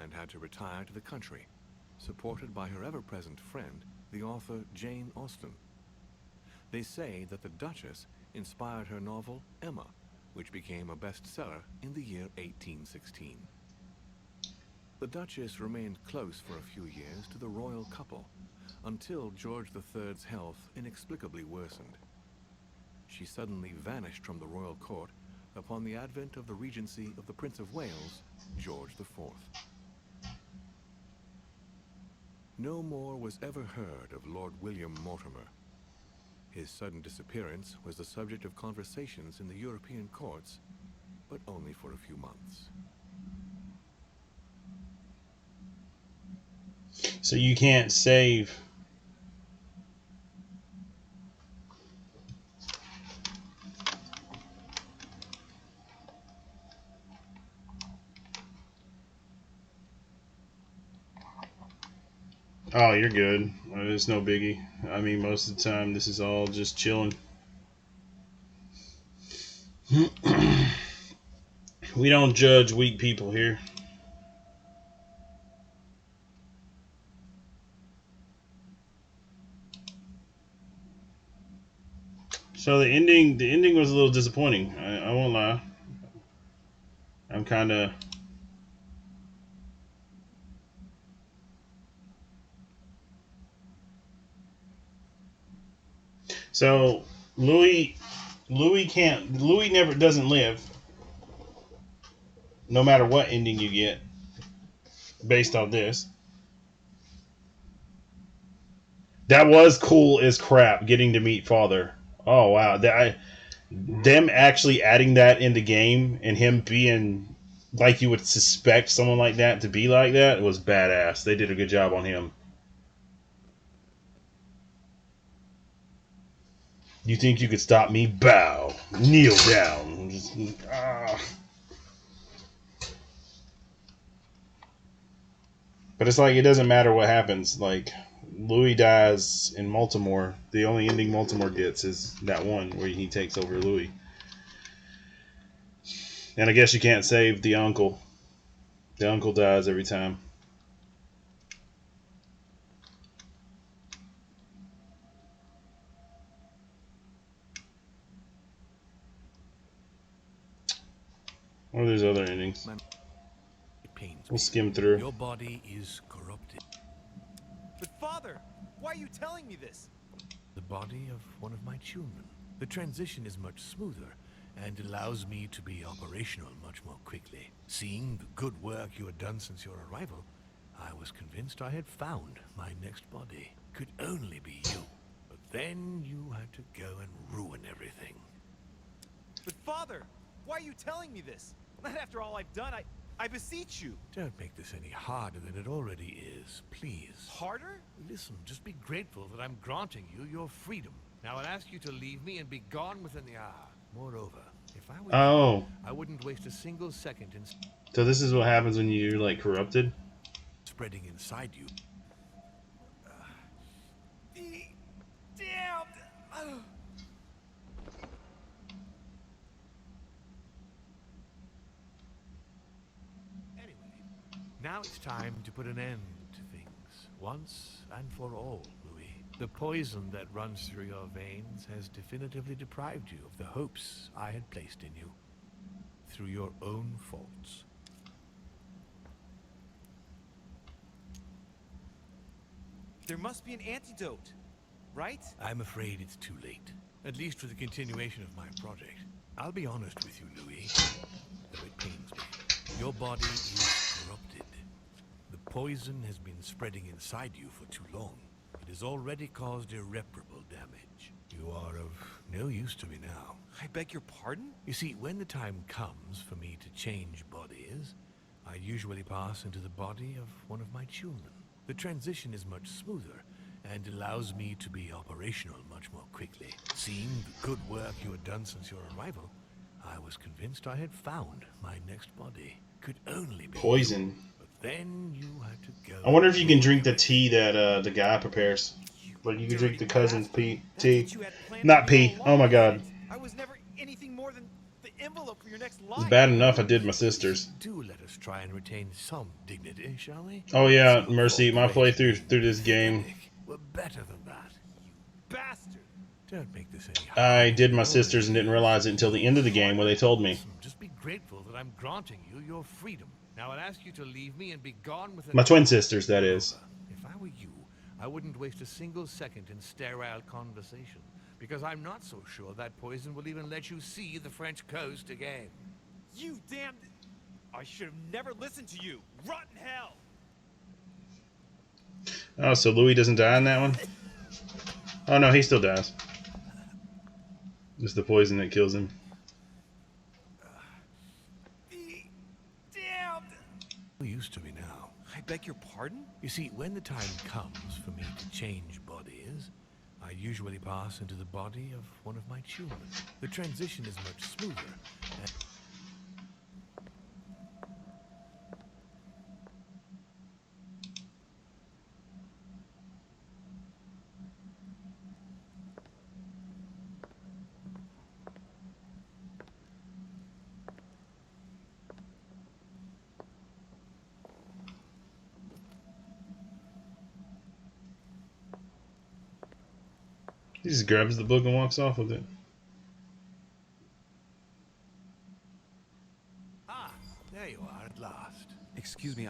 and had to retire to the country, supported by her ever-present friend, the author Jane Austen. They say that the Duchess inspired her novel Emma, which became a bestseller in the year 1816. The Duchess remained close for a few years to the royal couple, until George III's health inexplicably worsened. She suddenly vanished from the royal court upon the advent of the regency of the Prince of Wales, George IV. No more was ever heard of Lord William Mortimer. His sudden disappearance was the subject of conversations in the European courts, but only for a few months. So you can't save. Oh, you're good. It's no biggie. I mean, most of the time, this is all just chilling. We don't judge weak people here. So the ending was a little disappointing. I won't lie. I'm kind of. So Louis never doesn't live, no matter what ending you get, based on this. That was cool as crap, getting to meet Father. Oh wow, them actually adding that in the game and him being like you would suspect someone like that to be like that was badass. They did a good job on him. You think you could stop me? Bow. Kneel down. But it's like it doesn't matter what happens. Like Louis dies in Baltimore. The only ending Baltimore gets is that one where he takes over Louis. And I guess you can't save the uncle. The uncle dies every time. Or there's other endings. We'll skim through. Your body is corrupted. But Father, why are you telling me this? The body of one of my children. The transition is much smoother and allows me to be operational much more quickly. Seeing the good work you had done since your arrival, I was convinced I had found my next body. Could only be you. But then you had to go and ruin everything. But Father, why are you telling me this? Not after all I've done. I beseech you. Don't make this any harder than it already is, please. Harder? Listen, just be grateful that I'm granting you your freedom. Now I'll ask you to leave me and be gone within the hour. Moreover, if I were you, I wouldn't waste a single second in... So this is what happens when you're like corrupted? Spreading inside you. Damn! Now it's time to put an end to things, once and for all, Louis. The poison that runs through your veins has definitively deprived you of the hopes I had placed in you, through your own faults. There must be an antidote, right? I'm afraid it's too late, at least for the continuation of my project. I'll be honest with you, Louis, though it pains me. Your body is corrupted. The poison has been spreading inside you for too long. It has already caused irreparable damage. You are of no use to me now. I beg your pardon? You see, when the time comes for me to change bodies, I usually pass into the body of one of my children. The transition is much smoother and allows me to be operational much more quickly. Seeing the good work you had done since your arrival, I was convinced I had found my next body. Could only be poison. But then you had to go. I wonder if you can drink the tea that the guy prepares. Like you can drink the cousin's tea. Not pee. Oh my god. I was never anything more than the envelope for your next It's line. bad enough I did my sister's. Do let us try and retain some dignity, shall we? Oh yeah, Mercy, my playthrough through this game. We're better than that. You bastard. Don't make this any harder. I did my sister's and didn't realize it until the end of the game where they told me. Just be grateful that I'm granting you your freedom. Now I'll ask you to leave me and be gone with My twin sisters, that is. If I were you, I wouldn't waste a single second in sterile conversation, because I'm not so sure that poison will even let you see the French coast again. You damned... I should have never listened to you. Rotten hell! Oh, so Louis doesn't die in that one? Oh no, he still dies. It's the poison that kills him. Damned! Used to me now. I beg your pardon? You see, when the time comes for me to change bodies, I usually pass into the body of one of my children. The transition is much smoother. He just grabs the book and walks off with it. Ah, there you are at last. Excuse me,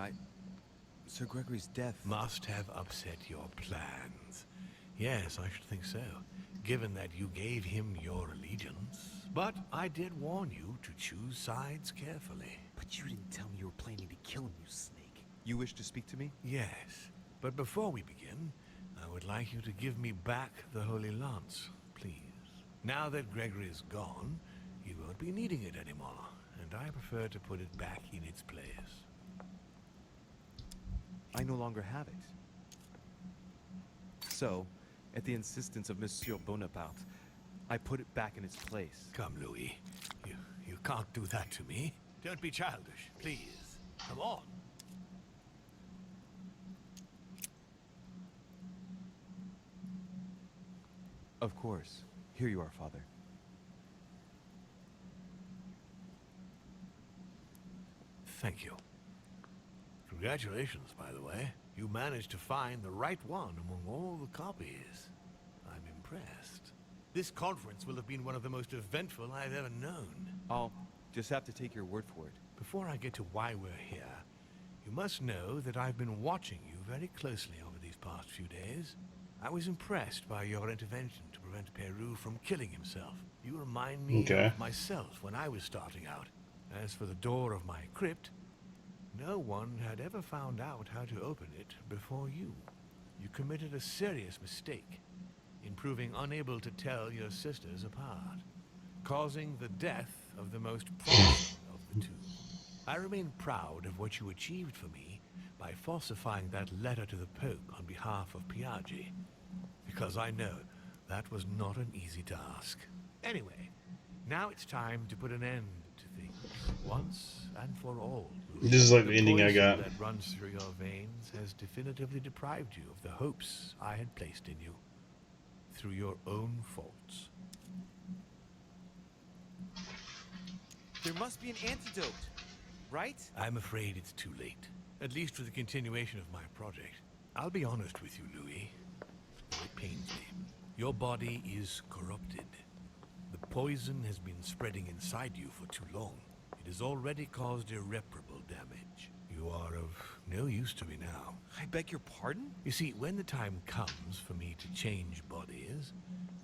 Sir Gregory's death... Must have upset your plans. Yes, I should think so, given that you gave him your allegiance. But I did warn you to choose sides carefully. But you didn't tell me you were planning to kill him, you snake. You wish to speak to me? Yes, but before we begin, I would like you to give me back the Holy Lance, please. Now that Gregory is gone, you won't be needing it anymore, and I prefer to put it back in its place. I no longer have it. So, at the insistence of Monsieur Bonaparte, I put it back in its place. Come, Louis. You can't do that to me. Don't be childish, please. Come on. Of course. Here you are, Father. Thank you. Congratulations, by the way. You managed to find the right one among all the copies. I'm impressed. This conference will have been one of the most eventful I've ever known. I'll just have to take your word for it. Before I get to why we're here, you must know that I've been watching you very closely over these past few days. I was impressed by your intervention to prevent Peru from killing himself. You remind me of myself when I was starting out. As for the door of my crypt, no one had ever found out how to open it before you. You committed a serious mistake in proving unable to tell your sisters apart, causing the death of the most promising of the two. I remain proud of what you achieved for me by falsifying that letter to the Pope on behalf of Piaggi, because I know that was not an easy task. Anyway, now it's time to put an end to things once and for all. This is like the ending I got. That runs through your veins has definitively deprived you of the hopes I had placed in you, through your own faults. There must be an antidote, right? I'm afraid it's too late, at least for the continuation of my project. I'll be honest with you, Louis. It pains me. Your body is corrupted. The poison has been spreading inside you for too long. It has already caused irreparable damage. You are of no use to me now. I beg your pardon? You see, when the time comes for me to change bodies,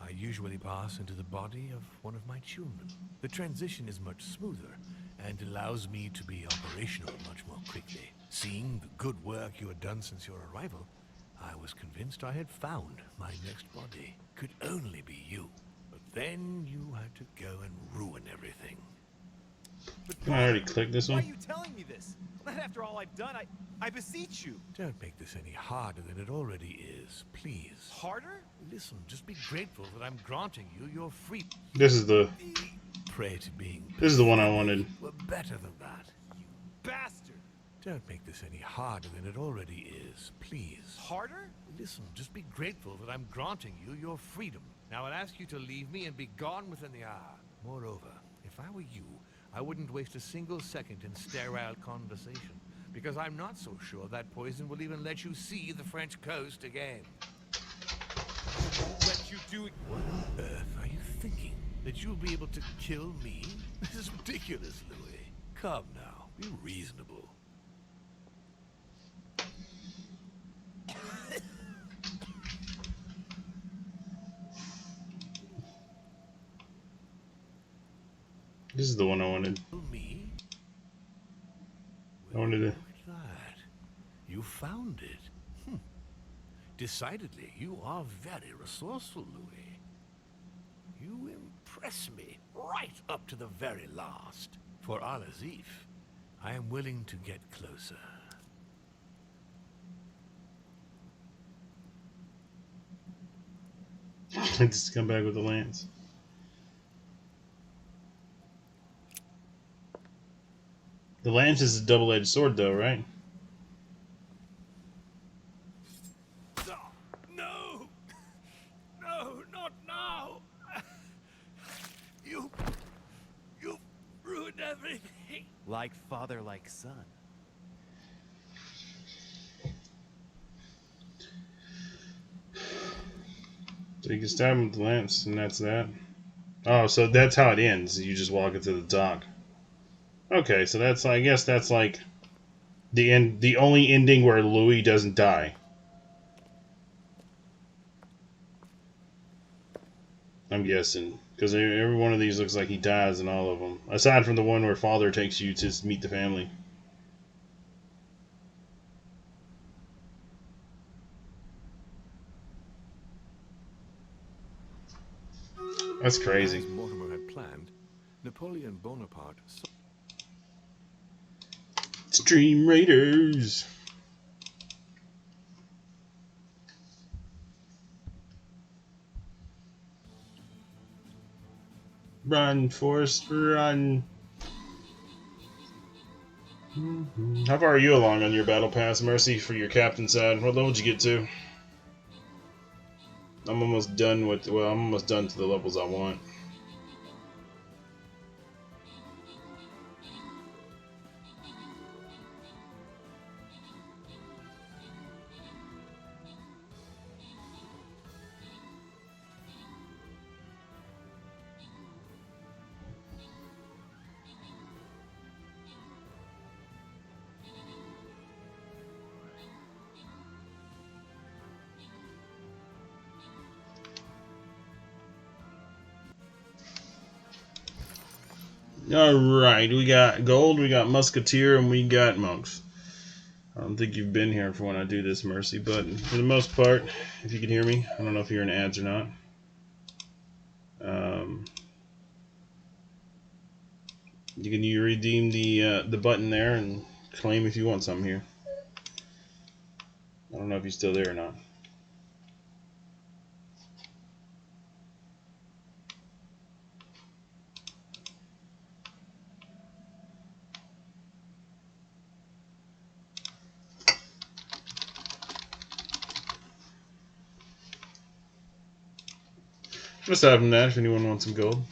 I usually pass into the body of one of my children. The transition is much smoother and allows me to be operational much more quickly. Seeing the good work you had done since your arrival, I was convinced I had found my next body. Could only be you. But then you had to go and ruin everything. Can I already click this Why one? are you telling me this? Not after all I've done. I beseech you. Don't make this any harder than it already is, please. Harder? Listen, just be grateful that I'm granting you your free. This is the. Pray to being. This is the one I wanted. We're better than that. You bastard. Don't make this any harder than it already is, please. Harder? Listen, just be grateful that I'm granting you your freedom. Now I'll ask you to leave me and be gone within the hour. Moreover, if I were you, I wouldn't waste a single second in sterile conversation, because I'm not so sure that poison will even let you see the French coast again. I won't let you do it. What on earth are you thinking? That you'll be able to kill me? This is ridiculous, Louis. Come now, be reasonable. This is the one I wanted. Me? I wanted to. That. You found it. Decidedly, you are very resourceful, Louis. You impress me right up to the very last. For Al-Azif, I am willing to get closer. Just come back with the lance. The lance is a double-edged sword, though, right? No! No, not now! You ruined everything. Like father, like son. So you can stab him with the lance, and that's that. Oh, so that's how it ends. You just walk into the dock. Okay, so that's, I guess that's like the end, the only ending where Louis doesn't die. I'm guessing, because every one of these looks like he dies in all of them, aside from the one where father takes you to meet the family. That's crazy. As Mortimer had planned, Napoleon Bonaparte saw Stream Raiders. Run, Forrest, run. How far are you along on your battle pass, Mercy, for your captain side? What level did you get to? I'm almost done with, well, I'm almost done to the levels I want. Alright, we got gold, we got musketeer, and we got monks. I don't think you've been here for when I do this, Mercy, but for the most part, if you can hear me, I don't know if you're in ads or not. You redeem the button there and claim if you want something here. I don't know if you're still there or not. Just have them that if anyone wants some gold.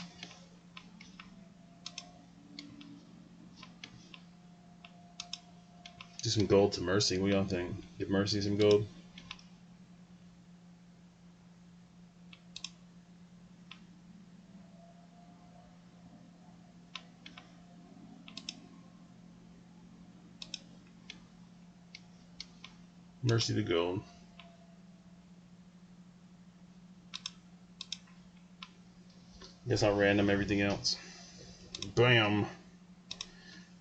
Do some gold to Mercy. What do y'all think? Give Mercy some gold. Mercy the gold. Guess I'll random everything else. Bam!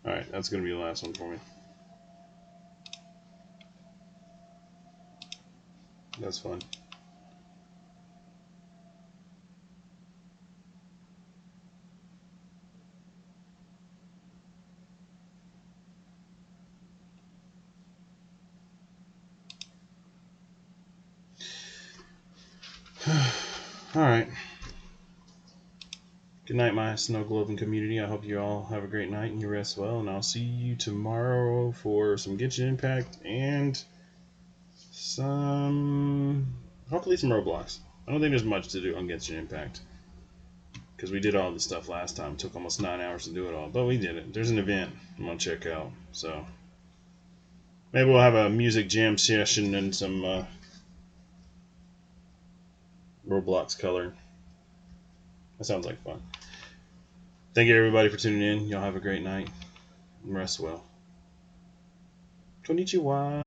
Alright, that's going to be the last one for me. That's fun. Alright. Good night, my snow globing community. I hope you all have a great night and you rest well. And I'll see you tomorrow for some Genshin Impact and hopefully some Roblox. I don't think there's much to do on Genshin Impact, because we did all this stuff last time. It took almost 9 hours to do it all, but we did it. There's an event I'm going to check out. So maybe we'll have a music jam session and some Roblox color. That sounds like fun. Thank you, everybody, for tuning in. Y'all have a great night and rest well. Konnichiwa.